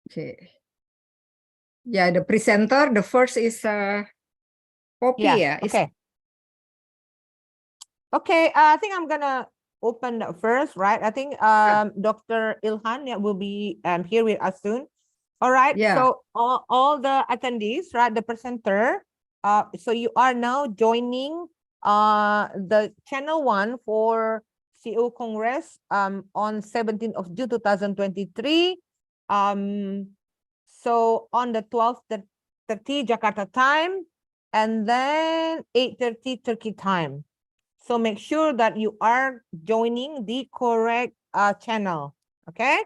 Okay. Yeah, the presenter, the first is Poppy. Yes, Yeah. okay. Okay, I think I'm gonna open that first, right? I think Dr. Ilhan will be here with us soon. All right, Yeah. so all the attendees, right, the presenter, so you are now joining the channel 1 for CEO Congress on 17th of June 2023. So on the 12:30 Jakarta time, and then 8:30 Turkey time. So make sure that you are joining the correct channel. Okay.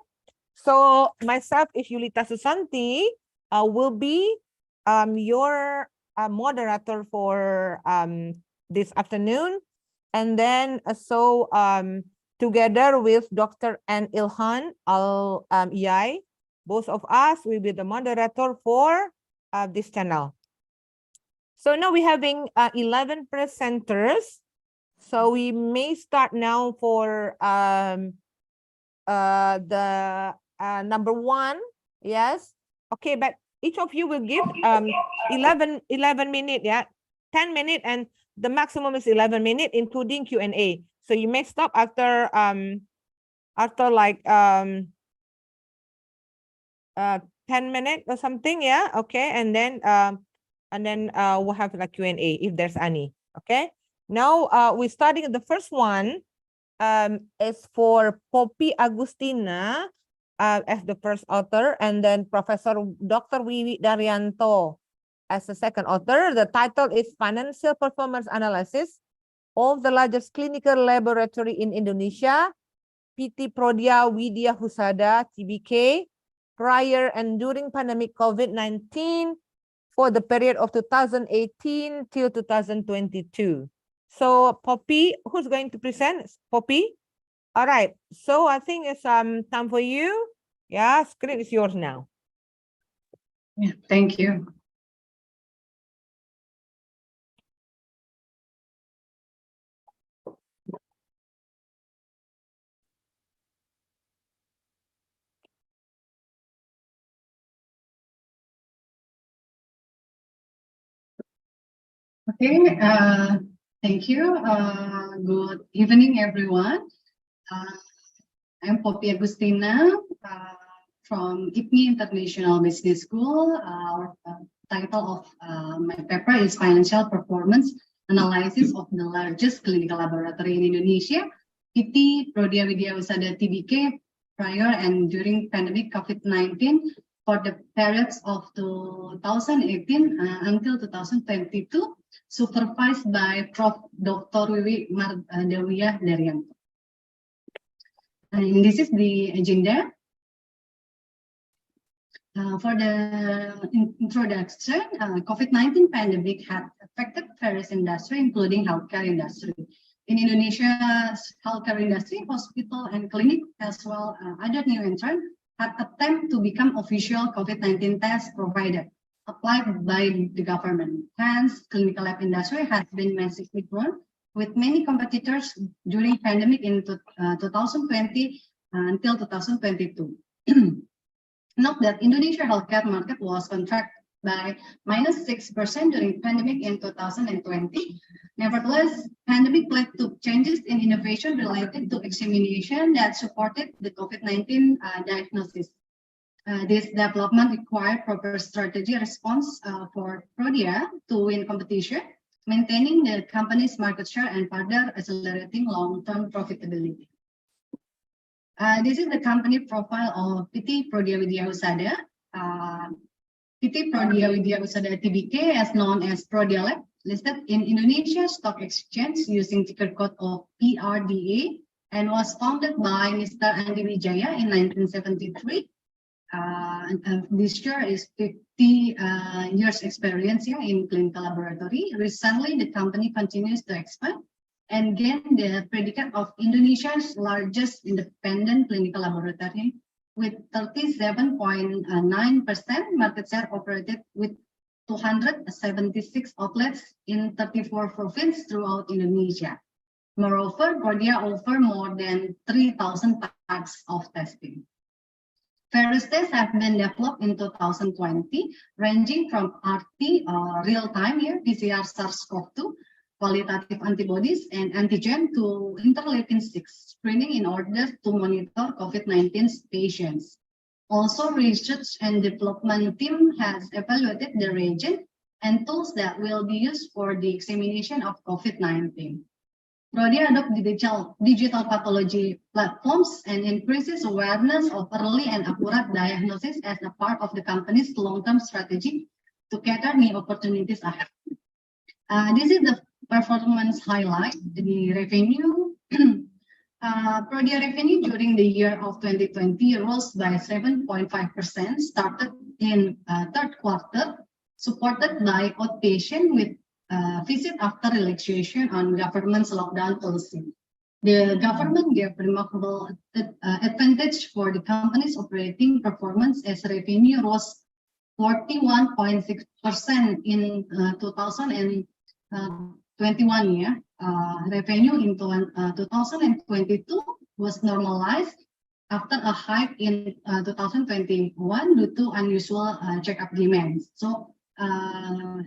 So myself is Yulita Susanti, will be your moderator for this afternoon. And then together with Dr. Anne Ilhan Al-Iyai, both of us will be the moderator for this channel. So now we're having 11 presenters. So we may start now for the number 1. Yes. Okay, but each of you will give 11 minutes, yeah, 10 minutes, and the maximum is 11 minutes, including Q&A. So you may stop after like 10 minutes or something, yeah. Okay, and then we'll have like Q&A if there's any. Okay. Now we're starting the first one. Is for Poppy Agustina as the first author, and then Professor Dr. Wiwi Daryanto as the second author. The title is Financial Performance Analysis of the Largest Clinical Laboratory in Indonesia, PT Prodia Widya Husada, TBK, prior and during pandemic COVID-19 for the period of 2018 till 2022. So Poppy, who's going to present? Poppy? All right. So I think it's time for you. Yeah, screen is yours now. Yeah, thank you. Okay, thank you. Good evening, everyone. I'm Poppy Agustina from IPMI International Business School. Our title of my paper is Financial Performance Analysis of the Largest Clinical Laboratory in Indonesia, PT Prodia Widya Husada TBK, prior and during pandemic COVID-19 for the periods of 2018 until 2022, supervised by Prof. Dr. Wiwi Mardawiya Daryanto. And this is the agenda. For the introduction, COVID-19 pandemic had affected various industry, including healthcare industry. In Indonesia's healthcare industry, hospital and clinic, as well other new entrants, had attempt to become official COVID-19 test provider applied by the government. Hence, clinical lab industry has been massively grown, with many competitors during pandemic in 2020 until 2022. Note that Indonesia healthcare market was contracted by -6% during pandemic in 2020. Nevertheless, pandemic led to changes in innovation related to examination that supported the COVID-19 diagnosis. This development required proper strategy response for Prodia to win competition, maintaining the company's market share and further accelerating long-term profitability. This is the company profile of PT Prodia Widya Husada. PT Prodia Widya Husada TBK, as known as Prodia Lab, listed in Indonesia Stock Exchange using ticker code of PRDA and was founded by Mr. Andi Wijaya in 1973. This year is 50 years experience here in clinical laboratory. Recently, the company continues to expand and gain the predicate of Indonesia's largest independent clinical laboratory with 37.9% market share, operated with 276 outlets in 34 provinces throughout Indonesia. Moreover, Prodia offers more than 3,000 types of testing. Various tests have been developed in 2020, ranging from RT, real-time PCR SARS-CoV-2, qualitative antibodies, and antigen to interleukin-6 screening in order to monitor COVID-19 patients. Also, research and development team has evaluated the reagent and tools that will be used for the examination of COVID-19. Prodia adopts digital pathology platforms and increases awareness of early and accurate diagnosis as a part of the company's long-term strategy to cater new opportunities ahead. This is the performance highlight, the revenue. Prodia revenue during the year of 2020 rose by 7.5%, started in third quarter, supported by outpatient with visit after relaxation on government's lockdown policy. The government gave remarkable advantage for the company's operating performance as revenue rose 41.6% in 2021 year. Revenue in 2022 was normalized after a hike in 2021 due to unusual checkup demands. So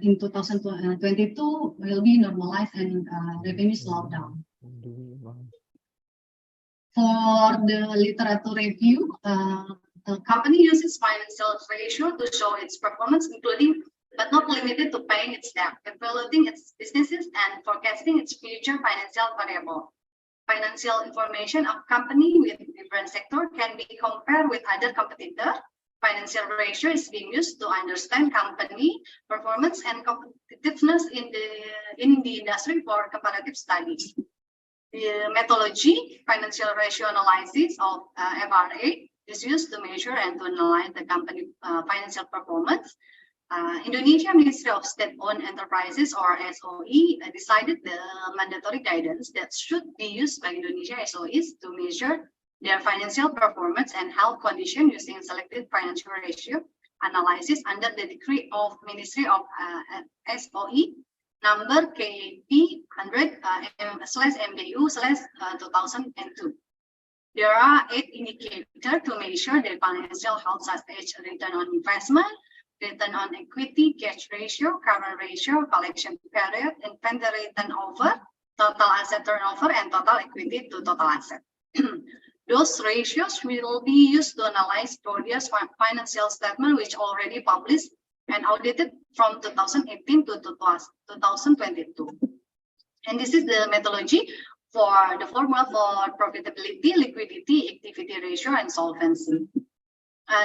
in 2022 will be normalized and revenue slowed down. For the literature review, the company uses financial ratio to show its performance, including but not limited to paying its debt, evaluating its businesses, and forecasting its future financial variable. Financial information of company with different sector can be compared with other competitors. Financial ratio is being used to understand company performance and competitiveness in the industry for comparative studies. The methodology, financial ratio analysis of FRA, is used to measure and to analyze the company financial performance. Indonesia Ministry of State-Owned Enterprises, or SOE, decided the mandatory guidance that should be used by Indonesia SOEs to measure their financial performance and health condition using selected financial ratio analysis under the decree of Ministry of SOE number KP 100/MBU/2002. There are 8 indicators to measure the financial health, such as return on investment, return on equity, cash ratio, current ratio, collection period, inventory turnover, total asset turnover, and total equity to total asset. Those ratios will be used to analyze Prodia's financial statement, which already published and audited from 2018 to 2022. And this is the methodology for the formula for profitability, liquidity, activity ratio, and solvency.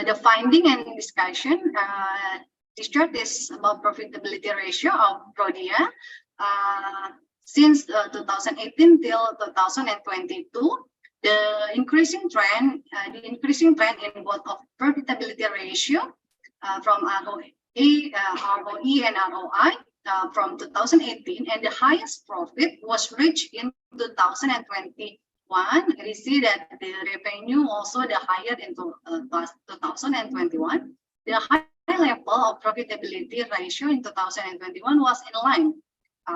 The finding and discussion, this chart is about profitability ratio of Prodia since 2018 till 2022. The increasing trend in both of profitability ratio from ROE and ROI from 2018, and the highest profit was reached in 2021. We see that the revenue also the higher in 2021. The high level of profitability ratio in 2021 was in line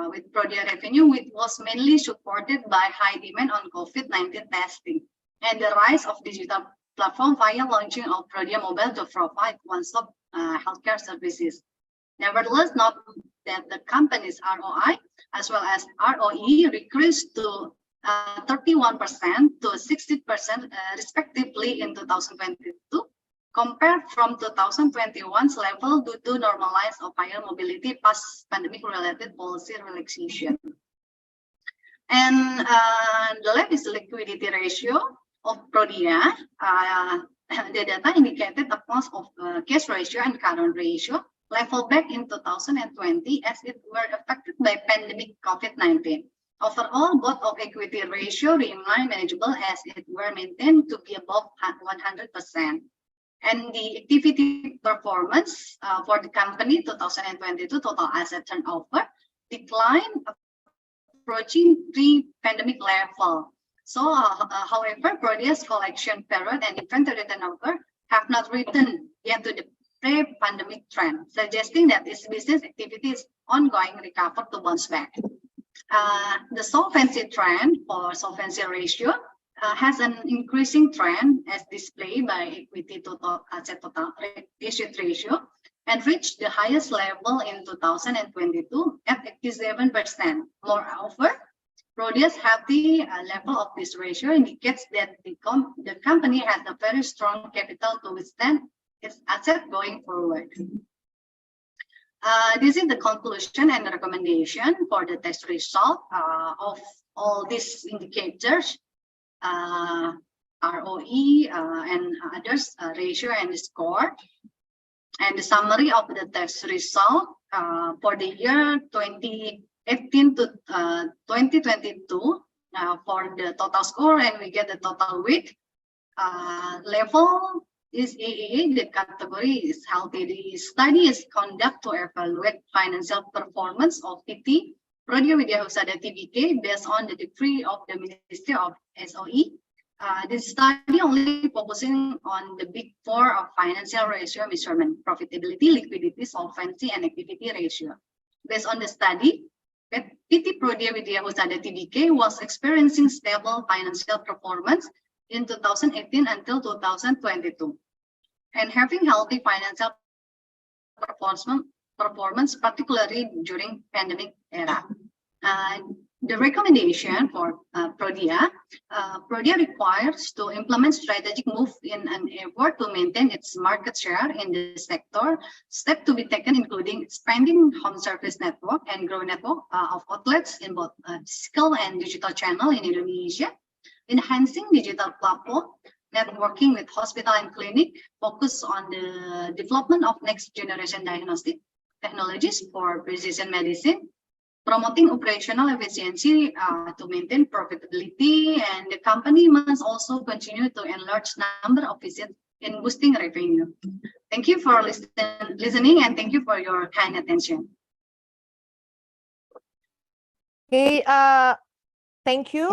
with Prodia revenue, which was mainly supported by high demand on COVID-19 testing and the rise of digital platform via launching of Prodia Mobile to provide one-stop healthcare services. Nevertheless, note that the company's ROI as well as ROE decreased to 31% to 60% respectively in 2022, compared from 2021's level due to normalized of higher mobility past pandemic-related policy relaxation. And the left is the liquidity ratio of Prodia. The data indicated a cost of cash ratio and current ratio level back in 2020 as it were affected by pandemic COVID-19. Overall, both of equity ratio remain manageable as it were maintained to be above 100%. And the activity performance for the company 2022 total asset turnover declined approaching pre-pandemic level. So, however, Prodia's collection period and inventory turnover have not returned yet to the pre-pandemic trend, suggesting that its business activity is ongoing recovery to bounce back. The solvency trend for solvency ratio has an increasing trend as displayed by equity total asset total issued ratio and reached the highest level in 2022 at 87%. Moreover, Prodia's healthy level of this ratio indicates that the company has a very strong capital to withstand its asset going forward. This is the conclusion and recommendation for the test result of all these indicators, ROE and others, ratio and score. And the summary of the test result for the year 2018 to 2022 for the total score, and we get the total weight level is AA. The category is healthy. The study is conducted to evaluate financial performance of PT Prodia Widya Husada Tbk based on the decree of the Ministry of SOE. This study only focusing on the big four of financial ratio measurement: profitability, liquidity, solvency, and activity ratio. Based on the study, PT Prodia Widya Husada Tbk was experiencing stable financial performance in 2018 until 2022, and having healthy financial performance, particularly during pandemic era. The recommendation for Prodia requires to implement strategic move in an effort to maintain its market share in the sector. Steps to be taken including expanding home service network and grow network of outlets in both physical and digital channel in Indonesia, enhancing digital platform, networking with hospital and clinic, focus on the development of next generation diagnostic technologies for precision medicine, promoting operational efficiency to maintain profitability, and the company must also continue to enlarge number of visits in boosting revenue. Thank you for listening, and thank you for your kind attention. Okay, thank you,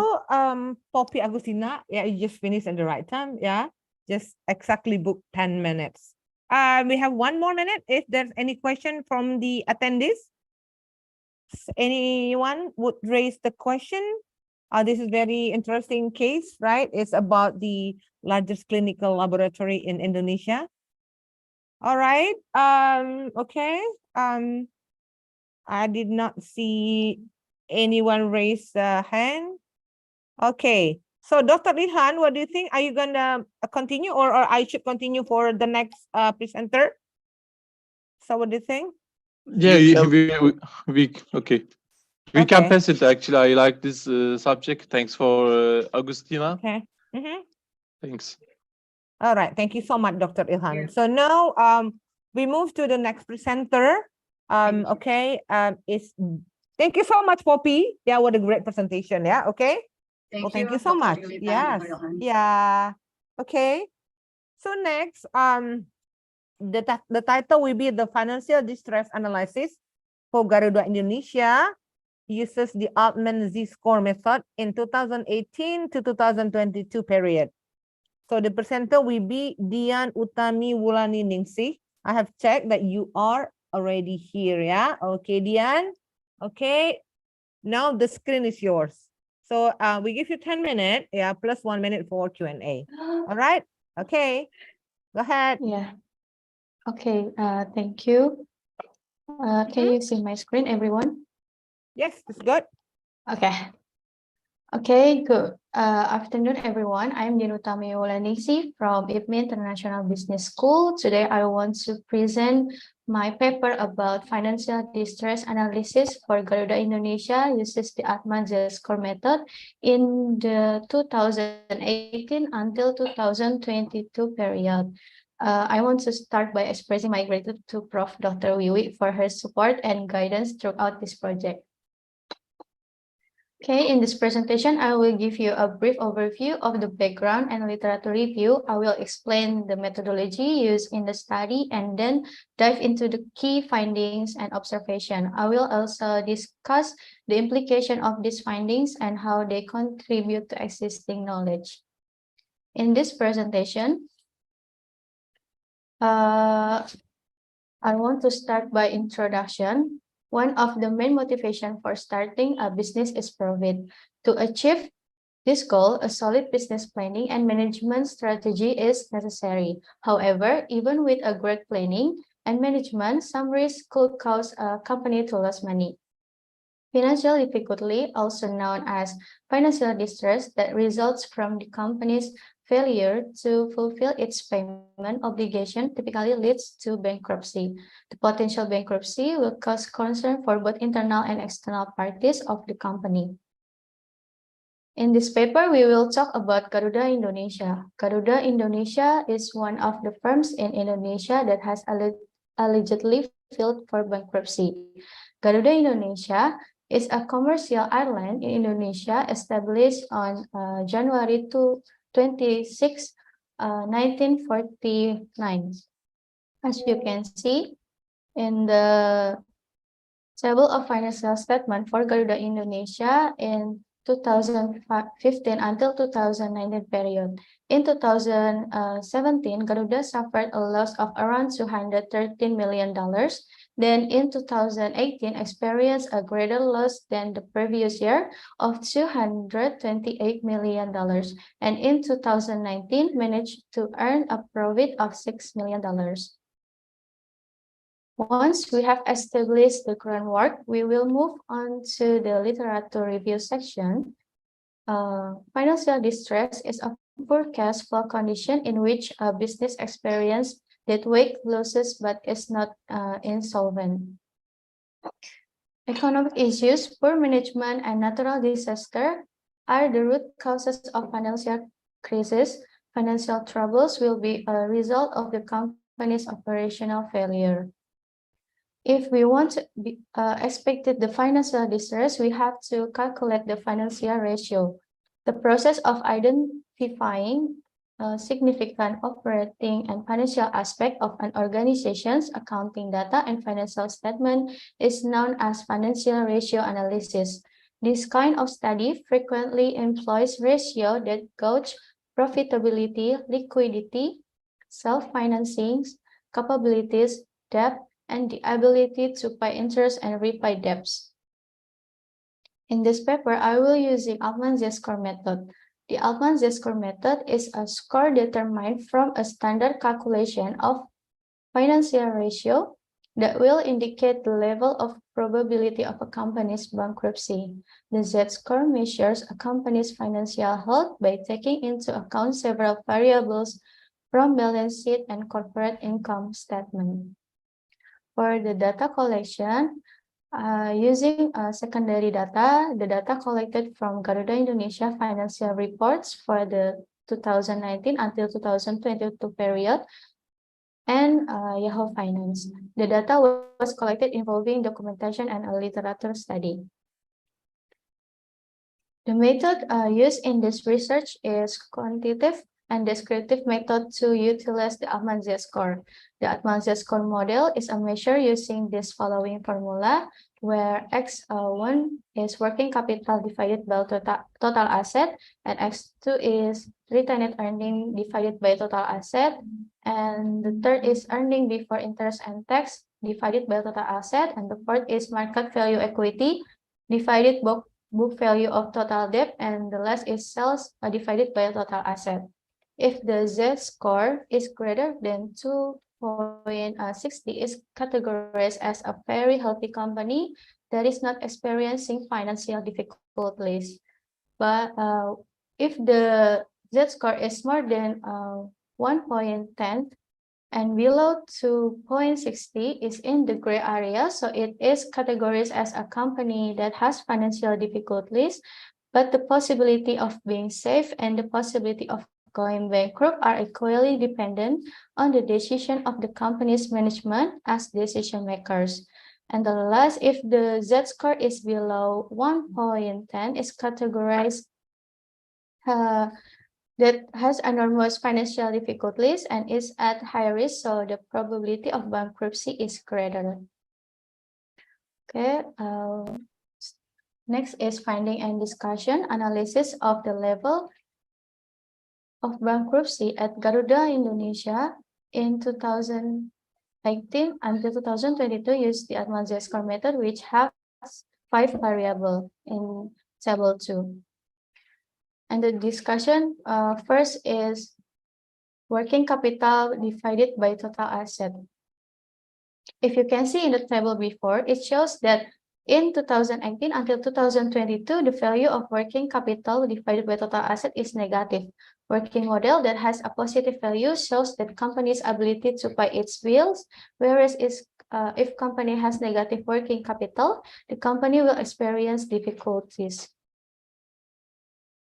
Poppy Agustina. Yeah, you just finished at the right time. Yeah, just exactly booked 10 minutes. We have 1 more minute. If there's any question from the attendees, anyone would raise the question. This is very interesting case, right? It's about the largest clinical laboratory in Indonesia. All right. Okay. I did not see anyone raise a hand. Okay. So Dr. Ilhan, what do you think? Are you gonna continue, or I should continue for the next presenter? So what do you think? Yeah, we okay. We can Okay. pass it. Actually, I like this subject. Thanks for Agustina. Okay. Mm-hmm. Thanks. All right. Thank you so much, Dr. Ilhan. Yeah. So now we move to the next presenter. Okay. Thank you so much, Poppy. Yeah, what a great presentation. Yeah. Okay. Well, thank you so Dr. much. Yulita, Yes. Dr. Ilhan. Yeah. Okay. So next, the title will be the financial distress analysis for Garuda Indonesia uses the Altman Z-score method in 2018 to 2022 period. So the presenter will be Dian Utami Wulani Ningsih. I have checked that you are already here. Yeah. Okay, Dian. Okay. Now the screen is yours. So we give you 10 minutes. Yeah, plus 1 minute for Q&A. All right. Okay. Go ahead. Yeah. Okay. Thank you. Can you see my screen, everyone? Yes, it's good. Okay. Okay, good. Afternoon, everyone. I'm Dian Utami Wulani Ningsih from IPMI International Business School. Today, I want to present my paper about financial distress analysis for Garuda Indonesia uses the Altman Z-score method in the 2018 until 2022 period. I want to start by expressing my gratitude to Prof. Dr. Wiwi for her support and guidance throughout this project. Okay, in this presentation, I will give you a brief overview of the background and literature review. I will explain the methodology used in the study and then dive into the key findings and observation. I will also discuss the implication of these findings and how they contribute to existing knowledge. In this presentation, I want to start by introduction. One of the main motivation for starting a business is profit. To achieve this goal, a solid business planning and management strategy is necessary. However, even with a great planning and management, some risks could cause a company to lose money. Financial difficulty, also known as financial distress, that results from the company's failure to fulfill its payment obligation typically leads to bankruptcy. The potential bankruptcy will cause concern for both internal and external parties of the company. In this paper, we will talk about Garuda Indonesia. Garuda Indonesia is one of the firms in Indonesia that has allegedly filed for bankruptcy. Garuda Indonesia is a commercial airline in Indonesia established on January 26, 1949. As you can see in the table of financial statement for Garuda Indonesia in 2015 until 2019 period. In 2017, Garuda suffered a loss of around $213 million. Then in 2018, experienced a greater loss than the previous year of $228 million. And in 2019, managed to earn a profit of $6 million. Once we have established the groundwork, we will move on to the literature review section. Financial distress is a poor cash flow condition in which a business experiences deadweight losses but is not insolvent. Economic issues, poor management, and natural disaster are the root causes of financial crisis. Financial troubles will be a result of the company's operational failure. If we want to expect the financial distress, we have to calculate the financial ratio. The process of identifying significant operating and financial aspect of an organization's accounting data and financial statement is known as financial ratio analysis. This kind of study frequently employs ratio that gauge profitability, liquidity, self-financing capabilities, debt, and the ability to pay interest and repay debts. In this paper, I will using Altman-Z score method. The Altman-Z score method is a score determined from a standard calculation of financial ratio that will indicate the level of probability of a company's bankruptcy. The Z-score measures a company's financial health by taking into account several variables from balance sheet and corporate income statement. For the data collection, using secondary data, the data collected from Garuda Indonesia financial reports for the 2019 until 2022 period, and Yahoo Finance. The data was collected involving documentation and a literature study. The method used in this research is quantitative and descriptive method to utilize the Altman-Z score. The Altman-Z score model is a measure using this following formula, where X1 is working capital divided by total asset, and X2 is retained earning divided by total asset, and the third is earning before interest and tax divided by total asset, and the fourth is market value equity divided book value of total debt, and the last is sales divided by total asset. If the Z-score is greater than 2.60, is categorized as a very healthy company that is not experiencing financial difficulties. But if the Z-score is more than 1.10 and below 2.60 is in the gray area, so it is categorized as a company that has financial difficulties, but the possibility of being safe and the possibility of going bankrupt are equally dependent on the decision of the company's management as decision makers. And the last, if the Z-score is below 1.10, is categorized that has enormous financial difficulties and is at high risk, so the probability of bankruptcy is greater. Okay, next is finding and discussion, analysis of the level of bankruptcy at Garuda Indonesia in 2019 until 2022 use the Altman Z-score method, which has 5 variables in table 2. And the discussion first is working capital divided by total asset. If you can see in the table before, it shows that in 2018 until 2022, the value of working capital divided by total asset is negative. Working model that has a positive value shows that company's ability to pay its bills, whereas if company has negative working capital, the company will experience difficulties.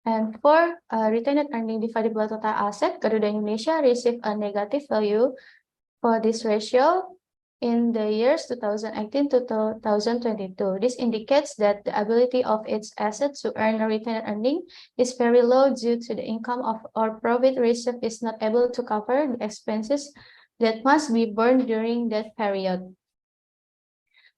And for retained earning divided by total asset, Garuda Indonesia received a negative value for this ratio in the years 2018 to 2022. This indicates that the ability of its assets to earn a retained earning is very low due to the income of or profit received is not able to cover the expenses that must be borne during that period.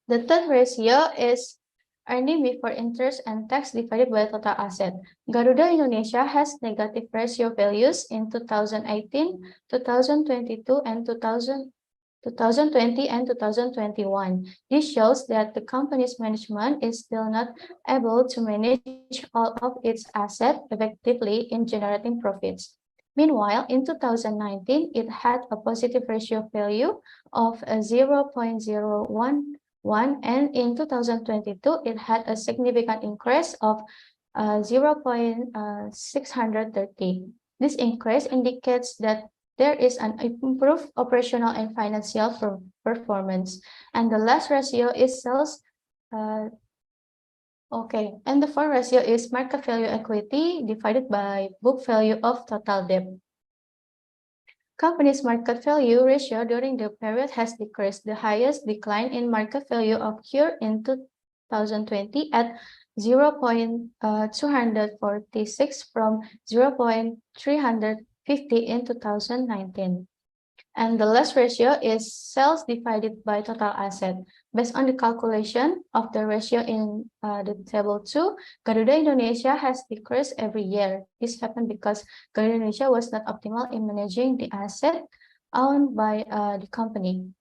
The third ratio is earning before interest and tax divided by total asset. Garuda Indonesia has negative ratio values in 2018, 2022, and 2020 and 2021. This shows that the company's management is still not able to manage all of its assets effectively in generating profits. Meanwhile, in 2019, it had a positive ratio value of 0.011, and in 2022, it had a significant increase of 0.630. This increase indicates that there is an improved operational and financial performance. And the last ratio is sales. And the fourth ratio is market value equity divided by book value of total debt. Company's market value ratio during the period has decreased. The highest decline in market value occurred in 2020 at 0.246 from 0.350 in 2019. And the last ratio is sales divided by total asset. Based on the calculation of the ratio in the table 2, Garuda Indonesia has decreased every year. This happened because Garuda Indonesia was not optimal in managing the asset owned by the company.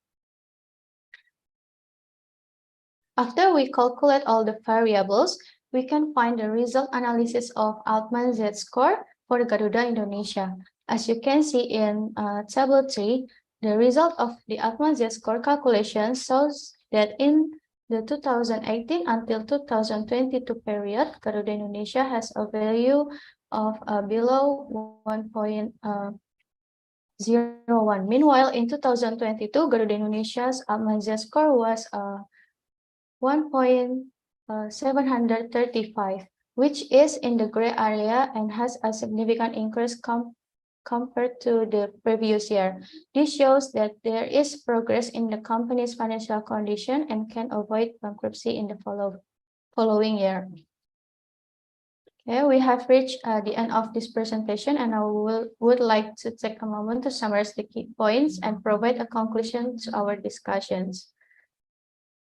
After we calculate all the variables, we can find the result analysis of Altman Z-score for Garuda Indonesia. As you can see in table 3, the result of the Altman Z-score calculation shows that in the 2018 until 2022 period, Garuda Indonesia has a value of below 1.01. Meanwhile, in 2022, Garuda Indonesia's Altman Z-score was 1.735, which is in the gray area and has a significant increase compared to the previous year. This shows that there is progress in the company's financial condition and can avoid bankruptcy in the following year. Okay, we have reached the end of this presentation, and I would like to take a moment to summarize the key points and provide a conclusion to our discussions.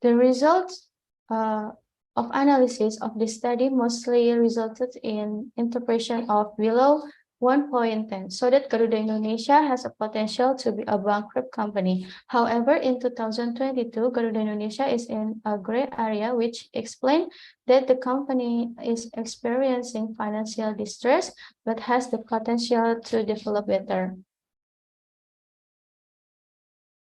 The results of analysis of this study mostly resulted in interpretation of below 1.10, so that Garuda Indonesia has a potential to be a bankrupt company. However, in 2022, Garuda Indonesia is in a gray area, which explains that the company is experiencing financial distress, but has the potential to develop better.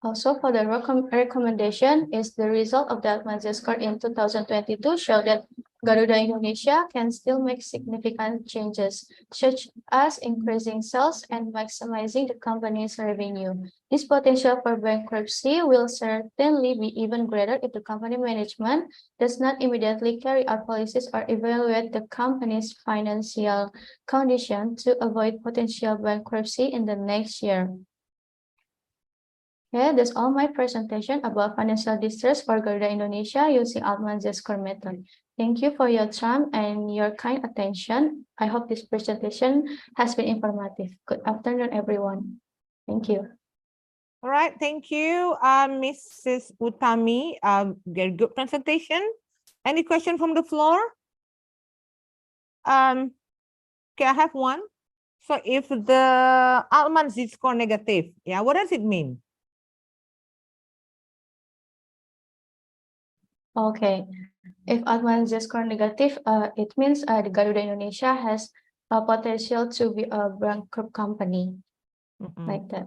Also, for the recommendation is the result of the Altman Z-score in 2022 show that Garuda Indonesia can still make significant changes, such as increasing sales and maximizing the company's revenue. This potential for bankruptcy will certainly be even greater if the company management does not immediately carry out policies or evaluate the company's financial condition to avoid potential bankruptcy in the next year. Okay, that's all my presentation about financial distress for Garuda Indonesia using Altman Z-score method. Thank you for your time and your kind attention. I hope this presentation has been informative. Good afternoon, everyone. Thank you. All right, thank you, Mrs. Utami. Very good presentation. Any question from the floor? Okay, I have one. So if the Altman Z-score negative, yeah, what does it mean? Okay. If Atman Z-score negative, it means the Garuda Indonesia has a potential to be a bankrupt company, like that.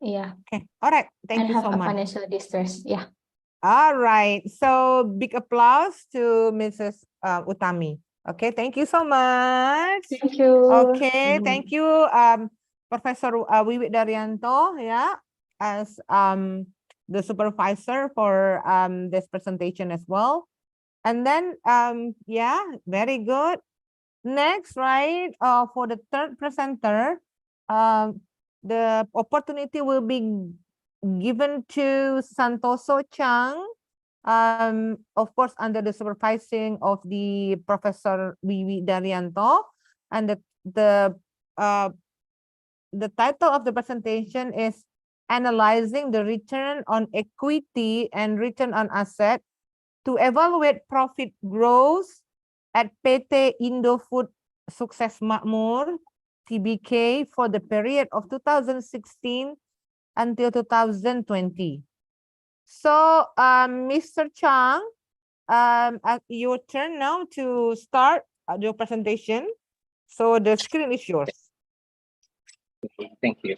Yeah, Okay. All right. Thank and you have so a much. financial distress. Yeah. All right. So big applause to Mrs. Utami. Okay. Thank you so much. Thank you. Okay. Thank you, Professor Wiwit Daryanto. Yeah, as the supervisor for this presentation as well. And then yeah, very good. Next, right? For the third presenter, the opportunity will be given to Santoso Chang, of course, under the supervising of the Professor Wiwi Daryanto, and the title of the presentation is Analyzing the Return on Equity and Return on Asset to Evaluate Profit Growth at PT Indofood Sukses Makmur TBK for the period of 2016 until 2020. So, Mr. Chang, your turn now to start your presentation. So the screen is yours. Thank you.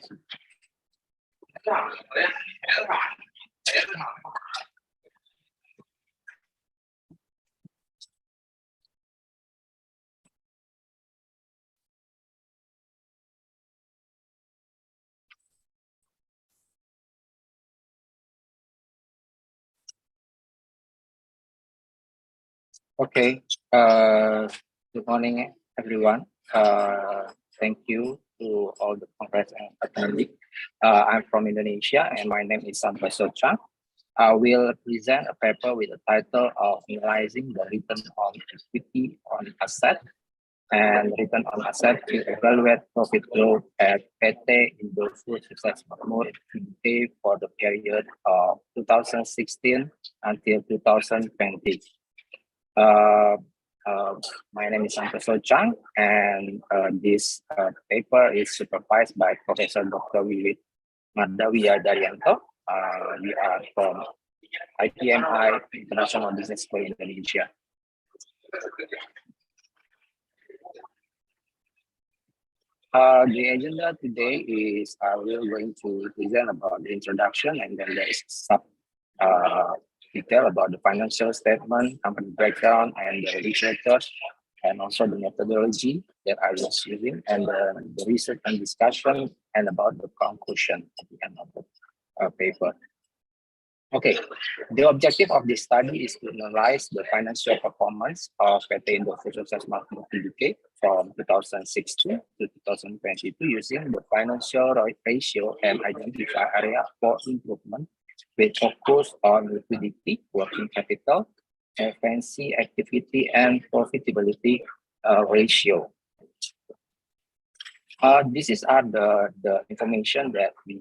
Okay. Good morning, everyone. Thank you to all the congress and attendees. I'm from Indonesia, and my name is Santoso Chang. I will present a paper with the title of Analyzing the Return on Equity on Asset and Return on Asset to Evaluate Profit Growth at PT Indofood Sukses Makmur TBK for the period of 2016 until 2020. My name is Santoso Chang, and this paper is supervised by Professor Dr. Wiwit Madawiyah Daryanto. We are from IPMI International Business School Indonesia. The agenda today is we're going to present about the introduction, and then there is some detail about the financial statement, company breakdown, and the researchers, and also the methodology that I was using, and the research and discussion, and about the conclusion at the end of the paper. Okay, the objective of this study is to analyze the financial performance of PT Indofood Sukses Makmur TBK from 2016 to 2022 using the financial ratio and identify area for improvement with focus on liquidity, working capital, efficiency, activity, and profitability ratio. This is the information that we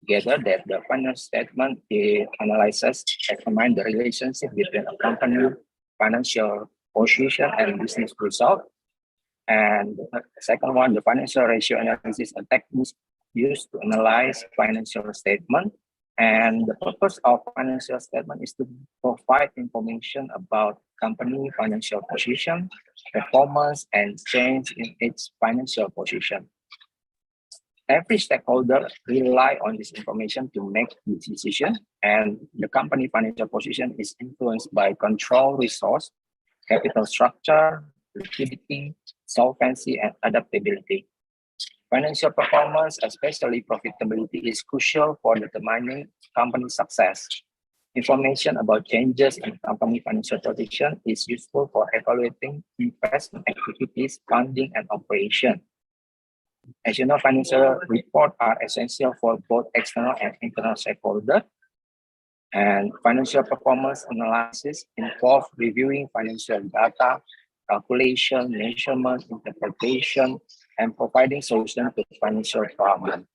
gather, that the financial statement analyzes, examine the relationship between a company, financial position, and business result. And the second one, the financial ratio analysis, a technique used to analyze financial statement. And the purpose of financial statement is to provide information about company financial position, performance, and change in its financial position. Every stakeholder rely on this information to make the decision, and the company financial position is influenced by control resource, capital structure, liquidity, solvency, and adaptability. Financial performance, especially profitability, is crucial for determining company success. Information about changes in company financial position is useful for evaluating investment activities, funding, and operation. As you know, financial reports are essential for both external and internal stakeholders. And financial performance analysis involves reviewing financial data, calculation, measurement, interpretation, and providing solutions to financial problems.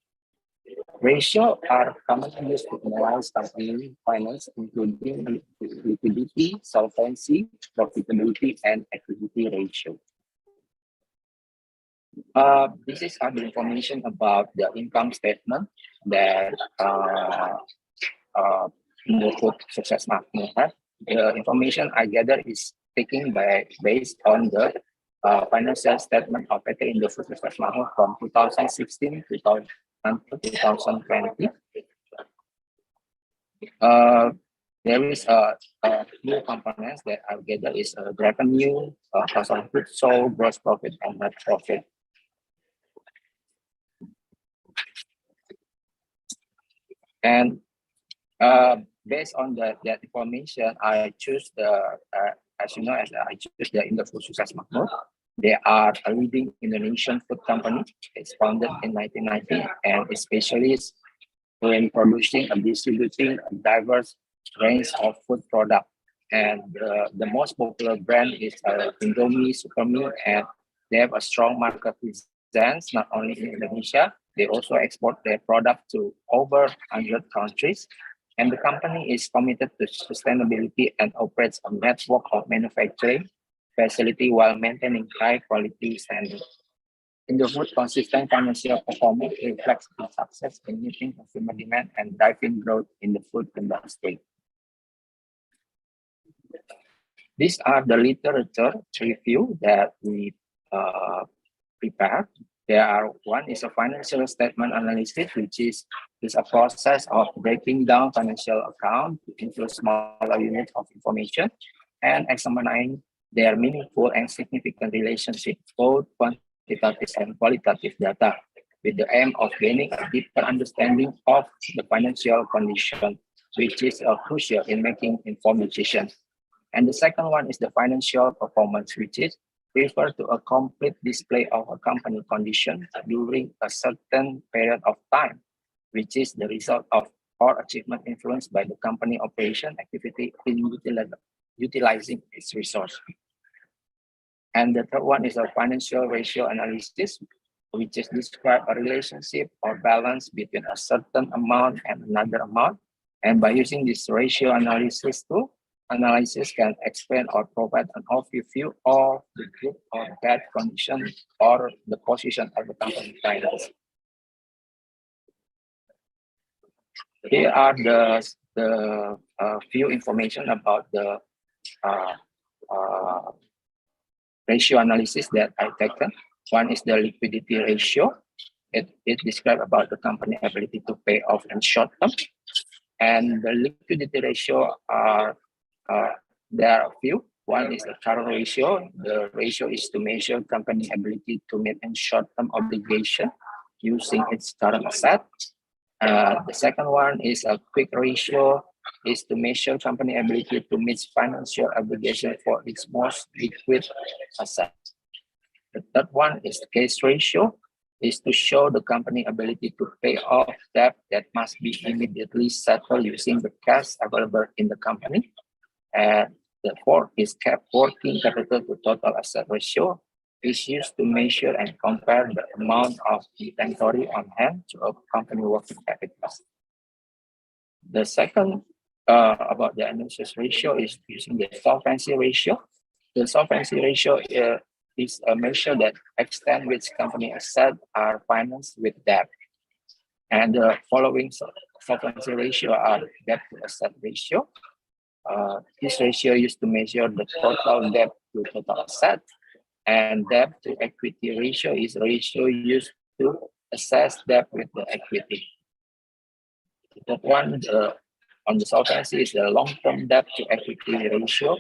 Ratios are commonly used to analyze company finance, including liquidity, solvency, profitability, and equity ratio. This is the information about the income statement that Indofood Sukses Makmur has. the information I gather is taken based on the financial statement of PT Indofood Sukses Makmur from 2016 to 2020. There is a new components that I gather is revenue, cost of goods sold, gross profit, and net profit. And based on that information, I choose as you know, I choose the Indofood Sukses Makmur. They are a leading Indonesian food company. It's founded in 1990 and is specialist in producing and distributing a diverse range of food products. And the most popular brand is Indomie, Supermie, and they have a strong market presence not only in Indonesia. They also export their product to over 100 countries. And the company is committed to sustainability and operates a network of manufacturing facility while maintaining high quality standards. Indofood's consistent financial performance reflects its success in meeting consumer demand and driving growth in the food industry. These are the literature review that we prepared. One is a financial statement analysis, which is a process of breaking down financial accounts into smaller units of information and examining their meaningful and significant relationship, both quantitative and qualitative data, with the aim of gaining a deeper understanding of the financial condition, which is crucial in making informed decisions. And the second one is the financial performance, which is refer to a complete display of a company condition during a certain period of time, which is the result of or achievement influenced by the company operation activity in utilizing its resource. And the third one is a financial ratio analysis, which is describe a relationship or balance between a certain amount and another amount. And by using this ratio analysis tool, analysis can explain or provide an overview of the good or bad condition or the position of the company finance. Here are the few information about the ratio analysis that I taken. One is the liquidity ratio. It describes about the company ability to pay off in short term. And the liquidity ratio there are a few. One is the current ratio. The ratio is to measure company ability to meet in short-term obligation using its current asset. The second one is a quick ratio, is to measure company ability to meet financial obligation for its most liquid asset. The third one is the cash ratio, is to show the company ability to pay off debt that must be immediately settled using the cash available in the company. And the fourth is working capital to total asset ratio, is used to measure and compare the amount of inventory on hand to a company working capital. The second about the analysis ratio is using the solvency ratio. The solvency ratio is a measure that extent which company assets are financed with debt. And the following solvency ratio are debt to asset ratio. This ratio used to measure the total debt to total asset, and debt to equity ratio is a ratio used to assess debt with the equity. The one on the solvency is the long-term debt to equity ratio.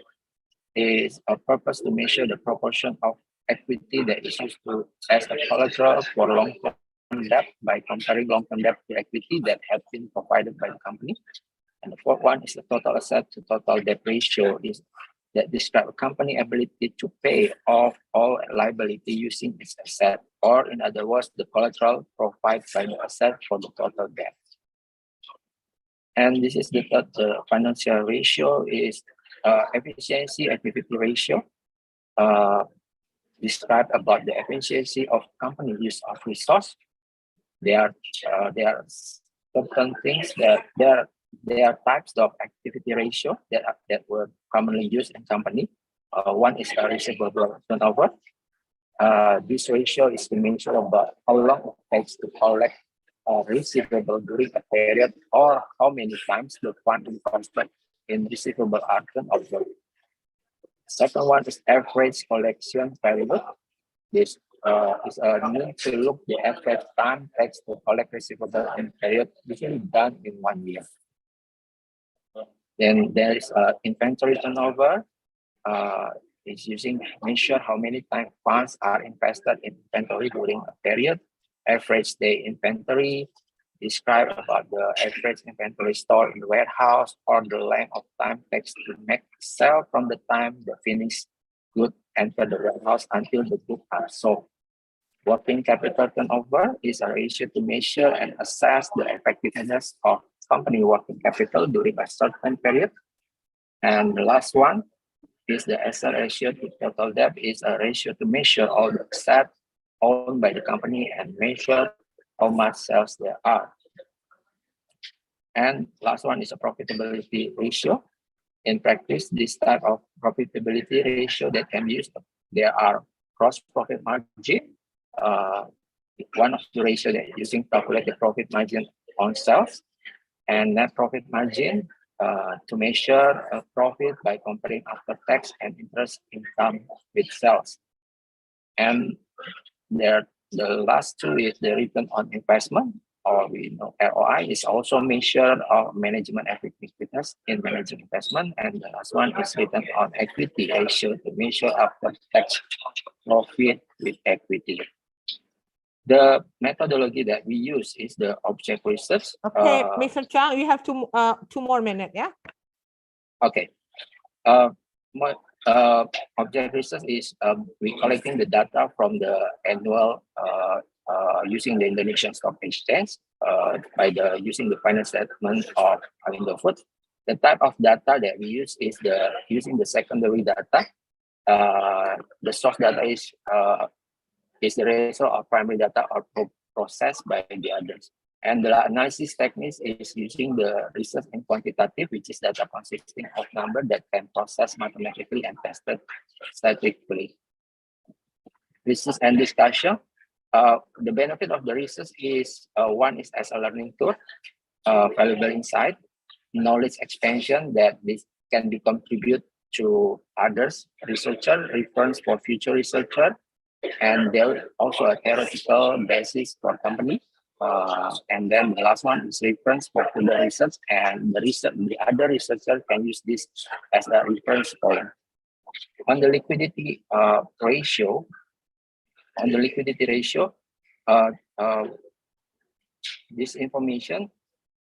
Is a purpose to measure the proportion of equity that is used to as a collateral for long-term debt by comparing long-term debt to equity that has been provided by the company. And the fourth one is the total asset to total debt ratio, is that describe a company ability to pay off all liability using its asset, or in other words, the collateral provided by the asset for the total debt. And this is the third financial ratio is efficiency activity ratio. Describe about the efficiency of company use of resource. There are certain things that there are types of activity ratio that were commonly used in company. One is a receivable turnover. This ratio is to measure about how long it takes to collect receivable during a period, or how many times the fund is constructed in receivable item observed. Second one is average collection period. This is a need to look the average time takes to collect receivable in period usually done in 1 year. Then there is inventory turnover. It's using measure how many times funds are invested in inventory during a period. Average day inventory, describe about the average inventory stored in the warehouse or the length of time takes to make sell from the time the finished good enter the warehouse until the goods are sold. Working capital turnover is a ratio to measure and assess the effectiveness of company working capital during a certain period. And the last one is the asset ratio to total debt is a ratio to measure all the assets owned by the company and measure how much sales there are. And last one is a profitability ratio. In practice, this type of profitability ratio that can be used, there are gross profit margin, one of the ratio that using calculated profit margin on sales, and net profit margin to measure a profit by comparing after tax and interest income with sales. And there, the last two is the return on investment, or we know ROI, is also measure of management effectiveness in managing investment. And the last one is return on equity ratio to measure after tax profit with equity. The methodology that we use is the object research. Okay, Mr. Chang, you have two more minutes, yeah? Okay. Object research is we collecting the data from the annual using the Indonesian Stock Exchange by using the finance statement of Indofood. The type of data that we use is using the secondary data. The source data is the result of primary data or processed by the others. And the analysis technique is using the research in quantitative, which is data consisting of number that can process mathematically and tested statistically. Research and discussion. The benefit of the research is one is as a learning tool, valuable insight, knowledge expansion that this can be contributed to others, researcher, reference for future researcher, and there also a theoretical basis for company. And then the last one is reference for further research, and the other researcher can use this as a reference point. On the liquidity ratio, this information,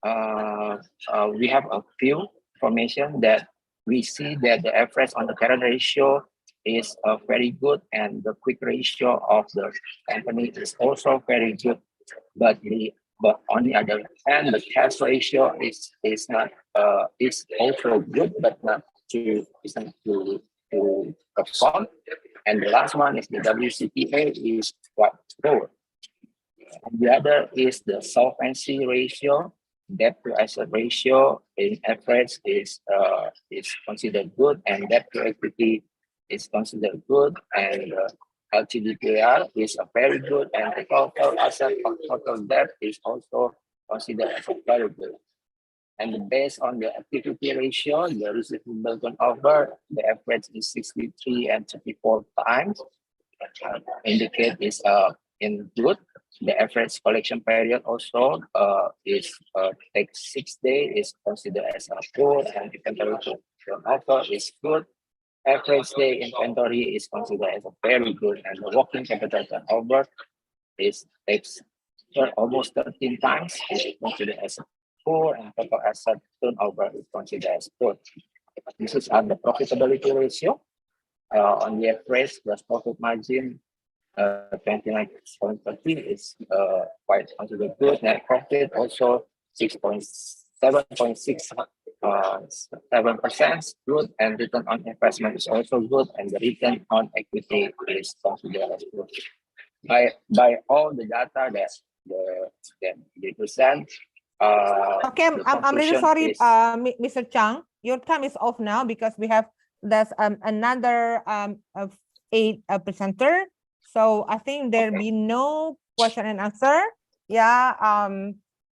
we have a few information that we see that the average on the current ratio is very good, and the quick ratio of the company is also very good. But on the other hand, the cash ratio is also good, but not to perform. And the last one is the WCTA is quite low. And the other is the solvency ratio. Debt to asset ratio in average is considered good, and debt to equity is considered good, and LTVPR is a very good, and the total asset or total debt is also considered as a very good. And based on the activity ratio, the receivable turnover, the average is 63 and 34 times. Indicate is in good. The average collection period also takes 6 days, is considered as a good, and inventory turnover is good. Average day inventory is considered as a very good, and the working capital turnover takes almost 13 times, is considered as a poor, and total asset turnover is considered as good. This is the profitability ratio. On the average, gross profit margin 29.30 is quite considered good. Net profit also 7.67% good, and return on investment is also good, and the return on equity is considered as good. By all the data that they present. Okay, I'm really sorry, Mr. Chang. Your time is off now because there's another 8 presenter. So I think there'll be no question and answer. Yeah.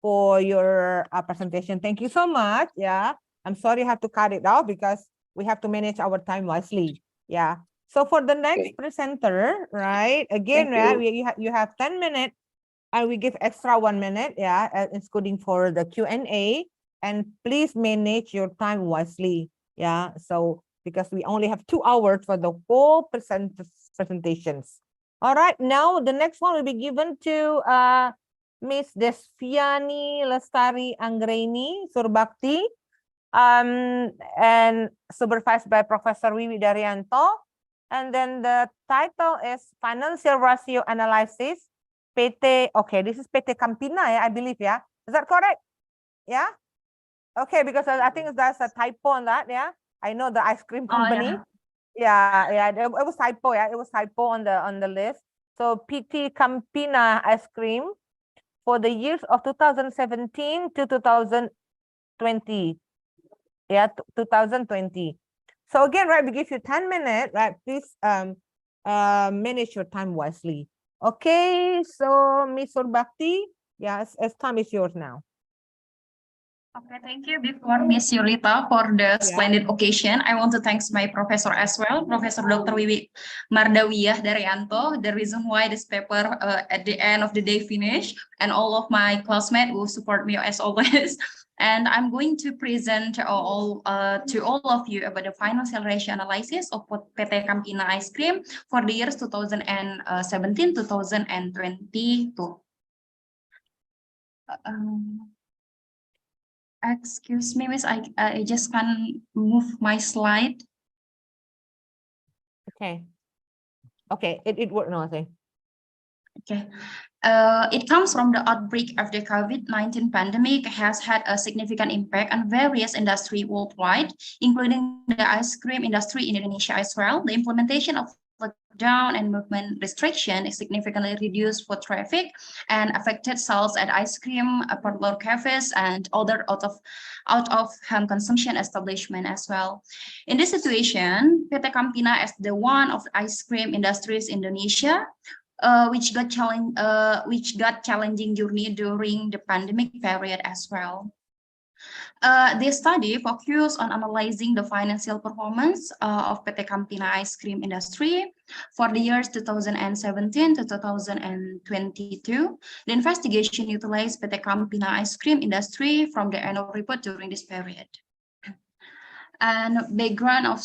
For your presentation. Thank you so much. Yeah. I'm sorry, I have to cut it out because we have to manage our time wisely. Yeah. So for the next Okay. presenter, right? Again, Thank right? you. You have 10 minutes and we give extra 1 minute, yeah, including for the Q&A. And please manage your time wisely. Yeah. So because we only have 2 hours for the whole presentations. All right. Now the next one will be given to Miss Desviani Lestari Anggreni Surbakti, and supervised by Professor Wiwi Daryanto. And then the title is Financial Ratio Analysis, PT, okay, this is PT Campina, I believe, yeah? Is that correct? Yeah? Okay, because I think there's a typo on that, yeah? I know the ice cream company. Yeah, it was typo, yeah, it was typo on the list. So PT Campina ice cream for the years of 2017 to 2020. Yeah, 2020. So again, right, we give you 10 minutes, right? Please manage your time wisely. Okay, so Miss Surbakti, yes, as time is yours now. Okay, thank you. Before Miss Yulita for the splendid occasion, I want to thank my professor as well, Professor Dr. Wiwi Mardawiyah Daryanto, the reason why this paper at the end of the day finished, and all of my classmates who support me as always. And I'm going to present all to all of you about the financial ratio analysis of PT Campina Ice Cream for the years 2017-2022. Excuse me, Miss, I just can't move my slide. Okay. Okay, it worked now, I think. Okay. It comes from the outbreak of the COVID-19 pandemic has had a significant impact on various industries worldwide, including the ice cream industry in Indonesia as well. The implementation of lockdown and movement restriction is significantly reduced foot traffic and affected sales at ice cream, parlor cafes, and other out of home consumption establishment as well. In this situation, PT Campina as the one of the ice cream industries in Indonesia, which got challenging journey during the pandemic period as well. This study focused on analyzing the financial performance of PT Campina ice cream industry for the years 2017 to 2022. The investigation utilized PT Campina ice cream industry from the annual report during this period. And background of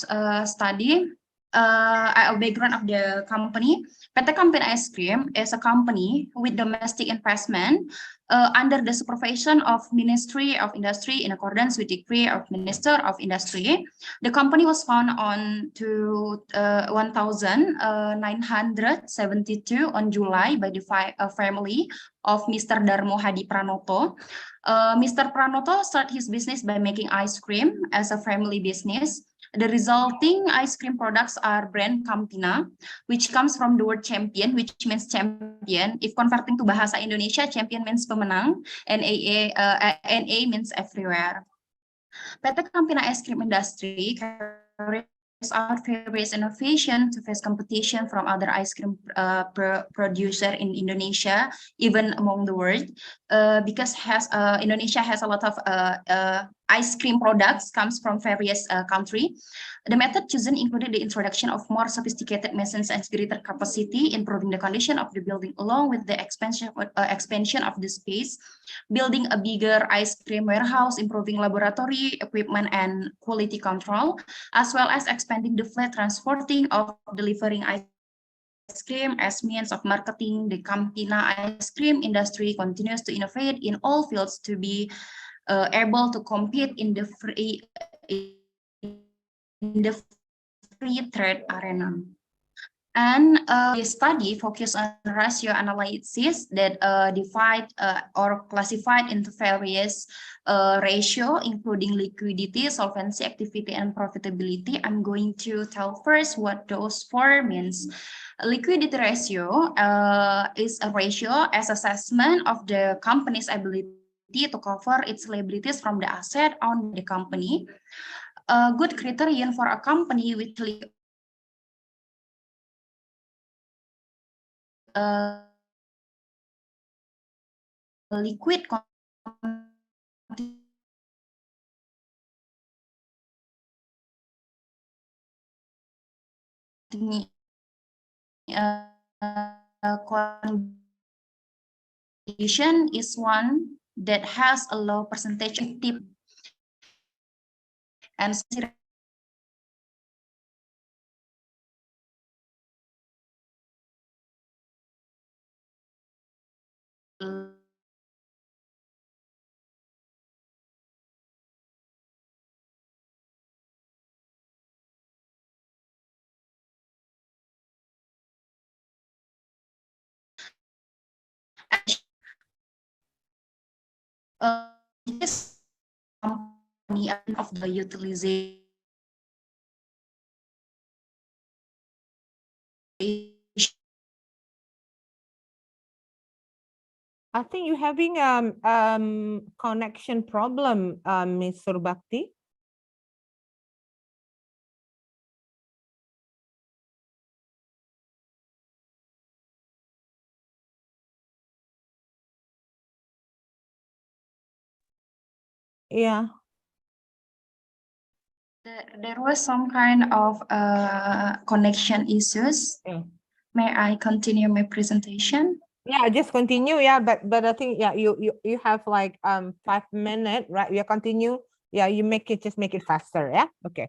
study. Background of the company, PT Campina Ice Cream is a company with domestic investment under the supervision of Ministry of Industry in accordance with Decree of Minister of Industry. The company was founded on 1972 on July by the family of Mr. Darmo Hadi Pranoto. Mr. Pranoto started his business by making ice cream as a family business. The resulting ice cream products are brand Campina, which comes from the word champion, which means champion. If converting to bahasa Indonesia, champion means pemenang, and NA means everywhere. PT Campina ice cream industry carries out various innovation to face competition from other ice cream producer in Indonesia, even among the world, because Indonesia has a lot of ice cream products comes from various countries. The method chosen included the introduction of more sophisticated machines and greater capacity, improving the condition of the building along with the expansion of the space, building a bigger ice cream warehouse, improving laboratory equipment and quality control, as well as expanding the flat transporting of delivering ice cream as means of marketing. The Campina ice cream industry continues to innovate in all fields to be able to compete in the free trade arena. And the study focused on ratio analysis that divide or classified into various ratio, including liquidity, solvency, activity, and profitability. I'm going to tell first what those four means. Liquidity ratio is a ratio as assessment of the company's ability to cover its liabilities from the asset on the company. A good criterion for a company with liquid condition is one that has a low percentage of tip and this company of the utilization I think you're having connection problem, Ms. Surbakti. Yeah. there was some kind of connection issues. Yeah. May I continue my presentation? Yeah, just continue. Yeah, but I think you have like 5 minutes, right? You continue. Yeah, you just make it faster. Yeah. Okay.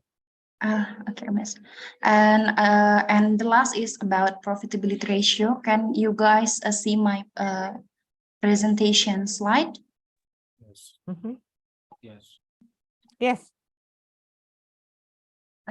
Okay, Miss. And the last is about profitability ratio. Can you guys see my presentation slide? Yes. Mhm. Yes. Yes.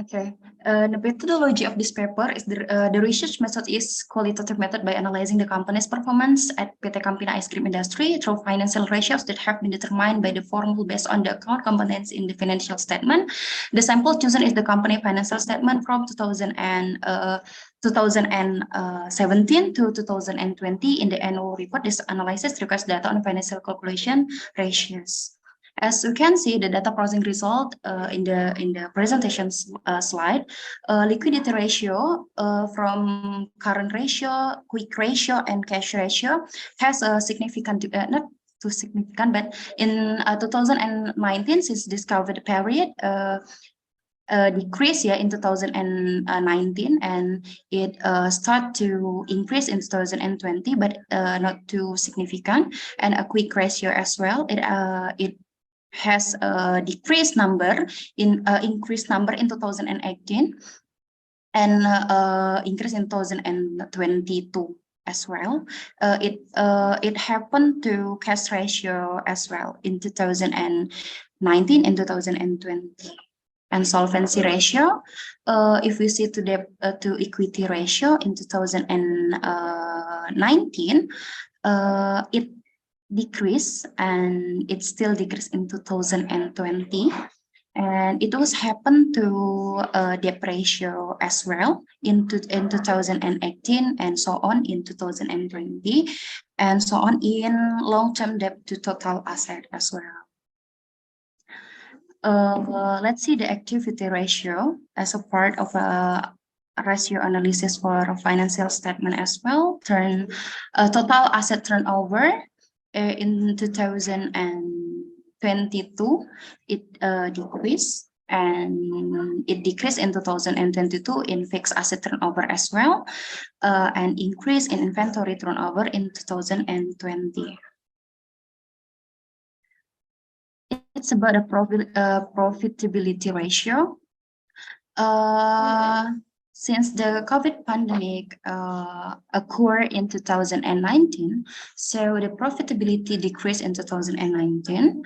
Okay, the methodology of this paper is the research method is qualitative method by analyzing the company's performance at PT Campina Ice Cream Industry through financial ratios that have been determined by the formula based on the account components in the financial statement. The sample chosen is the company financial statement from 2017 to 2020. In the annual report, this analysis requires data on financial calculation ratios. As you can see, the data processing result in the presentation slide, liquidity ratio from current ratio, quick ratio, and cash ratio has a significant, not too significant, but in 2019, since this COVID period, decrease in 2019, and it start to increase in 2020, but not too significant, and a quick ratio as well. It has a decreased number in increased number in 2018 and increase in 2022 as well. It happened to cash ratio as well in 2019 and 2020. And solvency ratio, if we see to debt to equity ratio in 2019, it decrease, and it still decreased in 2020, and it was happened to debt ratio as well in 2018, and so on in 2020, and so on in long-term debt to total asset as well. Let's see the activity ratio as a part of a ratio analysis for a financial statement as well. Total asset turnover in 2022, it decreased, and it decreased in 2022 in fixed asset turnover as well, and increase in inventory turnover in 2020. It's about a profitability ratio. Since the COVID pandemic occurred in 2019, so the profitability decreased in 2019.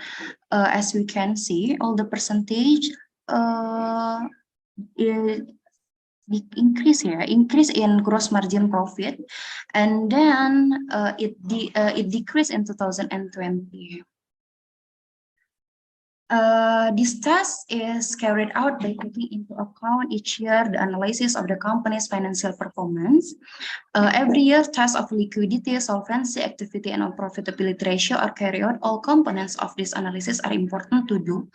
As we can see, all the percentage increase in gross margin profit, and then it decreased in 2020. This task is carried out by taking into account each year the analysis of the company's financial performance. Every year, tests of liquidity, solvency, activity, and profitability ratio are carried out. All components of this analysis are important to do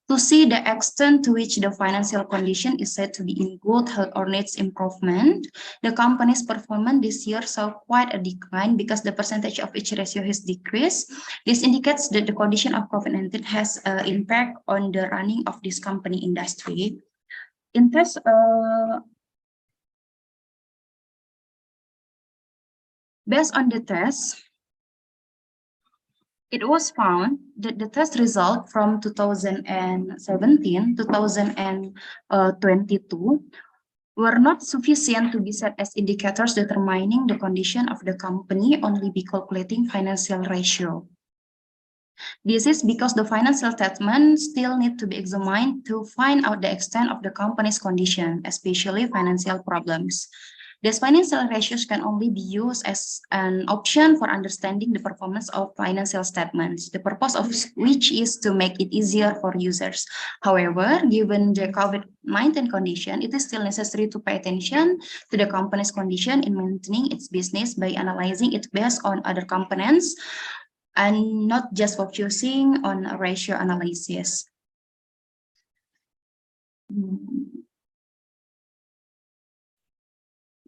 to see the extent to which the financial condition is said to be in good health or needs improvement. The company's performance this year saw quite a decline because the percentage of each ratio has decreased. This indicates that the condition of COVID-19 has an impact on the running of this company industry. In terms Based on the test, it was found that the test result from 2017, 2022 were not sufficient to be set as indicators determining the condition of the company, only be calculating financial ratio. This is because the financial statement still need to be examined to find out the extent of the company's condition, especially financial problems. These financial ratios can only be used as an option for understanding the performance of financial statements, the purpose of which is to make it easier for users. However, given the COVID-19 condition, it is still necessary to pay attention to the company's condition in maintaining its business by analyzing it based on other components and not just focusing on a ratio analysis.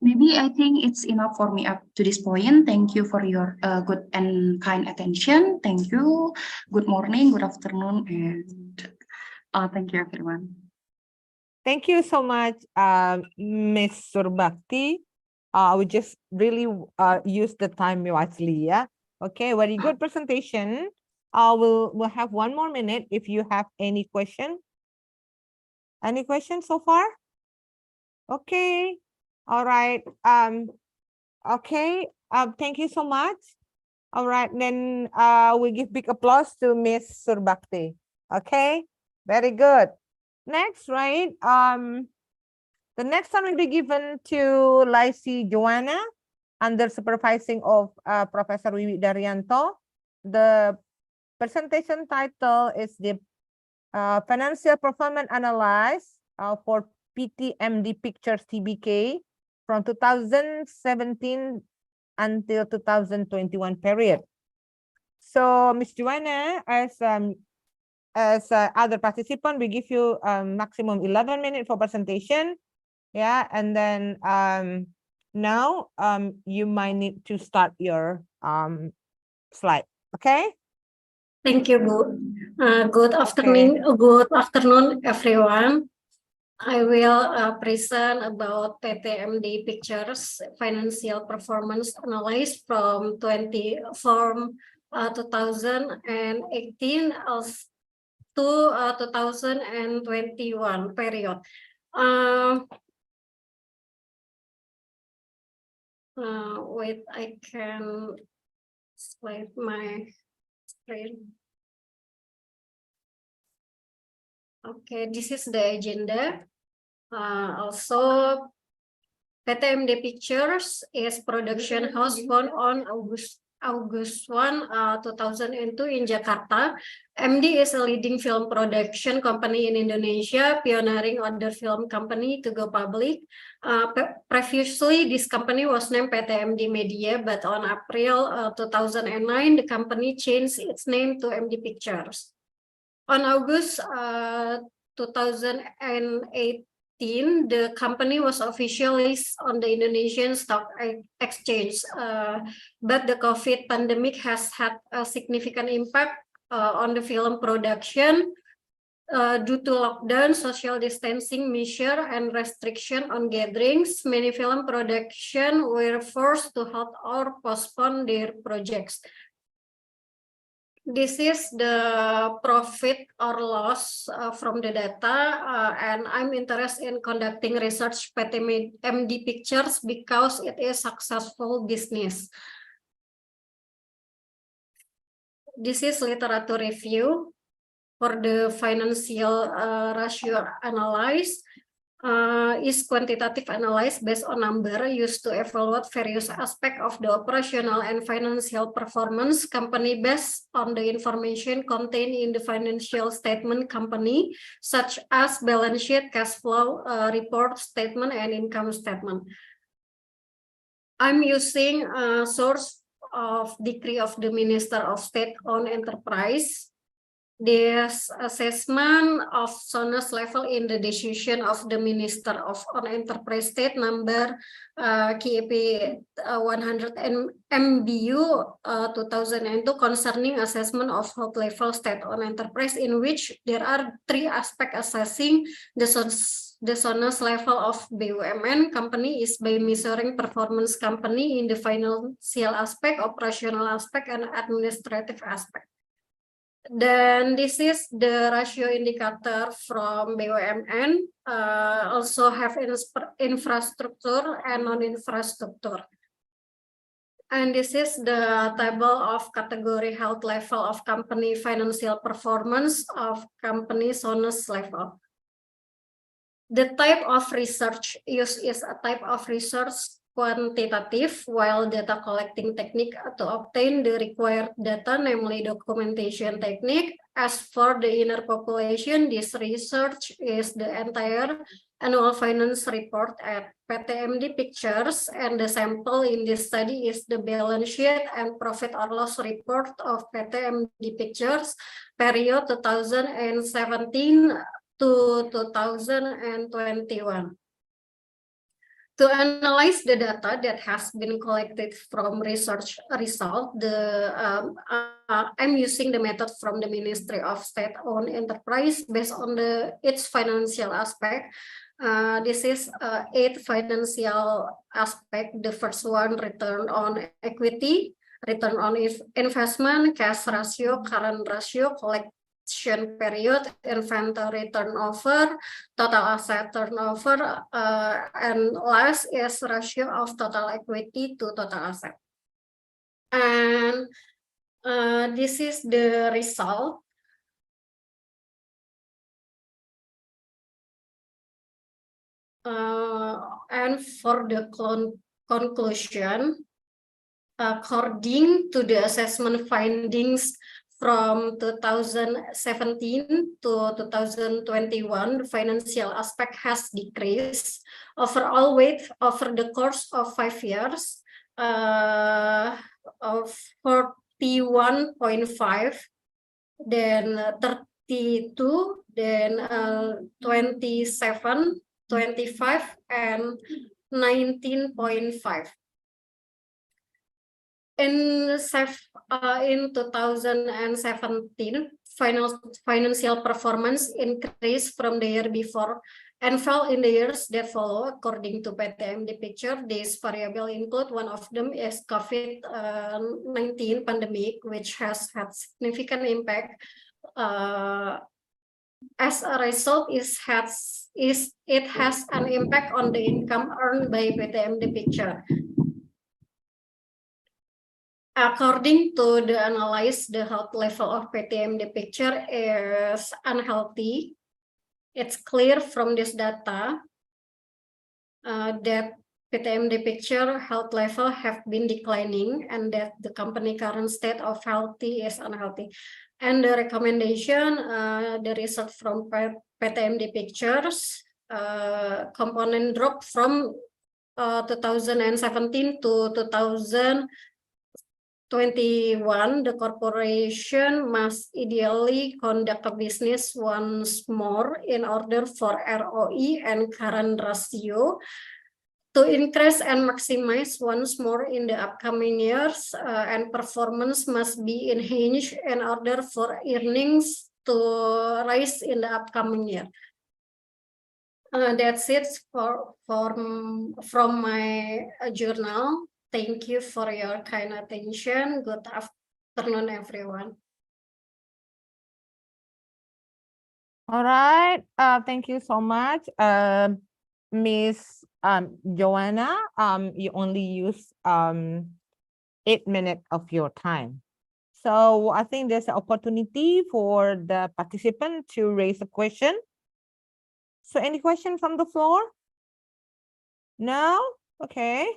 Maybe I think it's enough for me up to this point. Thank you for your good and kind attention. Thank you. Good morning, good afternoon, and thank you, everyone. Thank you so much, Ms. Surbakti. We just really use the time wisely, yeah? Okay, very good presentation. We'll have one more minute if you have any question. Any questions so far? Okay, all right. Okay, thank you so much. All right, then we give big applause to Ms. Surbakti. Okay, very good. Next, right? The next one will be given to Laisi Joanna under supervising of Professor Wiwi Daryanto. The presentation title is the Financial Performance Analysis for PTMD Pictures TBK from 2017 until 2021 period. So, Ms. Joanna, as other participant, we give you maximum 11 minutes for presentation. Yeah, and then now you might need to start your slide. Okay. Thank you, Bu. Good afternoon, everyone. I will present about PTMD Pictures Financial Performance Analysis from 2018 to 2021 period. Wait, I can slide my screen. Okay, this is the agenda. Also, PTMD Pictures is production house born on August 1, 2002 in Jakarta. MD is a leading film production company in Indonesia, pioneering other film company to go public. Previously, this company was named PTMD Media, but on April 2009, the company changed its name to MD Pictures. On August 2018, the company was officially on the Indonesian Stock Exchange, but the COVID pandemic has had a significant impact on the film production due to lockdown, social distancing measure, and restriction on gatherings. Many film production were forced to halt or postpone their projects. This is the profit or loss from the data, and I'm interested in conducting research PTMD Pictures because it is successful business. This is literature review for the financial ratio analysis. Is quantitative analysis based on number used to evaluate various aspects of the operational and financial performance company based on the information contained in the financial statement company, such as balance sheet, cash flow, report statement, and income statement. I'm using a source of decree of the Minister of State-owned enterprise this assessment of SONAS level in the decision of the Minister of on Enterprise State number KEP 100 MBU 2002 concerning assessment of health level state on enterprise, in which there are 3 aspects assessing the SONAS level of BUMN company is by measuring performance company in the financial aspect, operational aspect, and administrative aspect. Then this is the ratio indicator from BUMN, also have infrastructure and non-infrastructure. And this is the table of category health level of company financial performance of company SONAS level. The type of research used is a type of research quantitative, while data collecting technique to obtain the required data, namely documentation technique. As for the inner population, this research is the entire annual finance report at PTMD Pictures, and the sample in this study is the balance sheet and profit or loss report of PTMD Pictures period 2017 to 2021. To analyze the data that has been collected from research result, I'm using the method from the Ministry of State-Owned Enterprise based on its financial aspect. This is 8 financial aspect. The first one, return on equity, return on investment, cash ratio, current ratio, collection period, inventory turnover, total asset turnover, and last is ratio of total equity to total asset. And this is the result. And for the conclusion, according to the assessment findings from 2017 to 2021, the financial aspect has decreased overall weight over the course of 5 years of 41.5, then 32, then 27, 25, and 19.5. In 2017, financial performance increased from the year before and fell in the years that follow. According to PTMD Picture, these variables include, one of them is COVID-19 pandemic, which has had significant impact. As a result, it has an impact on the income earned by PTMD Picture. According to the analysis, the health level of PTMD Picture is unhealthy. It's clear from this data that PTMD Picture health level have been declining, and that the company current state of healthy is unhealthy. And the recommendation, the result from PTMD Pictures, component drop from 2017 to 2021, the corporation must ideally conduct a business once more in order for ROE and current ratio to increase and maximize once more in the upcoming years, and performance must be enhanced in order for earnings to rise in the upcoming year. That's it from my journal. Thank you for your kind attention. Good afternoon, everyone. All right. Thank you so much, Miss Joanna. You only use 8 minutes of your time. So I think there's an opportunity for the participant to raise a question. So any question from the floor? No? Okay.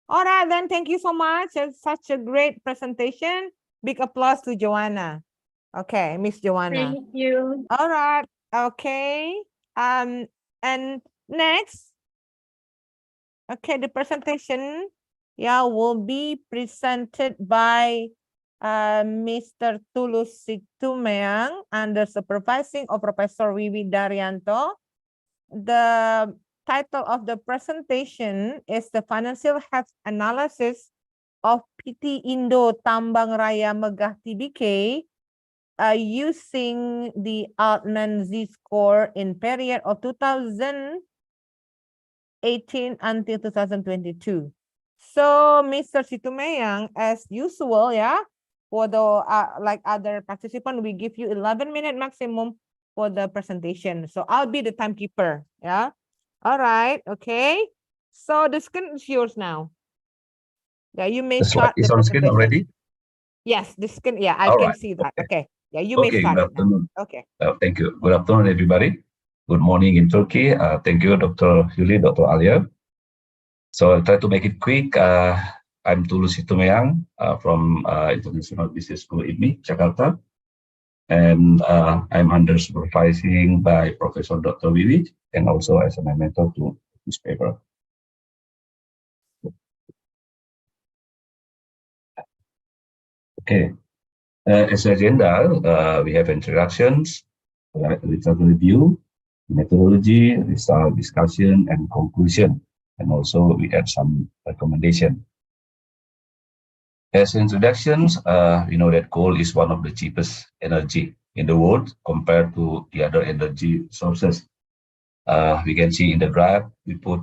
All right, then thank you so much. It's such a great presentation. Big applause to Joanna. Okay, Miss Joanna. Thank you. All right. Okay. And next. Okay, the presentation will be presented by Mr. Tulus Situmeang under supervising of Professor Wiwi Daryanto. The title of the presentation is the Financial Health Analysis of PT Indo Tambang Raya Megah Tbk using the Altman Z-score in period of 2018 until 2022. So, Mr. Situmeang, as usual, yeah, for the like other participant, we give you 11-minute maximum for the presentation. So I'll be the timekeeper. Yeah. All right. Okay. So the screen is yours now. Yeah, you may The slide start the is on screen presentation. already? Yes, the screen. Yeah, I All can right, see that. okay. Okay. Yeah, you may Okay, start good it now. afternoon. Okay. Thank you. Good afternoon, everybody. Good morning in Turkey. Thank you, Dr. Yuli, Dr. Alia. So I'll try to make it quick. I'm Tulus Situmeang from International Business School IBMI, Jakarta. And I'm under supervising by Professor Dr. Wiwi and also as my mentor to this paper. Okay. As agenda, we have introductions, result review, methodology, result discussion, and conclusion. And also we add some recommendation. As introductions, we know that coal is one of the cheapest energy in the world compared to the other energy sources. We can see in the graph we put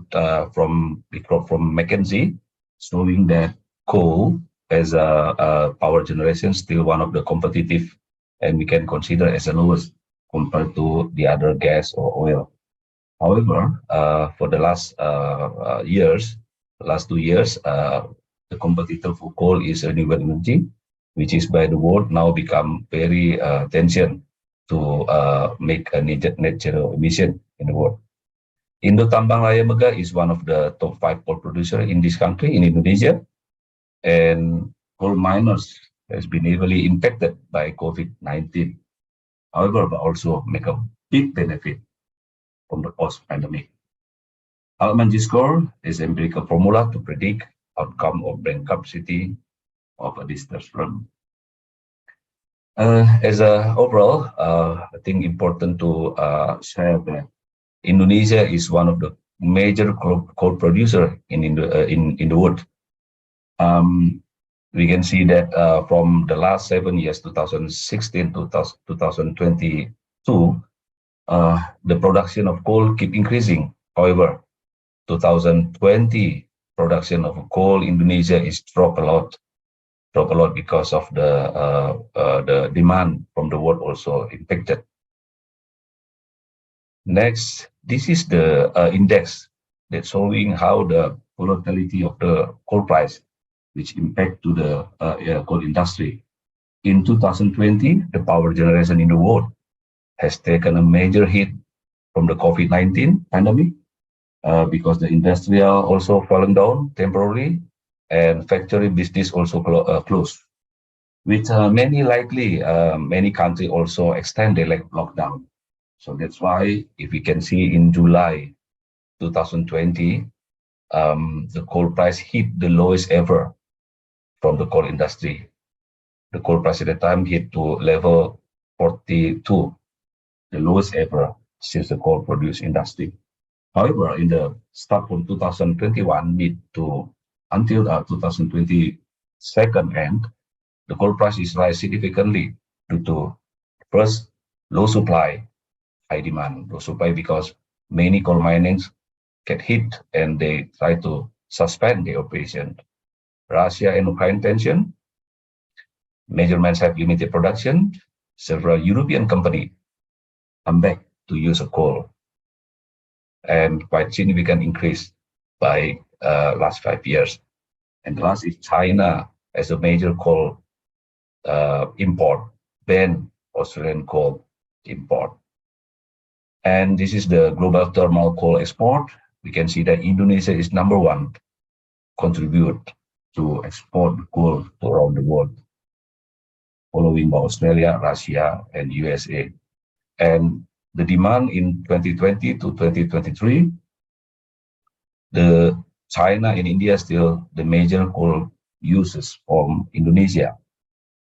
from McKinsey, showing that coal as a power generation still one of the competitive, and we can consider as the lowest compared to the other gas or oil. However, for the last 2 years, the competitor for coal is renewable energy, which is by the world now become very tension to make a net zero emission in the world. Indo Tambang Raya Megah is one of the top 5 coal producer in this country, in Indonesia, and coal miners has been heavily impacted by COVID-19. However, but also make a big benefit from the post-pandemic. Altman Z-score is empirical formula to predict outcome of brain capacity of a distress firm. As a overall, I think important to share that Indonesia is one of the major coal producer in the world. We can see that from the last 7 years, 2016 to 2022, the production of coal keep increasing. However, 2020 production of coal in Indonesia is drop a lot because of the demand from the world also impacted. Next, this is the index that's showing how the volatility of the coal price, which impact to the coal industry. In 2020, the power generation in the world has taken a major hit from the COVID-19 pandemic because the industrial also fallen down temporarily and factory business also closed. With many countries also extend their lockdown. So that's why if we can see in July 2020, the coal price hit the lowest ever from the coal industry. The coal price at the time hit to level 42, the lowest ever since the coal produced industry. However, in the start from 2021 mid to until 2022 end, the coal price is rise significantly due to first low supply, high demand. Low supply because many coal minings get hit and they try to suspend the operation. Russia and Ukraine tension, measurements have limited production. Several European companies come back to use coal, and quite significant increase by last 5 years. And the last is China as a major coal import, ban Australian coal import. And this is the global thermal coal export. We can see that Indonesia is #1 contribute to export coal to around the world, following by Australia, Russia, and USA. And the demand in 2020 to 2023, the China and India still the major coal users from Indonesia.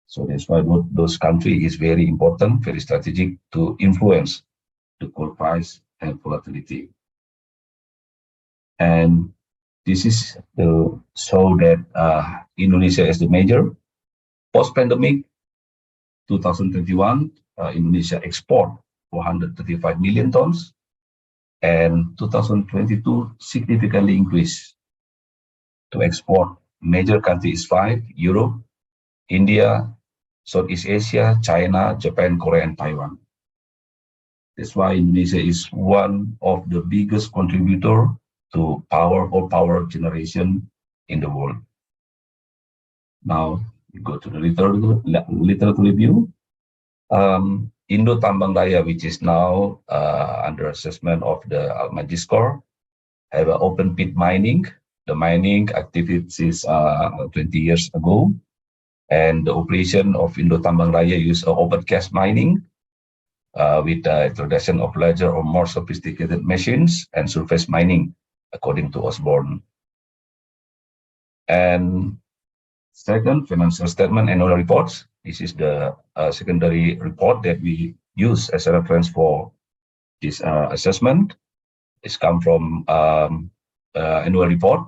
So that's why those country is very important, very strategic to influence the coal price and volatility. And this is to show that Indonesia is the major. Post-pandemic, 2021, Indonesia export 435 million tons, and 2022 significantly increased to export. Major countries 5: Europe, India, Southeast Asia, China, Japan, Korea, and Taiwan. That's why Indonesia is one of the biggest contributor to power generation in the world. Now we go to the literature review. Indo Tambang Raya, which is now under assessment of the AltMagisCor, have an open pit mining. The mining activities 20 years ago, and the operation of Indo Tambang Raya use open cast mining with the introduction of larger or more sophisticated machines and surface mining, according to Osborne. And second, financial statement annual reports. This is the secondary report that we use as a reference for this assessment. It's come from annual report,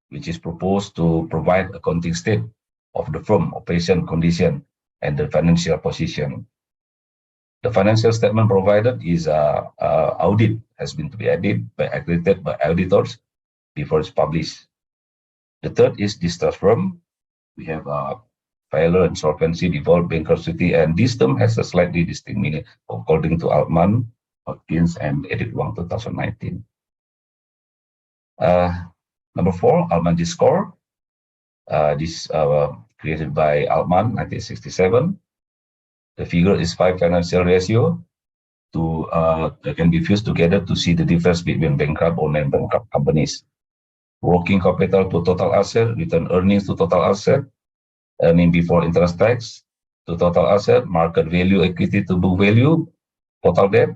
which is proposed to provide accounting state of the firm operation condition and the financial position. The financial statement provided is audit has been to be accredited by auditors before it's published. The third is distrust firm. We have failure, insolvency, default, bankruptcy, and this term has a slightly distinct meaning according to Altman, Hopkins, and Edit Wang 2019. Number 4, AltMagisCor. This created by Altman, 1967. The figure is 5 financial ratio that can be fused together to see the difference between bankrupt or non-bankrupt companies. Working capital to total asset, return earnings to total asset, earning before interest tax to total asset, market value equity to book value, total debt,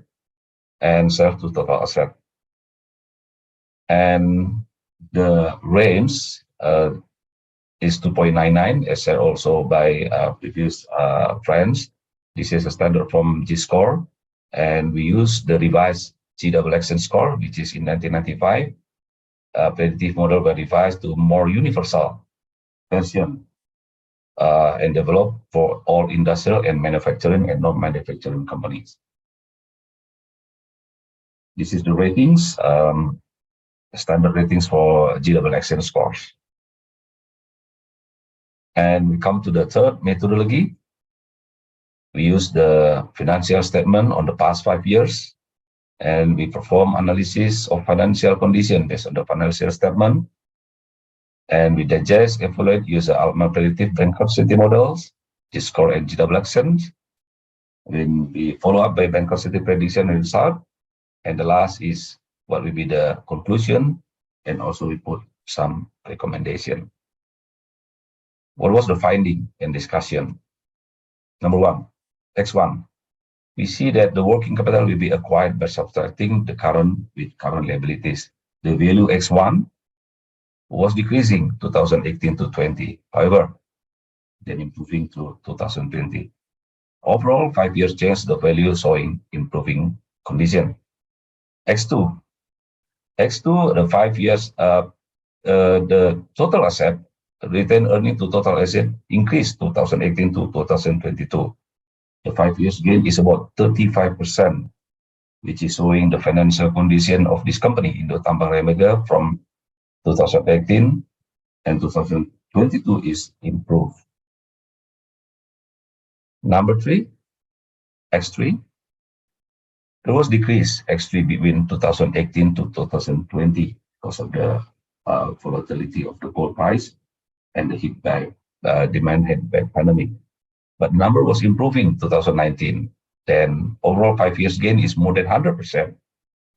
and sales to total asset. And the range is 2.99, as said also by previous friends. This is a standard from G-score, and we use the revised G-double-action score, which is in 1995. Predictive model were revised to more universal version and developed for all industrial and manufacturing and non-manufacturing companies. This is the ratings, standard ratings for G-double-action scores. And we come to the third methodology. We use the financial statement on the past 5 years, and we perform analysis of financial condition based on the financial statement. And we digest, evaluate, use the Altman predictive bankruptcy models, G-score and G-double-action. Then we follow up by bankruptcy prediction result. And the last is what will be the conclusion, and also we put some recommendation. What was the finding and discussion? Number 1, X1. We see that the working capital will be acquired by subtracting the current with current liabilities. The value X1 was decreasing 2018 to 20. However, then improving to 2020. Overall, 5 years change, the value showing improving condition. X2. X2, the 5 years, the total asset, retained earning to total asset increased 2018 to 2022. The 5 years gain is about 35%, which is showing the financial condition of this company, Indo Tambang Raya Mega, from 2018 and 2022 is improved. Number 3, X3. There was decrease X3 between 2018 to 2020 because of the volatility of the gold price and the hit by demand hit by pandemic. But number was improving 2019. Then overall 5 years gain is more than 100%.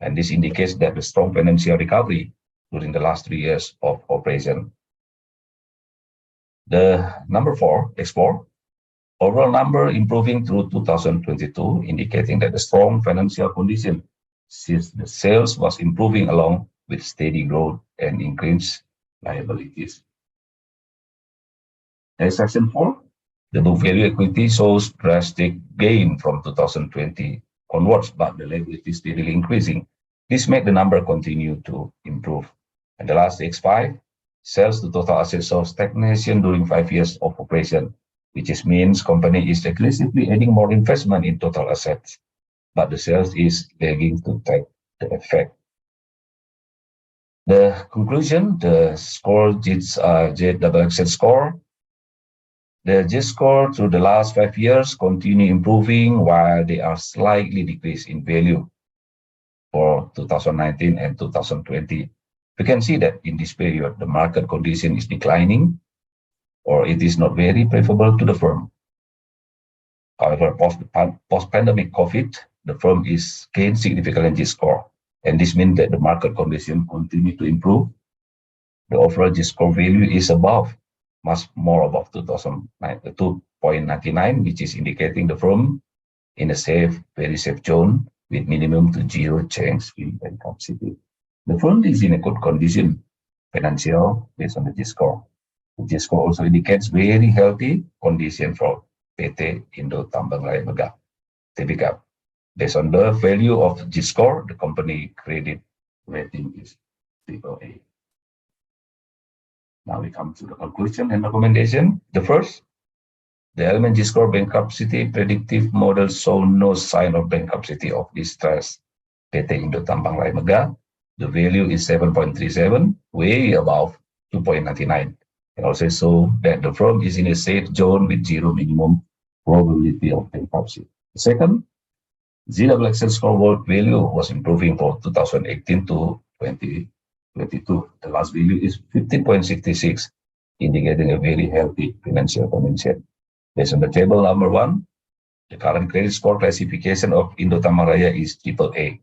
And this indicates that the strong financial recovery during the last 3 years of operation. The number 4, X4. Overall number improving through 2022, indicating that the strong financial condition since the sales was improving along with steady growth and increased liabilities. Section 4, The book value equity shows drastic gain from 2020 onwards, but the liability is steadily increasing. This makes the number continue to improve. And the last X5, sales to total assets show stagnation during 5 years of operation, which means company is aggressively adding more investment in total assets, but the sales is lagging to take the effect. The conclusion, the score JXX score. The J score through the last 5 years continue improving while they are slightly decreased in value for 2019 and 2020. We can see that in this period, the market condition is declining or it is not very preferable to the firm. However, post-pandemic COVID, the firm is gained significant J score, and this means that the market condition continue to improve. The overall J score value is much more above 2.99, which is indicating the firm in a very safe zone with minimum to zero change in bankruptcy. The firm is in a good condition financial based on the J score. The J score also indicates very healthy condition for PT Indo Tambang Raya Megah, Tbk. Based on the value of J score, the company credit rating is AAA. Now we come to the conclusion and recommendation. The first, the Element J score bankruptcy predictive model show no sign of bankruptcy of distress PT Indo Tambang Raya Megah. The value is 7.37, way above 2.99. And also show that the firm is in a safe zone with zero minimum probability of bankruptcy. Second, JXX scoreboard value was improving for 2018 to 2022. The last value is 15.66, indicating a very healthy financial condition. Based on the table number 1, the current credit score classification of Indo Tambang Raya is AAA,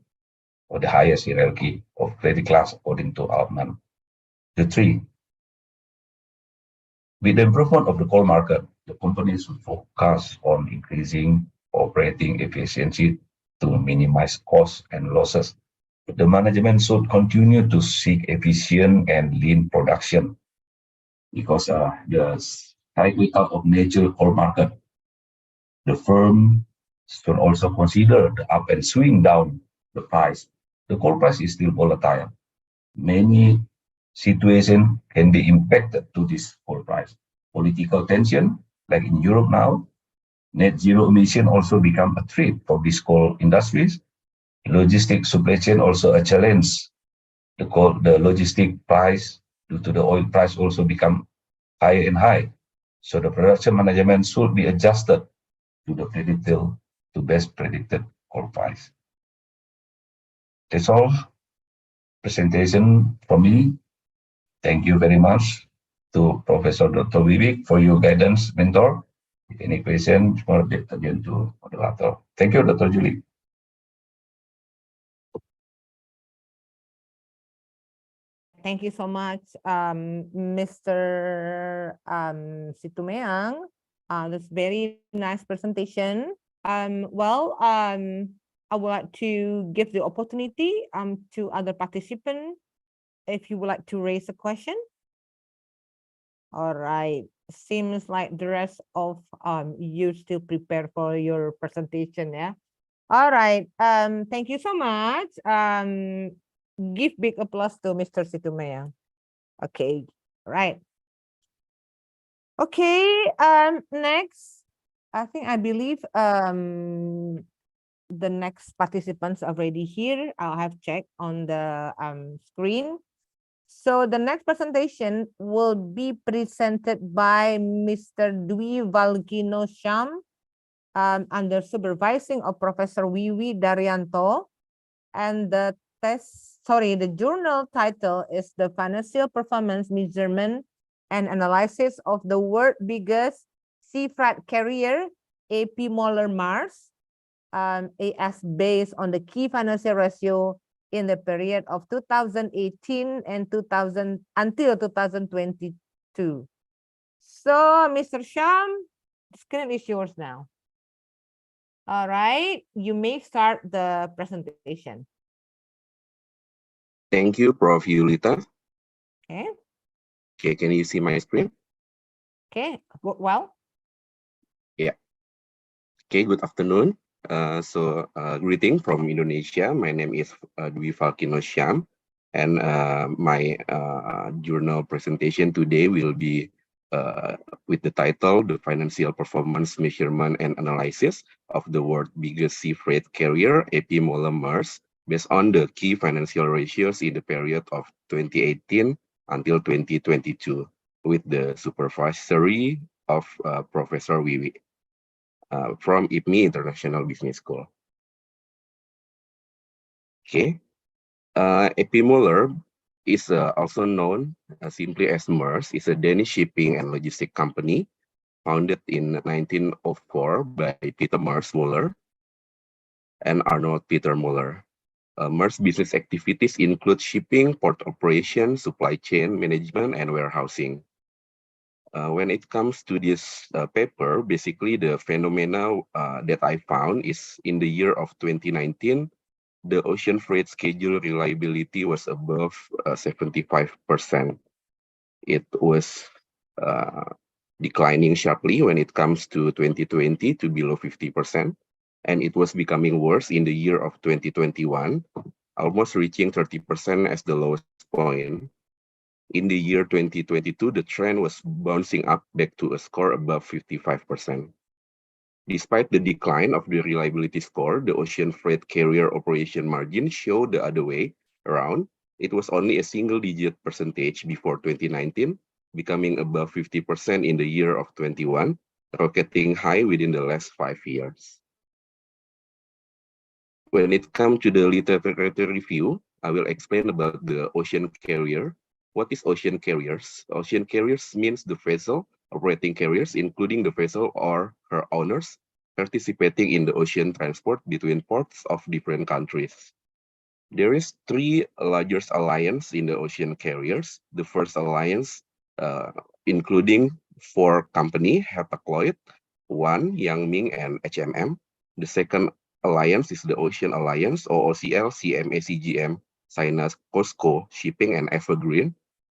or the highest hierarchy of credit class according to Altman. The 3, with the improvement of the coal market, the company should focus on increasing operating efficiency to minimize costs and losses. The management should continue to seek efficient and lean production because the cyclical of nature coal market. The firm should also consider the up and swing down the price. The coal price is still volatile. Many situations can be impacted to this coal price. Political tension, like in Europe now, net zero emission also become a threat for these coal industries. Logistic supply chain also a challenge. The logistic price due to the oil price also become higher and high. So the production management should be adjusted to the best predicted coal price. That's all presentation from me. Thank you very much to Professor Dr. Vivek for your guidance, mentor. If any questions, more again to moderator. Thank you, Dr. Julie. Thank you so much, Mr. Situmeang. That's very nice presentation. I would like to give the opportunity to other participants if you would like to raise a question. All right. Seems like the rest of you still prepare for your presentation, yeah? All right. Thank you so much. Give big applause to Mr. Situmeang. Okay, right. Okay, next, I believe the next participants are already here. I'll have checked on the screen. So the next presentation will be presented by Mr. Dwi Valgino Syam under supervising of Professor Wiwi Daryanto, and the journal title is The Financial Performance Measurement and Analysis of the World's Biggest Sea Freight Carrier, AP Moller Maersk, as based on the key financial ratio in the period of 2018 and until 2022. So, Mr. Syam, the screen is yours now. All right, you may start the presentation. Thank you, Prof. Yulita. Okay. Okay, can you see my screen? Okay, well. Okay, good afternoon. Greeting from Indonesia. My name is Dwi Falkino Syam, and my journal presentation today will be with the title, The Financial Performance Measurement and Analysis of the World's Biggest Sea Freight Carrier, AP Moller Maersk, based on the key financial ratios in the period of 2018 until 2022, with the supervisory of Professor Wiwi. From IPMI International Business School. Okay, AP Moller is also known simply as Maersk. Is a Danish shipping and logistic company founded in 1904 by Peter Maersk Moller and Arnold Peter Moller. Maersk business activities include shipping, port operation, supply chain management, and warehousing. When it comes to this paper, basically the phenomena that I found is in the year of 2019, the ocean freight schedule reliability was above 75%. It was declining sharply when it comes to 2020 to below 50%, and it was becoming worse in the year of 2021, almost reaching 30% as the lowest point. In the year 2022, the trend was bouncing up back to a score above 55%. Despite the decline of the reliability score, the ocean freight carrier operation margin showed the other way around. It was only a single-digit percentage before 2019, becoming above 50% in the year of 21, rocketing high within the last 5 years. When it comes to the literature review, I will explain about the ocean carrier. What is ocean carriers? Ocean carriers means the vessel operating carriers, including the vessel or her owners, participating in the ocean transport between ports of different countries. There is 3 largest alliances in the ocean carriers. The first alliance, including 4 companies, Hapag-Lloyd, ONE, Yang Ming, and HMM. The second alliance is the Ocean Alliance, OOCL, CMA CGM, Sinus, COSCO, Shipping, and Evergreen.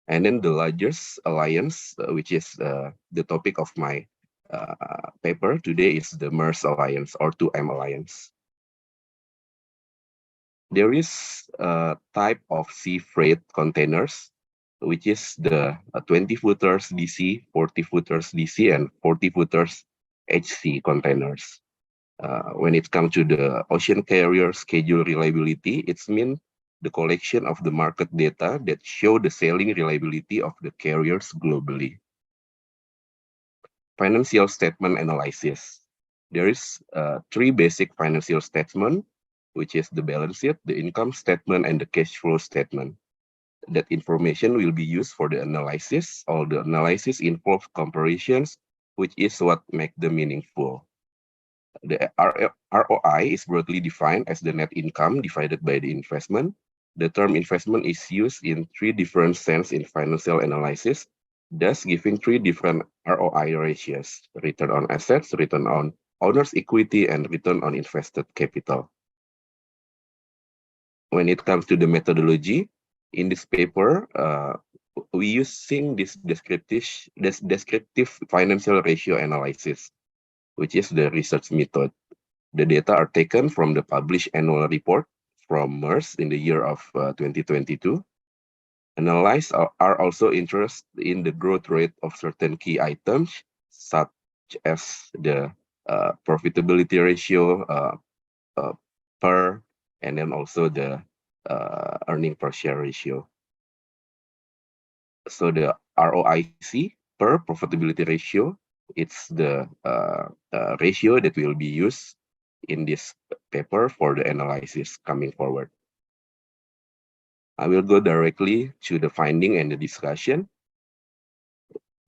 And then the largest alliance, which is the topic of my paper today, is the Maersk Alliance or 2M Alliance. There is a type of sea freight containers, which is the 20-footers DC, 40-footers DC, and 40-footers HC containers. When it comes to the ocean carrier schedule reliability, it's mean the collection of the market data that show the sailing reliability of the carriers globally. Financial statement analysis. There is 3 basic financial statements, which is the balance sheet, the income statement, and the cash flow statement. That information will be used for the analysis. All the analysis involve comparisons, which is what makes them meaningful. The ROI is broadly defined as the net income divided by the investment. The term investment is used in 3 different senses in financial analysis, thus giving 3 different ROI ratios: return on assets, return on owner's equity, and return on invested capital. When it comes to the methodology, in this paper, we using this descriptive financial ratio analysis, which is the research method. The data are taken from the published annual report from Maersk in the year of 2022. Analysts are also interested in the growth rate of certain key items, such as the profitability ratio per, and then also the earning per share ratio. So the ROIC per profitability ratio, it's the ratio that will be used in this paper for the analysis coming forward. I will go directly to the finding and the discussion.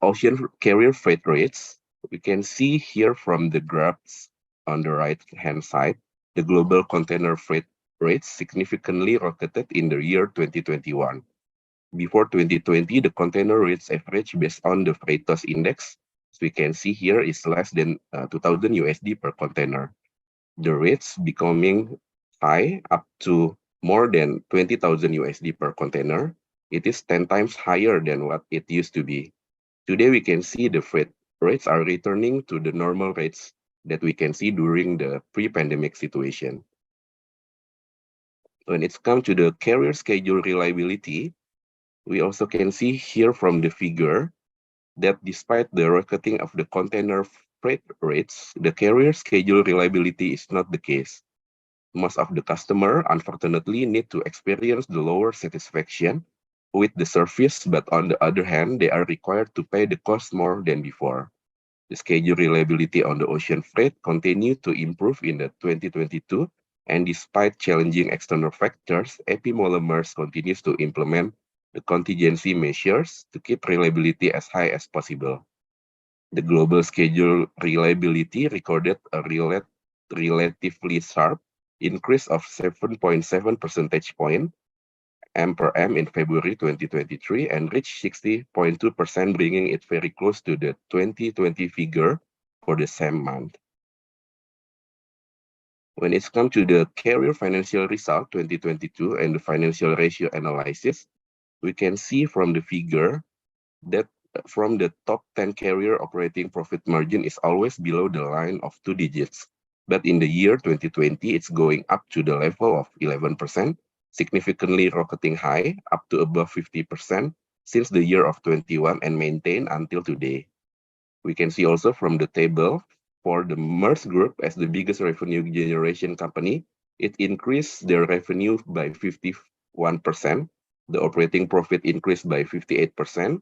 Ocean carrier freight rates. We can see here from the graphs on the right-hand side, the global container freight rates significantly rocketed in the year 2021. Before 2020, the container rates average based on the Freightos index, so we can see here is less than 2,000 USD per container. The rates becoming high up to more than 20,000 USD per container. It is 10 times higher than what it used to be. Today, we can see the freight rates are returning to the normal rates that we can see during the pre-pandemic situation. When it's come to the carrier schedule reliability, we also can see here from the figure that despite the rocketing of the container freight rates, the carrier schedule reliability is not the case. Most of the customer, unfortunately, need to experience the lower satisfaction with the service, but on the other hand, they are required to pay the cost more than before. The schedule reliability on the ocean freight continued to improve in the 2022, and despite challenging external factors, AP Monomers continues to implement the contingency measures to keep reliability as high as possible. The global schedule reliability recorded a relatively sharp increase of 7.7 percentage point M/m in February 2023 and reached 60.2%, bringing it very close to the 2020 figure for the same month. When it's come to the carrier financial result 2022 and the financial ratio analysis, we can see from the figure that from the top 10 carrier operating profit margin is always below the line of 2 digits. But in the year 2020, it's going up to the level of 11%, significantly rocketing high up to above 50% since the year of 21 and maintained until today. We can see also from the table for the Maersk Group as the biggest revenue generation company, it increased their revenue by 51%. The operating profit increased by 58%.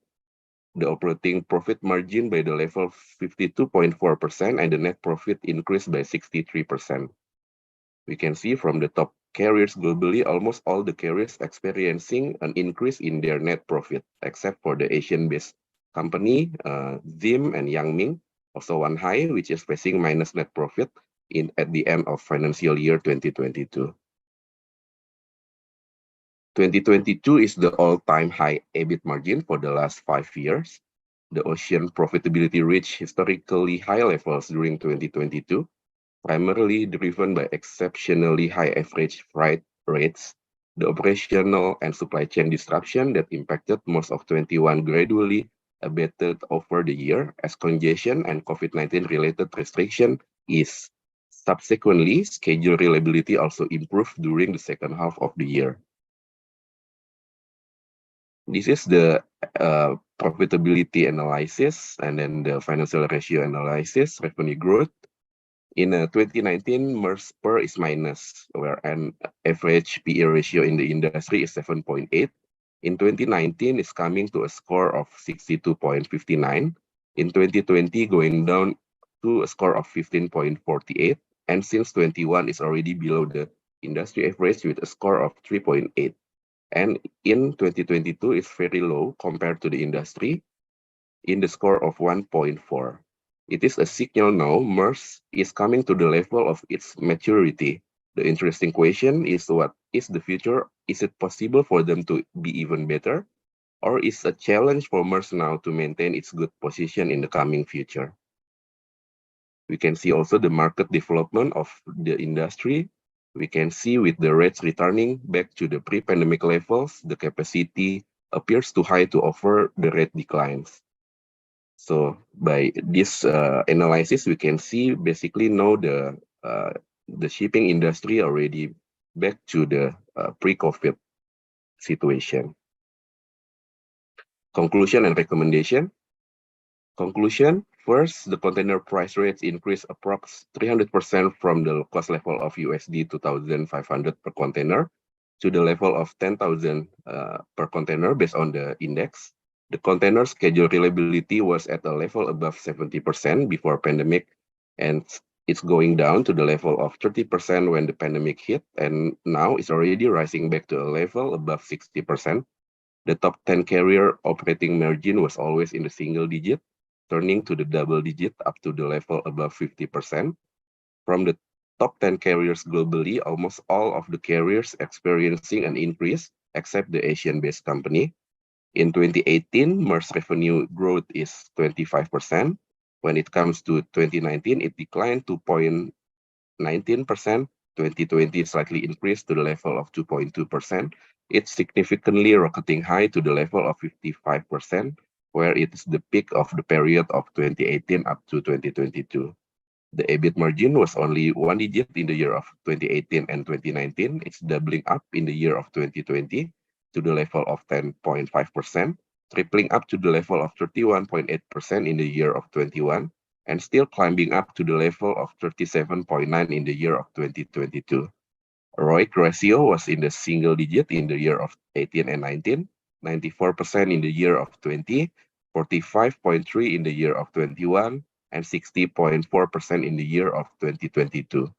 The operating profit margin by the level of 52.4%, and the net profit increased by 63%. We can see from the top carriers globally, almost all the carriers experiencing an increase in their net profit, except for the Asian-based company, ZIM and Yang Ming, also Wan Hai, which is facing minus net profit at the end of financial year 2022. 2022 is the all-time high EBIT margin for the last 5 years. The ocean profitability reached historically high levels during 2022, primarily driven by exceptionally high average freight rates. The operational and supply chain disruption that impacted most of 21 gradually abated over the year as congestion and COVID-19 related restriction eased. Subsequently, schedule reliability also improved during the second half of the year. This is the profitability analysis and then the financial ratio analysis, revenue growth. In 2019, Maersk Per is minus, where an average PE ratio in the industry is 7.8. In 2019, it's coming to a score of 62.59. In 2020, going down to a score of 15.48. And since 21, it's already below the industry average with a score of 3.8. And in 2022, it's very low compared to the industry in the score of 1.4. It is a signal now Maersk is coming to the level of its maturity. The interesting question is, what is the future? Is it possible for them to be even better? Or is a challenge for Maersk now to maintain its good position in the coming future? We can see also the market development of the industry. We can see with the rates returning back to the pre-pandemic levels, the capacity appears too high to offer the rate declines. So by this analysis, we can see basically now the shipping industry already back to the pre-COVID situation. Conclusion and recommendation. Conclusion. First, the container price rates increased approx 300% from the cost level of USD 2,500 per container to the level of 10,000 per container based on the index. The container schedule reliability was at a level above 70% before pandemic, and it's going down to the level of 30% when the pandemic hit, and now it's already rising back to a level above 60%. The top 10 carrier operating margin was always in the single digit, turning to the double digit up to the level above 50%. From the top 10 carriers globally, almost all of the carriers experiencing an increase, except the Asian-based company. In 2018, Maersk revenue growth is 25%. When it comes to 2019, it declined to 0.19%. 2020 slightly increased to the level of 2.2%. It's significantly rocketing high to the level of 55%, where it is the peak of the period of 2018 up to 2022. The EBIT margin was only 1 digit in the year of 2018 and 2019. It's doubling up in the year of 2020 to the level of 10.5%, tripling up to the level of 31.8% in the year of 21, and still climbing up to the level of 37.9% in the year of 2022. ROIC ratio was in the single digit in the year of 18 and 19, 94% in the year of 20, 45.3% in the year of 21, and 60.4% in the year of 2022.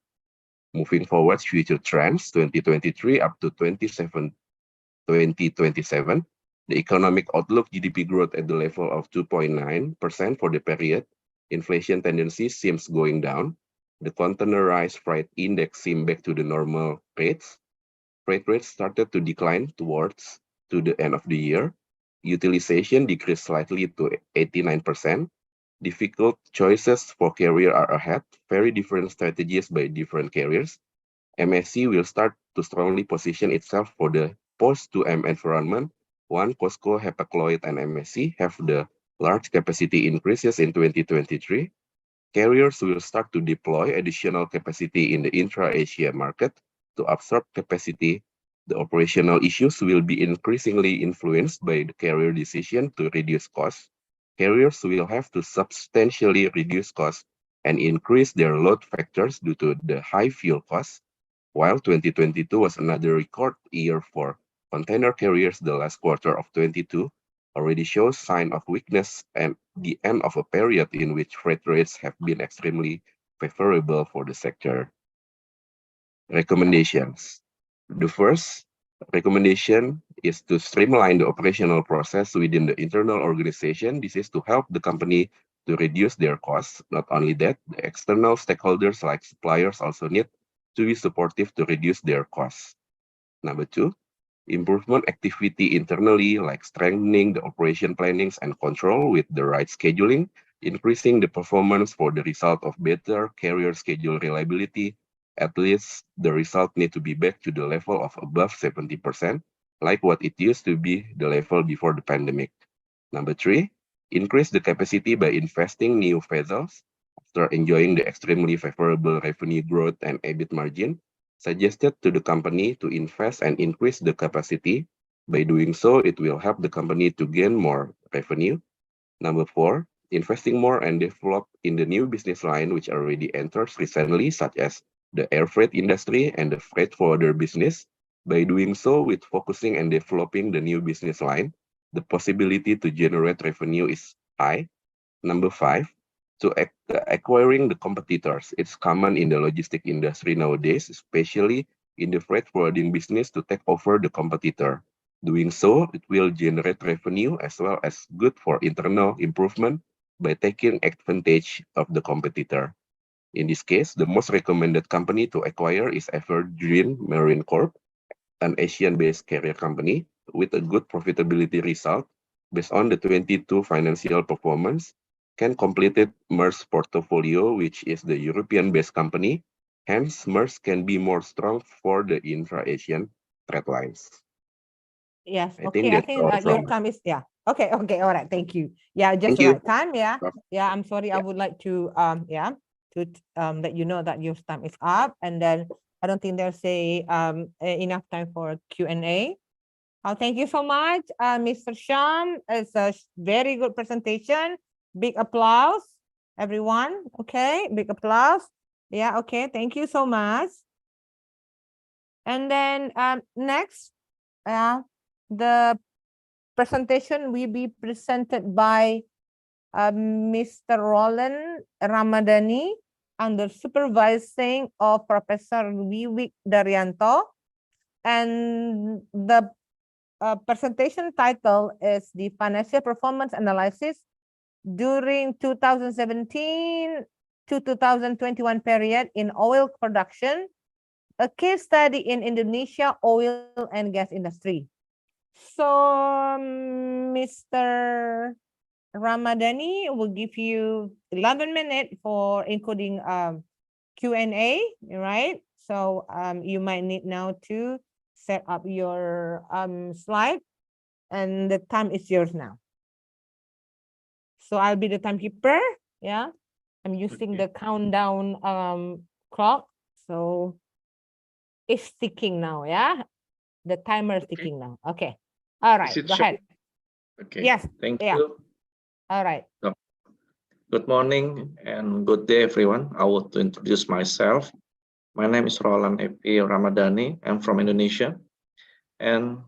Moving forward, future trends, 2023 up to 2027, the economic outlook GDP growth at the level of 2.9% for the period. Inflation tendency seems going down. The containerized freight index seems back to the normal rates. Freight rates started to decline to the end of the year. Utilization decreased slightly to 89%. Difficult choices for carrier are ahead. Very different strategies by different carriers. MSC will start to strongly position itself for the post-2M environment. One, COSCO, Hapag-Lloyd, and MSC have the large capacity increases in 2023. Carriers will start to deploy additional capacity in the intra-Asia market to absorb capacity. The operational issues will be increasingly influenced by the carrier decision to reduce costs. Carriers will have to substantially reduce costs and increase their load factors due to the high fuel costs. While 2022 was another record year for container carriers, the last quarter of 2022 already shows sign of weakness and the end of a period in which freight rates have been extremely favorable for the sector. Recommendations. The first recommendation is to streamline the operational process within the internal organization. This is to help the company to reduce their costs. Not only that, the external stakeholders like suppliers also need to be supportive to reduce their costs. Number two, improvement activity internally, like strengthening the operation plannings and control with the right scheduling, increasing the performance for the result of better carrier schedule reliability. At least the result need to be back to the level of above 70%, like what it used to be the level before the pandemic. Number three, increase the capacity by investing new vessels. After enjoying the extremely favorable revenue growth and EBIT margin, suggested to the company to invest and increase the capacity. By doing so, it will help the company to gain more revenue. Number four, investing more and develop in the new business line which already enters recently, such as the air freight industry and the freight forwarder business. By doing so, with focusing and developing the new business line, the possibility to generate revenue is high. Number five, to acquiring the competitors. It's common in the logistic industry nowadays, especially in the freight forwarding business, to take over the competitor. Doing so, it will generate revenue as well as good for internal improvement by taking advantage of the competitor. In this case, the most recommended company to acquire is Evergreen Marine Corp, an Asian-based carrier company with a good profitability result based on the 22 financial performance. Can complete Maersk's portfolio, which is the European-based company. Hence, Maersk can be more strong for the intra-Asian trade lines. Yes. I Okay. I think your time is, yeah. Okay. Okay. All right. Thank you. Yeah. Just Thank you. right time. Yeah. Yep. Yeah. I'm sorry. I would like to, let you know that your time is up, and then I don't think there's enough time for Q&A. Thank you so much, Mr. Sham. It's a very good presentation. Big applause, everyone. Okay, big applause. Yeah, okay, thank you so much. And then next, the presentation will be presented by Mr. Roland Ramadhani under supervising of Professor Wiwik Daryanto. And the presentation title is the Financial Performance Analysis during 2017 to 2021 period in oil production, a case study in Indonesia oil and gas industry. So Mr. Ramadhani will give you 11 minutes for including Q&A, right? So you might need now to set up your slide, and the time is yours now. So I'll be the timekeeper, yeah. I'm using Okay. the countdown clock, so it's ticking now. Yeah, the timer is ticking now. Okay. All right. it Go show- ahead. Okay. Yes. Thank Yeah. you. All right. Good morning and good day, everyone. I want to introduce myself. My name is Roland Epi Ramadhani. I'm from Indonesia, and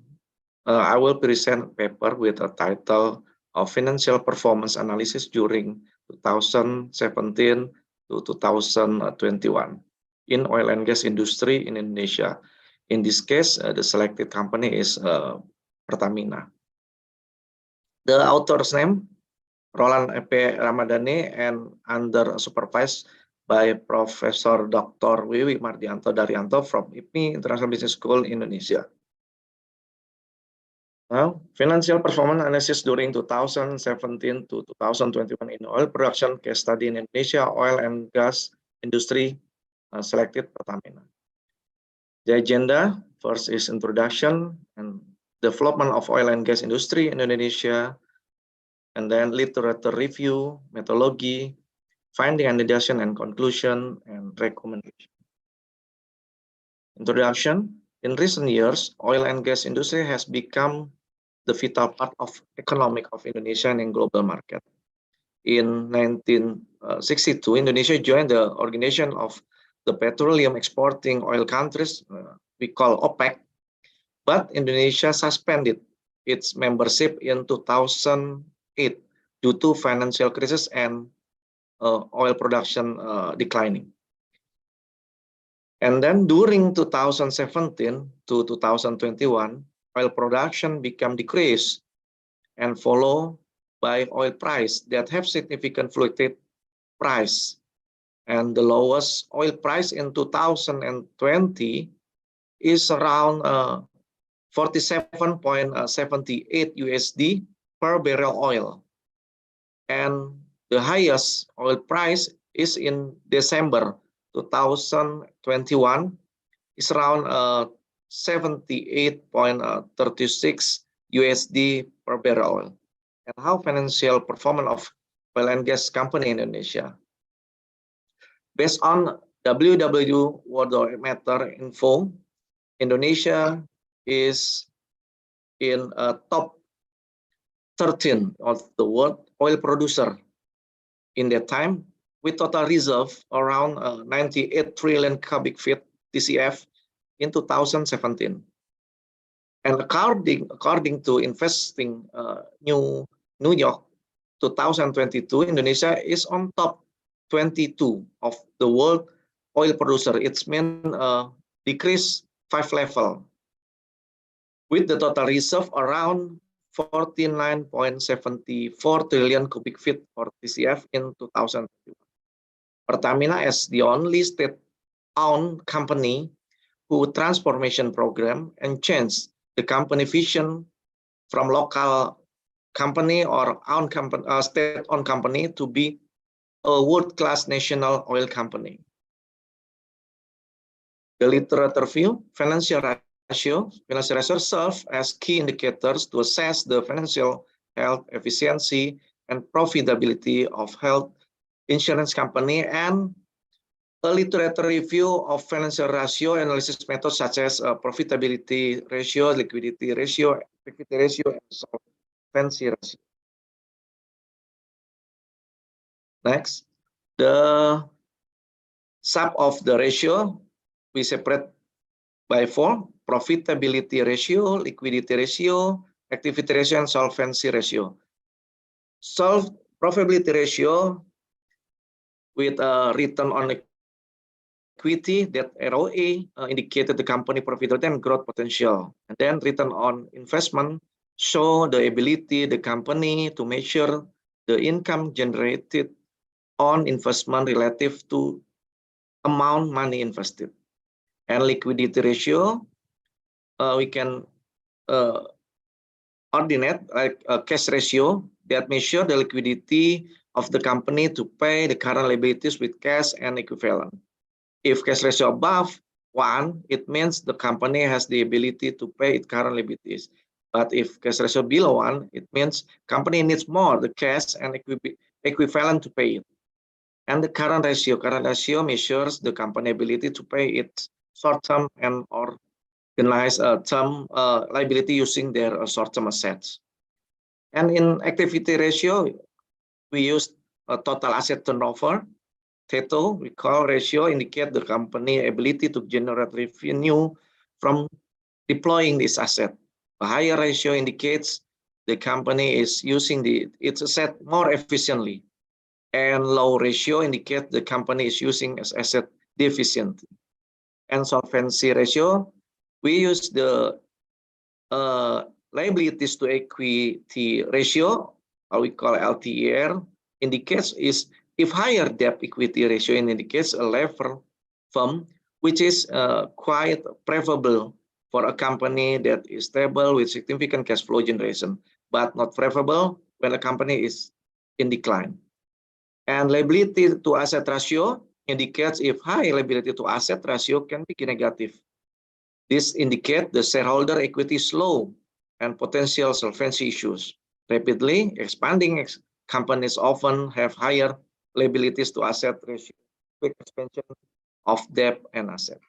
I will present a paper with a title of Financial Performance Analysis during 2017 to 2021 in oil and gas industry in Indonesia. In this case, the selected company is Pertamina. The author's name, Roland Epi Ramadhani, and under supervised by Professor Dr. Wiwi Mardianto Daryanto from IPMI International Business School, Indonesia. Now, financial performance analysis during 2017 to 2021 in oil production case study in Indonesia, oil and gas industry, selected Pertamina. The agenda first is introduction and development of oil and gas industry in Indonesia, and then literature review, methodology, finding and deduction and conclusion, and recommendation. Introduction. In recent years, oil and gas industry has become the vital part of economic of Indonesia and in global market. In 1962, Indonesia joined the organization of the petroleum exporting oil countries, we call OPEC, but Indonesia suspended its membership in 2008 due to financial crisis and oil production declining. And then during 2017 to 2021, oil production became decreased and followed by oil price that have significant fluctuated price. And the lowest oil price in 2020 is around 47.78 USD per barrel oil. And the highest oil price is in December 2021, is around 78.36 USD per barrel oil. And how financial performance of oil and gas company in Indonesia. Based on WW Worldometer info, Indonesia is in top 13 of the world oil producer in that time, with total reserve around 98 trillion cubic feet TCF in 2017. And according to Investing New York 2022, Indonesia is on top 22 of the world oil producer. It's mean decrease 5 level, with the total reserve around 49.74 trillion cubic feet for TCF in 2021. Pertamina is the only state-owned company who transformation program and changed the company vision from local company or state-owned company to be a world-class national oil company. The literature view, financial ratio serve as key indicators to assess the financial health, efficiency, and profitability of health insurance company, and a literature review of financial ratio analysis methods such as profitability ratio, liquidity ratio, equity ratio, and solvency ratio. Next, the sub of the ratio we separate by 4: profitability ratio, liquidity ratio, activity ratio, and solvency ratio. Profitability ratio with a return on equity, that ROE indicated the company profitability and growth potential. And then return on investment show the ability the company to measure the income generated on investment relative to amount money invested. And liquidity ratio, we can ordinate like a cash ratio that measure the liquidity of the company to pay the current liabilities with cash and equivalent. If cash ratio above 1, it means the company has the ability to pay its current liabilities. But if cash ratio below 1, it means company needs more the cash and equivalent to pay it. And the current ratio measures the company ability to pay its short-term and or organize a term liability using their short-term assets. And in activity ratio, we use a total asset turnover. TATO, we call ratio, indicate the company ability to generate revenue from deploying this asset. A higher ratio indicates the company is using its asset more efficiently, and low ratio indicate the company is using its asset deficiently. And solvency ratio, we use the liabilities to equity ratio, or we call LTER, indicates is if higher debt equity ratio indicates a lever firm, which is quite preferable for a company that is stable with significant cash flow generation, but not preferable when a company is in decline. And liability to asset ratio indicates if high liability to asset ratio can be negative. This indicates the shareholder equity is low and potential solvency issues. Rapidly expanding companies often have higher liabilities to asset ratio, quick expansion of debt and asset.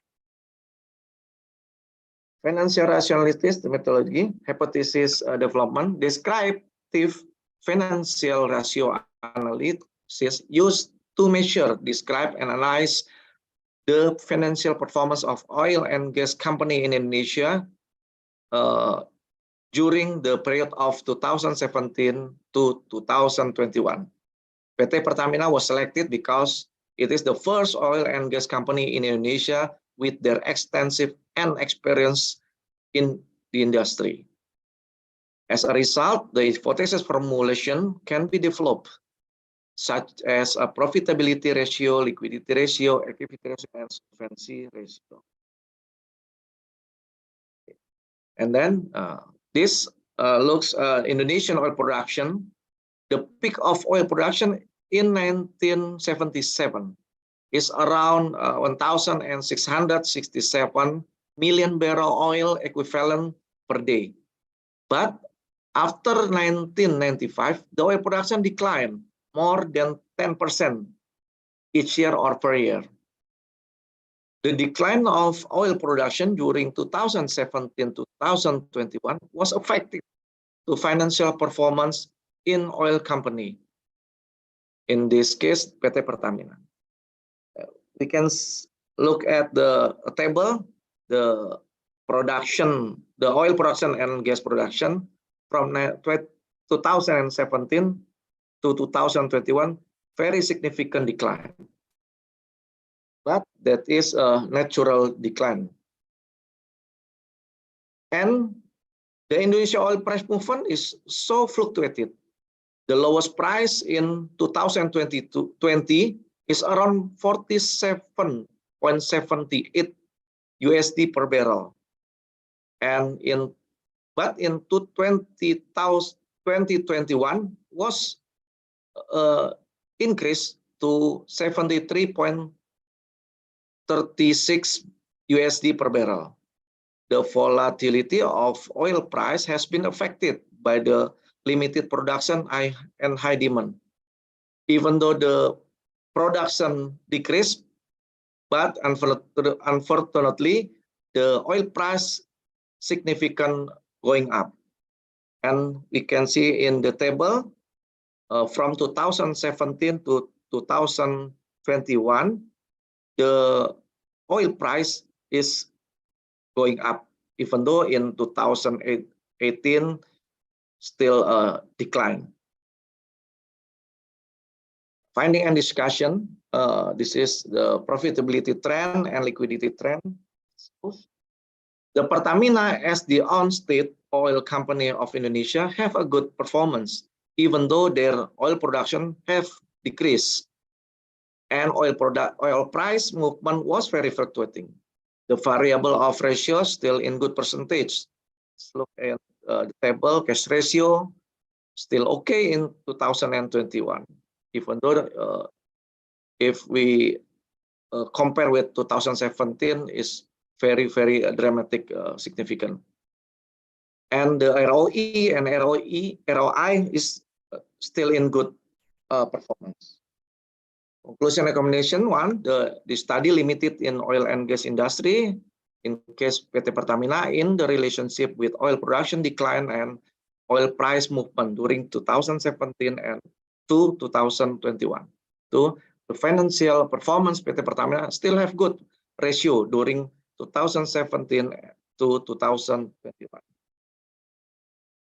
Financial rationalities, the methodology, hypothesis development, descriptive financial ratio analysis used to measure, describe, and analyze the financial performance of oil and gas company in Indonesia during the period of 2017 to 2021. PT Pertamina was selected because it is the first oil and gas company in Indonesia with their extensive and experience in the industry. As a result, the hypothesis formulation can be developed, such as a profitability ratio, liquidity ratio, activity ratio, and solvency ratio. And then this looks Indonesian oil production. The peak of oil production in 1977 is around 1,667 million barrel oil equivalent per day. But after 1995, the oil production declined more than 10% each year or per year. The decline of oil production during 2017 to 2021 was affected to financial performance in oil company. In this case, PT Pertamina. We can look at the table, the production, the oil production and gas production from 2017 to 2021, very significant decline. But that is a natural decline. And the Indonesia oil price movement is so fluctuated. The lowest price in 2020 is around 47.78 USD per barrel. And in 2021 was increased to 73.36 USD per barrel. The volatility of oil price has been affected by the limited production and high demand. Even though the production decreased, but unfortunately, the oil price significant going up. And we can see in the table from 2017 to 2021, the oil price is going up, even though in 2018 still decline. Finding and discussion. This is the profitability trend and liquidity trend. The Pertamina as the on-state oil company of Indonesia have a good performance, even though their oil production have decreased. And oil price movement was very fluctuating. The variable of ratio still in good percentage. Let's look at the table, cash ratio still okay in 2021. Even though if we compare with 2017 is very dramatic, significant. And the ROE and ROI is still in good performance. Conclusion recommendation one, the study limited in oil and gas industry. In case PT Pertamina, in the relationship with oil production decline and oil price movement during 2017 and to 2021. Two, the financial performance PT Pertamina still have good ratio during 2017 to 2021.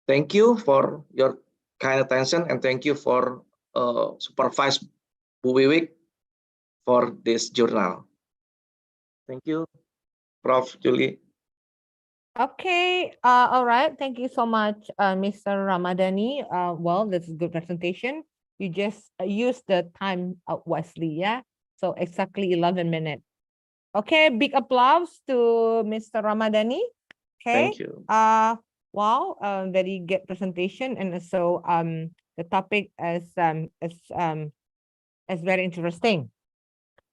Thank you for your kind attention and thank you for Supervisor Bu Wiwik for this journal. Thank you, Prof. Julie. Okay, all right. Thank you so much, Mr. Ramadhani. Well, that's a good presentation. You just use the time wisely, yeah? So exactly 11 minutes. Okay, big applause to Mr. Ramadhani. Okay. Thank you. Wow, very good presentation, and so the topic is very interesting.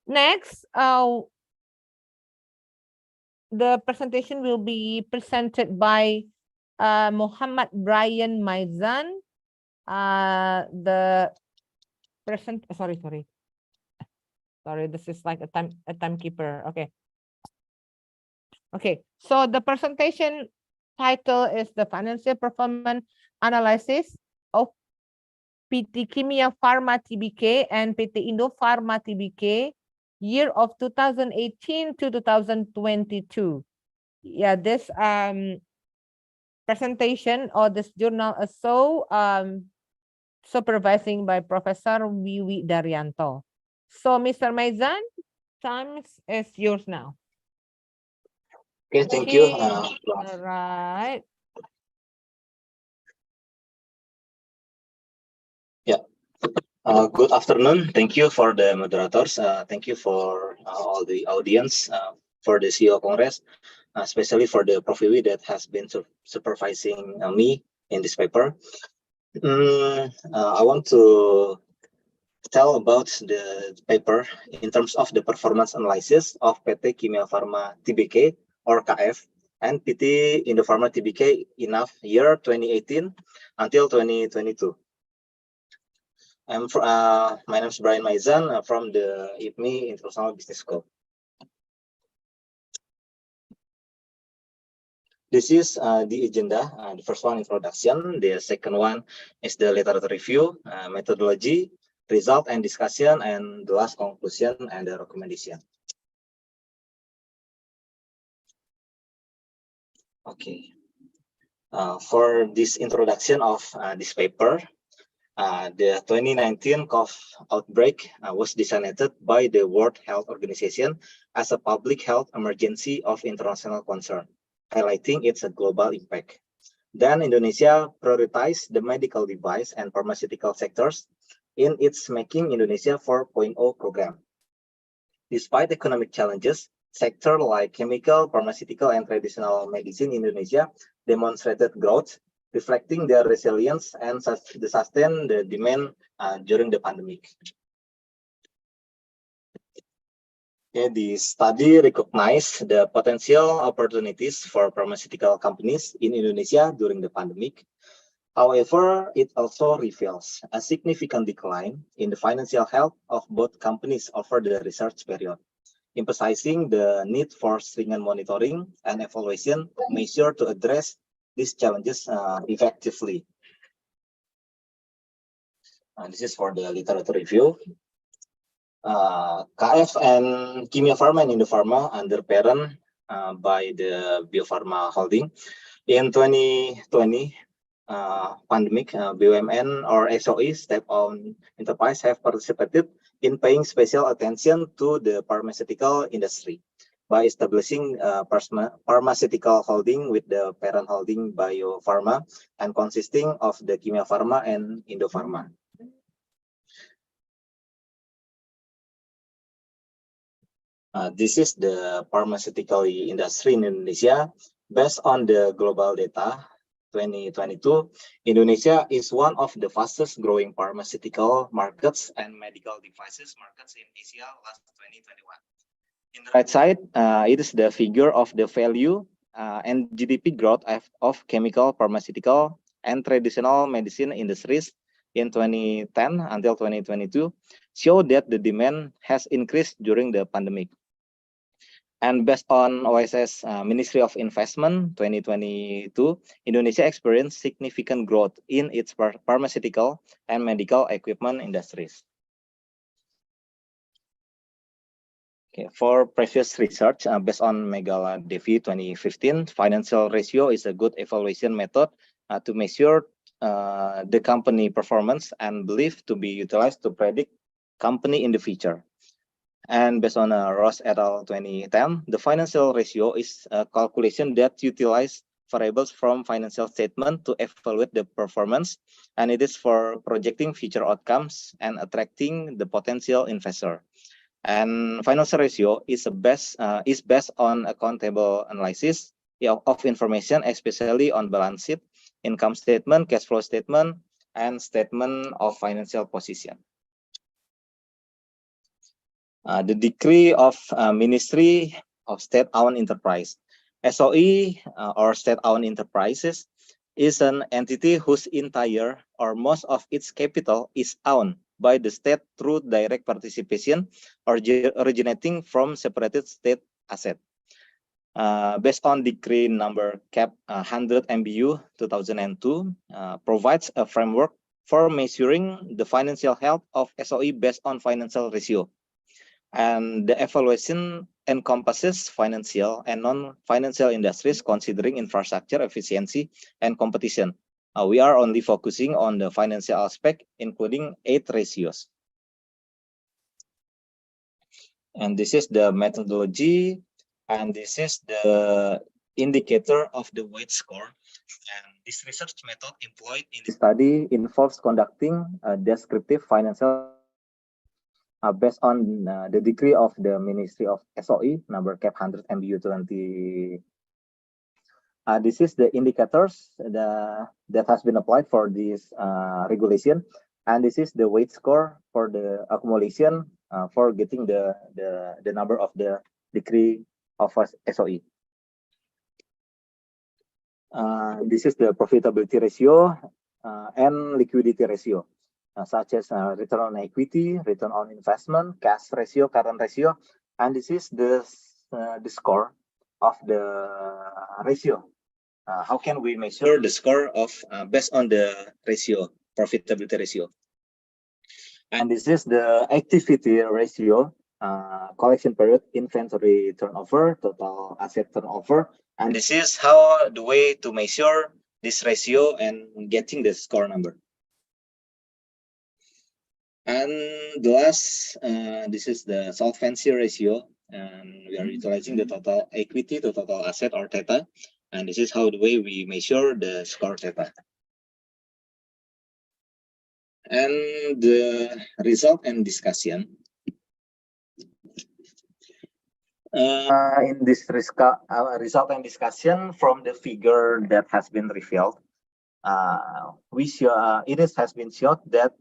Next, the presentation will be presented by Muhammad Brian Maizan. The present, sorry, this is like a timekeeper. Okay, so the presentation title is the financial performance analysis of PT Kimia Pharma Tbk and PT Indo Pharma Tbk year of 2018 to 2022. Yeah, this presentation or this journal is so supervising by Professor Wiwi Daryanto. So Mr. Maizan, time is yours now. Okay, thank you. All right. Good afternoon. Thank you for the moderators. Thank you for all the audience for the CEO Congress, especially for the Prof. Wiwi that has been supervising me in this paper. I want to tell about the paper in terms of the performance analysis of PT Kimia Pharma Tbk or KF and PT Indo Pharma Tbk in year 2018 until 2022. My name is Brian Maizan from the IPMI International Business School. This is the agenda. The first one, introduction. The second one is the literature review, methodology, result and discussion, and the last conclusion and the recommendation. Okay. For this introduction of this paper, the 2019 COVID outbreak was designated by the World Health Organization as a public health emergency of international concern, highlighting its global impact. Then Indonesia prioritized the medical device and pharmaceutical sectors in its Making Indonesia 4.0 program. Despite economic challenges, sectors like chemical, pharmaceutical, and traditional medicine in Indonesia demonstrated growth, reflecting their resilience and sustain the demand during the pandemic. The study recognized the potential opportunities for pharmaceutical companies in Indonesia during the pandemic. However, it also reveals a significant decline in the financial health of both companies over the research period, emphasizing the need for stringent monitoring and evaluation measures to address these challenges effectively. This is for the literature review. KF and Kimia Pharma and Indo Pharma under parent by the Bio Farma Holding. In 2020 pandemic, BUMN or SOE state-owned enterprise have participated in paying special attention to the pharmaceutical industry by establishing pharmaceutical holding with the parent holding Bio Farma and consisting of the Kimia Pharma and Indo Pharma. This is the pharmaceutical industry in Indonesia. Based on the global data 2022, Indonesia is one of the fastest growing pharmaceutical markets and medical devices markets in Asia last 2021. In the right side, it is the figure of the value and GDP growth of chemical, pharmaceutical, and traditional medicine industries in 2010 until 2022 show that the demand has increased during the pandemic. And based on OSS Ministry of Investment 2022, Indonesia experienced significant growth in its pharmaceutical and medical equipment industries. Okay, for previous research based on Meghala Devi 2015, financial ratio is a good evaluation method to measure the company performance and believed to be utilized to predict company in the future. And based on Ross et al. 2010, the financial ratio is a calculation that utilizes variables from financial statement to evaluate the performance, and it is for projecting future outcomes and attracting the potential investor. And financial ratio is based on accountable analysis of information, especially on balance sheet, income statement, cash flow statement, and statement of financial position. The decree of Ministry of State-Owned Enterprise. SOE or state-owned enterprises is an entity whose entire or most of its capital is owned by the state through direct participation originating from separated state asset. Based on decree number cap 100 MBU 2002, provides a framework for measuring the financial health of SOE based on financial ratio. And the evaluation encompasses financial and non-financial industries considering infrastructure efficiency and competition. We are only focusing on the financial aspect, including 8 ratios. And this is the methodology, and this is the indicator of the weight score. And this research method employed in the study involves conducting a descriptive financial based on the decree of the Ministry of SOE number cap 100 MBU 20. This is the indicators that has been applied for this regulation, and this is the weight score for the accumulation for getting the number of the decree of SOE. This is the profitability ratio and liquidity ratio. Such as return on equity, return on investment, cash ratio, current ratio, and this is the score of the ratio. How can we measure the score of based on the ratio, profitability ratio? And this is the activity ratio, collection period, inventory turnover, total asset turnover, and this is how the way to measure this ratio and getting the score number. And the last, this is the solvency ratio, and we are utilizing the total equity to total asset or theta, and this is how the way we measure the score theta. And the result and discussion. In this result and discussion from the figure that has been revealed, it has been shown that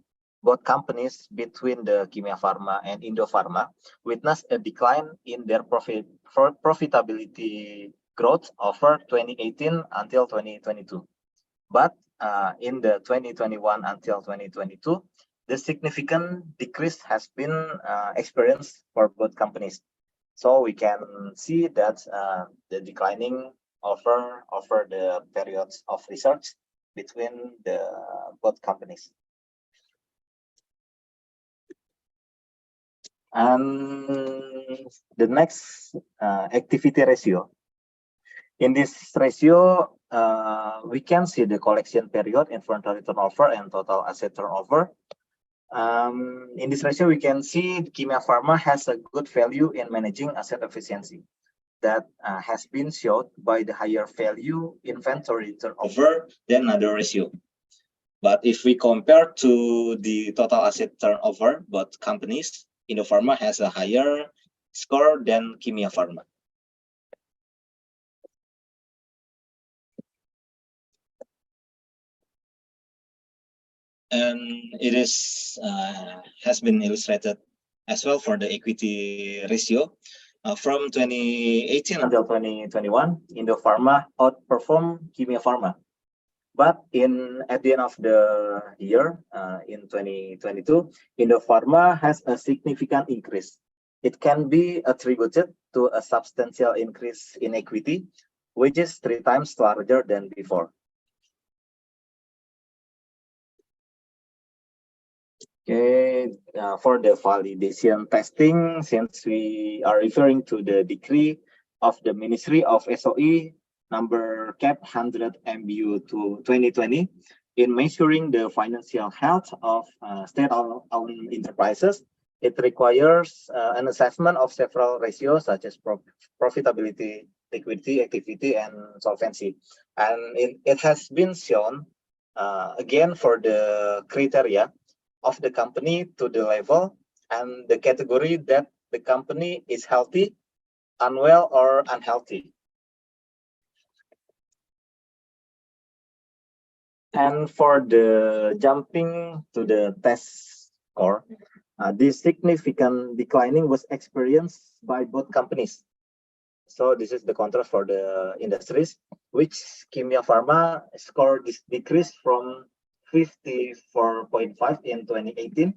both companies between the Kimia Pharma and Indofarma witnessed a decline in their profitability growth over 2018 until 2022. But in the 2021 until 2022, the significant decrease has been experienced for both companies. So we can see that the declining over the periods of research between the both companies. And the next activity ratio. In this ratio, we can see the collection period, inventory turnover, and total asset turnover. In this ratio, we can see Kimia Pharma has a good value in managing asset efficiency that has been shown by the higher value inventory turnover than other ratio. But if we compare to the total asset turnover, both companies, Indofarma has a higher score than Kimia Pharma. And it is has been illustrated as well for the equity ratio. From 2018 until 2021, Indofarma outperformed Kimia Pharma. But at the end of the year, in 2022, Indopharma has a significant increase. It can be attributed to a substantial increase in equity, which is 3 times larger than before. Okay, for the validation testing, since we are referring to the decree of the Ministry of SOE number cap 100 MBU to 2020 in measuring the financial health of state-owned enterprises, it requires an assessment of several ratios such as profitability, liquidity, activity, and solvency. And it has been shown again for the criteria of the company to the level and the category that the company is healthy, unwell, or unhealthy. And for the jumping to the test score, this significant declining was experienced by both companies. So this is the contrast for the industries, which Kimia Pharma score decreased from 54.5 in 2018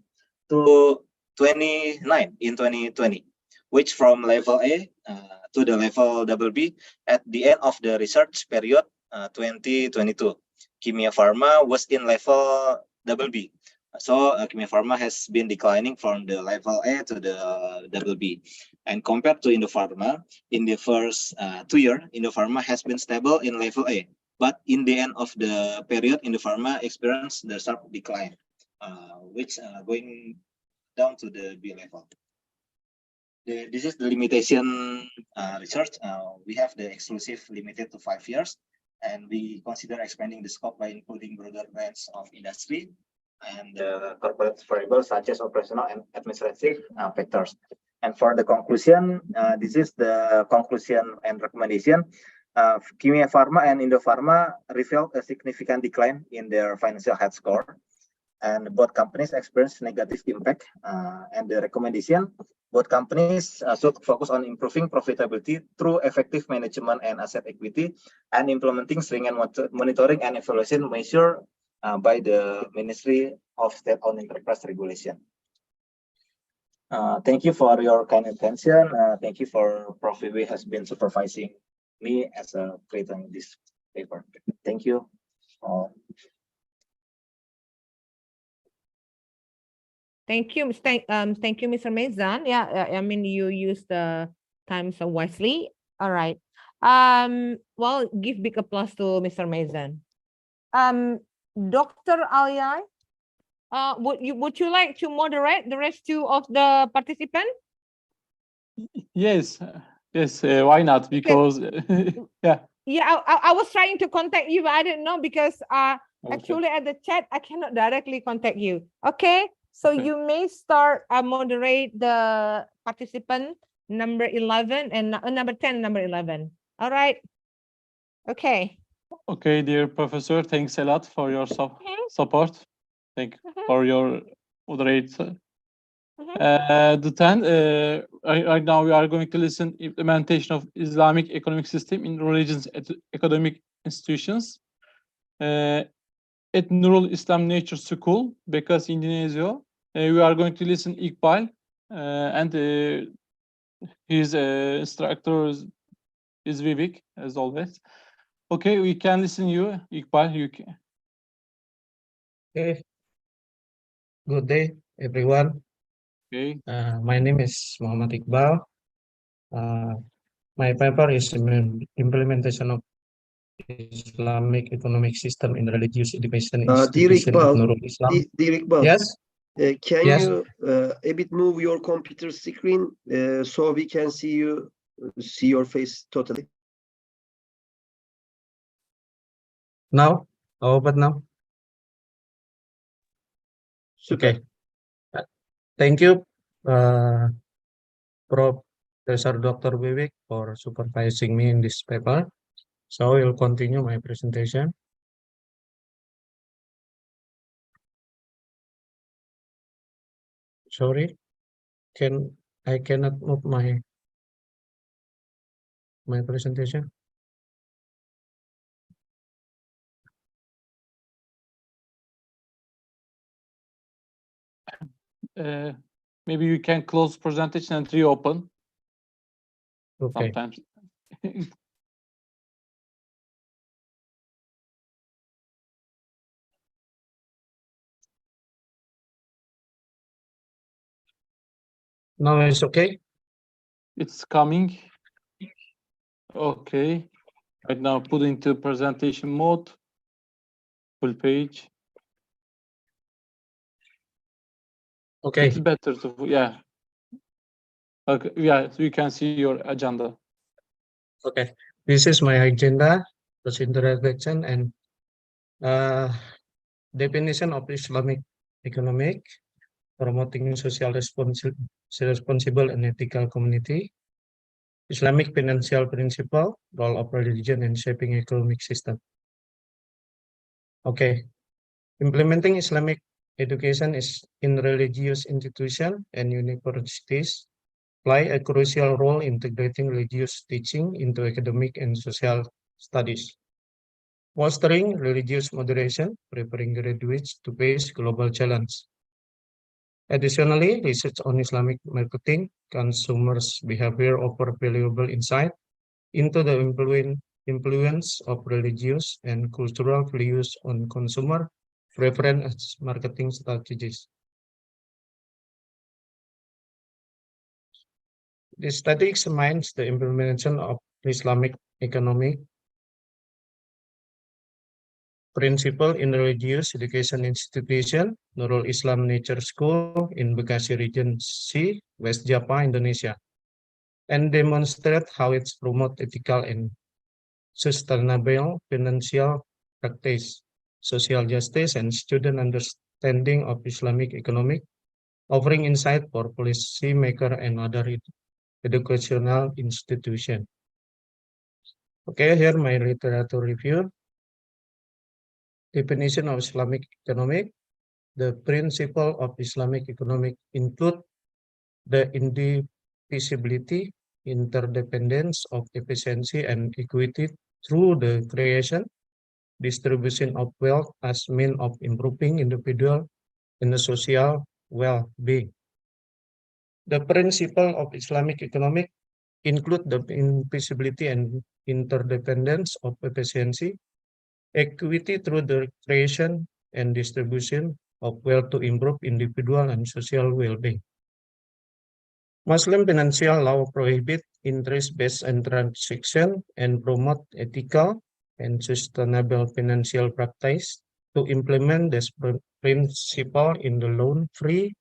to 29 in 2020, which from level A to the level BB at the end of the research period 2022. Kimia Pharma was in level BB. So Kimia Pharma has been declining from the level A to the BB. And compared to Indopharma, in the first 2 years, Indopharma has been stable in level A. But in the end of the period, Indopharma experienced the sharp decline, which going down to the B level. This is the limitation research. We have the exclusive limited to 5 years, and we consider expanding the scope by including broader range of industry and corporate variables such as operational and administrative factors. And for the conclusion, this is the conclusion and recommendation. Kimia Pharma and Indopharma revealed a significant decline in their financial health score, and both companies experienced negative impact. And the recommendation, both companies should focus on improving profitability through effective management and asset equity, and implementing stringent monitoring and evaluation measure by the Ministry of State-Owned Enterprise Regulation. Thank you for your kind attention. Thank you for Prof. Wiwi has been supervising me as a creator in this paper. Thank you. Thank you, thank you, Mr. Mezan. Yeah, I mean, you use the time so wisely. All right. Well, give big applause to Mr. Mezan. Dr. Alyai, would you like to moderate the rest of the participants? Yes, yes. Why not? Because yeah. Yeah, I was trying to contact you, but I didn't know because Okay. actually at the chat I cannot directly contact you. Okay, so you may start moderate the participant number 11 and number 10, number 11. All right. Okay. Okay, dear professor, thanks a lot for your support. Thank you for your moderator. Right now we are going to listen implementation of Islamic economic system in religions academic institutions. At Nurul Islam Nature School, Bekas, Indonesia, we are going to listen Iqbal, and his instructor is Vivek, as always. Okay, we can listen you, Iqbal. You can. Okay. Good day, everyone. Okay. My name is Muhammad Iqbal. My paper is implementation of Islamic economic system in religious education institution of Nurul Islam. Dear Iqbal, Yes. Can Yes. you a bit move your computer screen so we can see your face totally? Now? How about now? Super. Okay. Thank you, Professor Dr. Vivek, for supervising me in this paper. So I will continue my presentation. Sorry, I cannot move my presentation. maybe you can close presentation and reopen Okay. sometimes. Now it's okay. It's coming. Okay. Right now, put into presentation mode. Full page. Okay. It's better to, yeah. Okay, yeah, so you can see your agenda. Okay. This is my agenda, first introduction and definition of Islamic economic, promoting responsible and ethical community, Islamic financial principle, role of religion in shaping economic system. Okay. Implementing Islamic education is in religious institutions and universities play a crucial role in integrating religious teaching into academic and social studies, fostering religious moderation, preparing graduates to face global challenge. Additionally, research on Islamic marketing, consumers' behavior offer valuable insight into the influence of religious and cultural values on consumer preference marketing strategies. The study examines the implementation of Islamic economic principle in religious education institution, Nurul Islam Nature School in Bekasi Regency, West Java, Indonesia, and demonstrate how it promotes ethical and sustainable financial practice, social justice, and student understanding of Islamic economic, offering insight for policymaker and other educational institution. Okay, here my literature review. Definition of Islamic economic. The principle of Islamic economic include the indivisibility, interdependence of efficiency and equity through the creation, distribution of wealth as means of improving individual and the social well-being. The principle of Islamic economic include the invisibility and interdependence of efficiency, equity through the creation and distribution of wealth to improve individual and social well-being. Muslim financial law prohibit interest-based transaction and promote ethical and sustainable financial practice. To implement this principle in the loan-free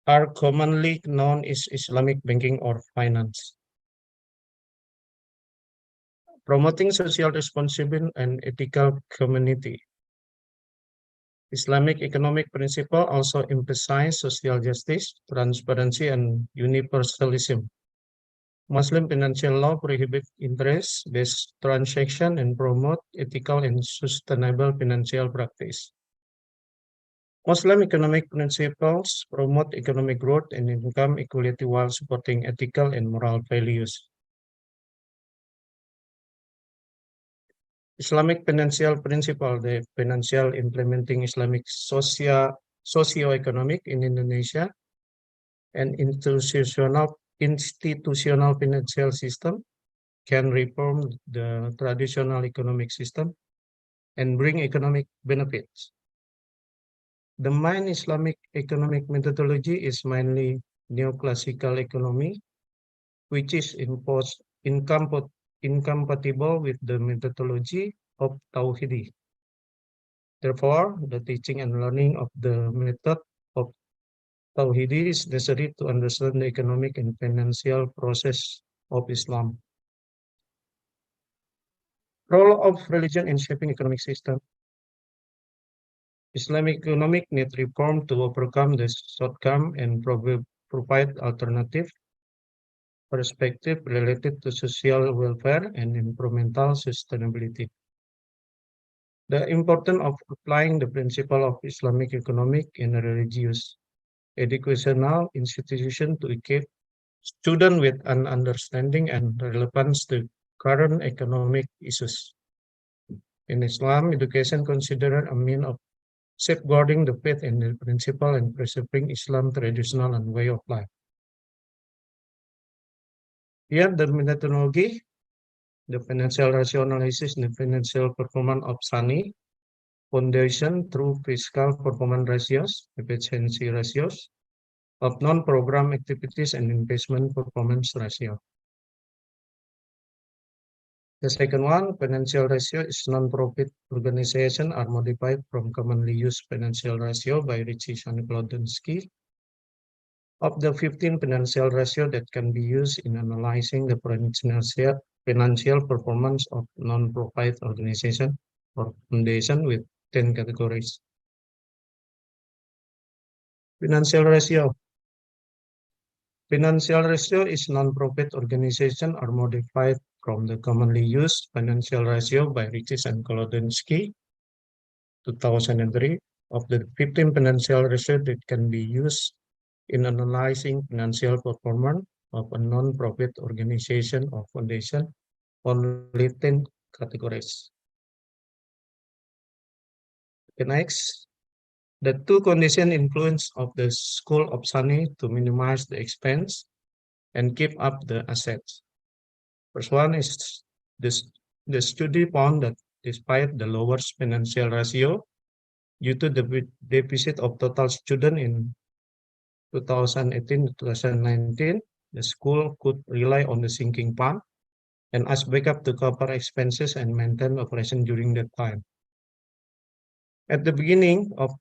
are commonly known as Islamic banking or finance. Promoting social responsibility and ethical community. Islamic economic principle also emphasize social justice, transparency, and universalism. Muslim financial law prohibit interest-based transaction and promote ethical and sustainable financial practice. Muslim economic principles promote economic growth and income equality while supporting ethical and moral values. Islamic financial principle, the financial implementing Islamic socio-economic in Indonesia and institutional financial system can reform the traditional economic system and bring economic benefits. The main Islamic economic methodology is mainly neoclassical economy, which is incompatible with the methodology of Tauhidi. Therefore, the teaching and learning of the method of Tauhidi is necessary to understand the economic and financial process of Islam. Role of religion in shaping economic system. Islamic economic need reform to overcome the shortcomings and provide alternative perspective related to social welfare and environmental sustainability. The importance of applying the principle of Islamic economic in a religious educational institution to equip students with an understanding and relevance to current economic issues. In Islam, education considered a means of safeguarding the faith in the principle and preserving Islam traditional and way of life. Here, the methodology, the financial ratio analysis, and the financial performance of SANI Foundation through fiscal performance ratios, efficiency ratios of non-program activities and investment performance ratio. The second one, financial ratio is non-profit organization are modified from commonly used financial ratio by Richie Shanklodensky. Of the 15 financial ratio that can be used in analyzing the financial performance of non-profit organization or foundation with 10 categories. Financial ratio. Financial ratio is non-profit organization are modified from the commonly used financial ratio by Richie and Kolodensky, 2003. Of the 15 financial ratio that can be used in analyzing financial performance of a non-profit organization or foundation, only 10 categories. The next, the two conditions influence of the School of SANI to minimize the expense and keep up the assets. First one is this: the study found that despite the lower financial ratio, due to the deficit of total student in 2018-2019, the school could rely on the sinking fund and as backup to cover expenses and maintain operation during that time. At the beginning of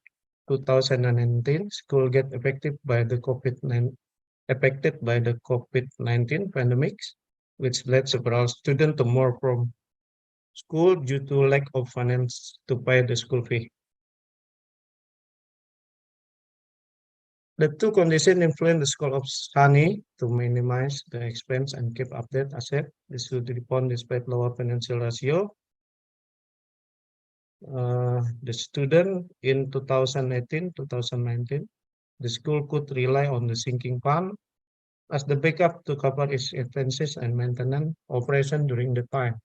2019, school get affected by the COVID-19 pandemic, which led several students to move from school due to lack of finance to pay the school fee. The two conditions influence the School of SANI to minimize the expense and keep update asset. This should respond despite lower financial ratio. The student in 2018-2019, the school could rely on the sinking fund as the backup to cover its expenses and maintenance operation during the time.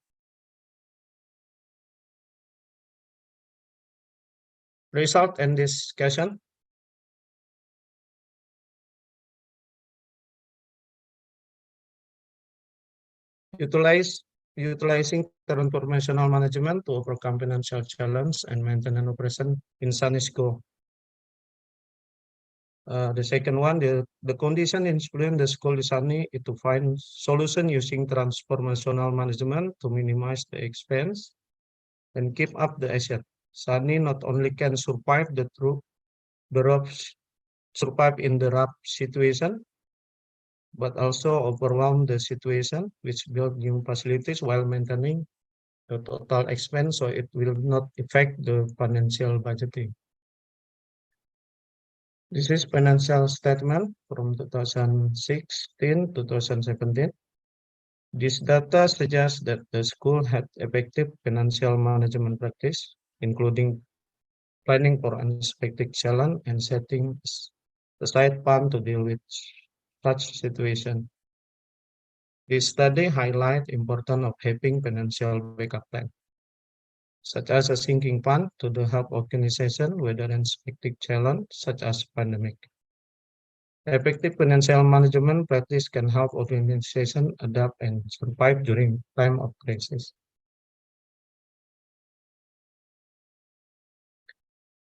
Result and discussion. Utilizing transformational management to overcome financial challenge and maintain operation in SANI school. The second one, the condition influence the school SANI is to find solution using transformational management to minimize the expense and keep up the asset. SANI not only can survive in the rough situation, but also overwhelm the situation, which build new facilities while maintaining the total expense, so it will not affect the financial budgeting. This is financial statement from 2016-2017. This data suggests that the school had effective financial management practice, including planning for unexpected challenge and setting aside fund to deal with such situation. This study highlights the importance of having financial backup plan, such as a sinking fund to help organization weather unexpected challenge such as pandemic. Effective financial management practice can help organization adapt and survive during time of crisis.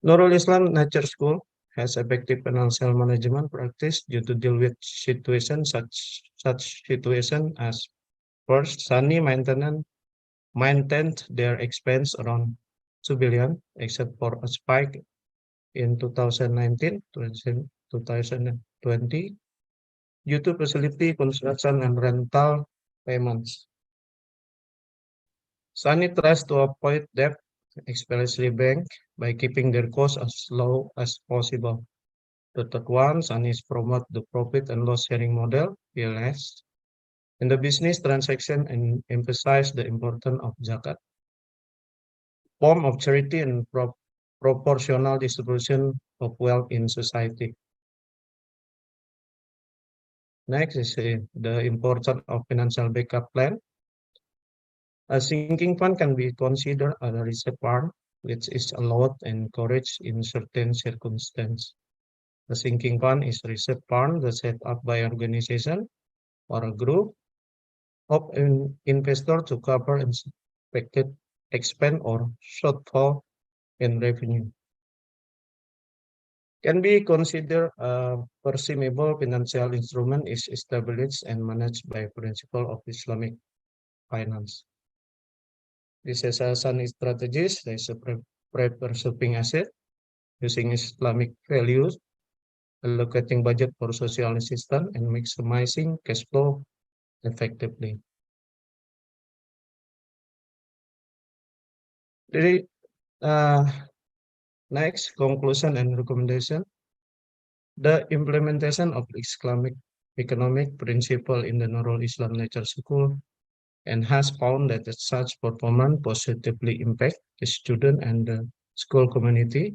Nurul Islam Nature School has effective financial management practice due to deal with situations such situation as first, SANI maintained their expense around 2 billion, except for a spike in 2019-2020 due to facility construction and rental payments. SANI tries to avoid debt, especially bank, by keeping their costs as low as possible. The third one, SANI promote the profit and loss sharing model, PLS, in the business transaction and emphasize the importance of zakat, form of charity and proportional distribution of wealth in society. Next is the importance of financial backup plan. A sinking fund can be considered as a reserve fund which is allowed and encouraged in certain circumstances. The sinking fund is reserve fund that's set up by organization or a group of investor to cover expected expense or shortfall in revenue. Can be considered a permissible financial instrument is established and managed by principle of Islamic finance. This is a strategies, there's a preserving asset using Islamic values, allocating budget for social assistance, and maximizing cash flow effectively. The next conclusion and recommendation. The implementation of Islamic economic principle in the Nurul Islam Nature School and has found that such performance positively impact the student and the school community.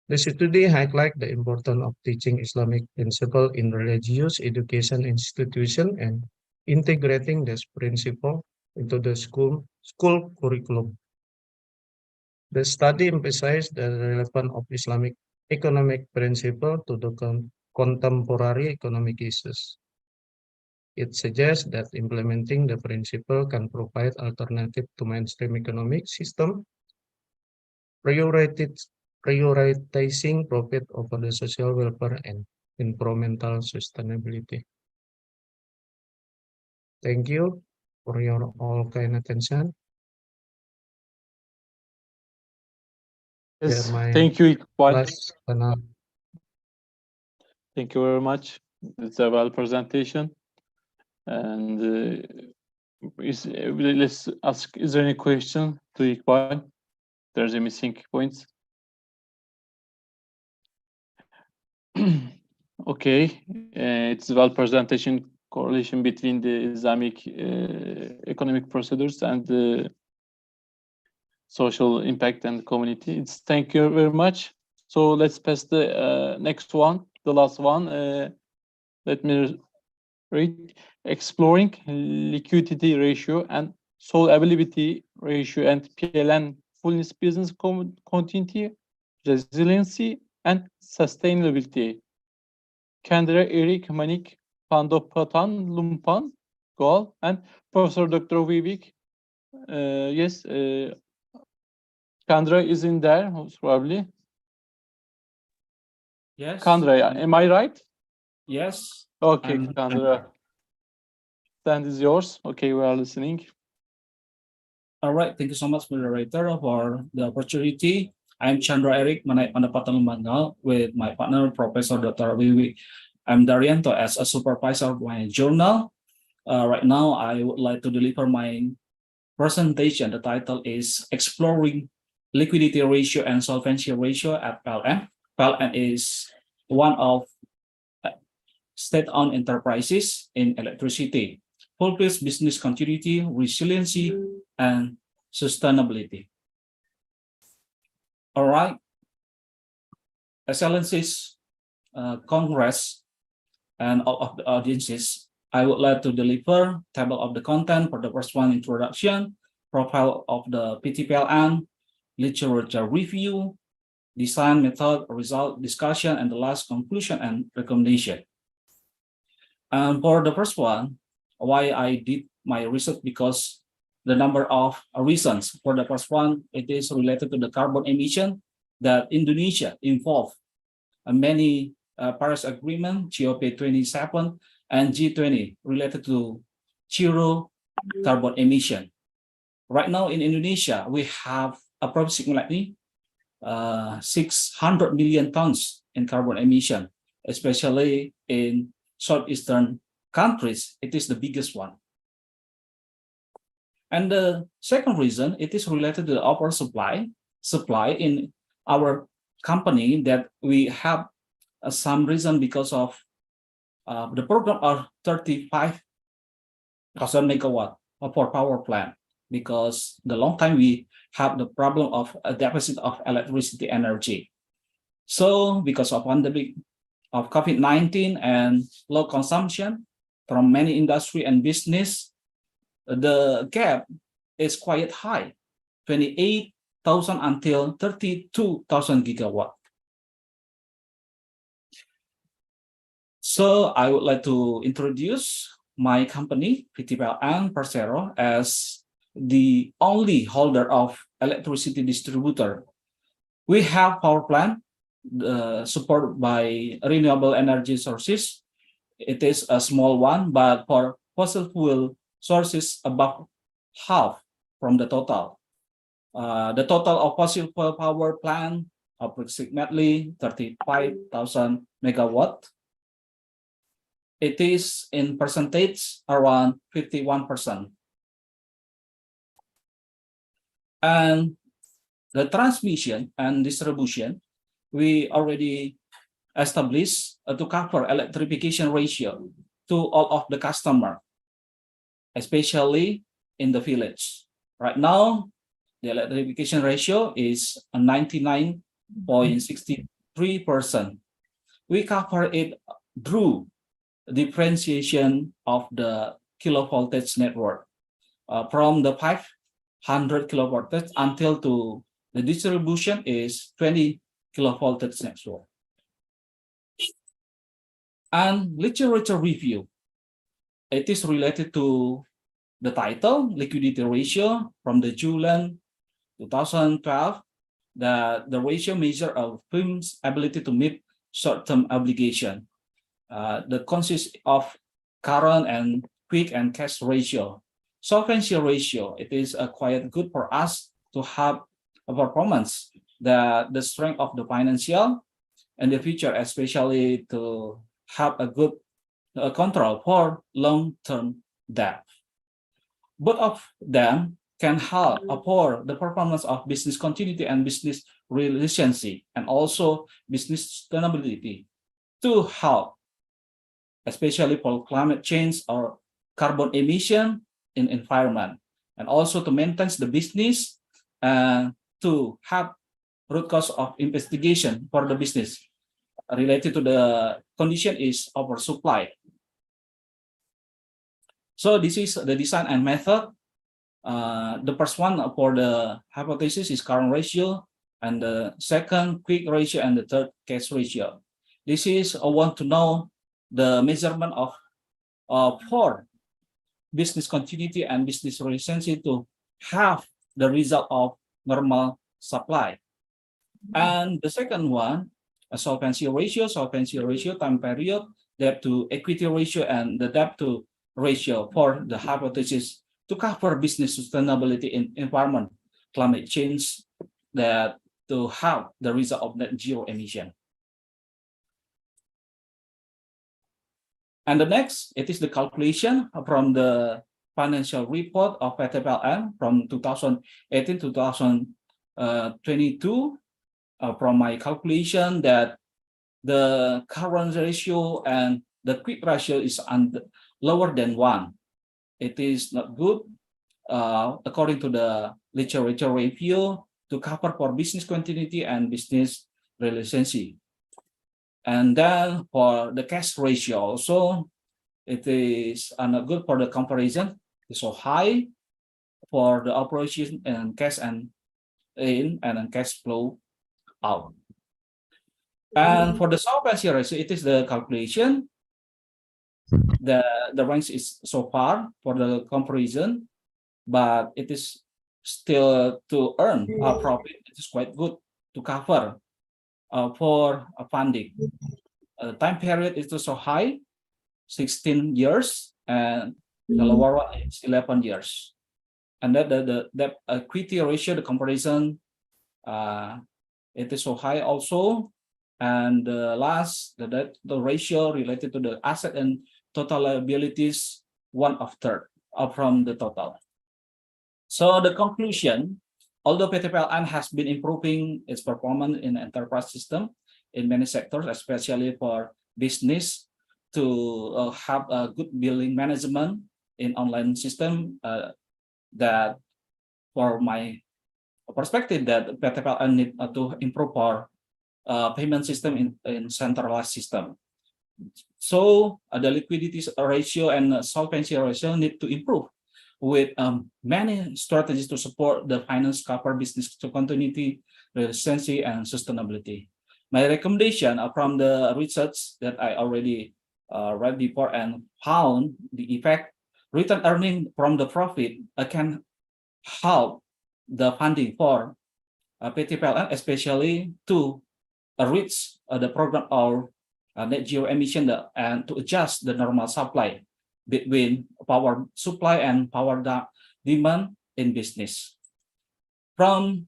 The study highlight the importance of teaching Islamic principle in religious education institution and integrating this principle into the school curriculum. The study emphasized the relevance of Islamic economic principle to the contemporary economic issues. It suggests that implementing the principle can provide alternative to mainstream economic system, prioritizing profit over the social welfare and environmental sustainability. Thank you for your all kind attention. Yes, my thank you, Iqbal. last panel. Thank you very much. It's a well presentation. And let's ask, is there any question to Iqbal? There's a missing points. Okay, it's a well presentation correlation between the Islamic economic procedures and the social impact and community. Thank you very much. So let's pass the next one, the last one. Let me read. Exploring liquidity ratio and solvability ratio and PLN fullness business continuity, resiliency, and sustainability. Kendra, Eric, Manik, Pandopatan, Lumpan, Goal, and Professor Dr. Vivek. Yes, Kendra is in there, most probably. Yes. Kendra, am I right? Yes. Okay, Kendra. Stand is yours. Okay, we are listening. All right. Thank you so much, moderator, for the opportunity. I'm Chandra Eric Manai Pandapatan Lumbangal with my partner, Professor Dr. Wiwi M. Daryanto, as a supervisor of my journal. Right now, I would like to deliver my presentation. The title is Exploring Liquidity Ratio and Solvency Ratio at PLN. PLN is one of state-owned enterprises in electricity, fulfills business continuity, resiliency, and sustainability. All right. Excellencies, Congress, and all of the audiences, I would like to deliver table of the content for the first one, introduction, profile of the PTPLN, literature review, design method, result discussion, and the last conclusion and recommendation. And for the first one, why I did my research, because the number of reasons. For the first one, it is related to the carbon emission that Indonesia involved many Paris Agreement, COP27, and G20 related to zero carbon emission. Right now in Indonesia, we have approximately 600 million tons in carbon emission, especially in southeastern countries. It is the biggest one. And the second reason, it is related to the oversupply in our company, that we have some reason because of the program of 35,000 megawatt for power plant, because the long time we have the problem of a deficit of electricity energy. So because of pandemic of COVID-19 and low consumption from many industry and business, the gap is quite high, 28 until 32,000 gigawatt. So I would like to introduce my company, PT PLN Persero, as the only holder of electricity distributor. We have power plant supported by renewable energy sources. It is a small one, but for fossil fuel sources above half from the total. The total of fossil fuel power plant approximately 35,000 megawatt. It is in percentage around 51%. And the transmission and distribution, we already established to cover electrification ratio to all of the customer, especially in the village. Right now, the electrification ratio is 99.63%. We cover it through differentiation of the kilovoltage network from the 500 kilovoltage until to the distribution is 20 kilovoltage network. And literature review, it is related to the title liquidity ratio from the July 2012, that the ratio measure of firm's ability to meet short-term obligation. That consists of current and quick and cash ratio. Solvency ratio, it is quite good for us to have a performance, the strength of the financial in the future, especially to have a good control for long-term debt. Both of them can help for the performance of business continuity and business resiliency, and also business sustainability to help, especially for climate change or carbon emission in environment, and also to maintain the business and to have root cause of investigation for the business related to the condition is oversupply. So this is the design and method. The first one for the hypothesis is current ratio, and the second quick ratio, and the third cash ratio. This is I want to know the measurement of for business continuity and business resiliency to have the result of normal supply. And the second one, a solvency ratio, time period, debt to equity ratio, and the debt to ratio for the hypothesis to cover business sustainability in environment, climate change, that to have the result of net zero emission. And the next, it is the calculation from the financial report of PT PLN from 2018 to 2022. From my calculation, that the current ratio and the quick ratio is lower than 1. It is not good according to the literature review to cover for business continuity and business resiliency. And then for the cash ratio also, it is not good for the comparison. It's so high for the operation and cash and in and cash flow out. And for the solvency ratio, it is the calculation. The range is so far for the comparison, but it is still to earn a profit. It is quite good to cover for funding. Time period is also high, 16 years, and the lower one is 11 years. And that the equity ratio, the comparison, it is so high also. And the last, the ratio related to the asset and total liabilities, 1/3 from the total. So the conclusion, although PT PLN has been improving its performance in enterprise system in many sectors, especially for business, to have a good billing management in online system, that for my perspective, that PT PLN need to improve our payment system in centralized system. So the liquidity ratio and solvency ratio need to improve with many strategies to support the finance cover business to continuity, resiliency, and sustainability. My recommendation from the research that I already read before and found the effect return earning from the profit can help the funding for PT PLN, especially to reach the program of net zero emission and to adjust the normal supply between power supply and power demand in business. From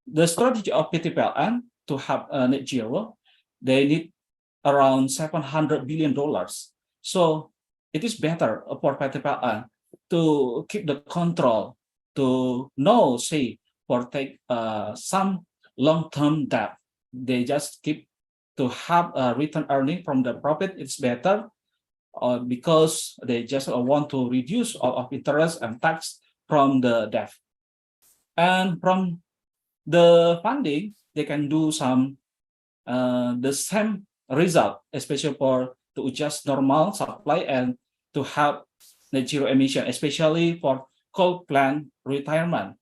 the strategy of PT PLN to have net zero, they need around $700 billion. So it is better for PT PLN to keep the control, to know, say, for take some long-term debt. They just keep to have a return earning from the profit. It's better because they just want to reduce all of interest and tax from the debt. And from the funding, they can do some the same result, especially for to adjust normal supply and to have net zero emission, especially for coal plant retirement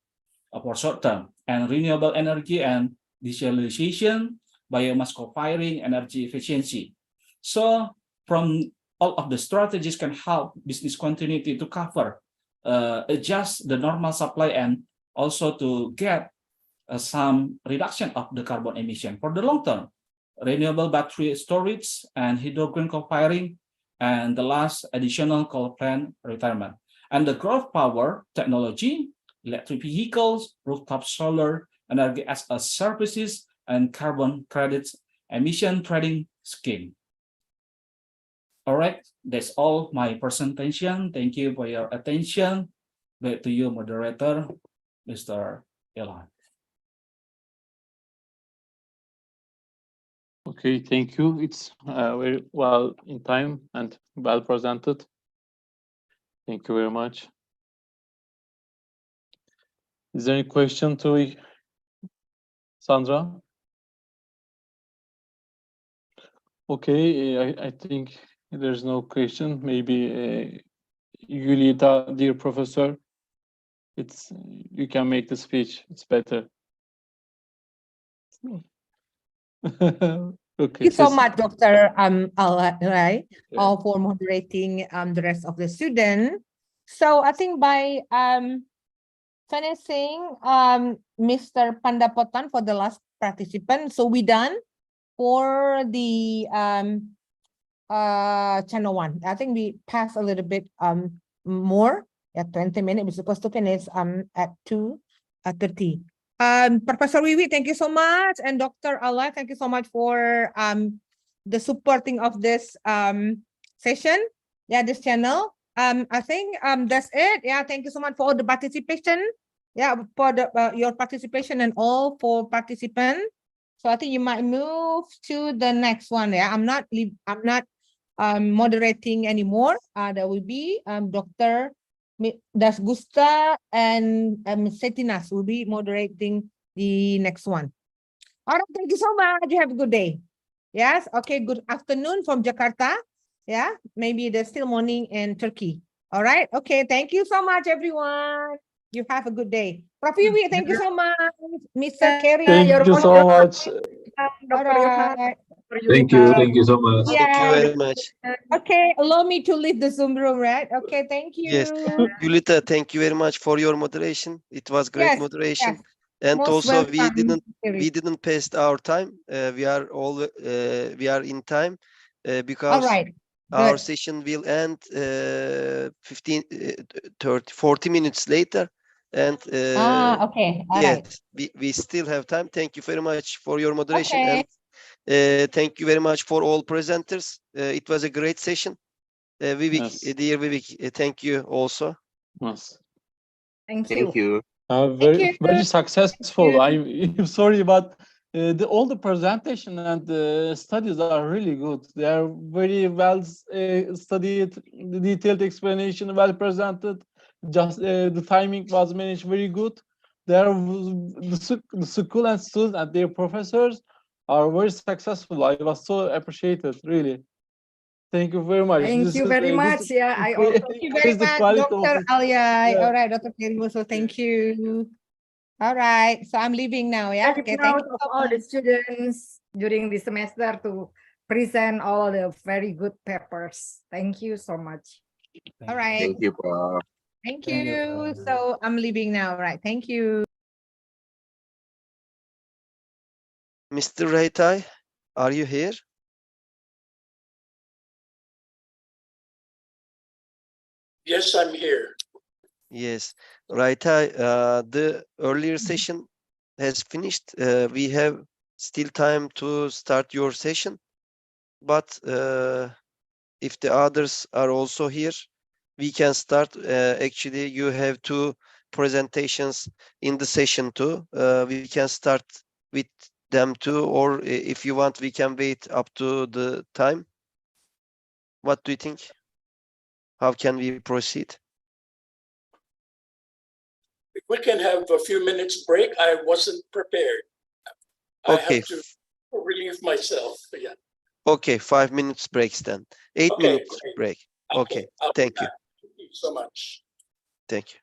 for short term, and renewable energy and digitalization, biomass co-firing, energy efficiency. So from all of the strategies can help business continuity to cover, adjust the normal supply and also to get some reduction of the carbon emission for the long term. Renewable battery storage and hydrogen co-firing, and the last additional coal plant retirement. And the growth power technology, electric vehicles, rooftop solar, energy as a services, and carbon credits emission trading scheme. All right, that's all my presentation. Thank you for your attention. Back to you, moderator, Mr. Elon. Okay, thank you. It's very well in time and well presented. Thank you very much. Is there any question to Sandra? Okay, I think there's no question. Maybe Yulita, dear professor, you can make the speech. It's better. Thank you so much, Dr. Alay, for moderating the rest of the student. So I think by finishing Mr. Pandapotan for the last participant, so we done for the channel 1. I think we passed a little bit more at 20 minutes. We're supposed to finish at 2:30. Professor Wiwi, thank you so much, and Dr. Alay, thank you so much for the supporting of this session, this channel. I think that's it. Thank you so much for all the participation. For your participation and all for participants. So I think you might move to the next one. I'm not moderating anymore. There will be Dr. Das Gusta and Setinas will be moderating the next one. All right, thank you so much. You have a good day. Yes, okay, good afternoon from Jakarta. Maybe there's still morning in Turkey. All right, okay, thank you so much, everyone. You have a good day. Prof. Wiwi, thank you so much. Mr. Kerry, thank you so much. All right. Thank you so much. Thank you very much. Okay, allow me to leave the Zoom room, right? Okay, thank you. Yes, Yulita, thank you very much for your moderation. It was great moderation. Yes. And Most also welcome, we didn't pass our time. We are in time because all right. Our Good. session will end 40 minutes later. And okay. All right. we still have time. Thank you very much for your moderation. Okay. And thank you very much for all presenters. It was a great session. Vivek, dear Vivek, thank you also. Yes. Thank you. Thank you. Very successful. I'm sorry, but all the presentation and the studies are really good. They are very well studied, the detailed explanation well presented. Just the timing was managed very good. The school and students and their professors are very successful. I was so appreciated, really. Thank you very much. Thank This you is, very this much. is- Yeah, I also Thank you this very is the much, quality of Dr. it. Alyai. Yeah. All right, Dr. Ferrymuso, thank you. All right, so I'm leaving now, yeah? very Okay, thank proud you of so all the much. students during the semester to present all the very good papers. Thank you so much. All right, Thank you, Prof. thank Thank you, you. Prof. So I'm leaving now, right? Thank you. Mr. Raitai, are you here? Yes, I'm here. Yes, Raitai, the earlier session has finished. We have still time to start your session, but if the others are also here, we can start. Actually, you have two presentations in the session too. We can start with them too, or if you want, we can wait up to the time. What do you think? How can we proceed? We can have a few minutes break. I wasn't prepared. I Okay. have to relieve myself. Yeah. Okay, 5 minutes breaks then. 8 Okay, minutes great. break. Okay, I'll be thank you. back. Thank you so much. Thank you.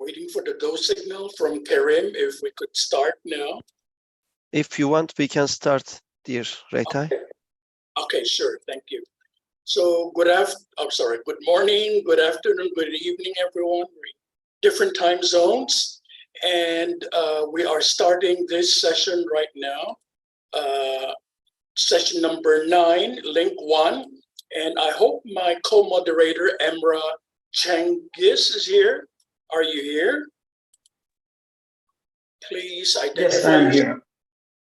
Waiting for the go signal from Karim, if we could start now. If you want, we can start, dear Raytay. Okay, sure, thank you. So good morning, good afternoon, good evening, everyone. Different time zones. And we are starting this session right now. Session number 9, link 1. And I hope my co-moderator, Emra Cengiz, is here. Are you here? Please identify. Yes, I'm here.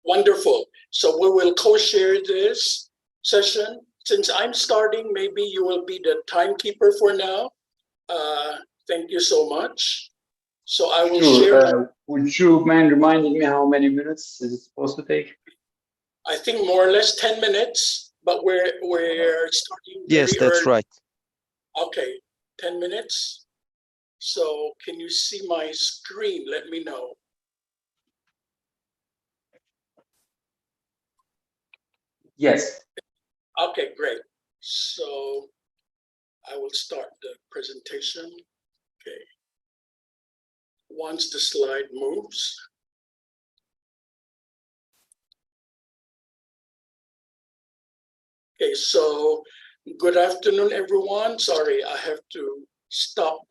Wonderful. So we will co-share this session. Since I'm starting, maybe you will be the timekeeper for now. Thank you so much. So I will share. Would you mind reminding me how many minutes is it supposed to take? I think more or less 10 minutes, but we're starting. Yes, very that's early. right. Okay, 10 minutes. So can you see my screen? Let me know. Yes. Okay, great. So I will start the presentation. Okay. Once the slide moves. Okay, so good afternoon, everyone. Sorry, I have to stop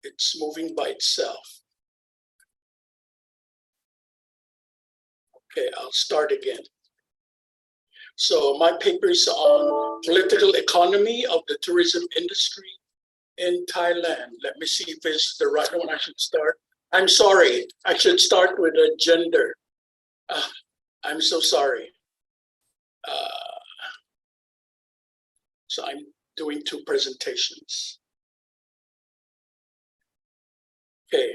it's moving by itself. Okay, I'll start again. So my paper is on political economy of the tourism industry in Thailand. Let me see if this is the right one I should start. I'm sorry, I should start with a gender. I'm so sorry. So I'm doing 2 presentations. Okay,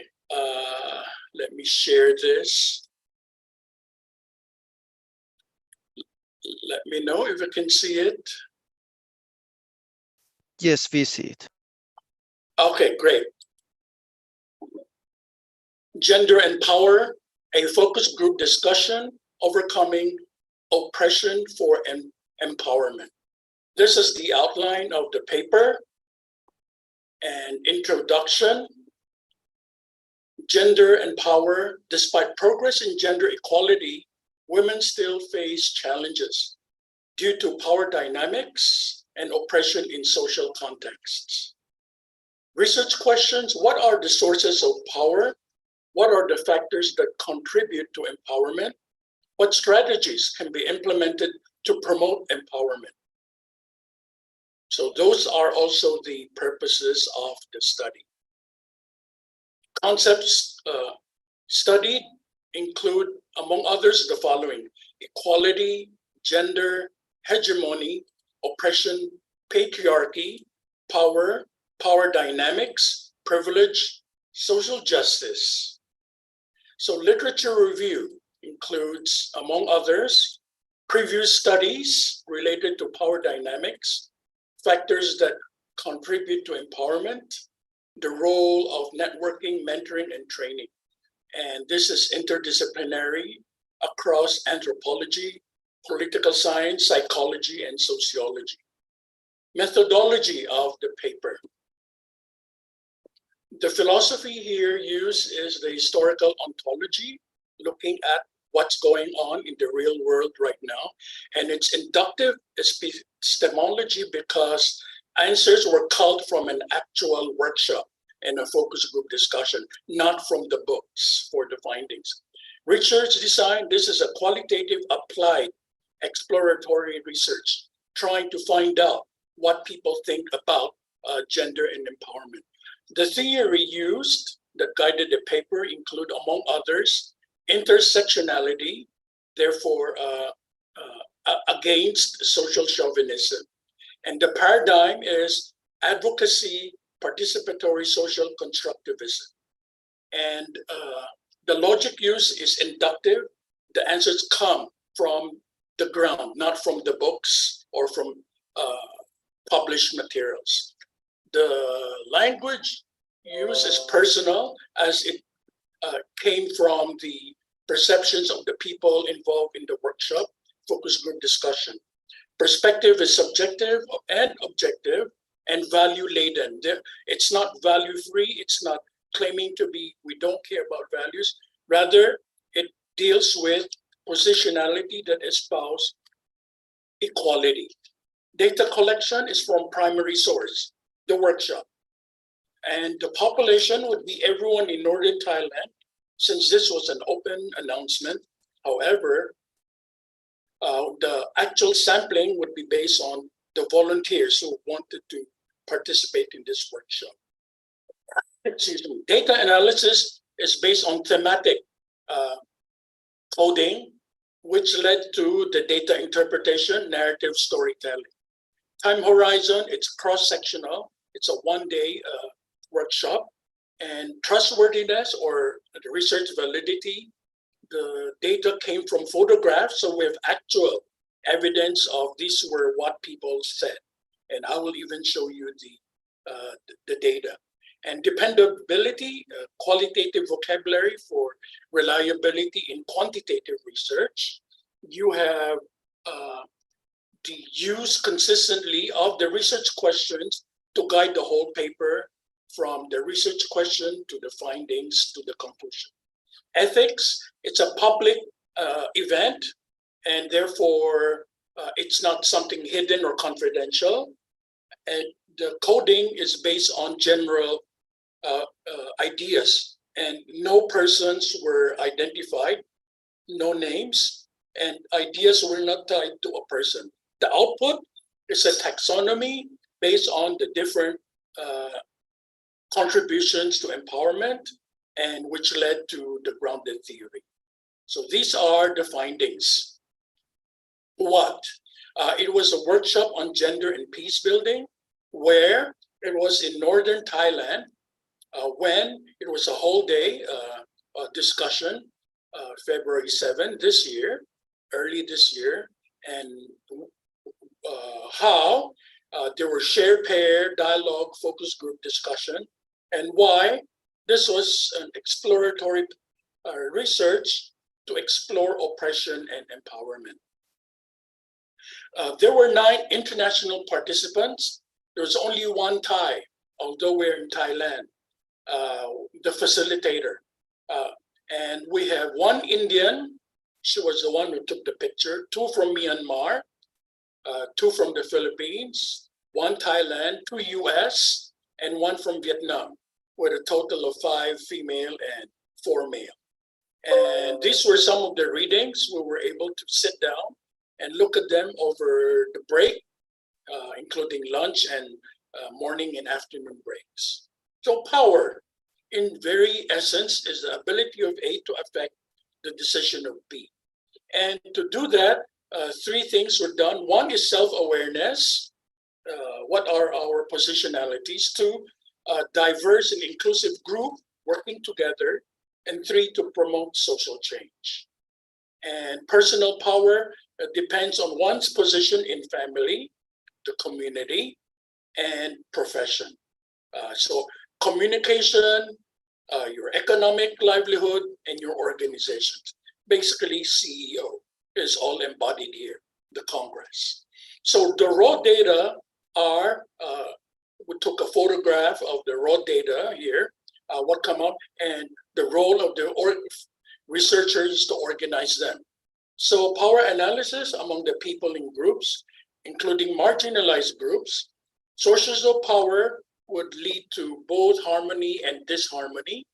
let me share this. Let me know if you can see it. Yes, we see it. Okay, great. Gender and power, a focus group discussion, overcoming oppression for empowerment. This is the outline of the paper and introduction. Gender and power, despite progress in gender equality, women still face challenges due to power dynamics and oppression in social contexts. Research questions: what are the sources of power? What are the factors that contribute to empowerment? What strategies can be implemented to promote empowerment? So those are also the purposes of the study. Concepts studied include, among others, the following: equality, gender, hegemony, oppression, patriarchy, power, power dynamics, privilege, social justice. So literature review includes, among others, previous studies related to power dynamics, factors that contribute to empowerment, the role of networking, mentoring, and training. And this is interdisciplinary across anthropology, political science, psychology, and sociology. Methodology of the paper. The philosophy here used is the historical ontology, looking at what's going on in the real world right now. And it's inductive epistemology because answers were culled from an actual workshop and a focus group discussion, not from the books for the findings. Research design, this is a qualitative applied exploratory research, trying to find out what people think about gender and empowerment. The theory used that guided the paper include, among others, intersectionality, therefore against social chauvinism. And the paradigm is advocacy, participatory social constructivism. And the logic used is inductive. The answers come from the ground, not from the books or from published materials. The language used is personal, as it came from the perceptions of the people involved in the workshop, focus group discussion. Perspective is subjective and objective. and value laden. It's not value free. It's not claiming to be, we don't care about values. Rather, it deals with positionality that espouse equality. Data collection is from primary source, the workshop. And the population would be everyone in Northern Thailand, since this was an open announcement. However, the actual sampling would be based on the volunteers who wanted to participate in this workshop. Excuse me. Data analysis is based on thematic coding, which led to the data interpretation, narrative storytelling. Time horizon, it's cross-sectional. It's a one-day workshop. And trustworthiness or the research validity, the data came from photographs, so we have actual evidence of these were what people said. And I will even show you the data. And dependability, qualitative vocabulary for reliability in quantitative research. You have the use consistently of the research questions to guide the whole paper, from the research question to the findings to the conclusion. Ethics, it's a public event, and therefore it's not something hidden or confidential. And the coding is based on general ideas, and no persons were identified, no names, and ideas were not tied to a person. The output is a taxonomy based on the different contributions to empowerment, and which led to the grounded theory. So these are the findings. What? It was a workshop on gender and peace building, where it was in Northern Thailand, when it was a whole day discussion, February 7 this year, early this year, and how there were share pair, dialogue, focus group discussion, and why this was an exploratory research to explore oppression and empowerment. There were 9 international participants. There was only one Thai, although we're in Thailand, the facilitator. And we have one Indian, she was the one who took the picture, 2 from Myanmar, 2 from the Philippines, 1 Thailand, 2 US, and 1 from Vietnam, with a total of 5 female and 4 male. And these were some of the readings. We were able to sit down and look at them over the break, including lunch and morning and afternoon breaks. So power, in very essence, is the ability of A to affect the decision of B. And to do that, 3 things were done. 1 is self-awareness. What are our positionalities? 2, diverse and inclusive group working together. And 3, to promote social change. And personal power depends on one's position in family, the community, and profession. So communication, your economic livelihood, and your organizations. Basically, CEO is all embodied here, the Congress. So the raw data are, we took a photograph of the raw data here, what come up, and the role of the researchers to organize them. So power analysis among the people in groups, including marginalized groups. Sources of power would lead to both harmony and disharmony,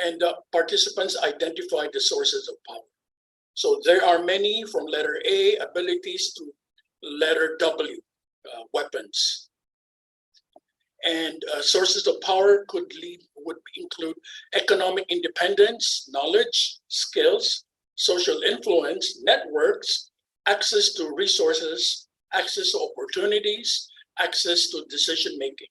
and the participants identify the sources of power. So there are many, from letter A, abilities, to letter W, weapons. And sources of power would include economic independence, knowledge, skills, social influence, networks, access to resources, access to opportunities, access to decision-making.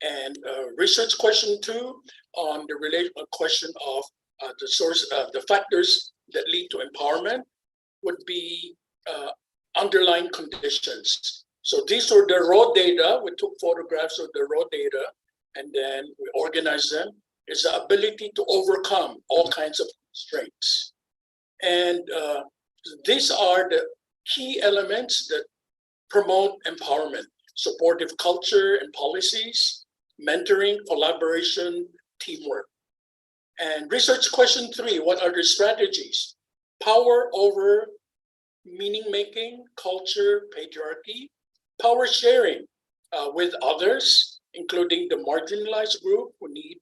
And research question 2 on the related question of the factors that lead to empowerment would be underlying conditions. So these were the raw data. We took photographs of the raw data, and then we organized them. Is the ability to overcome all kinds of constraints. And these are the key elements that promote empowerment. supportive culture and policies, mentoring, collaboration, teamwork. And research question 3, what are the strategies? Power over meaning making, culture, patriarchy, power sharing with others, including the marginalized group who need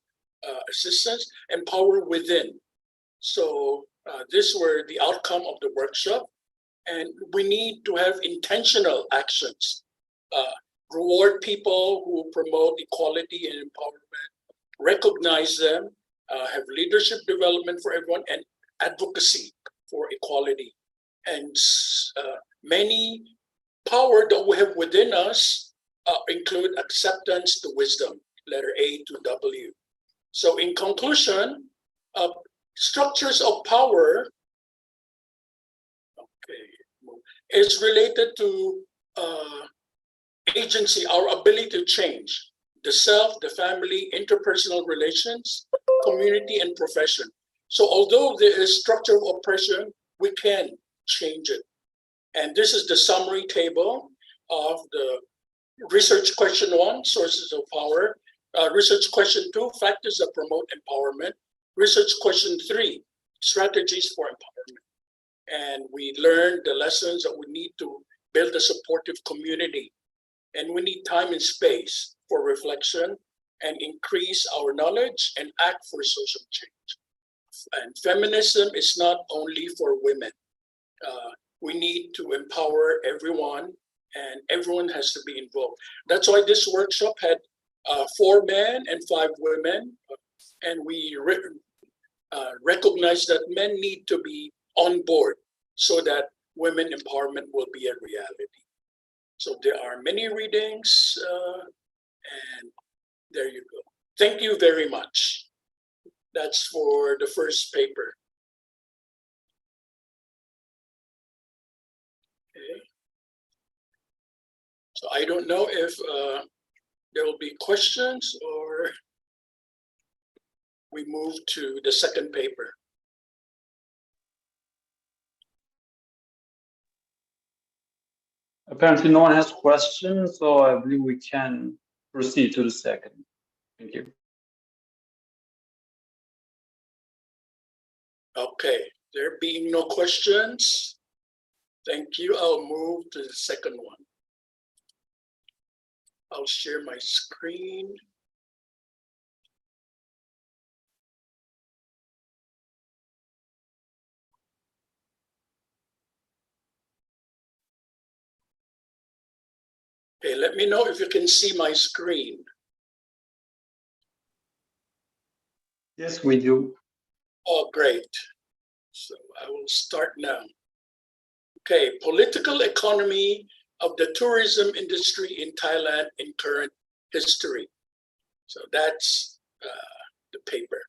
assistance, and power within. So these were the outcome of the workshop. And we need to have intentional actions, reward people who promote equality and empowerment, recognize them, have leadership development for everyone, and advocacy for equality. And many power that we have within us include acceptance to wisdom, letter A to W. So in conclusion, structures of power is related to agency, our ability to change the self, the family, interpersonal relations, community, and profession. So although there is structure of oppression, we can change it. And this is the summary table of the research question 1, sources of power, research question 2, factors that promote empowerment, research question 3, strategies for empowerment. And we learned the lessons that we need to build a supportive community. And we need time and space for reflection and increase our knowledge and act for social change. And feminism is not only for women. We need to empower everyone, and everyone has to be involved. That's why this workshop had 4 men and 5 women, and we recognize that men need to be on board so that women empowerment will be a reality. So there are many readings, and there you go. Thank you very much. That's for the first paper. Okay. So I don't know if there will be questions or we move to the second paper. Apparently no one has questions, so I believe we can proceed to the second. Thank you. Okay, there being no questions, thank you. I'll move to the second one. I'll share my screen. Okay, let me know if you can see my screen. Yes, we do. Oh, great. So I will start now. Okay, political economy of the tourism industry in Thailand in current history. So that's the paper.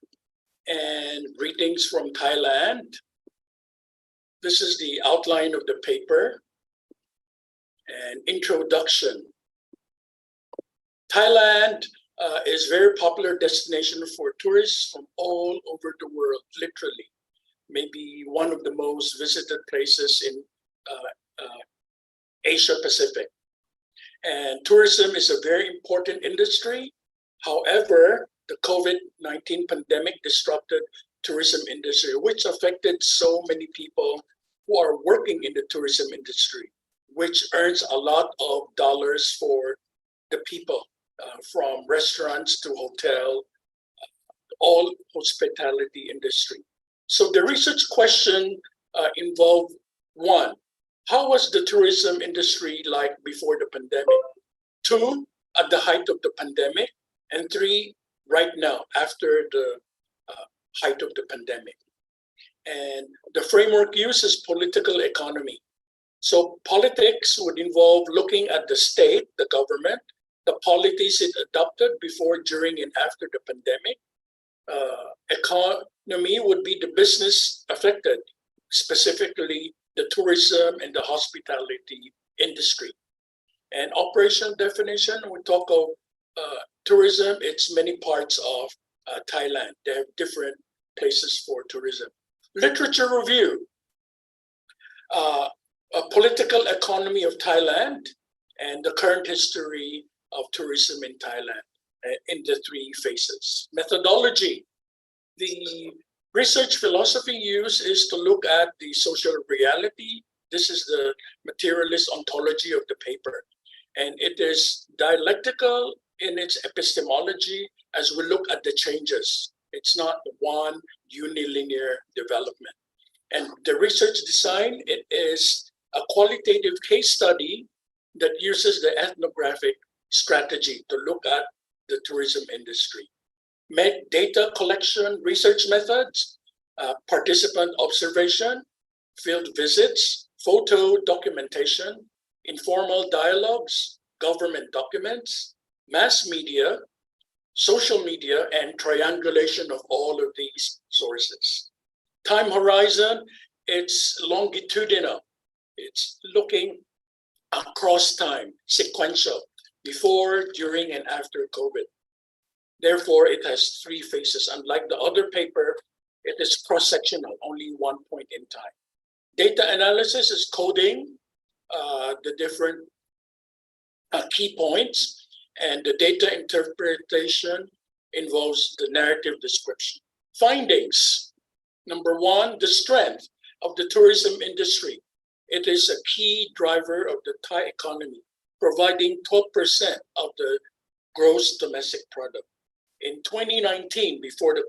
And greetings from Thailand. This is the outline of the paper. And introduction. Thailand is a very popular destination for tourists from all over the world, literally. Maybe one of the most visited places in Asia Pacific. And tourism is a very important industry. However, the COVID-19 pandemic disrupted tourism industry, which affected so many people who are working in the tourism industry, which earns a lot of dollars for the people, from restaurants to hotel, all hospitality industry. So the research question involved 1, how was the tourism industry like before the pandemic? 2, at the height of the pandemic, and 3, right now, after the height of the pandemic. And the framework uses political economy. So politics would involve looking at the state, the government, the policies it adopted before, during, and after the pandemic. Economy would be the business affected, specifically the tourism and the hospitality industry. And operational definition, we talk of tourism, it's many parts of Thailand. They have different places for tourism. Literature review. A political economy of Thailand, and the current history of tourism in Thailand in the 3 phases. Methodology. The research philosophy used is to look at the social reality. This is the materialist ontology of the paper. And it is dialectical in its epistemology as we look at the changes. It's not one unilinear development. And the research design, it is a qualitative case study that uses the ethnographic strategy to look at the tourism industry. Data collection, research methods, participant observation, field visits, photo documentation, informal dialogues, government documents, mass media, social media, and triangulation of all of these sources. Time horizon, it's longitudinal. It's looking across time, sequential, before, during, and after COVID. Therefore, it has 3 phases. Unlike the other paper, it is cross-sectional, only one point in time. Data analysis is coding the different key points, and the data interpretation involves the narrative description. Findings. Number 1, the strength of the tourism industry. It is a key driver of the Thai economy, providing 12% of the gross domestic product. In 2019, before the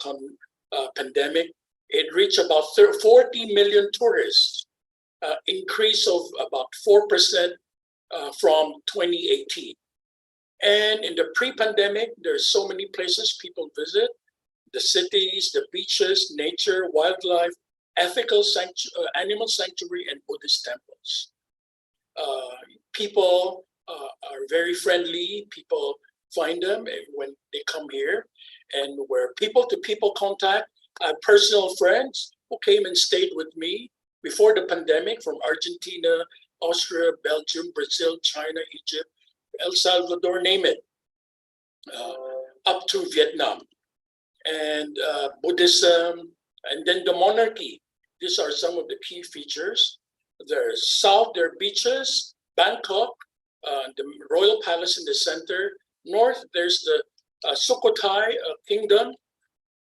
pandemic, it reached about 40 million tourists, increase of about 4% from 2018. And in the pre-pandemic, there's so many places people visit: the cities, the beaches, nature, wildlife, ethical animal sanctuary, and Buddhist temples. People are very friendly. People find them when they come here, and where people-to-people contact. I have personal friends who came and stayed with me before the pandemic from Argentina, Austria, Belgium, Brazil, China, Egypt, El Salvador, name it, up to Vietnam. And Buddhism, and then the monarchy. These are some of the key features. There's south, there are beaches, Bangkok, the royal palace in the center. North, there's the Sukhothai kingdom,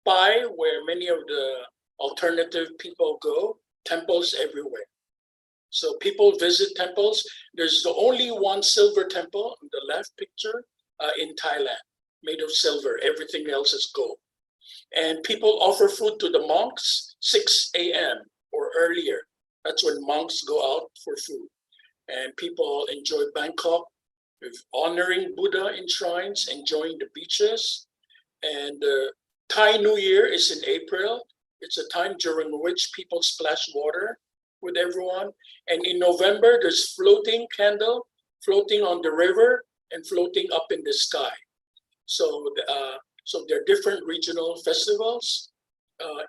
Pai, where many of the alternative people go, temples everywhere. So people visit temples. There's the only one silver temple on the left picture in Thailand, made of silver. Everything else is gold. And people offer food to the monks 6 a.m. or earlier. That's when monks go out for food. And people enjoy Bangkok with honoring Buddha in shrines, enjoying the beaches. And Thai New Year is in April. It's a time during which people splash water with everyone. And in November, there's floating candle, floating on the river and floating up in the sky. So there are different regional festivals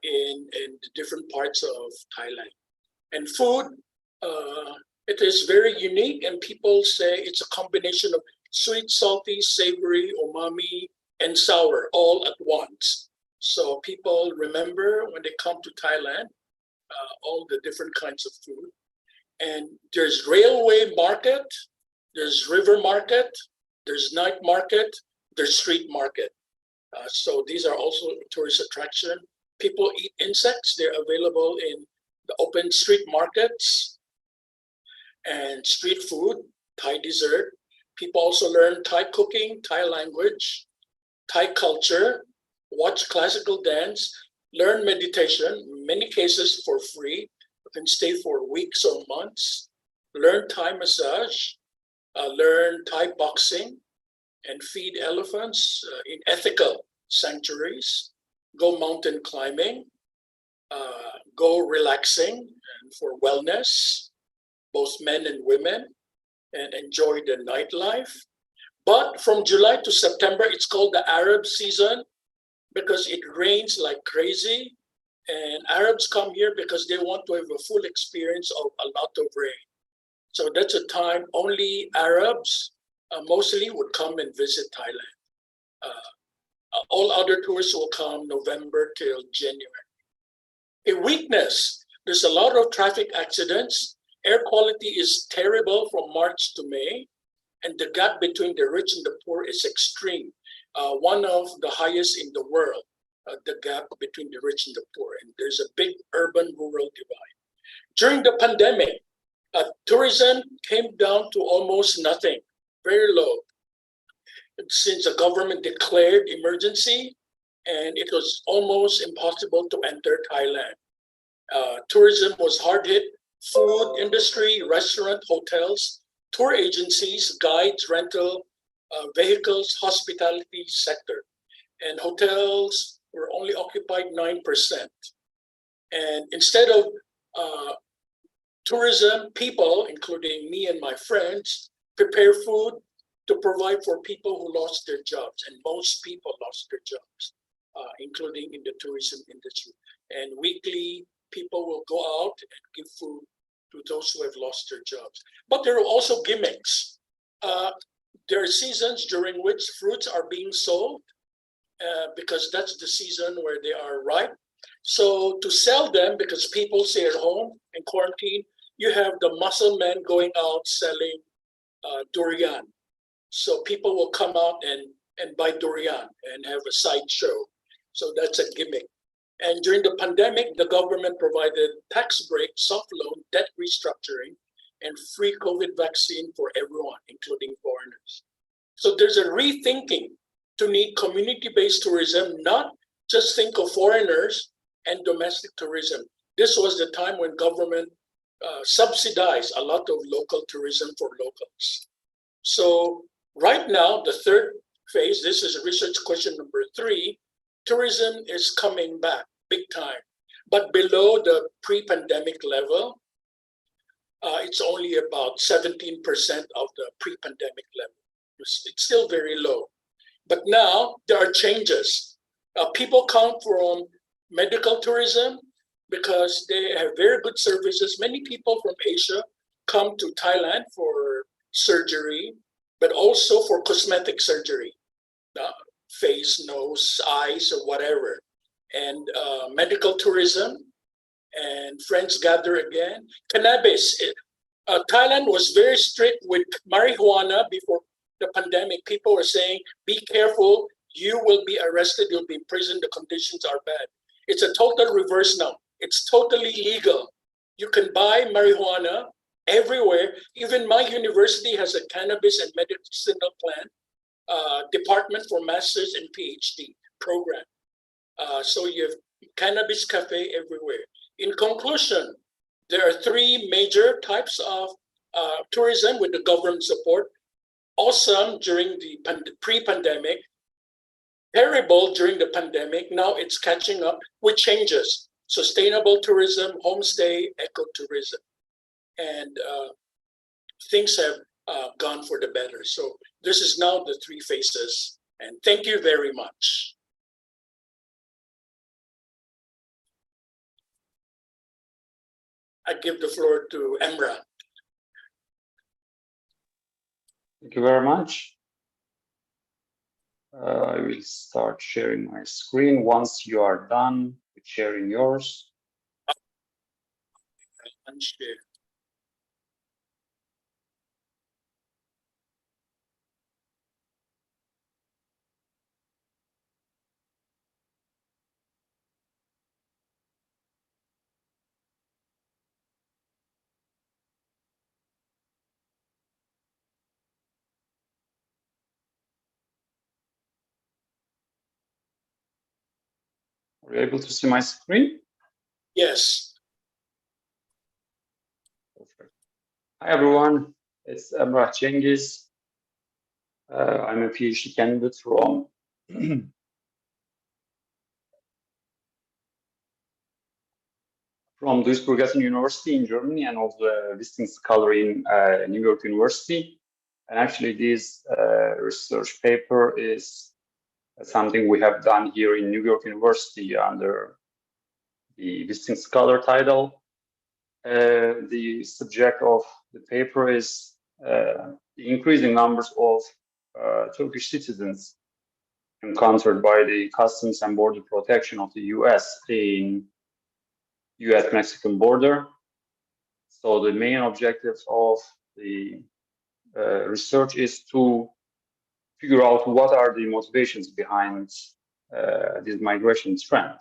in the different parts of Thailand. And food, it is very unique, and people say it's a combination of sweet, salty, savory, umami, and sour all at once. So people remember when they come to Thailand, all the different kinds of food. And there's railway market, there's river market, there's night market, there's street market. So these are also tourist attraction. People eat insects. They're available in the open street markets and street food, Thai dessert. People also learn Thai cooking, Thai language, Thai culture, watch classical dance, learn meditation, in many cases for free. You can stay for weeks or months, learn Thai massage, learn Thai boxing, and feed elephants in ethical sanctuaries, go mountain climbing, go relaxing and for wellness, both men and women, and enjoy the nightlife. But from July to September, it's called the Arab season because it rains like crazy. And Arabs come here because they want to have a full experience of a lot of rain. So that's a time only Arabs mostly would come and visit Thailand. All other tourists will come November till January. A weakness, there's a lot of traffic accidents. Air quality is terrible from March to May. and the gap between the rich and the poor is extreme, one of the highest in the world, the gap between the rich and the poor, and there's a big urban-rural divide. During the pandemic, tourism came down to almost nothing, very low, since the government declared emergency, and it was almost impossible to enter Thailand. Tourism was hard hit. Food industry, restaurant, hotels, tour agencies, guides, rental vehicles, hospitality sector. And hotels were only occupied 9%. And instead of tourism, people, including me and my friends, prepare food to provide for people who lost their jobs. And most people lost their jobs, including in the tourism industry. And weekly, people will go out and give food to those who have lost their jobs. But there are also gimmicks. There are seasons during which fruits are being sold because that's the season where they are ripe. So to sell them, because people stay at home in quarantine, you have the muscle men going out selling durian. So people will come out and buy durian and have a sideshow. So that's a gimmick. And during the pandemic, the government provided tax break, soft loan, debt restructuring, and free COVID vaccine for everyone, including foreigners. So there's a rethinking to need community-based tourism, not just think of foreigners and domestic tourism. This was the time when government subsidized a lot of local tourism for locals. So right now, the third phase, this is research question number 3, tourism is coming back big time, but below the pre-pandemic level. It's only about 17% of the pre-pandemic level. It's still very low. But now there are changes. People come from medical tourism because they have very good services. Many people from Asia come to Thailand for surgery, but also for cosmetic surgery, face, nose, eyes, or whatever. And medical tourism, and friends gather again. Cannabis. Thailand was very strict with marijuana before the pandemic. People were saying, be careful, you will be arrested, you'll be in prison, the conditions are bad. It's a total reverse now. It's totally legal. You can buy marijuana everywhere. Even my university has a cannabis and medicinal plant department for master's and PhD program. So you have cannabis cafe everywhere. In conclusion, there are 3 major types of tourism with the government support. Awesome during the pre-pandemic, terrible during the pandemic. Now it's catching up with changes. Sustainable tourism, homestay, ecotourism. And things have gone for the better. So this is now the 3 phases. And thank you very much. I give the floor to Emrah. Thank you very much. I will start sharing my screen once you are done with sharing yours. Unshare. Are you able to see my screen? Yes. Perfect. Hi, everyone. It's Emrah Cengiz. I'm a PhD candidate from from Duisburg University in Germany, and also a visiting scholar in New York University. And actually, this research paper is something we have done here in New York University under the visiting scholar title. The subject of the paper is the increasing numbers of Turkish citizens encountered by the Customs and Border Protection of the US in US-Mexican border. So the main objective of the research is to figure out what are the motivations behind this migration trend.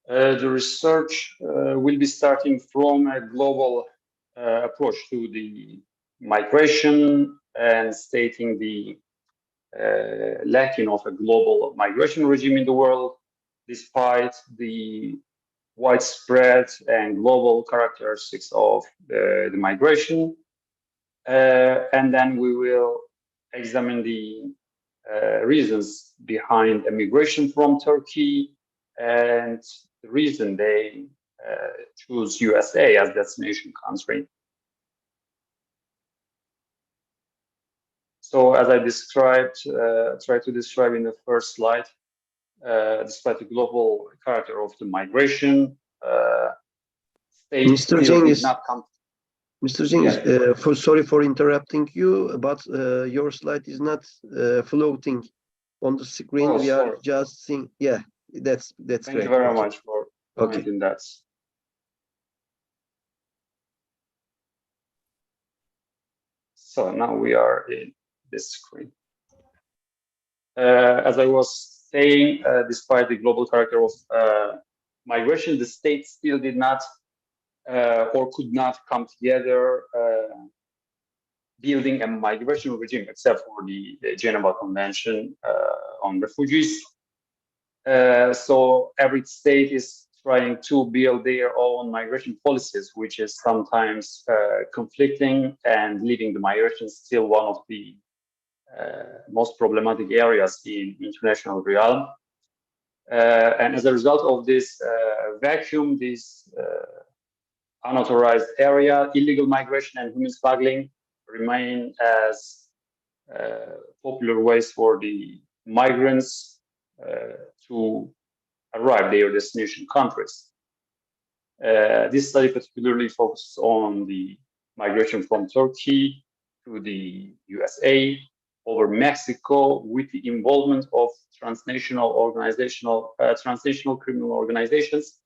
The research will be starting from a global approach to the migration and stating the lacking of a global migration regime in the world, despite the widespread and global characteristics of the migration. And then we will examine the reasons behind immigration from Turkey and the reason they choose USA as destination country. So as I described, tried to describe in the first slide, despite the global character of the migration, states Mr. still did Cengiz, not come. Mr. Cengiz, sorry for interrupting you, but your slide is not floating on the screen. Oh, we are sorry. just seeing. Yeah, that's Thank great. you very Okay. much for Okay. commenting that. So now we are in this screen. As I was saying, despite the global character of migration, the states still did not or could not come together building a migration regime, except for the Geneva Convention on Refugees. So every state is trying to build their own migration policies, which is sometimes conflicting and leaving the migration still one of the most problematic areas in international realm. And as a result of this vacuum, this unauthorized area, illegal migration and human smuggling remain as popular ways for the migrants to arrive their destination countries. This study particularly focuses on the migration from Turkey to the USA over Mexico with the involvement of transnational criminal organizations.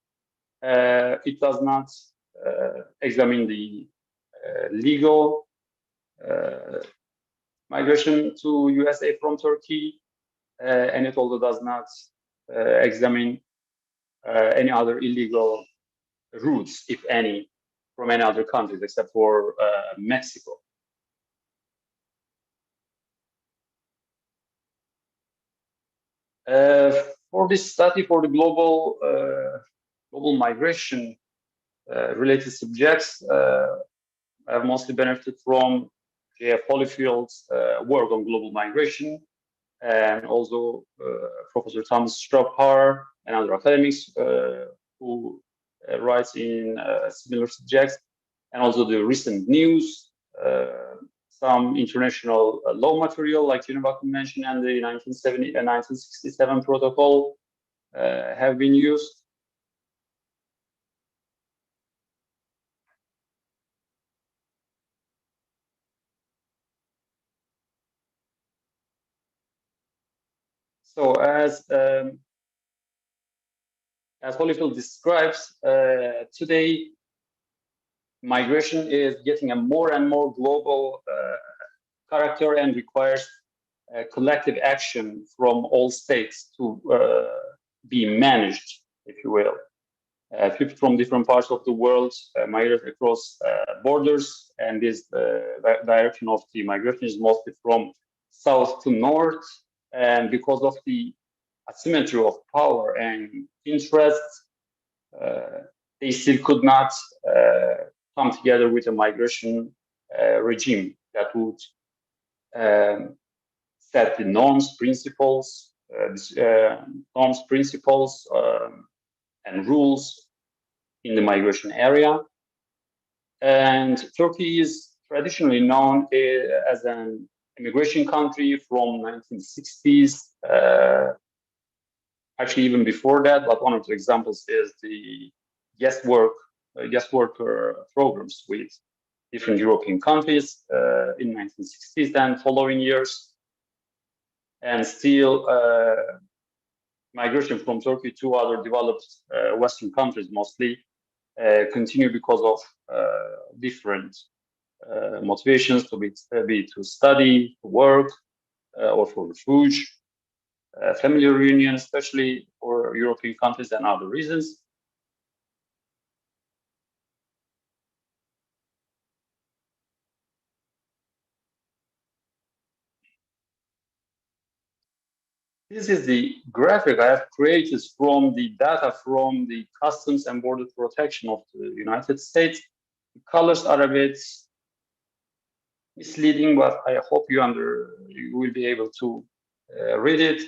It does not examine the legal migration to USA from Turkey, and it also does not examine any other illegal routes, if any, from any other countries except for Mexico. For this study, for the global migration related subjects, I've mostly benefited from J.F. Holyfield's work on global migration, and also Professor Thomas Stropar and other academics who writes in similar subjects, and also the recent news, some international law material like Geneva Convention and the 1970 and 1967 protocol have been used. So as Holyfield describes, today migration is getting a more and more global character and requires collective action from all states to be managed, if you will. People from different parts of the world migrate across borders, and this direction of the migration is mostly from south to north. And because of the asymmetry of power and interests, they still could not come together with a migration regime that would set the norms, principles, and rules in the migration area. And Turkey is traditionally known as an immigration country from 1960s. Actually, even before that, but one of the examples is the guest worker programs with different European countries in 1960s and following years. and still migration from Turkey to other developed Western countries mostly continue because of different motivations, to be to study, to work, or for refuge, family reunion, especially for European countries, and other reasons. This is the graphic I have created from the data from the Customs and Border Protection of the United States. The colors are a bit misleading, but I hope you will be able to read it.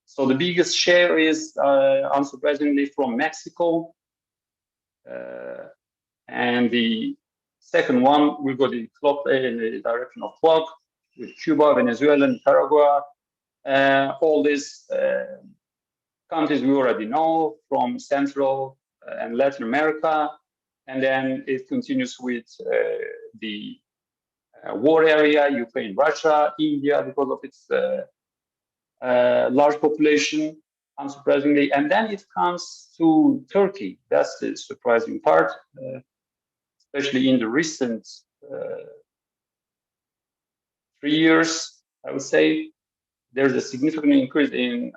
So the biggest share is, unsurprisingly, from Mexico. And the second one will go in the direction of clock, with Cuba, Venezuela, Nicaragua. All these countries we already know from Central and Latin America. And then it continues with the war area, Ukraine, Russia, India, because of its large population, unsurprisingly. And then it comes to Turkey. That's the surprising part, especially in the recent 3 years, I would say. There's a significant increase in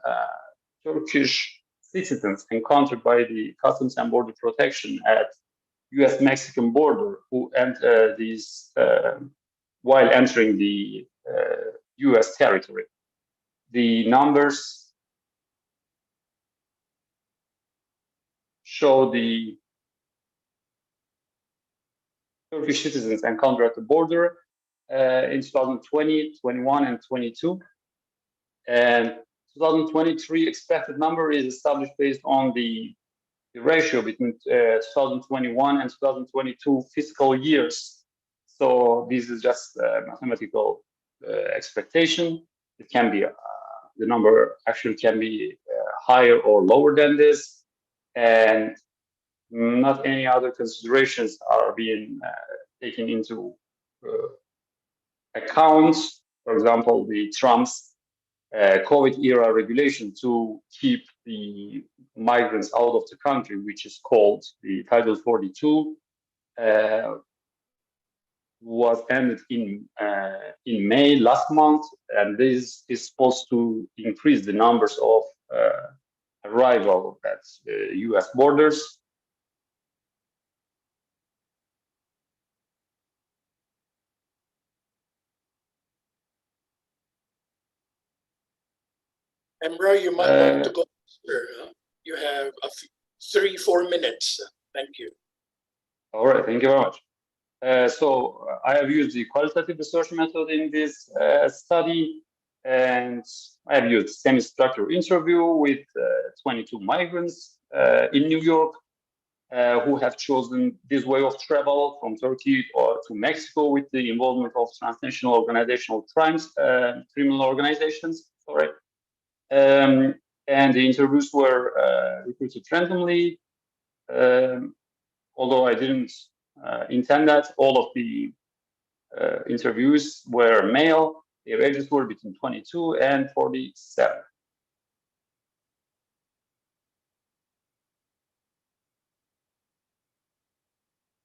Turkish citizens encountered by the Customs and Border Protection at U.S.-Mexican border who enter these while entering the U.S. territory. The numbers show the Turkish citizens encountered at the border in 2020, 21, and 22. And 2023 expected number is established based on the ratio between 2021 and 2022 fiscal years. So this is just a mathematical expectation. It can be, the number actually can be higher or lower than this. And not any other considerations are being taken into account. For example, the Trump's COVID era regulation to keep the migrants out of the country, which is called the Title 42, was ended in May last month, and this is supposed to increase the numbers of arrival at U.S. borders. Emrah, you might want to go faster. You have 3-4 minutes. Thank you. All right, thank you very much. So I have used the qualitative research method in this study, and I have used semi-structured interview with 22 migrants in New York who have chosen this way of travel from Turkey or to Mexico with the involvement of transnational organizational crimes, criminal organizations. Sorry. And the interviews were recruited randomly, although I didn't intend that. All of the interviews were male. Their ages were between 22 and 47.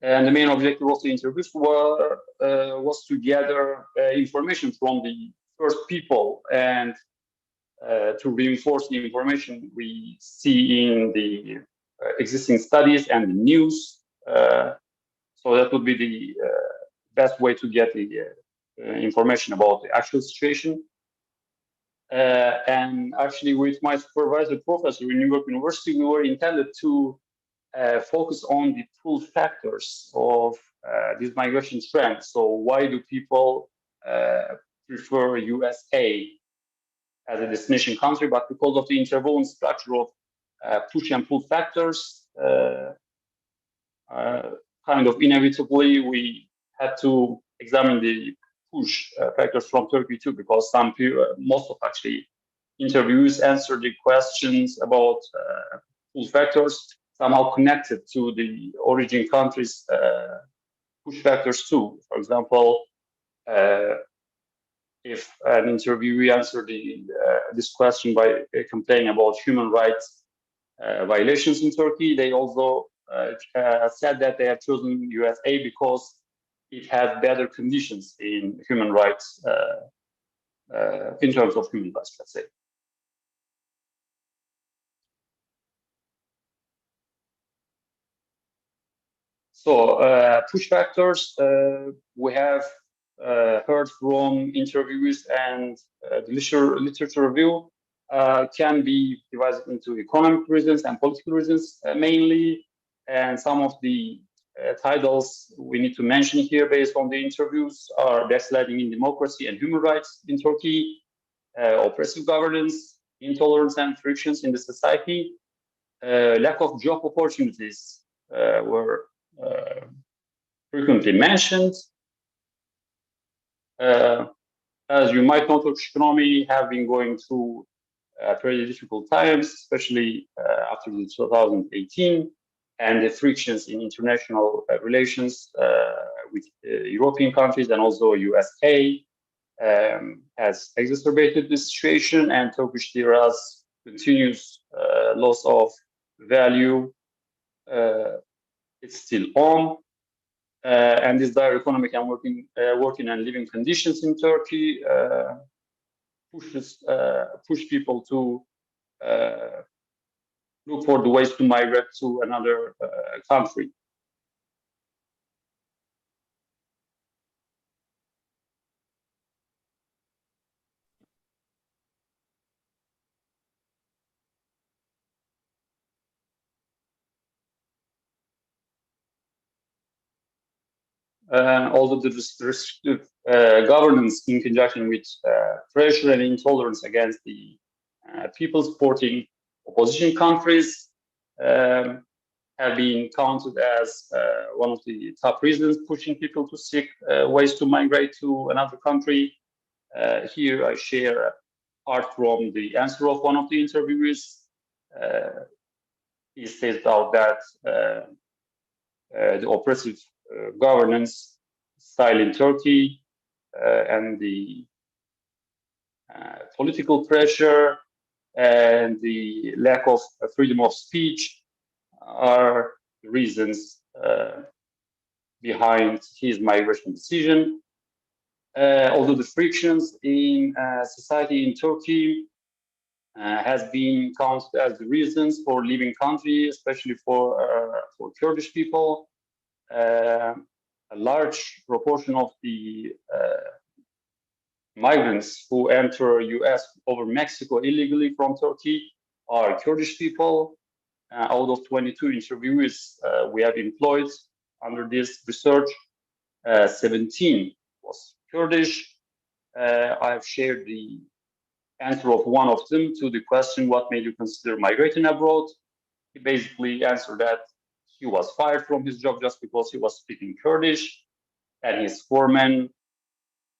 And the main objective of the interviews was to gather information from the first people and to reinforce the information we see in the existing studies and the news. So that would be the best way to get the information about the actual situation. And actually, with my supervisor professor in New York University, we were intended to focus on the pull factors of this migration trend. So why do people prefer USA as a destination country? But because of the interwoven structure of push and pull factors, kind of inevitably, we had to examine the push factors from Turkey too, because some people, most of actually interviews answered the questions about pull factors somehow connected to the origin countries' push factors too. For example, if an interviewee answered this question by complaining about human rights violations in Turkey, they also said that they have chosen USA because it has better conditions in human rights, in terms of human rights, let's say. So push factors, we have heard from interviewees, and the literature review can be divided into economic reasons and political reasons mainly. And some of the titles we need to mention here based on the interviews are backsliding in democracy and human rights in Turkey, oppressive governance, intolerance and frictions in the society, lack of job opportunities were frequently mentioned. As you might know, Turkish economy have been going through pretty difficult times, especially after the 2018, and the frictions in international relations with European countries and also USA has exacerbated the situation, and Turkish lira's continuous loss of value it's still on. And this dire economic and working and living conditions in Turkey push people to look for the ways to migrate to another country. Although the restrictive governance in conjunction with pressure and intolerance against the people supporting opposition countries have been counted as one of the top reasons pushing people to seek ways to migrate to another country. Here I share a part from the answer of one of the interviewers. He stated out that the oppressive governance style in Turkey and the political pressure and the lack of freedom of speech are the reasons behind his migration decision. Although the frictions in society in Turkey has been counted as the reasons for leaving country, especially for Kurdish people. A large proportion of the migrants who enter US over Mexico illegally from Turkey are Kurdish people. Out of 22 interviewees we have employed under this research, 17 was Kurdish. I have shared the answer of one of them to the question, what made you consider migrating abroad? He basically answered that he was fired from his job just because he was speaking Kurdish, and his foreman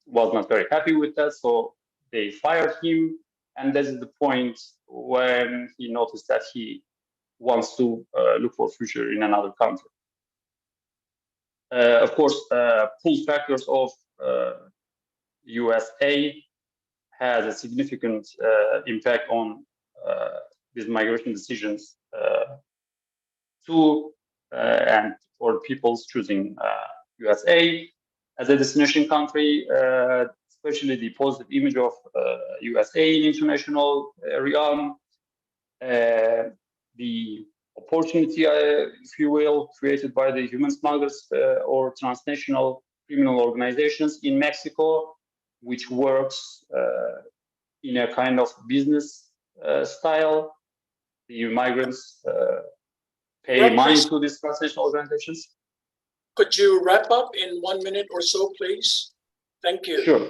was not very happy with that, so they fired him. And this is the point when he noticed that he wants to look for a future in another country. Of course, pull factors of USA has a significant impact on these migration decisions too, and for people's choosing USA as a destination country, especially the positive image of USA in international realm, the opportunity, if you will, created by the human smugglers or transnational criminal organizations in Mexico, which works in a kind of business style. The migrants pay money to these transnational organizations. Could you wrap up in 1 minute or so, please? Thank you. Sure.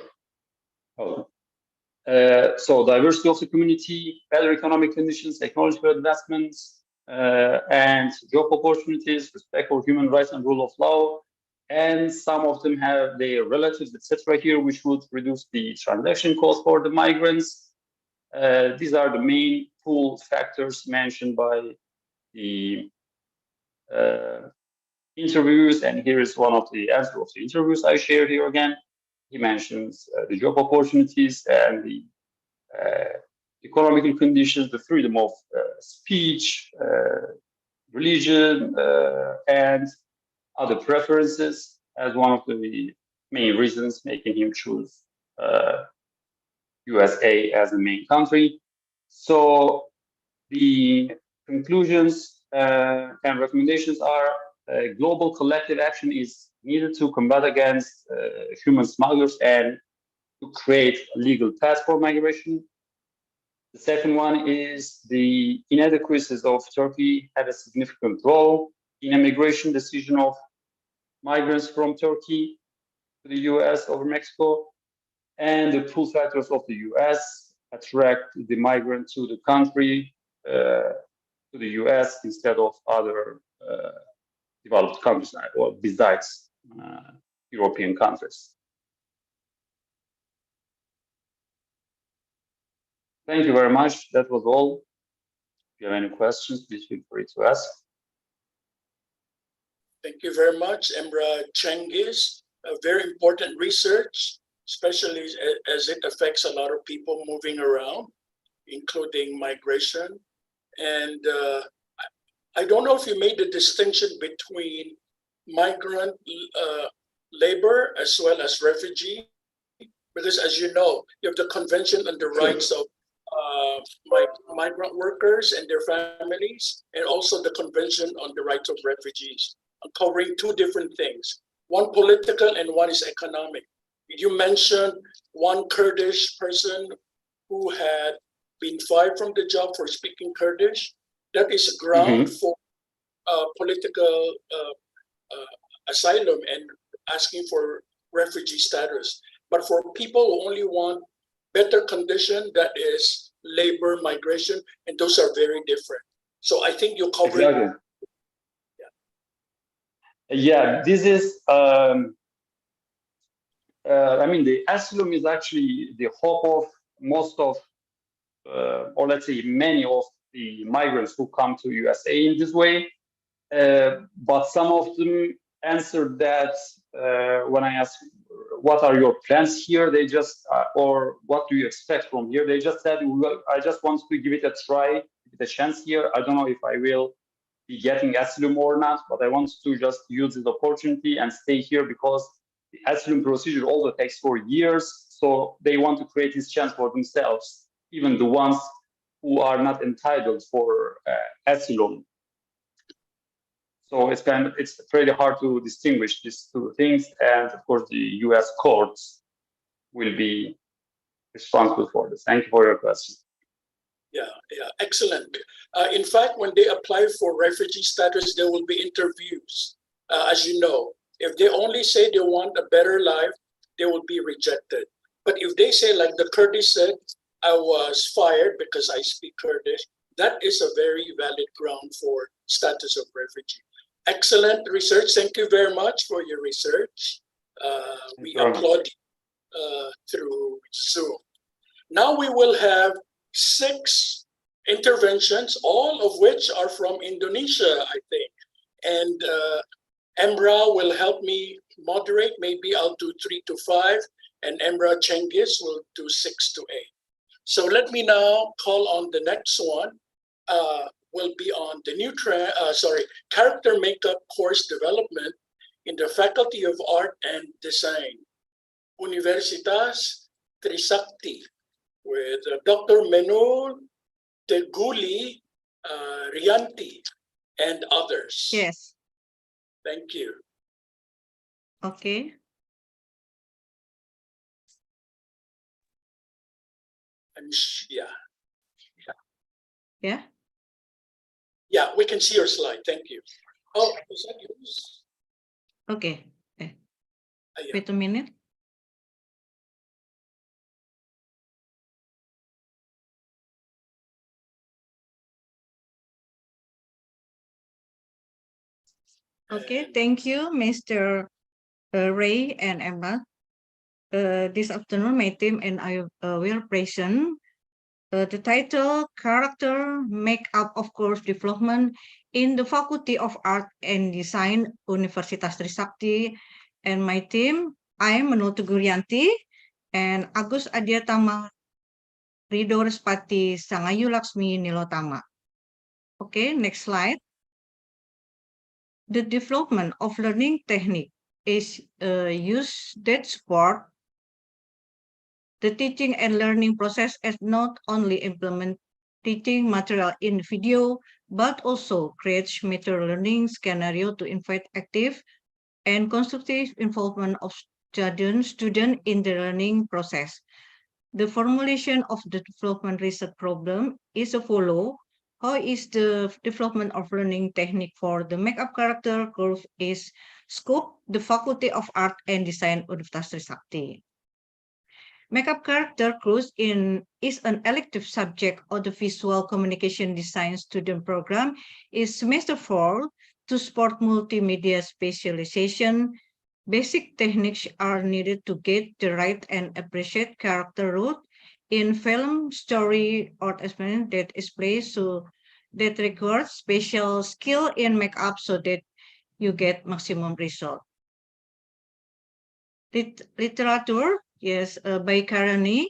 So diversity of the community, better economic conditions, technological advancements, and job opportunities, respect for human rights and rule of law. And some of them have their relatives, etc. here, which would reduce the transaction cost for the migrants. These are the main pull factors mentioned by the interviews, and here is one of the answers of the interviews I share here again. he mentions the job opportunities and the economical conditions, the freedom of speech, religion, and other preferences as one of the main reasons making him choose USA as the main country. So the conclusions and recommendations are global collective action is needed to combat against human smugglers and to create a legal path for migration. The second one is the inadequacies of Turkey had a significant role in a migration decision of migrants from Turkey to the US over Mexico, and the pull factors of the US attract the migrant to the country, to the US instead of other developed countries or besides European countries. Thank you very much. That was all. If you have any questions, please feel free to ask. Thank you very much, Emrah Cengiz. A very important research, especially as it affects a lot of people moving around, including migration. And I don't know if you made the distinction between migrant labor as well as refugee, because as you know, you have the Convention on the Rights of Migrant Workers and their families, and also the Convention on the Rights of Refugees, covering two different things. One political and one is economic. You mentioned one Kurdish person who had been fired from the job for speaking Kurdish. That is ground for political asylum and asking for refugee status. But for people who only want better condition, that is labor migration, and those are very different. So I think you covered. Exactly. Yeah, this is, I mean, the asylum is actually the hope of most of, or let's say many of the migrants who come to USA in this way. But some of them answered that when I asked, what are your plans here? They just, or what do you expect from here? They just said, well, I just want to give it a try, give it a chance here. I don't know if I will be getting asylum or not, but I want to just use this opportunity and stay here because the asylum procedure also takes 4 years. So they want to create this chance for themselves, even the ones who are not entitled for asylum. So it's pretty hard to distinguish these two things. And of course, the US courts will be responsible for this. Thank you for your question. Yeah, excellent. In fact, when they apply for refugee status, there will be interviews, as you know. If they only say they want a better life, they will be rejected. But if they say, like the Kurdish said, I was fired because I speak Kurdish, that is a very valid ground for status of refugee. Excellent research. Thank you very much for your research. We applaud you through Zoom. Now we will have 6 interventions, all of which are from Indonesia, I think. And Emrah will help me moderate. Maybe I'll do 3 to 5, and Emrah Cengiz will do 6 to 8. So let me now call on the next one. Will be on the new character makeup course development in the Faculty of Art and Design, Universitas Trisakti, with Dr. Menul Teguli Rianti and others. Yes. Thank you. Okay. Yeah. Yeah, we can see your slide. Thank you. Oh, is that yours? Okay. Wait a minute. Okay, thank you, Mr. Ray and Emma. This afternoon, my team and I will present the title Character Makeup of Course Development in the Faculty of Art and Design, Universitas Trisakti, and my team I am Manoto Gurianti and Agus Adiatama Rido Respati Sangayu Laksmi Nilotama. Okay, next slide. The development of learning technique is used that support the teaching and learning process as not only implement teaching material in video, but also creates material learning scenario to invite active and constructive involvement of students in the learning process. The formulation of the development research problem is as follows. How is the development of learning technique for the makeup character curve is scope, the Faculty of Art and Design Universitas Trisakti. Makeup character course is an elective subject of the Visual Communication Design student program is semester 4 to support multimedia specialization. Basic techniques are needed to get the right and appreciate character route in film, story, or experiment that is placed so that requires special skill in makeup so that you get maximum result. Literature, yes, by Karani,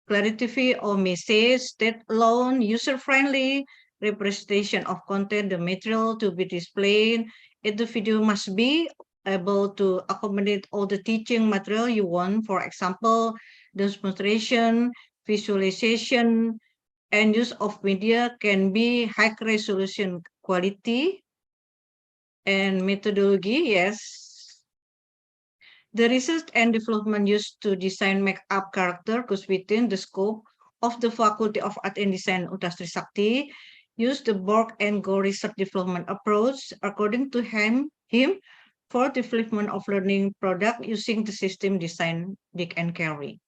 clarity of message that alone, user-friendly representation of content, the material to be displayed in the video must be able to accommodate all the teaching material you want. For example, demonstration, visualization, and use of media can be high resolution quality and methodology, yes. The research and development used to design makeup character goes within the scope of the Faculty of Art and Design Universitas Trisakti, use the Borg and Go research development approach according to him for development of learning product using the system design Dick and Carey.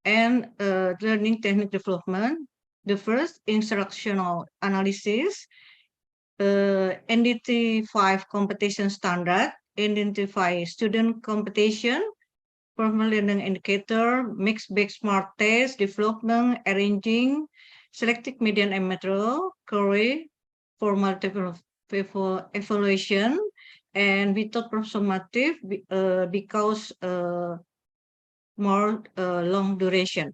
And learning technique development, the first instructional analysis, NDT 5 competition standard, identify student competition, formal learning indicator, mixed big smart test, development, arranging, selected median and material, query, formal evaluation, and without performative because more long duration.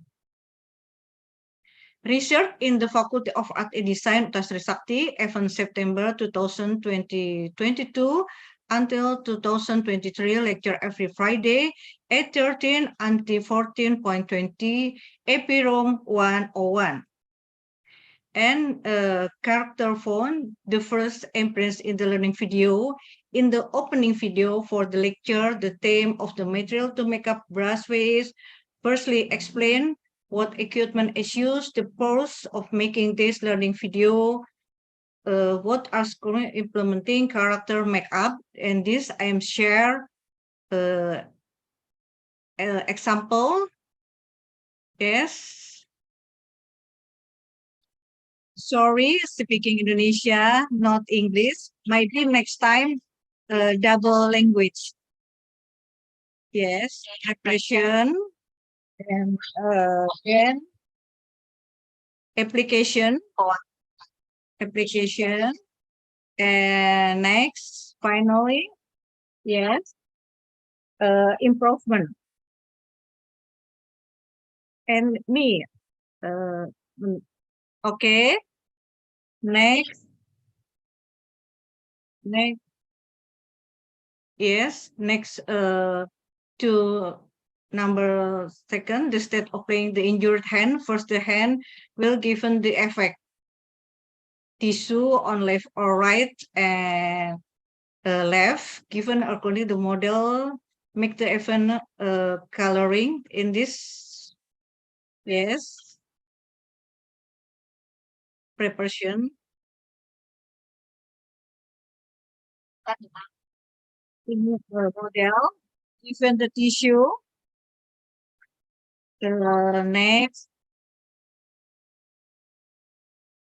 Research in the Faculty of Art and Design Universitas Trisakti, from September 2022 until 2023, lecture every Friday, 8:13 until 14:20, AP Room 101. And character phone, the first appearance in the learning video. In the opening video for the lecture, the theme of the material to make up brushways, firstly explain what equipment is used, the purpose of making this learning video, what are schools implementing character makeup, and this I am share example. Yes. Sorry, speaking Indonesia, not English. Maybe next time, double language. Yes, expression and then application. Application. And next, finally, yes, improvement. And me, okay. Next, yes, next to number second, the state of playing the injured hand. First, the hand will given the effect. Tissue on left or right and left, given according to the model, make the event coloring in this. Yes. Preparation. In the model, given the tissue.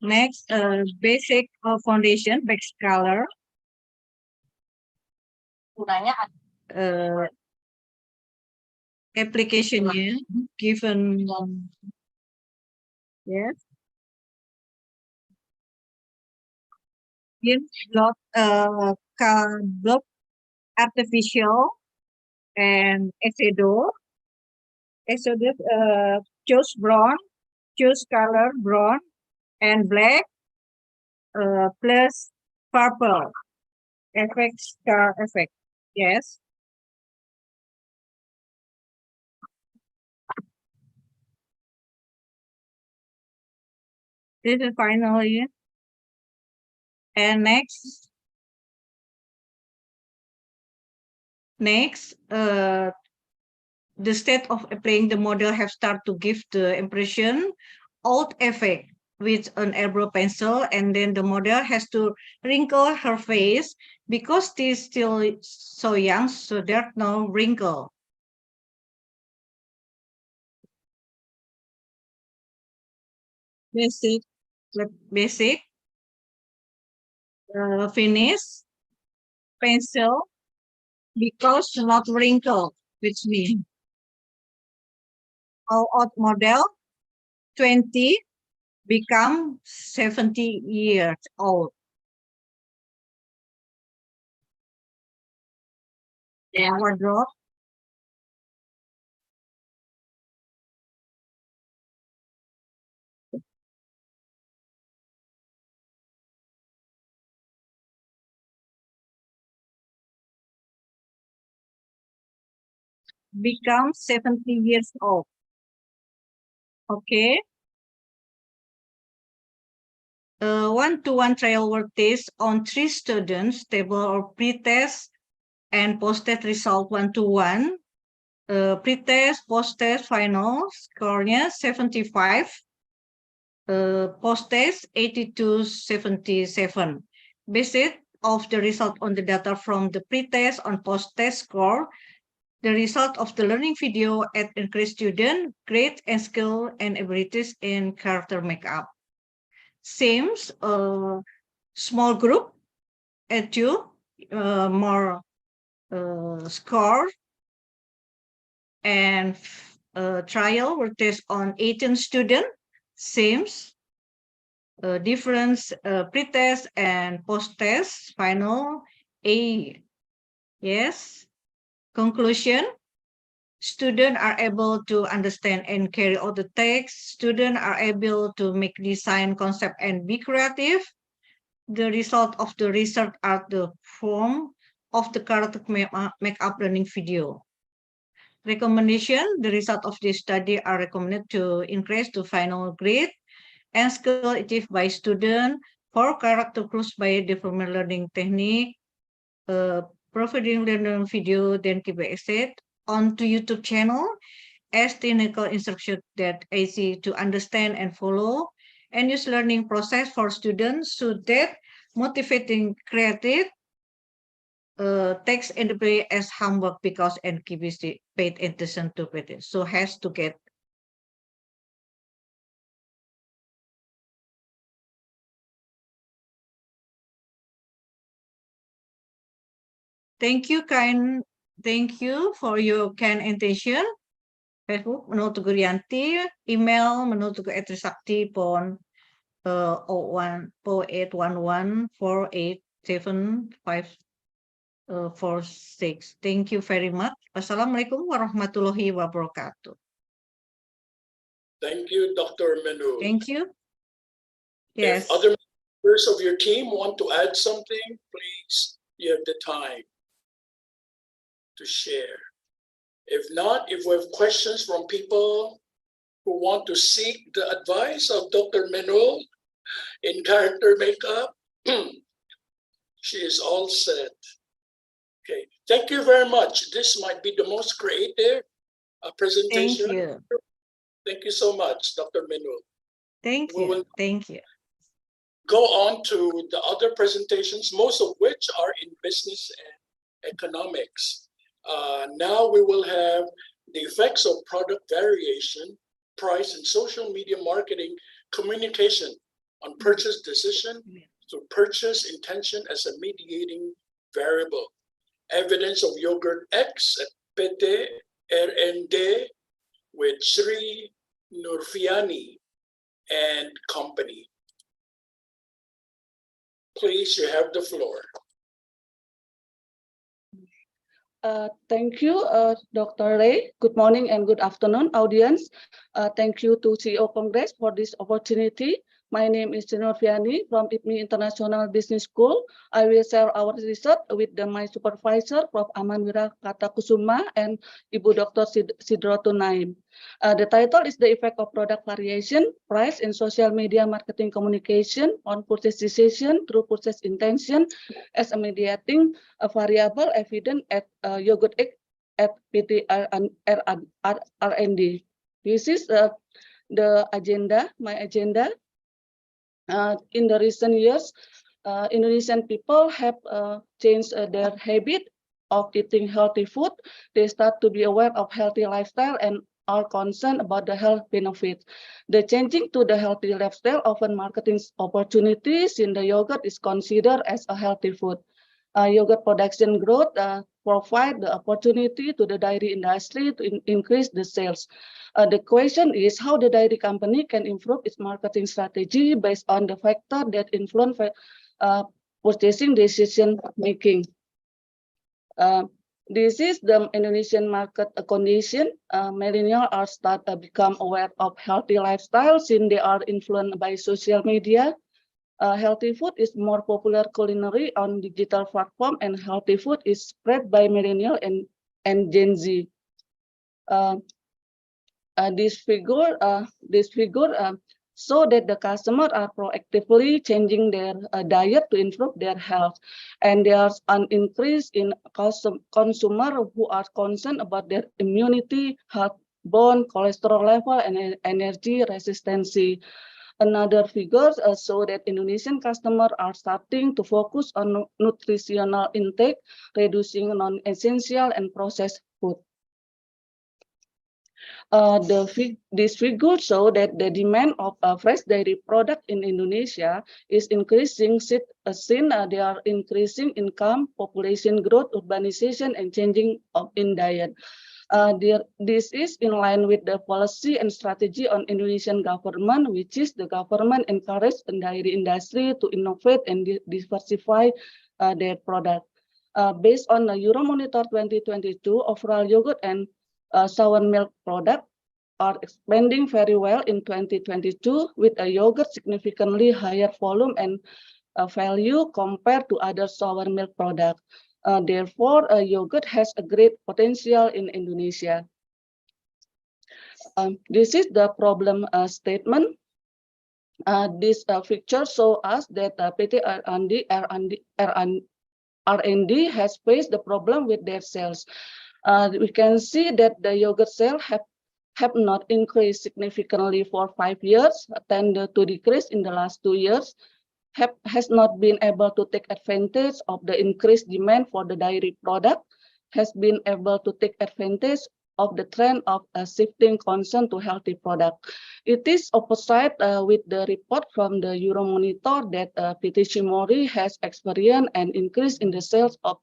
Next, basic foundation, base color. Application-nya given yes. Block artificial and Acedo. Acedo choose brown, choose color brown and black plus purple. Effect star effect. Yes. This is finally. And next, the state of applying the model have started to give the impression old effect with an eyebrow pencil, and then the model has to wrinkle her face because she's still so young, so there's no wrinkle. Basic, finish, pencil, because not wrinkle, which means all old model 20 become 70 years old. Yeah, wardrobe. Become 70 years old. Okay. One-to-one trial work test on 3 students, table or pre-test and post-test result 1-to-1. Pre-test, post-test, final score-nya 75. Post-test 82-77. Based of the result on the data from the pre-test on post-test score, the result of the learning video at increased student grade and skill and abilities in character makeup. Seems small group at you more score and trial were test on 18 student. Seems difference pre-test and post-test final A. Yes. Conclusion. Students are able to understand and carry out the text. Students are able to make design concept and be creative. The result of the research are the form of the character makeup learning video. Recommendation, the result of this study are recommended to increase to final grade and skill achieved by student for character close by development learning technique, providing learning video then can be accessed onto YouTube channel as technical instruction that easy to understand and follow, and use learning process for students so that motivating creative text and play as homework because and keep paid attention to it. So has to get. Thank you, kind. Thank you for your kind intention. Facebook Menutu Gurianti, email menutu@trisakti pon 081148715746. Thank you very much. Wassalamualaikum warahmatullahi wabarakatuh. Thank you, Dr. Menu. Thank you. Yes. If other members of your team want to add something, please, you have the time to share. If not, if we have questions from people who want to seek the advice of Dr. Menu in character makeup, she is all set. Okay, thank you very much. This might be the most creative presentation. Thank you. Thank you so much, Dr. Menu. Thank you. Thank you. Go on to the other presentations, most of which are in business and economics. Now we will have the effects of product variation, price, and social media marketing communication on purchase decision to purchase intention as a mediating variable. Evidence of yogurt X at PT R&D with Sri Nurfiani and company. Please, you have the floor. Thank you, Dr. Ray. Good morning and good afternoon, audience. Thank you to CEO Congress for this opportunity. My name is Jenor Fiani from IPMI International Business School. I will share our research with my supervisor, Prof. Amanwira Katakusuma, and Ibu Dr. Sidroto Naim. The title is The Effect of Product Variation, Price in Social Media Marketing Communication on Purchase Decision through Purchase Intention as a Mediating a Variable Evident at Yogurt Egg at PT R&D. This is the agenda, my agenda. In the recent years, Indonesian people have changed their habit of eating healthy food. They start to be aware of healthy lifestyle and are concerned about the health benefits. The changing to the healthy lifestyle often marketing opportunities in the yogurt is considered as a healthy food. Yogurt production growth provide the opportunity to the dairy industry to increase the sales. The question is how the dairy company can improve its marketing strategy based on the factor that influence purchasing decision making. This is the Indonesian market condition. Millennials are start to become aware of healthy lifestyle since they are influenced by social media. Healthy food is more popular culinary on digital platform, and healthy food is spread by millennial and Gen Z. This figure so that the customer are proactively changing their diet to improve their health, and there's an increase in consumer who are concerned about their immunity, heart, bone, cholesterol level, and energy resistance. Another figures show that Indonesian customers are starting to focus on nutritional intake, reducing non-essential and processed food. This figure show that the demand of fresh dairy product in Indonesia is increasing since they are increasing income, population growth, urbanization, and changing in diet. This is in line with the policy and strategy on Indonesian government, which is the government encourage the dairy industry to innovate and diversify their product. Based on the Euromonitor 2022, overall yogurt and sour milk product are expanding very well in 2022, with a yogurt significantly higher volume and value compared to other sour milk products. Therefore, yogurt has a great potential in Indonesia. This is the problem statement. This picture shows us that PT R&D has faced the problem with their sales. We can see that the yogurt sales have not increased significantly for 5 years, tend to decrease in the last 2 years. Has not been able to take advantage of the increased demand for the dairy product, has been able to take advantage of the trend of shifting concern to healthy product. It is opposite with the report from the Euromonitor that PT Shimori has experienced an increase in the sales of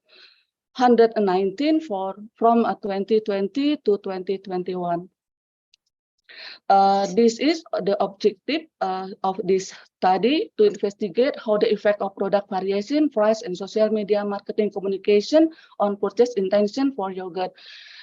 119 from 2020 to 2021. This is the objective of this study, to investigate how the effect of product variation, price, and social media marketing communication on purchase intention for yogurt,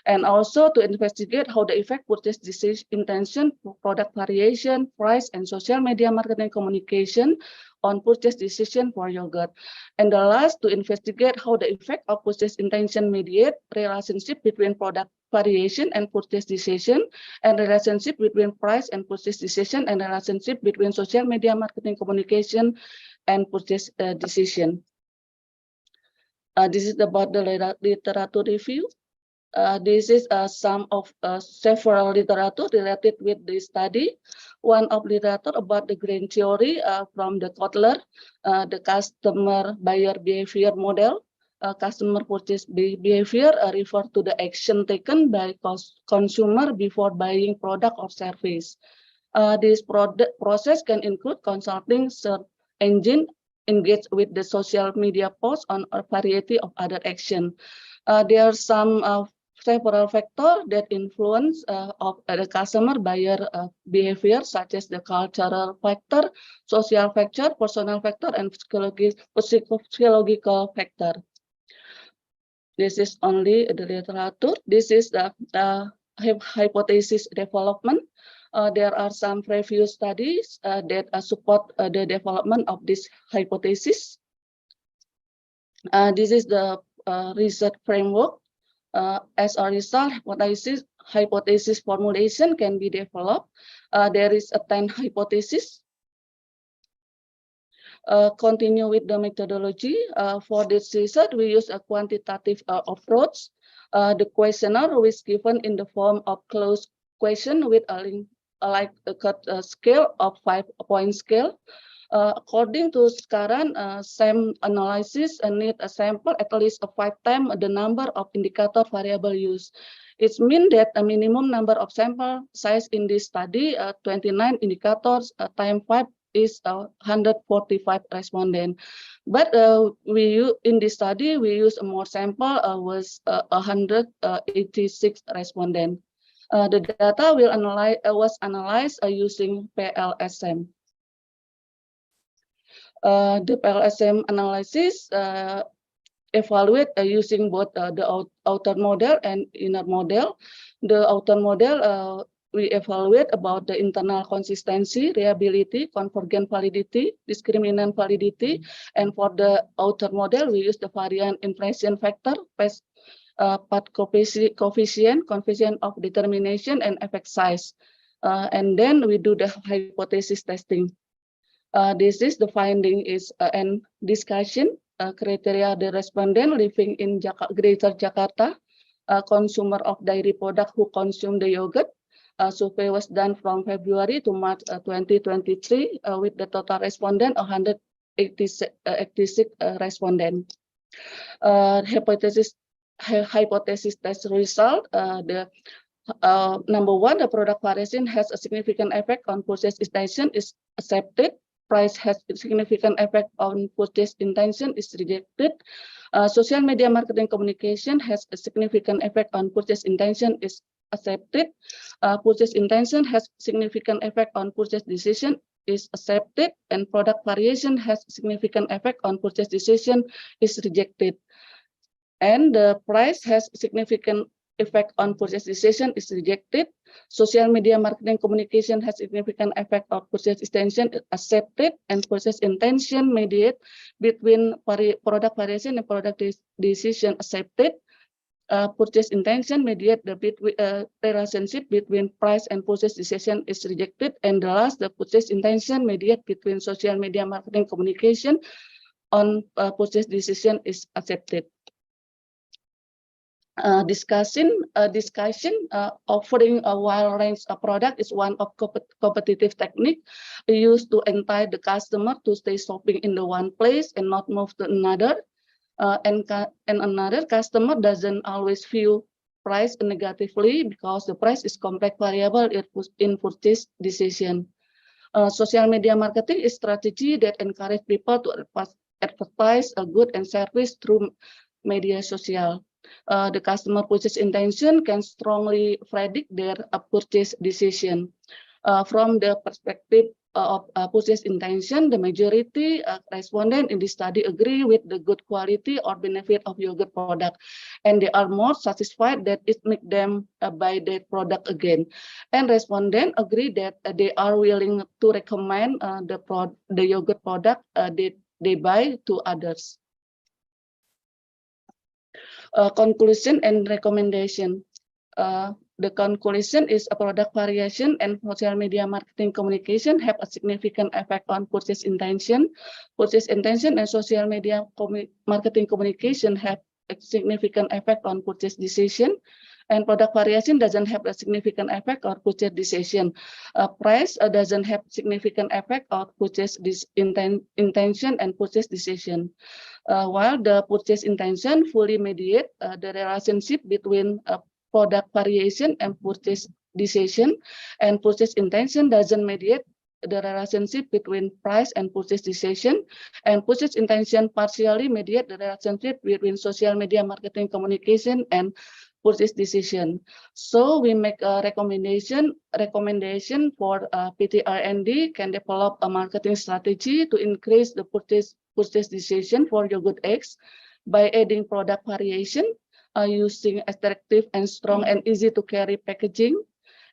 and also to investigate how the effect purchase decision intention, product variation, price, and social media marketing communication on purchase decision for yogurt. And the last, to investigate how the effect of purchase intention mediate relationship between product variation and purchase decision, and relationship between price and purchase decision, and relationship between social media marketing communication and purchase decision. This is about the literature review. This is some of several literature related with this study. One of literature about the grain theory from the Kotler, the customer buyer behavior model. Customer purchase behavior refer to the action taken by consumer before buying product or service. This process can include consulting search engine, engage with the social media posts on a variety of other action. There are some several factors that influence of the customer buyer behavior, such as the cultural factor, social factor, personal factor, and psychological factor. This is only the literature. This is the hypothesis development. There are some previous studies that support the development of this hypothesis. This is the research framework. As a result, hypothesis formulation can be developed. There is a 10 hypothesis. Continue with the methodology. For this research, we use a quantitative approach. The questionnaire is given in the form of closed question with a scale of 5-point scale. According to current SAM analysis, need a sample at least 5 times the number of indicator variable used. It means that a minimum number of sample size in this study, 29 indicators times 5 is 145 respondents. But in this study, we use more sample was 186 respondents. The data was analyzed using PLSM. The PLSM analysis evaluate using both the outer model and inner model. The outer model we evaluate about the internal consistency, reliability, convergent validity, discriminant validity, and for the outer model we use the variant impression factor, path coefficient, coefficient of determination, and effect size. And then we do the hypothesis testing. This is the finding is and discussion criteria the respondent living in Greater Jakarta, consumer of dairy product who consume the yogurt. Survey was done from February to March 2023 with the total respondent 186 respondent. Hypothesis test result. The number one, the product variation has a significant effect on purchase intention is accepted. Price has a significant effect on purchase intention is rejected. Social media marketing communication has a significant effect on purchase intention is accepted. Purchase intention has significant effect on purchase decision is accepted, and product variation has significant effect on purchase decision is rejected. And the price has significant effect on purchase decision is rejected. Social media marketing communication has significant effect on purchase intention accepted, and purchase intention mediate between product variation and product decision accepted. Purchase intention mediate the relationship between price and purchase decision is rejected, and the last, the purchase intention mediate between social media marketing communication on purchase decision is accepted. Discussion offering a wide range of product is one of competitive technique used to entice the customer to stay shopping in the one place and not move to another. And another customer doesn't always view price negatively because the price is complex variable in purchase decision. Social media marketing is strategy that encourage people to advertise a good and service through media social. The customer purchase intention can strongly predict their purchase decision. From the perspective of purchase intention, the majority respondents in this study agree with the good quality or benefit of yogurt product, and they are more satisfied that it makes them buy that product again. And respondents agree that they are willing to recommend the yogurt product they buy to others. Conclusion and recommendation. The conclusion is a product variation and social media marketing communication have a significant effect on purchase intention. Purchase intention and social media marketing communication have a significant effect on purchase decision. And product variation doesn't have a significant effect on purchase decision. Price doesn't have significant effect on purchase intention and purchase decision. While the purchase intention fully mediate the relationship between product variation and purchase decision, and purchase intention doesn't mediate the relationship between price and purchase decision, and purchase intention partially mediate the relationship between social media marketing communication and purchase decision. So we make a recommendation for PT R&D can develop a marketing strategy to increase the purchase decision for yogurt eggs by adding product variation, using attractive and strong and easy to carry packaging,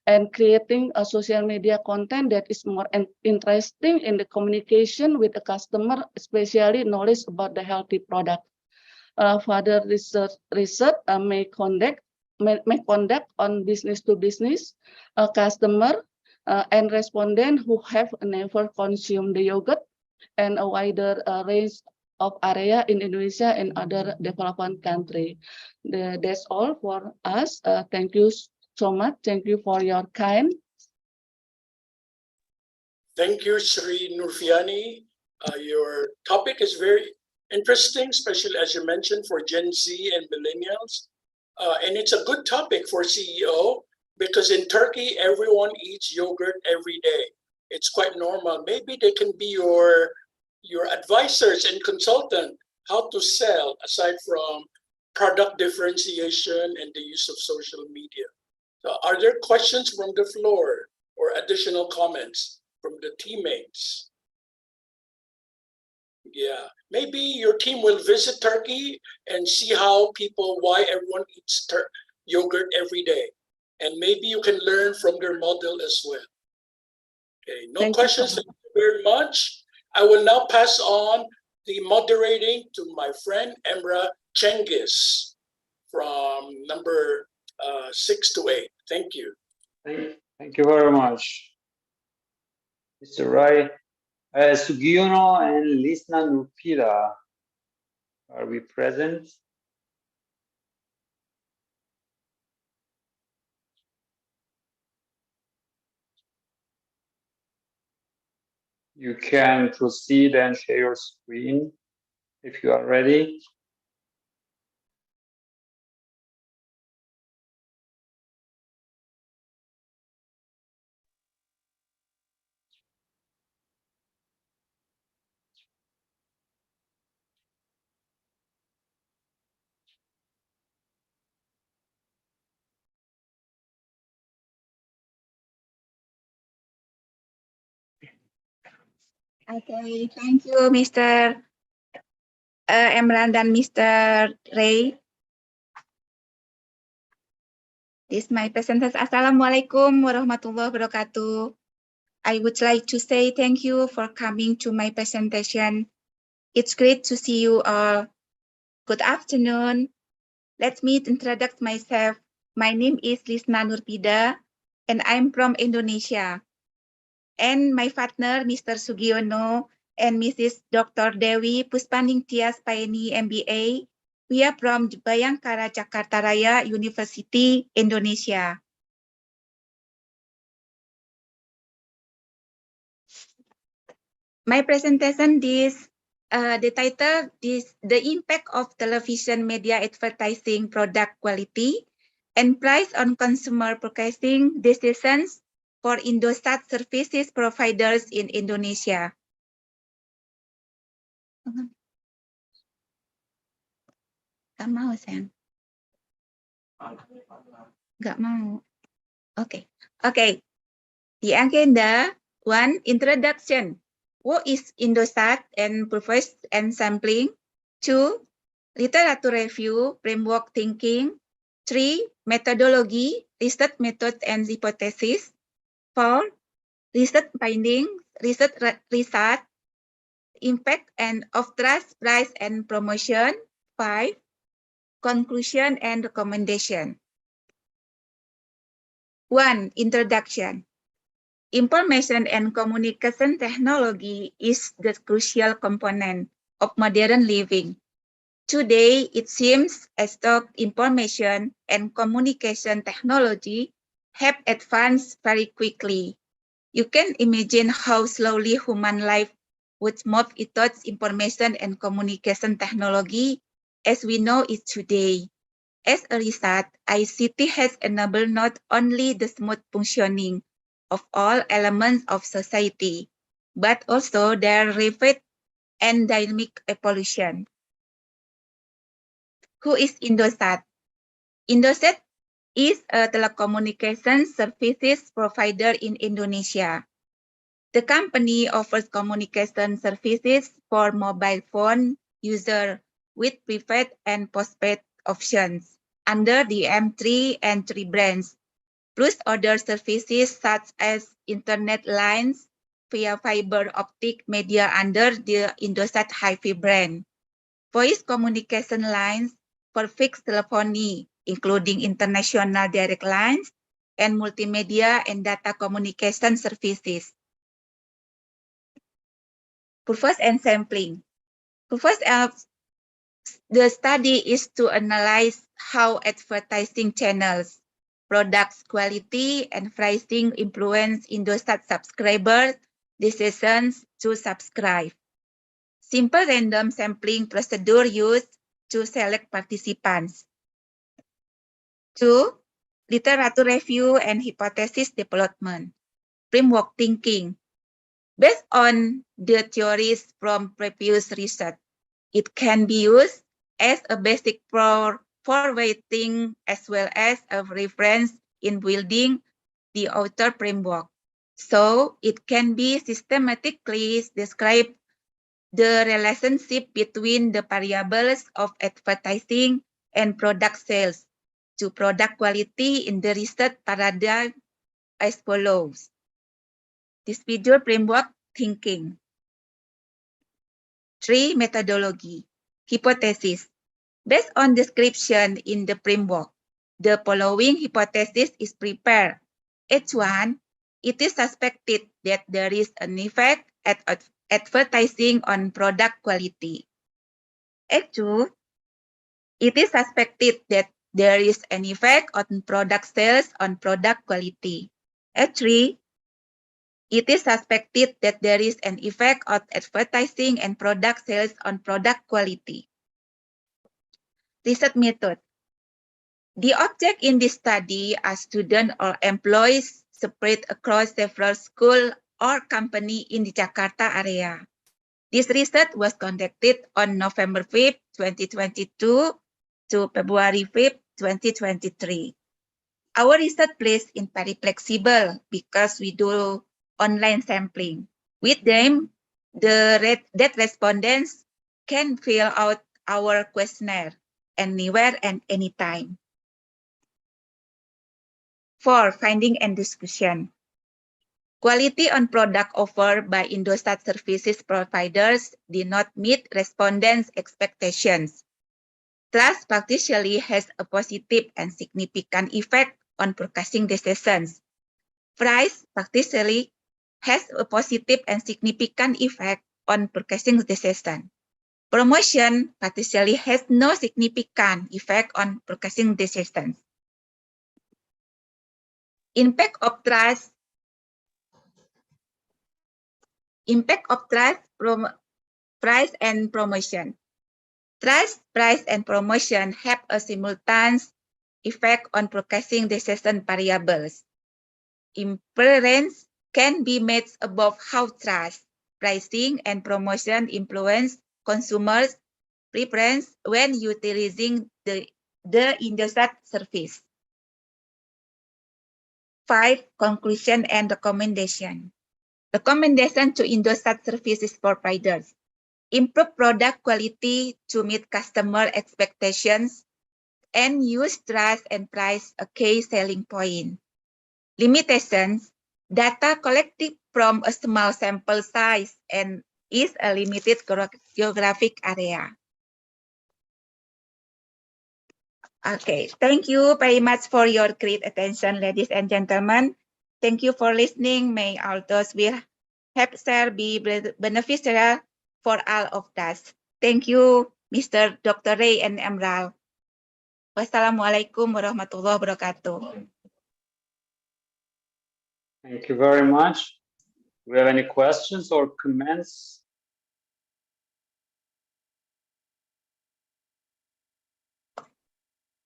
and creating a social media content that is more interesting in the communication with the customer, especially knowledge about the healthy product. Further research may conduct on business to business customer and respondent who have never consumed the yogurt and a wider range of area in Indonesia and other developing country. That's all for us. Thank you so much. Thank you for your kind. Thank you, Sri Nurfiani. Your topic is very interesting, especially as you mentioned for Gen Z and millennials. And it's a good topic for CEO because in Turkey, everyone eats yogurt every day. It's quite normal. Maybe they can be your advisors and consultant how to sell aside from product differentiation and the use of social media. So are there questions from the floor or additional comments from the teammates? Yeah, maybe your team will visit Turkey and see why everyone eats yogurt every day. And maybe you can learn from their model as well. Okay, no questions. Thank you very much. I will now pass on the moderating to my friend Emra Cengiz from number 6 to 8. Thank you. Thank you very much, Mr. Rai. Sugiono and Lisna Nurpida, are we present? You can proceed and share your screen if you are ready. Okay, thank you, Mr. Emran dan Mr. Ray. This is my presentation. Assalamualaikum warahmatullahi wabarakatuh. I would like to say thank you for coming to my presentation. It's great to see you all. Good afternoon. Let me introduce myself. My name is Lisna Nurpida, and I'm from Indonesia. And my partner, Mr. Sugiono, and Mrs. Dr. Dewi Puspaningtyas Paeni, MBA. We are from Bayangkara Jakarta Raya University, Indonesia. My presentation the title is The Impact of Television Media Advertising Product Quality and Price on Consumer Purchasing Decisions for Indosat Services Providers in Indonesia. Gak mau, sayang. Gak mau. Okay. The agenda, 1, introduction. What is Indosat and purpose and sampling? 2, literature review, framework thinking. 3, methodology, research method and hypothesis. 4, research findings, research, impact and of trust, price and promotion. 5, conclusion and recommendation. 1, introduction. Information and communication technology is the crucial component of modern living. Today, it seems as though information and communication technology have advanced very quickly. You can imagine how slowly human life would move towards information and communication technology as we know it today. As a result, ICT has enabled not only the smooth functioning of all elements of society, but also their rapid and dynamic evolution. Who is Indosat? Indosat is a telecommunications services provider in Indonesia. The company offers communication services for mobile phone users with prepaid and postpaid options. under the M3 and 3 brands, plus other services such as internet lines via fiber optic media under the Indosat HiFi brand, voice communication lines for fixed telephony, including international direct lines, and multimedia and data communication services. Purpose and sampling. Purpose of the study is to analyze how advertising channels, products quality, and pricing influence Indosat subscribers' decisions to subscribe. Simple random sampling procedure used to select participants. 2. Literature review and hypothesis development. Framework thinking. Based on the theories from previous research, it can be used as a basic for weighting as well as a reference in building the author framework. So it can be systematically describe the relationship between the variables of advertising and product sales to product quality in the research paradigm as follows. This video framework thinking. 3. Methodology. Hypothesis. Based on description in the framework, the following hypothesis is prepared. H1, it is suspected that there is an effect at advertising on product quality. H2, it is suspected that there is an effect on product sales on product quality. H3, it is suspected that there is an effect of advertising and product sales on product quality. Research method. The object in this study are students or employees spread across several schools or companies in the Jakarta area. This research was conducted on November 5, 2022 to February 5, 2023. Our research place is very flexible because we do online sampling. With them, that respondents can fill out our questionnaire anywhere and anytime. 4. Finding and discussion. Quality on product offered by Indosat services providers did not meet respondents' expectations. Trust partially has a positive and significant effect on purchasing decisions. Price partially has a positive and significant effect on purchasing decision. Promotion partially has no significant effect on purchasing decisions. Impact of trust. Impact of trust, price and promotion. Trust, price, and promotion have a simultaneous effect on purchasing decision variables. Inference can be made above how trust, pricing, and promotion influence consumers' preference when utilizing the Indosat service. 5. Conclusion and recommendation. Recommendation to Indosat services providers. Improve product quality to meet customer expectations and use trust and price a key selling point. Limitations. Data collected from a small sample size and is a limited geographic area. Okay, thank you very much for your great attention, ladies and gentlemen. Thank you for listening. May all those we have shared be beneficial for all of us. Thank you, Mr. Dr. Ray and Emerald. Wassalamualaikum warahmatullahi wabarakatuh. Thank you very much. Do we have any questions or comments?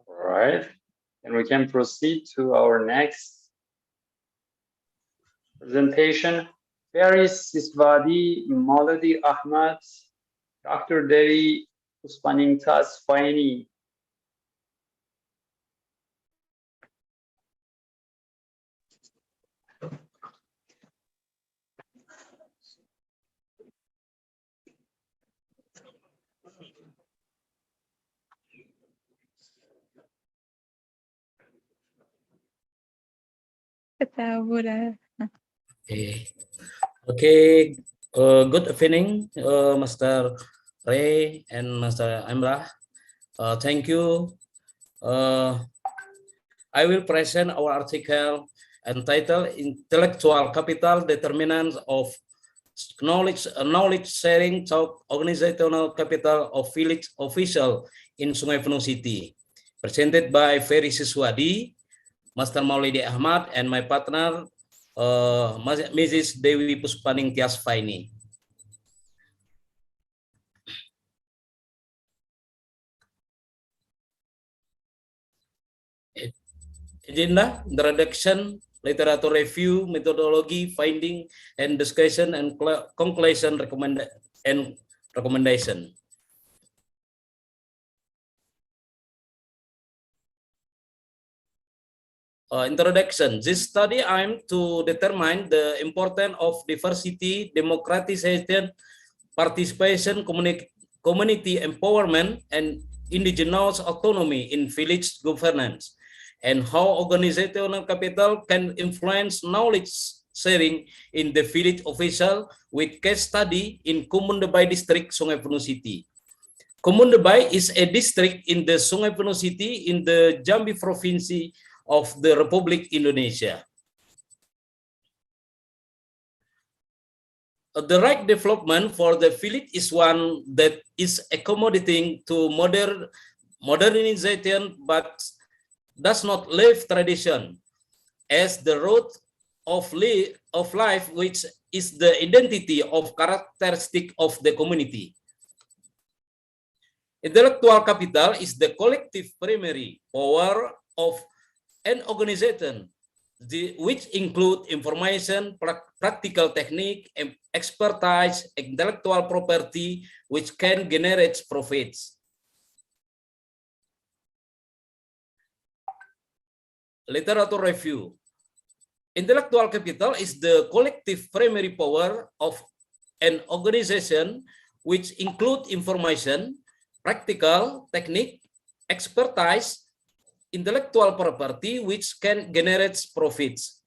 All right, and we can proceed to our next presentation. Faris Siswadi, Mauladi Ahmad, Dr. Devi Puspaningtas Faini. Okay. Okay. Good evening, Mr. Ray and Mr. Amrah. Thank you. I will present our article entitled Intellectual Capital Determinants of Knowledge Sharing Talk Organizational Capital of Village Official in Sungai Penuh City, presented by Ferry Siswadi, Master Maulidi Ahmad, and my partner, Mrs. Dewi Puspaning Tiasfaini. Agenda: introduction, literature review, methodology, finding and discussion, and conclusion recommendation. Introduction. This study aims to determine the importance of diversity, democratization, participation, community empowerment, and indigenous autonomy in village governance, and how organizational capital can influence knowledge sharing in the village official, with case study in Kumundebay District, Sungai Penuh City. Kumundebay is a district in the Sungai Penuh City in the Jambi Province of the Republic Indonesia. The right development for the village is one that is accommodating to modernization but does not leave tradition as the root of life, which is the identity of characteristic of the community. Intellectual capital is the collective primary power of an organization, which include information, practical technique, expertise, intellectual property, which can generate profits. Literature review. Intellectual capital is the collective primary power of an organization, which include information, practical technique, expertise, intellectual property, which can generate profits.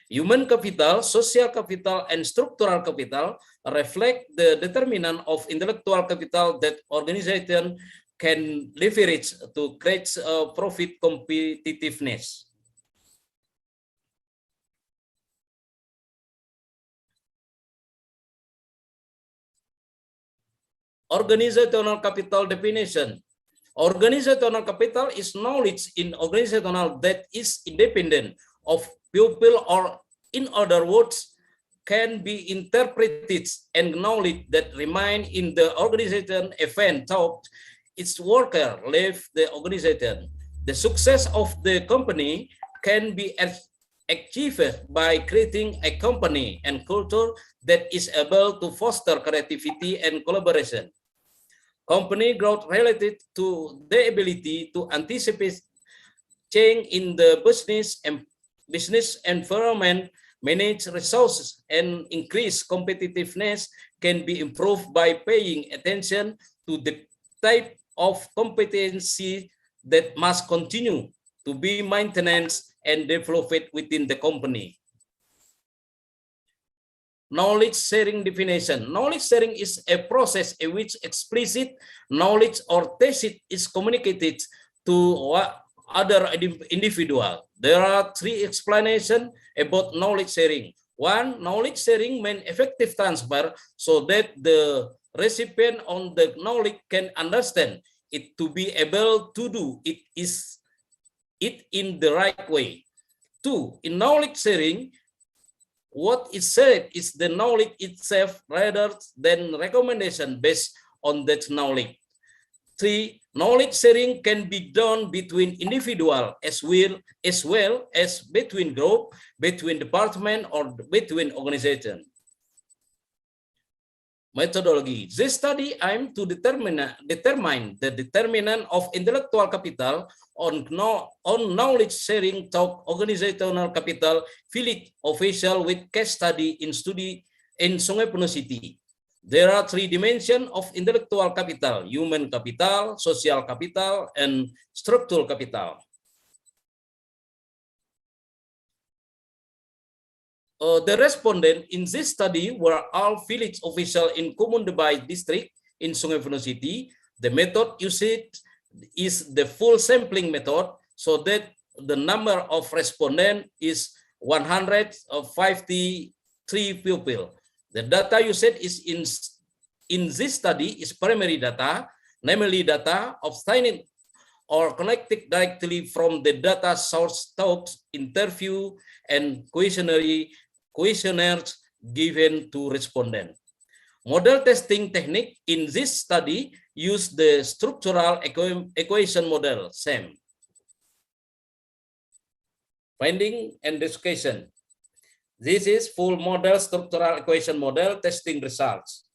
Human capital, social capital, and structural capital reflect the determinant of intellectual capital that organization can leverage to create profit competitiveness. Organizational capital definition. Organizational capital is knowledge in organizational that is independent of people, or in other words, can be interpreted and knowledge that remain in the organization event thought its worker leave the organization. The success of the company can be achieved by creating a company and culture that is able to foster creativity and collaboration. Company growth related to the ability to anticipate change in the business environment, manage resources, and increase competitiveness can be improved by paying attention to the type of competency that must continue to be maintained and developed within the company. Knowledge sharing definition. Knowledge sharing is a process in which explicit knowledge or tacit is communicated to other individual. There are three explanations about knowledge sharing. One, knowledge sharing means effective transfer so that the recipient on the knowledge can understand it to be able to do it in the right way. Two, in knowledge sharing, what is said is the knowledge itself rather than recommendation based on that knowledge. Three, knowledge sharing can be done between individual as well as between group, between department, or between organization. Methodology. This study aims to determine the determinant of intellectual capital on knowledge sharing talk organizational capital village official with case study in Sungai Penuh City. There are three dimensions of intellectual capital: human capital, social capital, and structural capital. the respondent in this study were all village officials in Kumundebay district in Sungai Buloh City. The method used is the full sampling method, so that the number of respondents is 153 pupils. The data used is in this study is primary data, namely data obtained or collected directly from the data source talks, interview, and questionnaires given to respondents. Model testing technique in this study use the structural equation model, SEM. Finding and discussion. This is full model structural equation model testing results.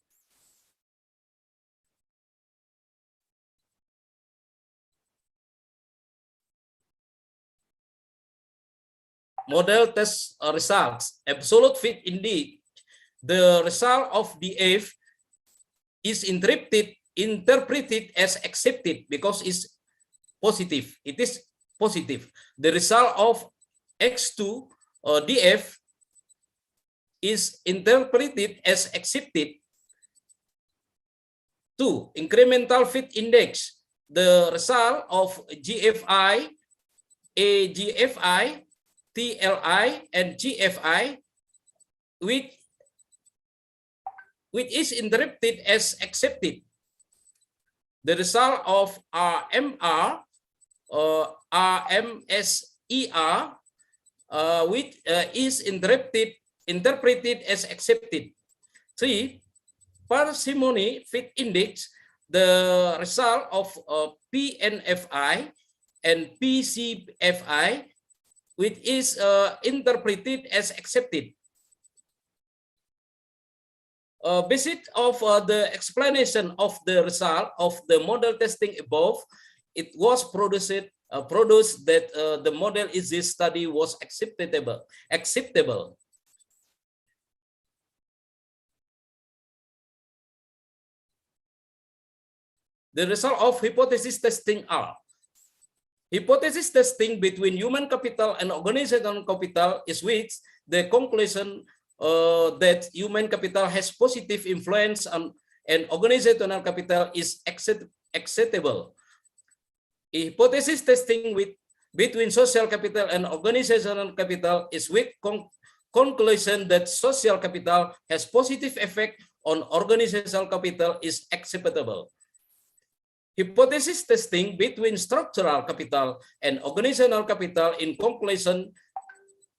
Model test results. Absolute fit indeed. The result of DF is interpreted as accepted because it's positive. It is positive. The result of X2 DF is interpreted as accepted. 2. Incremental fit index. The result of GFI, AGFI, TLI, and GFI, which is interpreted as accepted. The result of RMR, RMSER, which is interpreted as accepted. 3. Parsimony fit index, the result of PNFI and PCFI, which is interpreted as accepted. Based of the explanation of the result of the model testing above, it was produced that the model in this study was acceptable. The result of hypothesis testing are: hypothesis testing between human capital and organizational capital is which the conclusion that human capital has positive influence on and organizational capital is acceptable. Hypothesis testing between social capital and organizational capital is with conclusion that social capital has positive effect on organizational capital is acceptable. Hypothesis testing between structural capital and organizational capital in conclusion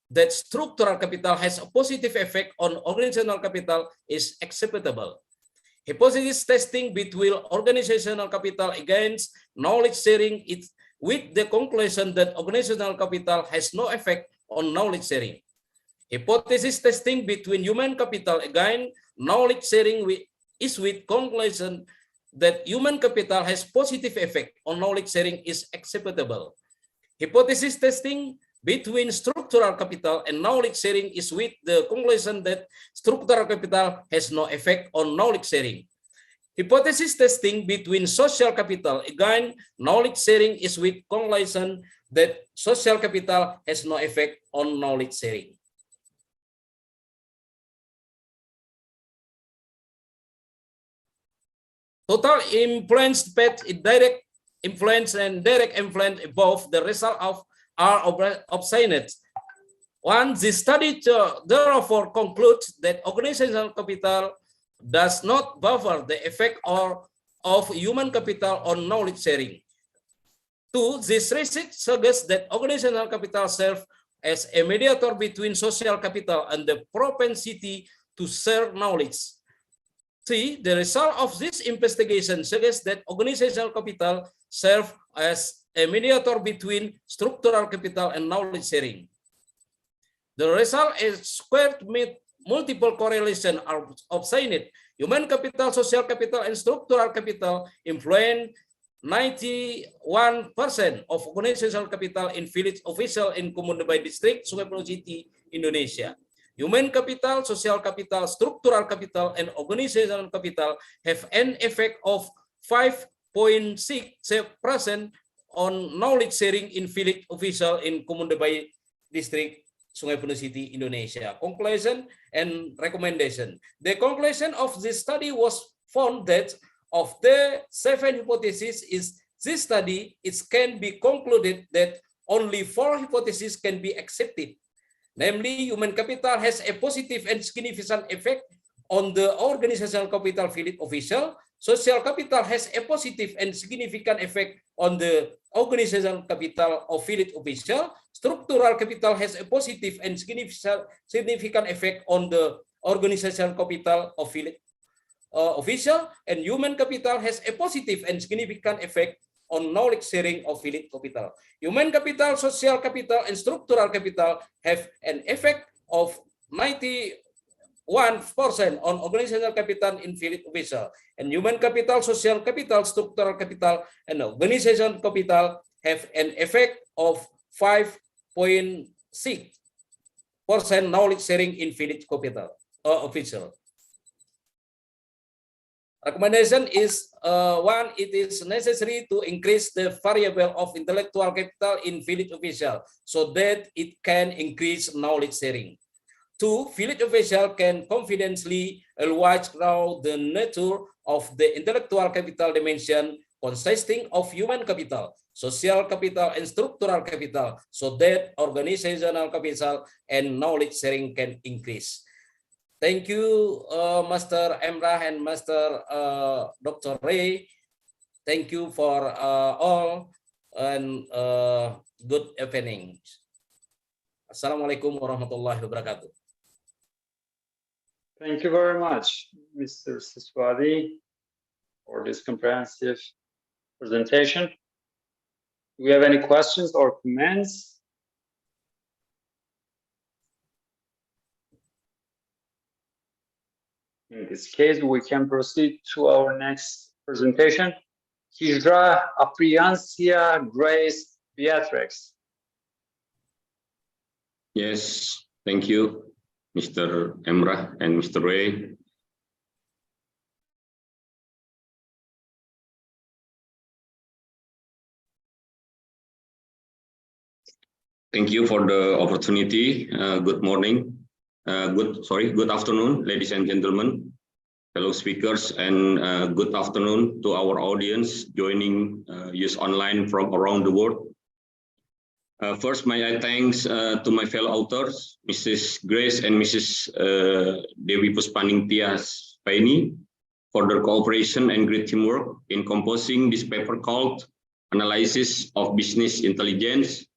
that structural capital has a positive effect on organizational capital is acceptable. Hypothesis testing between organizational capital against knowledge sharing is with the conclusion that organizational capital has no effect on knowledge sharing. Hypothesis testing between human capital against knowledge sharing is with conclusion that human capital has positive effect on knowledge sharing is acceptable. Hypothesis testing between structural capital and knowledge sharing is with the conclusion that structural capital has no effect on knowledge sharing. Hypothesis testing between social capital again knowledge sharing is with conclusion that social capital has no effect on knowledge sharing. Total influence, direct influence and direct influence above the result of are obstinate. One, the study therefore concludes that organizational capital does not buffer the effect of human capital on knowledge sharing. 2, this research suggests that organizational capital serves as a mediator between social capital and the propensity to share knowledge. 3, the result of this investigation suggests that organizational capital serves as a mediator between structural capital and knowledge sharing. The result is squared multiple correlation are obtained. Human capital, social capital, and structural capital influence 91% of organizational capital in village official in Kumundebay district, Sungai Buloh City, Indonesia. Human capital, social capital, structural capital, and organizational capital have an effect of 5.6% on knowledge sharing in village official in Kumundebay district, Sungai Buloh City, Indonesia. Conclusion and recommendation. The conclusion of this study was found that of the 7 hypotheses this study, it can be concluded that only 4 hypotheses can be accepted. Namely, human capital has a positive and significant effect on the organizational capital valid official. Social capital has a positive and significant effect on the organizational capital of valid official. Structural capital has a positive and significant effect on the organizational capital of valid official, and human capital has a positive and significant effect on knowledge sharing of valid capital. Human capital, social capital, and structural capital have an effect of 91% on organizational capital in valid official, and human capital, social capital, structural capital, and organizational capital have an effect of 5.6% knowledge sharing in valid capital official. Recommendation is one, it is necessary to increase the variable of intellectual capital in village official so that it can increase knowledge sharing. 2, village official can confidently evaluate the nature of the intellectual capital dimension consisting of human capital, social capital, and structural capital so that organizational capital and knowledge sharing can increase. Thank you, Master Emrah and Master Dr. Ray. Thank you for all, and good evening. Assalamualaikum warahmatullahi wabarakatuh. Thank you very much, Mr. Siswadi, for this comprehensive presentation. Do we have any questions or comments? In this case, we can proceed to our next presentation. Hijra Apriancia Grace Beatrix. Yes, thank you, Mr. Emrah and Mr. Ray. Thank you for the opportunity. Good morning. Good afternoon, ladies and gentlemen, fellow speakers, and good afternoon to our audience joining us online from around the world. First, may I thanks to my fellow authors, Mrs. Grace and Mrs. Dewi Puspaningtyas Paine, for their cooperation and great teamwork in composing this paper called Analysis of Business Intelligence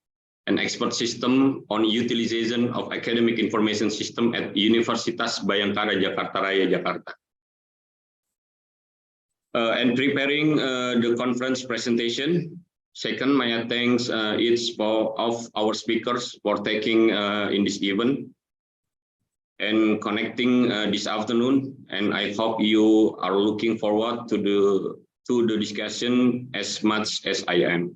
and Expert System on Utilization of Academic Information System at Universitas Bhayangkara Jakarta Raya, Jakarta. And preparing the conference presentation. Second, my thanks each of our speakers for taking in this event and connecting this afternoon. And I hope you are looking forward to the discussion as much as I am.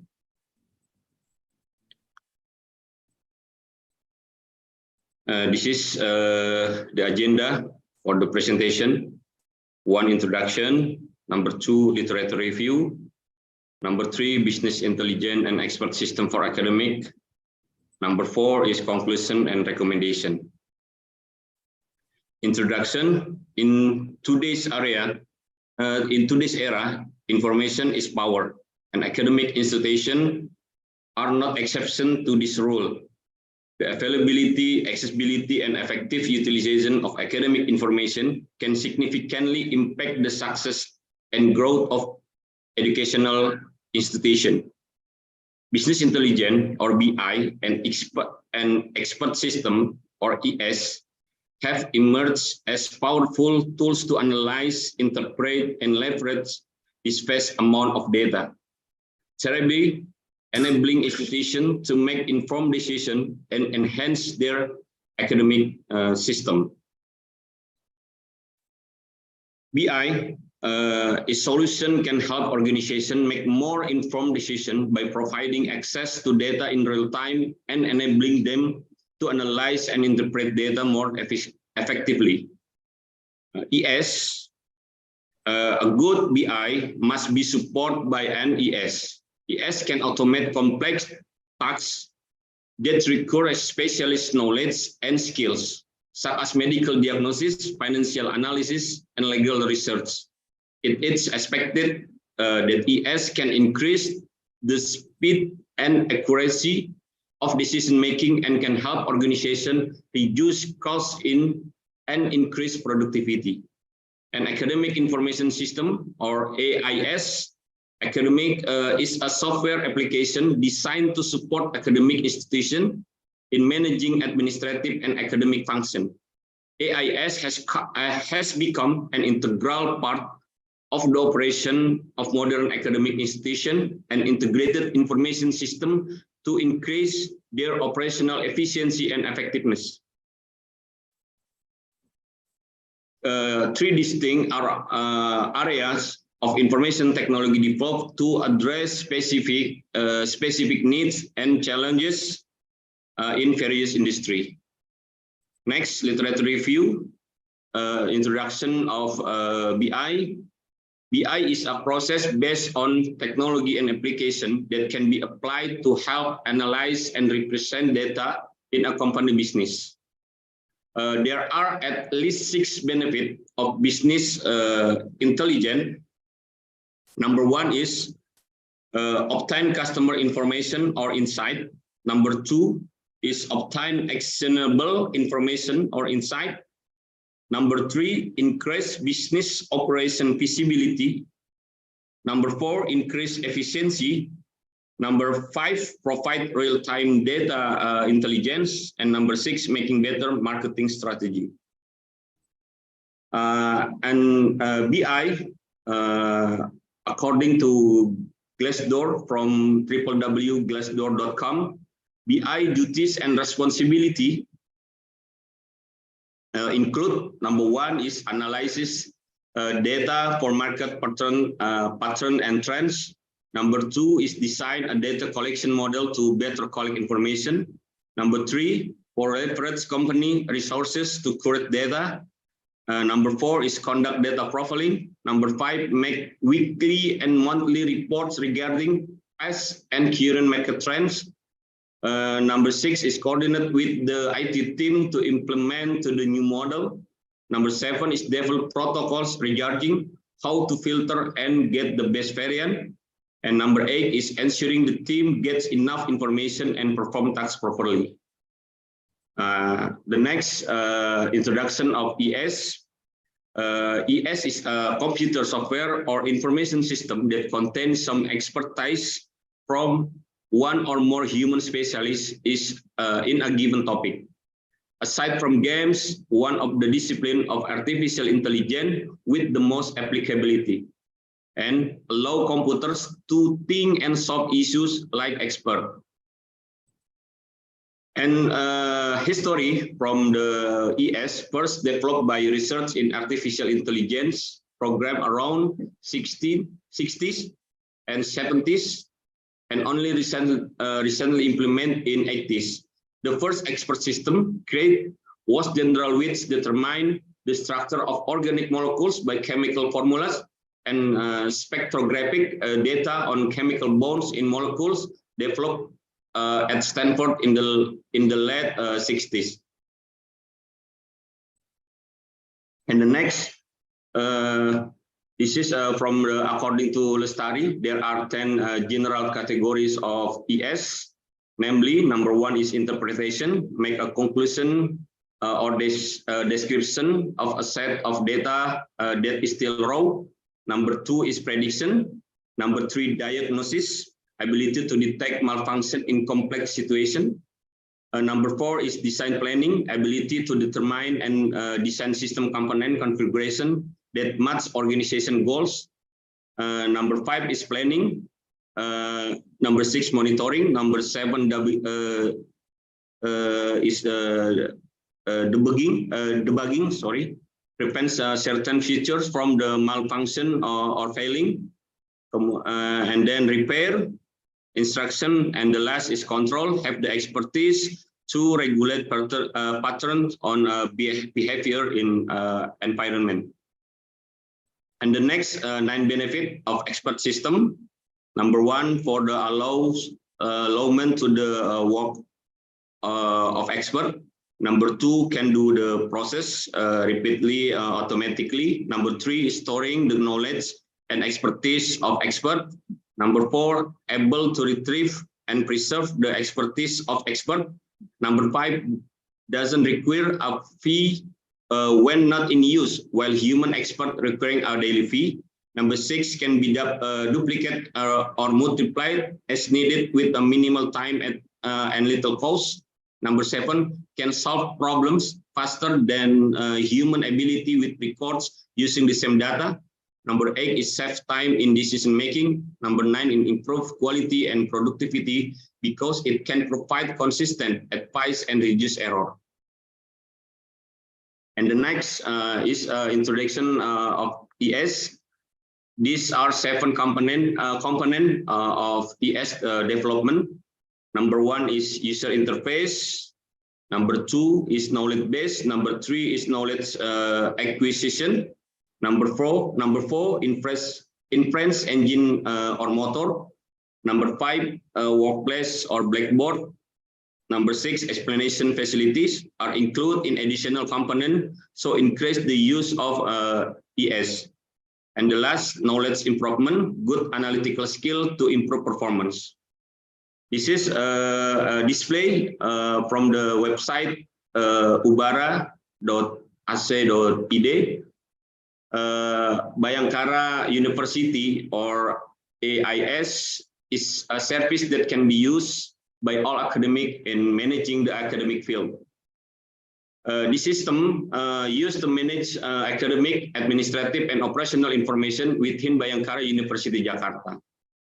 This is the agenda for the presentation. 1, introduction. Number 2, literature review. Number 3, business intelligence and expert system for academic. Number 4 is conclusion and recommendation. Introduction. In today's era, information is power, and academic institutions are not exception to this rule. The availability, accessibility, and effective utilization of academic information can significantly impact the success and growth of educational institution. Business intelligence, or BI, and expert system, or ES, have emerged as powerful tools to analyze, interpret, and leverage this vast amount of data, thereby enabling institutions to make informed decisions and enhance their academic system. BI, a solution can help organizations make more informed decisions by providing access to data in real time and enabling them to analyze and interpret data more effectively. ES, a good BI must be supported by an ES. ES can automate complex tasks that require specialist knowledge and skills, such as medical diagnosis, financial analysis, and legal research. It is expected that ES can increase the speed and accuracy of decision-making and can help organizations reduce costs and increase productivity. An academic information system, or AIS, is a software application designed to support academic institutions in managing administrative and academic function. AIS has become an integral part of the operation of modern academic institutions and integrated information system to increase their operational efficiency and effectiveness. Three distinct areas of information technology developed to address specific needs and challenges in various industries. Next, literature review, introduction of BI. BI is a process based on technology and application that can be applied to help analyze and represent data in a company business. There are at least 6 benefits of business intelligence. Number 1 is obtain customer information or insight. Number 2 is obtain actionable information or insight. Number 3, increase business operation visibility. Number 4, increase efficiency. Number 5, provide real-time data intelligence. And number 6, making better marketing strategy. BI, according to Glassdoor from www.glassdoor.com, BI duties and responsibility include, number 1 is analysis data for market pattern and trends. Number 2 is design a data collection model to better collect information. Number 3, for leverage company resources to curate data. Number 4 is conduct data profiling. Number 5, make weekly and monthly reports regarding past and current market trends. Number 6 is coordinate with the IT team to implement the new model. Number 7 is develop protocols regarding how to filter and get the best variant. And number 8 is ensuring the team gets enough information and perform tasks properly. The next introduction of ES. ES is a computer software or information system that contains some expertise from one or more human specialists in a given topic. Aside from games, one of the discipline of artificial intelligence with the most applicability, and allow computers to think and solve issues like expert. And history from the ES, first developed by research in artificial intelligence program around 60s and 70s, and only recently implemented in 80s. The first expert system created was general which determined the structure of organic molecules by chemical formulas and spectrographic data on chemical bonds in molecules developed at Stanford in the late 60s. And the next, this is from according to Lestari, there are 10 general categories of ES. Namely, number 1 is interpretation, make a conclusion or description of a set of data that is still raw. Number 2 is prediction. Number 3, diagnosis, ability to detect malfunction in complex situation. Number 4 is design planning, ability to determine and design system component configuration that match organization goals. Number 5 is planning. Number 6, monitoring. Number 7 is debugging. Sorry, prevents certain features from the malfunction or failing. And then repair, instruction, and the last is control. Have the expertise to regulate patterns on behavior in environment. And the next 9 benefit of expert system. Number 1, for the allowment to the work of expert. Number 2, can do the process repeatedly, automatically. Number 3, storing the knowledge and expertise of expert. Number 4, able to retrieve and preserve the expertise of expert. Number 5, doesn't require a fee when not in use, while human expert requiring a daily fee. Number 6, can be duplicated or multiplied as needed with a minimal time and little cost. Number 7, can solve problems faster than human ability with records using the same data. Number 8 is save time in decision making. Number 9, in improve quality and productivity because it can provide consistent advice and reduce error. And the next is introduction of ES. These are 7 component of ES development. Number 1 is user interface. Number 2 is knowledge base. Number 3 is knowledge acquisition. Number 4, inference engine or motor. Number 5, workplace or blackboard. Number 6, explanation facilities are included in additional component, so increase the use of ES. And the last, knowledge improvement, good analytical skill to improve performance. This is a display from the website ubara.ac.id. Bhayangkara University or AIS is a service that can be used by all academic in managing the academic field. The system used to manage academic, administrative, and operational information within Bhayangkara University Jakarta.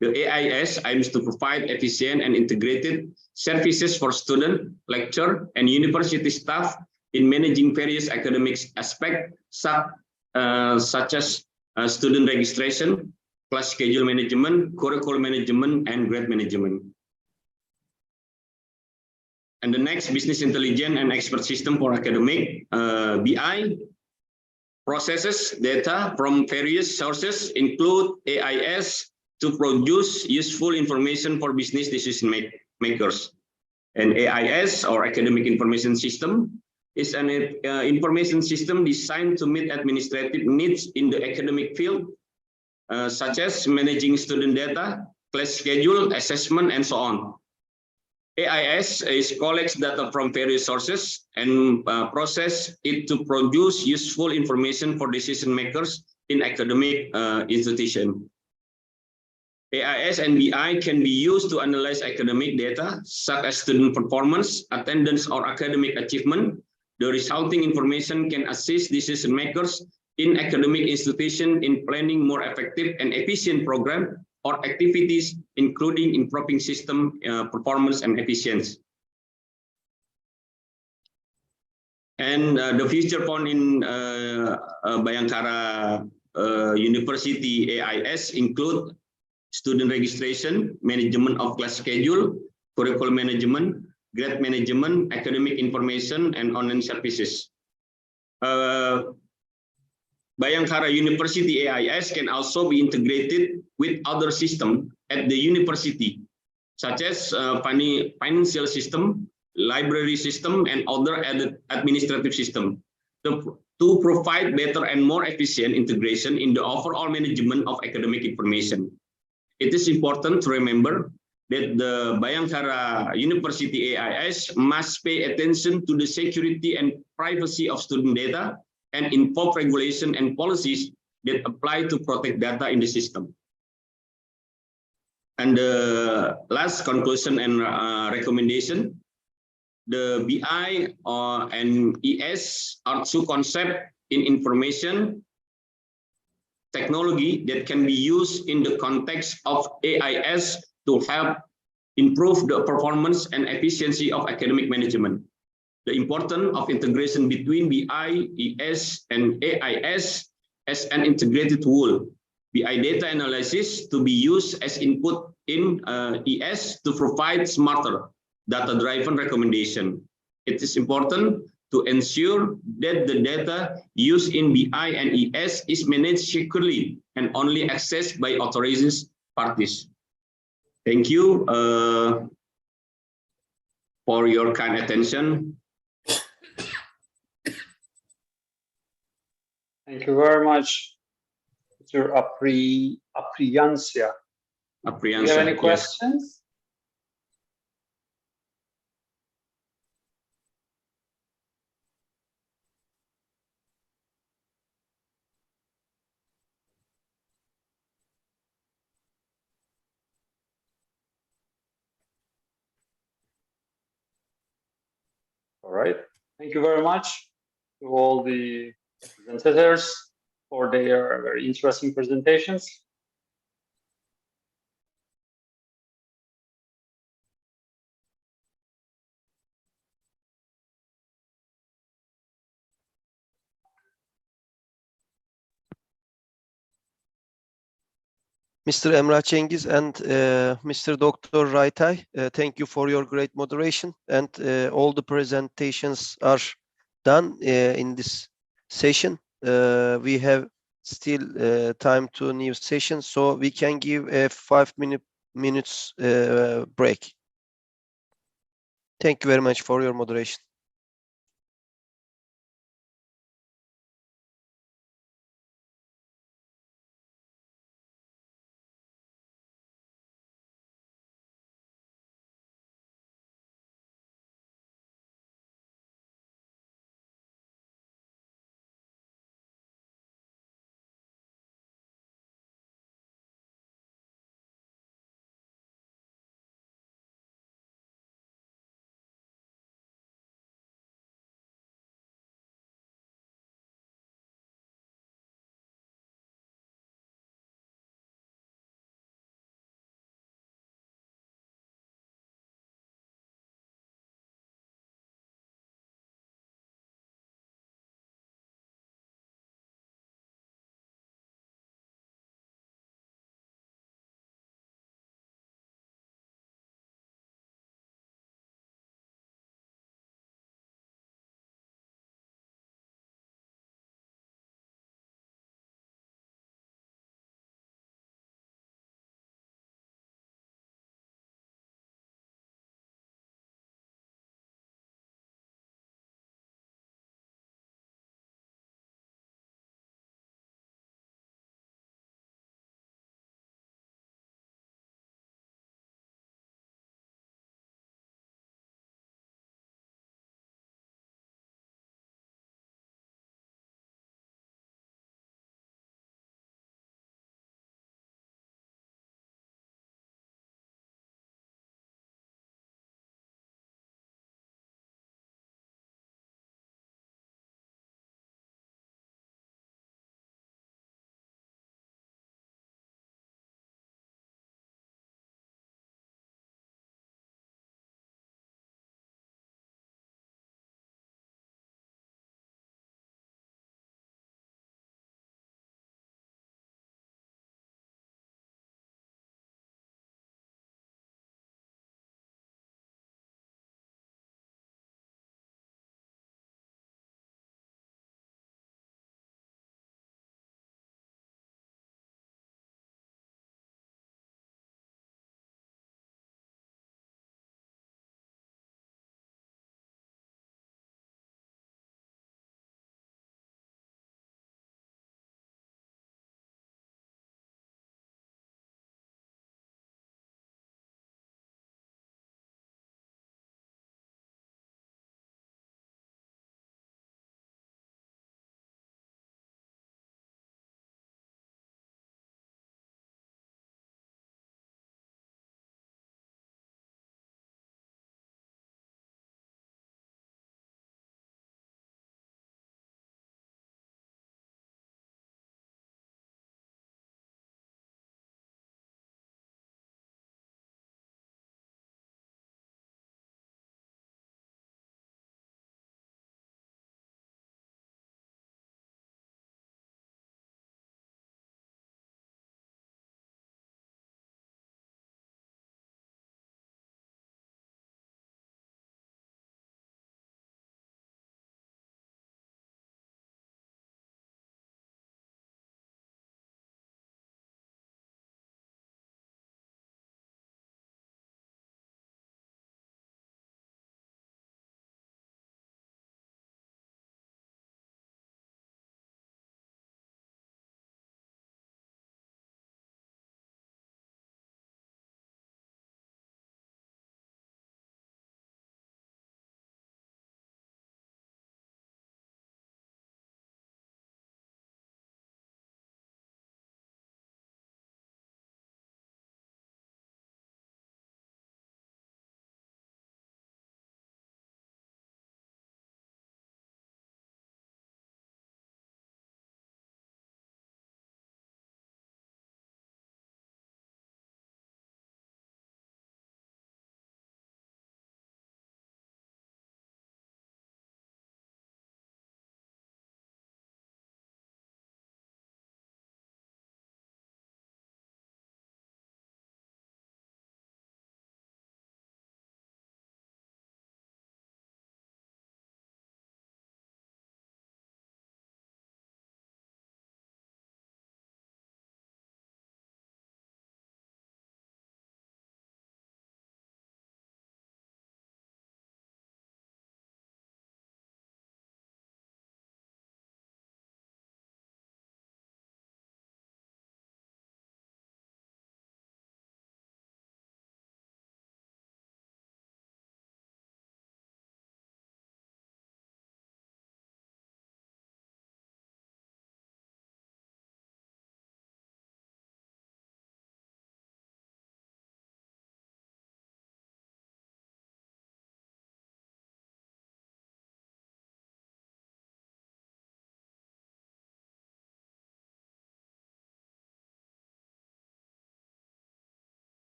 The AIS aims to provide efficient and integrated services for students, lecturers, and university staff in managing various academic aspects such as student registration, class schedule management, curriculum management, and grade management. And the next, business intelligence and expert system for academic, BI, processes data from various sources, include AIS, to produce useful information for business decision makers. And AIS, or Academic Information System, is an information system designed to meet administrative needs in the academic field, such as managing student data, class schedule, assessment, and so on. AIS collects data from various sources and process it to produce useful information for decision makers in academic institution. AIS and BI can be used to analyze academic data, such as student performance, attendance, or academic achievement. The resulting information can assist decision makers in academic institution in planning more effective and efficient program or activities, including improving system performance and efficiency. And the feature found in Bhayangkara University AIS include student registration, management of class schedule, curriculum management, grade management, academic information, and online services. Bhayangkara University AIS can also be integrated with other systems at the university, such as financial system, library system, and other administrative system, to provide better and more efficient integration in the overall management of academic information. It is important to remember that the Bhayangkara University AIS must pay attention to the security and privacy of student data and involve regulation and policies that apply to protect data in the system. And the last conclusion and recommendation, the BI and ES are two concepts in information technology that can be used in the context of AIS to help improve the performance and efficiency of academic management. The importance of integration between BI, ES, and AIS as an integrated tool. BI data analysis to be used as input in ES to provide smarter data-driven recommendation. It is important to ensure that the data used in BI and ES is managed securely and only accessed by authorized parties. Thank you for your kind attention. Thank you very much, Mr. Apriyansyah. Do you have any Yes. questions? All right. Thank you very much to all the presenters for their very interesting presentations. Mr. Emrah Cengiz and Mr. Dr. Raytay, thank you for your great moderation, and all the presentations are done in this session. We have still time to new session, so we can give a 5 minutes break. Thank you very much for your moderation.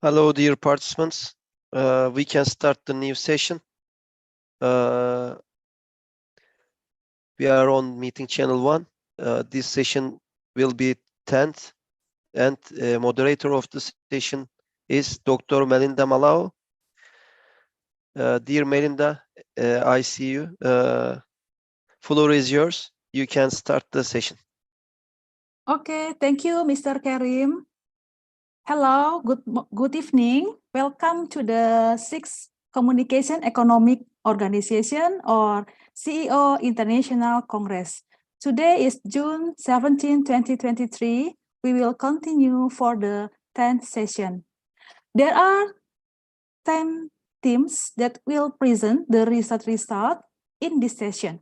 Hello, dear participants. We can start the new session. We are on meeting channel 1. This session will be 10th, and moderator of the session is Dr. Melinda Malao. Dear Melinda, I see you. Floor is yours. You can start the session. Okay, thank you, Mr. Karim. Hello, good evening. Welcome to the 6th Communication Economic Organization, or CEO International Congress. Today is June 17, 2023. We will continue for the 10th session. There are 10 teams that will present the result in this session.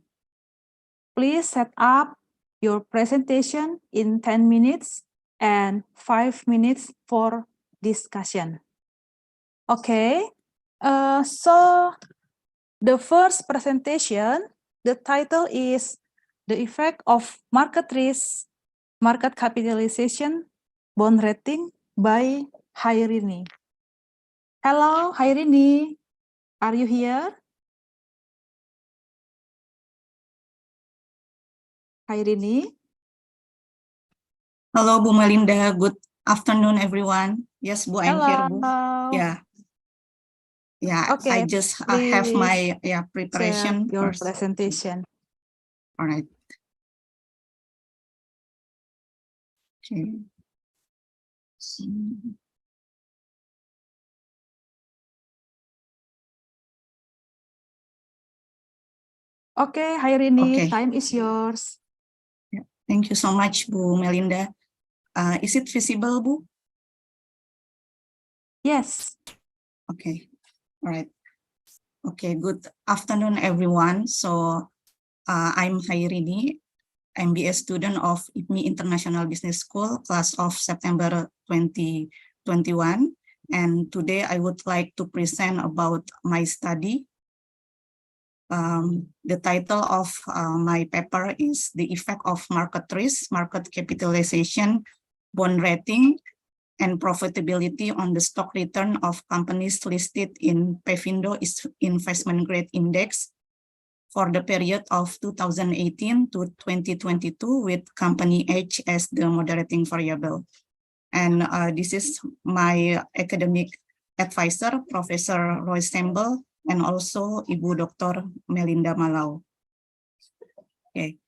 Please set up your presentation in 10 minutes and 5 minutes for discussion. Okay, so the first presentation, the title is The Effect of Market Risk, Market Capitalization, Bond Rating by Hairini. Hello, Hairini, are you here? Hairini? Hello, Bu Melinda. Good afternoon, everyone. Yes, Bu, I'm here, Bu. Yeah. Yeah, Okay, I just have my preparation your first. presentation. All right. Okay. Okay, Hairini, Okay. time is yours. Yeah. Thank you so much, Bu Melinda. Is it visible, Bu? Yes. Okay. All right. Okay, good afternoon, everyone. So I'm Hairini, MBA student of IPMI International Business School, class of September 2021. And today I would like to present about my study. The title of my paper is The Effect of Market Risk, Market Capitalization, Bond Rating, and Profitability on the Stock Return of Companies Listed in PEFINDO Investment Grade Index for the period of 2018 to 2022 with company age as the moderating variable. And this is my academic advisor, Professor Roy Stemble, and also Ibu Dr. Melinda Malao. Okay,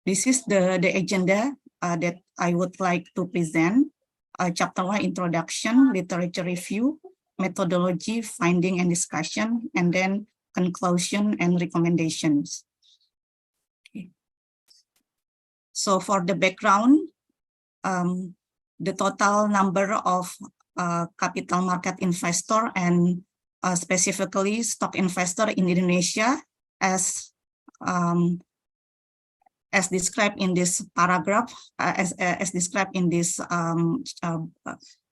this is the agenda that I would like to present. Chapter 1, Introduction, Literature Review, Methodology, Finding and Discussion, and then Conclusion and Recommendations. Okay. So for the background, the total number of capital market investor and specifically stock investor in Indonesia as described in this paragraph, as described in this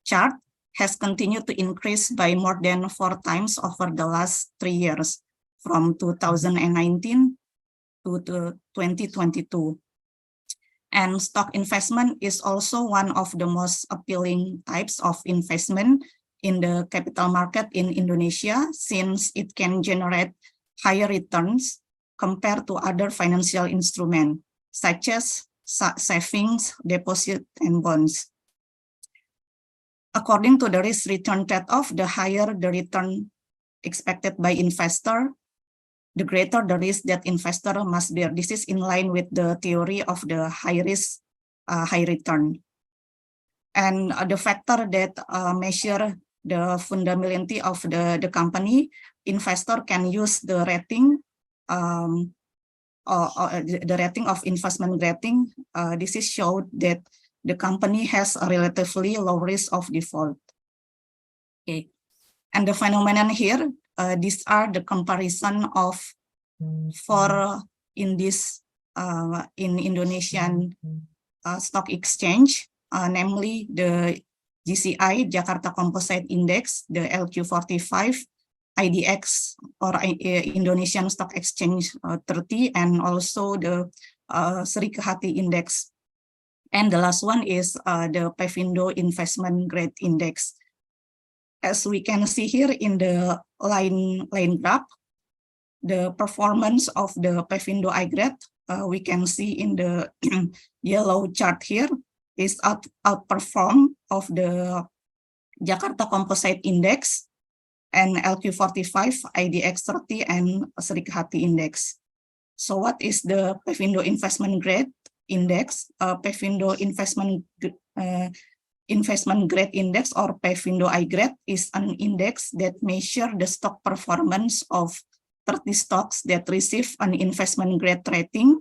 chart, has continued to increase by more than 4 times over the last 3 years, from 2019 to 2022. And stock investment is also one of the most appealing types of investment in the capital market in Indonesia, since it can generate higher returns compared to other financial instruments, such as savings, deposit, and bonds. According to the risk-return trade-off, the higher the return expected by investor, the greater the risk that investor must bear. This is in line with the theory of the high risk, high return. And the factor that measure the fundamentality of the company, investor can use the rating, the rating of investment rating. This is showed that the company has a relatively low risk of default. Okay, and the phenomenon here, these are the comparison of in Indonesian stock exchange, namely the GCI, Jakarta Composite Index, the LQ45, IDX or Indonesian Stock Exchange 30, and also the Sri Kehati Index. And the last one is the PEFINDO Investment Grade Index. as we can see here in the line graph, the performance of the Pevindo iGrade, we can see in the yellow chart here, is outperform of the Jakarta Composite Index and LQ45, IDX 30, and Serikahati Index. So what is the Pevindo Investment Grade Index? Pevindo Investment Grade Index, or Pevindo iGrade, is an index that measures the stock performance of 30 stocks that receive an investment grade rating.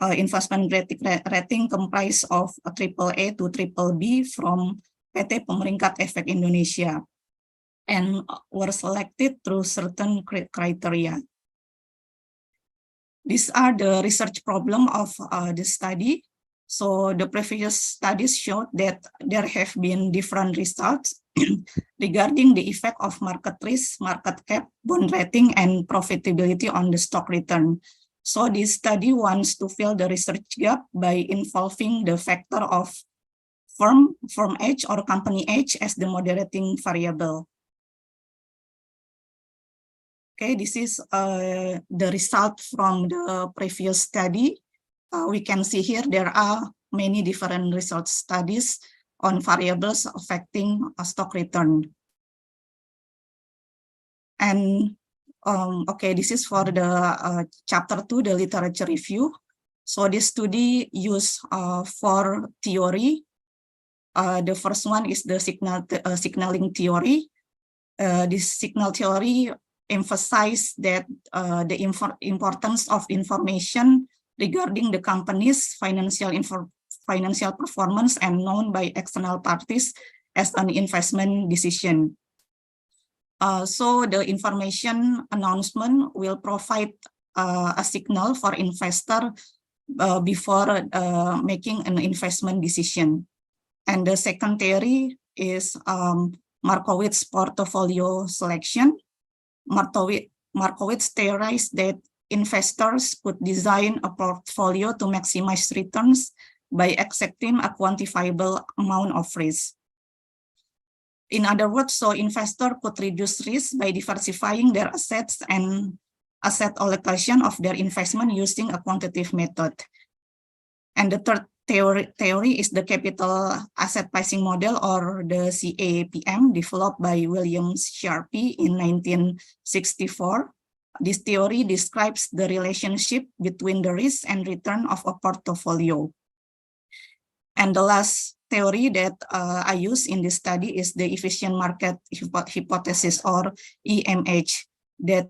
Investment grade rating comprised of a AAA to BBB from PT Pemeringkat Efek Indonesia, and were selected through certain criteria. These are the research problem of the study. So the previous studies showed that there have been different results regarding the effect of market risk, market cap, bond rating, and profitability on the stock return. So this study wants to fill the research gap by involving the factor of firm age or company age as the moderating variable. Okay, this is the result from the previous study. We can see here there are many different result studies on variables affecting a stock return. And okay, this is for the chapter 2, the literature review. So this study used 4 theory. The first one is the signaling theory. This signal theory emphasize that the importance of information regarding the company's financial performance and known by external parties as an investment decision. So the information announcement will provide a signal for investor before making an investment decision. And the second theory is Markowitz portfolio selection. Markowitz theorized that investors could design a portfolio to maximize returns by accepting a quantifiable amount of risk. In other words, so investor could reduce risk by diversifying their assets and asset allocation of their investment using a quantitative method. And the third theory is the capital asset pricing model, or the CAPM, developed by William Sharpe in 1964. This theory describes the relationship between the risk and return of a portfolio. And the last theory that I use in this study is the efficient market hypothesis, or EMH, that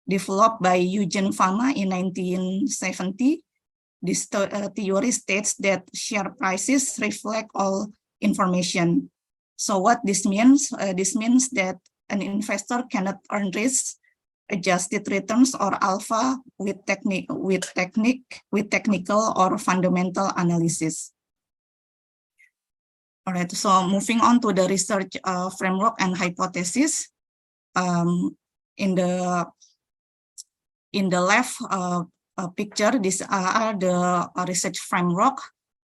developed by Eugene Fama in 1970. This theory states that share prices reflect all information. So what this means? This means that an investor cannot earn risk-adjusted returns or alpha with technical or fundamental analysis. All right. So moving on to the research framework and hypothesis. In the left picture, these are the research framework.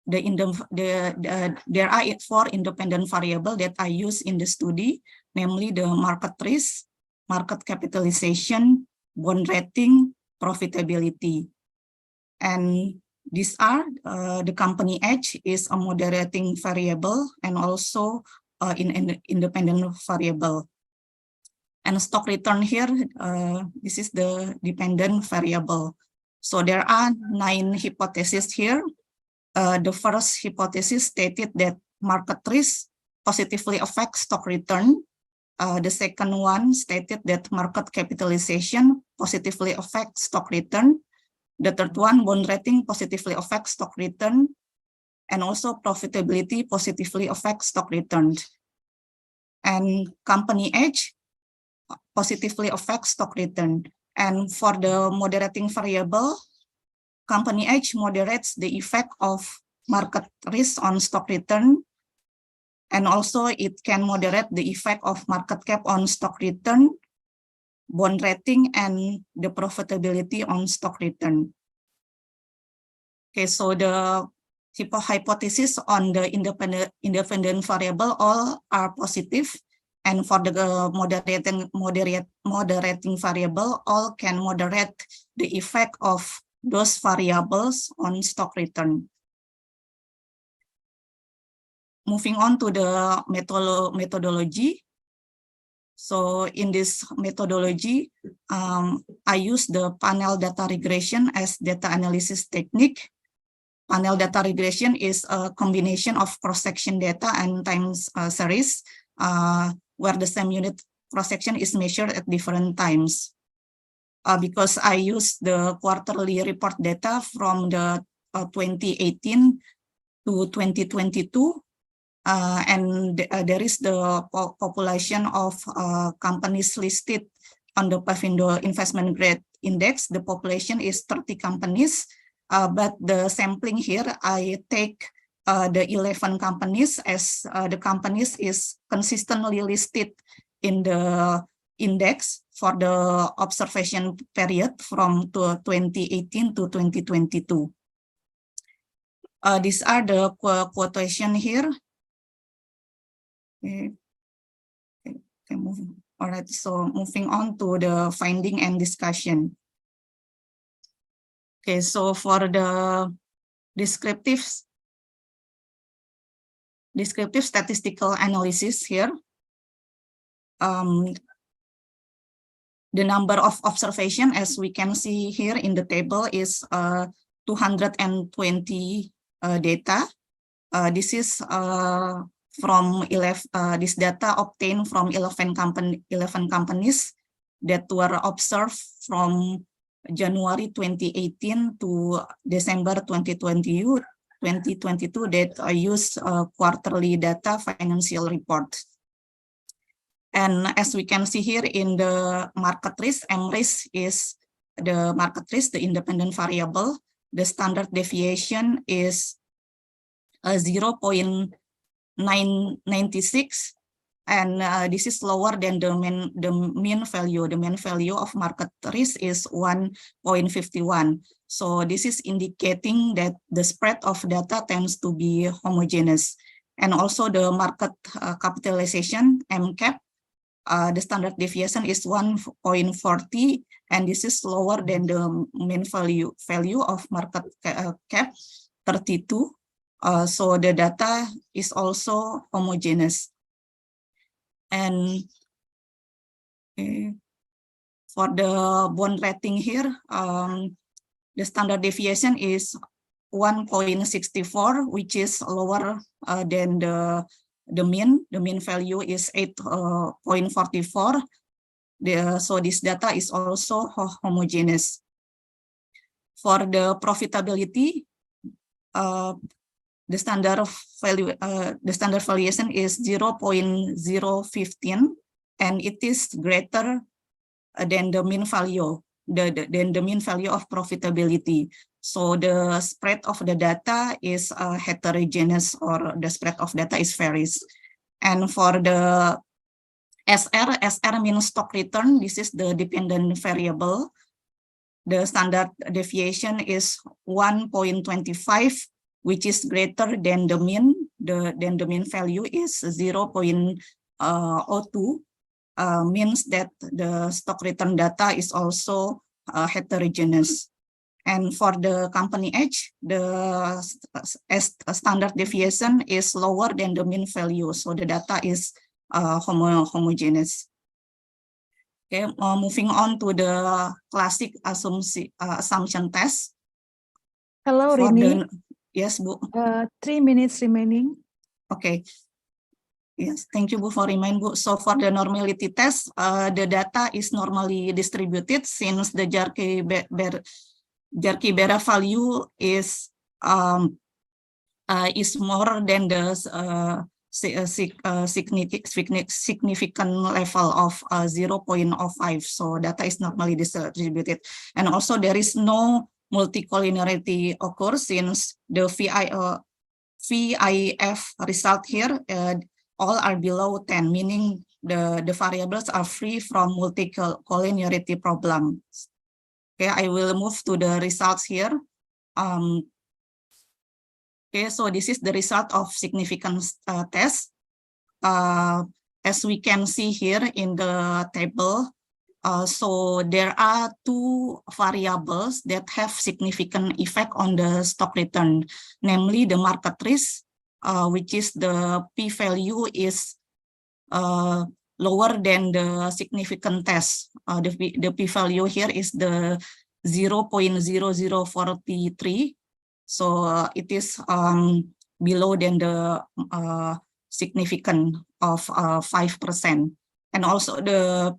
There are 4 independent variables that I use in the study, namely the market risk, market capitalization, bond rating, profitability. And these are the company age is a moderating variable and also an independent variable. And stock return here, this is the dependent variable. So there are 9 hypotheses here. The first hypothesis stated that market risk positively affects stock return. The second one stated that market capitalization positively affects stock return. The third one, bond rating positively affects stock return. And also profitability positively affects stock return. And company age positively affects stock return. And for the moderating variable, company age moderates the effect of market risk on stock return. And also it can moderate the effect of market cap on stock return, bond rating, and the profitability on stock return. Okay, so the hypothesis on the independent variable all are positive. And for the moderating variable, all can moderate the effect of those variables on stock return. Moving on to the methodology. So in this methodology, I use the panel data regression as data analysis technique. Panel data regression is a combination of cross-section data and time series, where the same unit cross-section is measured at different times. Because I use the quarterly report data from the 2018 to 2022, and there is the population of companies listed on the Pavindo Investment Grade Index. The population is 30 companies, but the sampling here, I take the 11 companies as the companies is consistently listed in the index for the observation period from 2018 to 2022. These are the quotation here. Okay. All right, so moving on to the finding and discussion. Okay, so for the descriptive statistical analysis here, the number of observation, as we can see here in the table, is 220 data. This is from 11. This data obtained from 11 companies that were observed from January 2018 to December 2022 that I use quarterly data financial report. And as we can see here in the market risk, M-risk is the market risk, the independent variable. The standard deviation is 0.996, and this is lower than the mean value. The mean value of market risk is 1.51. So this is indicating that the spread of data tends to be homogeneous. And also the market capitalization, MCAP, the standard deviation is 1.40, and this is lower than the mean value of market cap, 32. So the data is also homogeneous. And for the bond rating here, the standard deviation is 1.64, which is lower than the mean. The mean value is 8.44. So this data is also homogeneous. For the profitability, the standard valuation is 0.015, and it is greater than the mean value, than the mean value of profitability. So the spread of the data is heterogeneous, or the spread of data is varies. And for the SR means stock return, this is the dependent variable. The standard deviation is 1.25, which is greater than the mean. The mean value is 0.02, means that the stock return data is also heterogeneous. And for the company H, the standard deviation is lower than the mean value, so the data is homogeneous. Okay, moving on to the classic assumption test. Hello, Rini. Yes, Bu. 3 minutes remaining. Okay. Yes, thank you, Bu, for remind, Bu. So for the normality test, the data is normally distributed since the Jarky-Bera value is more than the significant level of 0.05. So data is normally distributed, and also there is no multicollinearity occurs since the VIF result here all are below 10, meaning the variables are free from multicollinearity problems. Okay, I will move to the results here. Okay, so this is the result of significance test. as we can see here in the table, so there are two variables that have significant effect on the stock return, namely the market risk, which is the p-value is lower than the significant test. The p-value here is the 0.0043. So it is below than the significant of 5%. And also the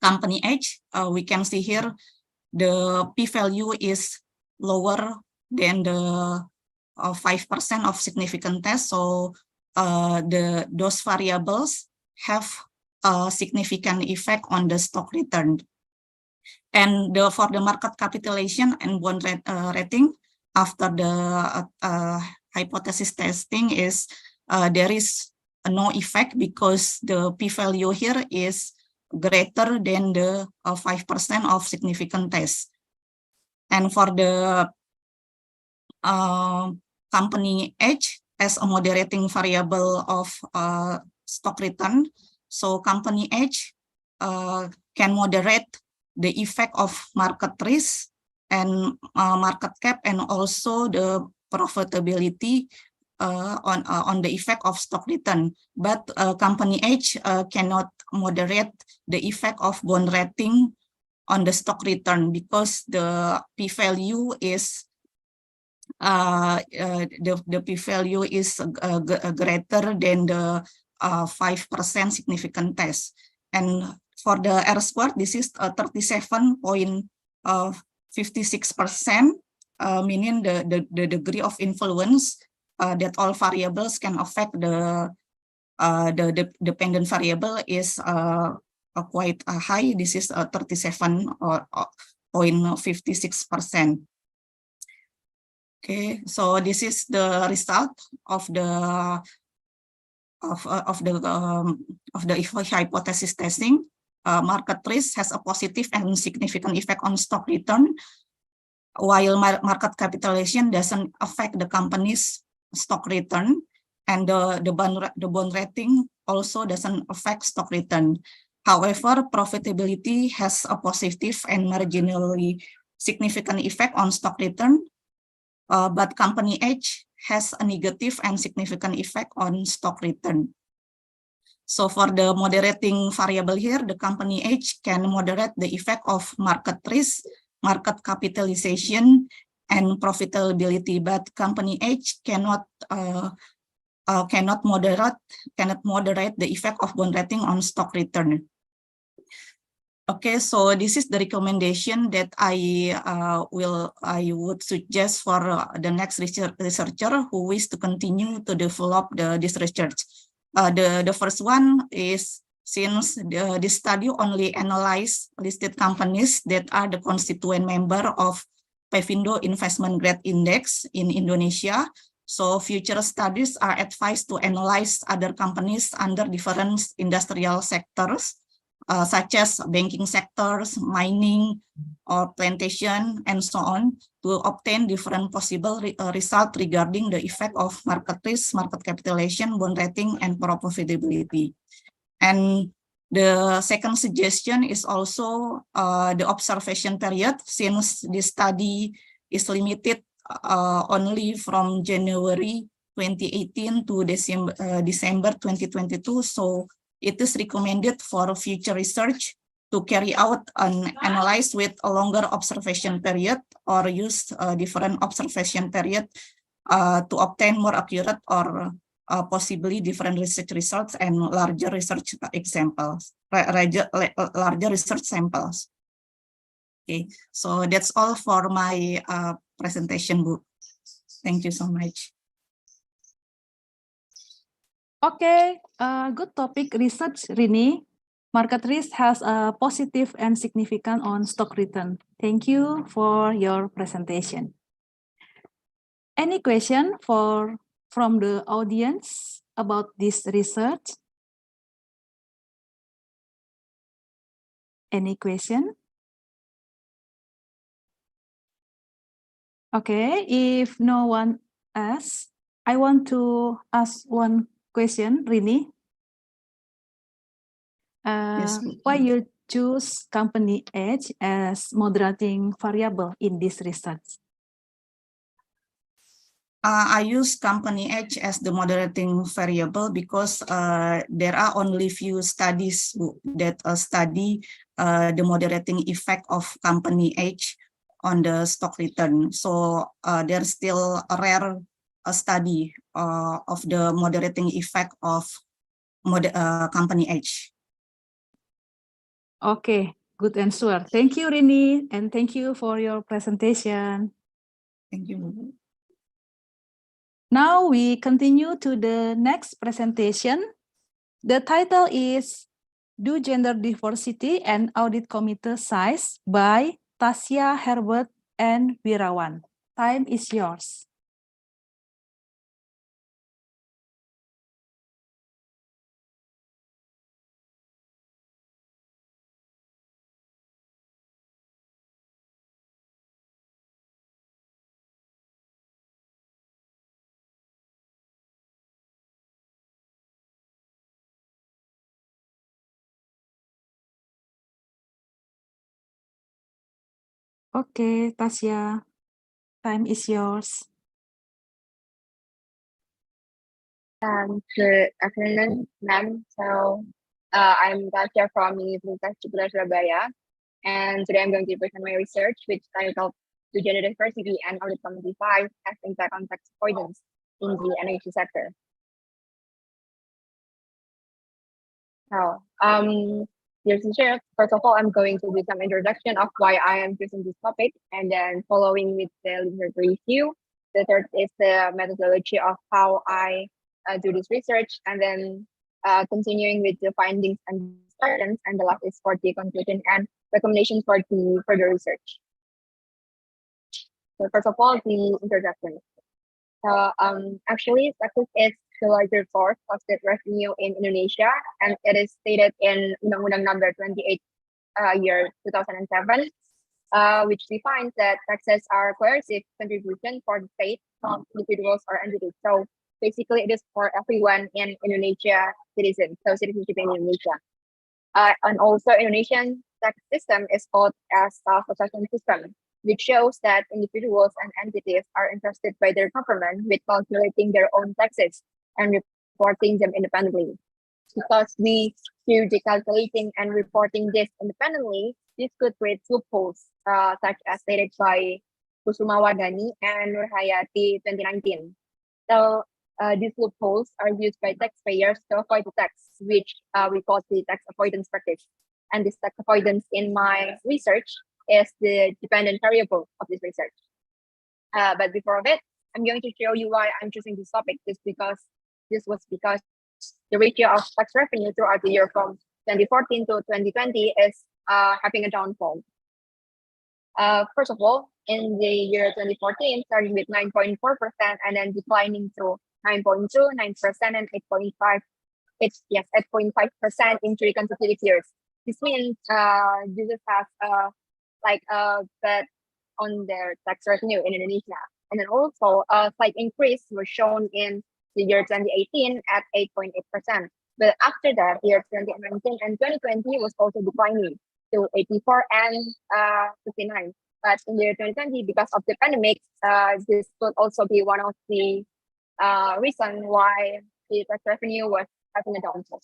company H, we can see here the p-value is lower than the 5% of significant test. So those variables have a significant effect on the stock return. And for the market capitalization and bond rating, after the hypothesis testing is there is no effect because the p-value here is greater than the 5% of significant test. And for the company H as a moderating variable of stock return, so company H can moderate the effect of market risk and market cap, and also the profitability on the effect of stock return. But company H cannot moderate the effect of bond rating on the stock return because the p-value is the p-value is greater than the 5% significant test. And for the R-squared, this is 37.56%, meaning the degree of influence that all variables can affect the dependent variable is quite high. This is 37.56%. Okay, so this is the result of the hypothesis testing. Market risk has a positive and significant effect on stock return, while market capitalization doesn't affect the company's stock return, and the bond rating also doesn't affect stock return. However, profitability has a positive and marginally significant effect on stock return, but company H has a negative and significant effect on stock return. So for the moderating variable here, the company H can moderate the effect of market risk, market capitalization, and profitability, but company H cannot moderate the effect of bond rating on stock return. Okay, so this is the recommendation that I would suggest for the next researcher who wish to continue to develop this research. The first one is, since the study only analyzed listed companies that are the constituent member of Pevindo Investment Grade Index in Indonesia, so future studies are advised to analyze other companies under different industrial sectors, such as banking sectors, mining, or plantation, and so on, to obtain different possible results regarding the effect of market risk, market capitalization, bond rating, and profitability. And the second suggestion is also the observation period, since this study is limited only from January 2018 to December 2022. So it is recommended for future research to carry out an analysis with a longer observation period, or use different observation period to obtain more accurate or possibly different research results and larger research examples, larger research samples. Okay, so that's all for my presentation, Bu. Thank you so much. Okay, good topic research, Rini. Market risk has a positive and significant on stock return. Thank you for your presentation. Any question from the audience about this research? Any question? Okay, if no one asks, I want to ask one question, Rini. Why you choose company age as moderating variable in this research? I use company age as the moderating variable because there are only few studies that study the moderating effect of company age on the stock return. So there's still a rare study of the moderating effect of company age. Okay, good answer. Thank you, Rini, and thank you for your presentation. Thank you. Now we continue to the next presentation. The title is Do Gender Diversity and Audit Committee Size by Tasya, Herbert, and Wirawan. Time is yours. Okay, Tasya, time is yours. Good afternoon, ma'am. So, I'm Tasya from Universitas Ciputra Surabaya, and today I'm going to present my research, which titled "Do Gender Diversity and Audit Committee Size Has Impact on Tax Avoidance in the Energy Sector." So, here's the share. First of all, I'm going to do some introduction of why I am choosing this topic, and then following with the literature review. The third is the methodology of how I do this research, and then continuing with the findings and discussions, and the last is for the conclusion and recommendations for the further research. So first of all, the introduction. So actually, taxes is the largest source of state revenue in Indonesia, and it is stated in Undang-Undang Number 28 year 2007, which defines that taxes are coercive contribution for the state from individuals or entities. So basically, it is for everyone in Indonesia citizen, so citizenship in Indonesia. And also, Indonesian tax system is called as self-assessment system, which shows that individuals and entities are entrusted by their government with calculating their own taxes and reporting them independently. Because we do the calculating and reporting this independently, this could create loopholes, such as stated by Kusuma Wardani and Nurhayati 2019. So these loopholes are used by taxpayers to avoid the tax, which we call the tax avoidance practice. And this tax avoidance in my research is the dependent variable of this research. But before that, I'm going to show you why I'm choosing this topic. This was because the ratio of tax revenue throughout the year from 2014 to 2020 is having a downfall. First of all, in the year 2014, starting with 9.4% and then declining to 9.2, 9%, and 8.5. It's 8.5% in 3 consecutive years. This means users have like a bet on their tax revenue in Indonesia. And then also a slight increase was shown in the year 2018 at 8.8%. But after that, year 2019 and 2020 was also declining to 84 and 59. But in the year 2020, because of the pandemic, this could also be one of the reason why the tax revenue was having a downfall.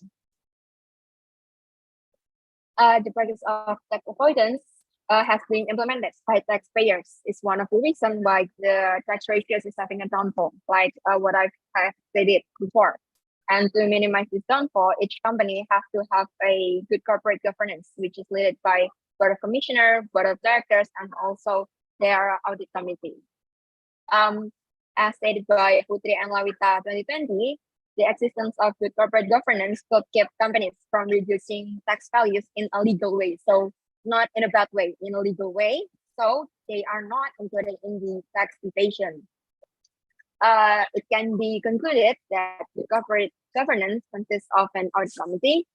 The practice of tax avoidance has been implemented by taxpayers. It's one of the reasons why the tax ratios is having a downfall, like what I have stated before. And to minimize this downfall, each company has to have a good corporate governance, which is led by board of commissioner, board of directors, and also their audit committee. As stated by Putri and Lawita 2020, the existence of good corporate governance could keep companies from reducing tax values in a legal way. So not in a bad way, in a legal way. So they are not included in the tax evasion. It can be concluded that the corporate governance consists of an audit committee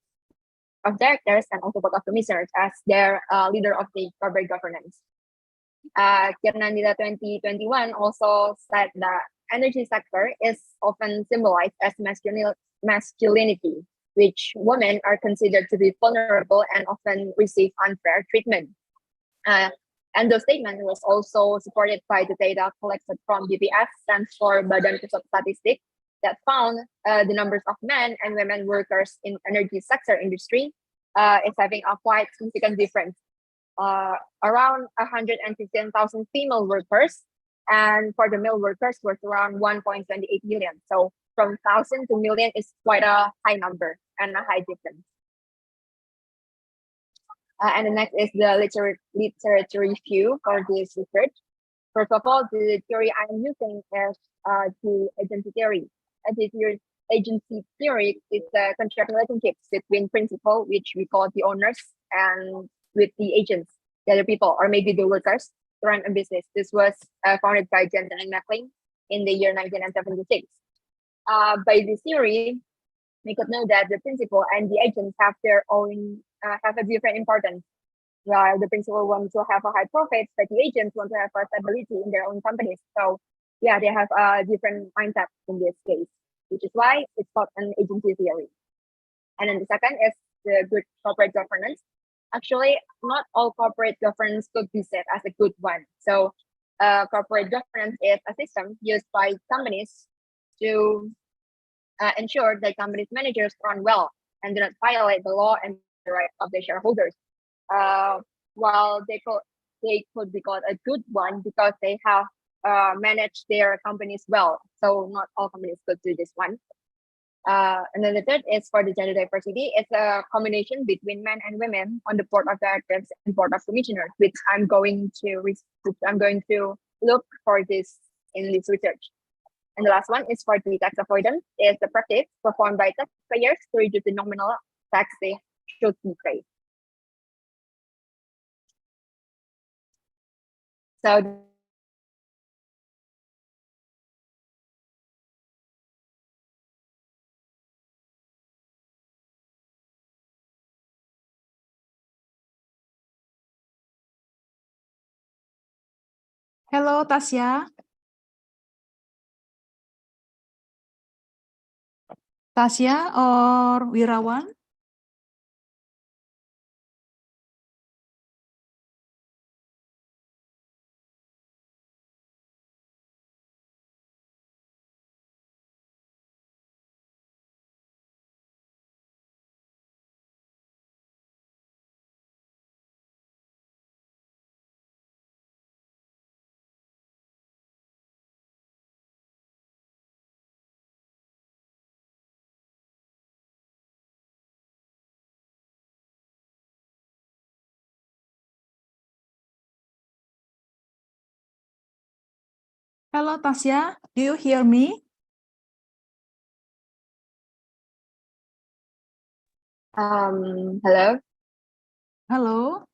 of directors and also board of commissioners as their leader of the corporate governance. Kirnandita 2021 also said that energy sector is often symbolized as masculinity, which women are considered to be vulnerable and often receive unfair treatment. And the statement was also supported by the data collected from BPS, stands for Badan Pusat Statistik, that found the numbers of men and women workers in energy sector industry is having a quite significant difference. Around 115,000 female workers, and for the male workers was around 1.28 million. So from 1,000 to million is quite a high number and a high difference. And the next is the literature review for this research. First of all, the theory I'm using is the agency theory. Agency theory is the contract relationships between principal, which we call the owners, and with the agents, the other people, or maybe the workers to run a business. This was founded by Jensen and Macklin in the year 1976. By this theory, we could know that the principal and the agents have their own have a different importance. While the principal wants to have a high profit, but the agents want to have a stability in their own companies. So yeah, they have a different mindset in this case, which is why it's called an agency theory. And then the second is the good corporate governance. Actually, not all corporate governance could be said as a good one. So corporate governance is a system used by companies to ensure that company's managers run well and do not violate the law and the rights of the shareholders. While they could be called a good one because they have managed their companies well. So not all companies could do this one. And then the third is for the gender diversity. It's a combination between men and women on the board of directors and board of commissioners, which I'm going to look for this in this research. And the last one is for the tax avoidance. It's the practice performed by taxpayers to reduce the nominal tax they should be paid. So Hello, Tasya. Tasya or Wirawan? Hello, Tasya. Do you hear me? Hello. Hello.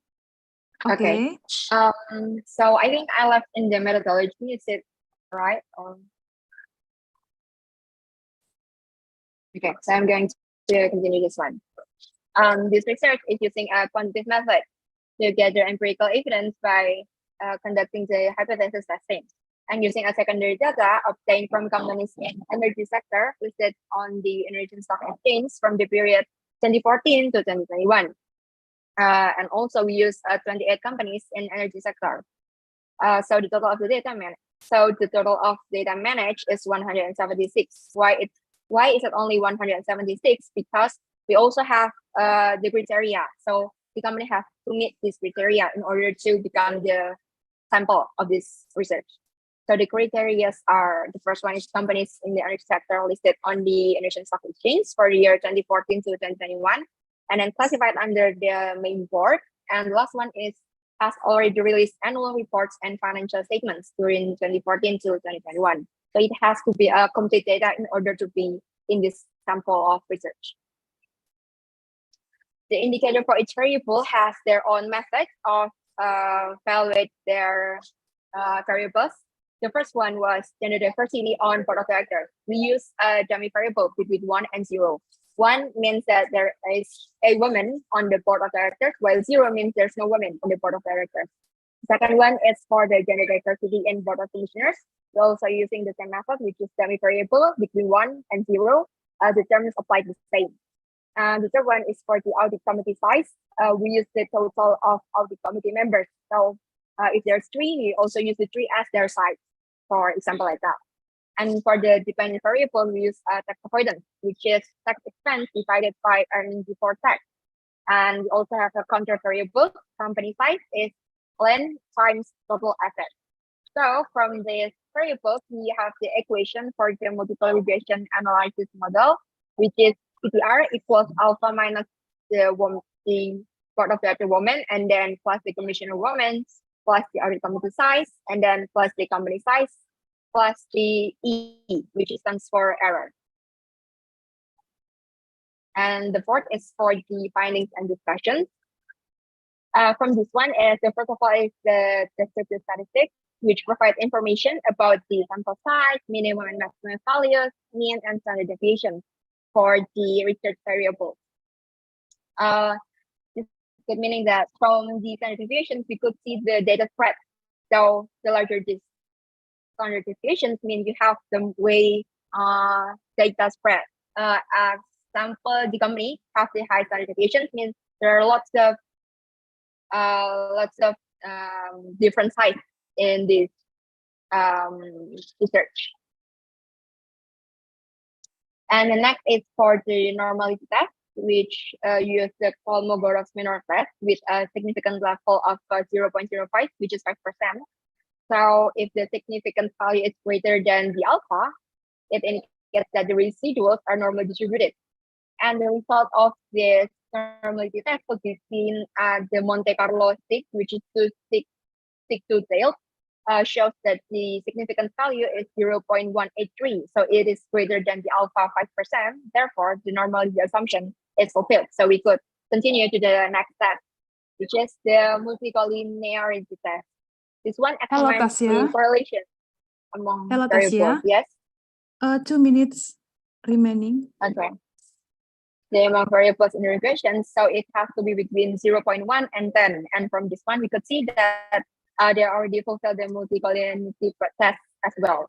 Okay. So I think I left in the methodology. Is it right? Okay, so I'm going to continue this one. This research is using a quantitative method to gather empirical evidence by conducting the hypothesis testing and using a secondary data obtained from companies in energy sector listed on the Indonesian Stock Exchange from the period 2014 to 2021. And also we use 28 companies in energy sector. So the total of the data managed is 176. Why is it only 176? Because we also have the criteria. So the company has to meet this criteria in order to become the sample of this research. So the criteria are, the first one is companies in the energy sector listed on the Indonesian Stock Exchange for the year 2014 to 2021, and then classified under the main board. And the last one is has already released annual reports and financial statements during 2014 to 2021. So it has to be a complete data in order to be in this sample of research. The indicator for each variable has their own method of evaluate their variables. The first one was gender diversity on board of directors. We use a dummy variable between 1 and 0. 1 means that there is a woman on the board of directors, while 0 means there's no woman on the board of directors. The second one is for the gender diversity in board of commissioners. We're also using the same method, which is dummy variable between 1 and 0. The terms apply the same. And the third one is for the audit committee size. We use the total of audit committee members. So if there's 3, we also use the 3 as their size, for example, like that. And for the dependent variable, we use tax avoidance, which is tax expense divided by earnings before tax. And we also have a counter variable. Company size is length times total asset. So from this variable, we have the equation for the multiple regression analysis model, which is PTR equals alpha minus the board of director woman, and then plus the commissioner woman, plus the audit committee size, and then plus the company size, plus the E, which stands for error. And the fourth is for the findings and discussions. From this one, the first of all is the descriptive statistics, which provide information about the sample size, minimum and maximum values, mean and standard deviation for the research variables. This meaning that from the standard deviations, we could see the data spread. So the larger this standard deviations mean you have the way data spread. As example, the company have the high standard deviations means there are lots of different sites in this research. And the next is for the normality test, which use the Kolmogorov-Smirnov test with a significant level of 0.05, which is 5%. So if the significant value is greater than the alpha, it indicates that the residuals are normally distributed. And the result of this normality test could be seen at the Monte Carlo stick, which is stick-to-tail, shows that the significant value is 0.183. So it is greater than the alpha 5%. Therefore, the normality assumption is fulfilled. So we could continue to the next step, which is the multicollinearity test. This one examines the correlation among variables. Yes. 2 minutes remaining. Okay. The among variables in the regression, so it has to be between 0.1 and 10. And from this one, we could see that they already fulfilled the multicollinearity test as well.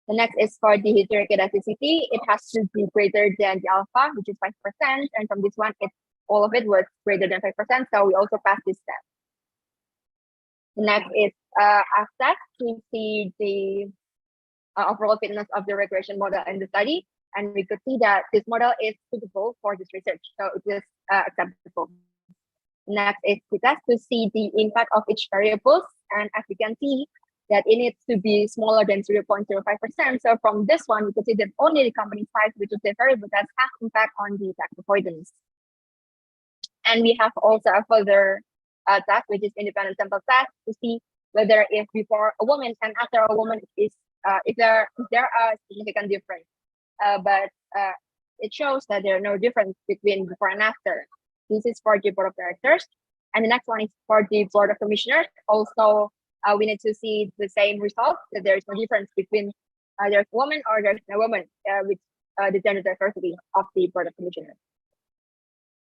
The next is for the heterogeneity. It has to be greater than the alpha, which is 5%. And from this one, all of it was greater than 5%. So we also passed this step. The next is after to see the overall fitness of the regression model in the study. And we could see that this model is suitable for this research. So it is acceptable. Next is the test to see the impact of each variable. And as you can see, that it needs to be smaller than 0.05%. So from this one, we could see that only the company size, which is the variable that has impact on the tax avoidance. And we have also a further test, which is independent sample test, to see whether if before a woman and after a woman is if there are significant difference. But it shows that there are no difference between before and after. This is for the board of directors. And the next one is for the board of commissioners. Also, we need to see the same result, that there is no difference between there's a woman or there's no woman with the gender diversity of the board of commissioners.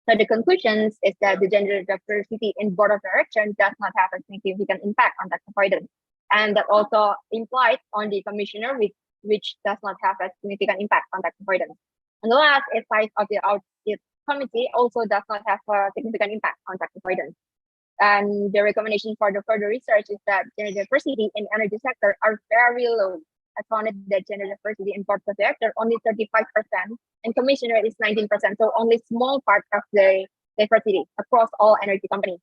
So the conclusions is that the gender diversity in board of directors does not have a significant impact on tax avoidance. And that also implies on the commissioner, which does not have a significant impact on tax avoidance. And the last is size of the audit committee also does not have a significant impact on tax avoidance. And the recommendation for the further research is that gender diversity in energy sector are very low. I found that gender diversity in board of directors only 35%, and commissioner is 19%. So only small part of the diversity across all energy companies.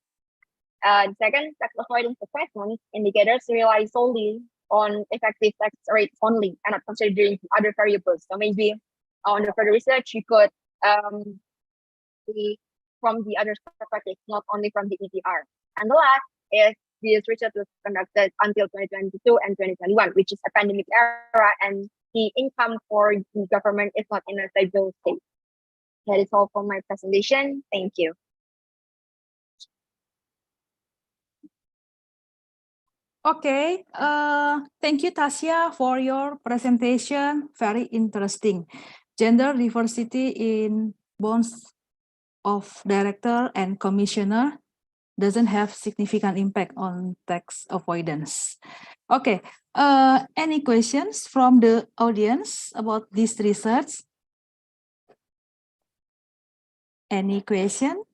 Second, tax avoidance assessment indicators rely solely on effective tax rate only and not considering other variables. So maybe on the further research, you could see from the other perspective, not only from the ETR. And the last is this research was conducted until 2022 and 2021, which is a pandemic era, and the income for the government is not in a stable state. That is all for my presentation. Thank you. Okay, thank you, Tasya, for your presentation. Very interesting. Gender diversity in bonds of director and commissioner doesn't have significant impact on tax avoidance. Okay, any questions from the audience about this research? Any question?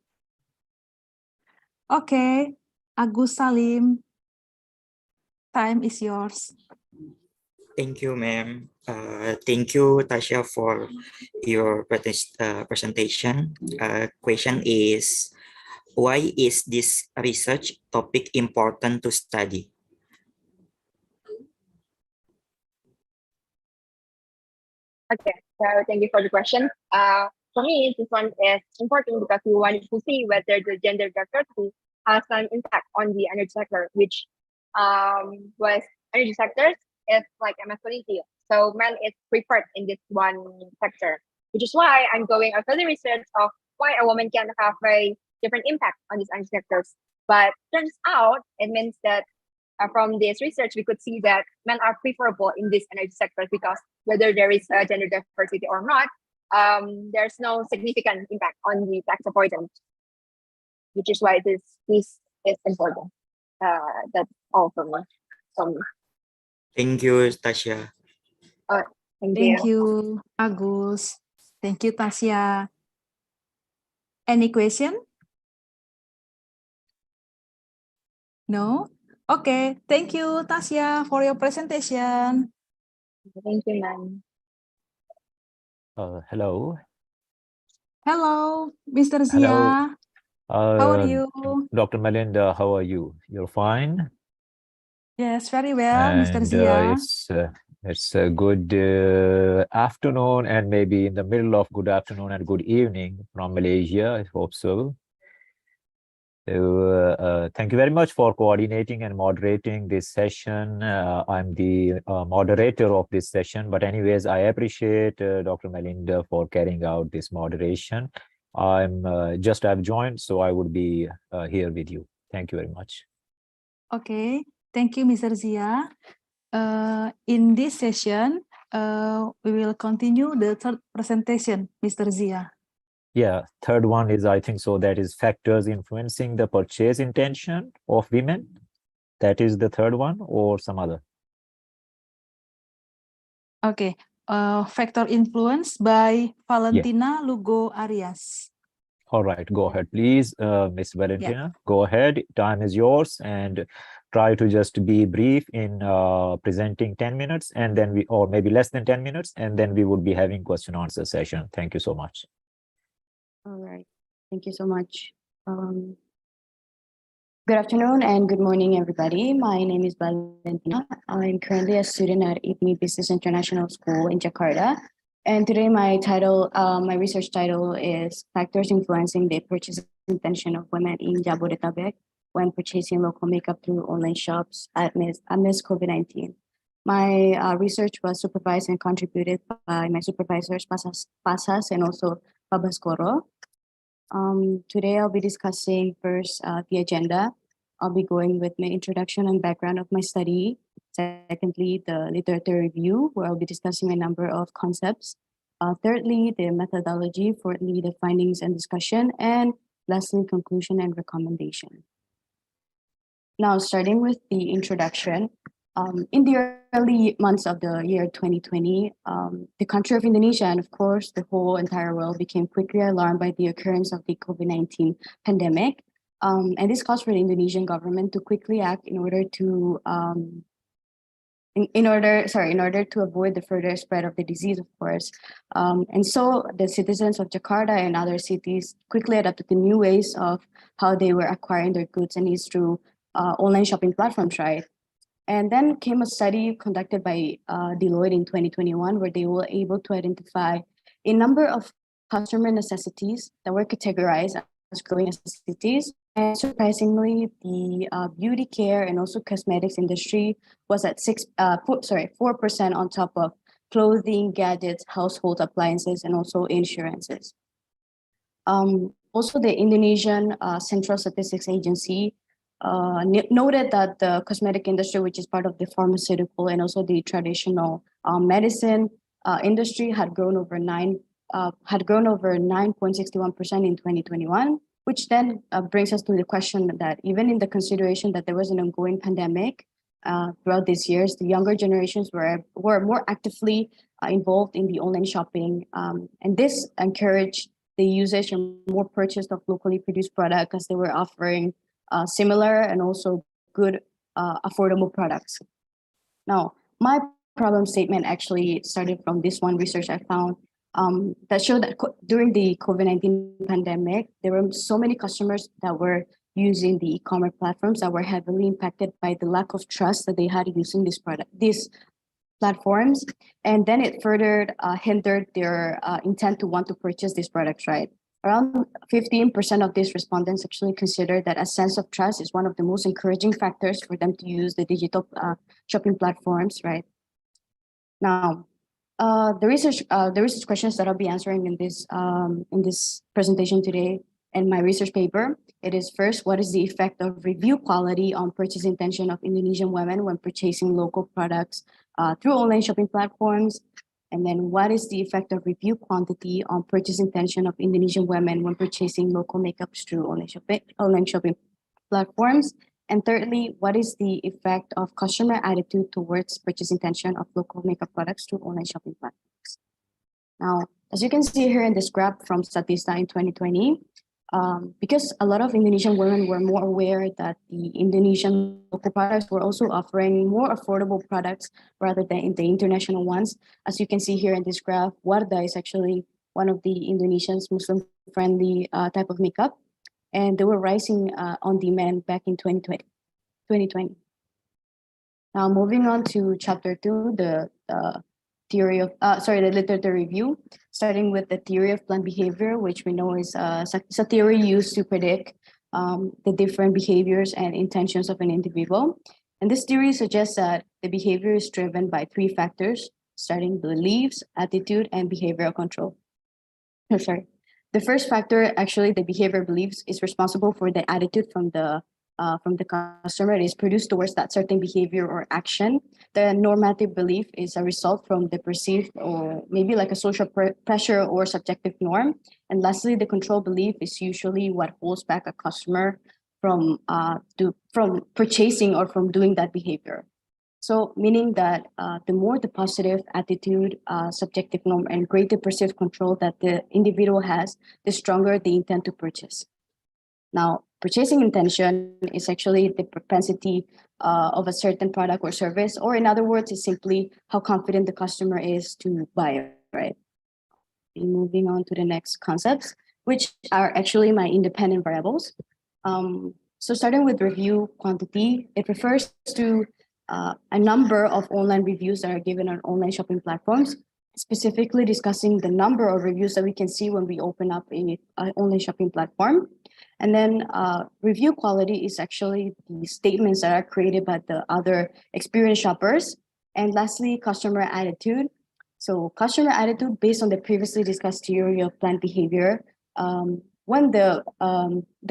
Okay, Agus Salim, time is yours. Thank you, ma'am. Thank you, Tasha, for your presentation. Question is, why is this research topic important to study? Okay, so thank you for the question. For me, this one is important because we wanted to see whether the gender diversity has an impact on the energy sector, which was energy sectors is like a masculinity. So men is preferred in this one sector, which is why I'm going a further research of why a woman can have a different impact on these energy sectors. But turns out it means that from this research, we could see that men are preferable in this energy sector because whether there is a gender diversity or not, there's no significant impact on the tax avoidance, which is why this is important. That's all from me. Thank you, Tasha. Thank you, Agus. Thank you, Tasya. Any question? No? Okay, thank you, Tasya, for your presentation. Thank you, ma'am. Hello. Hello, Mr. Hello. Zia. How are you? Dr. Melinda, how are you? You're fine? Yes, very well, Mr. And Zia. it's a good afternoon and maybe in the middle of good afternoon and good evening from Malaysia, I hope so. So, thank you very much for coordinating and moderating this session. I'm the moderator of this session, but anyways, I appreciate Dr. Melinda for carrying out this moderation. I've joined, so I would be here with you. Thank you very much. Okay, thank you, Mr. Zia. In this session, we will continue the third presentation, Mr. Zia. Yeah, third one is, I think so, that is factors influencing the purchase intention of women. That is the third one, or some other? Okay, factor influence by Valentina Lugo Arias. All right, go ahead, please, Miss Valentina. Go ahead, time is yours, and try to just be brief in presenting 10 minutes, and then or maybe less than 10 minutes, and then we would be having question answer session. Thank you so much. All right, thank you so much. Good afternoon and good morning, everybody. My name is Valentina. I'm currently a student at IPNI Business International School in Jakarta. And today my research title is Factors Influencing the Purchase Intention of Women in Jabodetabek when Purchasing Local Makeup Through Online Shops amidst COVID-19. My research was supervised and contributed by my supervisors, Pasas and also Pabaskoro. Today I'll be discussing first the agenda. I'll be going with my introduction and background of my study. Secondly, the literature review, where I'll be discussing a number of concepts. Thirdly, the methodology. Fourthly, the findings and discussion. And lastly, conclusion and recommendation. Now, starting with the introduction. In the early months of the year 2020, the country of Indonesia and of course the whole entire world became quickly alarmed by the occurrence of the COVID-19 pandemic. And this caused for the Indonesian government to quickly act in order to avoid the further spread of the disease, of course. And so the citizens of Jakarta and other cities quickly adapted to new ways of how they were acquiring their goods and needs through online shopping platforms, right? And then came a study conducted by Deloitte in 2021, where they were able to identify a number of customer necessities that were categorized as growing necessities. And surprisingly, the beauty care and also cosmetics industry was at 4% on top of clothing, gadgets, household appliances, and also insurances. Also, the Indonesian Central Statistics Agency noted that the cosmetic industry, which is part of the pharmaceutical and also the traditional medicine industry, had grown over 9.61% in 2021, which then brings us to the question that even in the consideration that there was an ongoing pandemic throughout these years, the younger generations were more actively involved in the online shopping, and this encouraged the usage and more purchase of locally produced product because they were offering similar and also good affordable products. Now, my problem statement actually started from this one research I found that showed that during the COVID-19 pandemic, there were so many customers that were using the e-commerce platforms that were heavily impacted by the lack of trust that they had using these platforms. And then it further hindered their intent to want to purchase these products, right? Around 15% of these respondents actually consider that a sense of trust is one of the most encouraging factors for them to use the digital shopping platforms, right? Now, the research questions that I'll be answering in this presentation today in my research paper, it is first, what is the effect of review quality on purchase intention of Indonesian women when purchasing local products through online shopping platforms? And then what is the effect of review quantity on purchase intention of Indonesian women when purchasing local makeups through online shopping platforms? And thirdly, what is the effect of customer attitude towards purchase intention of local makeup products through online shopping platforms? Now, as you can see here in this graph from Statista in 2020, because a lot of Indonesian women were more aware that the Indonesian local products were also offering more affordable products rather than the international ones. As you can see here in this graph, Wardah is actually one of the Indonesian's Muslim-friendly type of makeup, and they were rising on demand back in 2020. Now, moving on to chapter 2, the literature review, starting with the theory of planned behavior, which we know is a theory used to predict the different behaviors and intentions of an individual. And this theory suggests that the behavior is driven by 3 factors, starting beliefs, attitude, and behavioral control. The first factor, actually, the behavior beliefs, is responsible for the attitude from the customer. It is produced towards that certain behavior or action. The normative belief is a result from the perceived or maybe like a social pressure or subjective norm. And lastly, the control belief is usually what holds back a customer from purchasing or from doing that behavior. So meaning that the more the positive attitude, subjective norm, and greater perceived control that the individual has, the stronger the intent to purchase. Now, purchasing intention is actually the propensity of a certain product or service, or in other words, it's simply how confident the customer is to buy it, right? Moving on to the next concepts, which are actually my independent variables. So starting with review quantity, it refers to a number of online reviews that are given on online shopping platforms, specifically discussing the number of reviews that we can see when we open up an online shopping platform. And then review quality is actually the statements that are created by the other experienced shoppers. And lastly, customer attitude. So customer attitude based on the previously discussed theory of planned behavior, when the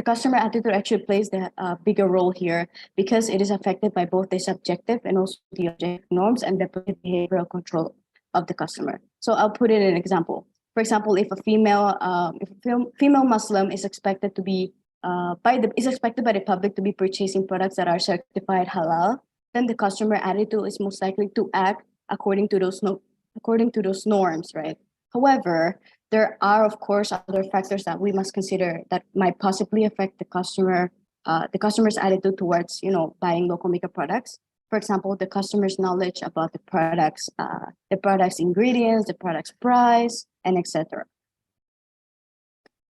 customer attitude actually plays the bigger role here because it is affected by both the subjective and also the objective norms and the behavioral control of the customer. So I'll put it in an example. For example, if a female Muslim is expected to be by the public to be purchasing products that are certified halal, then the customer attitude is most likely to act according to those norms, right? However, there are of course other factors that we must consider that might possibly affect the customer's attitude towards buying local makeup products. For example, the customer's knowledge about the product's ingredients, the product's price, and etc.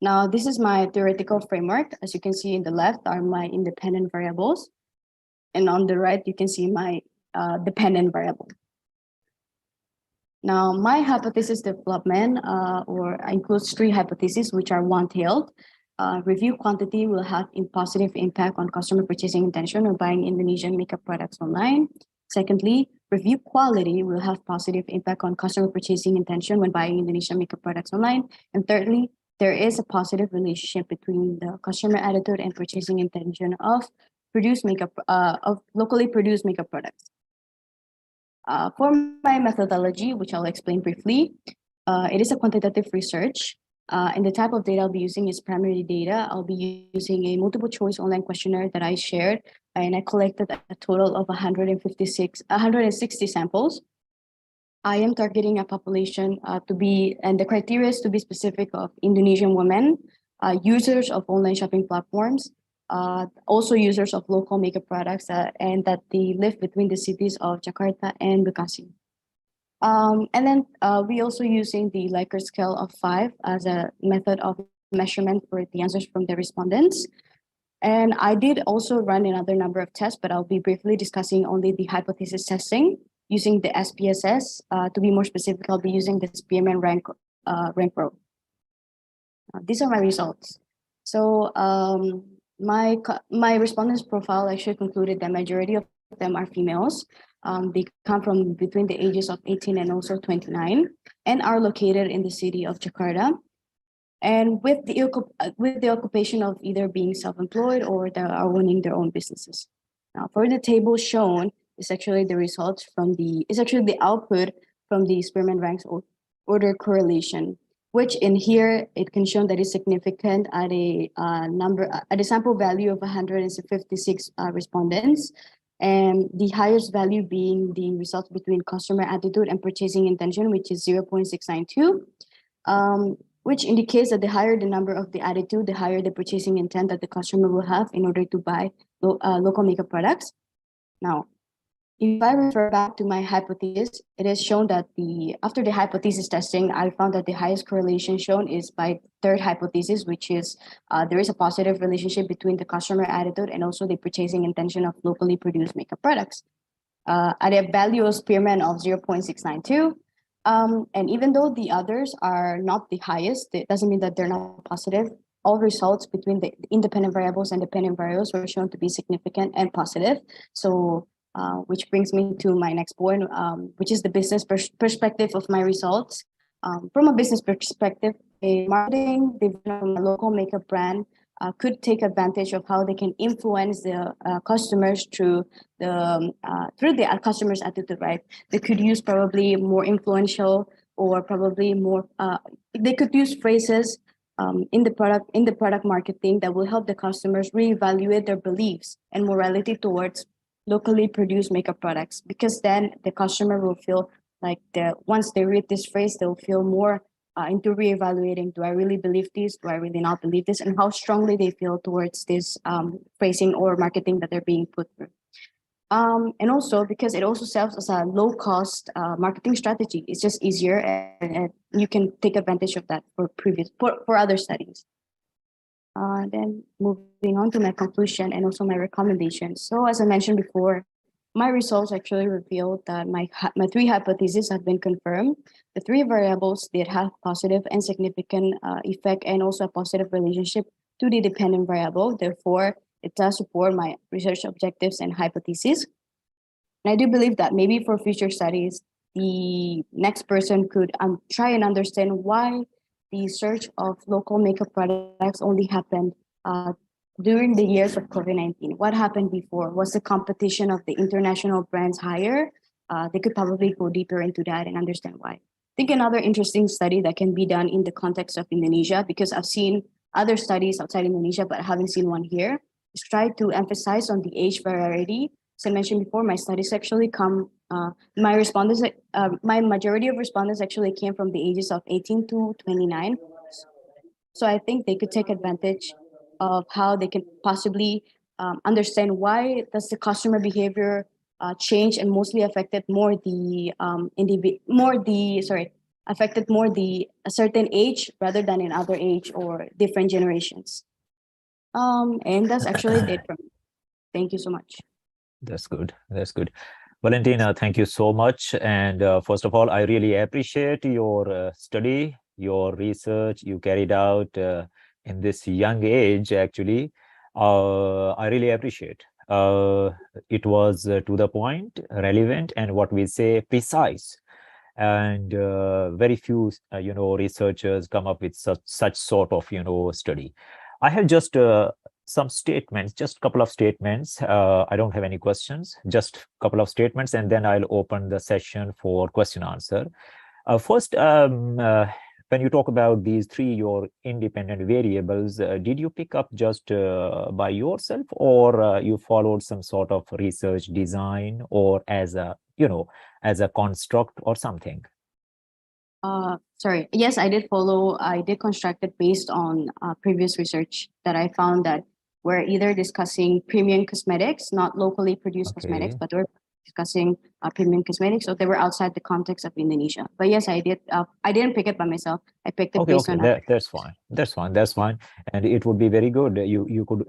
Now, this is my theoretical framework. As you can see in the left are my independent variables. And on the right, you can see my dependent variable. Now, my hypothesis development includes 3 hypotheses, which are one-tailed. Review quantity will have a positive impact on customer purchasing intention of buying Indonesian makeup products online. Secondly, review quality will have positive impact on customer purchasing intention when buying Indonesian makeup products online. And thirdly, there is a positive relationship between the customer attitude and purchasing intention of locally produced makeup products. For my methodology, which I'll explain briefly, it is a quantitative research. And the type of data I'll be using is primary data. I'll be using a multiple choice online questionnaire that I shared, and I collected a total of 160 samples. I am targeting a population and the criteria is to be specific of Indonesian women, users of online shopping platforms, also users of local makeup products, and that they live between the cities of Jakarta and Bekasi. And then we also using the Likert scale of 5 as a method of measurement for the answers from the respondents. And I did also run another number of tests, but I'll be briefly discussing only the hypothesis testing using the SPSS. To be more specific, I'll be using the Spearman Rank Pro. These are my results. So my respondents profile actually concluded that majority of them are females. They come from between the ages of 18 and also 29 and are located in the city of Jakarta. And with the occupation of either being self-employed or they are owning their own businesses. Now, for the table shown is actually the results from the output from the Spearman Ranks order correlation, which in here it can show that is significant at a sample value of 156 respondents, and the highest value being the results between customer attitude and purchasing intention, which is 0.692. Which indicates that the higher the number of the attitude, the higher the purchasing intent that the customer will have in order to buy local makeup products. Now, if I refer back to my hypothesis, it is shown that after the hypothesis testing, I found that the highest correlation shown is by third hypothesis, which is there is a positive relationship between the customer attitude and also the purchasing intention of locally produced makeup products. At a value of Spearman of 0.692, and even though the others are not the highest, it doesn't mean that they're not positive. All results between the independent variables and dependent variables were shown to be significant and positive. So, which brings me to my next point, which is the business perspective of my results. From a business perspective, a marketing division of a local makeup brand could take advantage of how they can influence the customers through the customer's attitude, right? They could use probably more influential or probably more, they could use phrases in the product marketing that will help the customers reevaluate their beliefs and morality towards locally produced makeup products, because then the customer will feel like once they read this phrase, they'll feel more into reevaluating, do I really believe this? Do I really not believe this? And how strongly they feel towards this phrasing or marketing that they're being put through. And also because it also serves as a low cost marketing strategy. It's just easier and you can take advantage of that for other studies. Then moving on to my conclusion and also my recommendations. So as I mentioned before, my results actually revealed that my 3 hypotheses have been confirmed. The 3 variables that have positive and significant effect and also a positive relationship to the dependent variable. Therefore, it does support my research objectives and hypotheses. And I do believe that maybe for future studies, the next person could try and understand why the search of local makeup products only happened during the years of COVID-19. What happened before? Was the competition of the international brands higher? They could probably go deeper into that and understand why. I think another interesting study that can be done in the context of Indonesia, because I've seen other studies outside Indonesia, but I haven't seen one here, is try to emphasize on the age variety. As I mentioned before, my studies actually my majority of respondents actually came from the ages of 18 to 29. So I think they could take advantage of how they can possibly understand why does the customer behavior change and mostly affected more the a certain age rather than in other age or different generations. And that's actually it from me. Thank you so much. That's good. That's good. Valentina, thank you so much. And first of all, I really appreciate your study, your research you carried out in this young age, actually. I really appreciate. It was to the point, relevant, and what we say, precise. And very few, researchers come up with such sort of, study. I have just some statements, just a couple of statements. I don't have any questions, just a couple of statements, and then I'll open the session for question answer. First, when you talk about these three, your independent variables, did you pick up just by yourself, or you followed some sort of research design, or as a, as a construct or something? Sorry. Yes, I did construct it based on previous research that I found that we're either discussing premium cosmetics, not locally produced cosmetics, Okay. but we're discussing premium cosmetics. So they were outside the context of Indonesia. But yes, I did. I didn't pick it by myself. I picked it Okay, based okay, on. that's fine. That's fine. And it would be very good. You could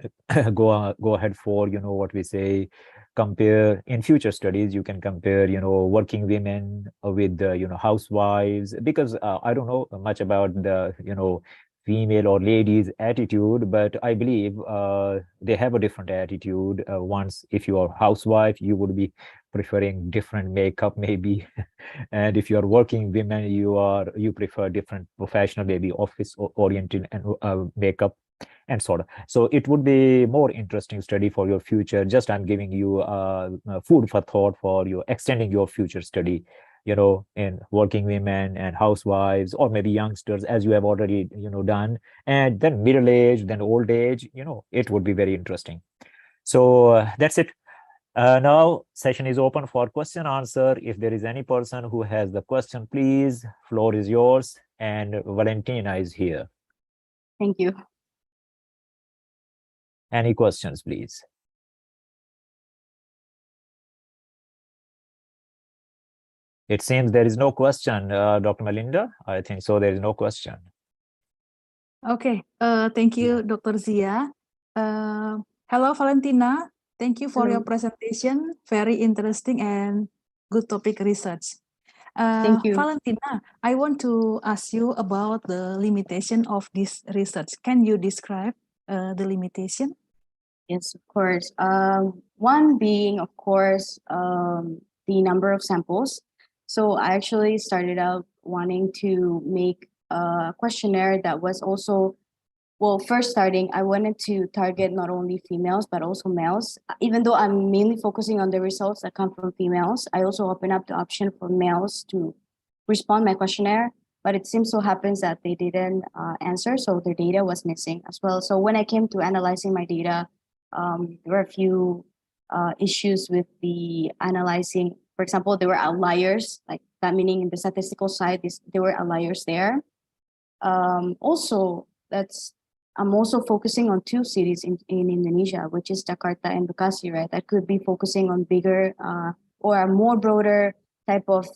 go ahead for, what we say, compare in future studies. You can compare, working women with, housewives, because I don't know much about the, female or ladies' attitude, but I believe they have a different attitude. Once, if you are housewife, you would be preferring different makeup, maybe. And if you are working women, you prefer different professional, maybe office oriented and makeup and sort of. So it would be more interesting study for your future. Just I'm giving you food for thought for you extending your future study, in working women and housewives, or maybe youngsters, as you have already, done, and then middle age, then old age, it would be very interesting. So that's it. Now session is open for question answer. If there is any person who has the question, please, floor is yours. And Valentina is here. Thank you. Any questions, please? It seems there is no question, Dr. Melinda. I think so. There is no question. Okay. Thank you, Dr. Zia. Hello, Valentina. Thank you for your presentation. Very interesting and good topic research. Thank you. Valentina, I want to ask you about the limitation of this research. Can you describe the limitation? Yes, of course. One being, of course, the number of samples. So I actually started out wanting to make a questionnaire that was also, well, first starting, I wanted to target not only females, but also males. Even though I'm mainly focusing on the results that come from females, I also open up the option for males to respond my questionnaire, but it seems so happens that they didn't answer, so their data was missing as well. So when I came to analyzing my data, there were a few issues with the analyzing. For example, there were outliers, like that meaning in the statistical side, there were outliers there. Also, I'm also focusing on two cities in Indonesia, which is Jakarta and Bekasi, right? I could be focusing on bigger or a more broader type of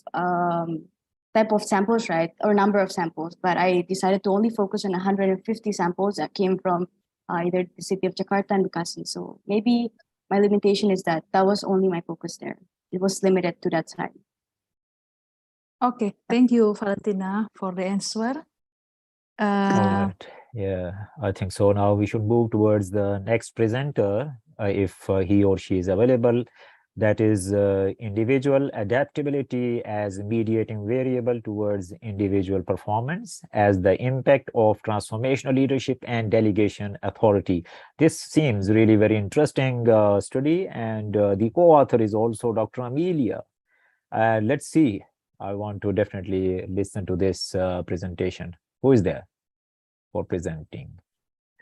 samples, right? Or number of samples, but I decided to only focus on 150 samples that came from either the city of Jakarta and Bekasi. So maybe my limitation is that was only my focus there. It was limited to that side. Okay, thank you, Valentina, for the answer. All right. Yeah, I think so. Now we should move towards the next presenter, if he or she is available. That is individual adaptability as mediating variable towards individual performance as the impact of transformational leadership and delegation authority. This seems really very interesting study, and the co-author is also Dr. Amelia. Let's see. I want to definitely listen to this presentation. Who is there for presenting?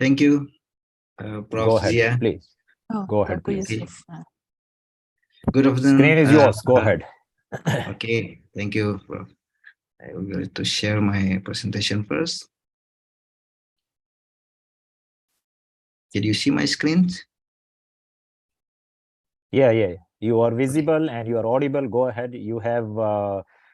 Thank you, Prof. Go ahead, Zia. please. Go ahead, please. Good afternoon. Screen is yours. Go ahead. Okay, thank you, Prof. I will go to share my presentation first. Did you see my screen? Yeah. You are visible and you are audible. Go ahead. You have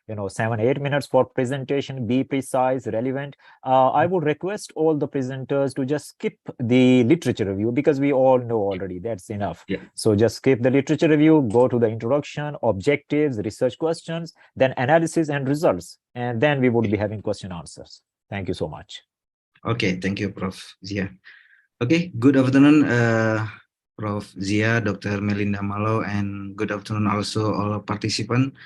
7-8 minutes for presentation. Be precise, relevant. I would request all the presenters to just skip the literature review, because we all know already. That's enough. Yeah. So just skip the literature review, go to the introduction, objectives, research questions, then analysis and results, and then we would be having question answers. Thank you so much. Okay, thank you, Prof. Zia. Okay, good afternoon, Prof. Zia, Dr. Melinda Malo, and good afternoon also all participants.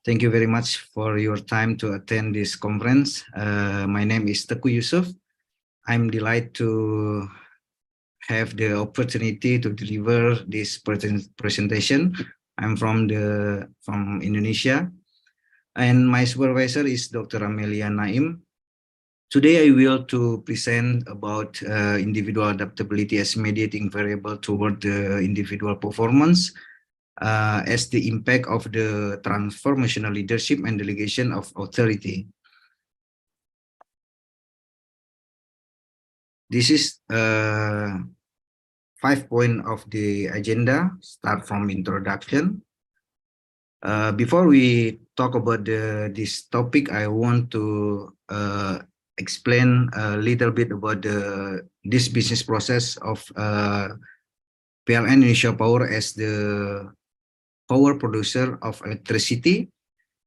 Thank you very much for your time to attend this conference. My name is Teguh Yusuf. I'm delighted to have the opportunity to deliver this presentation. I'm from Indonesia, and my supervisor is Dr. Amelia Naim. Today I will to present about individual adaptability as mediating variable toward the individual performance as the impact of the transformational leadership and delegation of authority. This is 5 points of the agenda, start from introduction. Before we talk about this topic, I want to explain a little bit about this business process of PLN Indonesia Power as the power producer of electricity,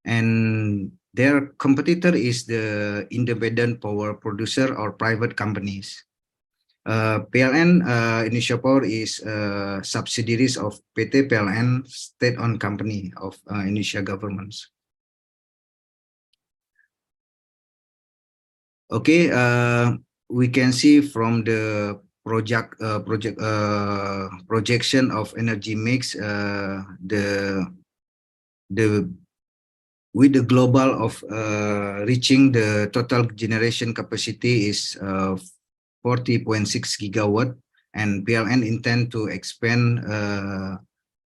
and their competitor is the independent power producer or private companies. PLN Indonesia Power is subsidiaries of PT PLN, state-owned company of Indonesia governments. Okay, we can see from the projection of energy mix, with the global of reaching the total generation capacity is 40.6 gigawatt, and PLN intend to expand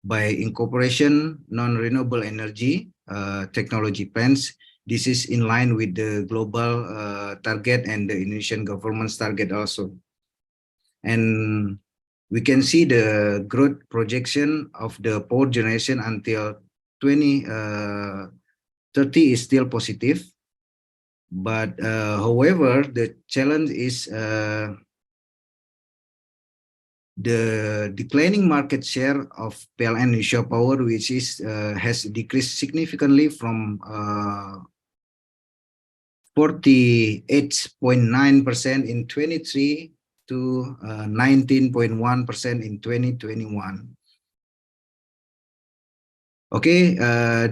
by incorporation non-renewable energy technology plans. This is in line with the global target and the Indonesian government's target also. And we can see the growth projection of the power generation until 2030 is still positive. But however, the challenge is the declining market share of PLN Indonesia Power, which is has decreased significantly from 48.9% in 23 to 19.1% in 2021. Okay,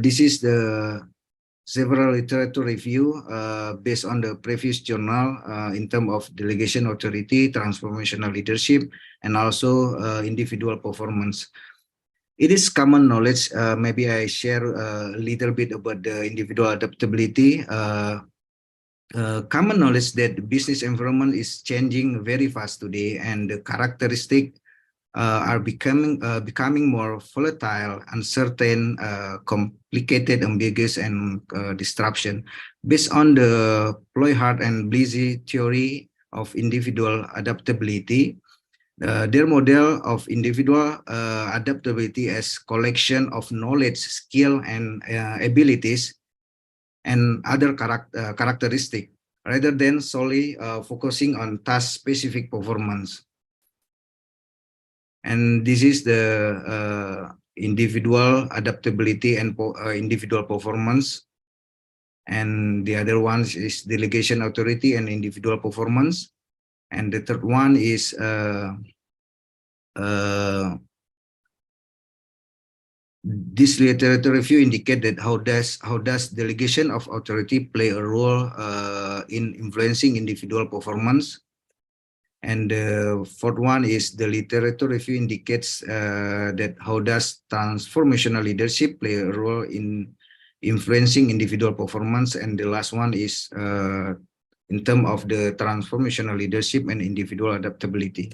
this is the several literature review based on the previous journal in terms of delegation authority, transformational leadership, and also individual performance. It is common knowledge. Maybe I share a little bit about the individual adaptability. Common knowledge that the business environment is changing very fast today, and the characteristics are becoming more volatile, uncertain, complicated, ambiguous, and disruption. Based on the Ployhart and Blizzi theory of individual adaptability, their model of individual adaptability as collection of knowledge, skill, and abilities, and other characteristics, rather than solely focusing on task-specific performance. And this is the individual adaptability and individual performance. And the other one is delegation authority and individual performance. And the third one is this literature review indicate that how does delegation of authority play a role in influencing individual performance. And the fourth one is the literature review indicates that how does transformational leadership play a role in influencing individual performance. And the last one is in terms of the transformational leadership and individual adaptability.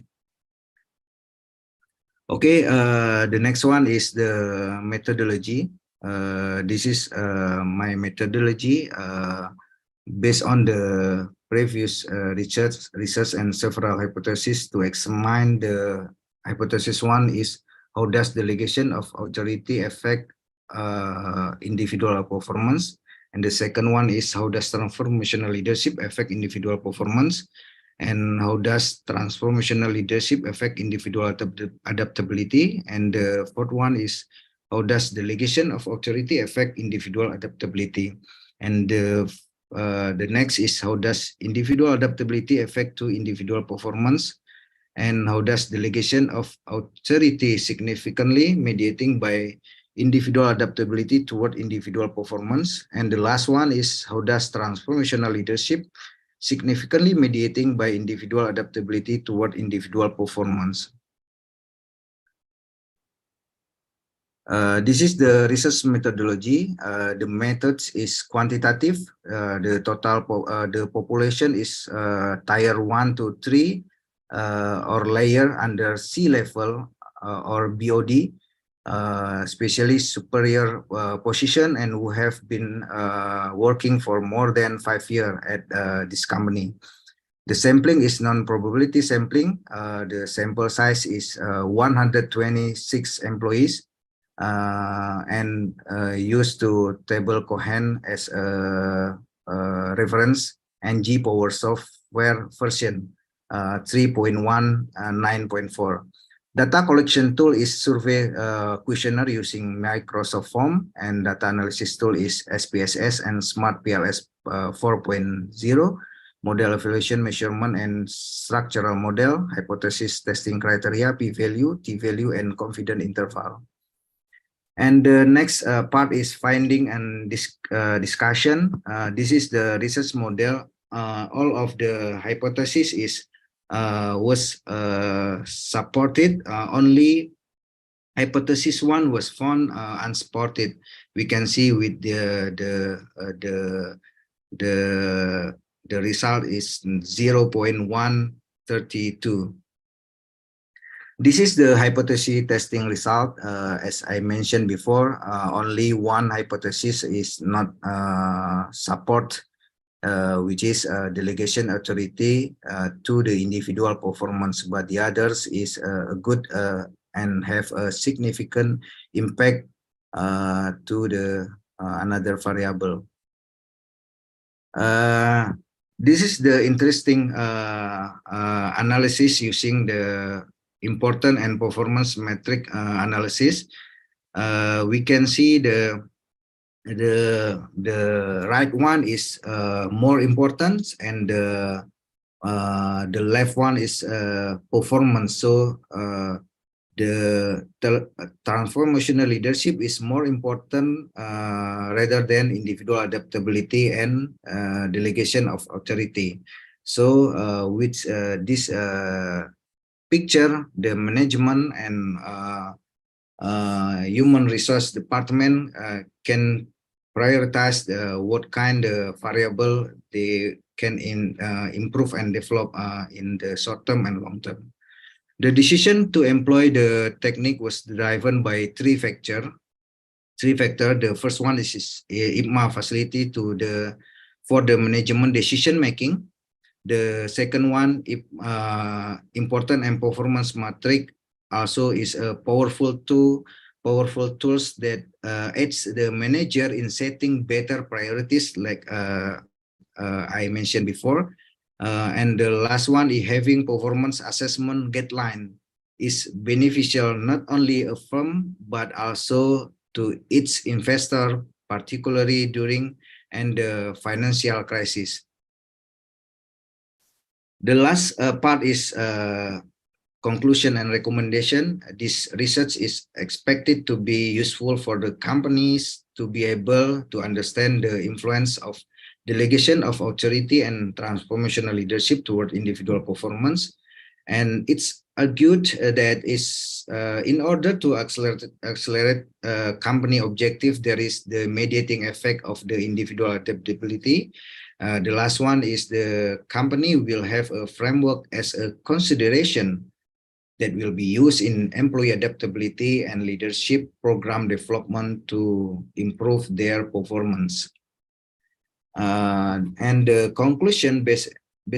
Okay, the next one is the methodology. This is my methodology based on the previous research and several hypotheses to examine. The hypothesis one is how does delegation of authority affect individual performance, and the second one is how does transformational leadership affect individual performance, and how does transformational leadership affect individual adaptability, and the fourth one is how does delegation of authority affect individual adaptability, and the next is how does individual adaptability affect to individual performance, and how does delegation of authority significantly mediating by individual adaptability toward individual performance, and the last one is how does transformational leadership significantly mediating by individual adaptability toward individual performance. This is the research methodology. The methods is quantitative. The total the population is tier 1 to 3 or layer under sea level or BOD, especially superior position and who have been working for more than 5 years at this company. The sampling is non-probability sampling. The sample size is 126 employees. And used to table Cohen as a reference NG Power Software version 3.1.9.4. Data collection tool is survey questionnaire using Microsoft Form, and data analysis tool is SPSS and Smart PLS 4.0. Model evaluation, measurement, and structural model, hypothesis testing criteria, p-value, t-value, and confidence interval. And the next part is finding and discussion. This is the research model. All of the hypothesis was supported. Only hypothesis 1 was found unsupported. We can see with the result is 0.132. This is the hypothesis testing result. As I mentioned before, only one hypothesis is not support, which is delegation authority to the individual performance, but the others is good and have a significant impact to the another variable. This is the interesting analysis using the important and performance metric analysis. We can see the right one is more important, and the left one is performance. So the transformational leadership is more important rather than individual adaptability and delegation of authority. So with this picture, the management and human resource department can prioritize what kind of variable they can improve and develop in the short term and long term. The decision to employ the technique was driven by three factors. The first one is IPMA facility for the management decision making. The second one, important and performance metric, also is a powerful tools that aids the manager in setting better priorities, like I mentioned before. And the last one is having performance assessment guideline is beneficial not only a firm but also to its investor, particularly during the financial crisis. The last part is conclusion and recommendation. This research is expected to be useful for the companies to be able to understand the influence of delegation of authority and transformational leadership toward individual performance. And it's argued that in order to accelerate company objective, there is the mediating effect of the individual adaptability. The last one is the company will have a framework as a consideration that will be used in employee adaptability and leadership program development to improve their performance. And the conclusion based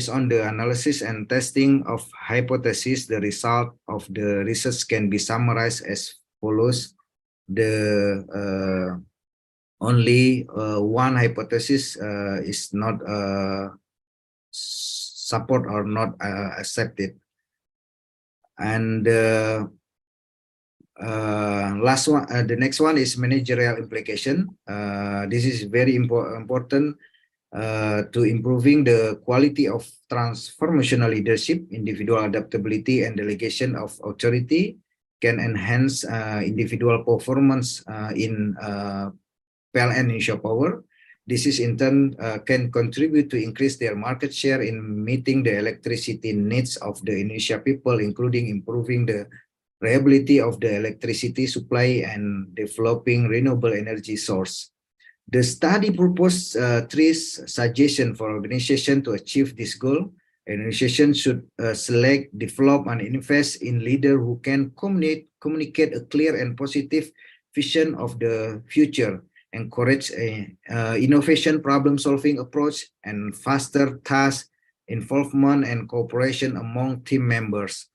on the analysis and testing of hypotheses, the result of the research can be summarized as follows. Only one hypothesis is not support or not accepted. And the next one is managerial implication. This is very important to improving the quality of transformational leadership. Individual adaptability and delegation of authority can enhance individual performance in PLN Indonesia Power. This is in turn can contribute to increase their market share in meeting the electricity needs of the Indonesia people, including improving the reliability of the electricity supply, and developing renewable energy source. The study proposed three suggestions for organization to achieve this goal. An organization should select, develop, and invest in leaders who can communicate a clear and positive vision of the future, encourage a innovation problem-solving approach, and faster task involvement and cooperation among team members.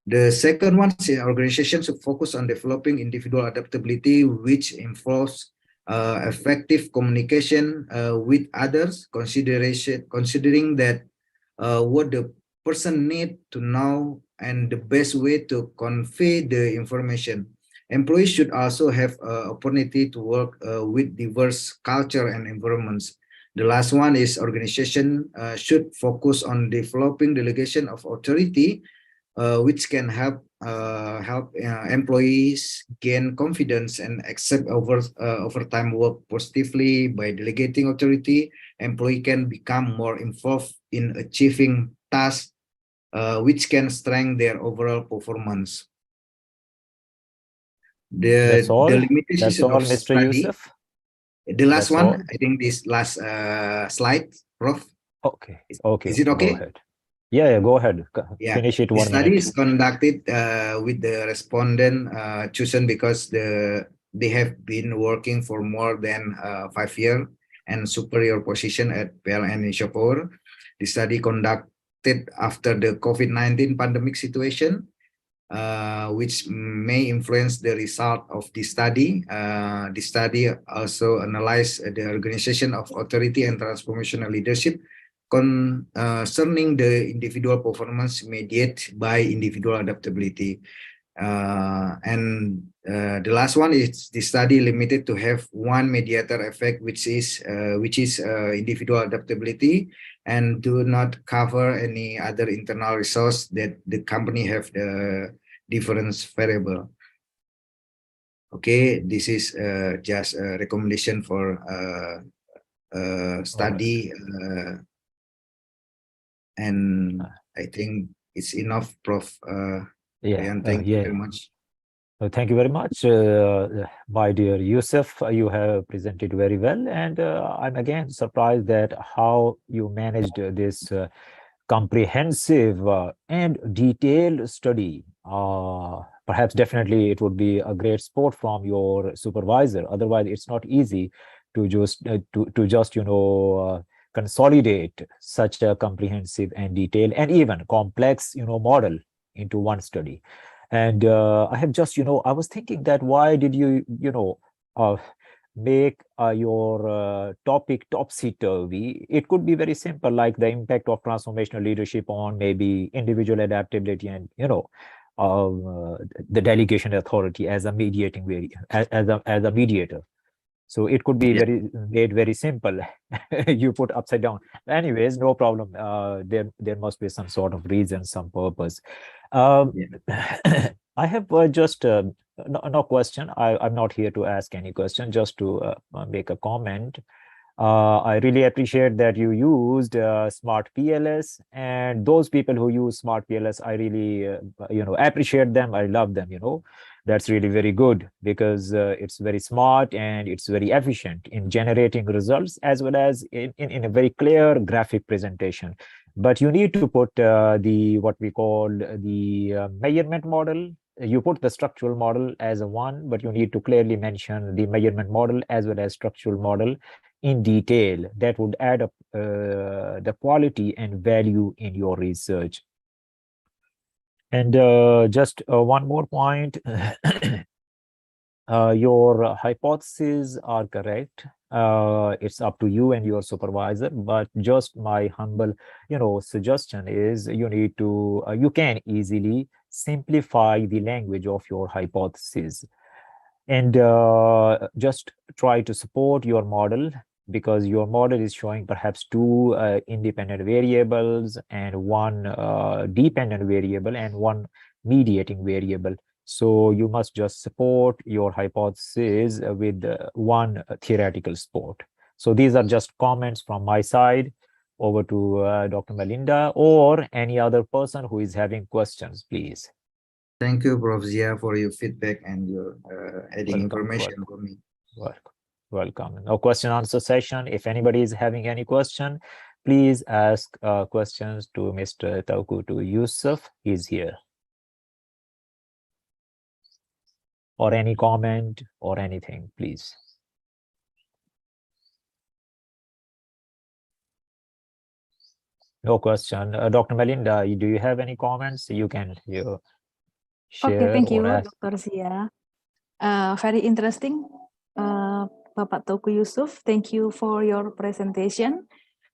The second one is organizations should focus on developing individual adaptability, which involves effective communication with others, considering that what the person need to know and the best way to convey the information. Employees should also have opportunity to work with diverse culture and environments. The last one is organization should focus on developing delegation of authority, which can help employees gain confidence and accept overtime work positively. By delegating authority, employee can become more involved in achieving tasks, which can strengthen their overall performance. That's all. The limitations That's all, of Mr. study. Yusuf. The last That's one, all. I think this last slide, Prof. Okay. Okay. Is it okay? Go ahead. Yeah, go ahead. Yeah, Finish it the 1 study minute. is conducted with the respondent chosen because they have been working for more than 5 years and superior position at PLN in Singapore. The study conducted after the COVID-19 pandemic situation, which may influence the result of the study. The study also analyzed the organization of authority and transformational leadership concerning the individual performance mediated by individual adaptability. And the last one is the study limited to have one mediator effect, which is individual adaptability, and do not cover any other internal resource that the company have the difference variable. Okay, this is just a recommendation for study. And I think it's enough, Prof. Yeah, Thank you very much. Thank you very much, my dear Yusuf. You have presented very well, and I'm again surprised that how you managed this comprehensive and detailed study. Perhaps definitely it would be a great support from your supervisor. Otherwise, it's not easy to just consolidate such a comprehensive and detailed and even complex model into one study. And I have just I was thinking that why did you make your topic topsy-turvy? It could be very simple, like the impact of transformational leadership on maybe individual adaptability and the delegation authority as a mediating as a mediator. So it could be made very simple. You put upside down. Anyways, no problem. There must be some sort of reason, some purpose. I have just no question. I'm not here to ask any question, just to make a comment. I really appreciate that you used Smart PLS, and those people who use Smart PLS, I really appreciate them. I love them. That's really very good, because it's very smart and it's very efficient in generating results, as well as in a very clear graphic presentation. But you need to put what we call the measurement model. You put the structural model as a one, but you need to clearly mention the measurement model as well as structural model in detail. That would add up the quality and value in your research. And just one more point. Your hypotheses are correct. It's up to you and your supervisor, but just my humble suggestion is you can easily simplify the language of your hypothesis, and just try to support your model, because your model is showing perhaps two independent variables and one dependent variable and one mediating variable. So you must just support your hypothesis with one theoretical support. So these are just comments from my side. Over to Dr. Melinda or any other person who is having questions, please. Thank you, Prof. Zia, for your feedback and your adding Welcome, information for me. Welcome. No question answer session. If anybody is having any question, please ask questions to Mr. Tauqutu Yusuf. He's here. Or any comment or anything, please. No question. Dr. Melinda, do you have any comments? You can share. Okay, thank you, or ask. Dr. Zia. Very interesting, Bapak Tauku Yusuf. Thank you for your presentation.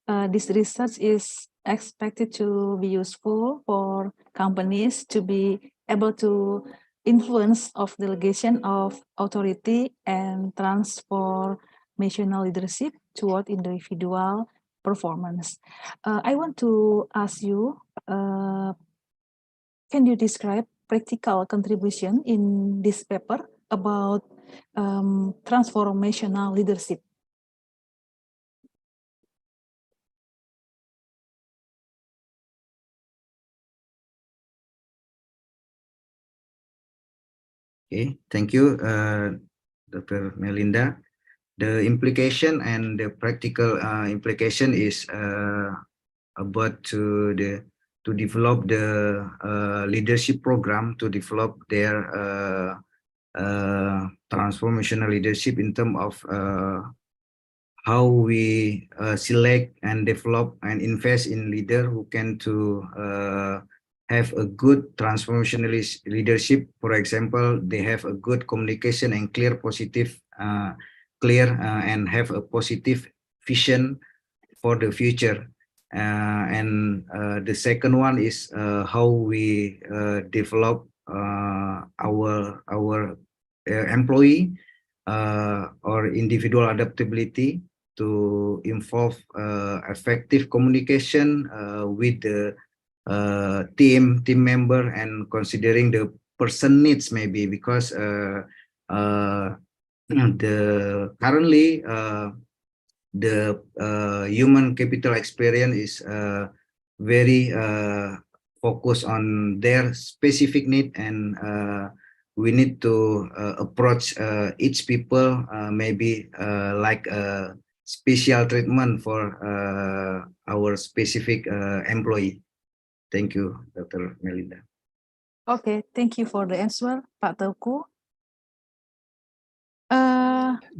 This research is expected to be useful for companies to be able to influence of delegation of authority and transformational leadership toward individual performance. I want to ask you, can you describe practical contribution in this paper about transformational leadership? Okay, thank you, Dr. Melinda. The implication and the practical implication is about to develop the leadership program, to develop their transformational leadership in terms of how we select and develop and invest in leader who can to have a good transformational leadership. For example, they have a good communication and clear, positive, and have a positive vision for the future. And the second one is how we develop our employee or individual adaptability to involve effective communication with the team member, and considering the person needs, maybe because currently the human capital experience is very focused on their specific need, and we need to approach each people maybe like a special treatment for our specific employee. Thank you, Dr. Melinda. Okay, thank you for the answer, Pak Tauku.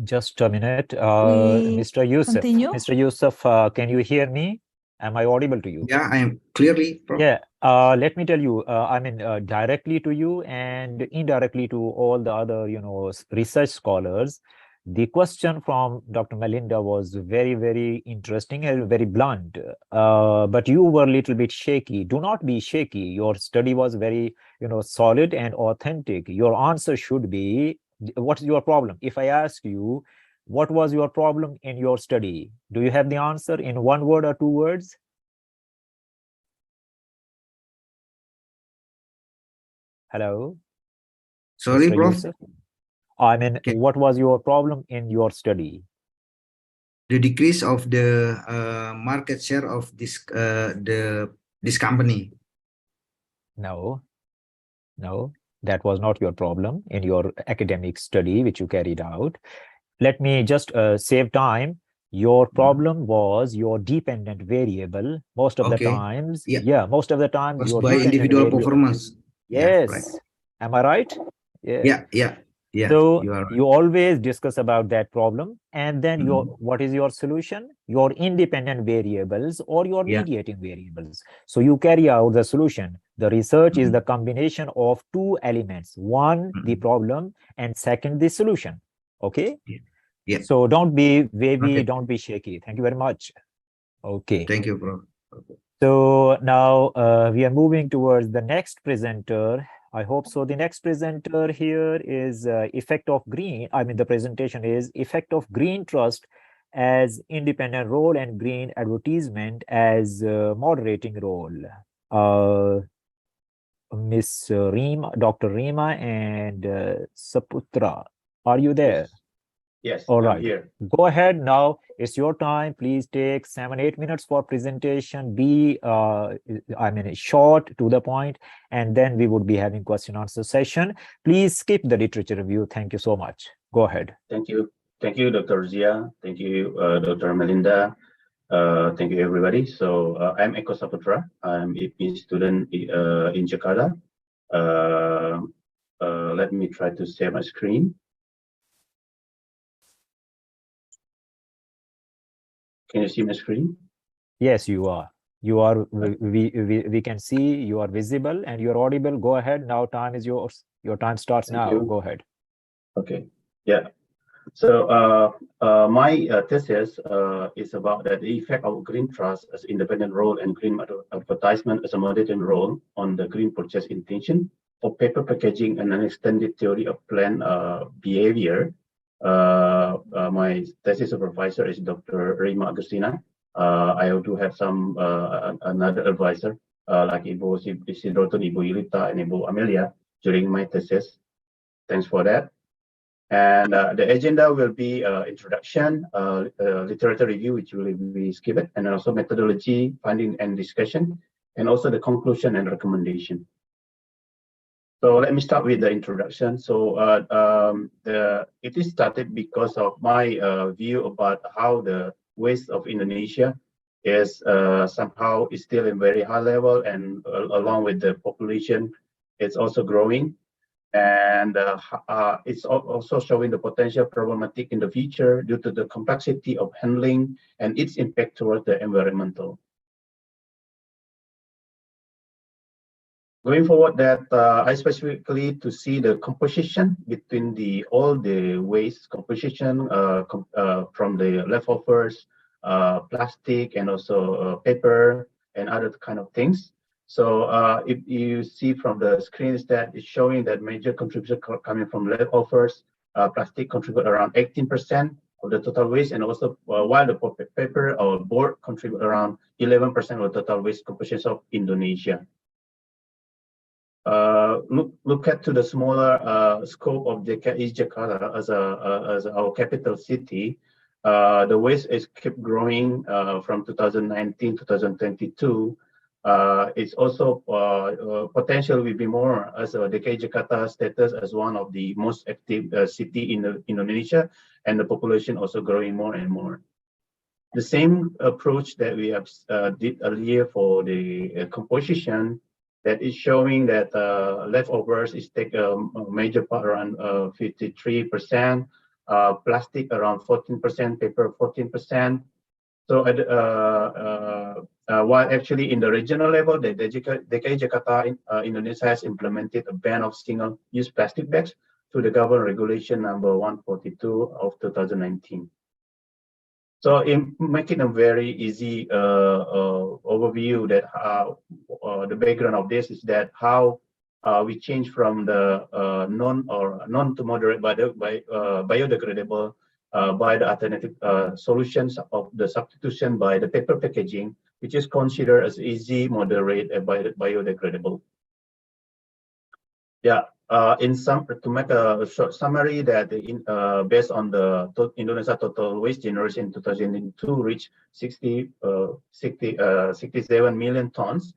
Just a minute, Mr. Yusuf. Continue. Mr. Yusuf, can you hear me? Am I audible to you? Yeah, I am clearly. Yeah, let me tell you, I mean, directly to you and indirectly to all the other, research scholars. The question from Dr. Melinda was very, very interesting and very blunt, but you were a little bit shaky. Do not be shaky. Your study was very, solid and authentic. Your answer should be, what's your problem? If I ask you, what was your problem in your study? Do you have the answer in 1 word or 2 words? Hello? Sorry, Mr. Prof. Yusuf? I mean, what was your problem in your study? The decrease of the market share of this this company. No, that was not your problem in your academic study which you carried out. Let me just save time. Your problem was your dependent variable. Most of the times, most of the time, Was your by individual variable. performance. Yes. Yeah, right. Am I right? Yeah. So you are right. you always discuss about that problem, and then what is your solution? Your independent variables or your mediating variables. So you carry out the solution. The research is the combination of 2 elements. One, the problem, and second, the solution. Okay. Yeah. So don't be wavy, don't be shaky. Thank you very much. Okay. Thank you, Prof. So now we are moving towards the next presenter. I hope so. The next presenter here is effect of green. I mean, the presentation is effect of green trust as independent role and green advertisement as moderating role. Miss Rima, Dr. Rima and Saputra, are you there? Yes, All I'm right. here. Go ahead now. It's your time. Please take 7-8 minutes for presentation. Be short, to the point, and then we would be having question answer session. Please skip the literature review. Thank you so much. Go ahead. Thank you. Thank you, Dr. Zia. Thank you, Dr. Melinda. Thank you, everybody. So I'm Eko Saputra. I'm a student in Jakarta. Let me try to share my screen. Can you see my screen? Yes, you are. You are. We can see you are visible and you are audible. Go ahead. Now time is yours. Your time starts Thank now. you. Go ahead. Okay. Yeah. So my thesis is about the effect of green trust as independent role and green advertisement as a moderating role on the green purchase intention for paper packaging and an extended theory of planned behavior. My thesis supervisor is Dr. Rima Agustina. I do have some another advisor like Ibu Sidroton, Ibu Yulita, and Ibu Amelia during my thesis. Thanks for that. And the agenda will be introduction, literature review, which will be skipped, and also methodology, finding and discussion, and also the conclusion and recommendation. So let me start with the introduction. So it is started because of my view about how the waste of Indonesia is somehow is still in very high level, and along with the population, it's also growing. And it's also showing the potential problematic in the future due to the complexity of handling and its impact towards the environmental. Going forward, that I specifically to see the composition between all the waste composition from the leftovers, plastic, and also paper and other kind of things. So if you see from the screens that it's showing that major contribution coming from leftovers, plastic contribute around 18% of the total waste, and also while the paper or board contribute around 11% of the total waste composition of Indonesia. Look at to the smaller scope of DKI Jakarta as our capital city. The waste is keep growing from 2019 to 2022. It's also potential will be more as DKI Jakarta status as one of the most active city in Indonesia, and the population also growing more and more. The same approach that we have did earlier for the composition, that is showing that leftovers is take a major part around 53%, plastic around 14%, paper 14%. So while actually in the regional level, the DKI Jakarta in Indonesia has implemented a ban of single-use plastic bags through the government regulation number 142 of 2019. So in making a very easy overview that the background of this is that how we change from the non to moderate biodegradable by the alternative solutions of the substitution by the paper packaging, which is considered as easy, moderate, and biodegradable. Yeah, to make a short summary, that based on the Indonesia total waste generation in 2002 reached 67 million tons,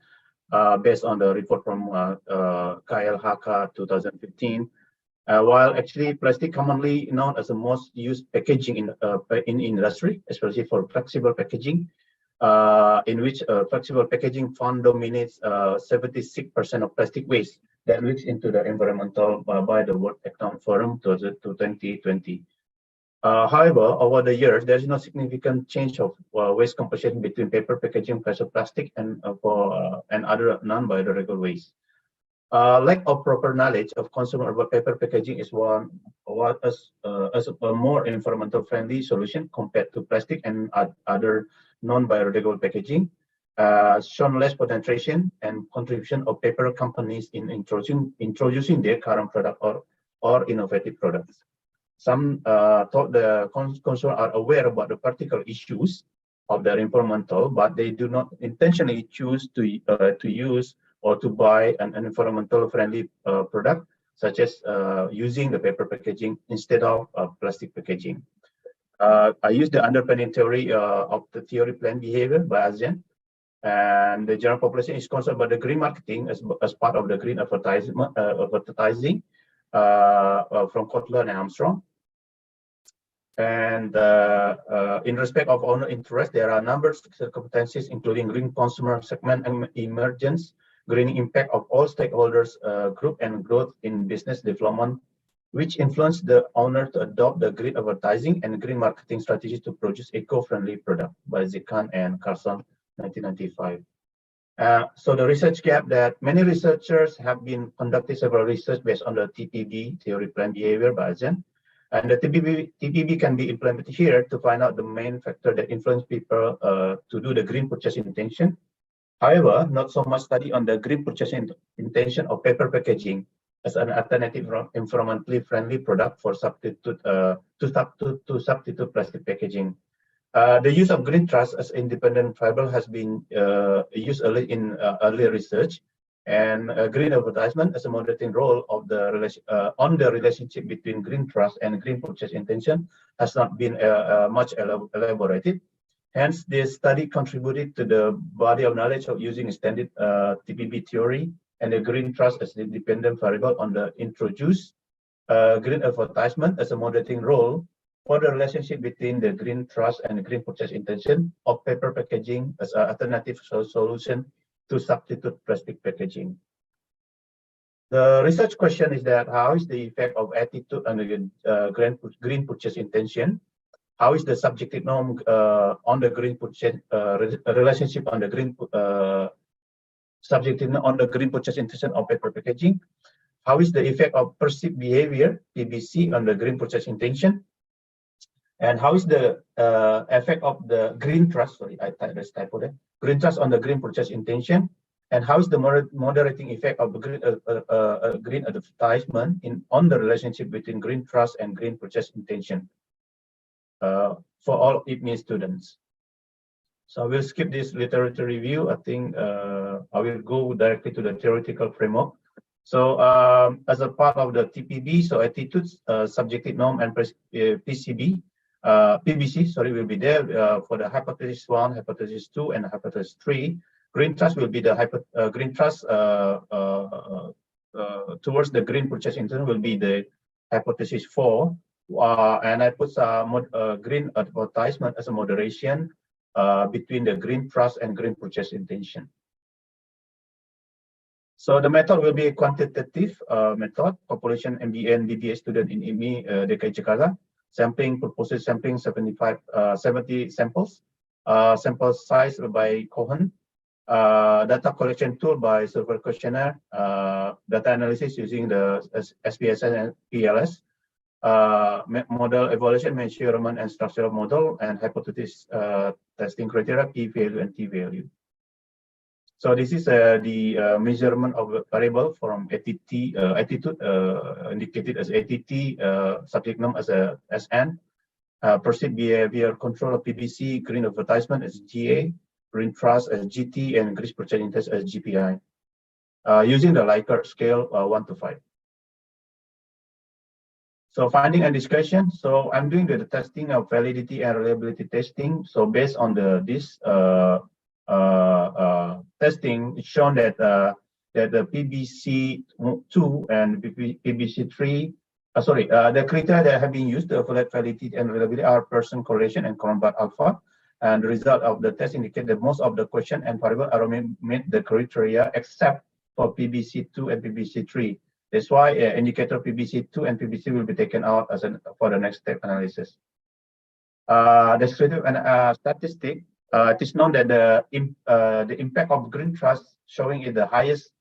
based on the report from KLHK 2015. While actually plastic commonly known as the most used packaging in industry, especially for flexible packaging, in which flexible packaging fund dominates 76% of plastic waste that leaks into the environmental by the World Economic Forum to 2020. However, over the years, there's no significant change of waste composition between paper packaging versus plastic and other non-biodegradable waste. Lack of proper knowledge of consumer about paper packaging is one as a more environmental friendly solution compared to plastic and other non-biodegradable packaging. Shown less penetration and contribution of paper companies in introducing their current product or innovative products. Some thought the consumers are aware about the particular issues of their environmental, but they do not intentionally choose to use or to buy an environmental friendly product, such as using the paper packaging instead of plastic packaging. I used the underpinning theory of the theory plan behavior by ASEAN, and the general population is concerned about the green marketing as part of the green advertising from Kotler and Armstrong. And in respect of owner interest, there are a number of circumstances, including green consumer segment emergence, green impact of all stakeholders group, and growth in business development, which influence the owner to adopt the green advertising and green marketing strategies to produce eco-friendly product by Zikan and Carson, 1995. So the research gap that many researchers have been conducting several research based on the TPB, theory plan behavior by ASEAN. And the TPB can be implemented here to find out the main factor that influence people to do the green purchase intention. However, not so much study on the green purchase intention of paper packaging as an alternative environmentally friendly product for substitute plastic packaging. The use of green trust as independent variable has been used early in earlier research, and green advertisement as a moderating role of the relationship between green trust and green purchase intention has not been much elaborated. Hence, this study contributed to the body of knowledge of using standard TPB theory and the green trust as the independent variable on the introduced green advertisement as a moderating role for the relationship between the green trust and the green purchase intention of paper packaging as an alternative solution to substitute plastic packaging. The research question is that how is the effect of attitude on the green purchase intention? How is the subjective norm on the green purchase relationship on the green subjective on the green purchase intention of paper packaging? How is the effect of perceived behavior, PBC, on the green purchase intention? And how is the effect of the green trust? Sorry, I typed this typo there. Green trust on the green purchase intention, and how is the moderating effect of the green advertisement on the relationship between green trust and green purchase intention for all IPME students? So I will skip this literature review. I think I will go directly to the theoretical framework. So as a part of the TPB, so attitudes, subjective norm, and PBC, will be there for the hypothesis 1, hypothesis 2, and hypothesis 3. Green trust will be the green trust towards the green purchase intention will be the hypothesis 4. And I put green advertisement as a moderation between the green trust and green purchase intention. So the method will be a quantitative method, population MBA and BBA student in IPME DKI Jakarta. Sampling, proposed sampling 70 samples, sample size by Cohen, data collection tool by server questionnaire, data analysis using the SPSS and PLS, model evaluation, measurement and structural model, and hypothesis testing criteria, p-value and t-value. So this is the measurement of the variable from attitude indicated as ATT, subject norm as a SN, perceived behavior control of PBC, green advertisement as GA, green trust as GT, and green purchase intention as GPI, using the Likert scale 1 to 5. So finding and discussion. So I'm doing the testing of validity and reliability testing. So based on this testing, it's shown that that the PBC2 and PBC3, the criteria that have been used for validity and reliability are Pearson correlation and Cronbach alpha. And the result of the test indicate that most of the question and variable are meet the criteria except for PBC2 and PBC3. That's why indicator PBC2 and PBC will be taken out as for the next step analysis. Descriptive and statistic. It is known that the impact of green trust showing is the highest,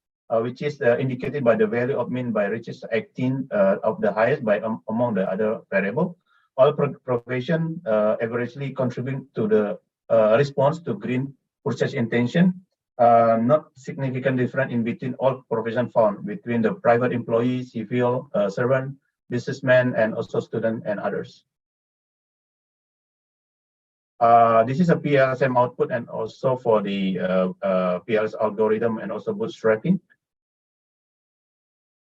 which is indicated by the value of mean by richest 18 of the highest by among the other variable. All propagation averagely contribute to the response to green purchase intention. Not significant difference in between all profession found between the private employee, civil servant, businessman, and also student and others. This is a PLSM output and also for the PLS algorithm and also bootstrapping.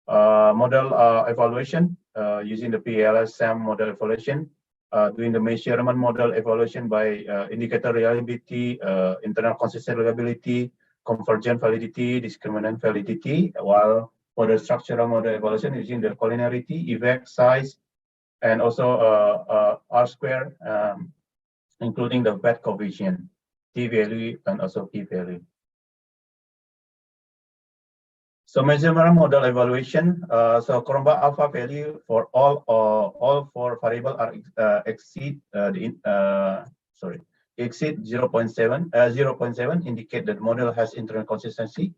Model evaluation using the PLS-SAM model evaluation, doing the measurement model evaluation by indicator reliability, internal consistent reliability, convergent validity, discriminant validity, while for the structural model evaluation using the collinearity, effect size, and also R-square, including the VAT coefficient, T-value, and also P-value. So measurement model evaluation. So Cronbach alpha value for all four variable are exceed 0.7 indicate that model has internal consistency.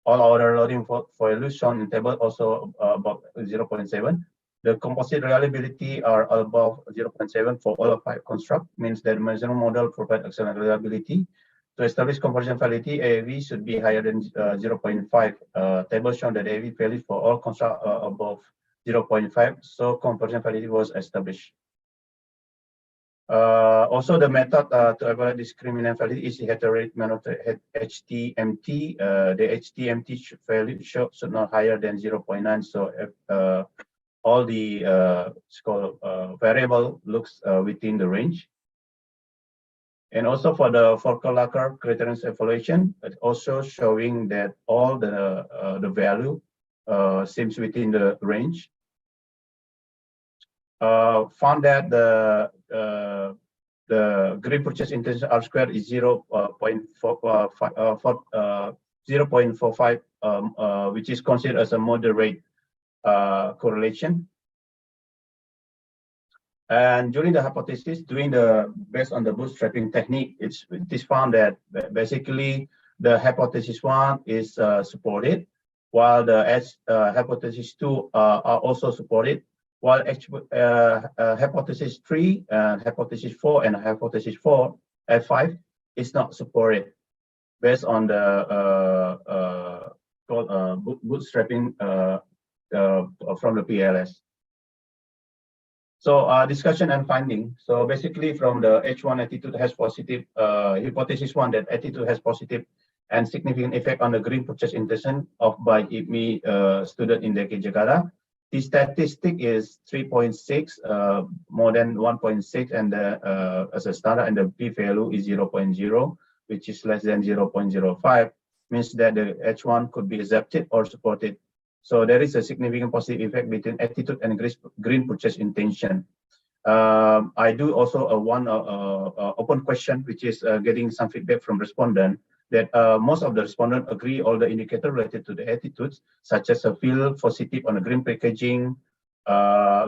All other loading values shown in table also above 0.7. The composite reliability are above 0.7 for all of 5 construct, means that measurement model provide excellent reliability. To establish conversion validity, AAV should be higher than 0.5. Table shown that AAV value for all construct above 0.5, so conversion validity was established. Also, the method to evaluate discriminant validity is the heterogeneous method HTMT. The HTMT value should not higher than 0.9. So if all the variable looks within the range. And also for the Fokker-Lacker criterion evaluation, it's also showing that all the value seems within the range. Found that the green purchase intention R-square is 0.45, which is considered as a moderate correlation. And during the hypothesis, based on the bootstrapping technique, it is found that basically the hypothesis 1 is supported, while the hypothesis 2 are also supported, while hypothesis 3, hypothesis 4, and hypothesis 4, F5 is not supported based on the bootstrapping from the PLS. So discussion and finding. So basically from the H1 attitude has positive, hypothesis 1 that attitude has positive and significant effect on the green purchase intention of by IPMI student in DKI Jakarta. The statistic is 3.6, more than 1.6, and as a standard, and the p-value is 0.0, which is less than 0.05, means that the H1 could be accepted or supported. So there is a significant positive effect between attitude and green purchase intention. I do also one open question, which is getting some feedback from respondent that most of the respondents agree all the indicators related to the attitudes, such as a feel positive on the green packaging,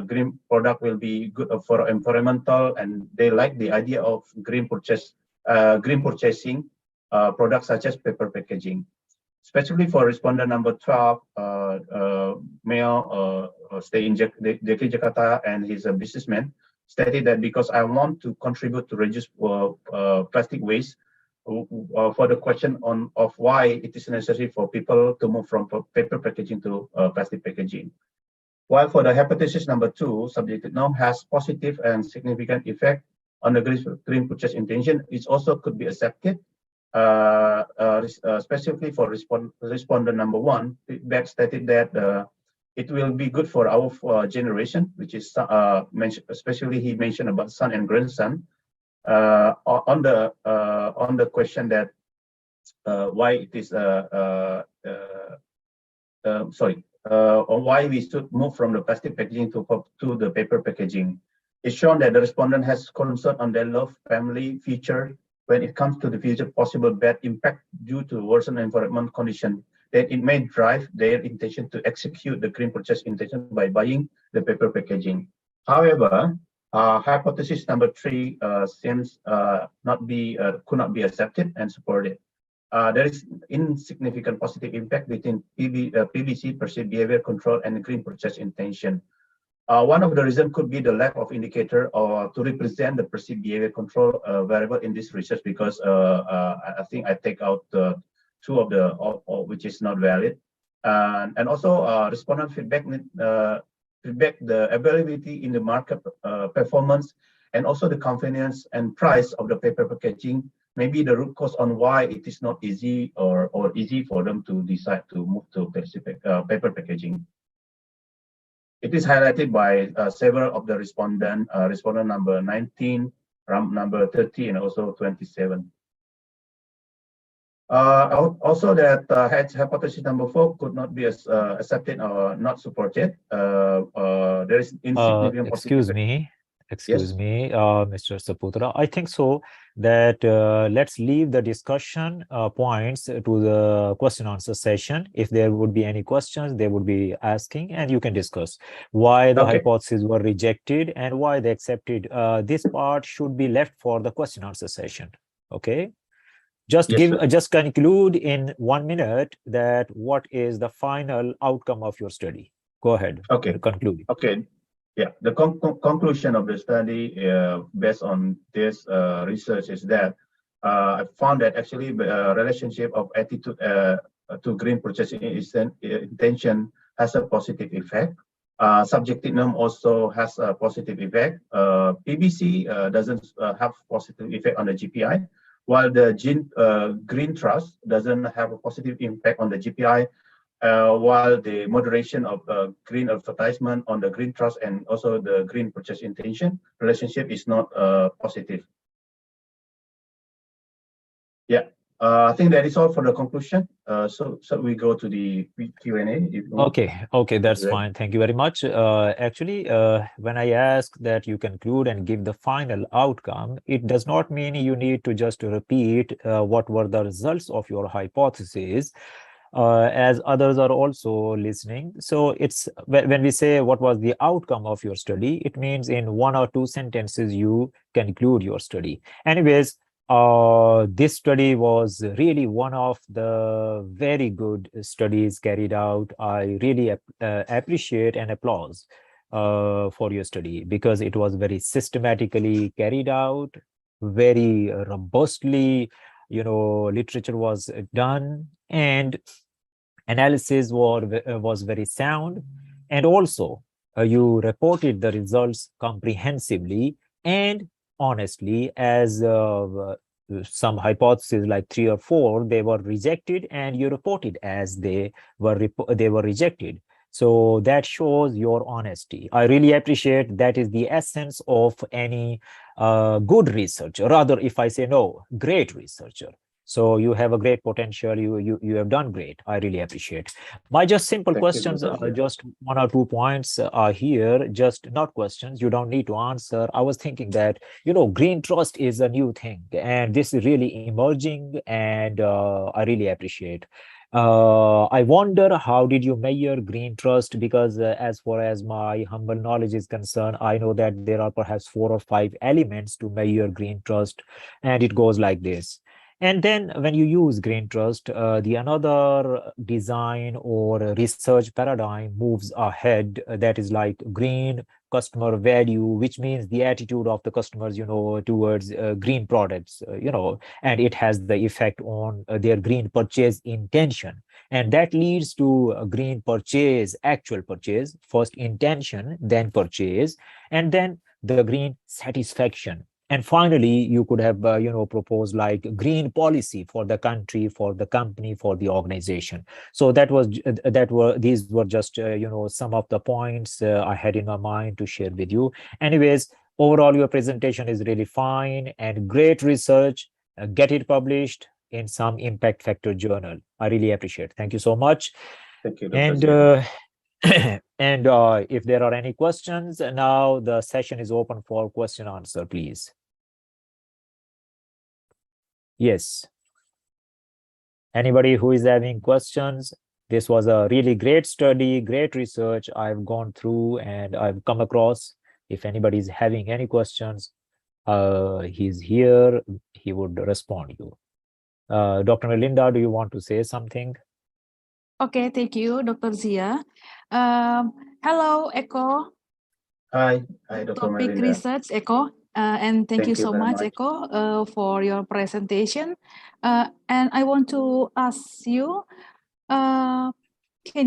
green product will be good for environmental, and they like the idea of green purchasing products such as paper packaging. Especially for respondent number 12, male, stay in DKI Jakarta, and he's a businessman, stated that because I want to contribute to reduce plastic waste, for the question of why it is necessary for people to move from paper packaging to plastic packaging. While for the hypothesis number 2, subjective norm has positive and significant effect on the green purchase intention, it also could be accepted. Specifically for respondent number 1, feedback stated that it will be good for our generation, which is especially he mentioned about son and grandson. On the question that why it is on why we should move from the plastic packaging to the paper packaging. It's shown that the respondent has concern on their love, family, future when it comes to the future possible bad impact due to worsened environment condition, that it may drive their intention to execute the green purchase intention by buying the paper packaging. However, hypothesis number 3 seems could not be accepted and supported. There is insignificant positive impact between PBC, perceived behavior control, and green purchase intention. One of the reasons could be the lack of indicator to represent the perceived behavior control variable in this research, because I think I take out 2 of the which is not valid, and also respondent feedback the availability in the market performance, and also the convenience and price of the paper packaging may be the root cause on why it is not easy or easy for them to decide to move to paper packaging. It is highlighted by several of the respondent number 19, number 30, and also 27. Also that hypothesis number 4 could not be accepted or not supported. There is insignificant Excuse me, Mr. Saputra. I think so that let's leave the discussion points to the question answer session. If there would be any questions, they would be asking, and you can discuss why the hypotheses were rejected and why they accepted. This part should be left for the question answer session. Okay. Just just conclude in 1 minute that what is the final outcome of your study. Go ahead. Okay. Conclude. Okay. Yeah. The conclusion of the study based on this research is that I found that actually the relationship of attitude to green purchasing intention has a positive effect. Subjective norm also has a positive effect. PBC doesn't have positive effect on the GPI, while the green trust doesn't have a positive impact on the GPI, while the moderation of green advertisement on the green trust and also the green purchase intention relationship is not positive. Yeah, I think that is all for the conclusion. So we go to the Q&A. Okay, that's fine. Thank you very much. Actually, when I ask that you conclude and give the final outcome, it does not mean you need to just repeat what were the results of your hypothesis. As others are also listening. So it's when we say what was the outcome of your study, it means in 1 or 2 sentences you conclude your study. Anyways, this study was really one of the very good studies carried out. I really appreciate and applause for your study because it was very systematically carried out, very robustly, literature was done, and analysis was very sound, and also you reported the results comprehensively and honestly. As some hypotheses like 3 or 4, they were rejected, and you reported as they were rejected. So that shows your honesty. I really appreciate that. Is the essence of any good researcher, rather, if I say no, great researcher. So you have a great potential. You have done great. I really appreciate. My just simple questions, just 1 or 2 points are here, just not questions. You don't need to answer. I was thinking that, green trust is a new thing, and this is really emerging, and I really appreciate. I wonder, how did you measure green trust? Because as far as my humble knowledge is concerned, I know that there are perhaps 4 or 5 elements to measure green trust, and it goes like this. And then when you use green trust, the another design or research paradigm moves ahead. That is like green customer value, which means the attitude of the customers, towards green products, and it has the effect on their green purchase intention. And that leads to a green purchase, actual purchase, first intention, then purchase, and then the green satisfaction. And finally, you could have, proposed like green policy for the country, for the company, for the organization. So these were just, some of the points I had in my mind to share with you. Anyways, overall, your presentation is really fine and great research. Get it published in some impact factor journal. I really appreciate. Thank you so much. Thank you. And if there are any questions, now the session is open for question answer, please. Yes. Anybody who is having questions? This was a really great study, great research I've gone through and I've come across. If anybody is having any questions, he's here, he would respond to you. Dr. Melinda, do you want to say something? Okay, thank you, Dr. Zia. Hello, Eko. Hi, Dr. Topic Melinda. research, Eko. And thank you so much, Eko, for your presentation. And I want to ask you, can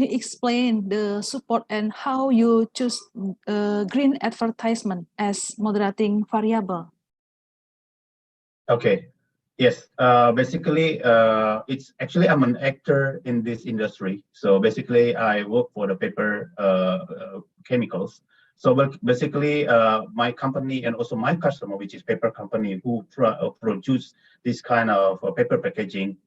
you explain the support and how you choose green advertisement as moderating variable? Okay. Yes, basically, it's actually I'm an actor in this industry. So basically, I work for the paper chemicals. So basically, my company and also my customer, which is paper company, who produce this kind of paper packaging.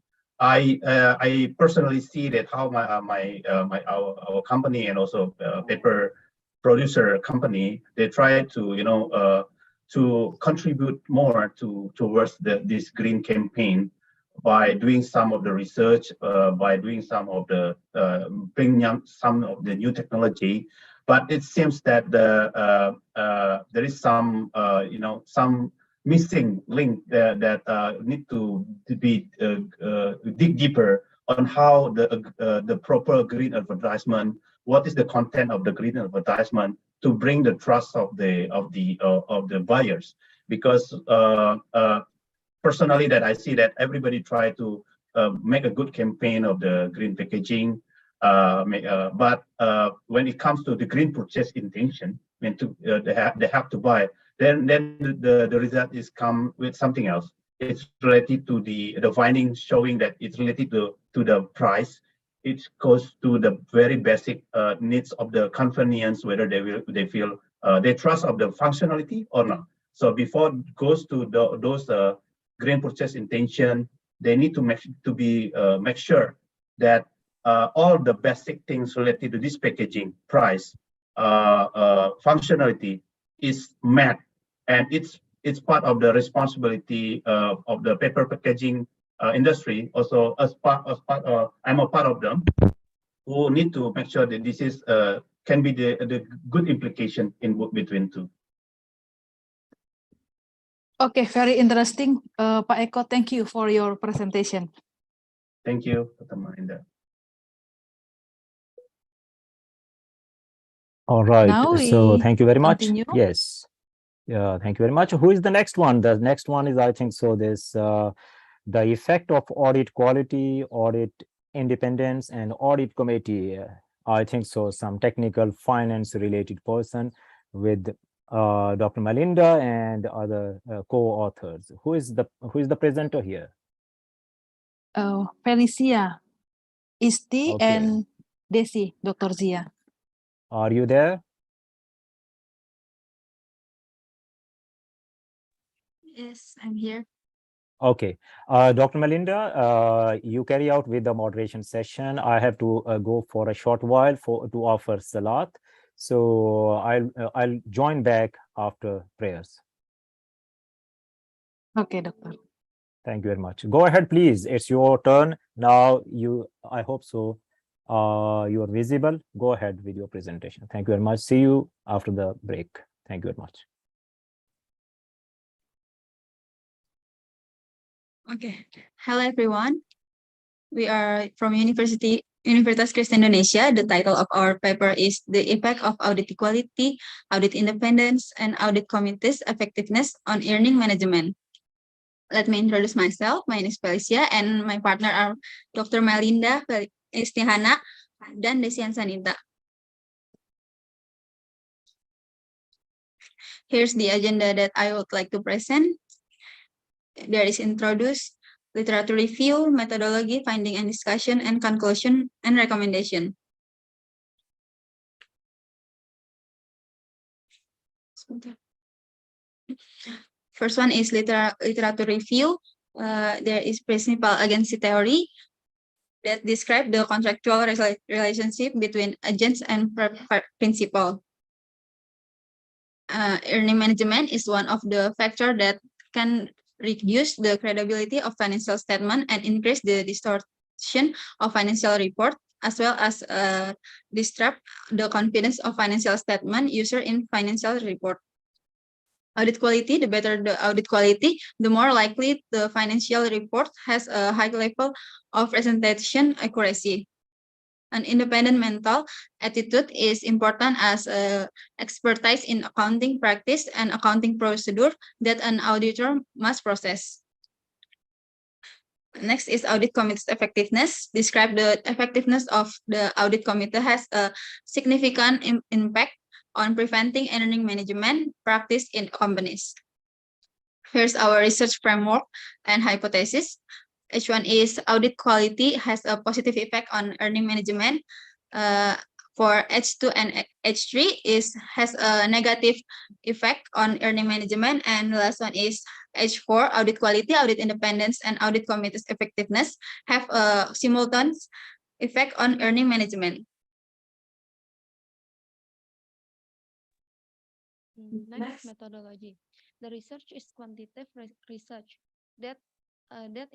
I personally see that how our company and also paper producer company, they try to to contribute more towards this green campaign by doing some of the research, by doing some of the bringing up some of the new technology. But it seems that there is some some missing link that need to be dig deeper on how the proper green advertisement, what is the content of the green advertisement to bring the trust of the buyers. Because personally, that I see that everybody try to make a good campaign of the green packaging, but when it comes to the green purchase intention, when they have to buy, then the result is come with something else. It's related to the findings showing that it's related to the price. It goes to the very basic needs of the convenience, whether they feel they trust of the functionality or not. So before it goes to those green purchase intention, they need to make sure that all the basic things related to this packaging, price, functionality is met, and it's part of the responsibility of the paper packaging industry. Also, I'm a part of them who need to make sure that this is can be the good implication in between two. Okay, very interesting, Pak Eko. Thank you for your presentation. Thank you, Dr. Malinda. All right. Now So we thank you very much. continue. Yes. Yeah, thank you very much. Who is the next one? The next one is, I think so, this the effect of audit quality, audit independence, and audit committee. I think so, some technical finance related person with Dr. Malinda and other co-authors. Who is the presenter here? Felicia, Isti, Okay. and Desi, Dr. Zia. Are you there? Yes, I'm here. Okay, Dr. Malinda, you carry out with the moderation session. I have to go for a short while to offer salat, so I'll join back after prayers. Okay, doctor. Thank you very much. Go ahead, please. It's your turn now. I hope so. You are visible. Go ahead with your presentation. Thank you very much. See you after the break. Thank you very much. Okay. Hello, everyone. We are from Universitas Kristen Indonesia. The title of our paper is The Effect of Audit Quality, Audit Independence, and Audit Committee's Effectiveness on Earning Management. Let me introduce myself. My name is Felicia, and my partner are Dr. Melinda Istihana dan Desian Sanita. Here's the agenda that I would like to present. There is introduce, literature review, methodology, finding and discussion, and conclusion and recommendation. First one is literature review. There is principle agency theory that describe the contractual relationship between agents and principal. Earning management is one of the factors that can reduce the credibility of financial statement and increase the distortion of financial report, as well as disrupt the confidence of financial statement user in financial report. Audit quality, the better the audit quality, the more likely the financial report has a high level of presentation accuracy. An independent mental attitude is important as expertise in accounting practice and accounting procedure that an auditor must process. Next is audit committee's effectiveness. Describe the effectiveness of the audit committee has a significant impact on preventing earning management practice in companies. Here's our research framework and hypothesis. H1 is audit quality has a positive effect on earning management. For H2 and H3 has a negative effect on earning management. And the last one is H4, audit quality, audit independence, and audit committee's effectiveness have a simultaneous effect on earning management. Next methodology. The research is quantitative research that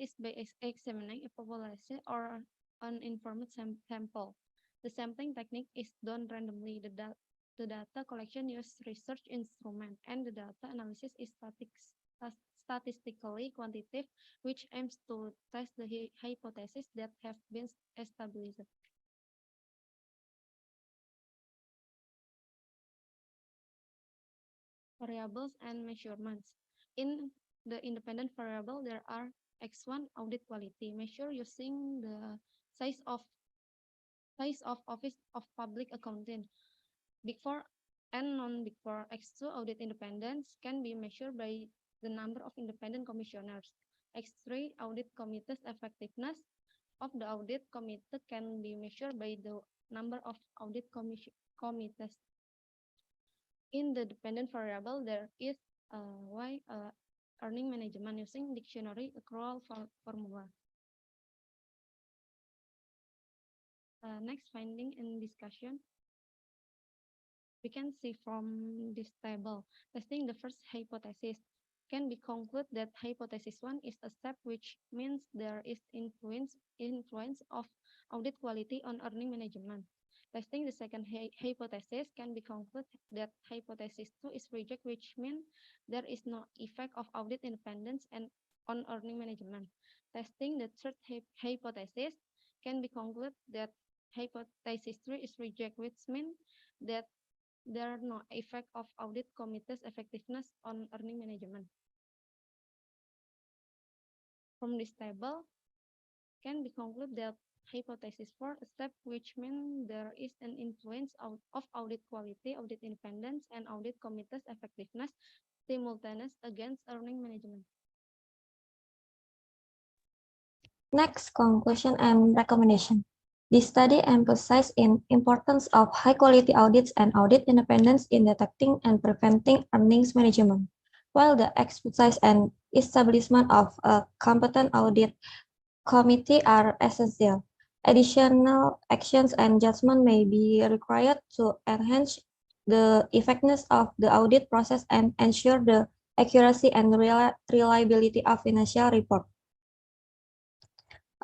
is by examining a population or an informed sample. The sampling technique is done randomly. The data collection uses research instrument, and the data analysis is statistically quantitative, which aims to test the hypotheses that have been established. Variables and measurements. In the independent variable, there are X1 audit quality measure using the size of office of public accounting. Big Four and non-Big Four. X2 audit independence can be measured by the number of independent commissioners. X3 audit committee's effectiveness of the audit committee can be measured by the number of audit committees. In the dependent variable, there is Y earning management using dictionary accrual formula. Next finding and discussion. We can see from this table, testing the first hypothesis can be concluded that hypothesis 1 is a step, which means there is influence of audit quality on earning management. Testing the second hypothesis can be concluded that hypothesis 2 is rejected, which means there is no effect of audit independence and on earning management. Testing the third hypothesis can be concluded that hypothesis 3 is rejected, which means that there are no effect of audit committee's effectiveness on earning management. From this table, can be concluded that hypothesis 4 a step, which means there is an influence of audit quality, audit independence, and audit committee's effectiveness simultaneous against earning management. Next, conclusion and recommendation. This study emphasizes the importance of high-quality audits and audit independence in detecting and preventing earnings management, while the expertise and establishment of a competent audit committee are essential. Additional actions and judgment may be required to enhance the effectiveness of the audit process and ensure the accuracy and reliability of financial report.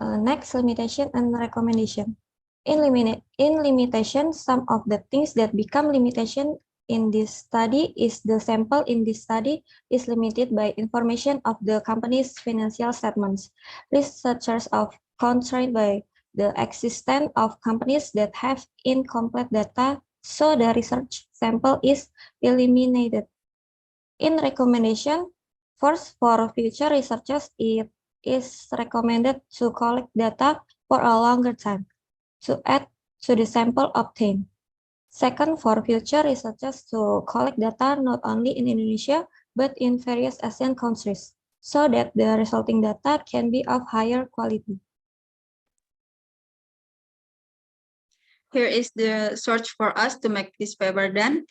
Next, limitation and recommendation. In limitation, some of the things that become limitation in this study is the sample in this study is limited by information of the company's financial statements. Researchers are constrained by the existence of companies that have incomplete data, so the research sample is eliminated. In recommendation, first, for future researchers, it is recommended to collect data for a longer time to add to the sample obtained. Second, for future researchers to collect data not only in Indonesia, but in various ASEAN countries, so that the resulting data can be of higher quality. Here is the search for us to make this paper done.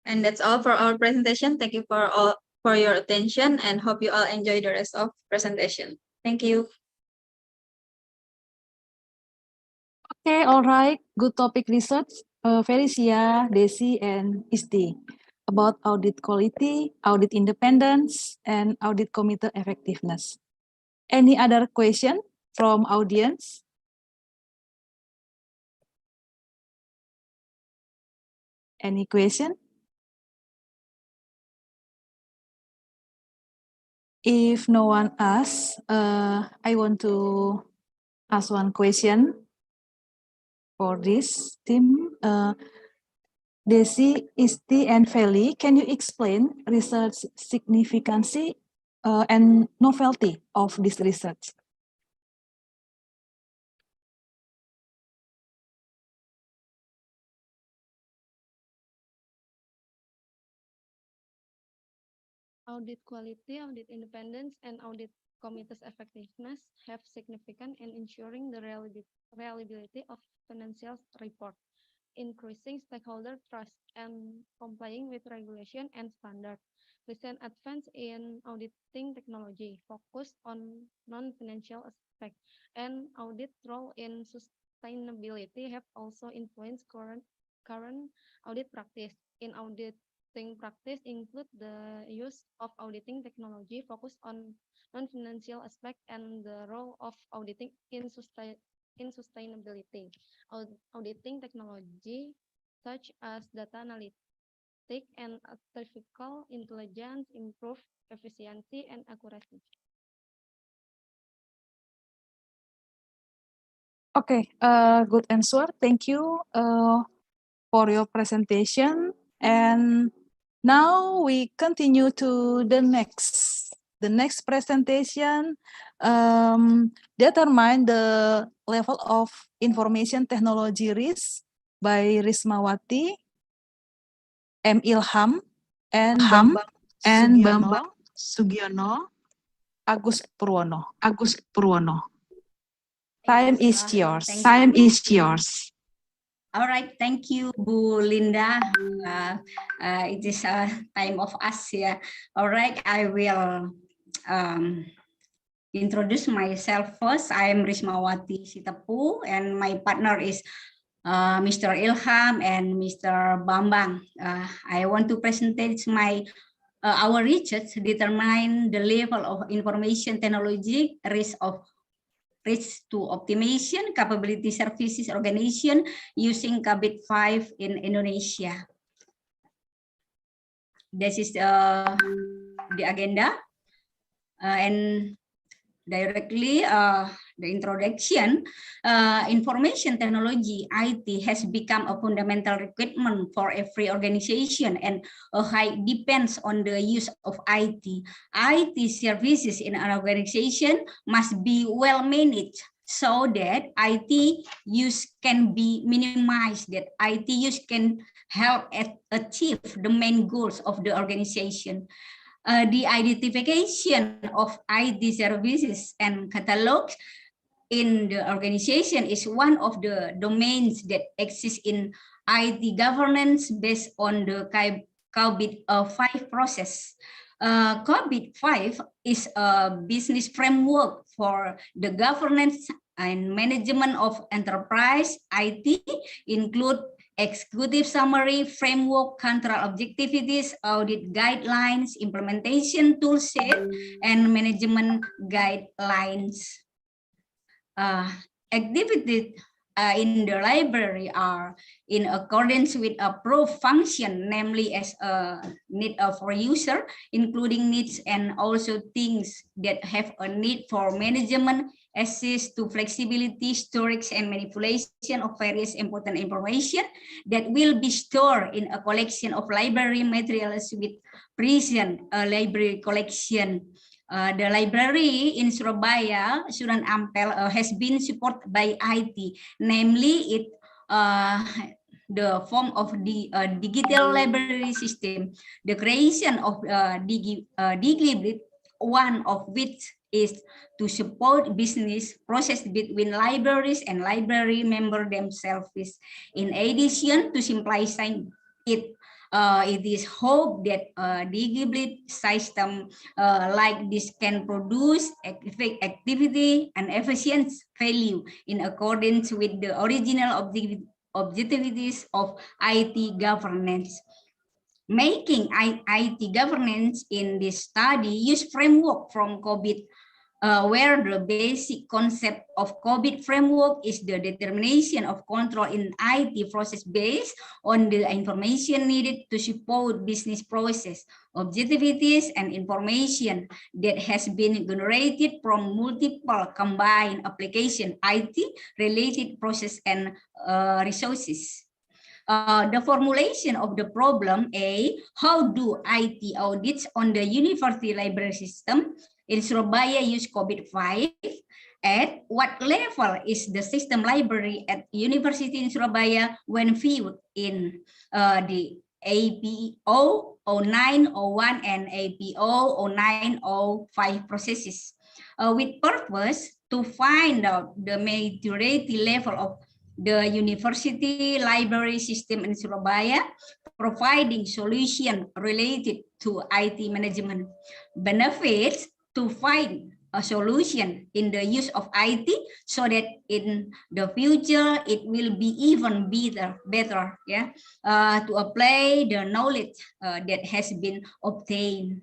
And that's all for our presentation. Thank you for your attention, and hope you all enjoy the rest of presentation. Thank you. Okay, all right. Good topic research, Felicia, Desi, and Isti, about audit quality, audit independence, and audit committee effectiveness. Any other question from audience? Any question? If no one asks, I want to ask one question for this team. Desi, Isti, and Feli, can you explain research significance and novelty of this research? Audit quality, audit independence, and audit committee's effectiveness have significant in ensuring the reliability of financial report, increasing stakeholder trust, and complying with regulation and standards. Recent advance in auditing technology focused on non-financial aspects and audit role in sustainability have also influenced current audit practice. In auditing practice include the use of auditing technology focused on non-financial aspect and the role of auditing in sustainability. Auditing technology such as data analytics and artificial intelligence improve efficiency and accuracy. Okay, good answer. Thank you for your presentation. And now we continue to the next presentation. Determine the level of information technology risk by Rismawati, M. Ilham, and Bambang Sugiono, Agus Purwono. Time is yours. Time is yours. All right, thank you, Bu Linda. It is a time of us here. All right, I will introduce myself first. I am Rismawati Sitepu, and my partner is Mr. Ilham and Mr. Bambang. I want to present our research determine the level of information technology risk to optimization capability services organization using KABIT 5 in Indonesia. This is the agenda and directly the introduction. Information technology IT has become a fundamental requirement for every organization, and a high depends on the use of IT. IT services in an organization must be well managed so that IT use can be minimized, that IT use can help achieve the main goals of the organization. The identification of IT services and catalogs in the organization is one of the domains that exists in IT governance based on the KABIT 5 process. KABIT 5 is a business framework for the governance and management of enterprise IT, include executive summary, framework, control objectivities, audit guidelines, implementation toolset, and management guidelines. Activities in the library are in accordance with approved function, namely as a need for user, including needs and also things that have a need for management, access to flexibility, storage, and manipulation of various important information that will be stored in a collection of library materials with present library collection. The library in Surabaya, Sunan Ampel, has been supported by IT, namely the form of the digital library system, the creation of DigiLibrit, one of which is to support business process between libraries and library member themselves. In addition to simplifying it, it is hoped that DigiLibrit system like this can produce activity and efficient value in accordance with the original objectivities of IT governance. Making IT governance in this study use framework from KABIT, where the basic concept of KABIT framework is the determination of control in IT process based on the information needed to support business process, objectivities, and information that has been generated from multiple combined application IT related process and resources. The formulation of the problem A, how do IT audits on the university library system in Surabaya use KABIT 5? At what level is the system library at university in Surabaya when viewed in the APO 0901 and APO 0905 processes, with purpose to find out the maturity level of the university library system in Surabaya, providing solution related to IT management, benefits to find a solution in the use of IT so that in the future it will be even better to apply the knowledge that has been obtained.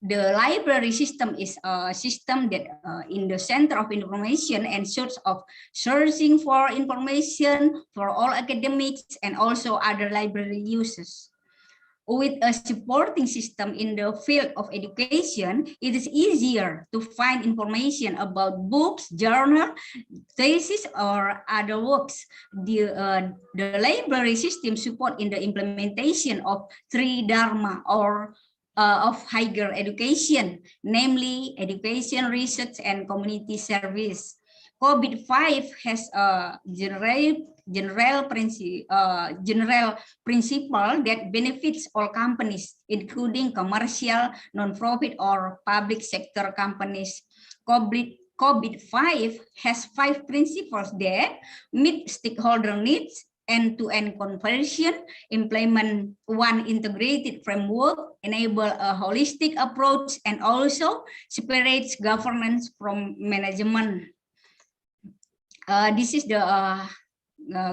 The library system is a system that in the center of information and source of searching for information for all academics and also other library users. With a supporting system in the field of education, it is easier to find information about books, journal, thesis, or other works. The library system support in the implementation of three dharma or of higher education, namely education, research, and community service. COVID-5 has a general principle that benefits all companies, including commercial, non-profit, or public sector companies. COVID-5 has 5 principles that meet stakeholder needs: end-to-end conversion, implement one integrated framework, enable a holistic approach, and also separates governance from management. This is the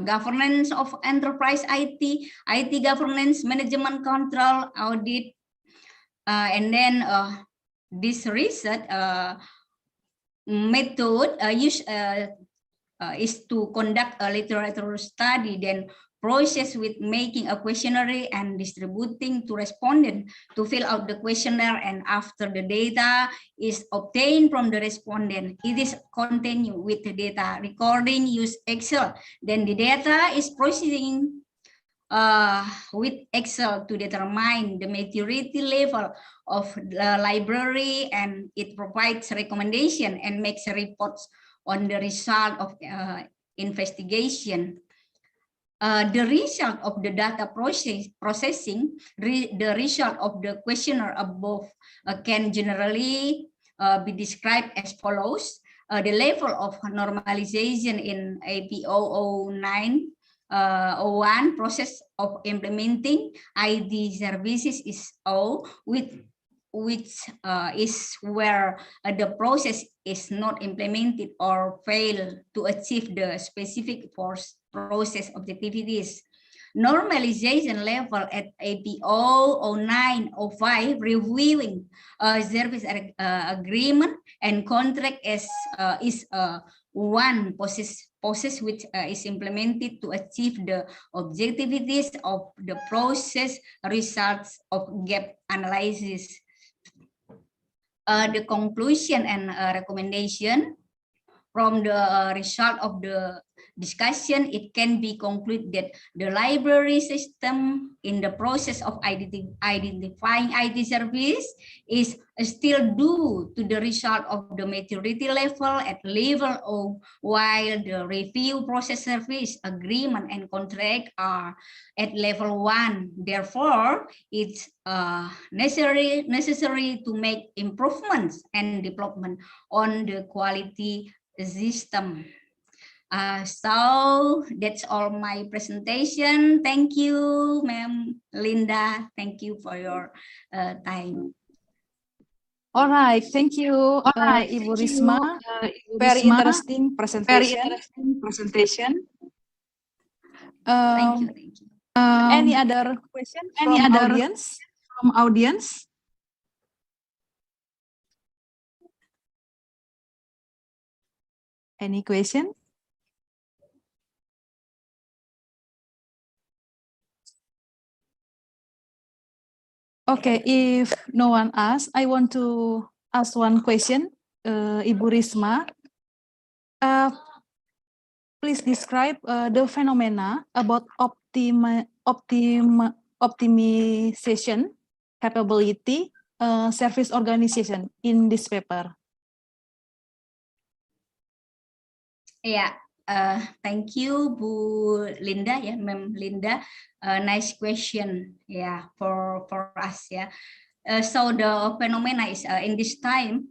governance of enterprise IT governance, management, control, audit, and then this research method is to conduct a literature study, then process with making a questionnaire and distributing to respondents to fill out the questionnaire, and after the data is obtained from the respondent, it is continue with the data recording, use Excel, then the data is processing with Excel to determine the maturity level of the library, and it provides recommendation and makes reports on the result of investigation. The result of the data processing, the result of the questionnaire above can generally be described as follows. The level of normalization in APO 0901 process of implementing ID services is O, which is where the process is not implemented or fail to achieve the specific process objectivities. Normalization level at APO 0905, reviewing service agreement and contract is one process which is implemented to achieve the objectivities of the process results of gap analysis. The conclusion and recommendation from the result of the discussion, it can be concluded that the library system in the process of identifying IT service is still due to the result of the maturity level at level O, while the review process service agreement and contract are at level 1. Therefore, it's necessary to make improvements and development on the quality system. So that's all my presentation. Thank you, Ma'am Linda. Thank you for your time. All right, thank you, Ibu Risma. Very interesting presentation. Thank you. Any other question from audience? Any question? Okay, if no one asks, I want to ask one question, Ibu Risma. Please describe the phenomena about optimization capability service organization in this paper. Yeah, Thank you, Bu Linda, yeah, Ma'am Linda. Nice question, yeah, for us, yeah. So the phenomena is in this time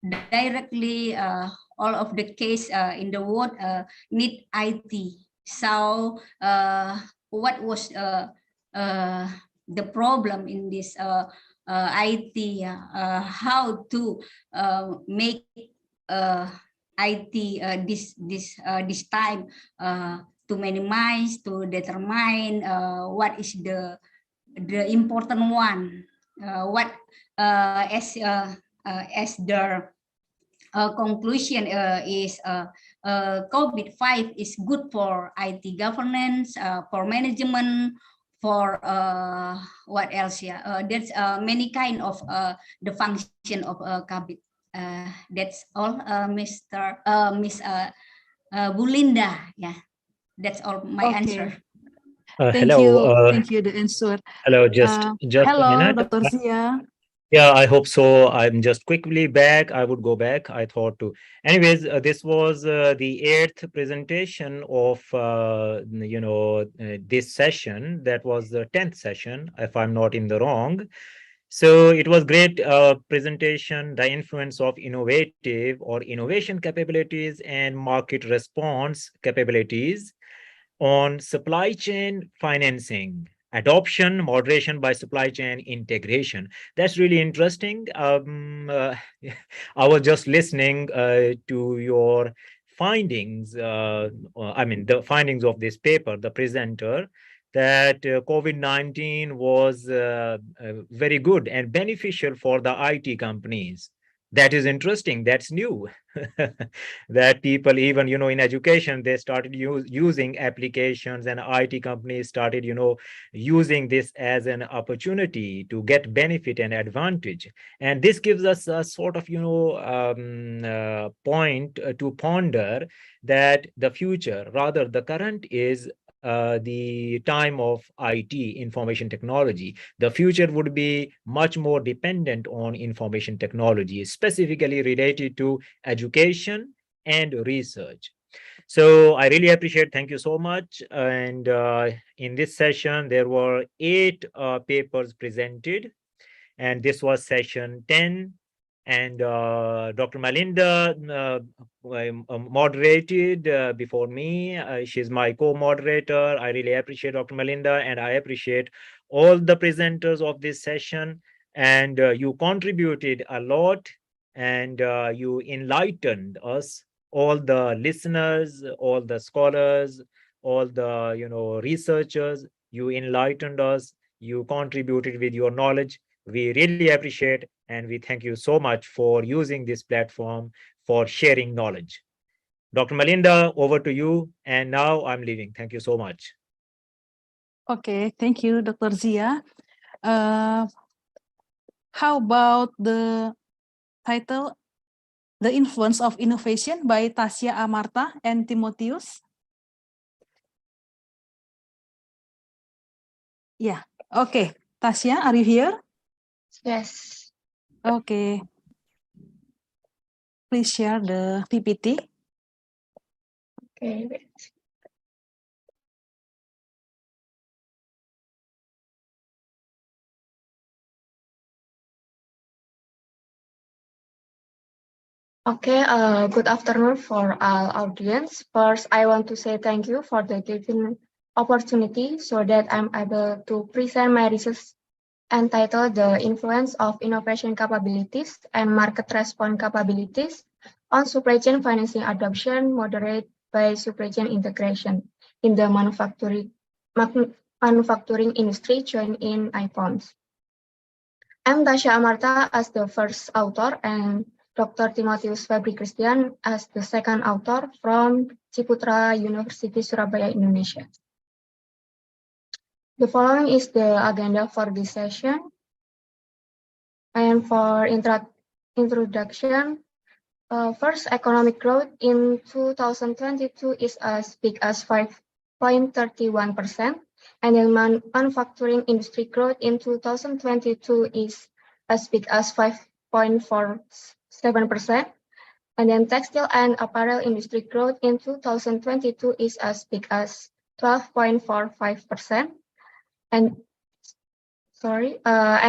directly all of the case in the world need IT. So what was the problem in this IT? How to make IT this time to minimize, to determine what is the important one, what as the conclusion is COVID-5 is good for IT governance, for management, for what else? Yeah, there's many kind of the function of COVID. That's all, Miss Bu Linda. Yeah, that's all my answer. Thank you, the answer. Hello, just a Hello, minute. Dr. Zia. Yeah, I hope so. I'm just quickly back. I would go back. I thought to. Anyways, this was the 8th presentation of this session. That was the 10th session, if I'm not in the wrong. So it was great presentation, the influence of innovative or innovation capabilities and market response capabilities on supply chain financing, adoption, moderation by supply chain integration. That's really interesting. I was just listening to your findings. I mean, the findings of this paper, the presenter, that COVID-19 was very good and beneficial for the IT companies. That is interesting. That's new. That people, even, in education, they started using applications, and IT companies started, using this as an opportunity to get benefit and advantage. And this gives us a sort of, point to ponder that the future, rather the current, is the time of IT, information technology. The future would be much more dependent on information technology, specifically related to education and research. So I really appreciate, thank you so much. And in this session, there were 8 papers presented, and this was session 10. And Dr. Melinda moderated before me. She's my co-moderator. I really appreciate Dr. Melinda, and I appreciate all the presenters of this session. And you contributed a lot, and you enlightened us, all the listeners, all the scholars, all the researchers. You enlightened us. You contributed with your knowledge. We really appreciate, and we thank you so much for using this platform for sharing knowledge. Dr. Melinda, over to you. And now I'm leaving. Thank you so much. Okay, thank you, Dr. Zia. How about the title, The Influence of Innovation by Tasya Amarta and Timotheus? Yeah, okay. Tasya, are you here? Yes. Okay. Please share the PPT. Okay. Wait. Okay, good afternoon for all audience. First, I want to say thank you for the given opportunity so that I'm able to present my research entitled The Influence of Innovation Capabilities and Market Response Capabilities on Supply Chain Financing Adoption Moderate by Supply Chain Integration in the manufacturing industry joined in iPhones. I'm Tasya Amarta as the first author and Dr. Timotheus Febri Christian as the second author from Ciputra University, Surabaya, Indonesia. The following is the agenda for this session. And for introduction, first, economic growth in 2022 is as big as 5.31%, and the manufacturing industry growth in 2022 is as big as 5.47%, And then textile and apparel industry growth in 2022 is as big as 12.45%. And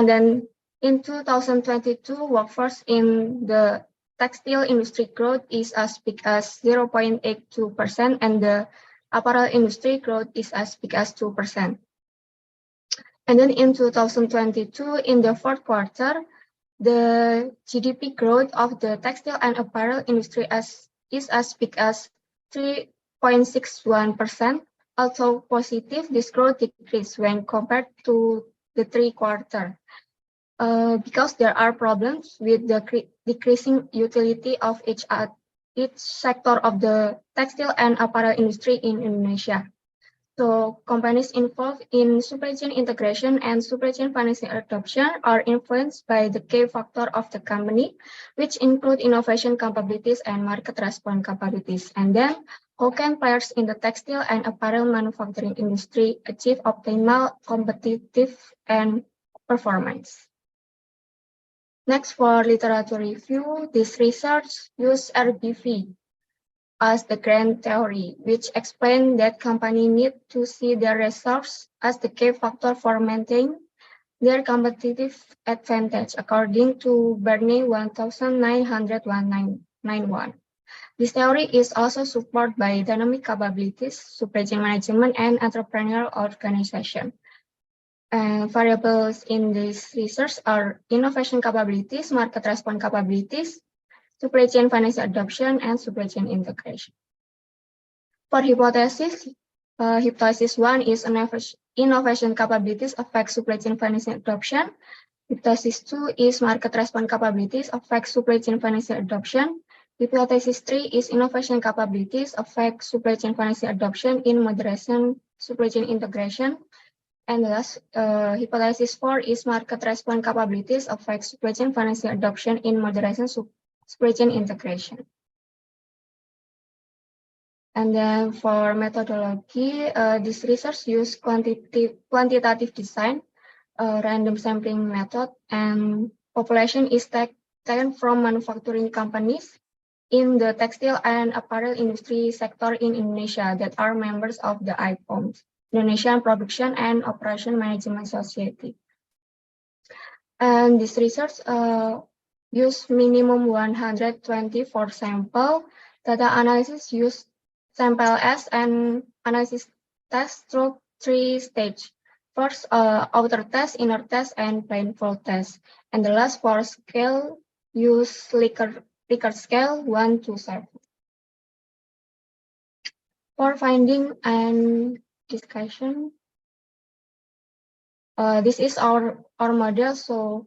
then in 2022, workforce in the textile industry growth is as big as 0.82%, and the apparel industry growth is as big as 2%. And then in 2022, in the fourth quarter, the GDP growth of the textile and apparel industry is as big as 3.61%. Although positive, this growth decreased when compared to the third quarter because there are problems with the decreasing utility of each sector of the textile and apparel industry in Indonesia. So companies involved in supply chain integration and supply chain financing adoption are influenced by the key factor of the company, which include innovation capabilities and market response capabilities. And then how can players in the textile and apparel manufacturing industry achieve optimal competitive and performance? Next, for literature review, this research used RBV as the grand theory, which explained that companies need to see their resources as the key factor for maintaining their competitive advantage, according to Bernie 1991. This theory is also supported by dynamic capabilities, supply chain management, and entrepreneurial organization. Variables in this research are innovation capabilities, market response capabilities, supply chain financial adoption, and supply chain integration. For hypothesis, hypothesis 1 is innovation capabilities affect supply chain financial adoption. Hypothesis 2 is market response capabilities affect supply chain financial adoption. Hypothesis 3 is innovation capabilities affect supply chain financial adoption in moderation supply chain integration. And last, hypothesis 4 is market response capabilities affect supply chain financial adoption in moderation supply chain integration. And then for methodology, this research use quantitative design, random sampling method, and population is taken from manufacturing companies in the textile and apparel industry sector in Indonesia that are members of the IPOM, Indonesian Production and Operation Management Society. And this research use minimum 124 sample. Data analysis use sample S and analysis test through 3 stages. First, outer test, inner test, and blindfold test. And the last for scale use Likert scale 1 to 7. For finding and discussion, this is our model. So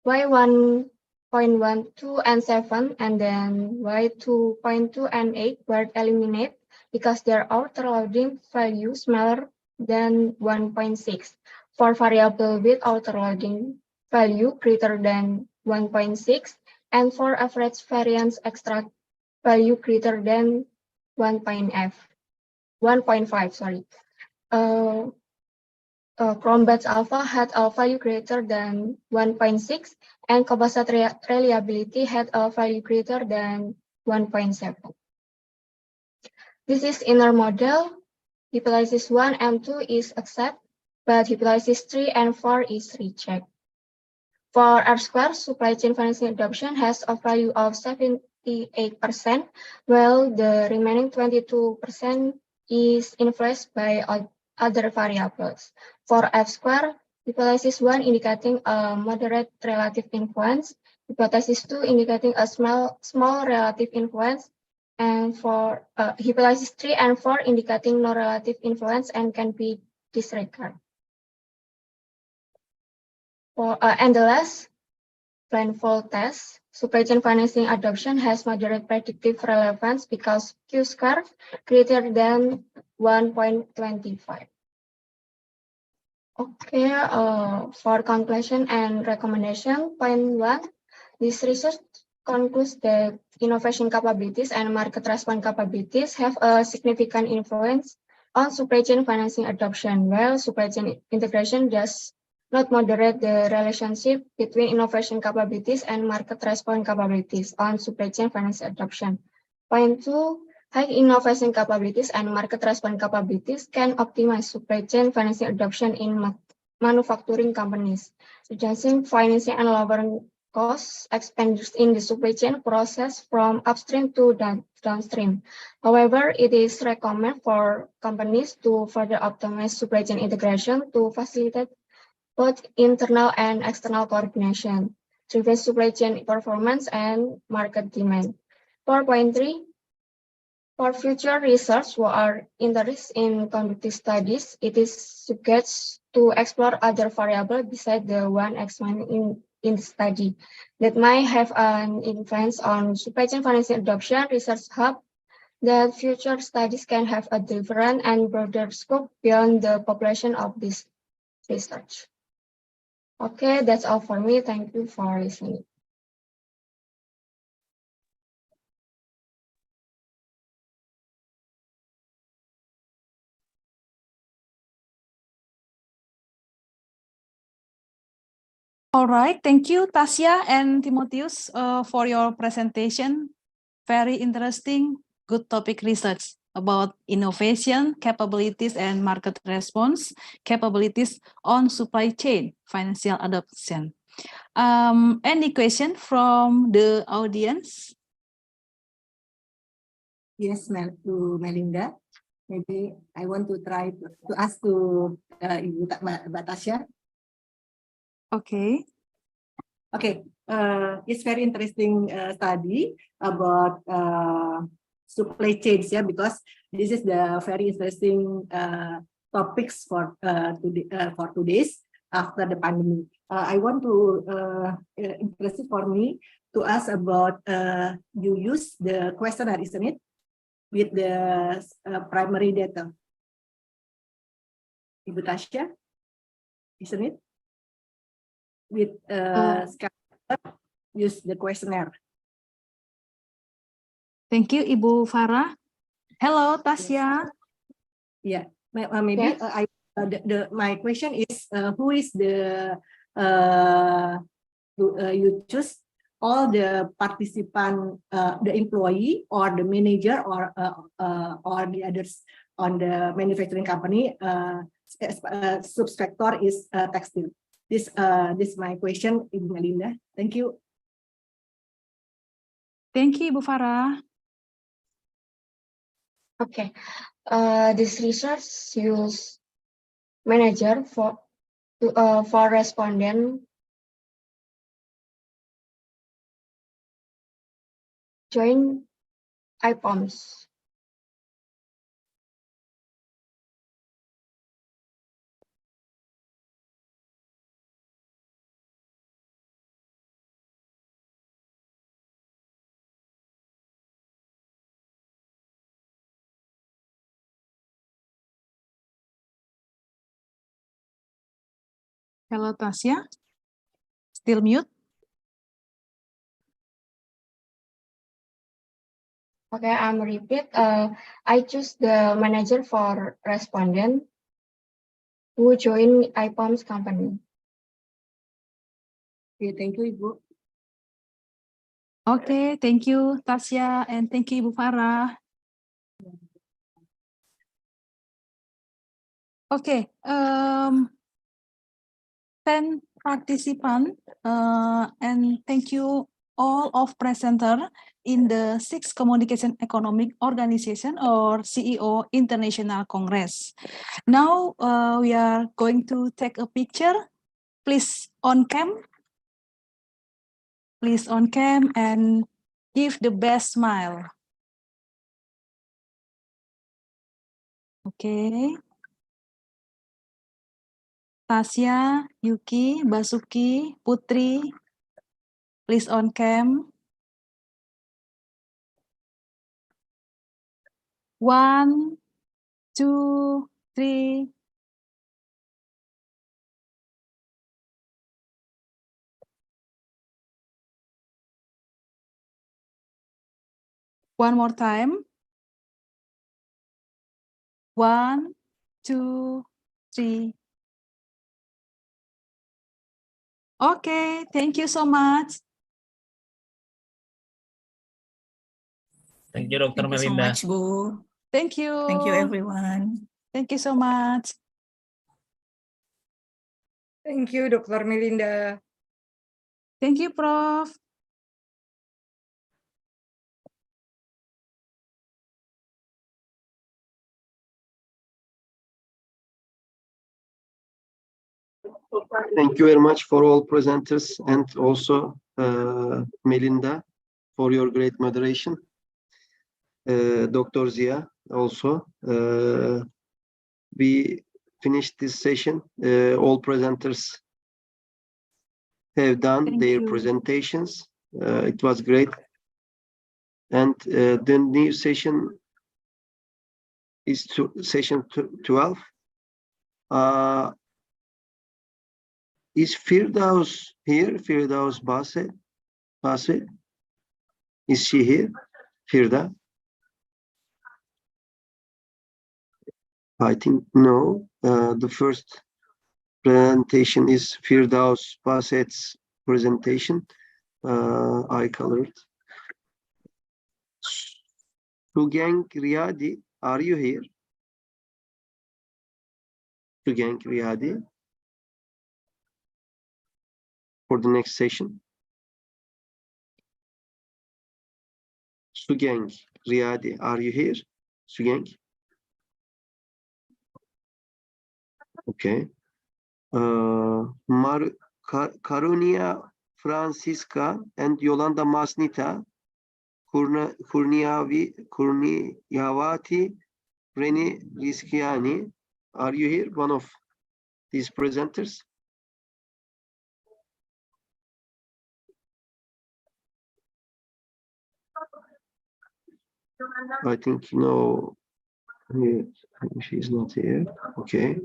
Y 1.12 and 7, and then Y 2.2 and 8 were eliminated because their outer loading value smaller than 1.6. For variable with outer loading value greater than 1.6, and for average variance extract value greater than 1.5, sorry. Chrome batch alpha had a value greater than 1.6, and composite reliability had a value greater than 1.7. This is inner model. Hypothesis 1 and 2 is accepted, but hypothesis 3 and 4 is rejected. For R-square, supply chain financing adoption has a value of 78%, while the remaining 22% is influenced by other variables. For F-square, hypothesis 1 indicating a moderate relative influence, hypothesis 2 indicating a small relative influence, and for hypothesis 3 and 4 indicating no relative influence and can be disregarded. And the last, blindfold test, supply chain financing adoption has moderate predictive relevance because Q-square greater than 1.25. Okay, for conclusion and recommendation, point 1, this research concludes that innovation capabilities and market response capabilities have a significant influence on supply chain financing adoption, while supply chain integration does not moderate the relationship between innovation capabilities and market response capabilities on supply chain finance adoption. Point 2, high innovation capabilities and market response capabilities can optimize supply chain financing adoption in manufacturing companies, suggesting financing and lowering costs expenditures in the supply chain process from upstream to downstream. However, it is recommended for companies to further optimize supply chain integration to facilitate both internal and external coordination, driven supply chain performance and market demand. 4.3, for future research who are interested in conducting studies, it is suggested to explore other variables besides the one examined in the study that might have an influence on supply chain financing adoption. Research hub that future studies can have a different and broader scope beyond the population of this research. Okay, that's all for me. Thank you for listening. All right, thank you, Tasya and Timotheus, for your presentation. Very interesting, good topic research about innovation, capabilities, and market response, capabilities on supply chain, financial adoption. Any question from the audience? Yes, to Melinda. Maybe I want to try to ask to Ibu Mbak Tasya. Okay. Okay. It's very interesting study about supply chains, yeah, because this is the very interesting topics for today's after the pandemic. I want to interesting for me to ask about you use the questionnaire, isn't it, with the primary data, Ibu Tasya, isn't it? With use the questionnaire. Thank you, Ibu Farah. Hello, Tasya. Yeah, maybe Yes. My question is who is the you choose all the participant, the employee or the manager or the others on the manufacturing company. Subsector is textile. This my question, Ibu Melinda. Thank you. Thank you, Ibu Farah. Okay, this research use manager for respondent join IPOMS. Hello, Tasya. Still mute? Okay, I'm repeat. I choose the manager for respondent who join IPOMS company. Okay, thank you, Ibu. Okay, thank you, Tasya, and thank you, Ibu Farah. Okay, 10 participants, and thank you all of presenter in the 6th Communication Economic Organization or CEO International Congress. Now we are going to take a picture. Please on cam. Please on cam and give the best smile. Okay. Tasya, Yuki, Basuki, Putri, please on cam. 1, 2, 3. One more time. 1, 2, 3. Okay, thank you so much. Thank you, Dr. Thank you so Melinda. much, Bu. Thank you. Thank you, everyone. Thank you so much. Thank you, Dr. Melinda. Thank you, Prof. Thank you very much for all presenters and also Melinda for your great moderation. Dr. Zia also. We finished this session. All presenters have done Thank their you. presentations. It was great. And the new session is session 12. Is Firdaus here? Firdaus Base? Is she here? Firda? I think no. The first presentation is Firdaus Baset's presentation. I colored. Sugeng Riyadi, are you here? Sugeng Riyadi for the next session. Sugeng Riyadi, are you here? Sugeng? Okay. Carunia Francisca and Yolanda Masnita, Kurniawati, Reni Rischiani, are you here? One of these presenters? I think no, she's not here. Okay.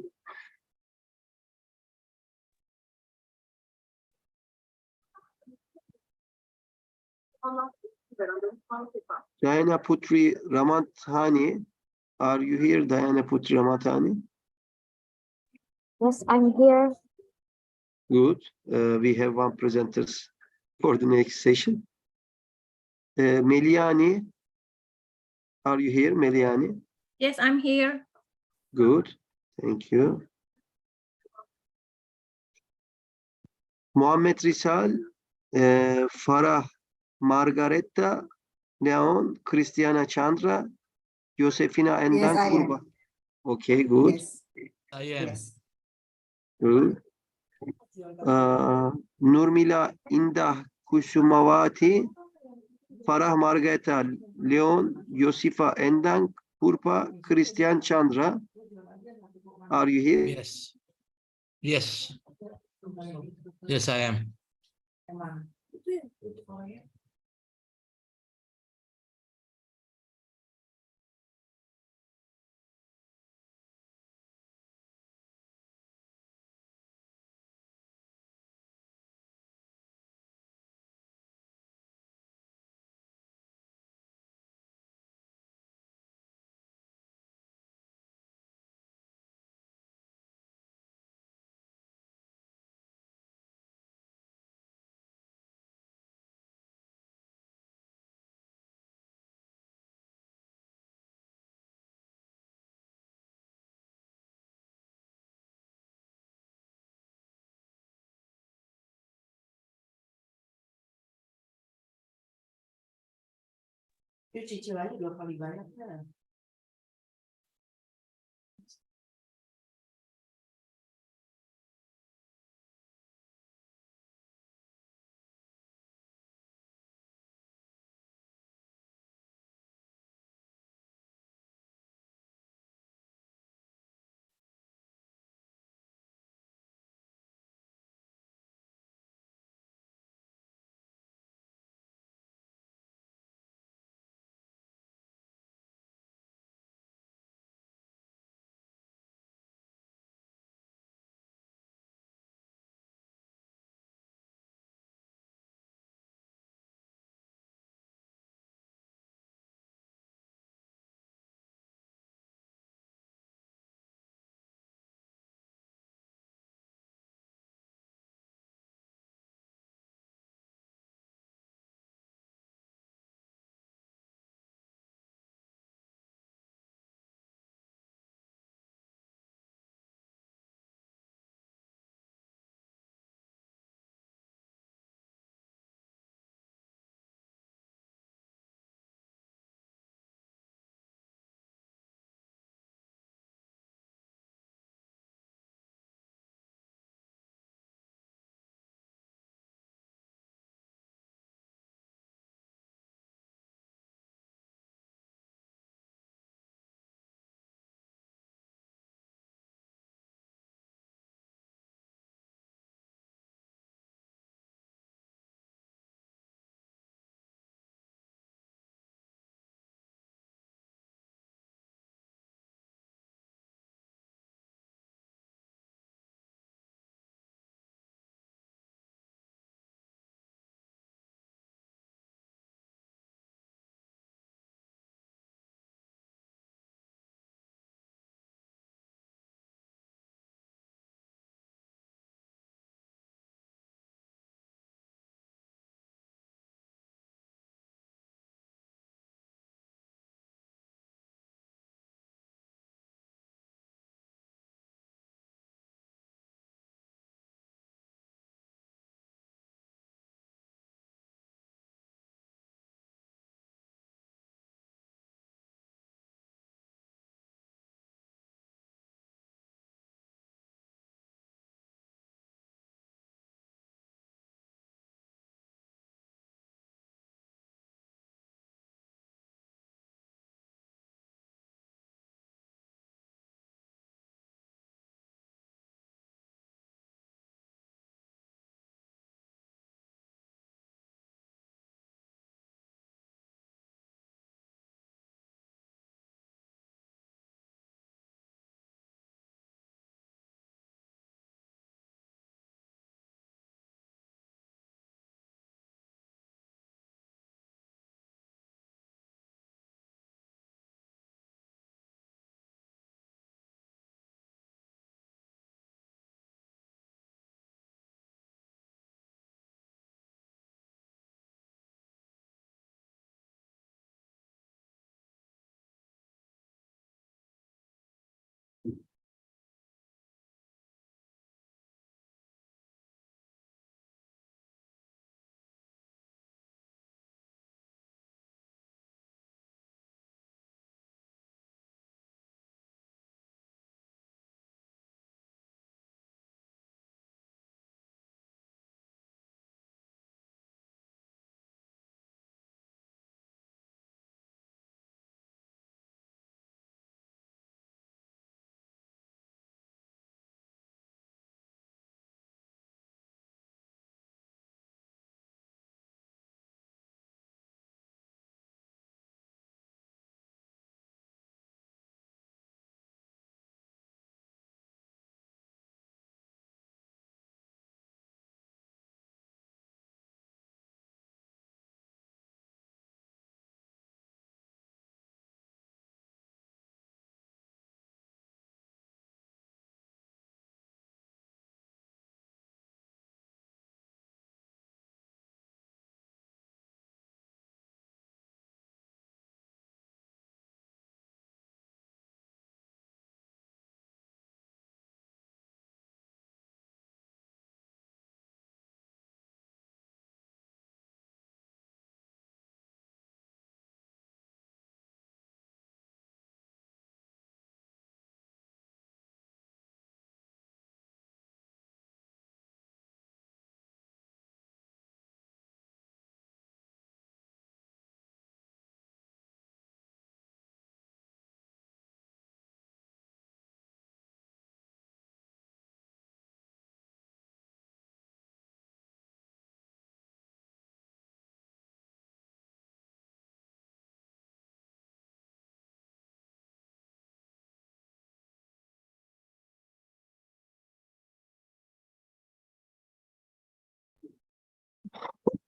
Diana Putri Ramathani, are you here, Diana Putri Ramathani? Yes, I'm here. Good. We have one presenter for the next session. Meliani, are you here, Meliani? Yes, I'm here. Good. Thank you. Mohammed Risal, Farah Margareta Leon, Christiana Chandra, Josefina Endang I am. Purba. Okay, good. Yes. I am. Yes. Good. Nurmila Indah Kusumawati, Farah Margareta Leon, Josifa Endang Purba, Christian Chandra. Are you here? Yes. Yes. Yes, I am. Itu cicil aja 2 kali bayarnya.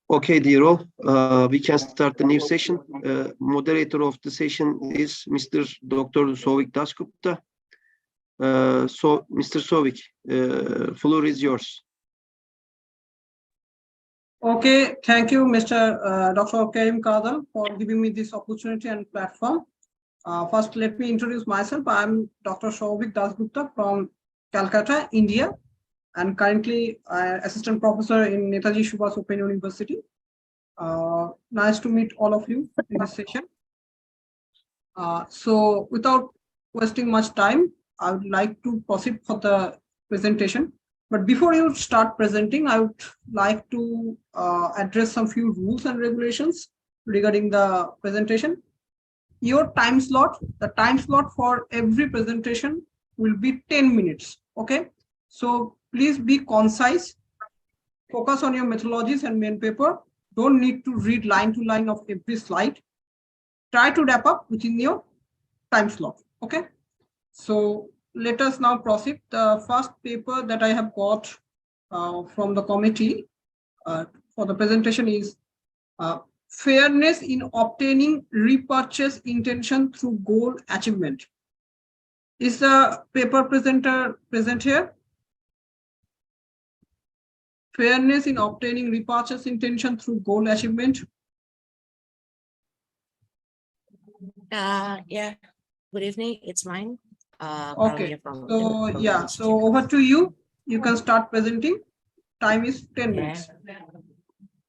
Okay, dear all, we can start the new session. Moderator of the session is Mr. Dr. Souvik Dasgupta. So, Mr. Souvik, floor is yours. Okay, thank you, Mr. Dr. Karim Kadal, for giving me this opportunity and platform. First, let me introduce myself. I'm Dr. Souvik Dasgupta from Calcutta, India, and currently assistant professor in Netaji Subhas Open University. Nice to meet all of you in this session. So, without wasting much time, I would like to proceed for the presentation. But before you start presenting, I would like to address some few rules and regulations regarding the presentation. Your time slot, the time slot for every presentation will be 10 minutes. Okay, so please be concise, focus on your methodologies and main paper. Don't need to read line to line of every slide. Try to wrap up within your time slot. Okay, so let us now proceed. The first paper that I have got from the committee for the presentation is fairness in obtaining repurchase intention through goal achievement. Is the paper presenter present here? Fairness in obtaining repurchase intention through goal achievement. Yeah, good evening, it's mine. Okay, so yeah, so over to you. You can start presenting. Time is 10 minutes.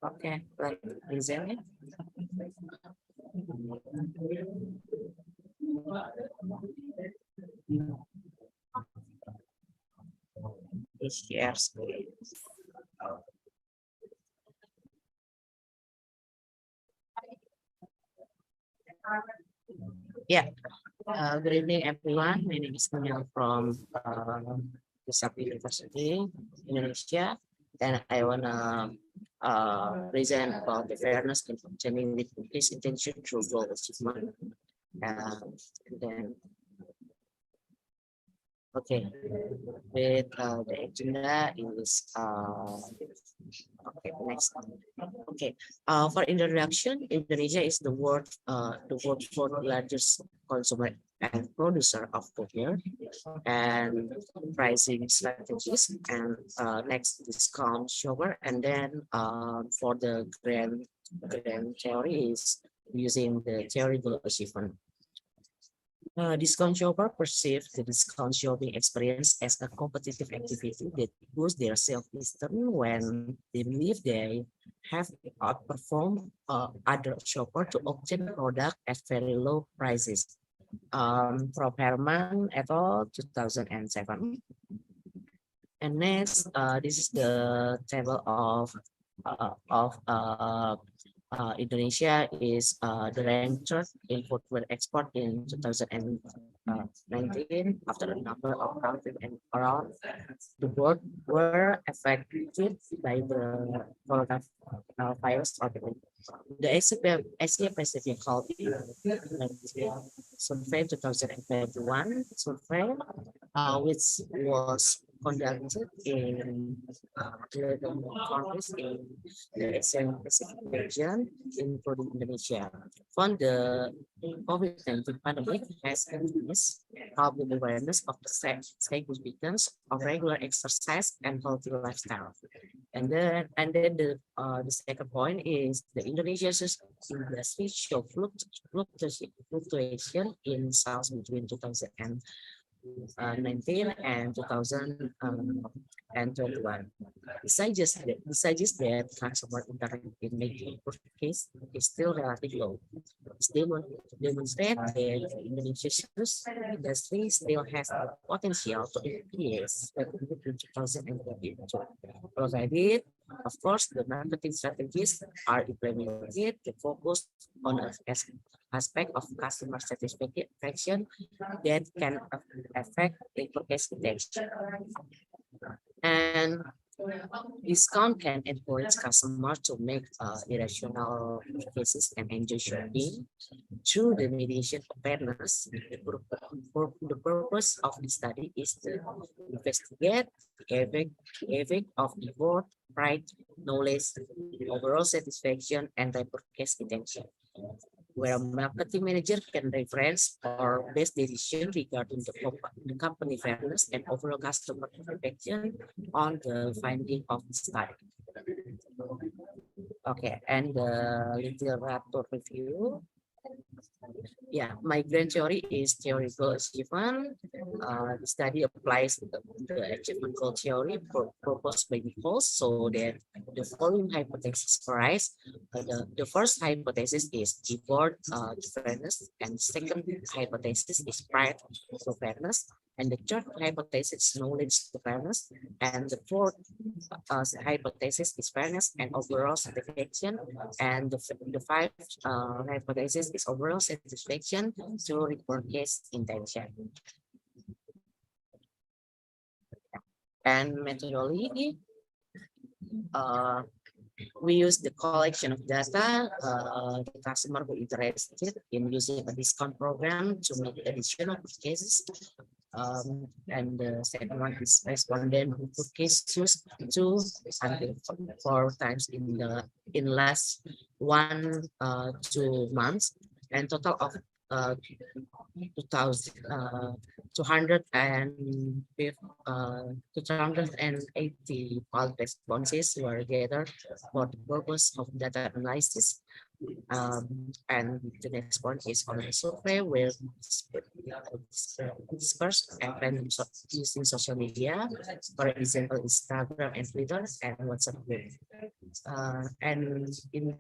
Okay, like present. Share screen. Yeah, good evening, everyone. My name is Daniel from Trisakti University, Indonesia. And I wanna present about the fairness in obtaining with increased intention through goal achievement. And then, okay, with the agenda is okay. Next, okay. For introduction, Indonesia is the world's fourth largest consumer and producer of cookware and pricing strategies, and next discount shopper, and then for the grand theory is using the theory goal achievement. Discount shopper perceive the discount shopping experience as a competitive activity that boosts their self-esteem when they believe they have outperformed other shoppers to obtain product at very low prices. From Herman et al. 2007. And next, this is the table of Indonesia is the ranked third in footwear export in 2019 after a number of countries and around the world were affected by the coronavirus outbreak. The Asia Pacific Survey 2021 survey, which was conducted in 11 countries in the Asia Pacific region, including Indonesia, found the COVID-19 pandemic has increased public awareness of the significance of regular exercise and healthy lifestyle. And then the second point is the Indonesia's industry show fluctuation in sales between 2019 and 2021. Besides that, customer interaction in making purchase is still relatively low. This demonstrate that the Indonesia's industry still has the potential to increase in 2022. Provided, of course, the marketing strategies are implemented to focus on an aspect of customer satisfaction that can affect the purchase intention. And discount can encourage customers to make irrational purchases and enjoy shopping. through the mediation of fairness, the purpose of the study is to investigate the effect of reward, pride, knowledge, overall satisfaction, and labor case intention, where a marketing manager can reference or base decision regarding the company fairness and overall customer satisfaction on the finding of the study. Okay, and the literature review. Yeah, my grand theory is theoretical achievement. The study applies the achievement goal theory proposed by Nichols, so that the following hypothesis arise. The first hypothesis is reward to fairness, and second hypothesis is pride to fairness, and the third hypothesis is knowledge to fairness, and the fourth hypothesis is fairness and overall satisfaction, and the fifth hypothesis is overall satisfaction to report case intention. And methodology, we use the collection of data, the customer who interested in using a discount program to make additional purchases. And the second one is respondent who purchases 2 until 4 times in last 1 2 months, and total of 280 call responses were gathered for the purpose of data analysis. And the next one is on the survey, where dispersed and random using social media, for example, Instagram and Twitter and WhatsApp group. And in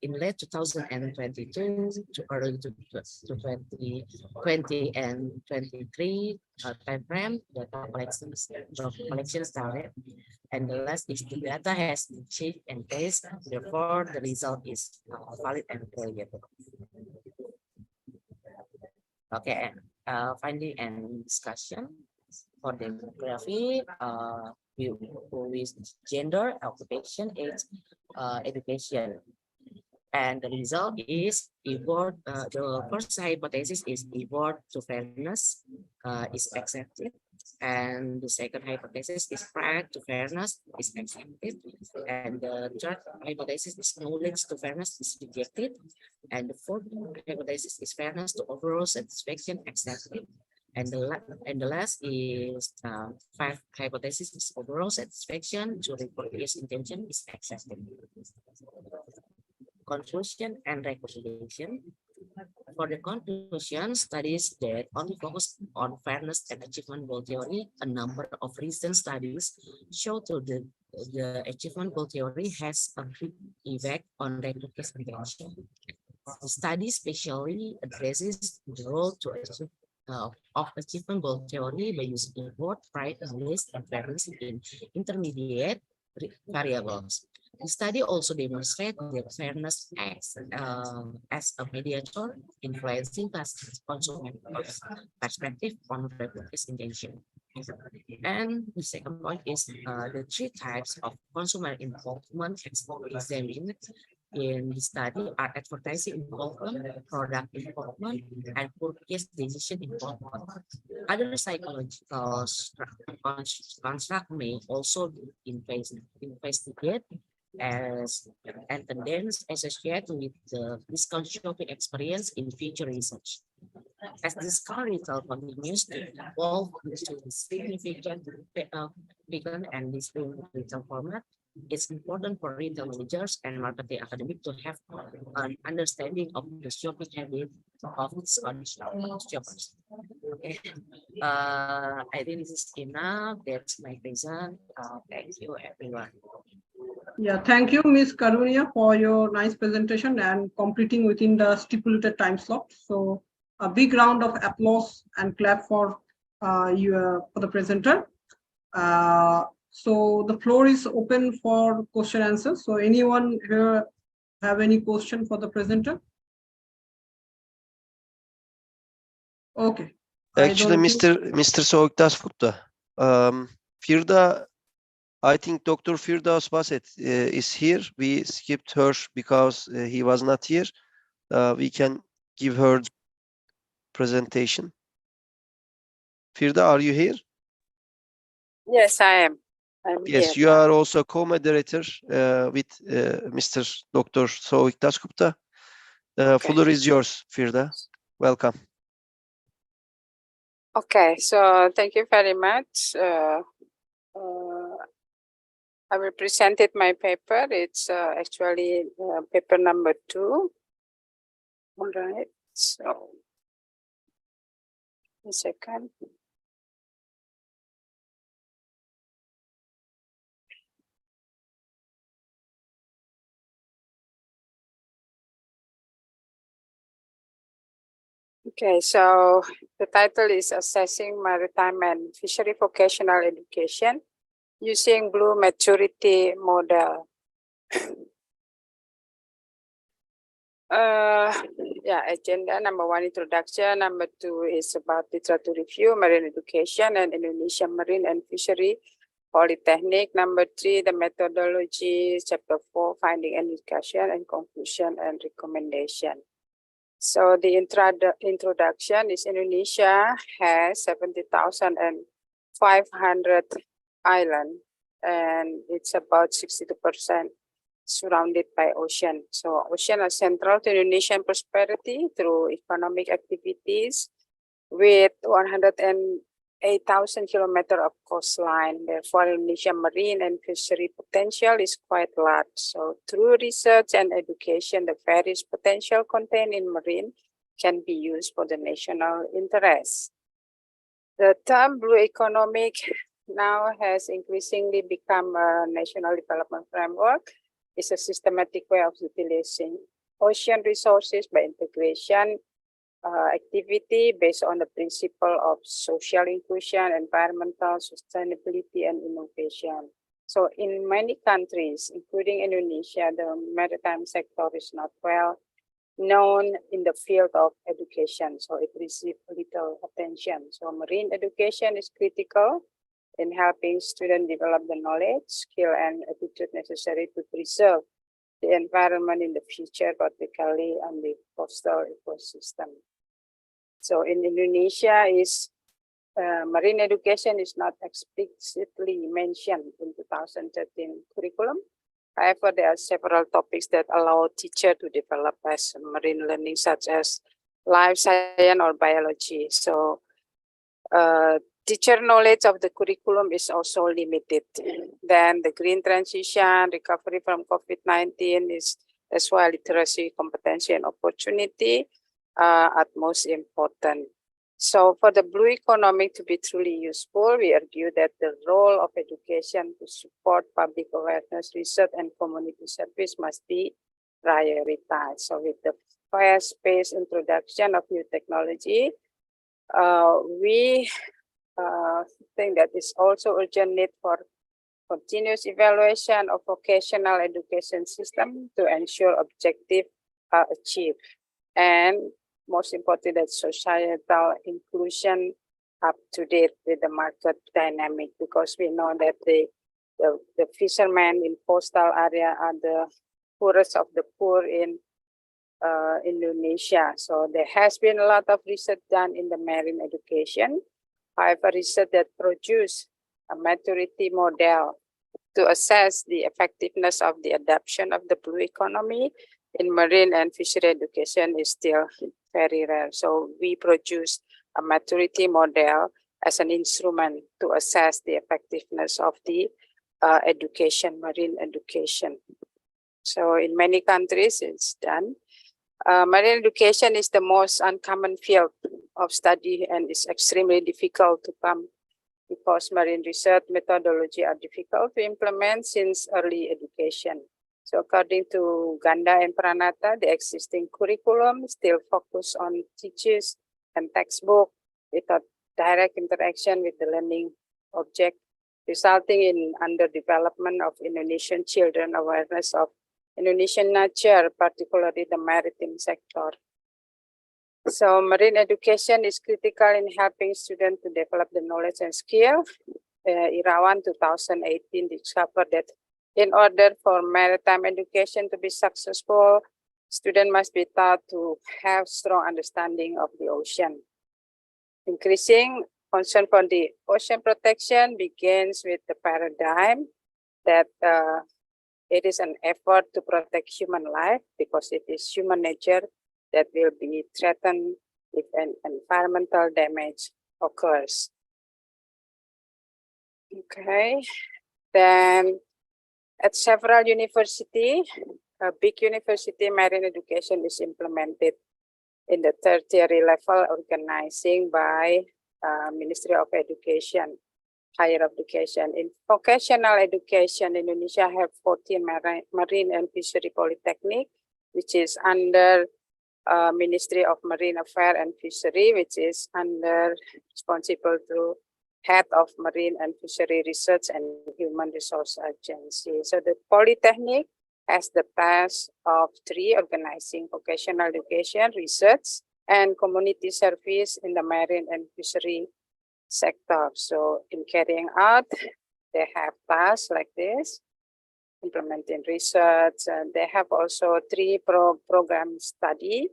late 2022 to early to 2020 and 23 time frame, data collection started. And the last is the data has been checked and tested, therefore the result is valid and reliable. Okay, finding and discussion for demography, with gender, occupation, age, education. And the result is reward. The first hypothesis is reward to fairness is accepted. And the second hypothesis is pride to fairness is accepted. And the third hypothesis is knowledge to fairness is rejected. And the fourth hypothesis is fairness to overall satisfaction accepted. And the last is fifth hypothesis is overall satisfaction to report case intention is accepted. Conclusion and recommendation. For the conclusion, studies that only focus on fairness and achievement goal theory, a number of recent studies show to the achievement goal theory has a big effect on report case intention. The study specially addresses the role to achieve of achievement goal theory by using reward, pride, knowledge, and fairness in intermediate variables. The study also demonstrates that fairness acts as a mediator, influencing consumer perspective on report case intention. And the second point is the 3 types of consumer involvement examined in the study are advertising involvement, product involvement, and purchase decision involvement. Other psychological construct may also investigate as and tendencies associated with the discount shopping experience in future research. As discount retail continues to evolve into a significant beacon and display retail format, it's important for retail managers and marketing academics to have an understanding of the shopping habit of discount shoppers. Okay. I think this is enough. That's my present. Thank you, everyone. Yeah, thank you, Ms. Karunia, for your nice presentation and completing within the stipulated time slot. So a big round of applause and clap for the presenter. So the floor is open for question answers. So anyone here have any question for the presenter? Okay. Actually, Mr. Soğuktaş Futlu, Firda, I think Dr. Firdaus Baset is here. We skipped her because he was not here. we can give her presentation. Firda, are you here? Yes, I am. I'm Yes, here you now. are also co-moderator with Mr. Dr. Souvik Dasgupta. Floor is yours, Firda. Welcome. Okay, so thank you very much. I will present it my paper. It's actually paper number 2. All right. So, a second. Okay, so the title is Assessing Maritime and Fishery Vocational Education Using Blue Maturity Model. Yeah, agenda number 1, introduction. Number 2 is about literature review, marine education, and Indonesian marine and fishery polytechnic. Number 3, the methodology. Chapter 4, finding and discussion, and conclusion and recommendation. So the introduction is Indonesia has 70,500 islands, and it's about 62% surrounded by ocean. So ocean are central to Indonesian prosperity through economic activities with 108,000 kilometers of coastline. Therefore, Indonesian marine and fishery potential is quite large. So through research and education, the various potential contained in marine can be used for the national interest. The term blue economic now has increasingly become a national development framework. It's a systematic way of utilizing ocean resources by integration activity based on the principle of social inclusion, environmental sustainability, and innovation. So in many countries, including Indonesia, the maritime sector is not well known in the field of education, so it receives little attention. So marine education is critical in helping students develop the knowledge, skill, and attitude necessary to preserve the environment in the future, particularly on the coastal ecosystem. So in Indonesia, marine education is not explicitly mentioned in 2013 curriculum. However, there are several topics that allow teachers to develop as marine learning, such as life science or biology. So teacher knowledge of the curriculum is also limited. Then the green transition, recovery from COVID-19 is as well literacy, competency, and opportunity are most important. So for the blue economic to be truly useful, we argue that the role of education to support public awareness, research, and community service must be prioritized. So with the fast-paced introduction of new technology, we think that is also urgent need for continuous evaluation of vocational education system to ensure objectives are achieved. And most important, that societal inclusion up to date with the market dynamic, because we know that the fishermen in coastal area are the poorest of the poor in Indonesia. So there has been a lot of research done in the marine education. However, research that produce a maturity model to assess the effectiveness of the adoption of the blue economy in marine and fishery education is still very rare. So we produce a maturity model as an instrument to assess the effectiveness of the education, marine education. So in many countries, it's done. Marine education is the most uncommon field of study and is extremely difficult to come because marine research methodology are difficult to implement since early education. So according to Ganda and Pranata, the existing curriculum still focus on teachers and textbook without direct interaction with the learning object, resulting in underdevelopment of Indonesian children awareness of Indonesian nature, particularly the maritime sector. So marine education is critical in helping students to develop the knowledge and skill. Irawan 2018 discovered that in order for maritime education to be successful, Students must be taught to have strong understanding of the ocean. Increasing concern for the ocean protection begins with the paradigm that it is an effort to protect human life because it is human nature that will be threatened if an environmental damage occurs. Okay, then at several universities, a big university marine education is implemented in the tertiary level organizing by Ministry of Education, Higher Education. In vocational education, Indonesia have 14 marine and fishery polytechnic, which is under Ministry of Marine Affairs and Fishery, which is under responsible to Head of Marine and Fishery Research and Human Resource Agency. So the Polytechnic has the task of 3 organizing vocational education, research, and community service in the marine and fishery sector. So in carrying out, they have tasks like this, implementing research. They have also 3 program study,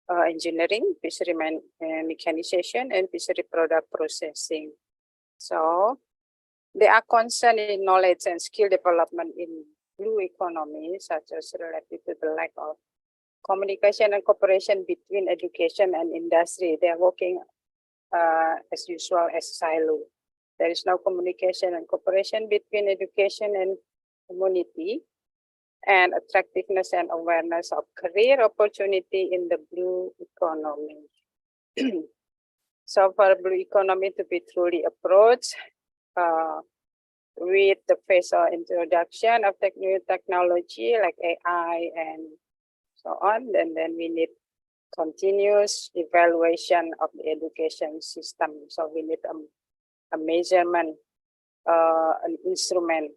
engineering, fishery mechanization, and fishery product processing. So they are concerned in knowledge and skill development in blue economy, such as related to the lack of communication and cooperation between education and industry. They are working as usual as silo. There is no communication and cooperation between education and community, and attractiveness and awareness of career opportunity in the blue economy. So for blue economy to be truly approached with the phase of introduction of new technology like AI and so on, then we need continuous evaluation of the education system. So we need a measurement, an instrument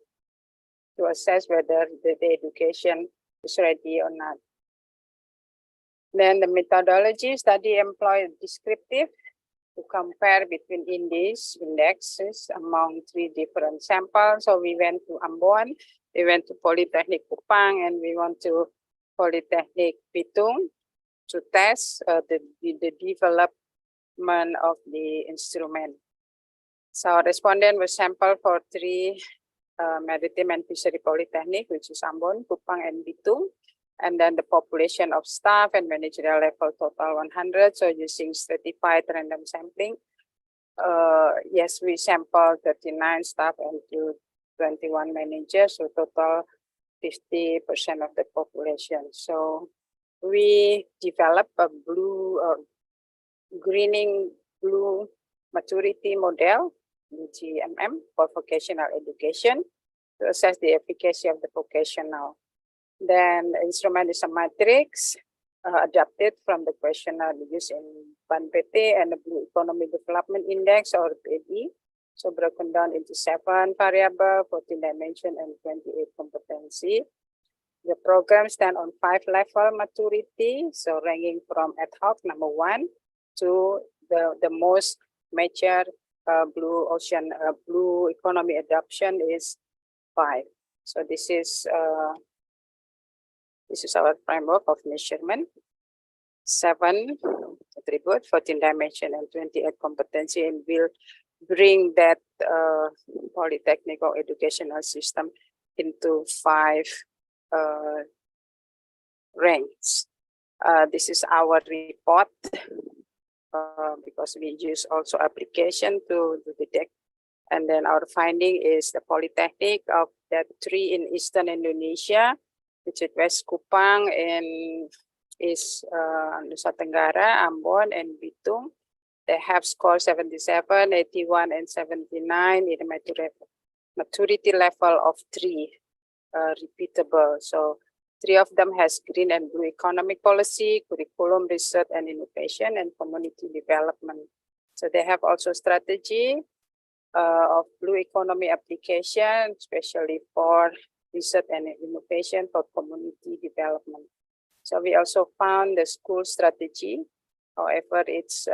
to assess whether the education is ready or not. Then the methodology study employed descriptive to compare between indexes among 3 different samples. So we went to Ambon, we went to Polytechnic Kupang, and we went to Polytechnic Bitung to test the development of the instrument. So respondent was sampled for 3 Maritime and Fishery Polytechnic, which is Ambon, Kupang, and Bitung. And then the population of staff and managerial level total 100. So using stratified random sampling. Yes, we sampled 39 staff and 21 managers, so total 50% of the population. So we developed a greening blue maturity model, GMM, for vocational education to assess the efficacy of the vocational. Then the instrument is a matrix adapted from the questionnaire used in BANPT and the Blue Economy Development Index, or BEDI. So broken down into 7 variables, 14 dimension, and 28 competency. The program stands on 5 level maturity, so ranging from ad hoc number 1 to the most mature blue ocean blue economy adoption is 5. So this is our framework of measurement. 7 attribute, 14 dimension, and 28 competency, and will bring that polytechnical educational system into 5 ranks. This is our report because we use also application to detect. And then our finding is the polytechnic of that 3 in Eastern Indonesia, which is West Kupang and is Nusa Tenggara, Ambon, and Bitung. They have scored 77, 81, and 79 in the maturity level of 3, repeatable. So 3 of them has green and blue economic policy, curriculum, research and innovation, and community development. So they have also strategy of blue economy application, especially for research and innovation for community development. So we also found the school strategy. However, it's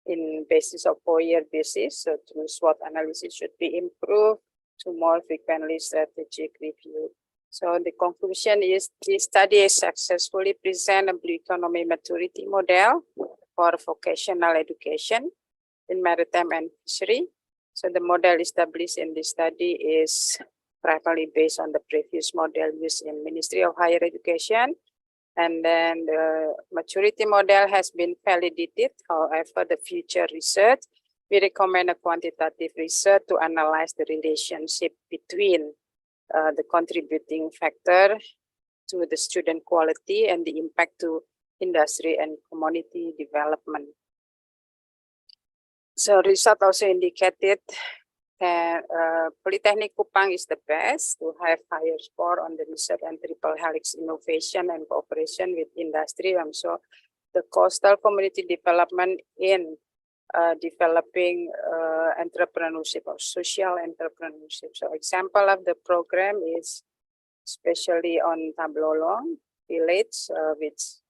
in basis of 4-year basis. So through SWOT analysis should be improved to more frequently strategic review. So the conclusion is this study has successfully present a blue economy maturity model for vocational education in maritime and fishery. So the model established in this study is primarily based on the previous model used in Ministry of Higher Education. And then the maturity model has been validated. However, the future research, we recommend a quantitative research to analyze the relationship between the contributing factor to the student quality and the impact to industry and community development. So result also indicated that Polytechnic Kupang is the best to have higher score on the research and triple helix innovation and cooperation with industry. So the coastal community development in developing entrepreneurship or social entrepreneurship. So example of the program is especially on Tablolong village with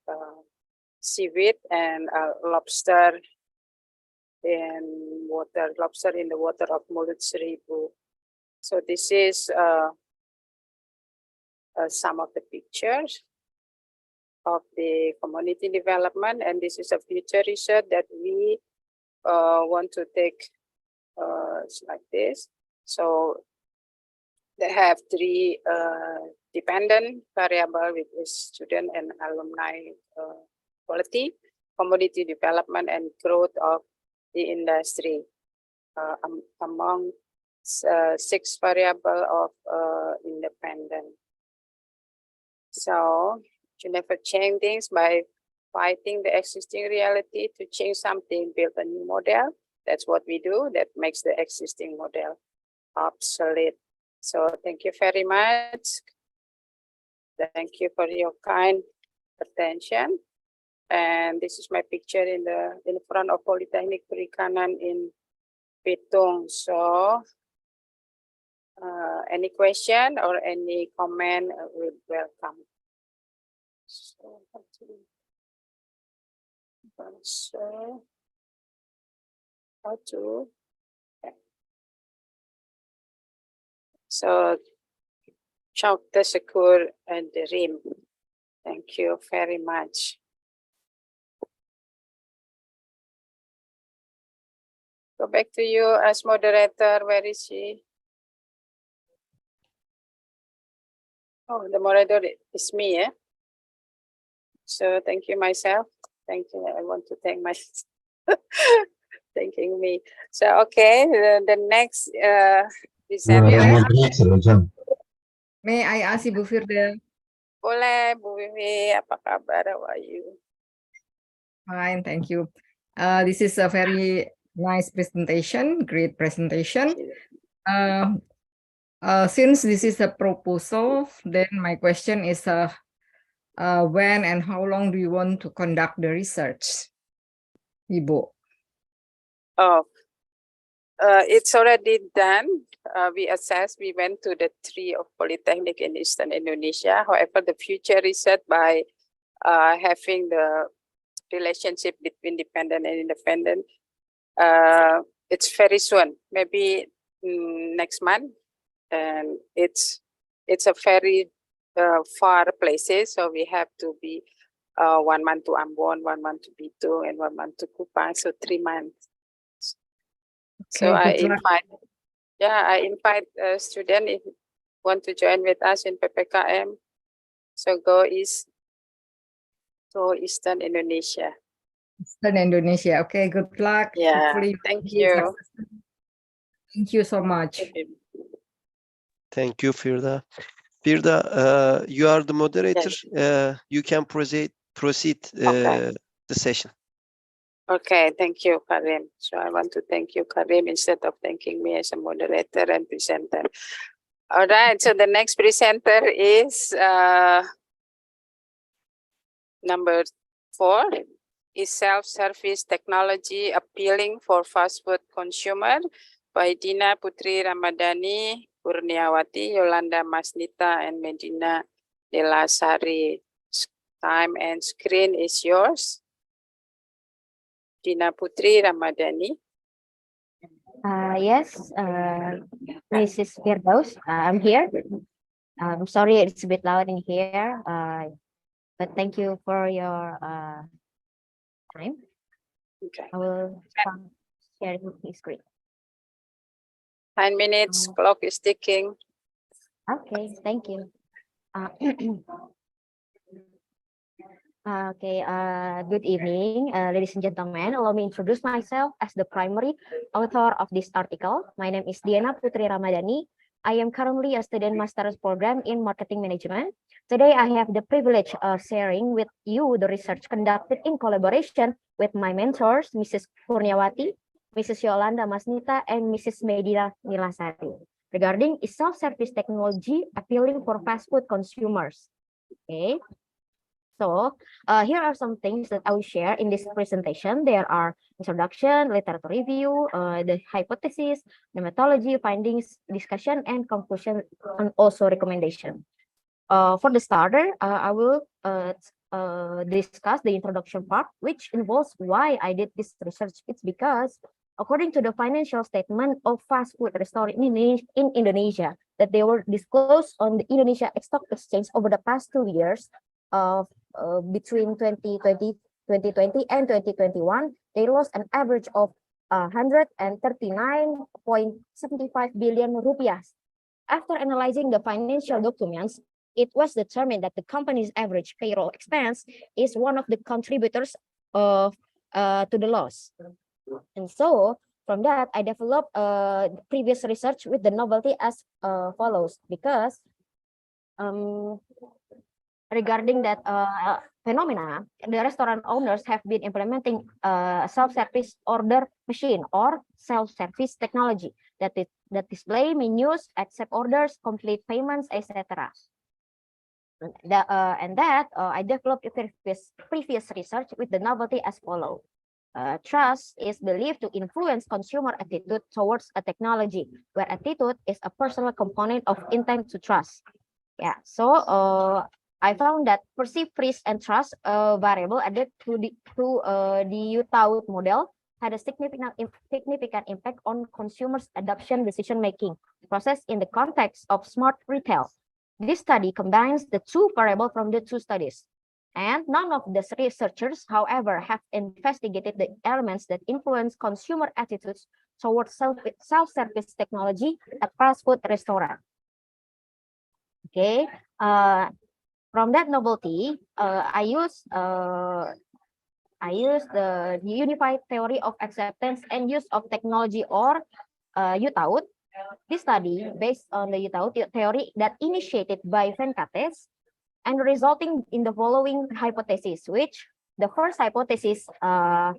seaweed and lobster in the water of Mulut Seribu. So this is some of the pictures of the community development, and this is a future research that we want to take. It's like this. So they have three dependent variable, which is student and alumni quality, community development, and growth of the industry among 6 variable of independent. So you never change things by fighting the existing reality to change something, build a new model. That's what we do. That makes the existing model obsolete. So thank you very much. Thank you for your kind attention. And this is my picture in front of Polytechnic Perikanan in Bitung. So any question or any comment will welcome. So how to so Dr. Shakur and Rim. Thank you very much. Go back to you as moderator. Where is she? Oh, the moderator is me, yeah? So thank you myself. Thank you. I want to thank myself. Thanking me. So okay, the next presenter. May I ask Ibu Firda? Boleh, Bu Wiwi. Apa kabar? How are you? Fine, thank you. This is a very nice presentation, great presentation. Since this is a proposal, then my question is when and how long do you want to conduct the research, Ibu? Oh, it's already done. We assessed, we went to the 3 of Polytechnic in Eastern Indonesia. However, the future research by having the relationship between dependent and independent, it's very soon, maybe next month. And it's a very far places, so we have to be 1 month to Ambon, 1 month to Bitung, and 1 month to Kupang, so 3 months. So I invite students if want to join with us in PPKM. So go Eastern Indonesia. Eastern Indonesia. Okay, good luck. Yeah, Hopefully thank you. Thank you so much. Thank you, Firda. Firda, you are the moderator. You can proceed the session. Okay, thank you, Karim. So I want to thank you, Karim, instead of thanking me as a moderator and presenter. All right, so the next presenter is number 4. Is self-service technology appealing for fast food consumer by Dina Putri Ramadhani, Kurniawati, Yolanda Masnita, and Medina Delasari. Time and screen is yours. Dina Putri Ramadhani. Yes, Mrs. Firdaus, I'm here. I'm sorry it's a bit loud in here, but thank you for your time. Okay. I will start sharing my screen. 9 minutes, clock is ticking. Okay, thank you. Okay, good evening, ladies and gentlemen. Allow me introduce myself as the primary author of this article. My name is Diana Putri Ramadhani. I am currently a student master's program in marketing management. Today, I have the privilege of sharing with you the research conducted in collaboration with my mentors, Mrs. Kurniawati, Mrs. Yolanda Masnita, and Mrs. Medina Nilasari, regarding is self-service technology appealing for fast food consumers. Okay. So here are some things that I will share in this presentation. There are introduction, literature review, the hypothesis, the methodology, findings, discussion, and conclusion, and also recommendation. For the starter, I will discuss the introduction part, which involves why I did this research. It's because according to the financial statement of fast food restaurant in Indonesia, that they were disclosed on the Indonesia Stock Exchange over the past 2 years, between 2020 and 2021, they lost an average of 139.75 billion rupiah. After analyzing the financial documents, it was determined that the company's average payroll expense is one of the contributors to the loss. And so from that, I developed previous research with the novelty as follows, because regarding that phenomena, the restaurant owners have been implementing self-service order machine or self-service technology that display menus, accept orders, complete payments, etc. I developed a previous research with the novelty as follows. Trust is believed to influence consumer attitude towards a technology, where attitude is a personal component of intent to trust. Yeah, so I found that perceived risk and trust variable added to the UTAUT model had a significant impact on consumers' adoption decision-making process in the context of smart retail. This study combines the two variables from the two studies, and none of the researchers, however, have investigated the elements that influence consumer attitudes towards self-service technology at fast food restaurant. Okay, from that novelty, I use the unified theory of acceptance and use of technology, or UTAUT. This study based on the UTAUT theory that initiated by Venkatesh and resulting in the following hypotheses, which the first hypothesis are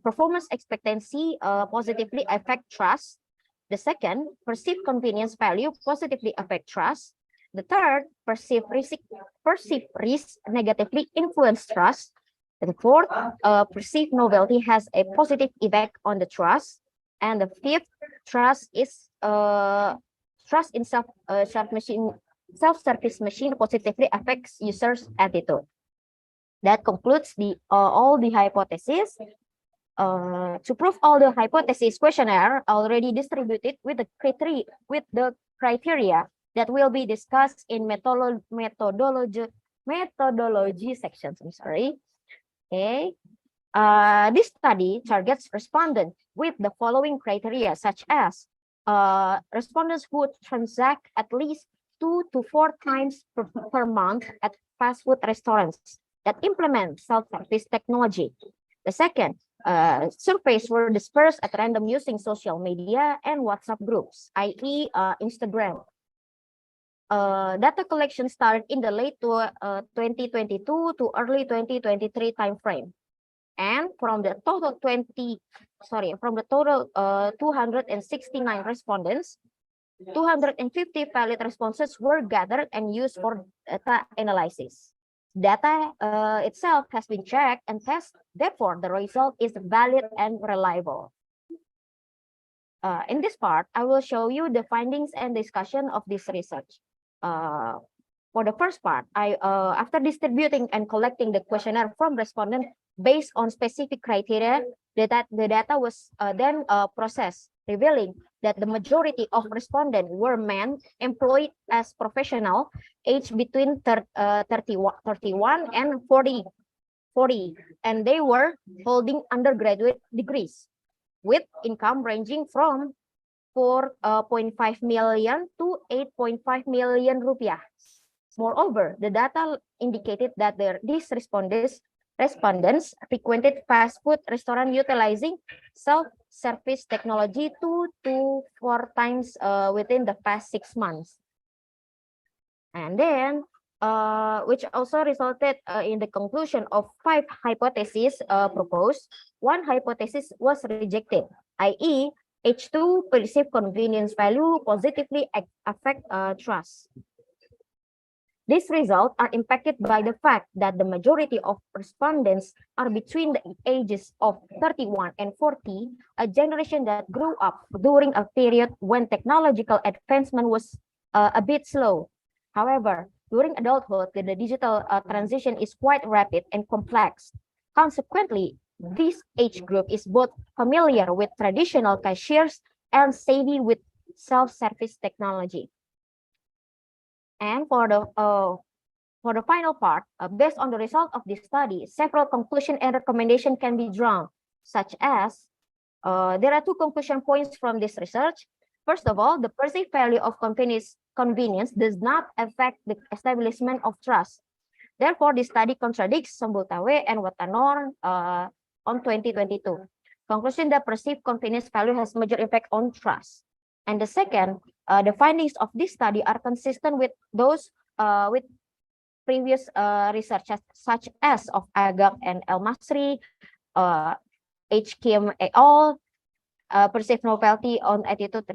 performance expectancy positively affect trust. The second, perceived convenience value positively affect trust. The third, perceived risk negatively influence trust. The fourth, perceived novelty has a positive effect on the trust. And the fifth, trust in self-service machine positively affects users' attitude. That concludes all the hypotheses. To prove all the hypothesis, questionnaire already distributed with the criteria that will be discussed in methodology sections. I'm sorry. Okay. This study targets respondents with the following criteria, such as respondents who transact at least 2 to 4 times per month at fast food restaurants that implement self-service technology. The second, surveys were dispersed at random using social media and WhatsApp groups, i.e. Instagram. Data collection started in the late 2022 to early 2023 timeframe. And from the total 269 respondents, 250 valid responses were gathered and used for data analysis. Data itself has been checked and tested, therefore the result is valid and reliable. In this part, I will show you the findings and discussion of this research. For the first part, after distributing and collecting the questionnaire from respondents Based on specific criteria, the data was then processed, revealing that the majority of respondents were men employed as professional, aged between 31 and 40, and they were holding undergraduate degrees with income ranging from 4.5 million to 8.5 million rupiah. Moreover, the data indicated that these respondents frequented fast food restaurant utilizing self-service technology 2 to 4 times within the past 6 months. And then, which also resulted in the conclusion of 5 hypotheses proposed. 1 hypothesis was rejected, i.e., H2 perceived convenience value positively affect trust. These results are impacted by the fact that the majority of respondents are between the ages of 31 and 40, a generation that grew up during a period when technological advancement was a bit slow. However, during adulthood, the digital transition is quite rapid and complex. Consequently, this age group is both familiar with traditional cashiers and savvy with self-service technology. And for the final part, based on the result of this study, several conclusions and recommendations can be drawn, such as there are 2 conclusion points from this research. First of all, the perceived value of convenience does not affect the establishment of trust. Therefore, this study contradicts Sambultawe and Watanor on 2022. Conclusion that perceived convenience value has major impact on trust. And the second, the findings of this study are consistent with those with previous research, such as of Agag and El Masri, H. Kim et al., perceived novelty on attitude,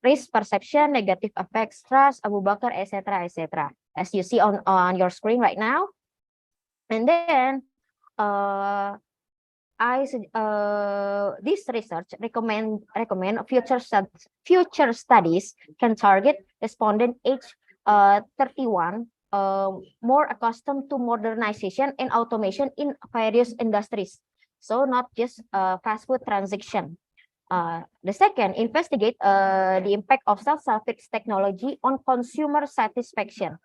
risk perception, negative effects, trust, Abu Bakar, etc., etc., as you see on your screen right now. And then, this research recommend future studies can target respondent age 31 more accustomed to modernization and automation in various industries. So not just fast food transaction. The second, investigate the impact of self-service technology on consumer satisfaction.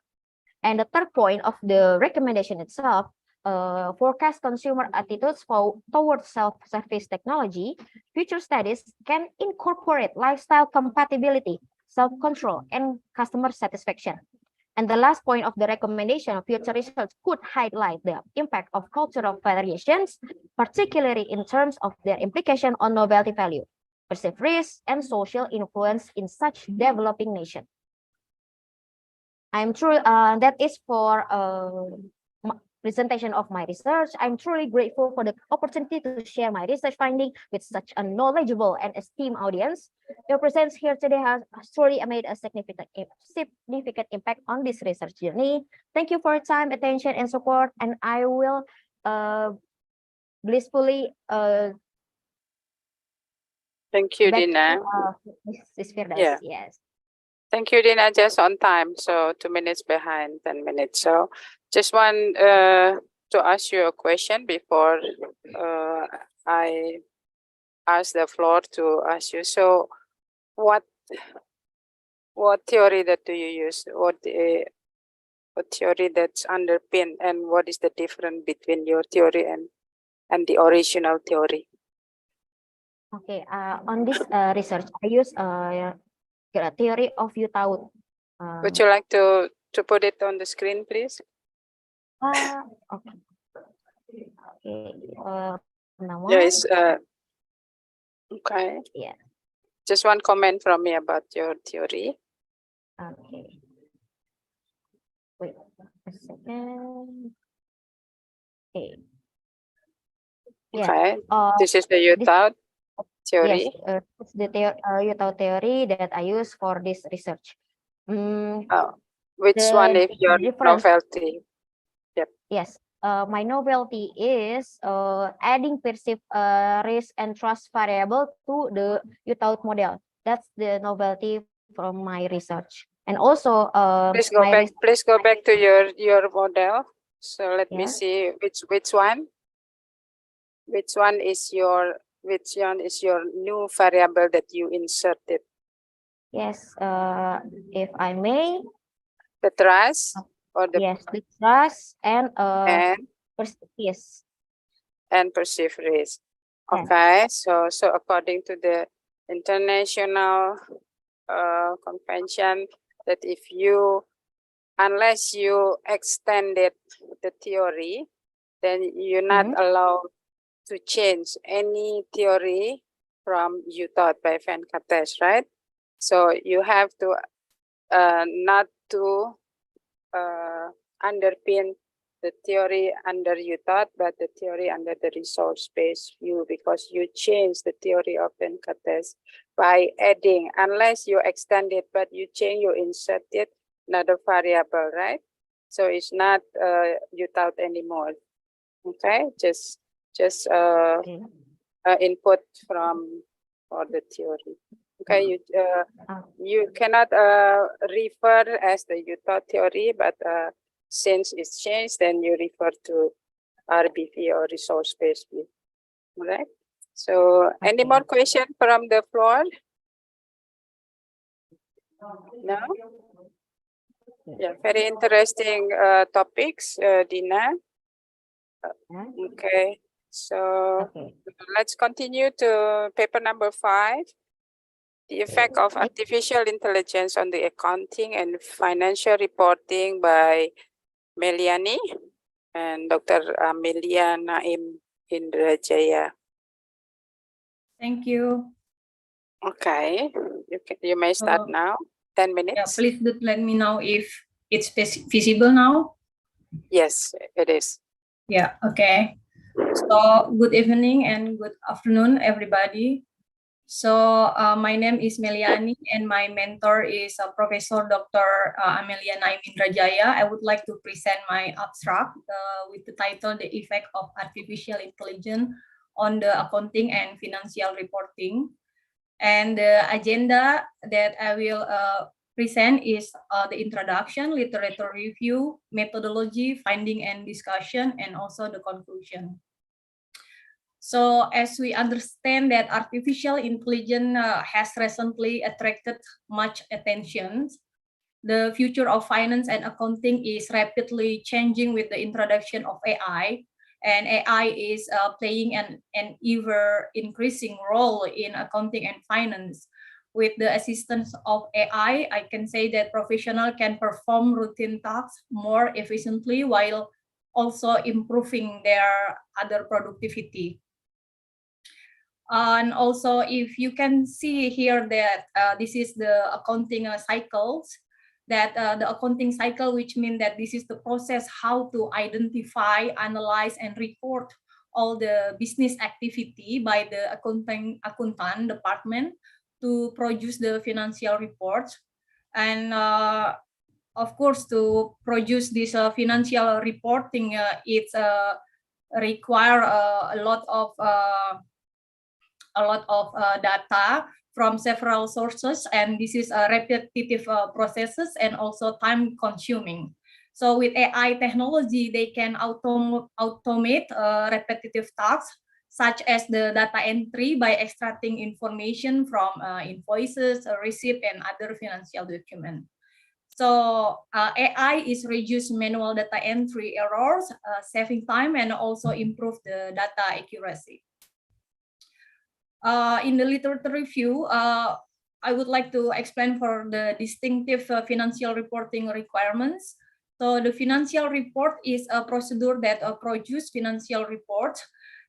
And the third point of the recommendation itself, forecast consumer attitudes towards self-service technology. Future studies can incorporate lifestyle compatibility, self-control, and customer satisfaction. And the last point of the recommendation of future research could highlight the impact of cultural variations, particularly in terms of their implication on novelty value, perceived risk, and social influence in such developing nations. I'm sure that is for presentation of my research. I'm truly grateful for the opportunity to share my research finding with such a knowledgeable and esteemed audience. Your presence here today has truly made a significant impact on this research journey. Thank you for your time, attention, and support. And I will blissfully thank you, Dina. Mrs. Firdaus. Yeah. Yes. Thank you, Dina. Just on time, so 2 minutes behind, 10 minutes. So just want to ask you a question before I ask the floor to ask you. So what theory that do you use? What theory that's underpinned, and what is the difference between your theory and the original theory? Okay, on this research, I use theory of Utaud. Would you like to put it on the screen, please? Okay. Okay. Yes. Okay. Yeah. Just one comment from me about your theory. Okay. Wait a second. Okay. Yeah. Okay. This is the Utaud theory. Yes, it's the Utaud theory that I use for this research. Which one is your novelty? Yep. Yes. My novelty is adding perceived risk and trust variable to the Utaud model. That's the novelty from my research. And also, please go back to your model. So let me see which one. Which one is your new variable that you inserted? Yes, if I may. The trust or the Yes, the trust and and yes. And perceived risk. Yes. Okay, so according to the international convention, that unless you extended the theory, then you're not allowed to change any theory from you taught by Venkatesh, right? So you have to not to underpin the theory under you thought, but the theory under the resource-based view, because you change the theory of Venkatesh by adding, unless you extend it, but you change, you insert it, another variable, right? So it's not you thought anymore. Okay, just input from for the theory. Okay, you cannot refer as the you thought theory, but since it's changed, then you refer to RBV or resource-based view. All right. So, any more questions from the floor? No. Yeah, very interesting topics, Dina. Okay. So let's continue to paper number 5. The effect of artificial intelligence on the accounting and financial reporting by Meliani and Dr. Amelia Naim Indrajaya. Thank you. Okay, you may start now. 10 minutes. Yeah, please do let me know if it's visible now. Yes, it is. Yeah, okay. So good evening and good afternoon, everybody. So my name is Meliani and my mentor is Professor Dr. Amelia Naim Indrajaya. I would like to present my abstract with the title The Effect of Artificial Intelligence on the Accounting and Financial Reporting. And the agenda that I will present is the introduction, literature review, methodology, finding and discussion, and also the conclusion. So as we understand that artificial intelligence has recently attracted much attention, the future of finance and accounting is rapidly changing with the introduction of AI, and AI is playing an ever increasing role in accounting and finance. With the assistance of AI, I can say that professionals can perform routine tasks more efficiently while also improving their other productivity. And also, if you can see here that this is the accounting cycles, that the accounting cycle, which means that this is the process how to identify, analyze, and report all the business activity by the accountant department to produce the financial reports. And of course, to produce this financial reporting, it's require a lot of data from several sources, and this is repetitive processes and also time consuming. So with AI technology, they can automate repetitive tasks such as the data entry by extracting information from invoices, receipt, and other financial documents. So AI is reduce manual data entry errors, saving time, and also improve the data accuracy. In the literature review, I would like to explain for the distinctive financial reporting requirements. So the financial report is a procedure that produce financial report,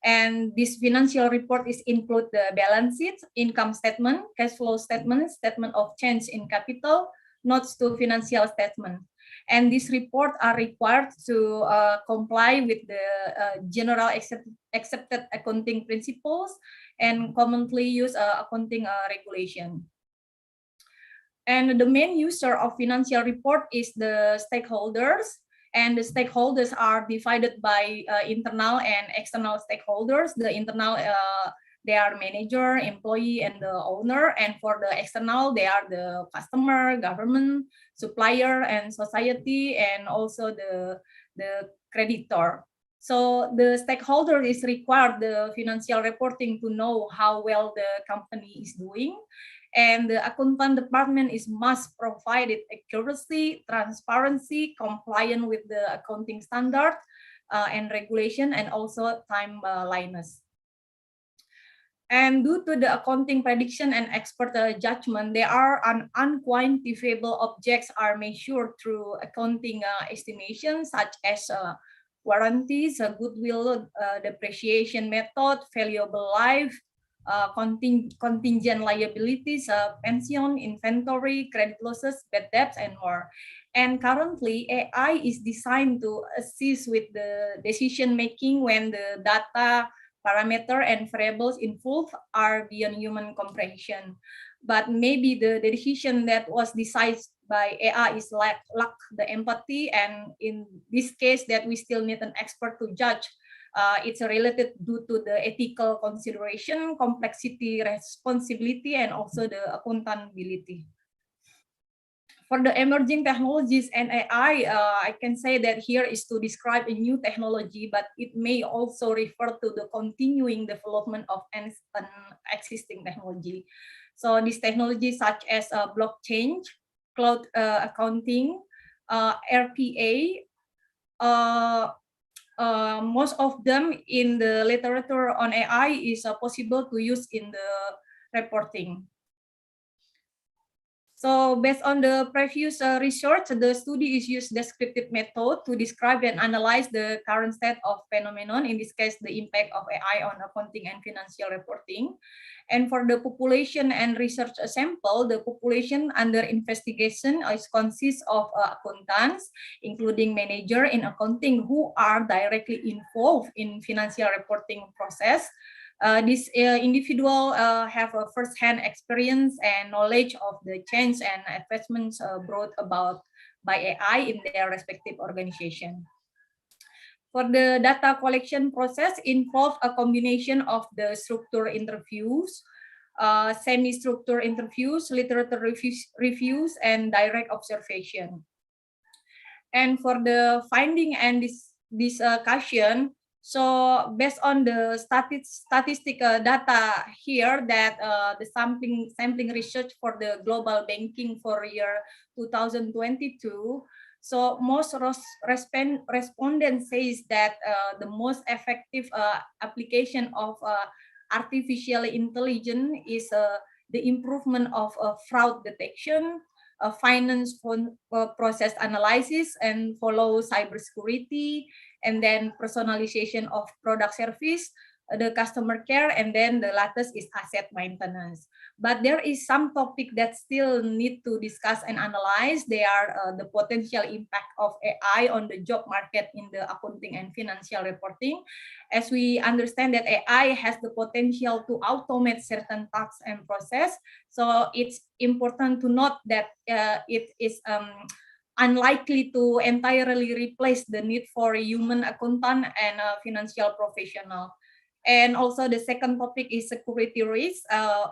and this financial report is include the balance sheet, income statement, cash flow statement, statement of change in capital, notes to financial statement. And these reports are required to comply with the general accepted accounting principles and commonly used accounting regulation. And the main user of financial report is the stakeholders, and the stakeholders are divided by internal and external stakeholders. The internal, they are manager, employee, and the owner, and for the external, they are the customer, government, supplier, and society, and also the creditor. So the stakeholder is required the financial reporting to know how well the company is doing. And the accountant department must provide it accuracy, transparency, compliant with the accounting standard and regulation, and also timeliness. And due to the accounting prediction and expert judgment, there are unquantifiable objects are measured through accounting estimations, such as warranties, goodwill, depreciation method, valuable life, contingent liabilities, pension, inventory, credit losses, bad debts, and more. And currently, AI is designed to assist with the decision making when the data, parameter, and variables involved are beyond human comprehension. But maybe the decision that was decided by AI is lack the empathy, and in this case that we still need an expert to judge. It's related due to the ethical consideration, complexity, responsibility, and also the accountability. For the emerging technologies and AI, I can say that here is to describe a new technology, but it may also refer to the continuing development of an existing technology. So these technologies such as blockchain, cloud accounting, RPA, most of them in the literature on AI is possible to use in the reporting. So based on the previous research, the study is used descriptive method to describe and analyze the current state of phenomenon, in this case, the impact of AI on accounting and financial reporting. And for the population and research sample, the population under investigation consists of accountants, including manager in accounting who are directly involved in financial reporting process. This individual have a first-hand experience and knowledge of the change and advancements brought about by AI in their respective organization. For the data collection process involve a combination of the structured interviews, semi-structured interviews, literature reviews, and direct observation. And for the finding and discussion, so based on the statistical data here, that the sampling research for the global banking for year 2022, so most respondents says that the most effective application of artificial intelligence is the improvement of fraud detection, finance process analysis, and follow cybersecurity, and then personalization of product service, the customer care, and then the latest is asset maintenance. But there is some topic that still need to discuss and analyze. They are the potential impact of AI on the job market in the accounting and financial reporting. As we understand that AI has the potential to automate certain tasks and process, so it's important to note that it is unlikely to entirely replace the need for a human accountant and a financial professional. And also the second topic is security risk.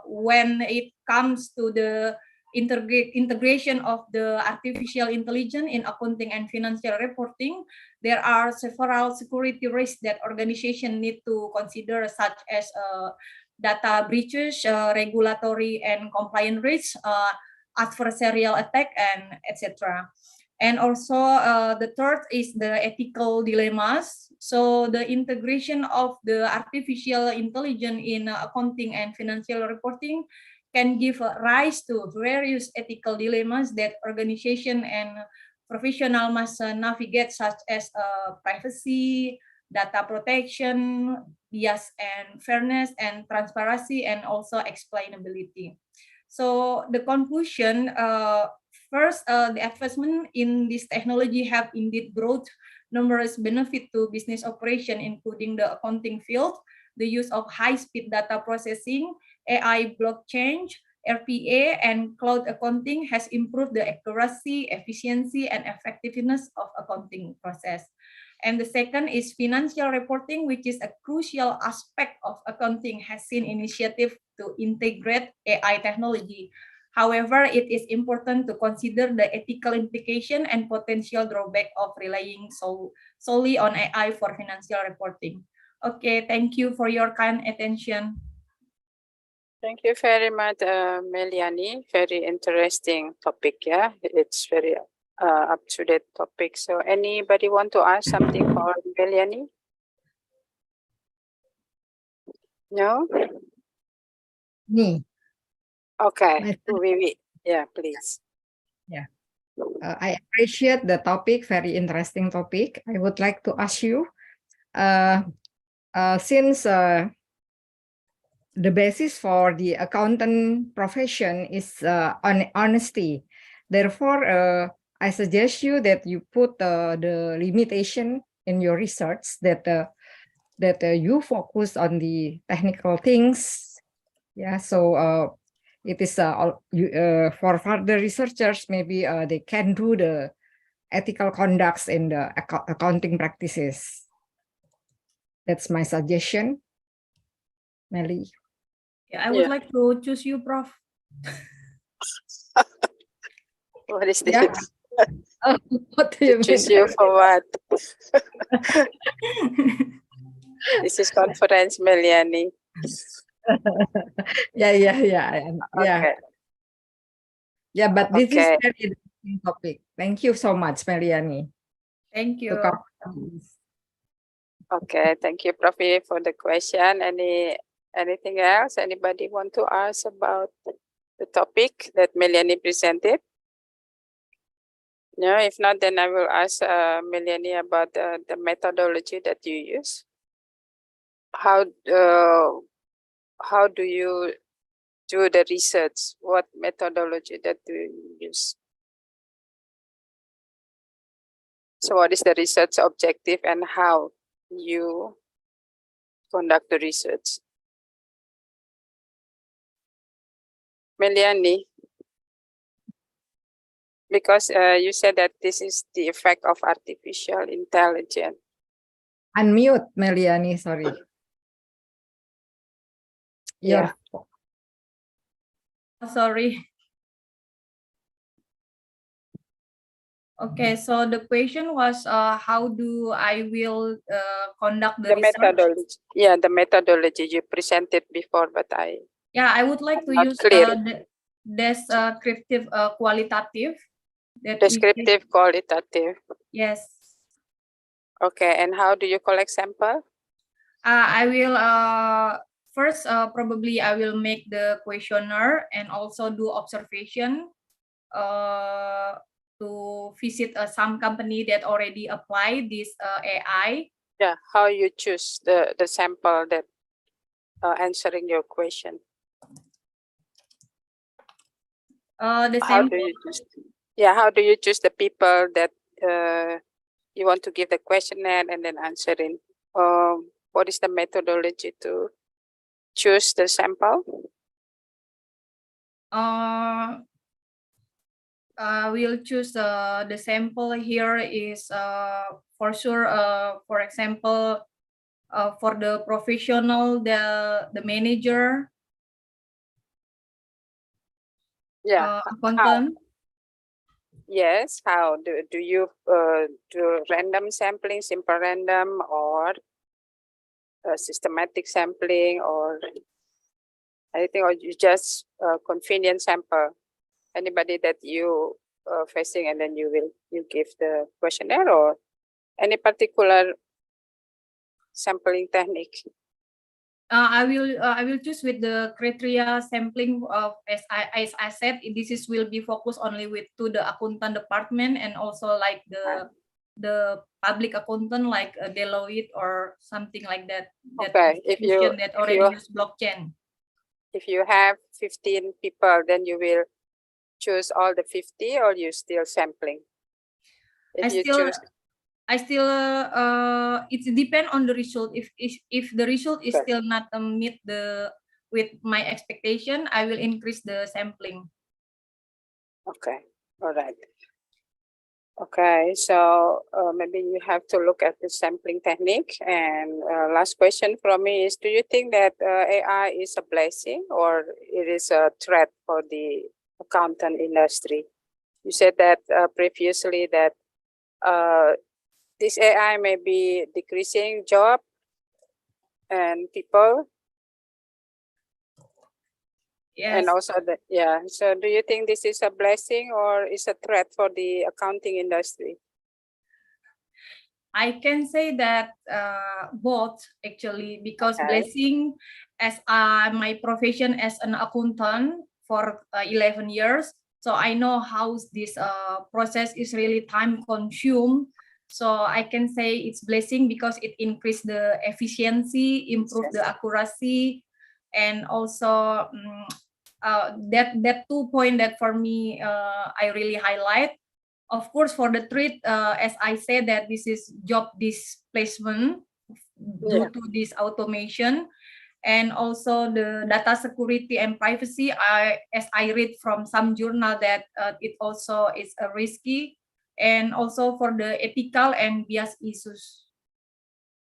When it comes to the integration of the artificial intelligence in accounting and financial reporting, there are several security risks that organizations need to consider, such as data breaches, regulatory and compliance risks, adversarial attack, and etc. And also the third is the ethical dilemmas. So the integration of the artificial intelligence in accounting and financial reporting can give rise to various ethical dilemmas that organization and professional must navigate, such as privacy, data protection, bias and fairness, and transparency, and also explainability. So the conclusion, first, the advancement in this technology have indeed brought numerous benefits to business operation, including the accounting field, the use of high-speed data processing, AI, blockchain, RPA, and cloud accounting has improved the accuracy, efficiency, and effectiveness of accounting process. And the second is financial reporting, which is a crucial aspect of accounting, has seen initiative to integrate AI technology. However, it is important to consider the ethical implication and potential drawback of relying solely on AI for financial reporting. Okay, thank you for your kind attention. Thank you very much, Meliani. Very interesting topic. Yeah, it's very up-to-date topic. So anybody want to ask something for Meliani? No? Me. Okay, yeah, please. Yeah. I appreciate the topic, very interesting topic. I would like to ask you, since the basis for the accountant profession is honesty, therefore, I suggest you that you put the limitation in your research that you focus on the technical things. Yeah, so it is for further researchers, maybe they can do the ethical conducts in the accounting practices. That's my suggestion, Melly. Yeah, I would like to choose you, Prof. What is this? Yeah. What do you Choose mean? you for what? This is conference, Meliani. Yeah. Okay. Yeah, but this is Okay. very interesting topic. Thank you so much, Meliani. Thank you. Okay, thank you, Profi, for the question. Anything else? Anybody want to ask about the topic that Meliani presented? No, if not, then I will ask Meliani about the methodology that you use. How do you do the research? What methodology that do you use? So what is the research objective and how you conduct the research? Meliani, because you said that this is the effect of artificial intelligence. Unmute, Meliani, sorry. Yeah. Sorry. Okay, so the question was how do I will conduct the research? Methodology. Yeah, the methodology you presented before, but I would like to not use clear. the descriptive qualitative. Descriptive qualitative. Yes. Okay, and how do you collect sample? I will first probably I will make the questionnaire and also do observation to visit some company that already applied this AI. Yeah, how you choose the sample that answering your question. The How sample. do you choose? Yeah, how do you choose the people that you want to give the questionnaire and then answering? What is the methodology to choose the sample? We'll choose the sample here is for sure. For example, for the professional, the manager. Yeah. Accountant. Yes. How do you do random sampling, simple random, or systematic sampling, or anything, or you just convenient sample? Anybody that you facing, and then you give the questionnaire, or any particular sampling technique? I will choose with the criteria sampling of as I said, this will be focused only to the accountant department and also like the public accountant like Deloitte or something like that. Okay, if you already use blockchain. If you have 15 people, then you will choose all the 50, or you still sampling? I still it depends on the result. If the result is still not meet with my expectation, I will increase the sampling. Okay, all right. Okay, so maybe you have to look at the sampling technique. And last question from me is: do you think that AI is a blessing or it is a threat for the accountant industry. You said that previously that this AI may be decreasing job and people. And Yes. also so do you think this is a blessing or is a threat for the accounting industry? I can say that both actually, because Okay. blessing as my profession as an accountant for 11 years. So I know how this process is really time consumed. So I can say it's blessing because it increase the efficiency, improve the accuracy, and also that 2 point that for me I really highlight. Of course, for the threat, as I said, that this is job displacement due to this automation, and also the data security and privacy. As I read from some journal that it also is a risky, and also for the ethical and bias issues.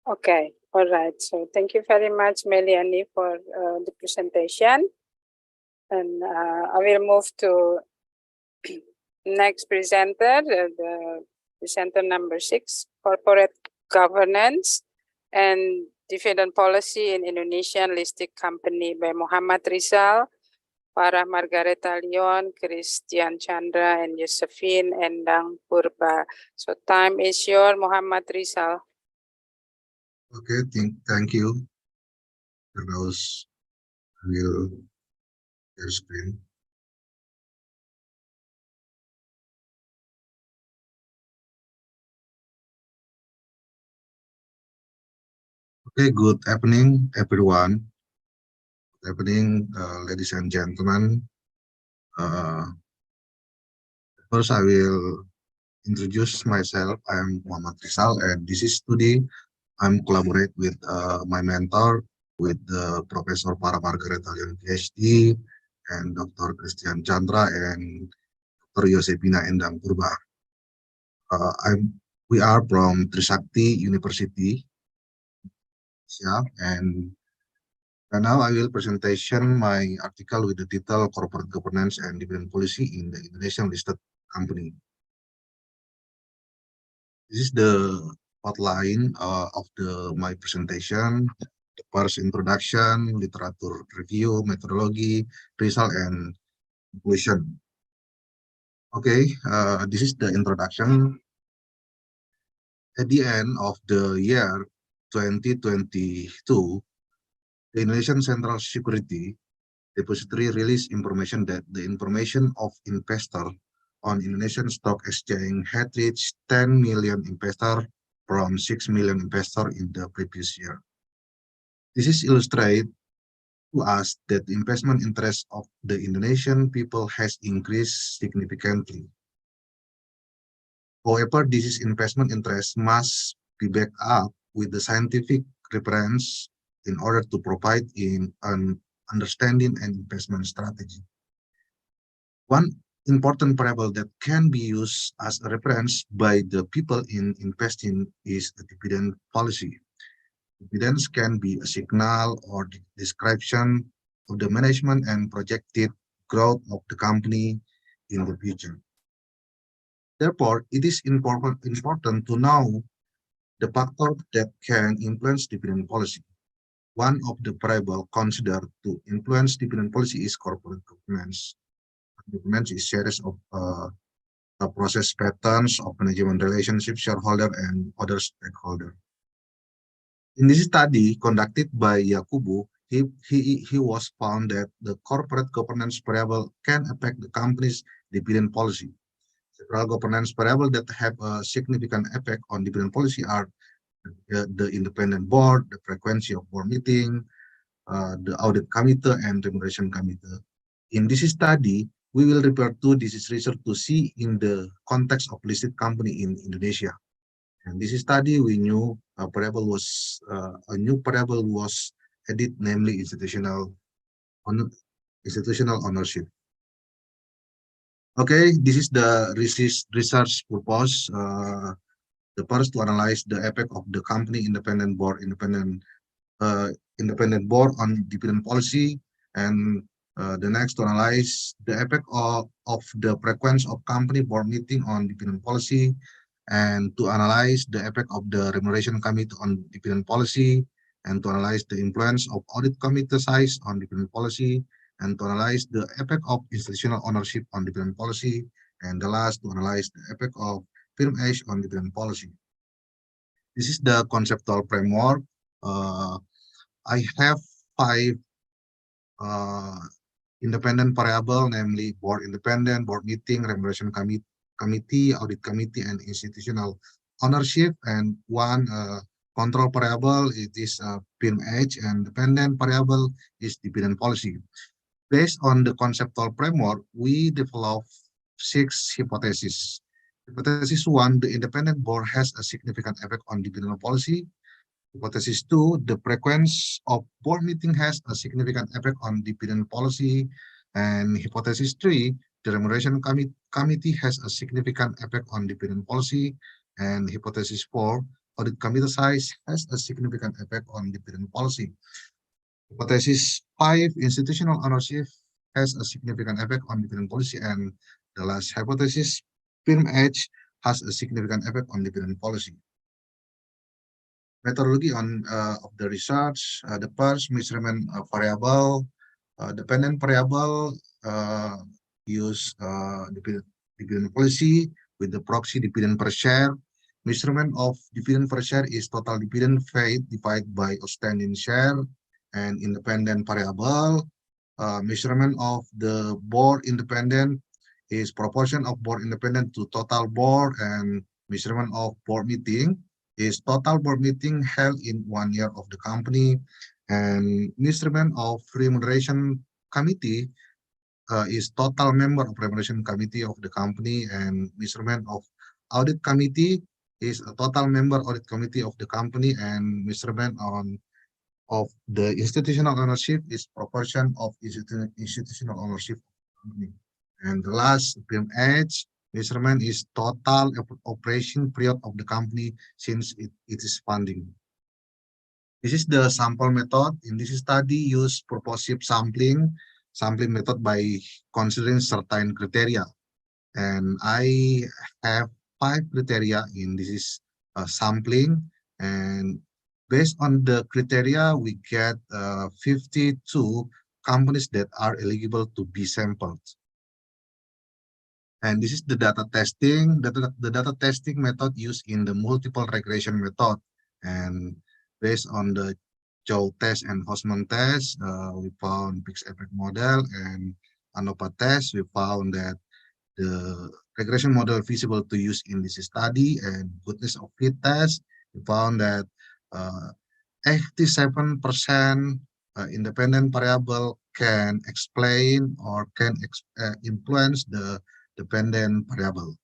Okay, all right. So thank you very much, Meliani, for the presentation. And I will move to next presenter, the presenter number 6, corporate governance and dividend policy in Indonesian listed company by Muhammad Rizal, Farah Margareta Leon, Christian Chandra, and Josephine Endang Purba. So time is yours, Muhammad Rizal. Okay, thank you. For those will share screen. Okay, good evening, everyone. Good evening, ladies and gentlemen. First, I will introduce myself. I am Muhammad Rizal, and this is today I'm collaborate with my mentor, with Professor Farah Margareta Leon, PhD, and Dr. Christian Chandra and Dr. Josephina Endang Purba. We are from Trisakti University. Yeah, and now I will presentation my article with the title Corporate Governance and Dividend Policy in the Indonesian Listed Company. This is the outline of my presentation. The first introduction, literature review, methodology, result, and conclusion. Okay, this is the introduction. At the end of the year 2022, the Indonesian Central Security Depository released information that the information of investor on Indonesian Stock Exchange had reached 10 million investor from 6 million investor in the previous year. This is illustrate to us that the investment interest of the Indonesian people has increased significantly. However, this investment interest must be backed up with the scientific reference in order to provide in an understanding and investment strategy. One important variable that can be used as a reference by the people in investing is the dividend policy. Dividends can be a signal or description of the management and projected growth of the company in the future. Therefore, it is important to know the factors that can influence dividend policy. One of the variables considered to influence dividend policy is corporate governance. Governance is series of process patterns of management relationships, shareholder and other stakeholders. In this study conducted by Yakubu, he was found that the corporate governance variable can affect the company's dividend policy. Several governance variables that have a significant effect on dividend policy are the independent board, the frequency of board meeting, the audit committee, and remuneration committee. In this study, we will refer to this research to see in the context of listed company in Indonesia. And this study, we knew a new variable was added, namely institutional ownership. Okay, this is the research purpose. The first to analyze the effect of the company independent board on dividend policy, and The next, to analyze the effect of the frequency of company board meeting on dividend policy, and to analyze the effect of the remuneration committee on dividend policy, and to analyze the influence of audit committee size on dividend policy, and to analyze the effect of institutional ownership on dividend policy, and the last, to analyze the effect of firm age on dividend policy. This is the conceptual framework. I have 5 independent variable, namely board independent, board meeting, remuneration committee, audit committee, and institutional ownership, and 1 control variable, it is firm age, and dependent variable is dividend policy. Based on the conceptual framework, we develop 6 hypotheses. Hypothesis 1, the independent board has a significant effect on dividend policy. Hypothesis 2, the frequency of board meeting has a significant effect on dividend policy. And hypothesis 3, the remuneration committee has a significant effect on dividend policy. And hypothesis 4, audit committee size has a significant effect on dividend policy. Hypothesis 5, institutional ownership has a significant effect on dividend policy. And the last hypothesis, firm age has a significant effect on dividend policy. Methodology of the research, the first measurement variable, dependent variable use dividend policy with the proxy dividend per share. Measurement of dividend per share is total dividend paid divided by outstanding share. And independent variable, measurement of the board independent is proportion of board independent to total board, and measurement of board meeting is total board meeting held in 1 year of the company, and measurement of remuneration committee is total member of remuneration committee of the company, and measurement of audit committee is a total member audit committee of the company, and measurement of the institutional ownership is proportion of institutional ownership of the company. And the last, firm age measurement is total operation period of the company since it is funding. This is the sample method. In this study, use purposive sampling method by considering certain criteria. And I have 5 criteria in this sampling, and based on the criteria, we get 52 companies that are eligible to be sampled. And this is the data testing. The data testing method used in the multiple regression method. And based on the Chow test and Hosman test, we found mixed effect model, and ANOVA test, we found that the regression model feasible to use in this study. And goodness of fit test, we found that 87% independent variable can explain or can influence the dependent variable.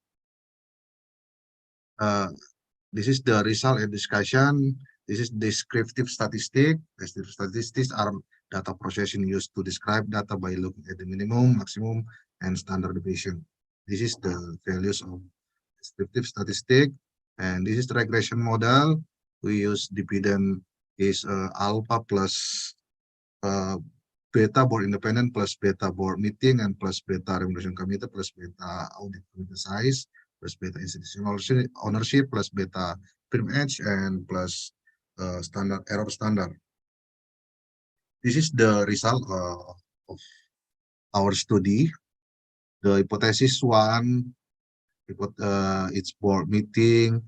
This is the result and discussion. This is descriptive statistic. Descriptive statistics are data processing used to describe data by looking at the minimum, maximum, and standard deviation. This is the values of descriptive statistic. And this is the regression model. We use dividend is alpha plus beta board independent plus beta board meeting and plus beta remuneration committee plus beta audit committee size plus beta institutional ownership plus beta firm age and plus standard error standard. This is the result of our study. The hypothesis 1, it's board meeting,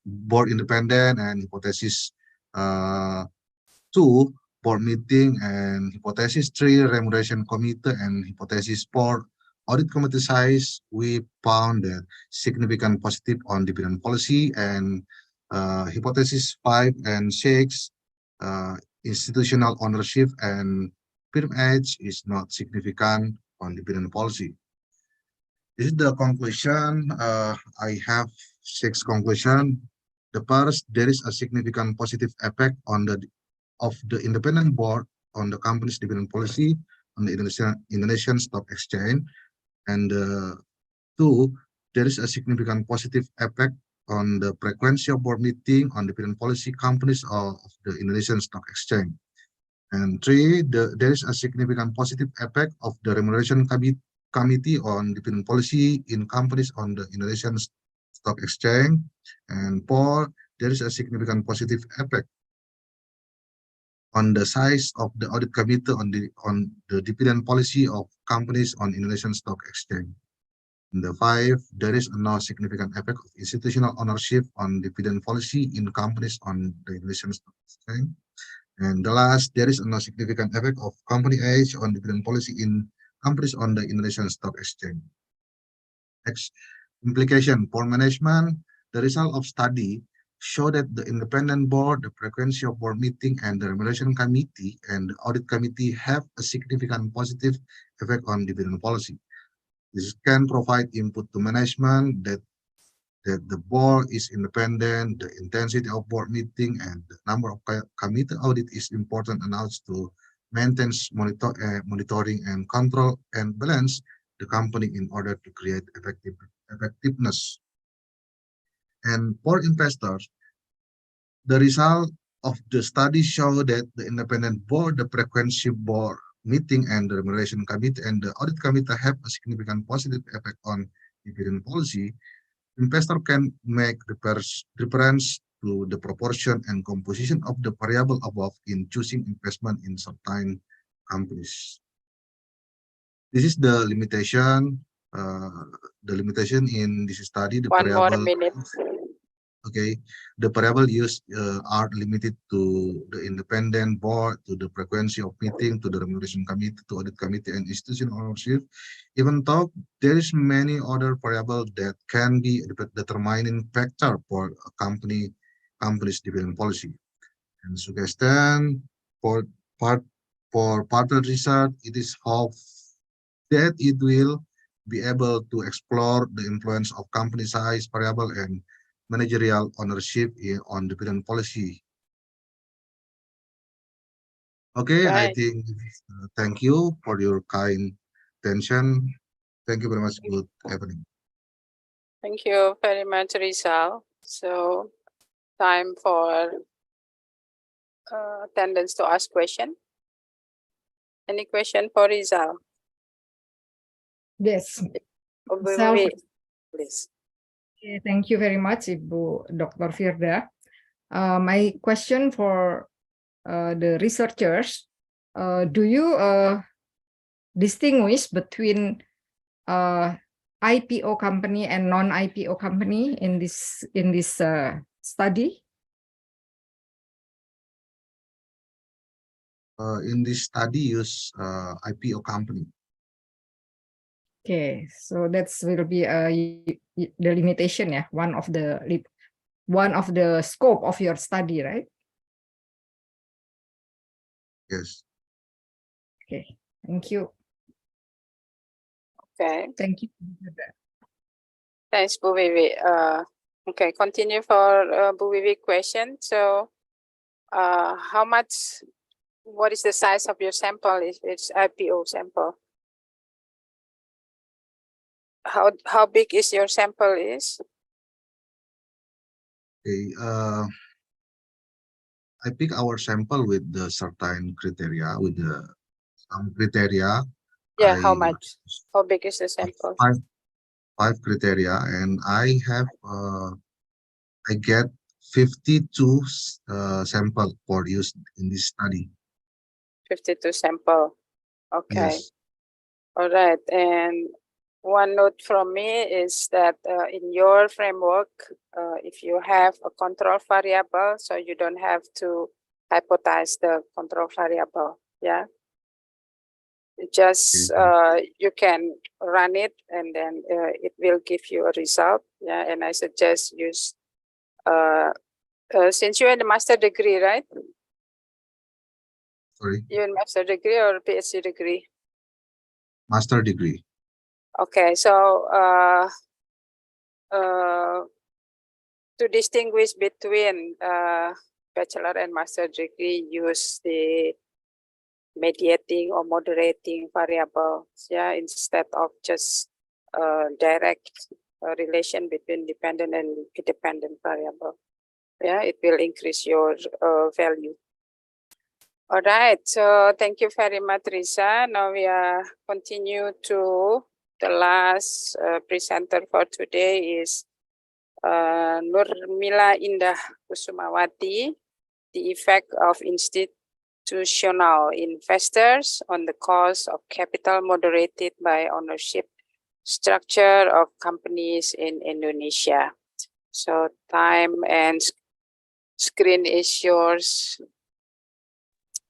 board independent, and hypothesis 2, board meeting, and hypothesis 3, remuneration committee, and hypothesis 4, audit committee size. We found that significant positive on dividend policy, and hypothesis 5 and 6, institutional ownership and firm age is not significant on dividend policy. This is the conclusion. I have 6 conclusions. The first, there is a significant positive effect on the independent board on the company's dividend policy on the Indonesian Stock Exchange. And 2, there is a significant positive effect on the frequency of board meeting on dividend policy companies of the Indonesian Stock Exchange. And three, there is a significant positive effect of the remuneration committee on dividend policy in companies on the Indonesian Stock Exchange. And four, there is a significant positive effect on the size of the audit committee on the dividend policy of companies on Indonesian Stock Exchange. And the five, there is no significant effect of institutional ownership on dividend policy in companies on the Indonesian Stock Exchange. And the last, there is no significant effect of company age on dividend policy in companies on the Indonesian Stock Exchange. Next, implication for management. The result of study show that the independent board, the frequency of board meeting, and the remuneration committee and the audit committee have a significant positive effect on dividend policy. This can provide input to management that the board is independent, the intensity of board meeting, and the number of committee audit is important enough to maintain monitoring and control and balance the company in order to create effectiveness. And for investors, the result of the study show that the independent board, the frequency board meeting, and the remuneration committee and the audit committee have a significant positive effect on dividend policy. Investor can make reference to the proportion and composition of the variable above in choosing investment in certain companies. This is the limitation. In this study, the One more variable. minute. Okay, the variable used are limited to the independent board, to the frequency of meeting, to the remuneration committee, to audit committee, and institutional ownership. Even though there is many other variables that can be a determining factor for a company's dividend policy. And suggestion for further research, it is hoped that it will be able to explore the influence of company size variable and managerial ownership on dividend policy. Okay, I Right. think thank you for your kind attention. Thank you very much. Good evening. Thank you very much, Rizal. So, time for attendants to ask question. Any question for Rizal? Yes. Vivi, please. Okay, thank you very much, Ibu Dr. Firda. My question for the researchers, do you distinguish between IPO company and non-IPO company in this study? In this study, use IPO company. Okay, so that's will be the limitation, yeah, one of the scope of your study, right? Yes. Okay, thank you. Okay. Thank you. Thanks, Bu Vivi. Okay, continue for Bu Vivi question. So, what is the size of your sample if it's IPO sample? How big is your sample is? Okay, I pick our sample with the certain criteria, with some criteria. Yeah, how much? How big is the sample? Five criteria, and I have I get 52 sample for use in this study. 52 sample. Okay. Yes. All right. And one note from me is that in your framework, if you have a control variable, so you don't have to hypothesize the control variable. Yeah. Just you can run it and then it will give you a result. Yeah. And I suggest use since you're in the master degree, right? Sorry. You're in master degree or PhD degree? Master degree. Okay, so to distinguish between bachelor and master degree, use the mediating or moderating variables, yeah, instead of just direct relation between dependent and independent variable. Yeah, it will increase your value. All right, so thank you very much, Risa. Now we are continue to the last presenter for today is Nurmila Indah Kusumawati, the effect of institutional investors on the cost of capital moderated by ownership structure of companies in Indonesia. So time and screen is yours,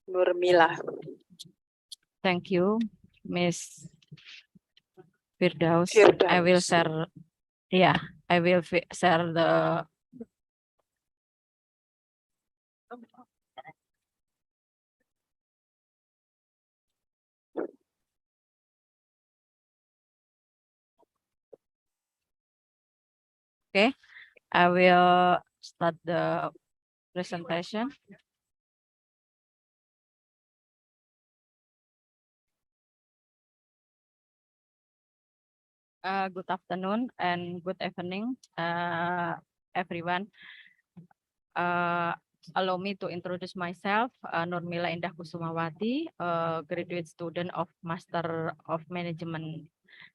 Nurmila. Thank you, Miss Firdaus. I will share, yeah, I will share the okay. I will start the presentation. Good afternoon and good evening, everyone. Allow me to introduce myself, Nurmila Indah Kusumawati, graduate student of Master of Management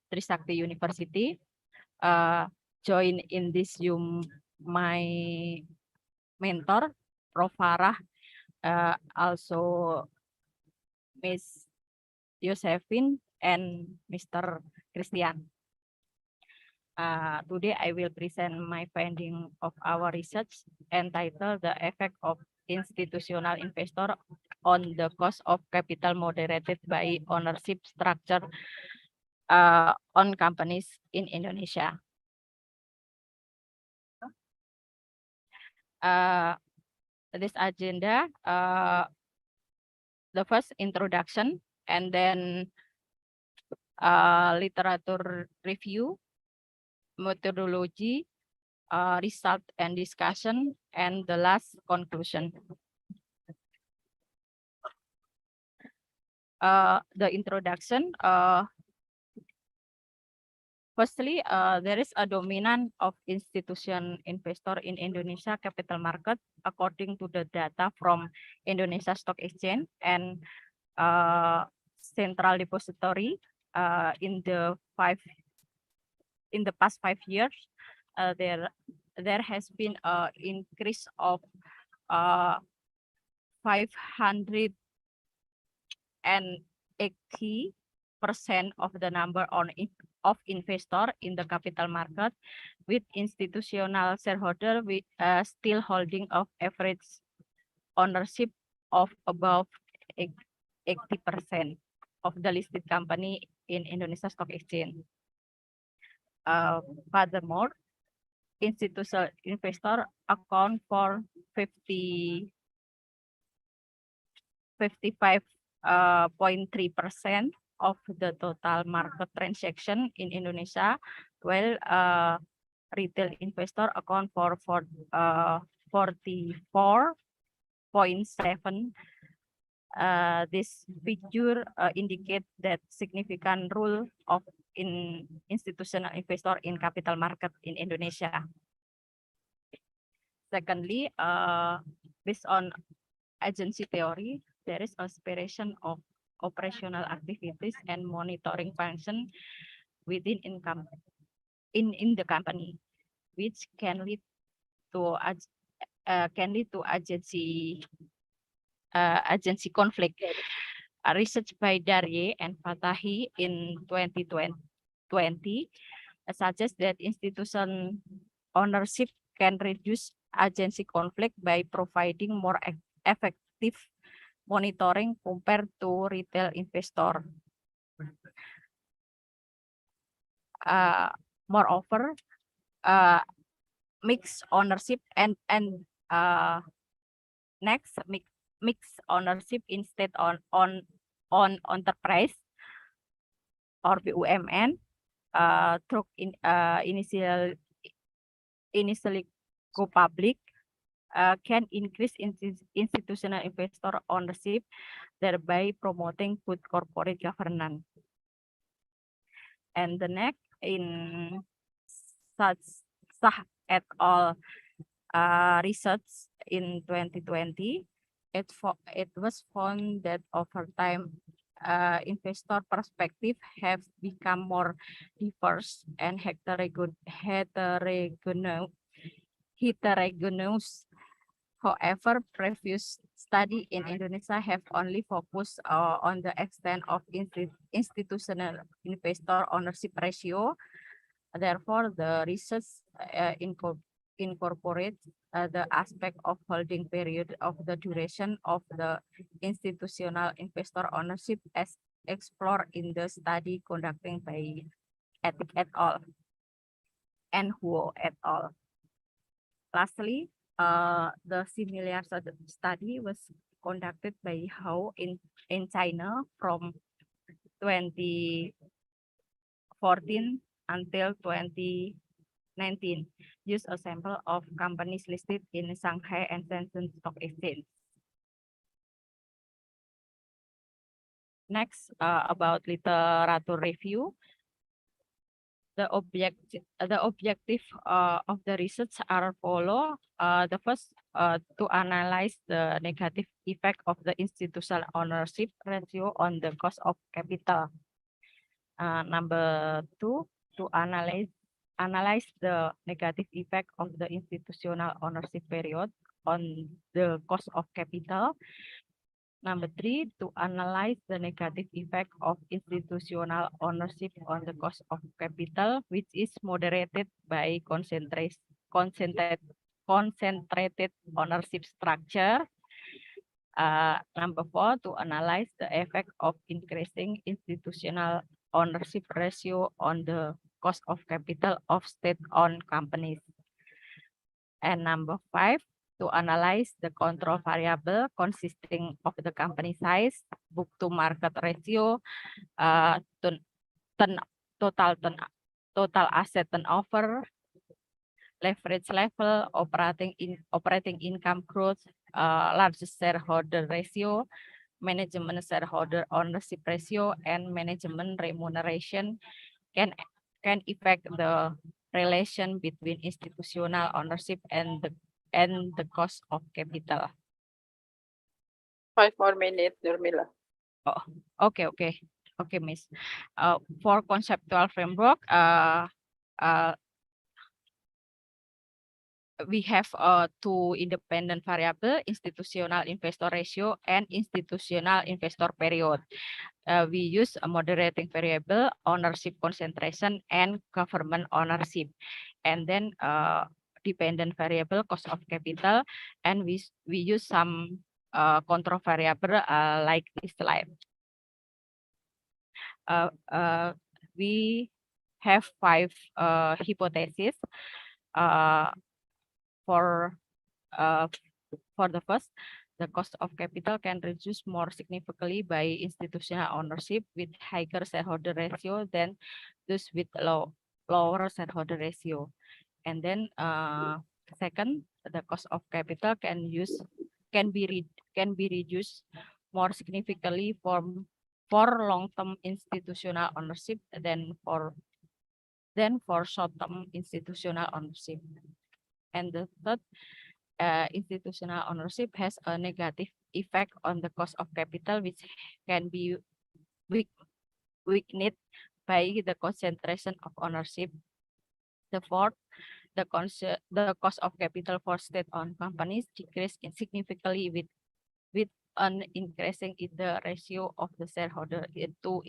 Trisakti University. Join in this Zoom my mentor, Prof. Farah, also Miss Josephine and Mr. Christian. Today I will present my finding of our research entitled The Effect of Institutional Investor on the Cost of Capital Moderated by Ownership Structure on Companies in Indonesia. This agenda, the first introduction, and then literature review, methodology, result and discussion, and the last conclusion. The introduction, firstly, there is a dominance of institution investor in Indonesia capital market according to the data from Indonesia Stock Exchange and Central Depository in the past 5 years. There has been an increase of 580% of the number of investor in the capital market, with institutional shareholder still holding of average ownership of above 80% of the listed company in Indonesia Stock Exchange. Furthermore, institutional investor account for 55.3% of the total market transaction in Indonesia, while retail investor account for 44.7%. This figure indicates that significant role of institutional investor in capital market in Indonesia. Secondly, based on agency theory, there is a separation of operational activities and monitoring function within income in the company, which can lead to agency conflict. Research by Darye and Fatahi in 2020 suggests that institution ownership can reduce agency conflict by providing more effective monitoring compared to retail investor. Moreover, mixed ownership and next mixed ownership instead on enterprise or BUMN through initially go public can increase institutional investor ownership, thereby promoting good corporate governance. And the next, in Shah et al. Research in 2020, it was found that over time, investor perspective have become more diverse and heterogeneous. However, previous study in Indonesia have only focused on the extent of institutional investor ownership ratio. Therefore, the research incorporates the aspect of holding period of the duration of the institutional investor ownership as explored in the study conducted by Ethic et al. And Huo et al. Lastly, the similar study was conducted by Hao in China from 2014 until 2019. Use a sample of companies listed in Shanghai and Shenzhen Stock Exchange. Next, about literature review. The objective of the research are follow. The first, to analyze the negative effect of the institutional ownership ratio on the cost of capital. Number two, to analyze the negative effect of the institutional ownership period on the cost of capital. Number three, to analyze the negative effect of institutional ownership on the cost of capital, which is moderated by concentrated ownership structure. Number four, to analyze the effect of increasing institutional ownership ratio on the cost of capital of state-owned companies. And number five, to analyze the control variable consisting of the company size, book to market ratio, total asset turnover, leverage level, operating income growth, largest shareholder ratio, management shareholder ownership ratio, and management remuneration can affect the relation between institutional ownership and the cost of capital. 5 more minutes, Nurmila. Oh, okay, Miss. For conceptual framework, we have two independent variable, institutional investor ratio and institutional investor period. We use a moderating variable, ownership concentration and government ownership. And then dependent variable, cost of capital, and we use some control variable like this slide. We have 5 hypotheses. For the first, the cost of capital can reduce more significantly by institutional ownership with higher shareholder ratio than those with lower shareholder ratio. And then second, the cost of capital can be reduced more significantly for long-term institutional ownership than for short-term institutional ownership. And the third, institutional ownership has a negative effect on the cost of capital, which can be weakened by the concentration of ownership. The fourth, the cost of capital for state-owned companies decreased significantly with an increasing in the ratio of the shareholder into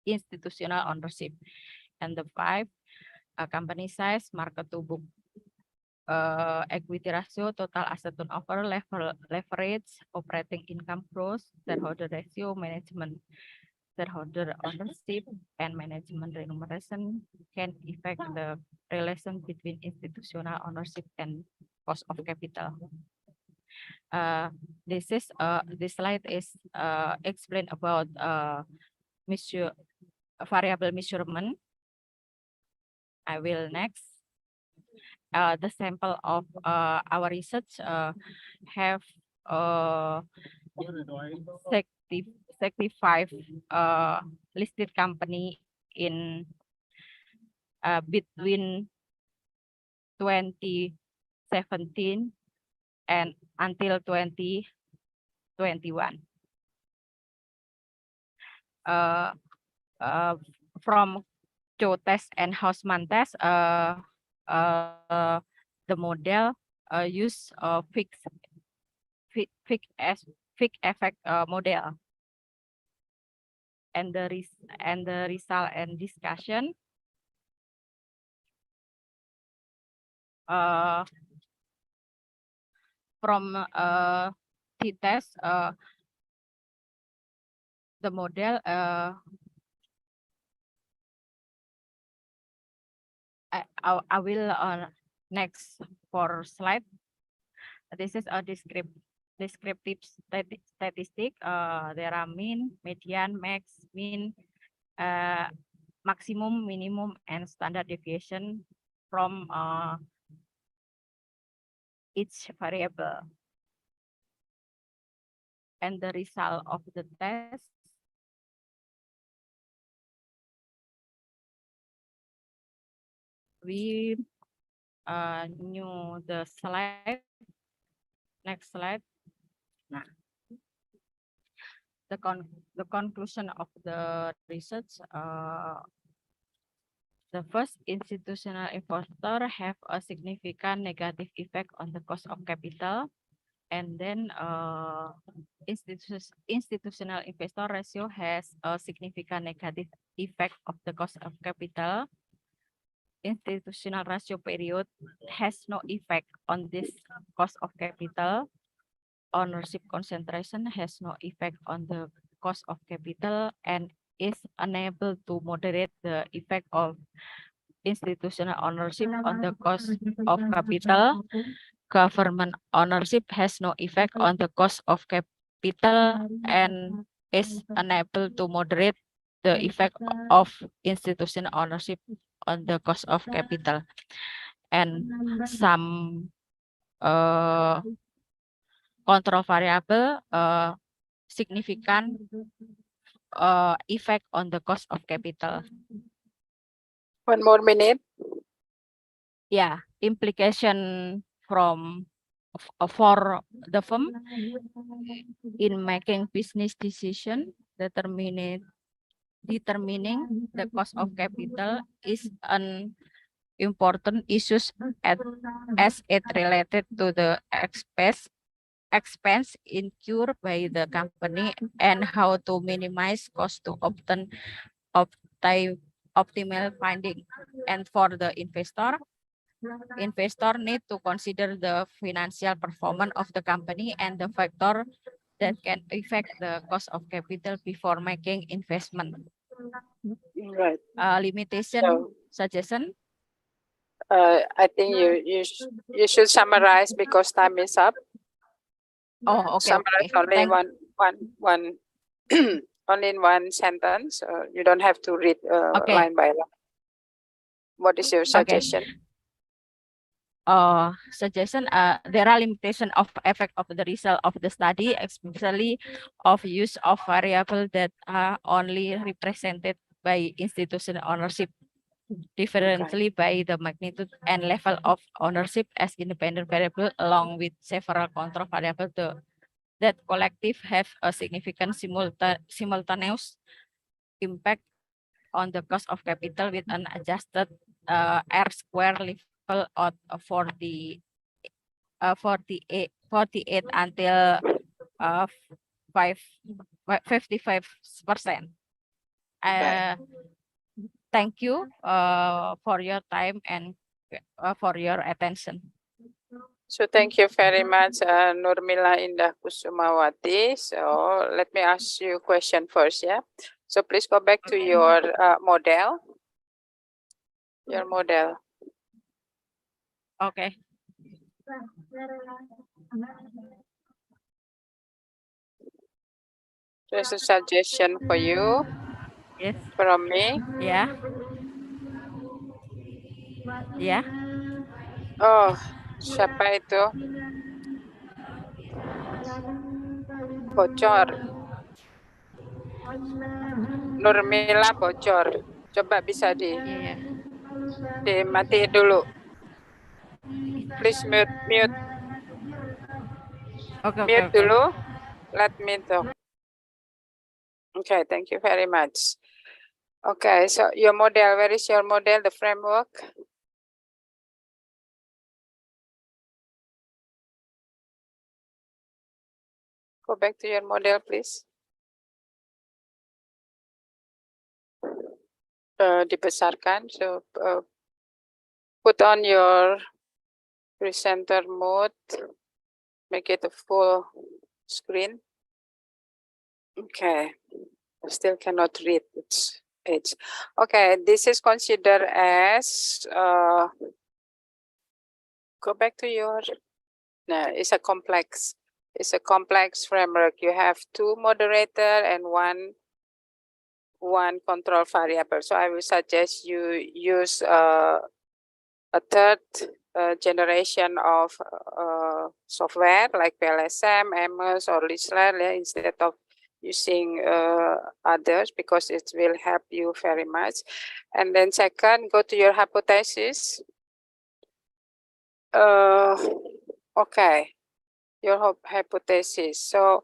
institutional ownership. And the 5, company size, market to book, equity ratio, total asset turnover, leverage, operating income growth, shareholder ratio, management shareholder ownership, and management remuneration can affect the relation between institutional ownership and cost of capital. This slide is explain about variable measurement. I will next. The sample of our research have 65 listed company in between 2017 and until 2019. 2021. From Cho test and Hausmann test, the model use fixed effect model, and the result and discussion from t-test, the model I will next for slide. This is a descriptive statistic. There are mean, median, max, mean, maximum, minimum, and standard deviation from each variable. And the result of the test we knew the slide. Next slide. Nah. The conclusion of the research. The first, institutional investor have a significant negative effect on the cost of capital, and then institutional investor ratio has a significant negative effect of the cost of capital. Institutional ratio period has no effect on this cost of capital. Ownership concentration has no effect on the cost of capital and is unable to moderate the effect of institutional ownership on the cost of capital. Government ownership has no effect on the cost of capital and is unable to moderate the effect of institutional ownership on the cost of capital. And some control variable significant effect on the cost of capital. 1 more minute. Yeah, implication from for the firm in making business decision, determining the cost of capital is an important issue as it related to the expense incurred by the company and how to minimize cost to obtain optimal finding. And for the investor need to consider the financial performance of the company and the factor that can affect the cost of capital before making investment. Right. Limitation suggestion. I think you should summarize because time is up. Oh, okay. Summarize only one only in one sentence. You don't have to read line by line. What is your suggestion? Suggestion, there are limitations of effect of the result of the study, especially of use of variable that are only represented by institutional ownership, differently by the magnitude and level of ownership as independent variable, along with several control variables that collective have a significant simultaneous impact on the cost of capital with an adjusted R-square level of 48 until 55%. Thank you for your time and for your attention. So thank you very much, Nurmila Indah Kusumawati. So let me ask you a question first, yeah? So please go back to your model. Your model. Okay. There's a suggestion for you. Yes. From me. Yeah. Yeah. Oh, siapa itu? Bocor. Nurmila bocor. Coba bisa dimatiin dulu. Please mute. Okay, Mute dulu. let me know. Okay, thank you very much. Okay, so your model, where is your model, the framework? Go back to your model, please. Dibesarkan, so put on your presenter mode, make it a full screen. Okay, I still cannot read its age. Okay, this is considered as, go back to your, no, it's a complex framework. You have two moderator and one control variable. So I will suggest you use a third generation of software like PLSM, MS, or Lisler instead of using others, because it will help you very much. And then second, go to your hypothesis. Okay, your hypothesis. So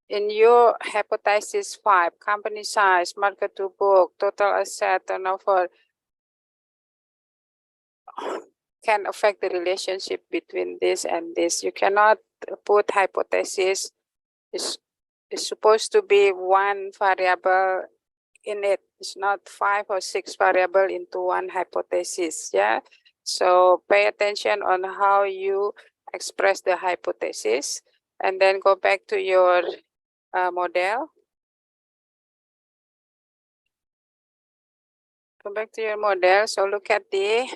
in your hypothesis 5, company size, market to book, total asset turnover can affect the relationship between this and this. You cannot put hypothesis. It's supposed to be one variable in it. It's not 5 or 6 variable into one hypothesis. Yeah. So pay attention on how you express the hypothesis, and then go back to your model. Go back to your model. So look at the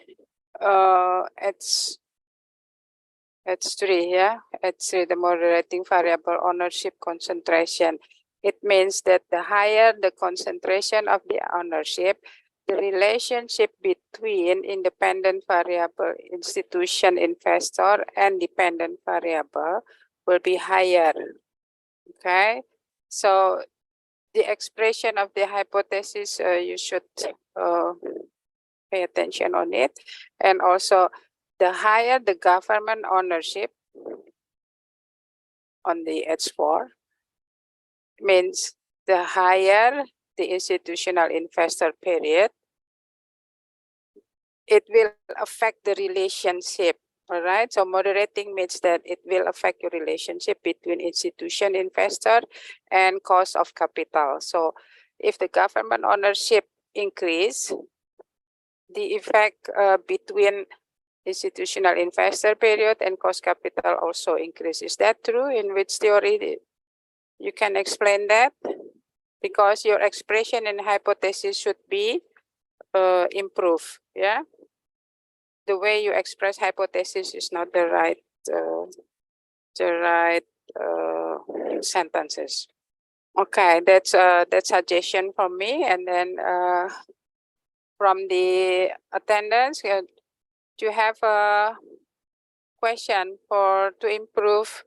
H3, yeah, H3, the moderating variable ownership concentration. It means that the higher the concentration of the ownership, the relationship between independent variable, institution, investor, and dependent variable will be higher. Okay, so the expression of the hypothesis, you should pay attention on it. And also, the higher the government ownership on the H4 means the higher the institutional investor period, it will affect the relationship. All right, so moderating means that it will affect your relationship between institution, investor, and cost of capital. So if the government ownership increase, the effect between institutional investor period and cost capital also increase. Is that true? In which theory you can explain that? Because your expression and hypothesis should be improved. Yeah, the way you express hypothesis is not the right sentences. Okay, that's suggestion from me. And then from the attendance, do you have a question to improve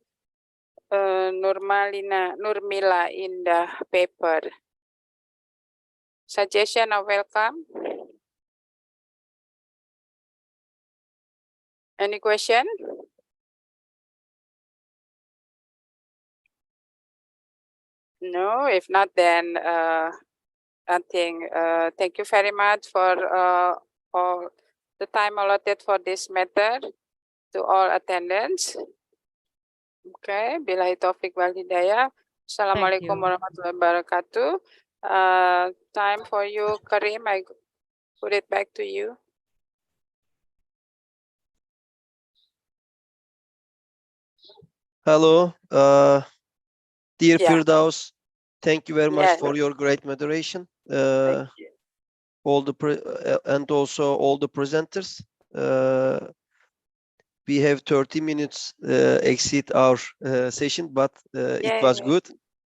Nurmila in the paper? Suggestion are welcome. Any question? No, if not, then nothing. Thank you very much for all the time allotted for this matter to all attendants. Okay, billahi taufik wal hidayah. Assalamualaikum warahmatullahi wabarakatuh. Time for you, Karim. I put it back to you. Hello, dear Yeah. Firdaus. Thank you very much Yes. for your great moderation. All the and also all the presenters. We have 30 minutes exceed our session, but it was good.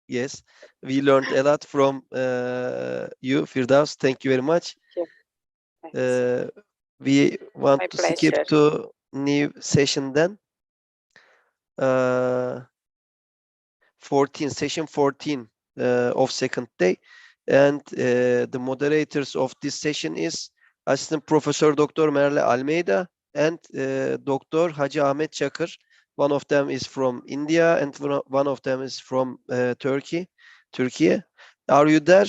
Yes, we learned a lot from you, Firdaus. Thank you very much. We want My to skip pleasure. to new session then. 14 of second day, and the moderators of this session is Assistant Professor Dr. Merle Almeida and Dr. Hacı Ahmet Çakır. One of them is from India, and one of them is from Turkey. Are you there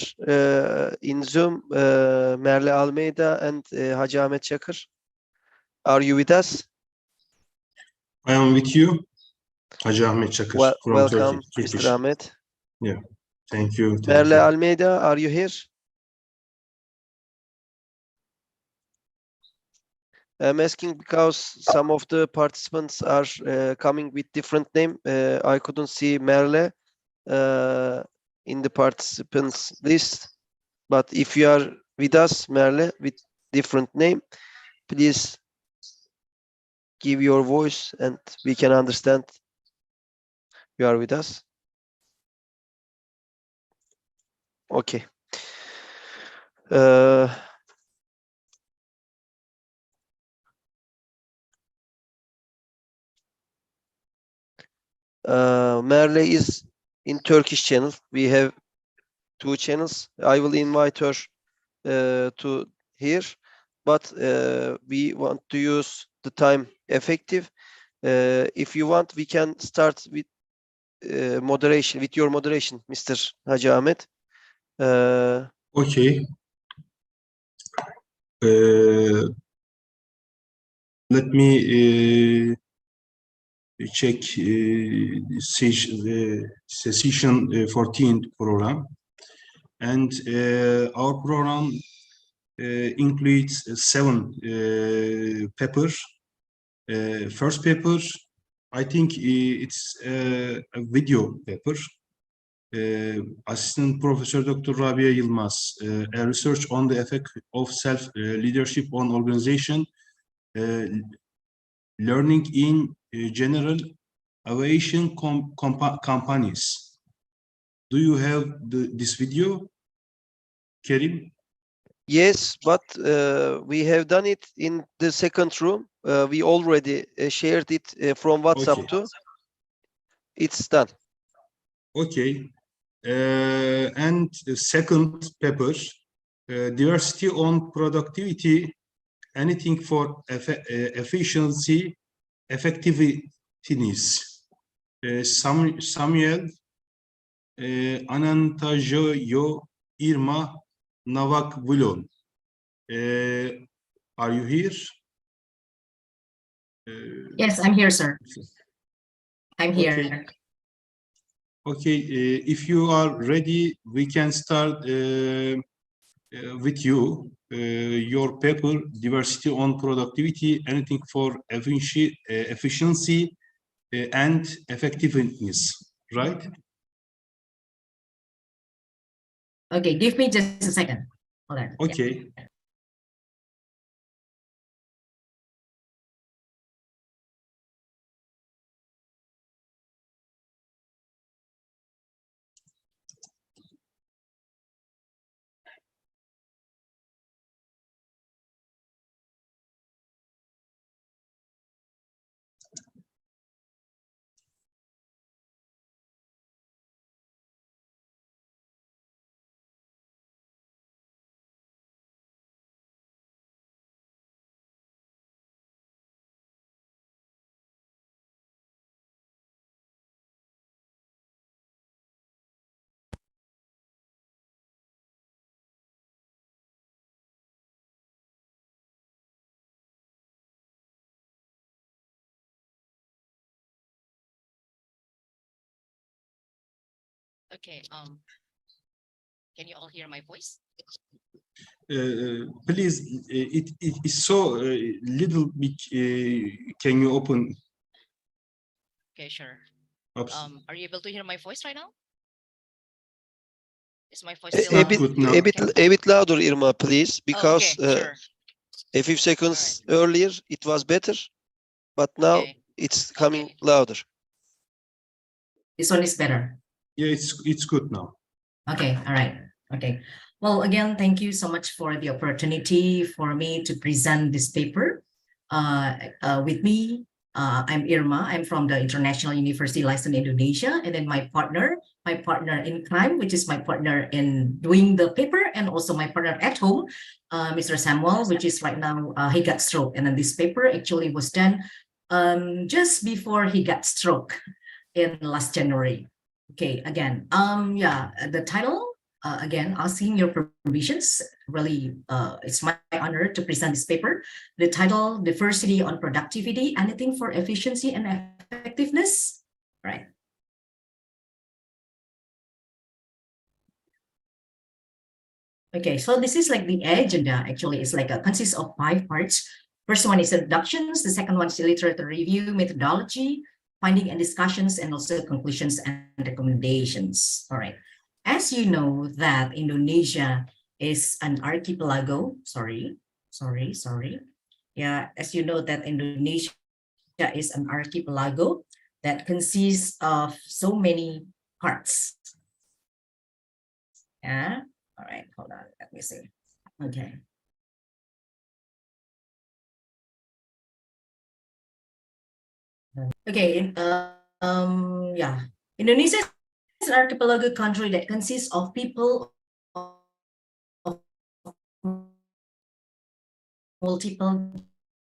in Zoom, Merle Almeida and Hacı Ahmet Çakır? Are you with us? I am with you, Hacı Ahmet Çakır from Welcome, Turkey. Mr. Ahmet. Yeah, thank you. Merle Almeida, are you here? I'm asking because some of the participants are coming with different name. I couldn't see Merle in the participants list, but if you are with us, Merle, with different name, please give your voice and we can understand you are with us. Okay. Merle is in Turkish channel. We have 2 channels. I will invite her to here, but we want to use the time effective. If you want, we can start with moderation, with your moderation, Mr. Hacı Ahmet. Okay. Let me check session 14 program, and our program includes 7 papers. First paper, I think it's a video paper. Assistant Professor Dr. Rabia Yılmaz, a research on the effect of self-leadership on organization, learning in general aviation companies. Do you have this video, Kerim? Yes, but we have done it in the second room. We already shared it from WhatsApp too. It's done. Okay. And the second paper, diversity on productivity, anything for efficiency, effectiveness. Samuel Anantajoyo Irma Navakvulon. Are you here? Yes, I'm here, sir. I'm here. Okay. Okay, if you are ready, we can start with you. Your paper, diversity on productivity, anything for efficiency and effectiveness, right? Okay, give me just a second. Hold on. Okay. Yeah. Okay. Can you all hear my voice? Please, it is so little bit. Can you open? Okay, sure. Oops. Are you able to hear my voice right now? Is my voice A still bit louder, Irma, please, because sure. a few seconds earlier it was better, but now it's coming louder. This one is better. Yeah, it's good now. Okay, all right. Okay. Well, again, thank you so much for the opportunity for me to present this paper. With me, I'm Irma. I'm from the International University License Indonesia, and then my partner in crime, which is my partner in doing the paper, and also my partner at home, Mr. Samuel, which is right now he got stroke, and then this paper actually was done just before he got stroke in last January. Okay, again, yeah, the title, again, asking your permissions, really, it's my honor to present this paper. The title, Diversity on Productivity, Anything for Efficiency and Effectiveness, right? Okay, so this is like the agenda, actually. It's like consists of 5 parts. First one is introductions, the second one is literature review, methodology, finding and discussions, and also conclusions and recommendations. All right. As you know that Indonesia is an archipelago, Yeah, as you know that Indonesia is an archipelago that consists of so many parts. Yeah, all right, hold on, let me see. Okay. Okay, yeah, Indonesia is an archipelago country that consists of people of multiple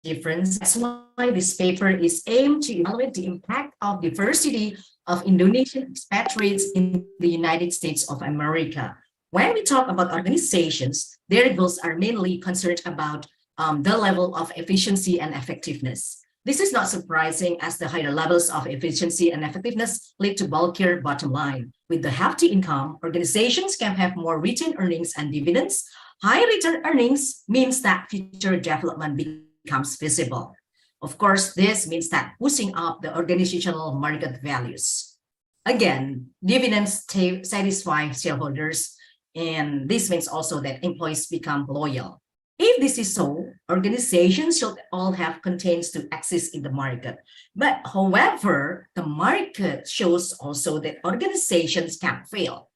difference. That's why this paper is aimed to evaluate the impact of diversity of Indonesian expatriates in the United States of America. When we talk about organizations, their goals are mainly concerned about the level of efficiency and effectiveness. This is not surprising as the higher levels of efficiency and effectiveness lead to bulkier bottom line. With the hefty income, organizations can have more retained earnings and dividends. High return earnings means that future development becomes visible. Of course, this means that pushing up the organizational market values. Again, dividends satisfy shareholders, and this means also that employees become loyal. If this is so, organizations should all have contents to exist in the market. But however, the market shows also that organizations can fail.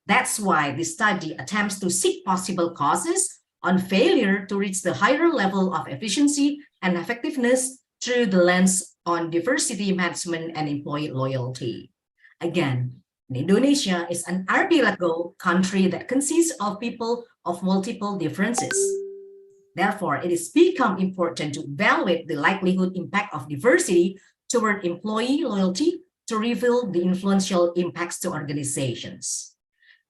That's why this study attempts to seek possible causes on failure to reach the higher level of efficiency and effectiveness through the lens on diversity management and employee loyalty. Again, Indonesia is an archipelago country that consists of people of multiple differences. Therefore, it has become important to evaluate the likelihood impact of diversity toward employee loyalty to reveal the influential impacts to organizations.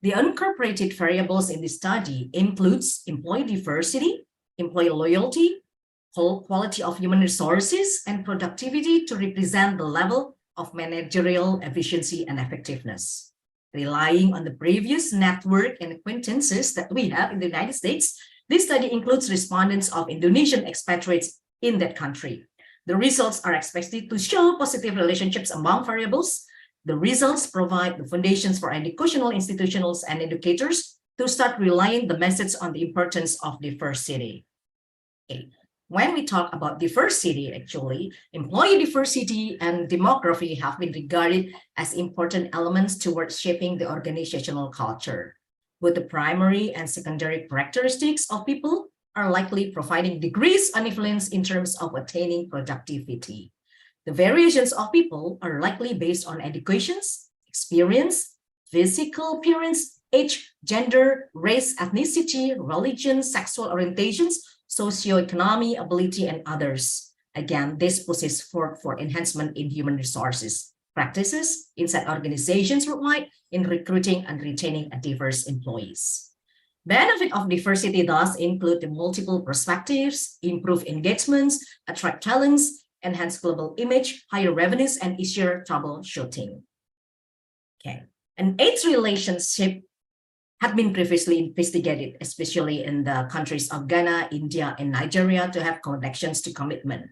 The unincorporated variables in this study includes employee diversity, employee loyalty, quality of human resources, and productivity to represent the level of managerial efficiency and effectiveness. Relying on the previous network and acquaintances that we have in the United States, this study includes respondents of Indonesian expatriates in that country. The results are expected to show positive relationships among variables. The results provide the foundations for educational institutions and educators to start relying the message on the importance of diversity. Okay. When we talk about diversity, actually, employee diversity and demography have been regarded as important elements towards shaping the organizational culture. Both the primary and secondary characteristics of people are likely providing degrees of influence in terms of attaining productivity. The variations of people are likely based on educations, experience, physical appearance, age, gender, race, ethnicity, religion, sexual orientations, socioeconomic ability, and others. Again, this pushes forward for enhancement in human resources practices inside organizations worldwide in recruiting and retaining diverse employees. Benefit of diversity thus include the multiple perspectives, improve engagements, attract talents, enhance global image, higher revenues, and easier troubleshooting. Okay, an age relationship had been previously investigated, especially in the countries of Ghana, India, and Nigeria, to have connections to commitment.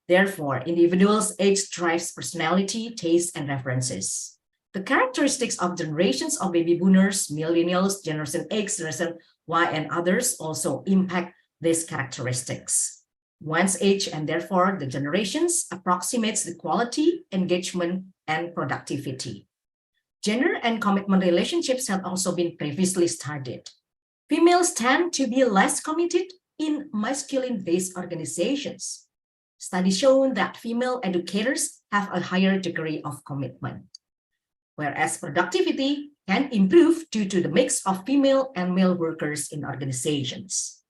Therefore, individuals' age drives personality, taste, and references. The characteristics of generations of baby boomers, millennials, Generation X, Generation Y, and others also impact these characteristics. One's age and therefore the generations approximates the quality, engagement, and productivity. Gender and commitment relationships have also been previously studied. Females tend to be less committed in masculine-based organizations. Studies show that female educators have a higher degree of commitment, whereas productivity can improve due to the mix of female and male workers in organizations.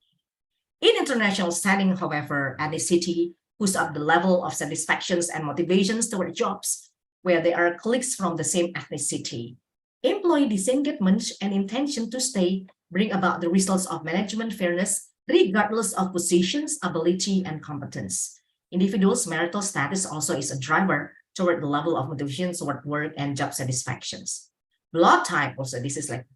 In international setting, however, ethnicity, boost up the level of satisfactions and motivations toward jobs where there are colleagues from the same ethnicity. Employee disengagement and intention to stay bring about the results of management fairness regardless of positions, ability, and competence. Individuals' marital status also is a driver toward the level of motivation toward work and job satisfactions. Blood type also, this is like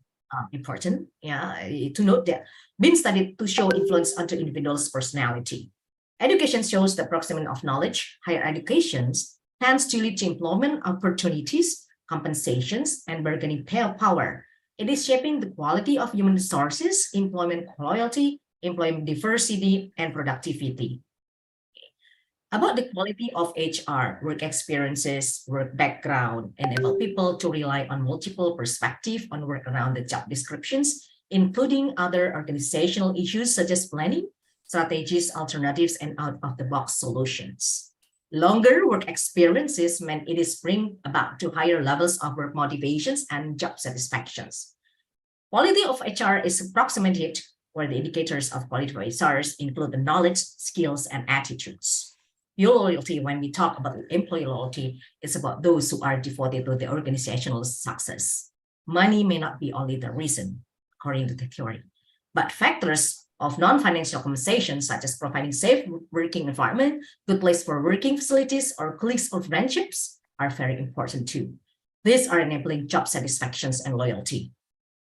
important, to note that been studied to show influence onto individuals' personality. Education shows the proximity of knowledge. Higher educations tends to lead to employment opportunities, compensations, and bargaining power. It is shaping the quality of human resources, employment quality, employment diversity, and productivity. About the quality of HR, work experiences, work background, enable people to rely on multiple perspectives on work around the job descriptions, including other organizational issues such as planning, strategies, alternatives, and out-of-the-box solutions. Longer work experiences meant it is bring about to higher levels of work motivations and job satisfactions. Quality of HR is approximated where the indicators of quality of HRs include the knowledge, skills, and attitudes. Your loyalty, when we talk about employee loyalty, is about those who are devoted to the organizational success. Money may not be only the reason, according to the theory, but factors of non-financial compensation, such as providing safe working environment, good place for working facilities, or colleagues or friendships are very important too. These are enabling job satisfactions and loyalty.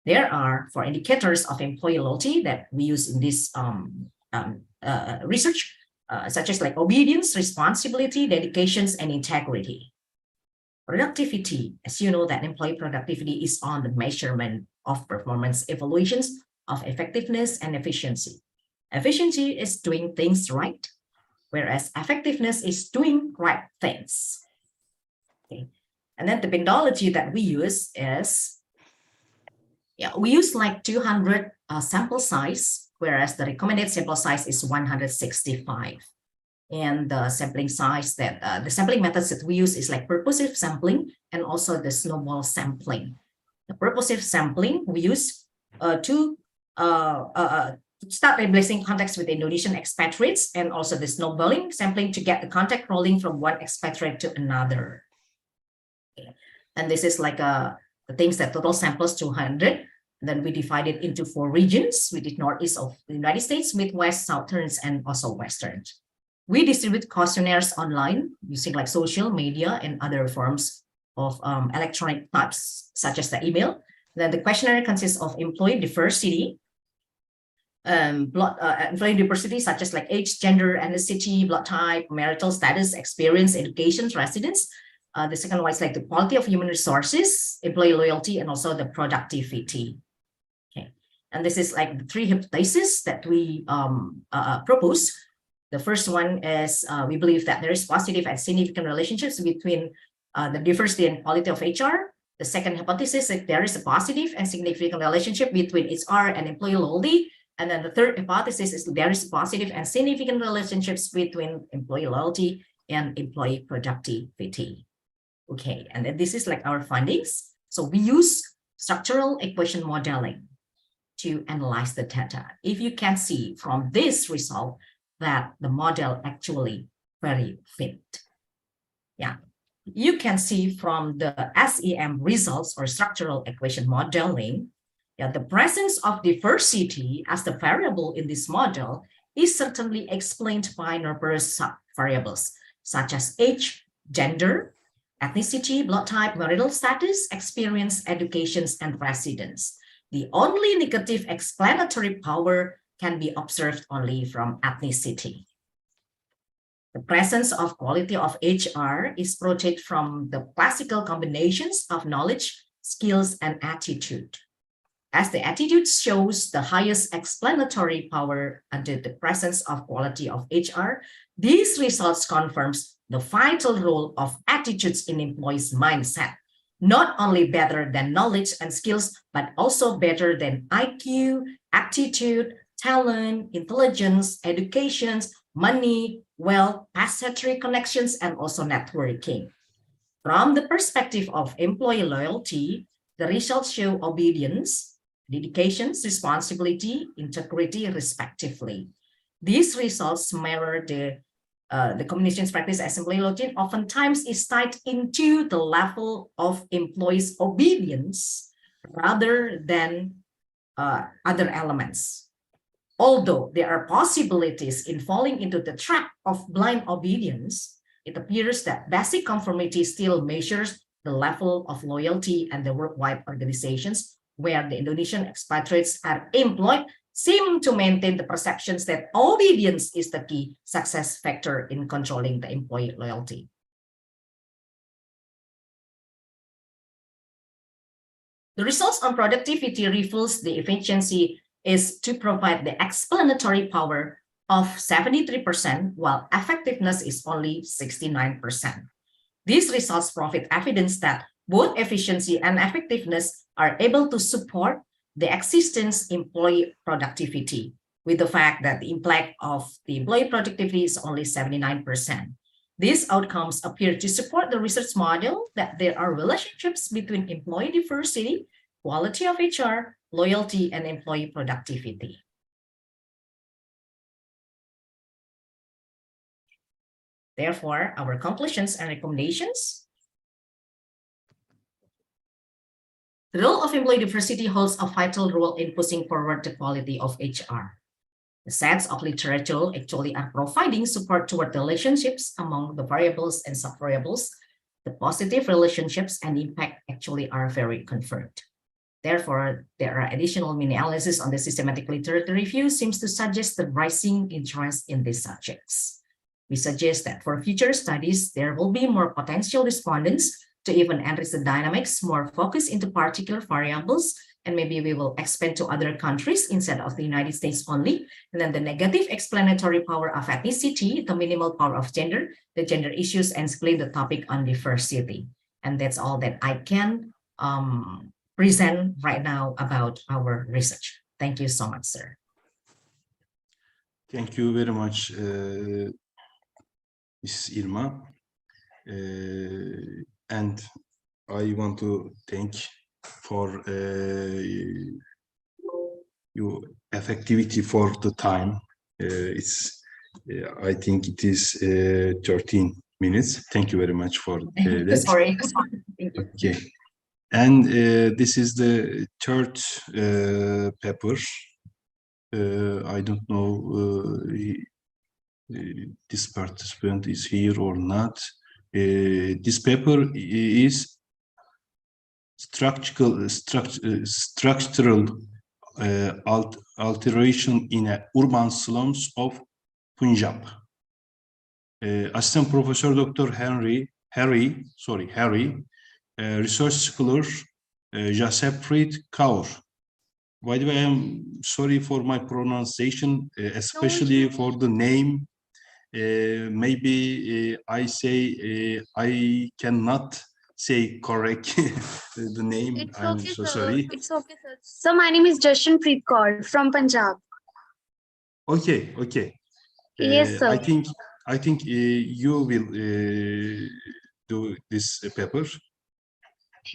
There are 4 indicators of employee loyalty that we use in this research, such as like obedience, responsibility, dedications, and integrity. Productivity, as you know, that employee productivity is on the measurement of performance evaluations of effectiveness and efficiency. Efficiency is doing things right, whereas effectiveness is doing right things. Okay. And then the methodology that we use is, we use like 200 sample size, whereas the recommended sample size is 165. And the sampling size that, the sampling methods that we use is like purposive sampling and also the snowball sampling. The purposive sampling we use to start replacing contacts with Indonesian expatriates, and also the snowballing sampling to get the contact rolling from one expatriate to another. Okay. And this is like the things that total samples 200. Then we divide it into 4 regions. We did northeast of the United States, Midwest, Southerns, and also Westerns. We distribute questionnaires online using like social media and other forms of electronic types, such as the email. Then the questionnaire consists of employee diversity, employee diversity such as like age, gender, ethnicity, blood type, marital status, experience, education, residence. The second one is like the quality of human resources, employee loyalty, and also the productivity. Okay, and this is like the 3 hypotheses that we propose. The first one is we believe that there is positive and significant relationships between the diversity and quality of HR. The second hypothesis is that there is a positive and significant relationship between HR and employee loyalty. And then the third hypothesis is there is positive and significant relationships between employee loyalty and employee productivity. Okay, and then this is like our findings. So we use structural equation modeling to analyze the data. If you can see from this result that the model actually very fit. Yeah, you can see from the SEM results or structural equation modeling, the presence of diversity as the variable in this model is certainly explained by numerous sub-variables such as age, gender, ethnicity, blood type, marital status, experience, educations, and residence. The only negative explanatory power can be observed only from ethnicity. The presence of quality of HR is projected from the classical combinations of knowledge, skills, and attitude. As the attitude shows the highest explanatory power under the presence of quality of HR, these results confirms the vital role of attitudes in employees' mindset, not only better than knowledge and skills, but also better than IQ, attitude, talent, intelligence, educations, money, wealth, asset connections, and also networking. From the perspective of employee loyalty, the results show obedience, dedications, responsibility, integrity, respectively. These results mirror the The communications practice as employee loyalty oftentimes is tied into the level of employees' obedience rather than other elements. Although there are possibilities in falling into the trap of blind obedience, it appears that basic conformity still measures the level of loyalty, and the worldwide organizations where the Indonesian expatriates are employed seem to maintain the perceptions that obedience is the key success factor in controlling the employee loyalty. The results on productivity reveals the efficiency is to provide the explanatory power of 73%, while effectiveness is only 69%. These results provide evidence that both efficiency and effectiveness are able to support the existence employee productivity, with the fact that the impact of the employee productivity is only 79%. These outcomes appear to support the research model that there are relationships between employee diversity, quality of HR, loyalty, and employee productivity. Therefore, our conclusions and recommendations. The role of employee diversity holds a vital role in pushing forward the quality of HR. The sets of literature actually are providing support toward the relationships among the variables and sub-variables. The positive relationships and impact actually are very confirmed. Therefore, there are additional mini-analysis on the systematic literature review seems to suggest the rising interest in these subjects. We suggest that for future studies, there will be more potential respondents to even enrich the dynamics, more focus into particular variables, and maybe we will expand to other countries instead of the United States only. And then the negative explanatory power of ethnicity, the minimal power of gender, the gender issues, and split the topic on diversity. And that's all that I can present right now about our research. Thank you so much, sir. Thank you very much, Ms. Irma. And I want to thank for your effectivity for the time. I think it is 13 minutes. Thank you very much for that. Sorry. Thank you. Okay. And this is the third paper. I don't know this participant is here or not. This paper is structural alteration in urban slums of Punjab. Assistant Professor Dr. Harry, research scholar Jaspreet Kaur. By the way, I'm sorry for my pronunciation, especially for the name. Maybe I say I cannot say correct the name. It's I'm okay, so sir. sorry. It's okay, sir. So my name is Jaspreet Kaur from Punjab. Okay. Yes, sir. I think you will do this paper.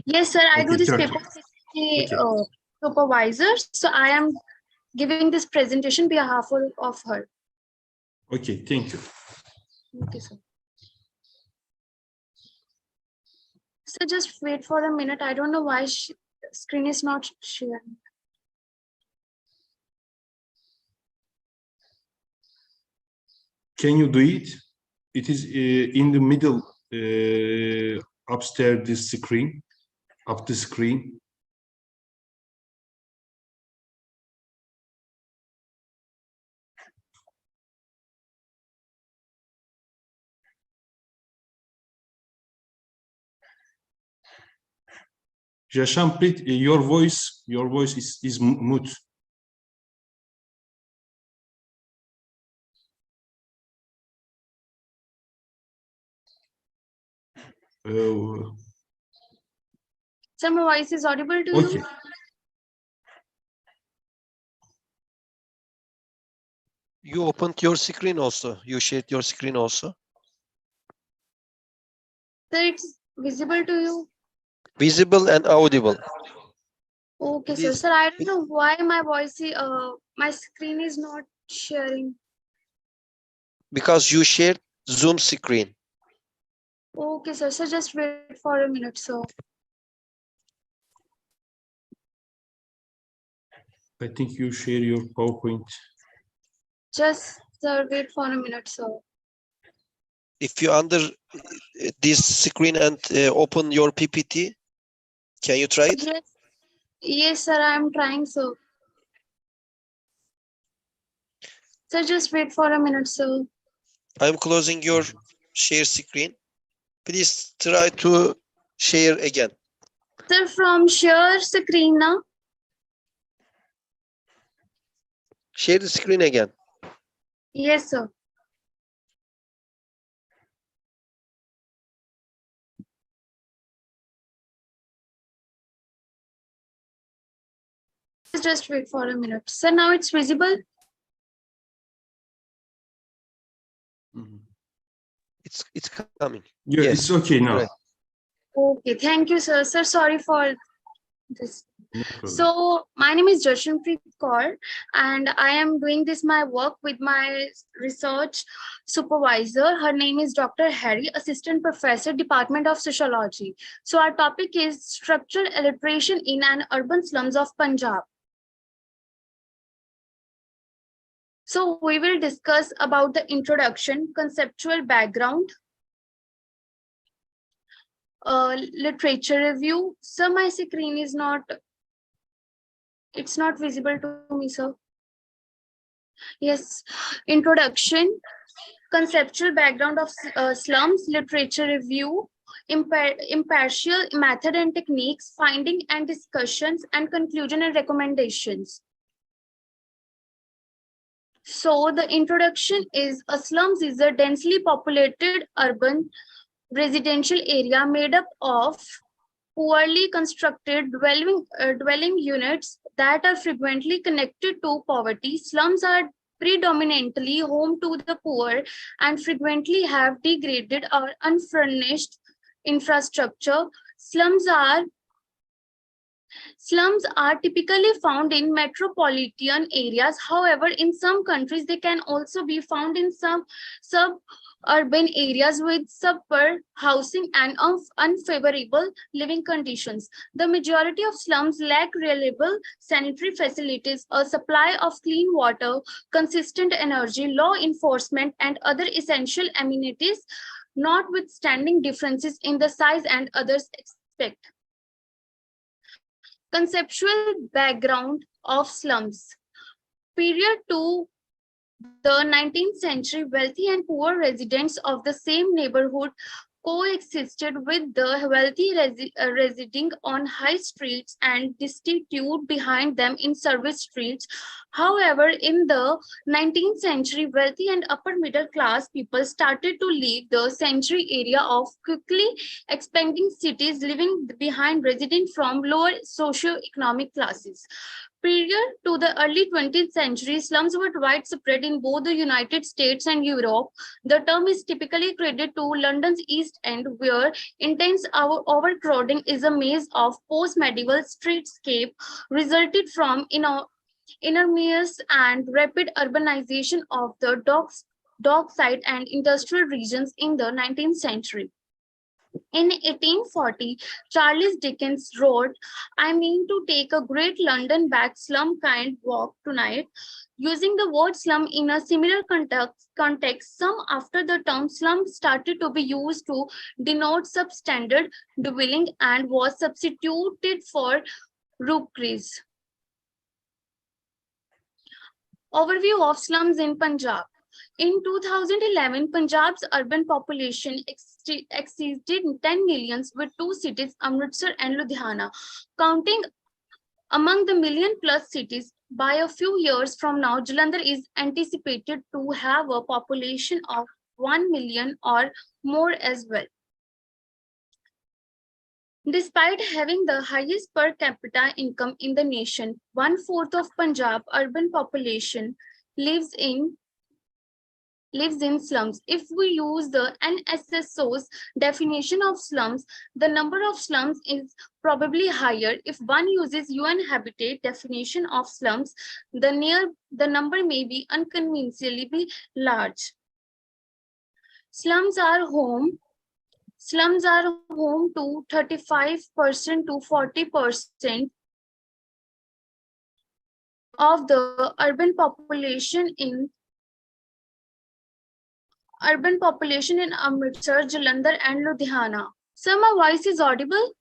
Yes, sir. I do Okay, this Turkey. paper with the Okay. supervisor. So I am giving this presentation behalf of her. Okay, thank you. Okay, sir. So just wait for a minute. I don't know why screen is not sharing. Can you do it? It is in the middle, upstairs this screen, up the screen. Jaspreet, your voice is mute. So my voice is audible to Okay. you? You opened your screen also. You shared your screen also. Sir, it's visible to you? Visible and audible. Okay, It sir. is- Sir, I don't know why my voice, my screen is not sharing. Because you shared Zoom screen. Okay, sir. So just wait for a minute, sir. I think you share your PowerPoint. Just, sir, wait for a minute, sir. If you under this screen and open your PPT, can you try it? Yes, yes, sir. I'm trying, sir. Sir, just wait for a minute, sir. I'm closing your share screen. Please try to share again. Sir, from share screen now. Share the screen again. Yes, sir. Just wait for a minute. Sir, now it's visible. It's coming. Yeah, Yes. it's okay now. Right. Okay, thank you, sir. Sir, sorry for this. No problem. So my name is Jarshanpreet Kaur, and I am doing this my work with my research supervisor. Her name is Dr. Harry, Assistant Professor, Department of Sociology. So our topic is structural illiteration in an urban slums of Punjab. So we will discuss about the introduction, conceptual background, literature review. Sir, my screen is not, it's not visible to me, sir. Yes, introduction, conceptual background of slums, literature review, impartial method and techniques, finding and discussions, and conclusion and recommendations. So the introduction is a slums is a densely populated urban residential area made up of poorly constructed dwelling units that are frequently connected to poverty. Slums are predominantly home to the poor and frequently have degraded or unfurnished infrastructure. Slums are typically found in metropolitan areas. However, in some countries, they can also be found in some suburban areas with subpar housing and unfavorable living conditions. The majority of slums lack reliable sanitary facilities, a supply of clean water, consistent energy, law enforcement, and other essential amenities, notwithstanding differences in the size and others expect. Conceptual background of slums. Period to the 19th century, wealthy and poor residents of the same neighborhood coexisted with the wealthy residing on high streets and destitute behind them in service streets. However, in the 19th century, wealthy and upper middle class people started to leave the century area of quickly expanding cities, leaving behind residents from lower socio-economic classes. Prior to the early 20th century, slums were widespread in both the United States and Europe. The term is typically credited to London's East End, where intense overcrowding is a maze of post-medieval streetscape resulted from enormous and rapid urbanization of the dockside and industrial regions in the 19th century. In 1840, Charles Dickens wrote, "I mean to take a great London back slum kind walk tonight." Using the word slum in a similar context, some after the term slum started to be used to denote substandard dwelling and was substituted for rookeries. Overview of slums in Punjab. In 2011, Punjab's urban population exceeded 10 million with two cities, Amritsar and Ludhiana. Counting among the million-plus cities, by a few years from now, Jalandhar is anticipated to have a population of 1 million or more as well. Despite having the highest per capita income in the nation, 1/4 of Punjab urban population lives in slums. If we use the NSSO's definition of slums, the number of slums is probably higher. If one uses UN Habitat definition of slums, the number may be unconvincingly large. Slums are home to 35% to 40% of the urban population in Amritsar, Jalandhar, and Ludhiana. Sir, my voice is audible?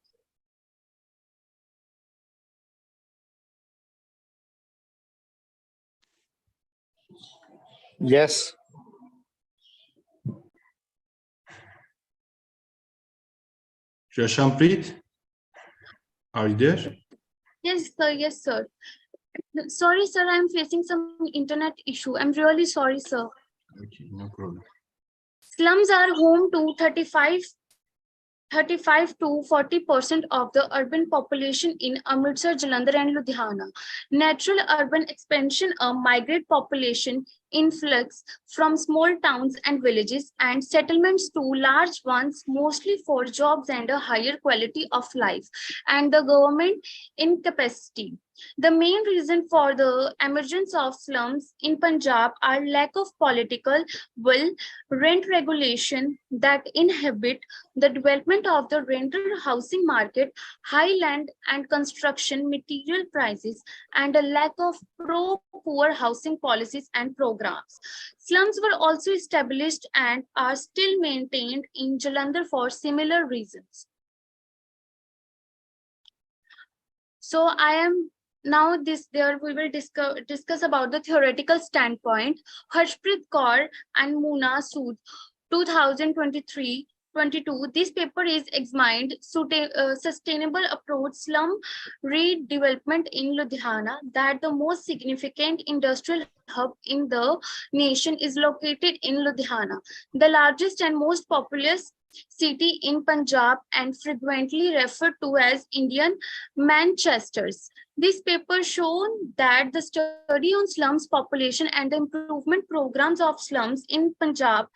Yes. Jashanpreet, are you there? Yes, sir. Yes, sir. Sorry, sir. I'm facing some internet issue. I'm really sorry, sir. Okay, no problem. Slums are home to 35 to 40% of the urban population in Amritsar, Jalandhar, and Ludhiana. Natural urban expansion, a migrant population influx from small towns and villages, and settlements to large ones, mostly for jobs and a higher quality of life, and the government incapacity. The main reason for the emergence of slums in Punjab are lack of political will, rent regulation that inhibit the development of the rental housing market, high land and construction material prices, and a lack of pro-poor housing policies and programs. Slums were also established and are still maintained in Jalandhar for similar reasons. So I am now we will discuss about the theoretical standpoint. Harshpreet Kaur and Moona Sood, 2023-22. This paper is examined sustainable approach slum redevelopment in Ludhiana, that the most significant industrial hub in the nation is located in Ludhiana, the largest and most populous city in Punjab and frequently referred to as Indian Manchester's. This paper shown that the study on slums population and the improvement programs of slums in Punjab,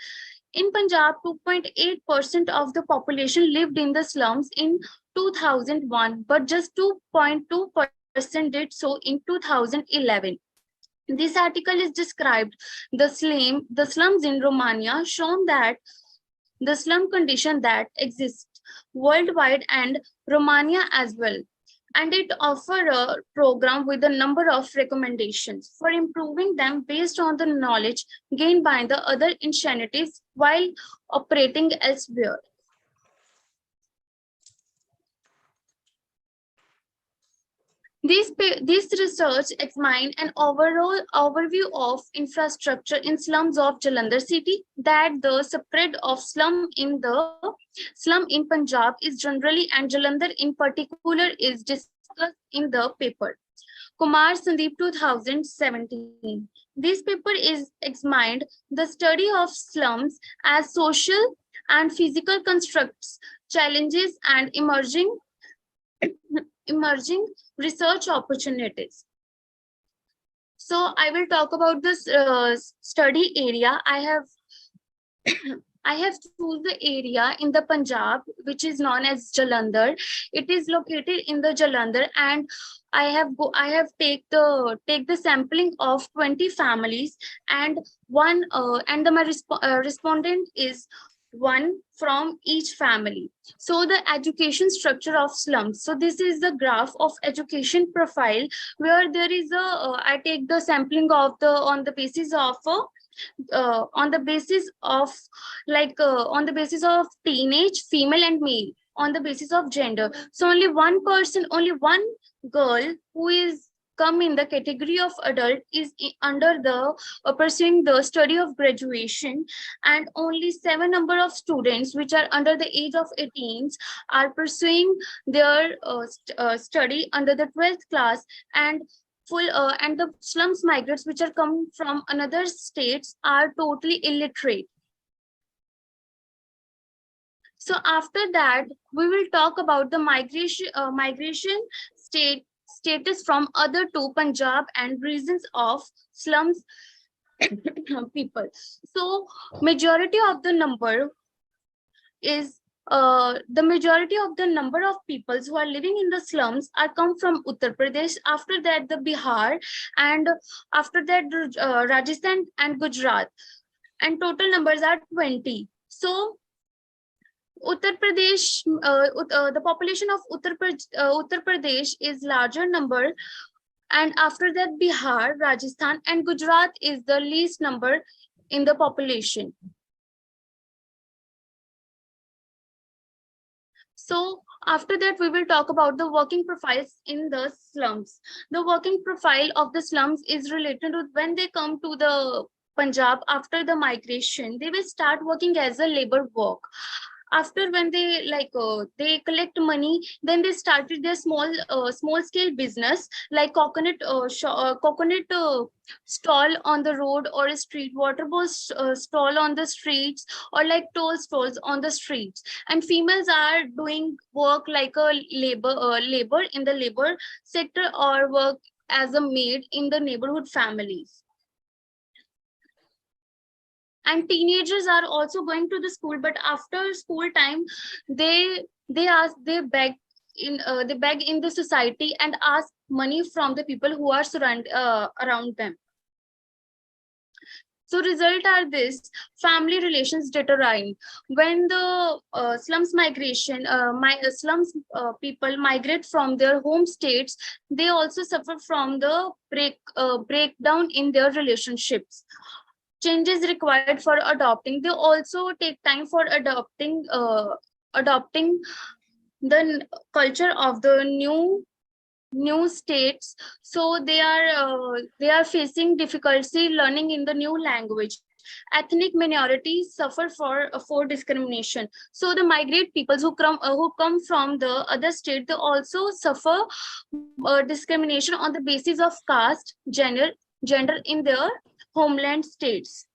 2.8% of the population lived in the slums in 2001, but just 2.2% did so in 2011. This article is described the slums in Romania, shown that the slum condition that exists worldwide and Romania as well. And it offers a program with a number of recommendations for improving them based on the knowledge gained by the other initiatives while operating elsewhere. This research examined an overall overview of infrastructure in slums of Jalandhar city, that the spread of slum in Punjab is generally and Jalandhar in particular is discussed in the paper. Kumar Sandeep, 2017. This paper is examined the study of slums as social and physical constructs, challenges, and emerging research opportunities. So I will talk about this study area. I have chosen the area in the Punjab, which is known as Jalandhar. It is located in the Jalandhar, and I have take the sampling of 20 families, and my respondent is one from each family. So the education structure of slums. So this is the graph of education profile, where there is I take the sampling of on the basis of teenage, female and male, on the basis of gender. So only one girl who is come in the category of adult is under the pursuing the study of graduation, and only 7 number of students which are under the age of 18 are pursuing their study under the 12th class, and the slums migrants which are coming from another states are totally illiterate. So after that, we will talk about the migration status from other to Punjab and reasons of slums people. So majority of the number of people who are living in the slums are come from Uttar Pradesh, after that the Bihar, and after that Rajasthan and Gujarat, and total numbers are 20. So Uttar Pradesh, the population of Uttar Pradesh is larger number, and after that Bihar, Rajasthan, and Gujarat is the least number in the population. So after that, we will talk about the working profiles in the slums. The working profile of the slums is related to when they come to the Punjab after the migration, they will start working as a labor work. After when they they collect money, then they started their small scale business like coconut stall on the road or a street, water bottle stall on the streets, or like toll stalls on the streets. And females are doing work like a labor in the labor sector, or work as a maid in the neighborhood families. And teenagers are also going to the school, but after school time they beg in the society and ask money from the people who are around them. So result are this: family relations deteriorate when the slums people migrate from their home states. They also suffer from the breakdown in their relationships. Changes required for adopting. They also take time for adopting the culture of the new states. So they are facing difficulty learning in the new language. Ethnic minorities suffer for discrimination. So the migrant peoples who come from the other state, they also suffer discrimination on the basis of caste, gender in their homeland states.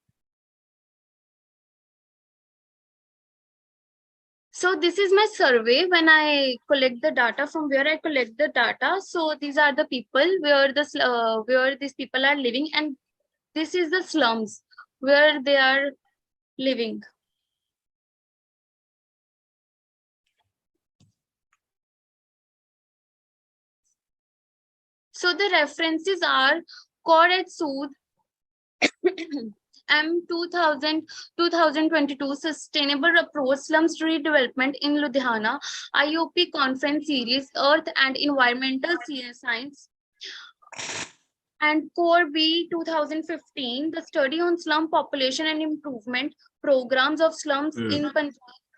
So this is my survey when I collect the data, from where I collect the data. So these are the people where these people are living, and this is the slums where they are living. So the references are Kaur et Sood, M 2022 Sustainable Approach Slums Redevelopment in Ludhiana, IOP Conference Series Earth and Environmental Science, and Core B 2015 the Study on Slum Population and Improvement Programs of Slums in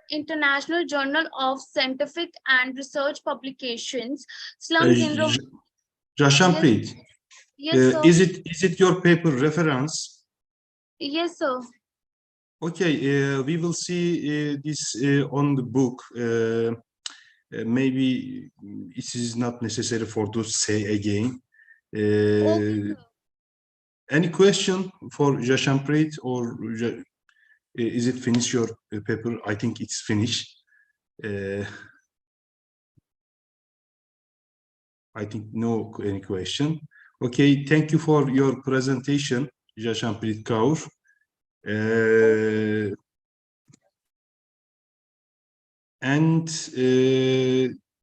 International Journal of Scientific and Research Publications. Slums in Jashanpreet, Yes, sir. is it your paper reference? Yes, sir. Okay, we will see this on the book. Maybe it is not necessary for to say again. Any question for Jashanpreet, or is it finished your paper? I think it's finished. I think no any question. Okay, thank you for your presentation, Jashanpreet Kaur. And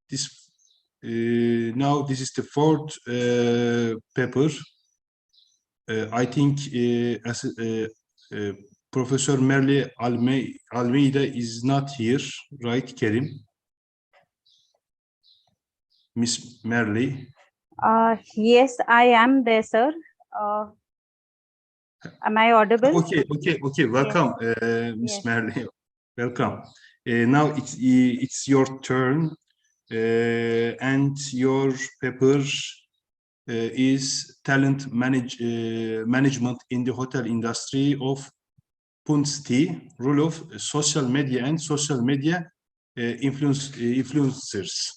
this now this is the fourth paper. I think as Professor Merle Almeida is not here, right, Kerim? Miss Merle. Yes, I am there, sir. Am I audible? Okay. Welcome, Miss Yes. Merle. Welcome. Now it's your turn, and your paper is talent management in the hotel industry of Punsti, role of social media and social media influencers.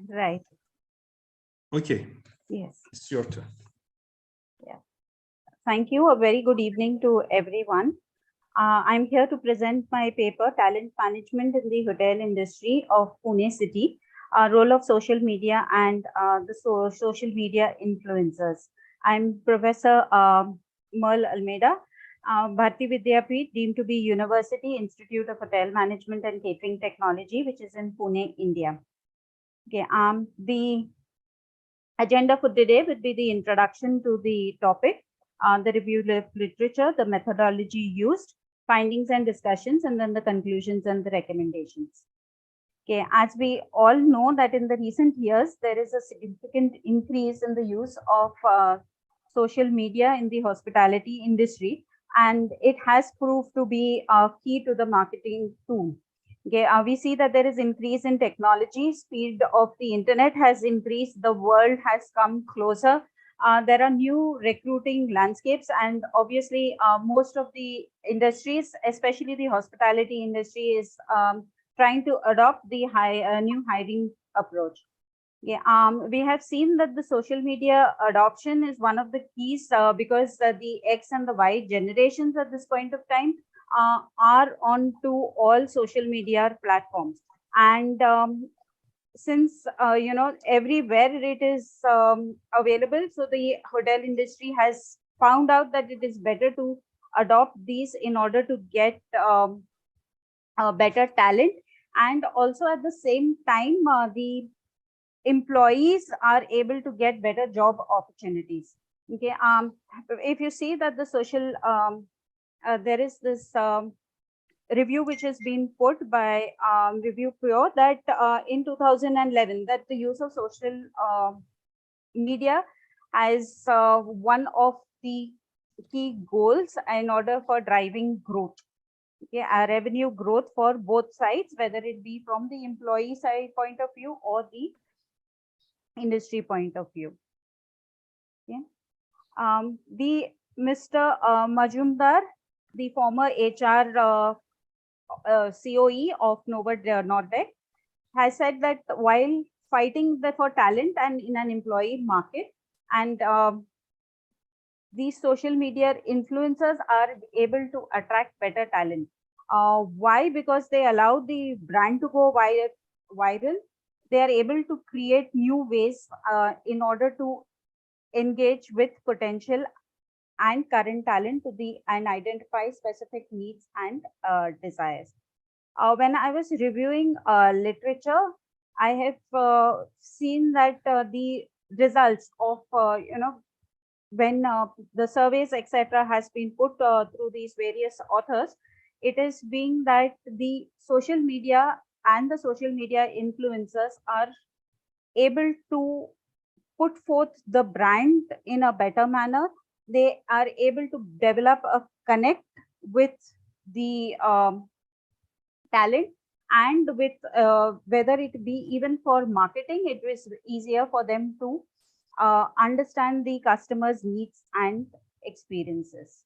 Right. Okay. Yes. It's your turn. Yeah. Thank you. A very good evening to everyone. I'm here to present my paper, Talent Management in the Hotel Industry of Pune City, Role of Social Media and the Social Media Influencers. I'm Professor Merle Almeida, Bharti Vidyapeeth, deemed to be University Institute of Hotel Management and Catering Technology, which is in Pune, India. Okay, the agenda for today would be the introduction to the topic, the review of literature, the methodology used, findings and discussions, and then the conclusions and the recommendations. Okay, as we all know that in the recent years, there is a significant increase in the use of social media in the hospitality industry, and it has proved to be key to the marketing tool. Okay, we see that there is increase in technology, speed of the internet has increased, the world has come closer. There are new recruiting landscapes, and obviously most of the industries, especially the hospitality industry, is trying to adopt the new hiring approach. Yeah, we have seen that the social media adoption is one of the keys because the X and the Y generations at this point of time are on to all social media platforms. And since, everywhere it is available, so the hotel industry has found out that it is better to adopt these in order to get better talent. And also at the same time, the employees are able to get better job opportunities. Okay, if you see that the social, there is this review which has been put by Review Pure that in 2011 that the use of social media as one of the key goals in order for driving growth. Okay, revenue growth for both sides, whether it be from the employee side point of view or the industry point of view. Okay. The Mr. Majumdar, the former HR COE of Novo Nordisk, has said that while fighting for talent and in an employee market, and these social media influencers are able to attract better talent. Why? Because they allow the brand to go viral. They are able to create new ways in order to engage with potential and current talent and identify specific needs and desires. When I was reviewing literature, I have seen that the results of when the surveys etc. has been put through these various authors, it is being that the social media and the social media influencers are able to put forth the brand in a better manner. They are able to develop a connect with the talent, and with whether it be even for marketing, it is easier for them to understand the customer's needs and experiences.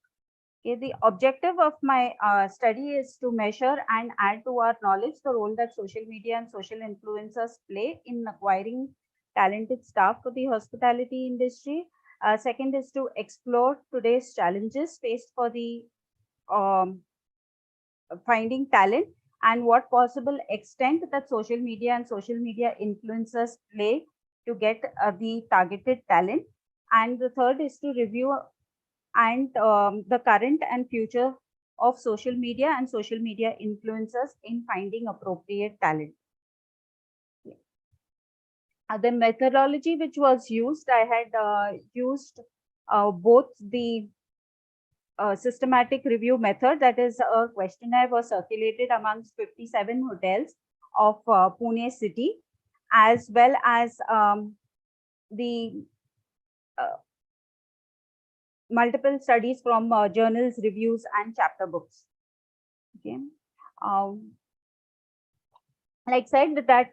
Okay, the objective of my study is to measure and add to our knowledge the role that social media and social influencers play in acquiring talented staff for the hospitality industry. Second is to explore today's challenges faced for the finding talent, and what possible extent that social media and social media influencers play to get the targeted talent. And the third is to review and the current and future of social media and social media influencers in finding appropriate talent. The methodology which was used, I had used both the systematic review method, that is a questionnaire was circulated amongst 57 hotels of Pune city, as well as the multiple studies from journals, reviews, and chapter books. Okay, like said that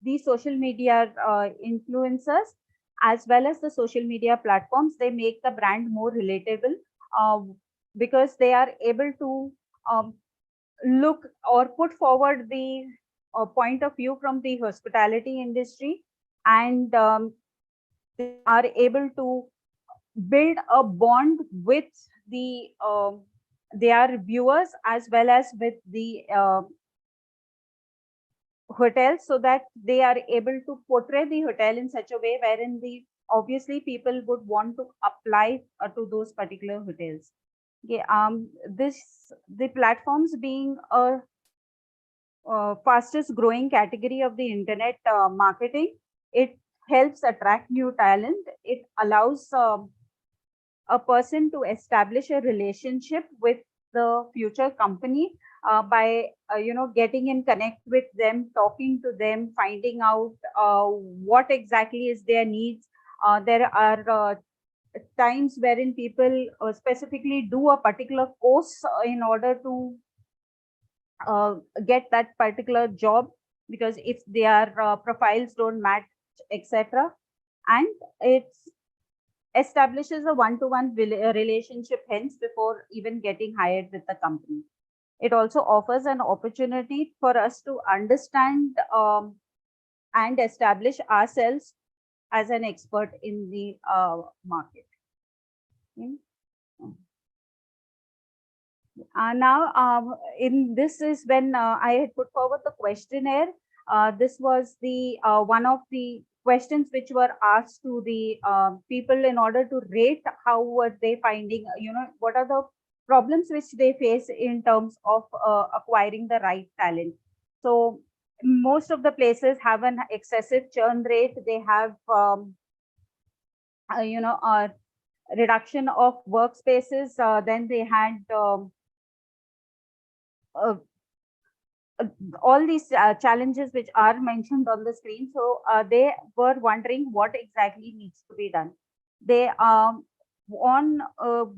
these social media influencers as well as the social media platforms, they make the brand more relatable because they are able to look or put forward the point of view from the hospitality industry, and they are able to build a bond with the their viewers as well as with the hotel, so that they are able to portray the hotel in such a way wherein the obviously people would want to apply to those particular hotels. Okay, the platforms being a fastest growing category of the internet marketing, it helps attract new talent. It allows a person to establish a relationship with the future company by getting in connect with them, talking to them, finding out what exactly is their needs. There are times wherein people specifically do a particular course in order to get that particular job, because if their profiles don't match, etc. And it establishes a one-to-one relationship hence before even getting hired with the company. It also offers an opportunity for us to understand and establish ourselves as an expert in the market. Okay. Now, in this is when I had put forward the questionnaire. This was the one of the questions which were asked to the people in order to rate how were they finding, what are the problems which they face in terms of acquiring the right talent. So most of the places have an excessive churn rate. They have, a reduction of workspaces. Then they had all these challenges which are mentioned on the screen. So they were wondering what exactly needs to be done. They on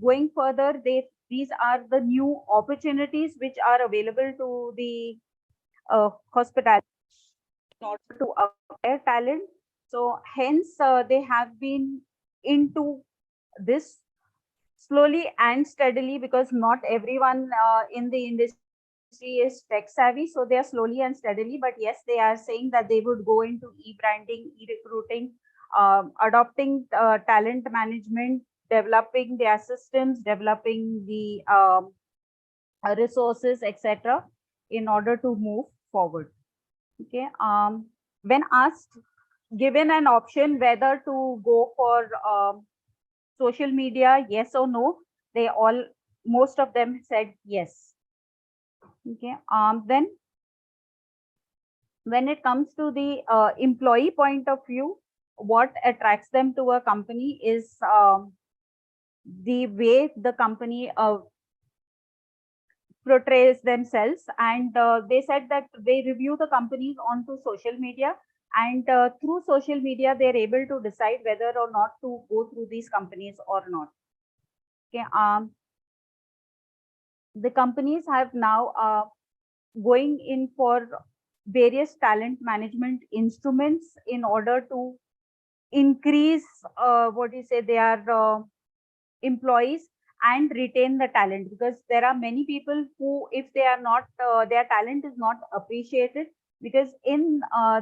going further, these are the new opportunities which are available to the hospitality in order to acquire talent. So hence they have been into this slowly and steadily, because not everyone in the industry is tech savvy. So they are slowly and steadily, but yes, they are saying that they would go into e-branding, e-recruiting, adopting talent management, developing their systems, developing the resources, etc., in order to move forward. Okay. When asked, given an option whether to go for social media, yes or no, most of them said yes. Okay. Then when it comes to the employee point of view, what attracts them to a company is the way the company portrays themselves. And they said that they review the companies onto social media, and through social media they're able to decide whether or not to go through these companies or not. Okay. The companies have now going in for various talent management instruments in order to increase their employees and retain the talent, because there are many people who, if they are not their talent is not appreciated, because in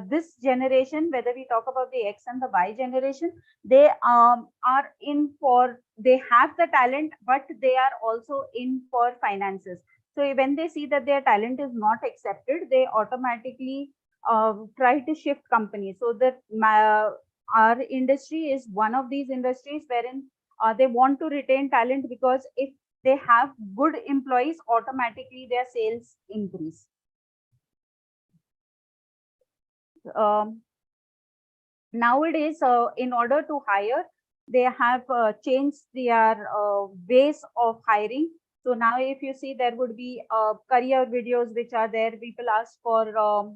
this generation, whether we talk about the X and the Y generation, they are in for, they have the talent, but they are also in for finances. So when they see that their talent is not accepted, they automatically try to shift companies. So that our industry is one of these industries wherein they want to retain talent, because if they have good employees, automatically their sales increase. Nowadays, in order to hire, they have changed their ways of hiring. So now if you see, there would be career videos which are there. People ask for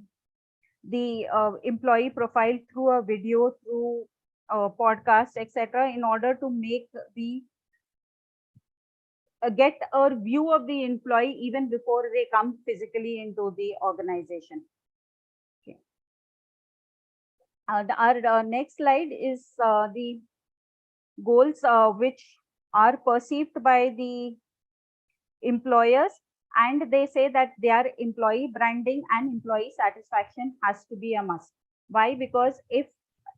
the employee profile through a video, through podcast, etc., in order to make the get a view of the employee even before they come physically into the organization. Okay. Our next slide is the goals which are perceived by the employers, and they say that their employee branding and employee satisfaction has to be a must. Why? Because if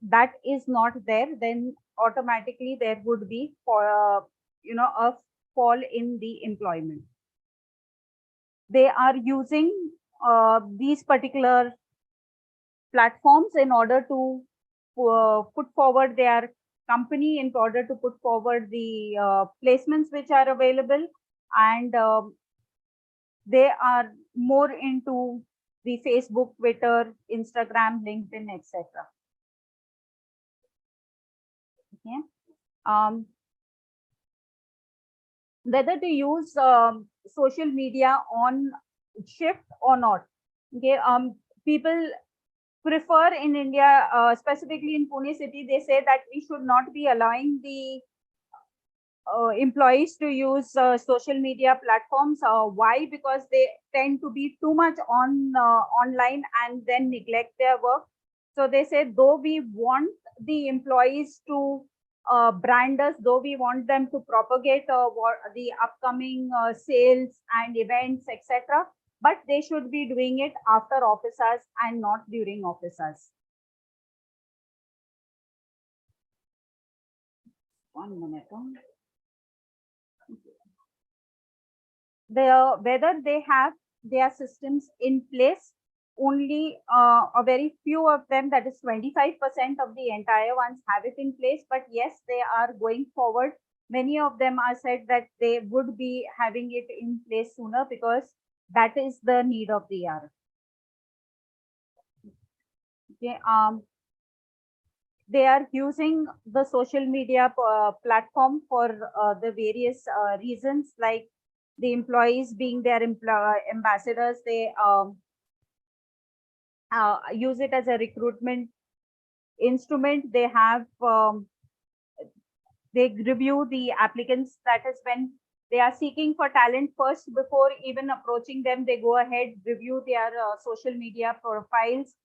that is not there, then automatically there would be a fall in the employment. They are using these particular platforms in order to put forward their company, in order to put forward the placements which are available, and they are more into the Facebook, Twitter, Instagram, LinkedIn, etc. Okay. Whether to use social media on shift or not. Okay, people prefer in India, specifically in Pune city, they say that we should not be allowing the employees to use social media platforms. Why? Because they tend to be too much on online and then neglect their work. So they say, though we want the employees to brand us, though we want them to propagate the upcoming sales and events, etc., but they should be doing it after office hours and not during office hours. 1 minute. Whether they have their systems in place, only a very few of them, that is 25% of the entire ones, have it in place. But yes, they are going forward. Many of them are said that they would be having it in place sooner because that is the need of the hour. Okay, they are using the social media platform for the various reasons, like the employees being their ambassadors. They use it as a recruitment instrument. They have they review the applicants. That is when they are seeking for talent first. Before even approaching them, they go ahead, review their social media profiles,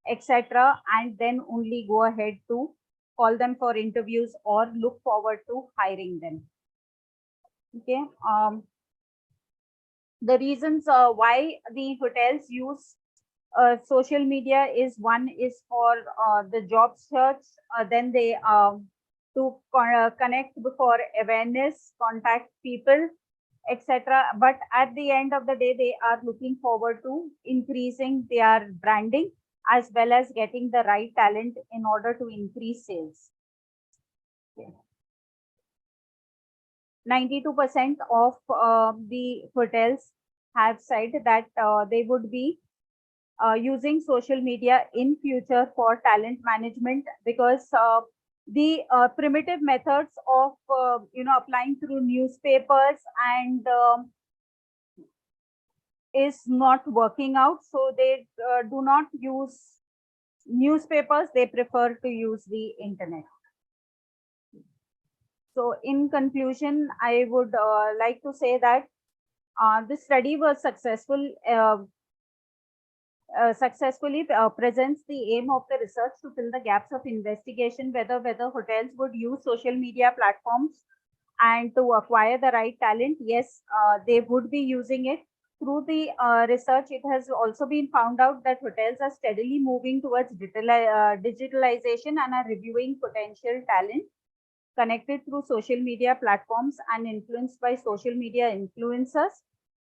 etc., and then only go ahead to call them for interviews or look forward to hiring them. Okay, the reasons why the hotels use social media is, one is for the job search, then they to connect for awareness, contact people, etc. But at the end of the day, they are looking forward to increasing their branding as well as getting the right talent in order to increase sales. Okay. 92% of the hotels have said that they would be using social media in future for talent management, because the primitive methods of applying through newspapers and is not working out. So they do not use newspapers, they prefer to use the internet. So in conclusion, I would like to say that this study was successful. Successfully presents the aim of the research to fill the gaps of investigation, whether hotels would use social media platforms and to acquire the right talent. Yes, they would be using it. Through the research, it has also been found out that hotels are steadily moving towards digitalization and are reviewing potential talent connected through social media platforms and influenced by social media influencers.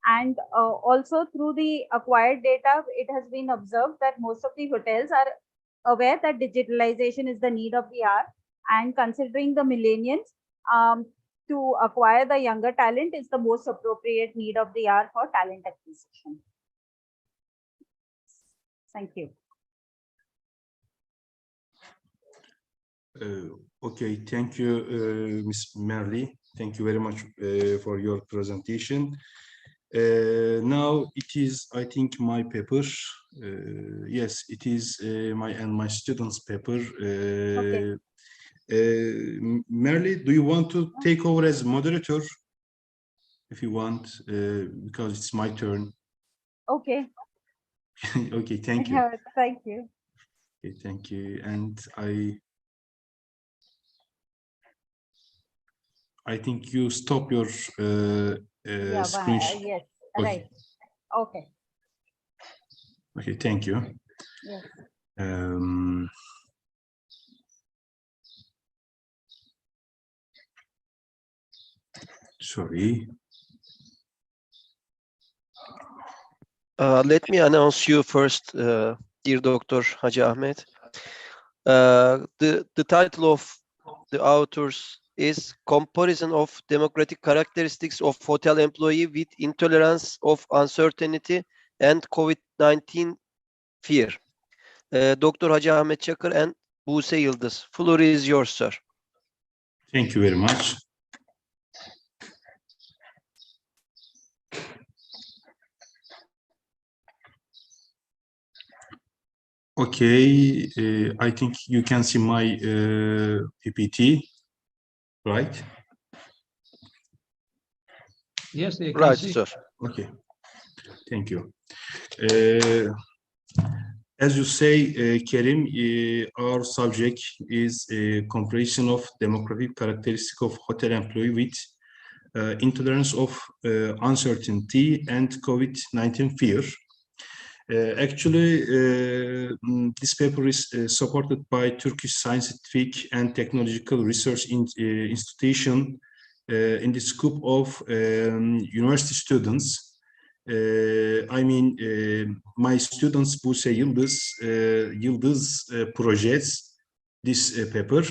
And also through the acquired data, it has been observed that most of the hotels are aware that digitalization is the need of the hour, and considering the millennials, to acquire the younger talent is the most appropriate need of the hour for talent acquisition. Thank you. Okay, thank you, Ms. Merli. Thank you very much for your presentation. Now it is, I think, my paper. Yes, it is my student's paper. Okay. Merli, do you want to take over as moderator? If you want, because it's my turn. Okay. Okay, thank you. Thank you. Okay, thank you. And I think you stop your screen. Yes, Okay. right. Okay. Okay, thank you. Yes. Sorry. Let me announce you first, dear Dr. Haji Ahmed. The title of the authors is Comparison of Democratic Characteristics of Hotel Employee with Intolerance of Uncertainty and COVID-19 Fear. Dr. Haji Ahmed Çakır and Buse Yıldız. Floor is yours, sir. Thank you very much. Okay, I think you can see my PPT, right? Yes, they can Right, see. sir. Okay, thank you. As you say, Kerim, our subject is a comparison of demographic characteristic of hotel employee with intolerance of uncertainty and COVID-19 fear. Actually, this paper is supported by Turkish Scientific and Technological Research Institution in the scope of university students. I mean, my students Buse Yıldız projects this paper.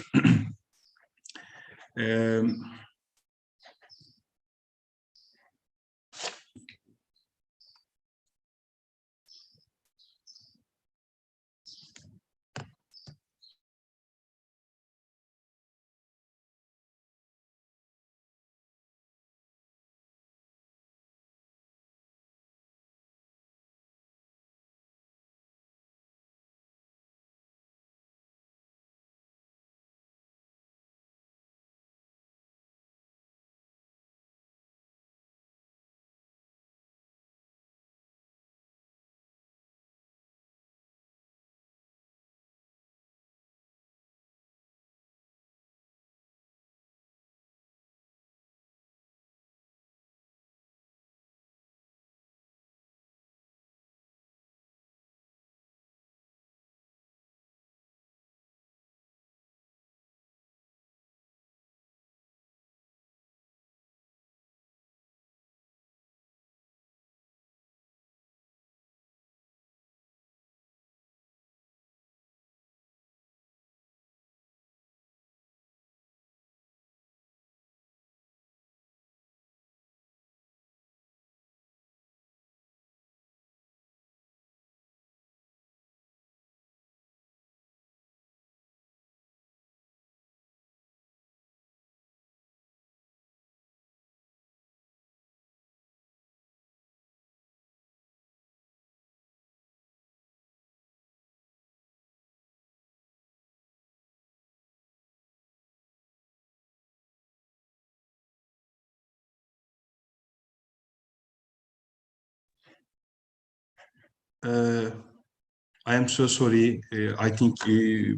I am so sorry. I think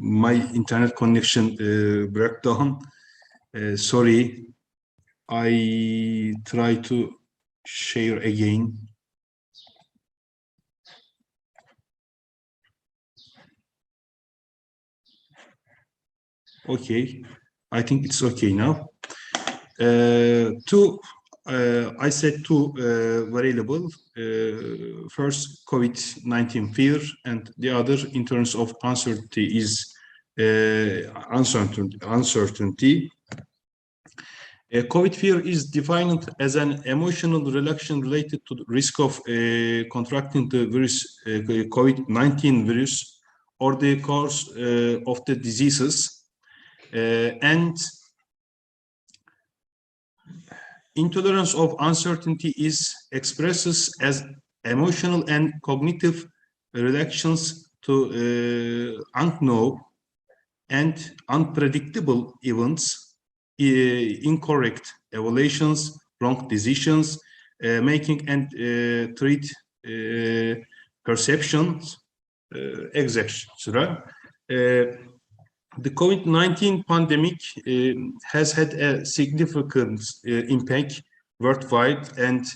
my internet connection broke down. Sorry. I try to share again. Okay, I think it's okay now. I said two variable. First, COVID-19 fear, and the other in terms of uncertainty is uncertainty. COVID fear is defined as an emotional reaction related to the risk of contracting the virus, COVID-19 virus, or the course of the diseases, and intolerance of uncertainty is expresses as emotional and cognitive reactions to unknown and unpredictable events, incorrect evaluations, wrong decisions, making and treat perceptions, etc. The COVID-19 pandemic has had a significant impact worldwide and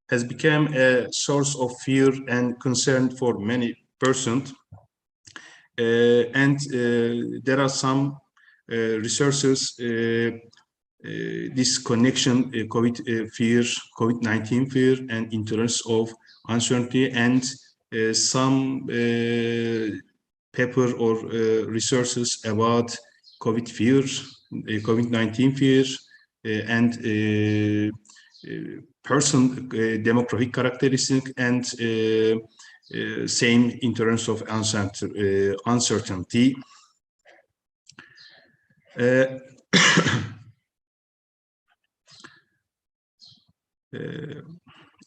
has become a source of fear and concern for many persons. There are some resources, this connection, COVID-19 fear and intolerance of uncertainty, and some paper or resources about COVID-19 fear and person demographic characteristic and same in terms of uncertainty.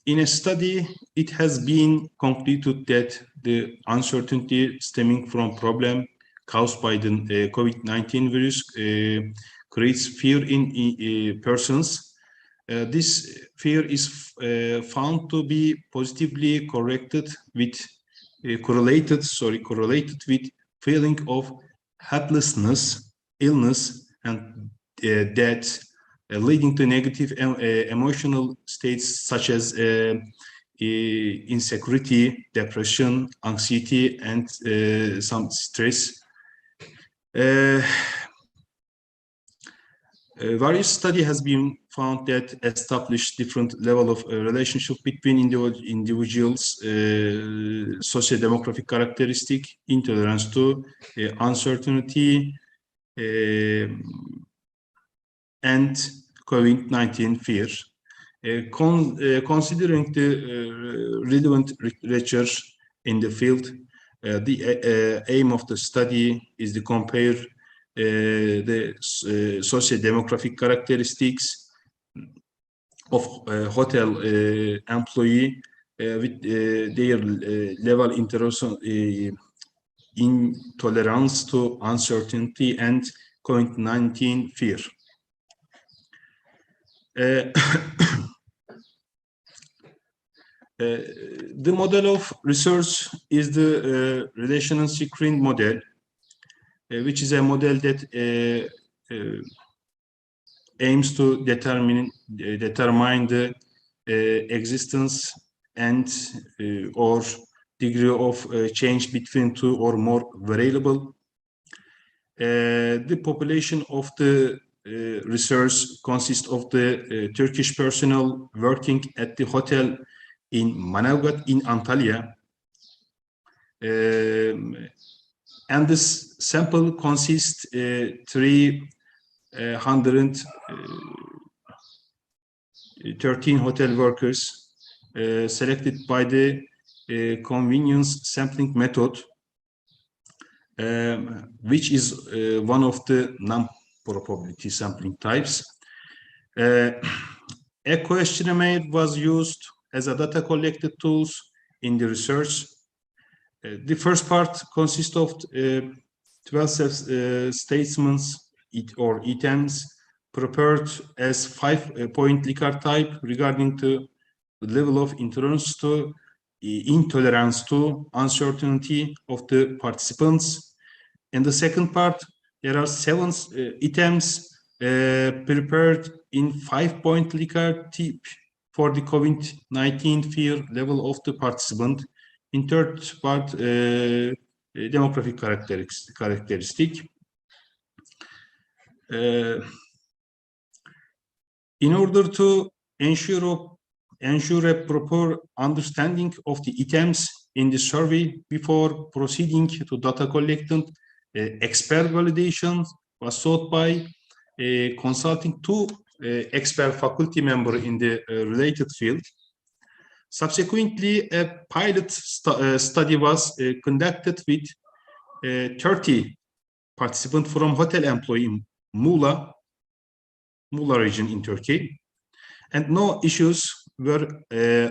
In a study, it has been concluded that the uncertainty stemming from problem caused by the COVID-19 virus creates fear in persons. This fear is found to be positively correlated with feeling of helplessness, illness, and death, leading to negative emotional states such as insecurity, depression, anxiety, and some stress. Various study has been found that establish different level of relationship between individuals, socio-demographic characteristic, intolerance to uncertainty, and COVID-19 fear. Considering the relevant literature in the field, the aim of the study is to compare the socio-demographic characteristics of hotel employee with their level intolerance to uncertainty and COVID-19 fear. The model of research is the relational screen model, which is a model that aims to determine the existence and or degree of change between two or more variables. The population of the research consists of the Turkish personnel working at the hotel in Manavgat in Antalya. And this sample consists 313 hotel workers selected by the convenience sampling method, which is one of the non-probability sampling types. A questionnaire was used as a data collected tools in the research. The first part consists of 12 statements or items prepared as 5-point Likert type regarding the level of intolerance to uncertainty of the participants. In the second part, there are 7 items prepared in 5-point Likert type for the COVID-19 fear level of the participant. In third part, demographic characteristic. In order to ensure a proper understanding of the items in the survey before proceeding to data collection, expert validation was sought by consulting 2 expert faculty members in the related field. Subsequently, a pilot study was conducted with 30 participants from hotel employee in Muğla region in Turkey, and no issues were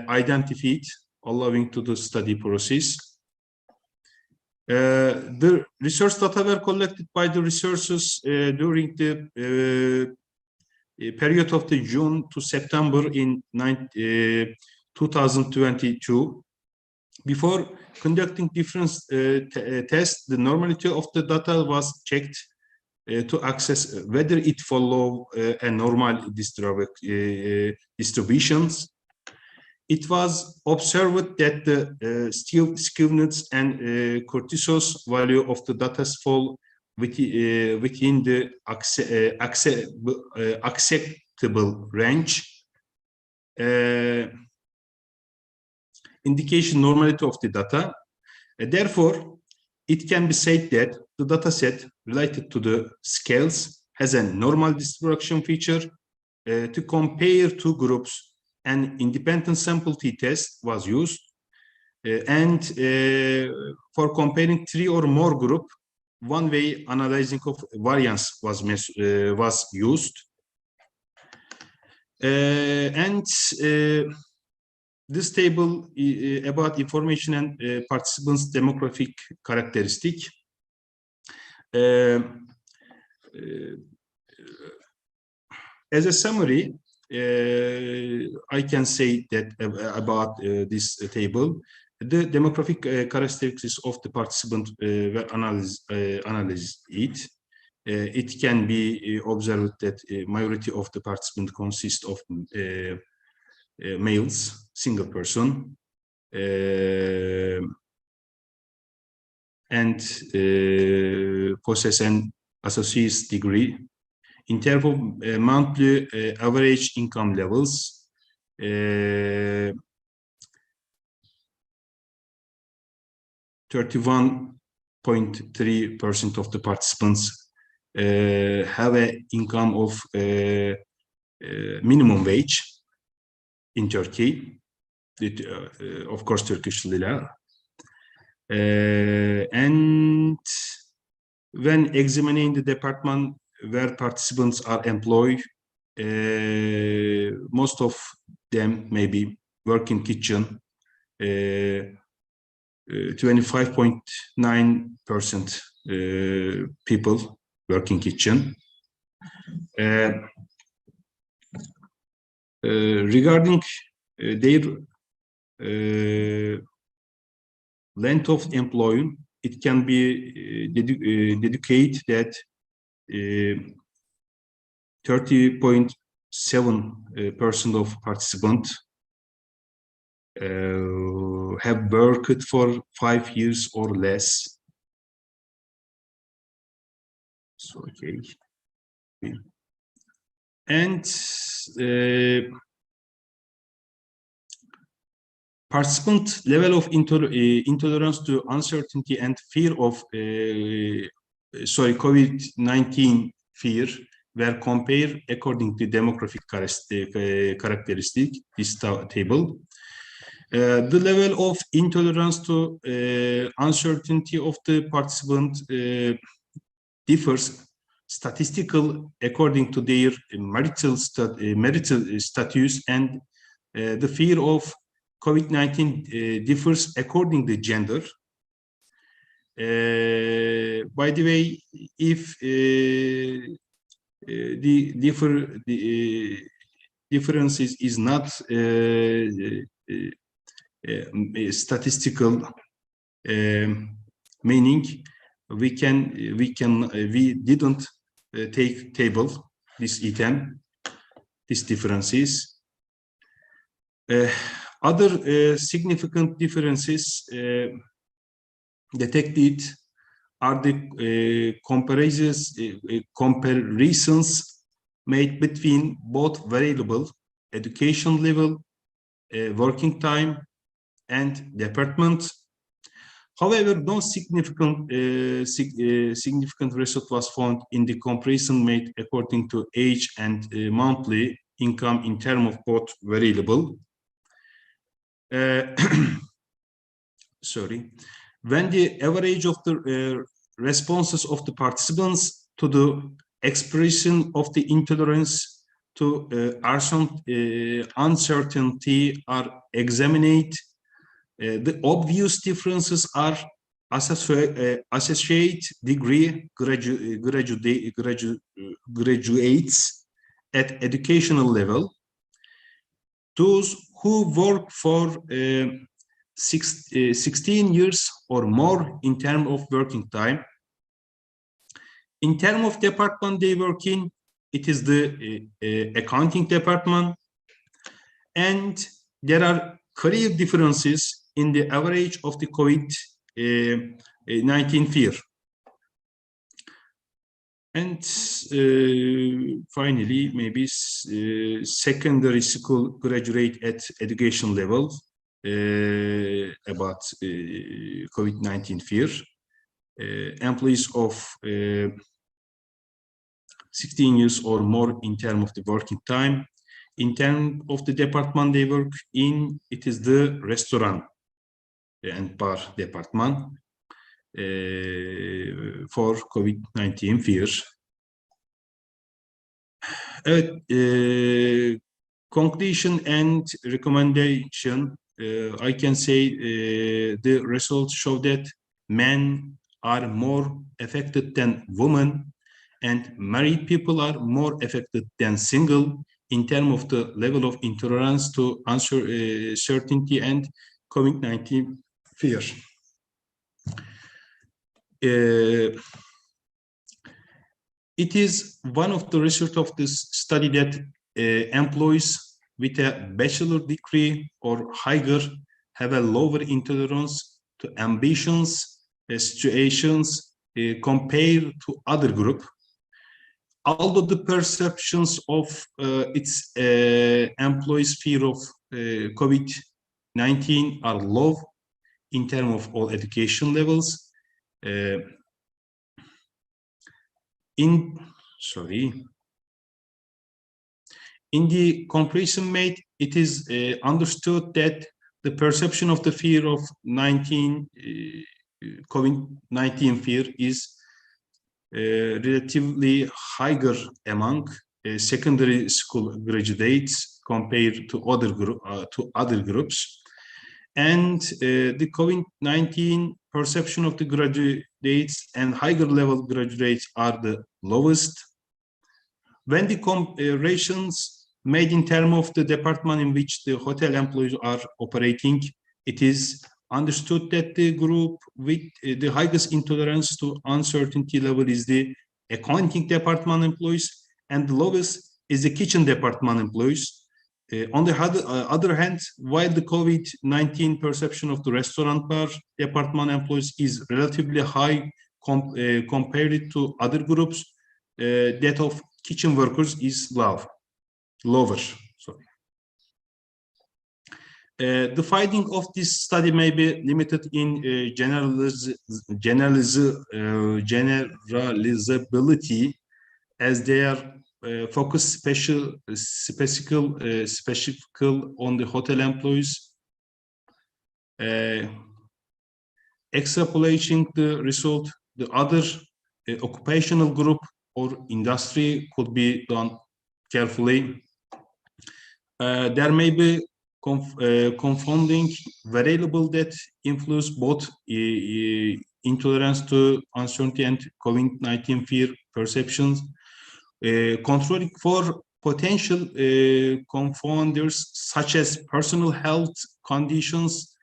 identified, allowing to the study process. The research data were collected by the researchers during the period of the June to September in 2022. Before conducting different tests, the normality of the data was checked to access whether it follow a normal distributions. It was observed that the skewness and cortisol value of the data fall within the acceptable range. Indication normality of the data. Therefore, it can be said that the data set related to the scales has a normal distribution feature. To compare 2 groups, an independent sample t-test was used, and for comparing 3 or more groups, one-way analyzing of variance was used. this table about information and participants' demographic characteristic. As a summary, I can say that about this table, the demographic characteristics of the participant were analyzed. It can be observed that majority of the participants consist of males, single person, and possess an associate's degree. In terms of monthly average income levels, 31.3% of the participants have an income of minimum wage in Turkey, of course, Turkish lira. And when examining the department where participants are employed, most of them maybe work in kitchen, 25.9% people work in kitchen. Regarding their length of employment, it can be dedicated that 30.7% of participants have worked for 5 years or less. So, okay. And participant level of intolerance to uncertainty and fear of COVID-19 fear were compared according to demographic characteristic, this table. The level of intolerance to uncertainty of the participant differs statistical according to their marital status, and the fear of COVID-19 differs according to gender. By the way, if the difference is not statistical meaning, we didn't take table this item, these differences. Other significant differences detected are the comparisons made between both variable education level, working time, and department. However, no significant result was found in the comparison made according to age and monthly income in terms of both variable. Sorry. When the average of the responses of the participants to the expression of the intolerance to uncertainty are examined, the obvious differences are associate degree graduates at educational level, those who work for 16 years or more in terms of working time. In terms of department they work in, it is the accounting department, and there are clear differences in the average of the COVID-19 fear. And finally, maybe secondary school graduate at education level about COVID-19 fear. Employees of 16 years or more in terms of the working time. In terms of the department they work in, it is the restaurant and bar department for COVID-19 fear. conclusion and recommendation, I can say the results show that men are more affected than women, and married people are more affected than single in terms of the level of intolerance to uncertainty and COVID-19 fear. It is one of the research of this study that employees with a bachelor degree or higher have a lower intolerance to ambitions, situations compared to other group. Although the perceptions of its employees' fear of COVID-19 are low in terms of all education levels, in the comparison made, it is understood that the perception of the fear of COVID-19 fear is relatively higher among secondary school graduates compared to other groups, and the COVID-19 perception of the graduates and higher level graduates are the lowest. When the comparisons made in terms of the department in which the hotel employees are operating, it is understood that the group with the highest intolerance to uncertainty level is the accounting department employees, and the lowest is the kitchen department employees. On the other hand, while the COVID-19 perception of the restaurant bar department employees is relatively high compared to other groups, that of kitchen workers is lower. Sorry. The finding of this study may be limited in generalizability, as they are focus specific on the hotel employees. Extrapolating the result, the other occupational group or industry could be done carefully. There may be confounding variable that influence both intolerance to uncertainty and COVID-19 fear perceptions. Controlling for potential confounders such as personal health conditions,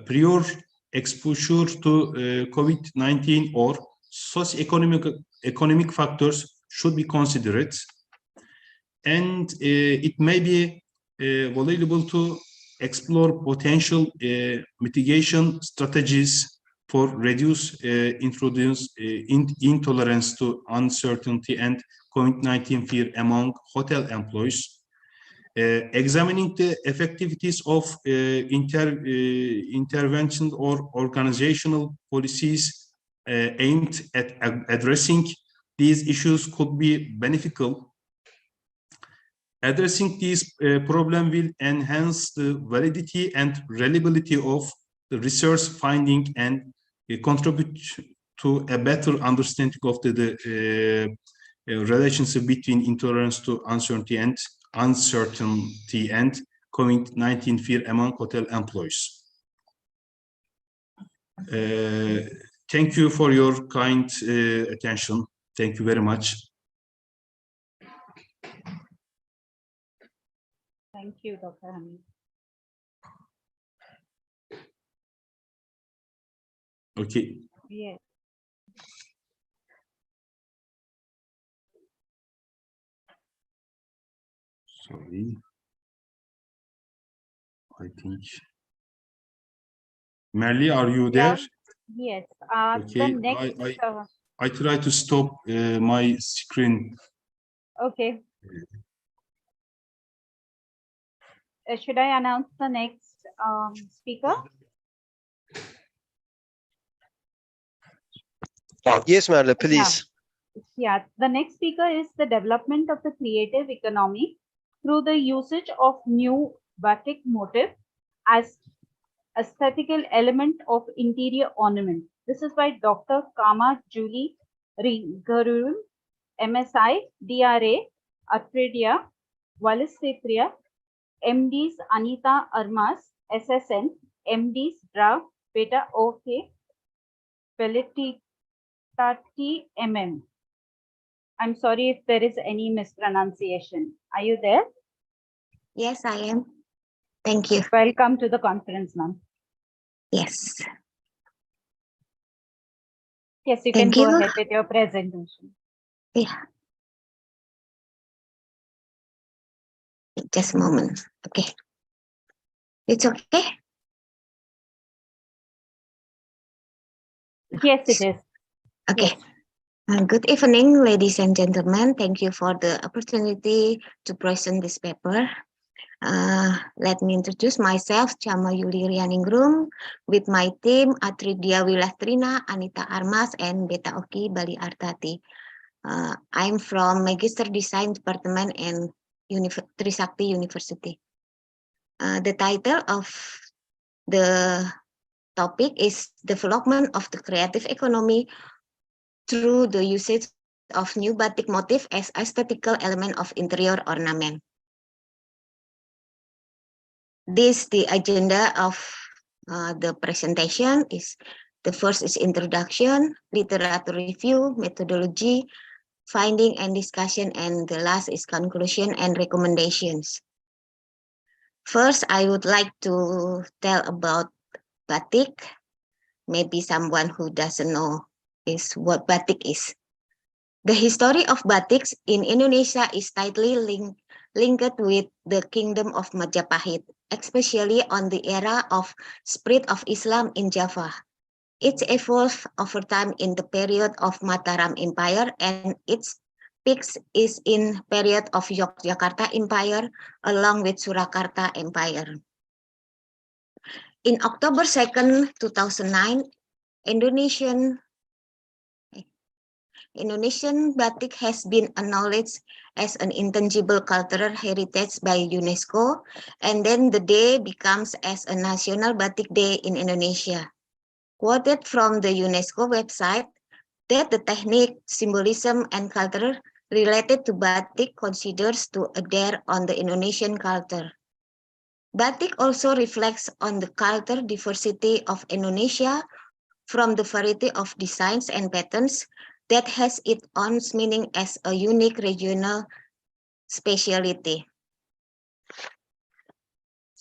prior exposure to COVID-19, or socioeconomic factors should be considered. And it may be valuable to explore potential mitigation strategies for reduce intolerance to uncertainty and COVID-19 fear among hotel employees. Examining the effectivities of intervention or organizational policies aimed at addressing these issues could be beneficial. Addressing these problems will enhance the validity and reliability of the research finding and contribute to a better understanding of the relationship between intolerance to uncertainty and COVID-19 fear among hotel employees. Thank you for your kind attention. Thank you very much. Thank you, Dr. Hamid. Okay. Yes. Sorry. I think. Merli, are you there? Yes. Okay. The next. I try to stop my screen. Okay. Should I announce the next speaker? Yes, Merli, please. Yeah, the next speaker is the development of the creative economy through the usage of new batik motif as aesthetical element of interior ornament. This is by Dr. Kama Julie Rigarum, MSI, DRA, Atridia, Wallis Cetria, MDs Anita Armas, SSN, MDs Draft, Beta OK, Pelletati MM. I'm sorry if there is any mispronunciation. Are you there? Yes, I am. Thank you. Welcome to the conference, ma'am. Yes. Yes, you Thank can go you. ahead with your presentation. Yeah. Just a moment. Okay. It's okay? Yes, it is. Okay. Good evening, ladies and gentlemen. Thank you for the opportunity to present this paper. Let me introduce myself, Chama Yuli Rianingrum, with my team, Atridia Wilastrina, Anita Armas, and Beta Oki Bali Artati. I'm from Magister Design Department in Trisakti University. The title of the topic is Development of the Creative Economy through the usage of new batik motif as aesthetical element of interior ornament. The agenda of the presentation is the first is introduction, literature review, methodology, finding and discussion, and the last is conclusion and recommendations. First, I would like to tell about batik. Maybe someone who doesn't know is what batik is. The history of batiks in Indonesia is tightly linked with the Kingdom of Majapahit, especially on the era of spread of Islam in Java. It evolved over time in the period of Mataram Empire, and its peaks is in period of Yogyakarta Empire along with Surakarta Empire. In October 2nd, 2009, Indonesian batik has been acknowledged as an intangible cultural heritage by UNESCO, and then the day becomes as a National Batik Day in Indonesia. Quoted from the UNESCO website that the technique, symbolism, and culture related to batik considers to adhere on the Indonesian culture. Batik also reflects on the culture diversity of Indonesia from the variety of designs and patterns that has its own meaning as a unique regional speciality.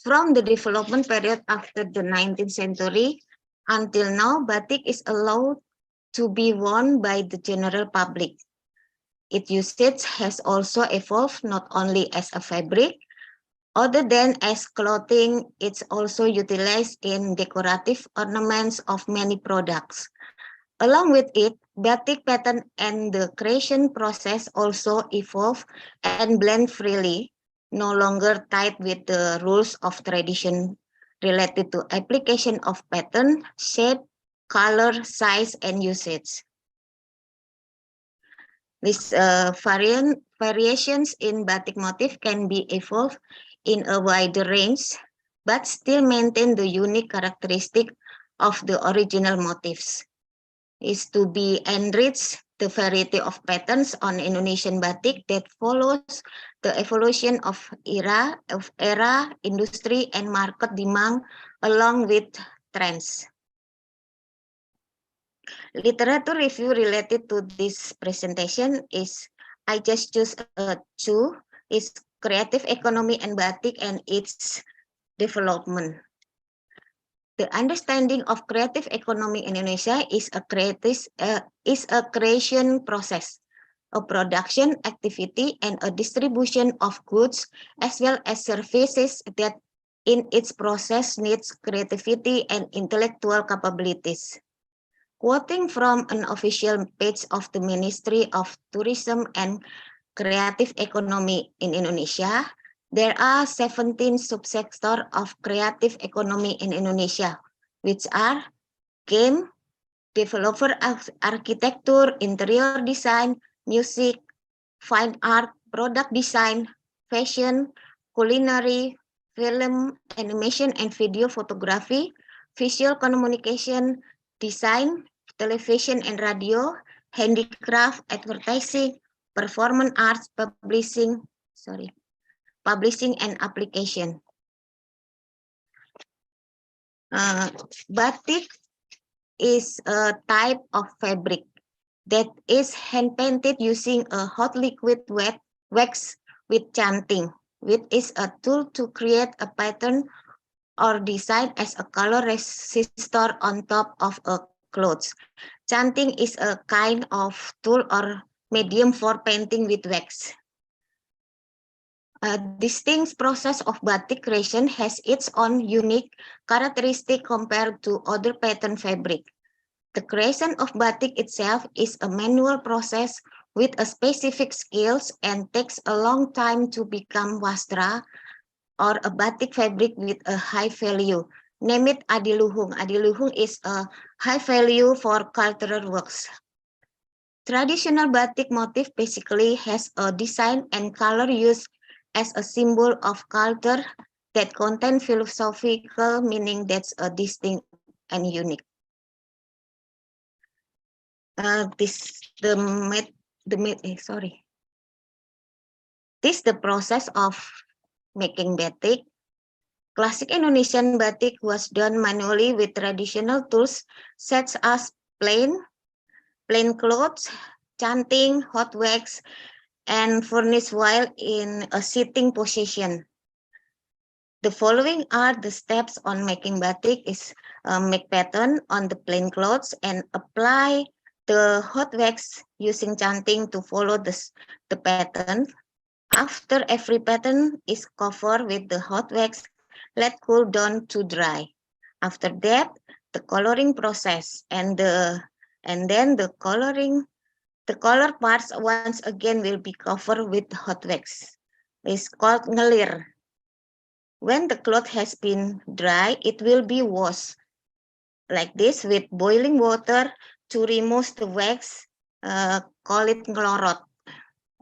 From the development period after the 19th century until now, batik is allowed to be worn by the general public. Its usage has also evolved not only as a fabric, other than as clothing, it's also utilized in decorative ornaments of many products. Along with it, batik pattern and the creation process also evolve and blend freely, no longer tied with the rules of tradition related to application of pattern, shape, color, size, and usage. These variations in batik motif can be evolved in a wider range, but still maintain the unique characteristic of the original motifs. Is to be enrich the variety of patterns on Indonesian batik that follows the evolution of era, industry, and market demand along with trends. Literature review related to this presentation is, I just choose two, is creative economy and batik and its development. The understanding of creative economy in Indonesia is a creation process, a production activity, and a distribution of goods as well as services that in its process needs creativity and intellectual capabilities. Quoting from an official page of the Ministry of Tourism and Creative Economy in Indonesia, there are 17 subsectors of creative economy in Indonesia, which are game, developer architecture, interior design, music, fine art, product design, fashion, culinary, film, animation and video photography, visual communication, design, television and radio, handicraft, advertising, performance arts, publishing and application. Batik is a type of fabric that is hand painted using a hot liquid wax with chanting, which is a tool to create a pattern or design as a color resistor on top of a clothes. Chanting is a kind of tool or medium for painting with wax. A distinct process of batik creation has its own unique characteristic compared to other pattern fabric. The creation of batik itself is a manual process with a specific skills and takes a long time to become wastra or a batik fabric with a high value. Name it adiluhung. Adiluhung is a high value for cultural works. Traditional batik motif basically has a design and color used as a symbol of culture that contain philosophical meaning that's a distinct and unique. This the process of making batik. Classic Indonesian batik was done manually with traditional tools such as plain clothes, chanting, hot wax, and furnace while in a sitting position. The following are the steps on making batik is make pattern on the plain clothes and apply the hot wax using chanting to follow the pattern. After every pattern is covered with the hot wax, let cool down to dry. After that, the coloring process and then the color parts once again will be covered with hot wax. It's called ngelir. When the cloth has been dry, it will be washed like this with boiling water to remove the wax, call it ngelorot.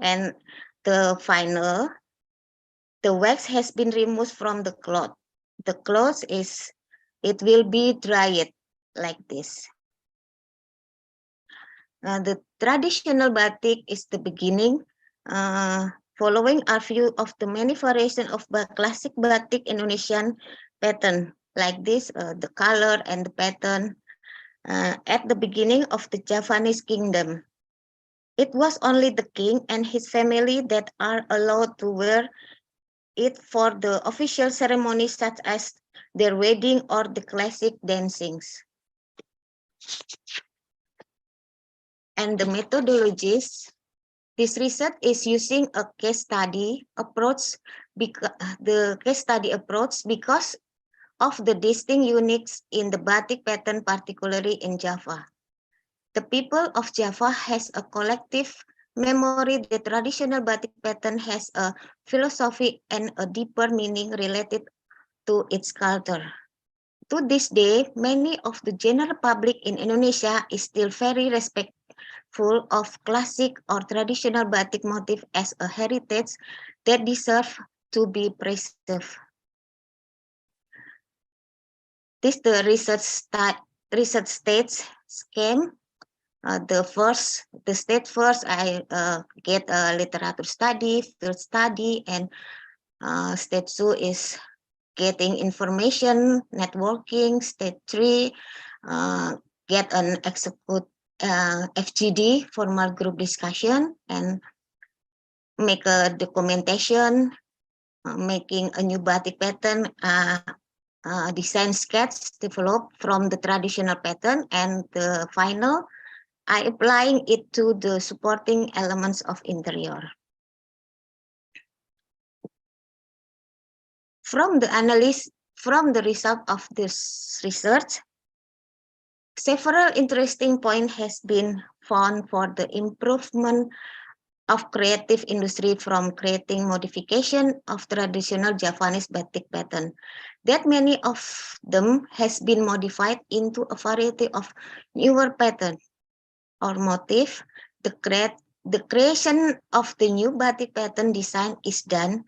And the wax has been removed from the cloth. The cloth it will be dried like this. The traditional batik is the beginning. Following are few of the many variations of classic batik Indonesian pattern like this, the color and the pattern at the beginning of the Javanese kingdom. It was only the king and his family that are allowed to wear it for the official ceremonies such as their wedding or the classic dancings. And the methodologies. This research is using a case study approach, because of the distinct uniques in the batik pattern, particularly in Java. The people of Java has a collective memory. The traditional batik pattern has a philosophy and a deeper meaning related to its culture. To this day, many of the general public in Indonesia is still very respectful of classic or traditional batik motif as a heritage that deserve to be preserved. This the research stage scheme. The stage first I get a literature study, field study, and stage 2 is getting information, networking. Stage 3 get an execute FGD, formal group discussion, and make a documentation, making a new batik pattern, design sketch developed from the traditional pattern, and the final, I applying it to the supporting elements of interior. From the result of this research, several interesting points has been found for the improvement of creative industry from creating modification of traditional Javanese batik pattern, that many of them has been modified into a variety of newer pattern or motif. The creation of the new batik pattern design is done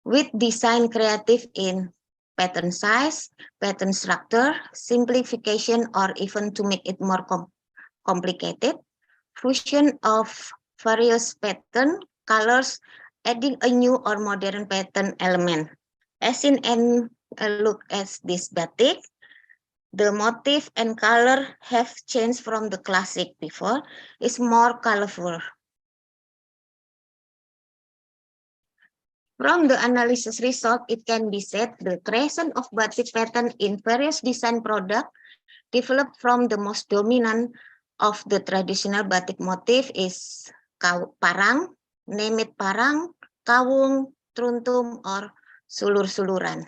with design creative in pattern size, pattern structure, simplification, or even to make it more complicated, fusion of various pattern, colors, adding a new or modern pattern element. As in and look at this batik, the motif and color have changed from the classic before. It's more colorful. From the analysis result, it can be said the creation of batik pattern in various design products developed from the most dominant of the traditional batik motif is parang, name it parang, kawung, truntum, or sulur-suluran.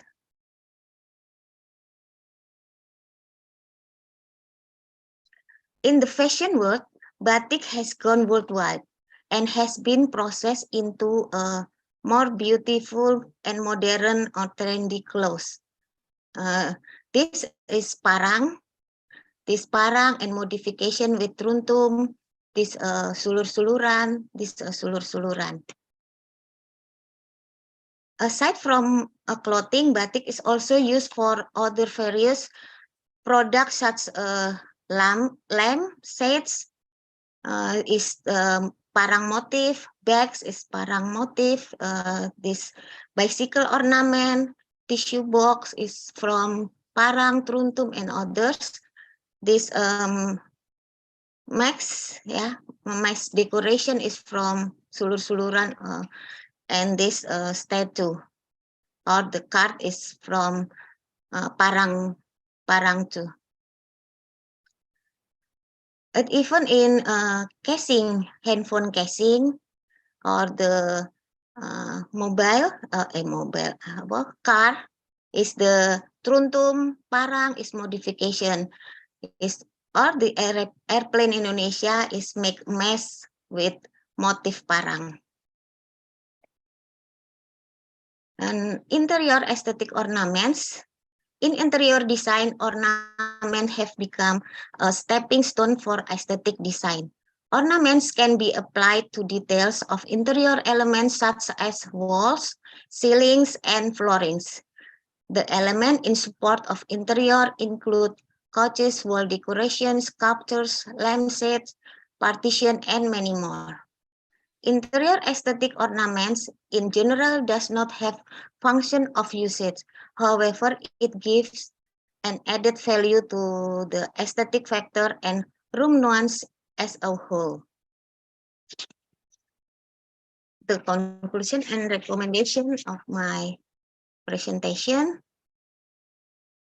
In the fashion world, batik has gone worldwide and has been processed into a more beautiful and modern or trendy clothes. This is parang. This parang and modification with truntum, this sulur-suluran, this sulur-suluran. Aside from clothing, batik is also used for other various products such as lamp sets, is parang motif, bags is parang motif, this bicycle ornament, tissue box is from parang, truntum, and others. This max decoration is from sulur-suluran, and this statue or the card is from parang too. And even in casing, handphone casing, or the car is the truntum, parang is modification, or the airplane Indonesia is make mesh with motif parang. And interior aesthetic ornaments. In interior design, ornaments have become a stepping stone for aesthetic design. Ornaments can be applied to details of interior elements such as walls, ceilings, and floorings. The elements in support of interior include couches, wall decorations, sculptures, lampshades, partition, and many more. Interior aesthetic ornaments in general does not have function of usage. However, it gives an added value to the aesthetic factor and room nuance as a whole. The conclusion and recommendation of my presentation.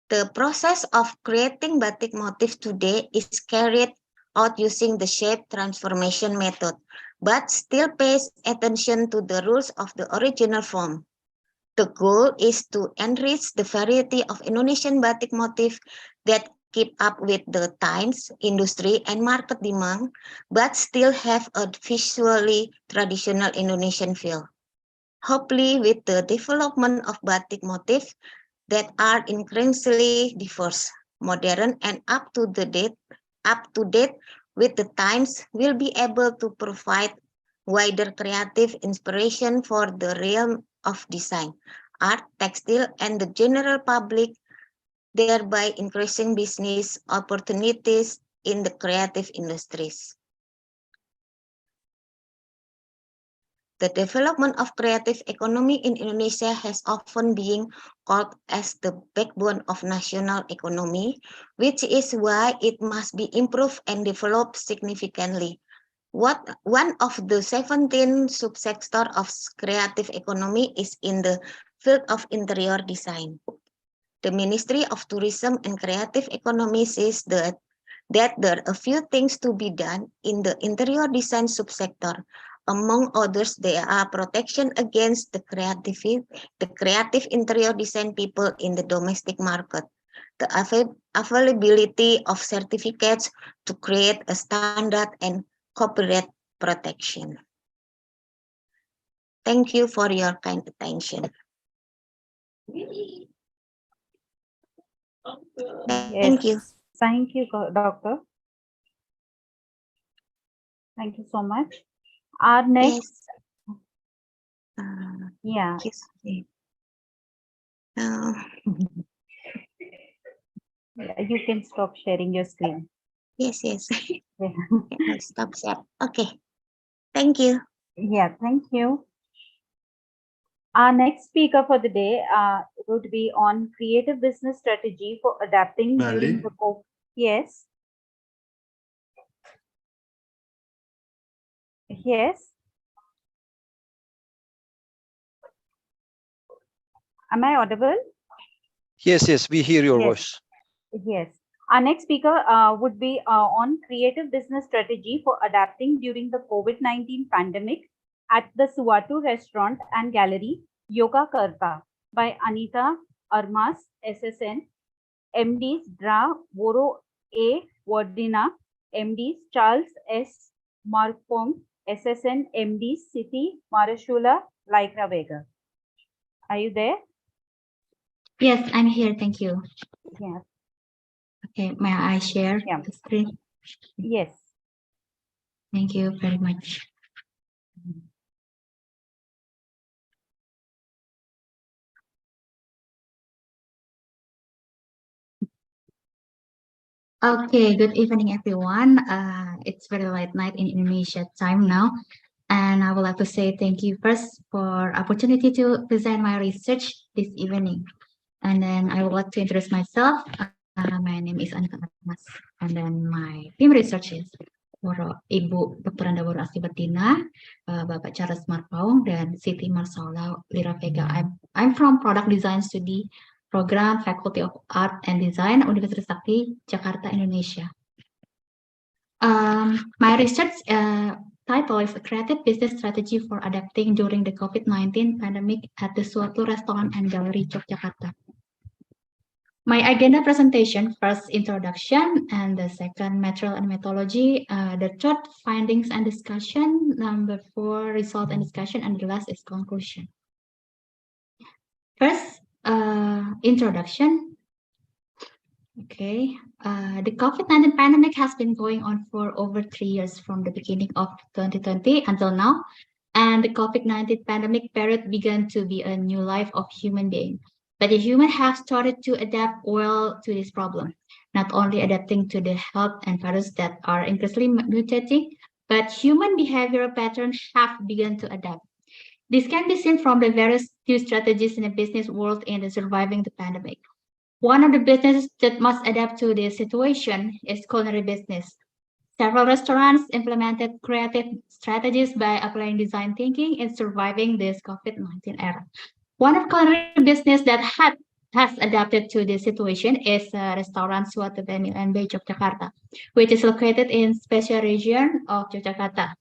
The process of creating batik motif today is carried out using the shape transformation method, but still pays attention to the rules of the original form. The goal is to enrich the variety of Indonesian batik motif that keep up with the times, industry, and market demand, but still have a visually traditional Indonesian feel. Hopefully, with the development of batik motifs that are increasingly diverse, modern, and up to date with the times, will be able to provide wider creative inspiration for the realm of design, art, textile, and the general public, thereby increasing business opportunities in the creative industries. The development of creative economy in Indonesia has often been called as the backbone of national economy, which is why it must be improved and developed significantly. One of the 17 subsectors of creative economy is in the field of interior design. The Ministry of Tourism and Creative Economy says that there are a few things to be done in the interior design subsector. Among others, there are protection against the creative interior design people in the domestic market, the availability of certificates to create a standard, and copyright protection. Thank you for your kind attention. Thank you. Thank you, Doctor. Thank you so much. Our next, yeah. You can stop sharing your screen. Yes. Stop share. Okay. Thank you. Yeah, thank you. Our next speaker for the day would be on creative business strategy for adapting during the COVID. Yes. Yes. Am I audible? Yes, yes, we hear your Yes. voice. Yes. Our next speaker would be on creative business strategy for adapting during the COVID-19 pandemic at the Suwatu Restaurant and Gallery, Yoga Karta by Anita Armas, SSN, MDs Dra Voro A. Wardina, MDs Charles S. Marpong, SSN, MDs City Marashula, Lycra Vega. Are you there? Yes, I'm here. Thank you. Yeah. Okay, may I share the screen? Yes. Thank you very much. Okay, good evening, everyone. It's very late night in Indonesia time now, and I would like to say thank you first for opportunity to present my research this evening. And then I would like to introduce myself. My name is Anita Armas, and then my team research is Ibu Dr. Andaworo Asli Betina, Bapak Charles Marpaung, dan Siti Marsola Lira Vega. I'm from Product Design Study Program, Faculty of Art and Design, Universitas Sakti, Jakarta, Indonesia. My research title is a creative business strategy for adapting during the COVID-19 pandemic at the Suwatu Restaurant and Gallery, Yogyakarta. My agenda presentation, first introduction, and the second material and methodology, the third findings and discussion, number 4 result and discussion, and the last is conclusion. First, introduction. Okay, the COVID-19 pandemic has been going on for over 3 years from the beginning of 2020 until now, and the COVID-19 pandemic period began to be a new life of human being. But the human have started to adapt well to this problem, not only adapting to the health and virus that are increasingly mutating, but human behavioral patterns have begun to adapt. This can be seen from the various new strategies in the business world in surviving the pandemic. One of the businesses that must adapt to this situation is culinary business. Several restaurants implemented creative strategies by applying design thinking in surviving this COVID-19 era. One of culinary business that has adapted to this situation is restaurant Suwatu Bemi and Bay Yogyakarta, which is located in special region of Yogyakarta.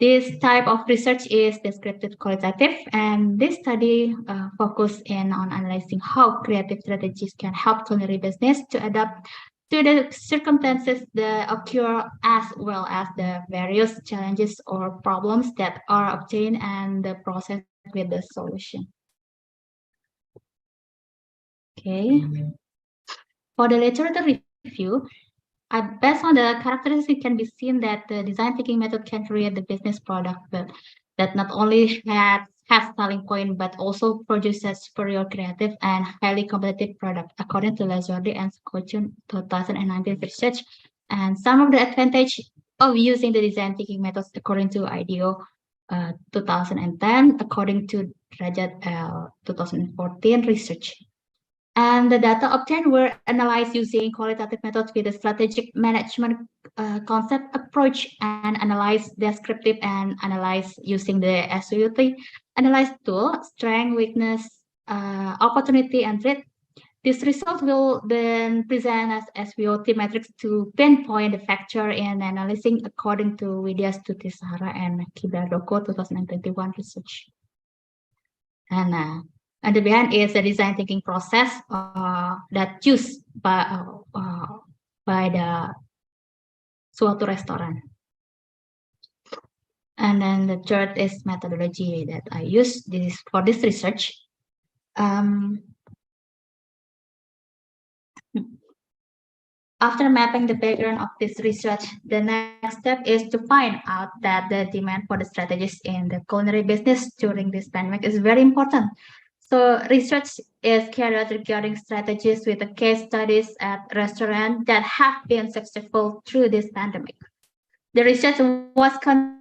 This type of research is descriptive qualitative, and this study focuses on analyzing how creative strategies can help culinary business to adapt to the circumstances that occur, as well as the various challenges or problems that are obtained and the process with the solution. Okay. For the literature review, based on the characteristics, it can be seen that the design thinking method can create the business product that not only has selling point, but also produces superior creative and highly competitive product, according to Lazardi and Scochin 2019 research. And some of the advantage of using the design thinking methods, according to IDEO 2010, according to Rajat 2014 research. And the data obtained were analyzed using qualitative methods with a strategic management concept approach, and analyzed descriptive and analyzed using the SWOT analyze tool, strength, weakness, opportunity, and threat. This result will then present as SWOT metrics to pinpoint the factor in analyzing, according to Widya Stuti Sahara and Kibardoko 2021 research. And the behind is the design thinking process that used by the Suwatu Restaurant. And then the third is methodology that I use for this research. After mapping the background of this research, the next step is to find out that the demand for the strategies in the culinary business during this pandemic is very important. So research is carried out regarding strategies with the case studies at restaurants that have been successful through this pandemic. The research was conducted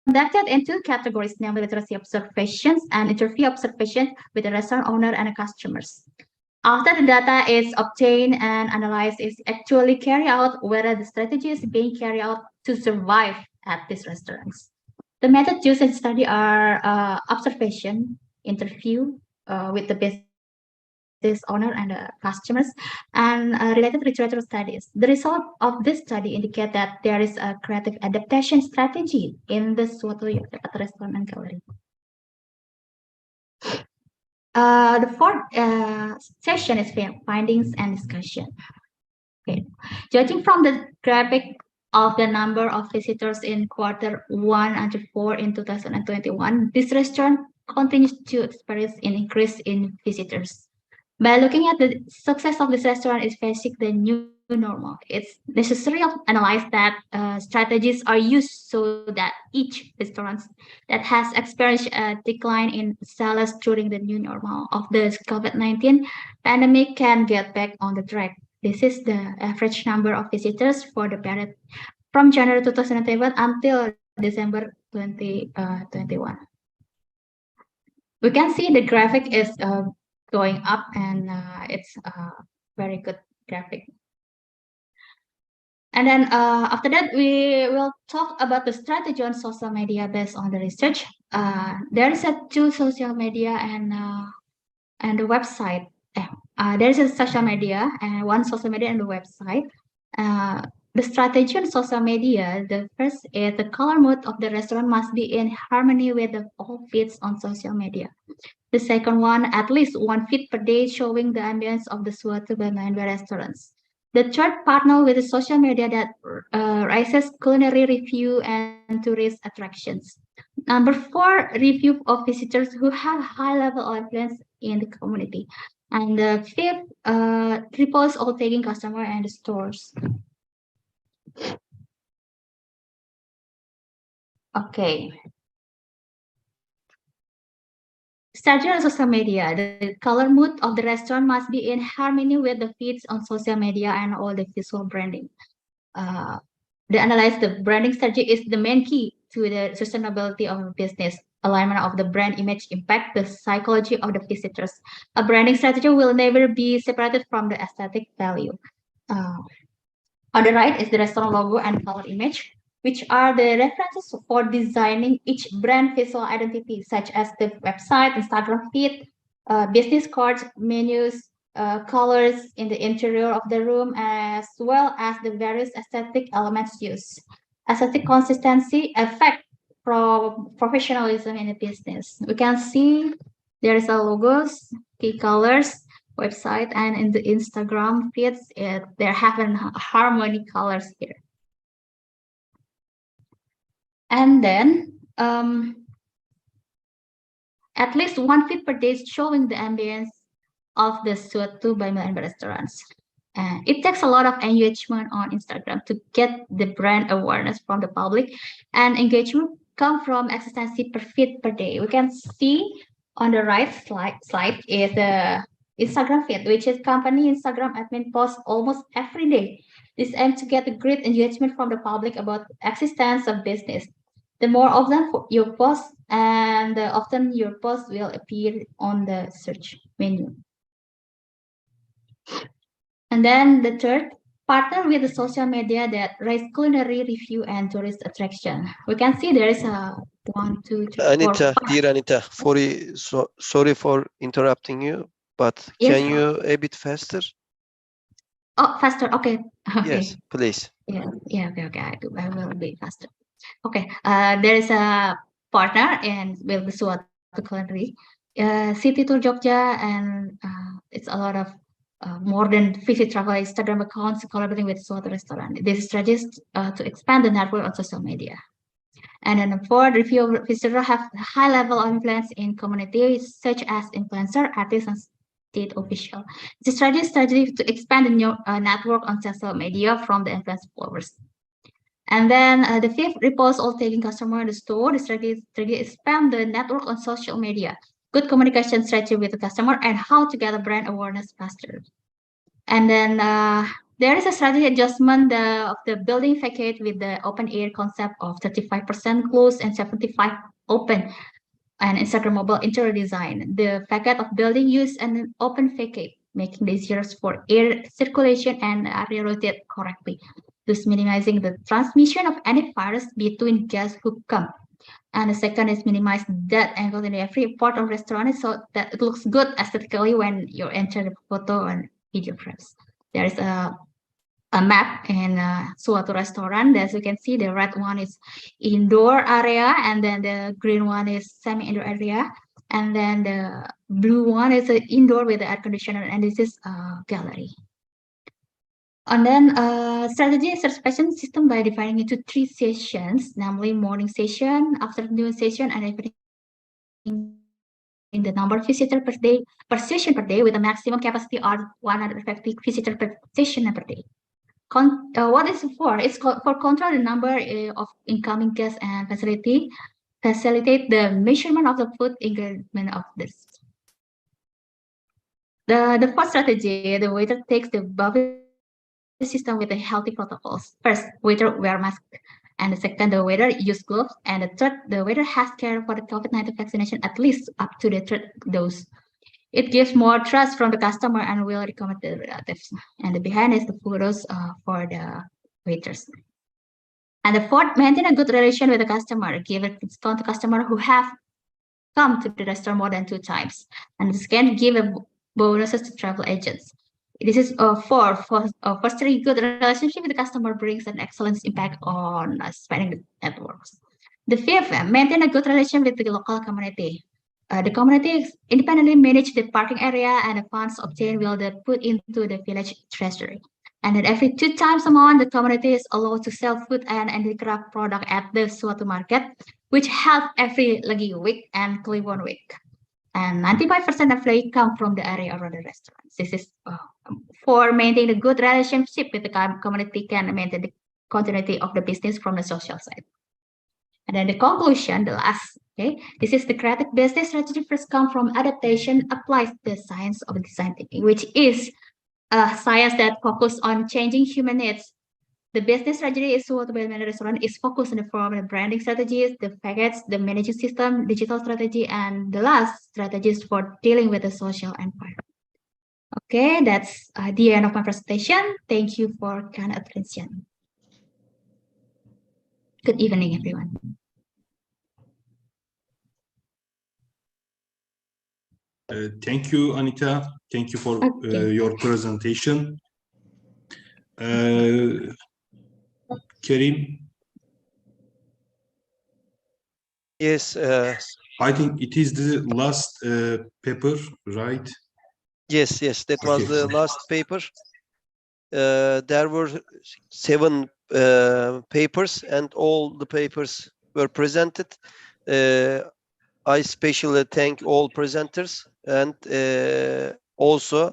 conducted in two categories, namely literacy observations and interview observations with the restaurant owner and the customers. After the data is obtained and analyzed, is actually carried out whether the strategy is being carried out to survive at these restaurants. The methods used in the study are observation, interview with the business owner and customers, and related literature studies. The result of this study indicate that there is a creative adaptation strategy in the Suatu Yogyakarta restaurant and gallery. The fourth session is findings and discussion. Okay. Judging from the graphic of the number of visitors in Q1 and Q4 in 2021, this restaurant continues to experience an increase in visitors. By looking at the success of this restaurant is facing the new normal, it's necessary to analyze that strategies are used so that each restaurant that has experienced a decline in sales during the new normal of the COVID-19 pandemic can get back on the track. This is the average number of visitors for the period from January 2021 until December 2021. We can see the graphic is going up, and it's a very good graphic. And then after that, we will talk about the strategy on social media based on the research. There is two social media and the website. There is a social media and one social media and the website. The strategy on social media, the first is the color mood of the restaurant must be in harmony with the all feeds on social media. The second one, at least one feed per day showing the ambience of the Suatu by Mahendra restaurants. The third, partner with the social media that raises culinary review and tourist attractions. Number four, review of visitors who have high level of influence in the community. And the fifth, repost all tagging customer and the stores. Okay. Strategy on social media. The color mood of the restaurant must be in harmony with the feeds on social media and all the visual branding. The analyze the branding strategy is the main key to the sustainability of a business. Alignment of the brand image impact the psychology of the visitors. A branding strategy will never be separated from the aesthetic value. On the right is the restaurant logo and color image, which are the references for designing each brand visual identity, such as the website, Instagram feed, business cards, menus, colors in the interior of the room, as well as the various aesthetic elements used. Aesthetic consistency affect professionalism in the business. We can see there is a logos, key colors, website, and in the Instagram feeds, they're having harmony colors here. And then at least one feed per day is showing the ambience of the Suatu by Mahendra restaurants. It takes a lot of engagement on Instagram to get the brand awareness from the public, and engagement come from existence per feed per day. We can see on the right slide is the Instagram feed, which is company Instagram admin posts almost every day. This aims to get a great engagement from the public about the existence of business. The more often you post, and the often your post will appear on the search menu. And then the third, partner with the social media that raise culinary review and tourist attraction. We can see there is a 1, 2, 3, Anita, 4, 5. dear Anita, sorry for interrupting you, but Yes, can you a bit faster? Oh, faster. Okay. Okay. Yes, please. Yeah. Okay. I will be faster. Okay. There is a partner and with the Suatu Culinary, City Tour Jogja, and it's a lot of more than 50 travel Instagram accounts collaborating with Suatu restaurant. This strategy to expand the network on social media. And then fourth, review of visitors have high level of influence in communities such as influencer, artists, and state official. The strategy to expand the new network on social media from the influence followers. And then the fifth, repost all tagging customer in the store. The strategy expand the network on social media. Good communication strategy with the customer and how to get a brand awareness faster. And then There is a strategy adjustment of the building facade with the open air concept of 35% closed and 75 open and Instagrammable interior design. The facade of building use an open facade, making it easier for air circulation and area rotate correctly, thus minimizing the transmission of any virus between guests who come. And the second is minimize that angle in every part of restaurant so that it looks good aesthetically when you enter the photo and video frames. There is a map in suatu restaurant. As you can see, the red one is indoor area, and then the green one is semi-indoor area, and then the blue one is indoor with the air conditioner, and this is a gallery. And then strategy is reservation system by dividing into 3 sessions, namely morning session, afternoon session, and evening. In the number of visitors per session per day, with a maximum capacity of 150 visitors per session per day. What is it for? It's for control the number of incoming guests and facilitate the measurement of the food ingredient of this. The first strategy, the waiter takes the buffet system with the healthy protocols. First, waiter wear mask, and the second, the waiter use gloves, and the third, the waiter has care for the COVID-19 vaccination at least up to the 3rd dose. It gives more trust from the customer and will recommend the relatives. And the behind is the photos for the waiters. And the fourth, maintain a good relation with the customer. Give a discount to customer who have come to the restaurant more than 2 times. And the second, give a bonuses to travel agents. This is fostering good relationship with the customer brings an excellent impact on spending the networks. The fifth, maintain a good relation with the local community. The community independently manage the parking area, and the funds obtained will be put into the village treasury. And then every 2 times a month, the community is allowed to sell food and handicraft product at the suatu market, which held every lagi week and Kliwon week. And 95% employees come from the area around the restaurants. This is for maintaining a good relationship with the community, can maintain the continuity of the business from the social side. And then the conclusion, the last, okay, this is the creative business strategy first come from adaptation, applies the science of design thinking, which is a science that focuses on changing human needs. The business strategy is what the restaurant is focused on the form of branding strategies, the package, the management system, digital strategy, and the last strategies for dealing with the social environment. Okay, that's the end of my presentation. Thank you for kind attention. Good evening, everyone. Thank you, Anita. Thank you for your presentation. Kerim? Yes. I think it is the last paper, right? Yes, that was the last paper. There were 7 papers, and all the papers were presented. I especially thank all presenters, and also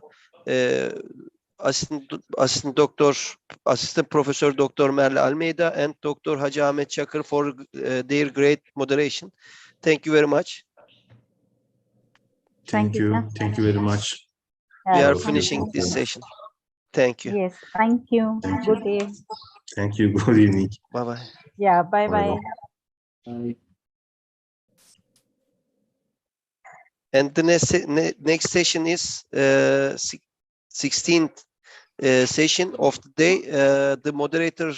Assistant Professor Dr. Merle Almeida and Dr. Hacı Ahmet Çakır for their great moderation. Thank you very much. Thank you. Thank you very much. We are finishing this session. Thank you. Yes, thank you. Good day. Thank you. Good evening. Bye-bye. Yeah, bye-bye. And the next session is 16th session of the day. The moderator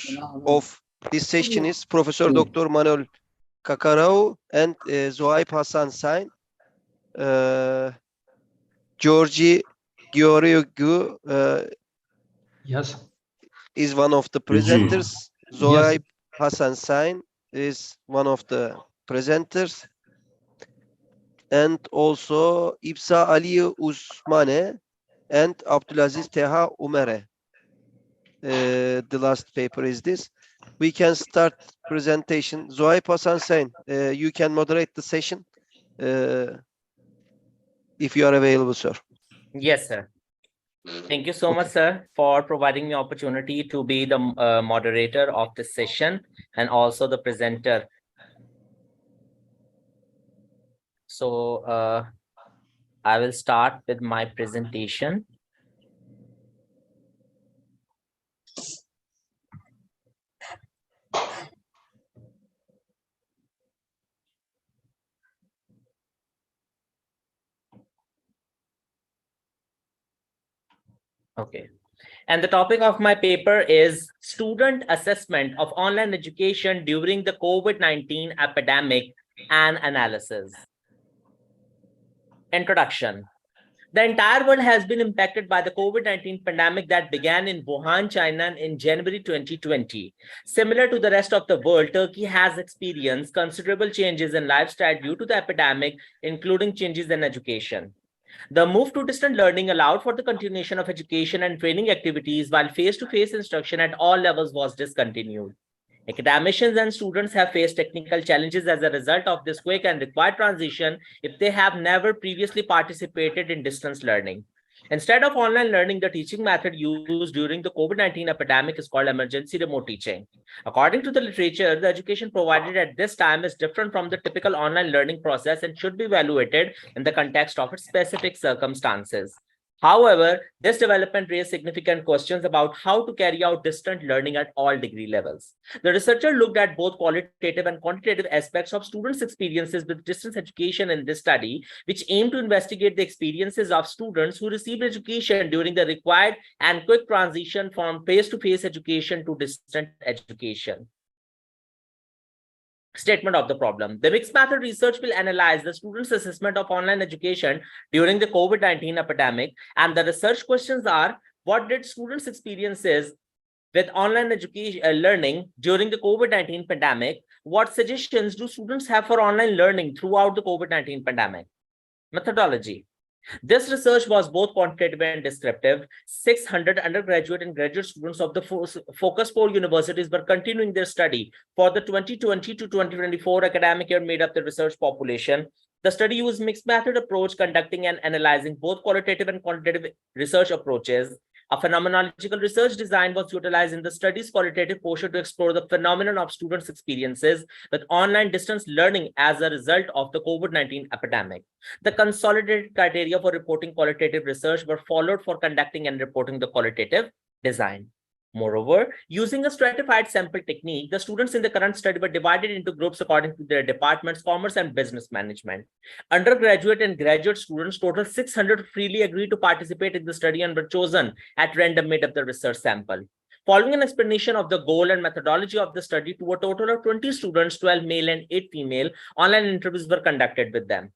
of this session is Professor Dr. Manuel Kakarau and Zohaib Hasan Sain. Georgi Gheorghiu yes, is one of the presenters. Zohaib Hasan Sain is one of the presenters. And also İpsa Ali Usmane and Abdulaziz Teha Umere. The last paper is this. We can start presentation. Zohaib Hasan Sain, you can moderate the session if you are available, sir. Yes, sir. Thank you so much, sir, for providing me opportunity to be the moderator of this session and also the presenter. So I will start with my presentation. Okay. And the topic of my paper is student assessment of online education during the COVID-19 epidemic and analysis. Introduction. The entire world has been impacted by the COVID-19 pandemic that began in Wuhan, China in January 2020. Similar to the rest of the world, Turkey has experienced considerable changes in lifestyle due to the epidemic, including changes in education. The move to distant learning allowed for the continuation of education and training activities, while face-to-face instruction at all levels was discontinued. Academicians and students have faced technical challenges as a result of this quick and required transition if they have never previously participated in distance learning. Instead of online learning, the teaching method used during the COVID-19 epidemic is called emergency remote teaching. According to the literature, the education provided at this time is different from the typical online learning process and should be evaluated in the context of its specific circumstances. However, this development raised significant questions about how to carry out distant learning at all degree levels. The researcher looked at both qualitative and quantitative aspects of students' experiences with distance education in this study, which aimed to investigate the experiences of students who received education during the required and quick transition from face-to-face education to distant education. Statement of the problem. The mixed method research will analyze the students' assessment of online education during the COVID-19 epidemic, and the research questions are: what did students' experiences with online education learning during the COVID-19 pandemic? What suggestions do students have for online learning throughout the COVID-19 pandemic? Methodology. This research was both quantitative and descriptive. 600 undergraduate and graduate students of the Focus 4 universities were continuing their study for the 2020 to 2024 academic year made up the research population. The study used mixed method approach, conducting and analyzing both qualitative and quantitative research approaches. A phenomenological research design was utilized in the study's qualitative portion to explore the phenomenon of students' experiences with online distance learning as a result of the COVID-19 epidemic. The consolidated criteria for reporting qualitative research were followed for conducting and reporting the qualitative design. Moreover, using a stratified sample technique, the students in the current study were divided into groups according to their departments, commerce and business management. Undergraduate and graduate students, total 600, freely agreed to participate in the study and were chosen at random made up the research sample. Following an explanation of the goal and methodology of the study to a total of 20 students, 12 male and 8 female, online interviews were conducted with them.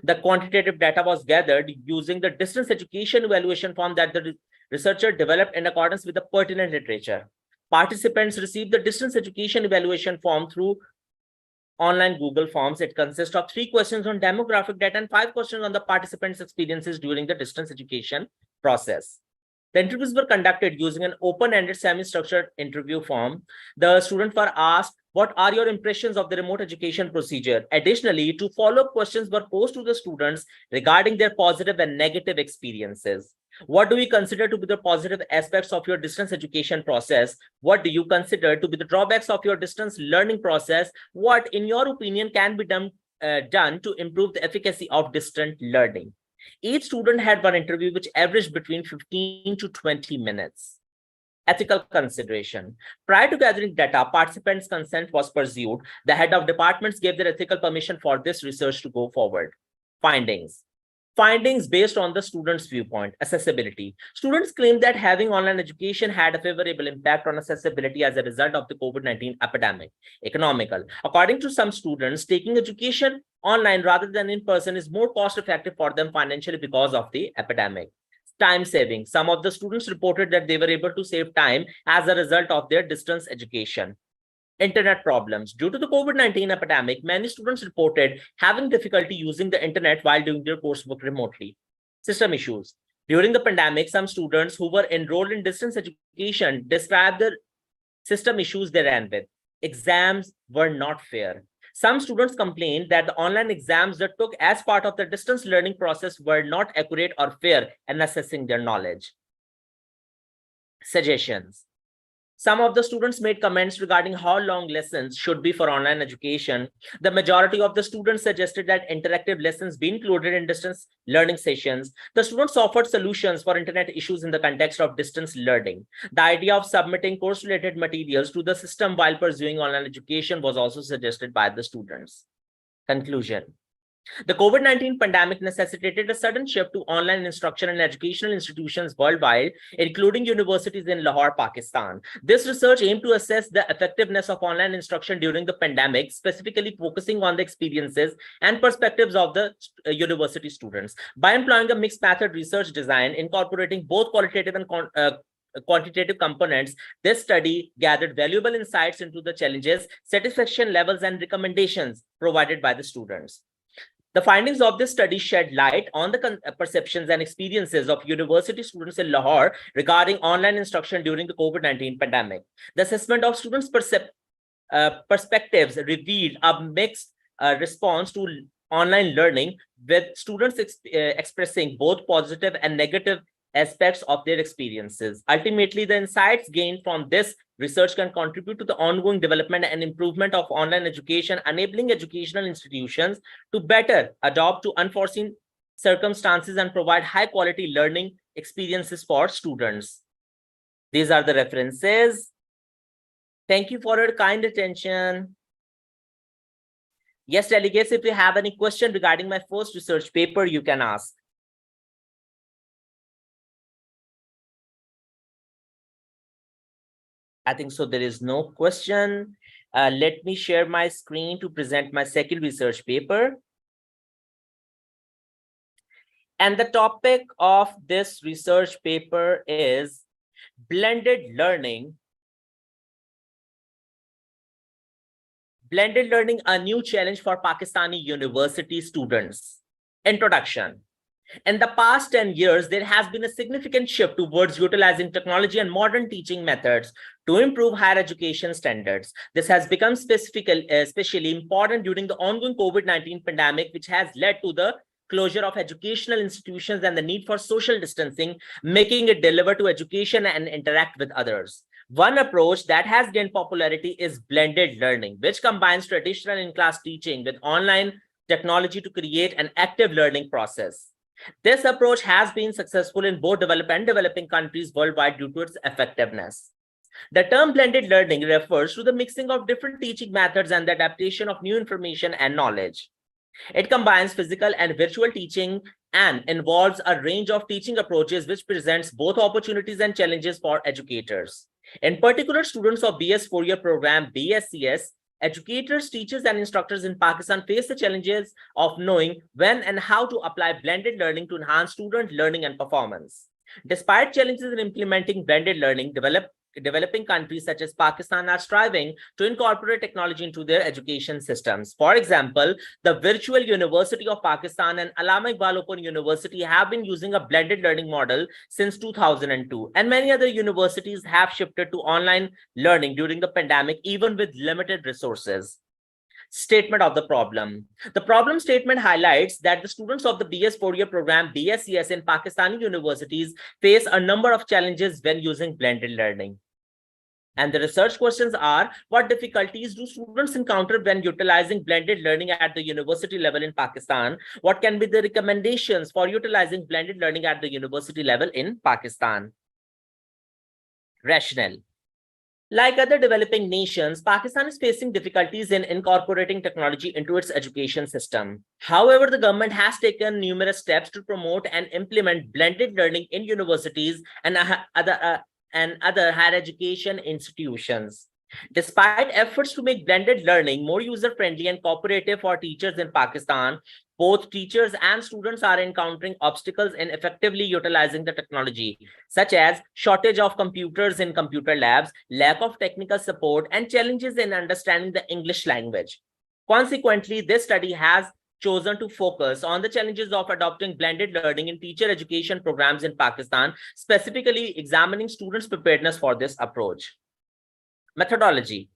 The quantitative data was gathered using the distance education evaluation form that the researcher developed in accordance with the pertinent literature. Participants received the distance education evaluation form through online Google Forms. It consists of 3 questions on demographic data and 5 questions on the participants' experiences during the distance education process. The interviews were conducted using an open-ended semi-structured interview form. The students were asked, what are your impressions of the remote education procedure? Additionally, 2 follow-up questions were posed to the students regarding their positive and negative experiences. What do you consider to be the positive aspects of your distance education process? What do you consider to be the drawbacks of your distance learning process? What, in your opinion, can be done to improve the efficacy of distant learning? Each student had one interview which averaged between 15 to 20 minutes. Ethical consideration. Prior to gathering data, participants' consent was pursued. The head of departments gave their ethical permission for this research to go forward. Findings. Findings based on the students' viewpoint. Accessibility. Students claimed that having online education had a favorable impact on accessibility as a result of the COVID-19 epidemic. Economical. According to some students, taking education online rather than in person is more cost-effective for them financially because of the epidemic. Time saving. Some of the students reported that they were able to save time as a result of their distance education. Internet problems. Due to the COVID-19 epidemic, many students reported having difficulty using the internet while doing their coursework remotely. System issues. During the pandemic, some students who were enrolled in distance education described the system issues they ran with. Exams were not fair. Some students complained that the online exams that took as part of the distance learning process were not accurate or fair in assessing their knowledge. Suggestions. Some of the students made comments regarding how long lessons should be for online education. The majority of the students suggested that interactive lessons be included in distance learning sessions. The students offered solutions for internet issues in the context of distance learning. The idea of submitting course-related materials to the system while pursuing online education was also suggested by the students. Conclusion. The COVID-19 pandemic necessitated a sudden shift to online instruction in educational institutions worldwide, including universities in Lahore, Pakistan. This research aimed to assess the effectiveness of online instruction during the pandemic, specifically focusing on the experiences and perspectives of the university students. By employing a mixed method research design, incorporating both qualitative and quantitative components, this study gathered valuable insights into the challenges, satisfaction levels, and recommendations provided by the students. The findings of this study shed light on the perceptions and experiences of university students in Lahore regarding online instruction during the COVID-19 pandemic. The assessment of students' perspectives revealed a mixed response to online learning, with students expressing both positive and negative aspects of their experiences. Ultimately, the insights gained from this research can contribute to the ongoing development and improvement of online education, enabling educational institutions to better adapt to unforeseen circumstances and provide high-quality learning experiences for students. These are the references. Thank you for your kind attention. Yes, delegates, if you have any question regarding my first research paper, you can ask. I think so. There is no question. Let me share my screen to present my second research paper. And the topic of this research paper is blended learning. Blended learning, a new challenge for Pakistani university students. Introduction. In the past 10 years, there has been a significant shift towards utilizing technology and modern teaching methods to improve higher education standards. This has become especially important during the ongoing COVID-19 pandemic, which has led to the closure of educational institutions and the need for social distancing, making it deliver to education and interact with others. One approach that has gained popularity is blended learning, which combines traditional in-class teaching with online technology to create an active learning process. This approach has been successful in both developed and developing countries worldwide due to its effectiveness. The term blended learning refers to the mixing of different teaching methods and the adaptation of new information and knowledge. It combines physical and virtual teaching and involves a range of teaching approaches, which presents both opportunities and challenges for educators. In particular, students of BS 4-year program BSCS, educators, teachers, and instructors in Pakistan face the challenges of knowing when and how to apply blended learning to enhance student learning and performance. Despite challenges in implementing blended learning, developing countries such as Pakistan are striving to incorporate technology into their education systems. For example, the Virtual University of Pakistan and Allama Iqbal Open University have been using a blended learning model since 2002, and many other universities have shifted to online learning during the pandemic, even with limited resources. Statement of the problem. The problem statement highlights that the students of the BS 4-year program BSCS in Pakistani universities face a number of challenges when using blended learning. And the research questions are: what difficulties do students encounter when utilizing blended learning at the university level in Pakistan? What can be the recommendations for utilizing blended learning at the university level in Pakistan? Rationale. Like other developing nations, Pakistan is facing difficulties in incorporating technology into its education system. However, the government has taken numerous steps to promote and implement blended learning in universities and other higher education institutions. Despite efforts to make blended learning more user-friendly and cooperative for teachers in Pakistan, both teachers and students are encountering obstacles in effectively utilizing the technology, such as shortage of computers in computer labs, lack of technical support, and challenges in understanding the English language. Consequently, this study has chosen to focus on the challenges of adopting blended learning in teacher education programs in Pakistan, specifically examining students' preparedness for this approach. Methodology.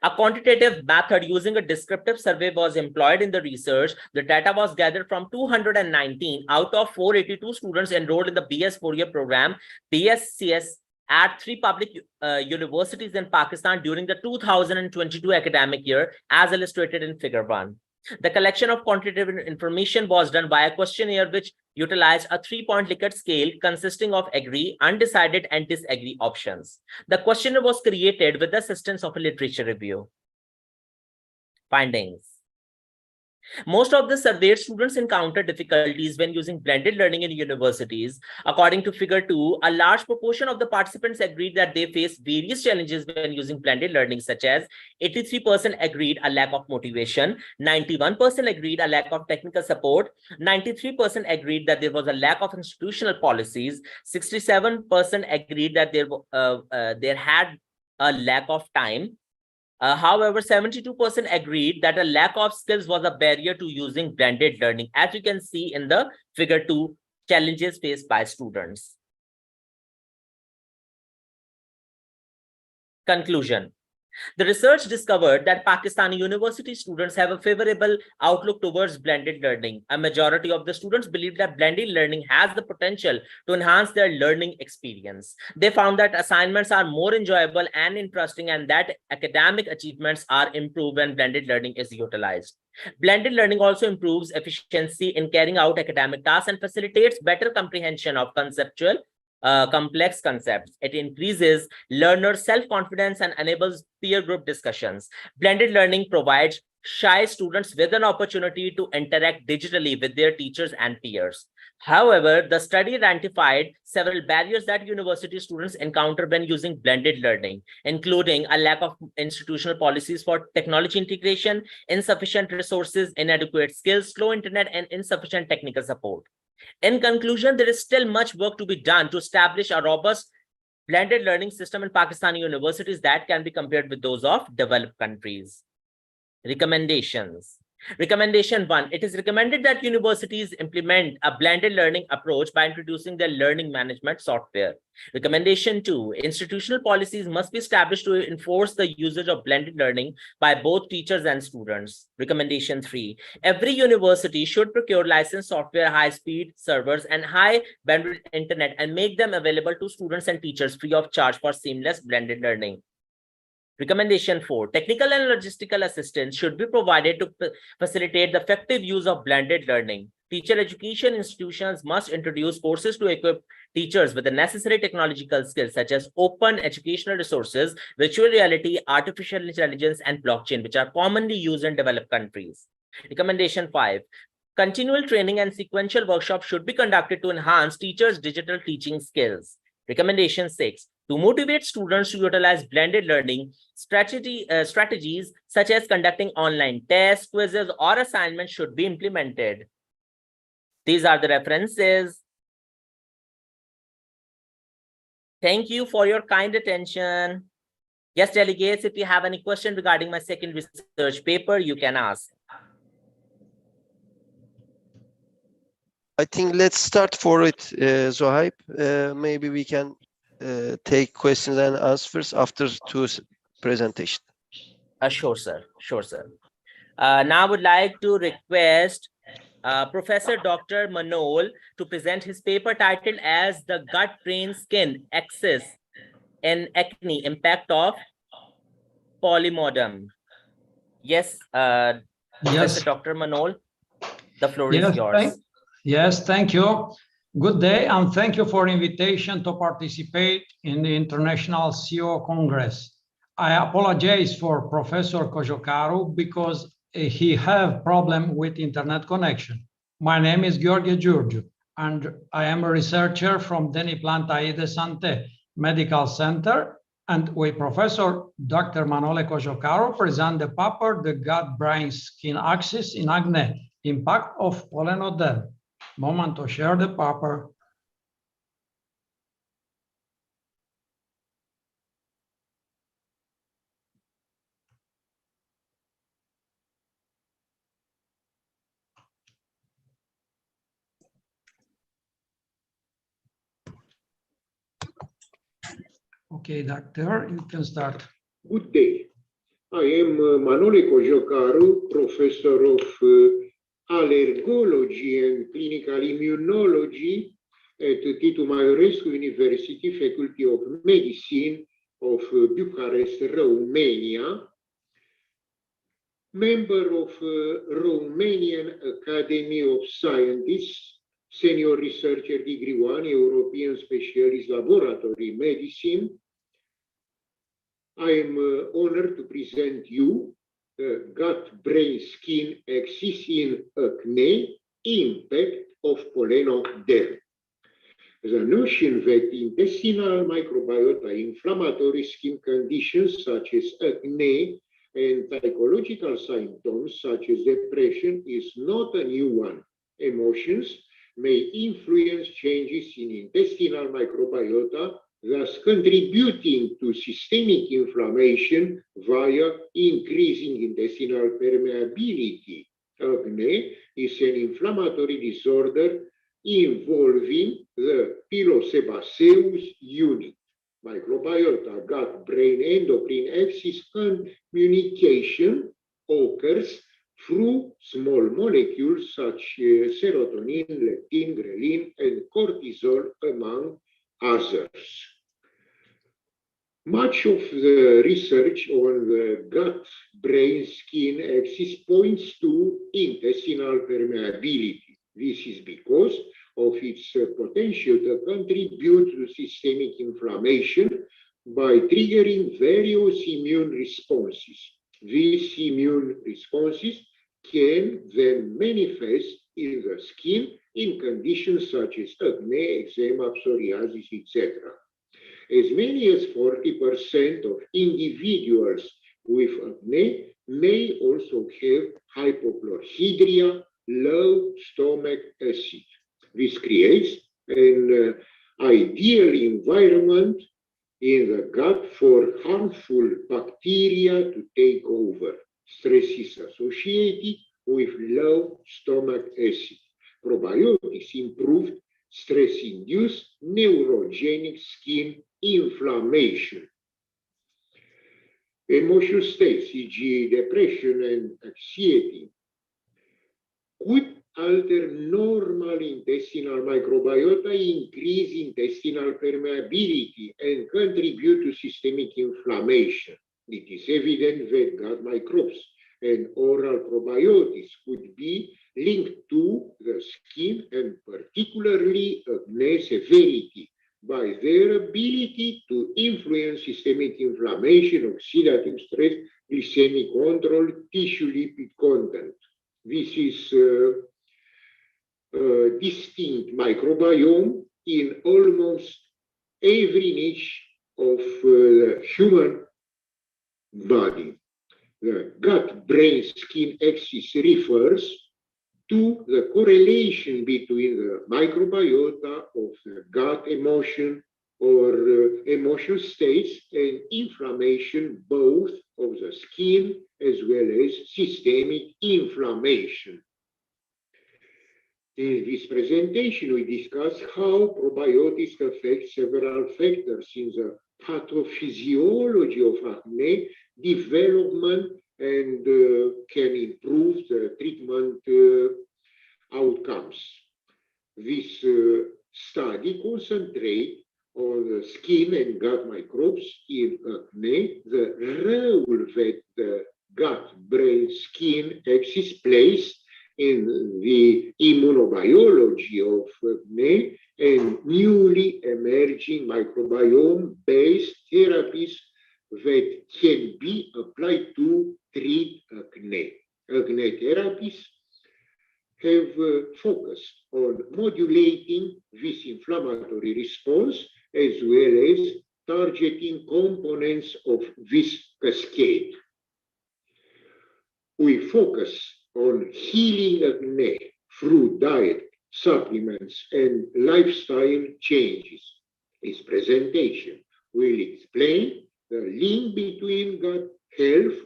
A quantitative method using a descriptive survey was employed in the research. The data was gathered from 219 out of 482 students enrolled in the BS 4-year program, BSCS, at 3 public universities in Pakistan during the 2022 academic year, as illustrated in Figure 1. The collection of quantitative information was done by a questionnaire which utilized a 3-point Likert scale consisting of agree, undecided, and disagree options. The questionnaire was created with the assistance of a literature review. Findings. Most of the surveyed students encounter difficulties when using blended learning in universities. According to figure 2, a large proportion of the participants agreed that they face various challenges when using blended learning, such as 83% agreed a lack of motivation, 91% agreed a lack of technical support, 93% agreed that there was a lack of institutional policies, 67% agreed that there had a lack of time. However, 72% agreed that a lack of skills was a barrier to using blended learning, as you can see in the figure 2, challenges faced by students. Conclusion. The research discovered that Pakistani university students have a favorable outlook towards blended learning. A majority of the students believe that blended learning has the potential to enhance their learning experience. They found that assignments are more enjoyable and interesting, and that academic achievements are improved when blended learning is utilized. Blended learning also improves efficiency in carrying out academic tasks and facilitates better comprehension of complex concepts. It increases learners' self-confidence and enables peer group discussions. Blended learning provides shy students with an opportunity to interact digitally with their teachers and peers. However, the study identified several barriers that university students encounter when using blended learning, including a lack of institutional policies for technology integration, insufficient resources, inadequate skills, slow internet, and insufficient technical support. In conclusion, there is still much work to be done to establish a robust blended learning system in Pakistani universities that can be compared with those of developed countries. Recommendations. Recommendation 1. It is recommended that universities implement a blended learning approach by introducing their learning management software. Recommendation 2. Institutional policies must be established to enforce the usage of blended learning by both teachers and students. Recommendation 3. Every university should procure licensed software, high-speed servers, and high-bandwidth internet and make them available to students and teachers free of charge for seamless blended learning. Recommendation 4. Technical and logistical assistance should be provided to facilitate the effective use of blended learning. Teacher education institutions must introduce courses to equip teachers with the necessary technological skills such as open educational resources, virtual reality, artificial intelligence, and blockchain, which are commonly used in developed countries. Recommendation 5. Continual training and sequential workshops should be conducted to enhance teachers' digital teaching skills. Recommendation 6. To motivate students to utilize blended learning, strategies such as conducting online tests, quizzes, or assignments should be implemented. These are the references. Thank you for your kind attention. Yes, delegates, if you have any question regarding my second research paper, you can ask. I think let's start for it, Zohaib. Maybe we can take questions and answers after two presentation. Sure, sir. Sure, sir. Now I would like to request Professor Dr. Manol to present his paper titled as The Gut-Brain-Skin Axis in Acne, Impact of Polymodem. Yes, Professor Dr. Manol, the floor is yours. Yes, thank you. Good day, and thank you for invitation to participate in the International CEO Congress. I apologize for Professor Cojocaru because he have problem with internet connection. My name is Gheorghe Giurgiu, and I am a researcher from Denis Plantae de Santé Medical Center, and with Professor Dr. Manole Cojocaru present the paper, The Gut-Brain-Skin Axis in Acne, Impact of Polymodem. Moment to share the paper. Okay, doctor, you can start. Good day. I am Manole Cojocaru, professor of allergology and clinical immunology at Titu Maiorescu University, Faculty of Medicine of Bucharest, Romania. Member of Romanian Academy of Scientists, Senior Researcher Degree 1, European Specialist Laboratory Medicine. I am honored to present you the gut-brain skin axis in acne, impact of pollenoderm. The notion that intestinal microbiota inflammatory skin conditions such as acne and psychological symptoms such as depression is not a new one. Emotions may influence changes in intestinal microbiota, thus contributing to systemic inflammation via increasing intestinal permeability. Acne is an inflammatory disorder involving the pilosebaceous unit. Microbiota, gut-brain endocrine axis communication occurs through small molecules such as serotonin, leptin, ghrelin, and cortisol, among others. Much of the research on the gut-brain-skin axis points to intestinal permeability. This is because of its potential to contribute to systemic inflammation by triggering various immune responses. These immune responses can then manifest in the skin in conditions such as acne, eczema, psoriasis, etc. As many as 40% of individuals with acne may also have hypochlorhydria, low stomach acid. This creates an ideal environment in the gut for harmful bacteria to take over. Stress is associated with low stomach acid. Probiotics improved stress-induced neurogenic skin inflammation. Emotional states, e.g. depression and anxiety, could alter normal intestinal microbiota, increase intestinal permeability, and contribute to systemic inflammation. It is evident that gut microbes and oral probiotics could be linked to the skin and particularly acne severity by their ability to influence systemic inflammation, oxidative stress, glycemic control, tissue lipid content. This is a distinct microbiome in almost every niche of the human body. The gut-brain-skin axis refers to the correlation between the microbiota of the gut emotion or emotional states and inflammation, both of the skin as well as systemic inflammation. In this presentation, we discuss how probiotics affect several factors in the pathophysiology of acne development and can improve the treatment outcomes. This study concentrates on the skin and gut microbes in acne, the role that the gut-brain-skin axis plays in the immunobiology of acne and newly emerging microbiome-based therapies that can be applied to treat acne. Acne therapies have focused on modulating this inflammatory response as well as targeting components of this cascade. We focus on healing acne through diet, supplements, and lifestyle changes. This presentation will explain the link between gut health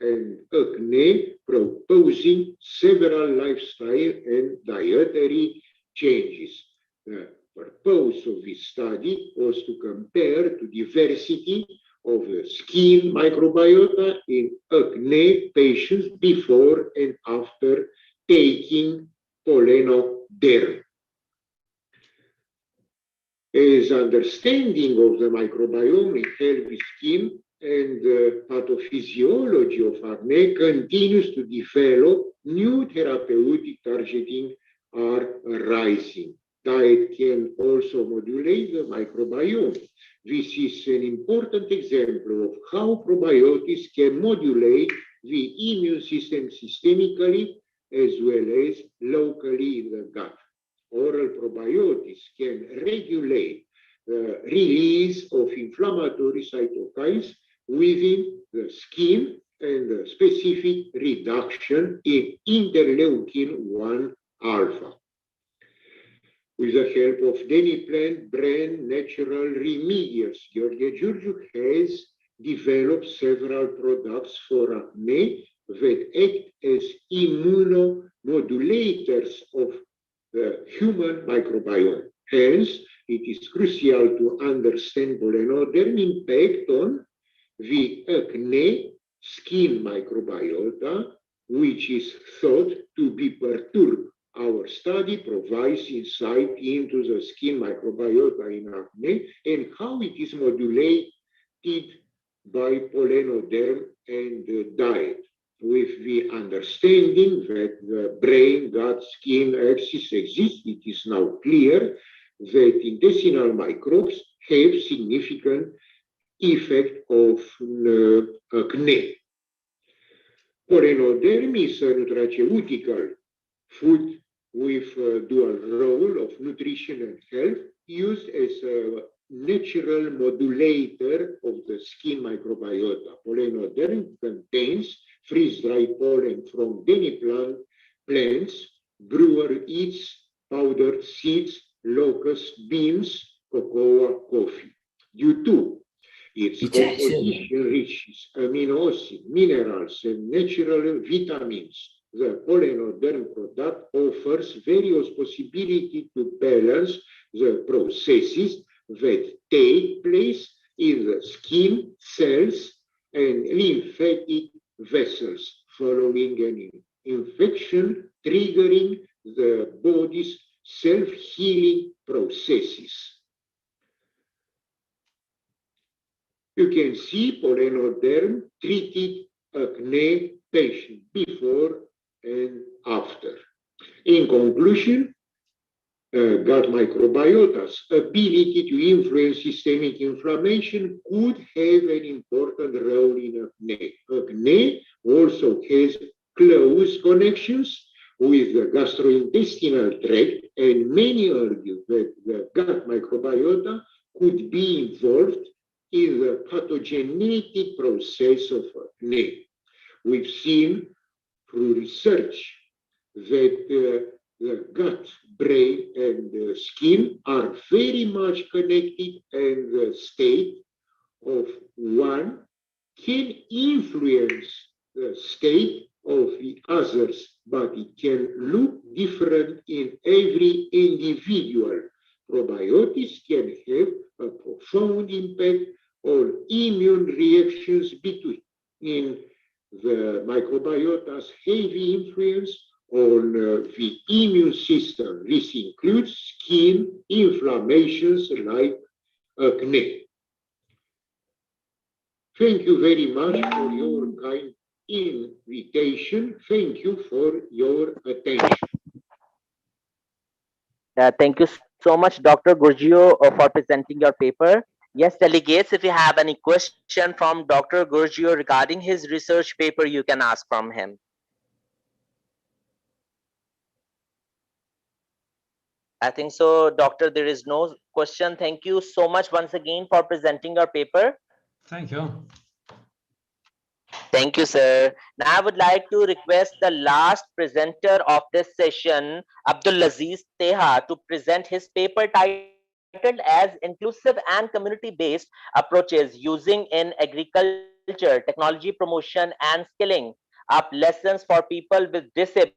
and acne, proposing several lifestyle and dietary changes. The purpose of this study was to compare the diversity of the skin microbiota in acne patients before and after taking pollenoderm. As understanding of the microbiome in healthy skin and the pathophysiology of acne continues to develop, new therapeutic targeting are arising. Diet can also modulate the microbiome. This is an important example of how probiotics can modulate the immune system systemically as well as locally in the gut. Oral probiotics can regulate the release of inflammatory cytokines within the skin and the specific reduction in interleukin-1 alpha. With the help of Deniplan brand natural remedies, Gheorghe Giurgiu has developed several products for acne that act as immunomodulators of the human microbiome. Hence, it is crucial to understand Polenoderm impact on the acne skin microbiota, which is thought to be perturbed. Our study provides insight into the skin microbiota in acne and how it is modulated by Polenoderm and diet. With the understanding that the brain, gut, skin axis exists, it is now clear that intestinal microbes have significant effect of acne. Polenoderm is a nutraceutical food with a dual role of nutrition and health, used as a natural modulator of the skin microbiota. Polenoderm contains freeze-dried pollen from Deniplan plants, brewer eats, powdered seeds, locust beans, cocoa, coffee. Due to its composition rich amino acids, minerals, and natural vitamins, the Polenoderm product offers various possibilities to balance the processes that take place in the skin cells and lymphatic vessels following an infection, triggering the body's self-healing processes. You can see Polenoderm treated acne patient before and after. In conclusion, gut microbiota's ability to influence systemic inflammation could have an important role in acne. Acne also has close connections with the gastrointestinal tract, and many argue that the gut microbiota could be involved in the pathogenetic process of acne. We've seen through research that the gut, brain, and the skin are very much connected, and the state of one can influence the state of the others, but it can look different in every individual. Probiotics can have a profound impact on immune reactions between the microbiota's heavy influence on the immune system. This includes skin inflammations like acne. Thank you very much for your kind invitation. Thank you for your attention. Thank you so much, Dr. Giurgiu, for presenting your paper. Yes, delegates, if you have any question from Dr. Giurgiu regarding his research paper, you can ask from him. I think so, Doctor, there is no question. Thank you so much once again for presenting your paper. Thank you. Thank you, sir. Now I would like to request the last presenter of this session, Abdulaziz Teha, to present his paper titled as Inclusive and Community-Based Approaches Using in Agriculture, Technology Promotion and Skilling Up Lessons for People with Disability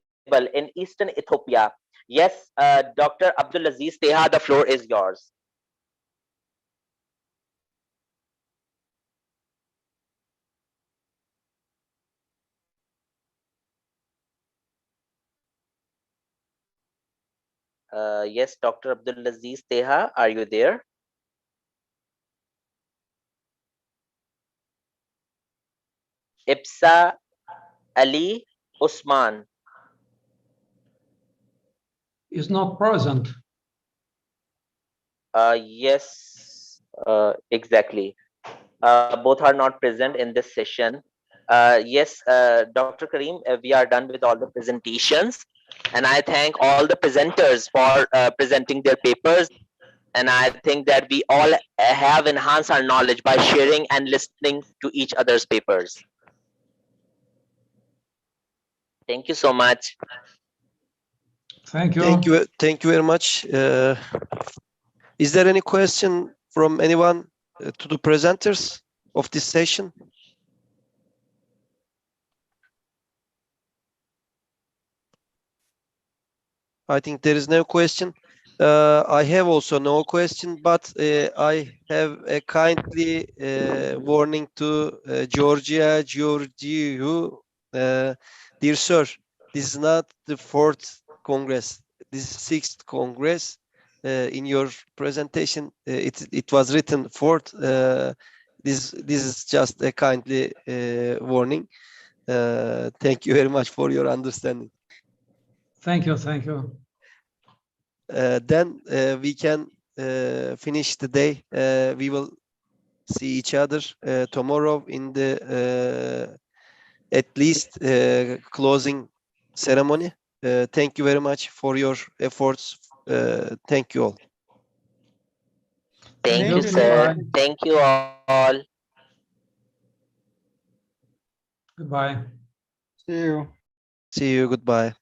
in Eastern Ethiopia. Yes, Dr. Abdulaziz Teha, the floor is yours. Yes, Dr. Abdulaziz Teha, are you there? Ipsa Ali Usman is not present. Yes, Exactly. Both are not present in this session. Yes, Dr. Karim, we are done with all the presentations, and I thank all the presenters for presenting their papers. And I think that we all have enhanced our knowledge by sharing and listening to each other's papers. Thank you so much. Thank you. Thank you very much. Is there any question from anyone to the presenters of this session? I think there is no question. I have also no question, but I have a kindly warning to Georgia, Georgiou. Dear sir, this is not the 4th Congress. This is 6th Congress. In your presentation, it was written 4th. This is just a kindly warning. Thank you very much for your understanding. Thank you. Thank you. Then we can finish the day. We will see each other tomorrow in the at least closing ceremony. Thank you very much for your efforts. Thank you all. Thank you, sir. Thank you all. Goodbye. See you. See you. Goodbye.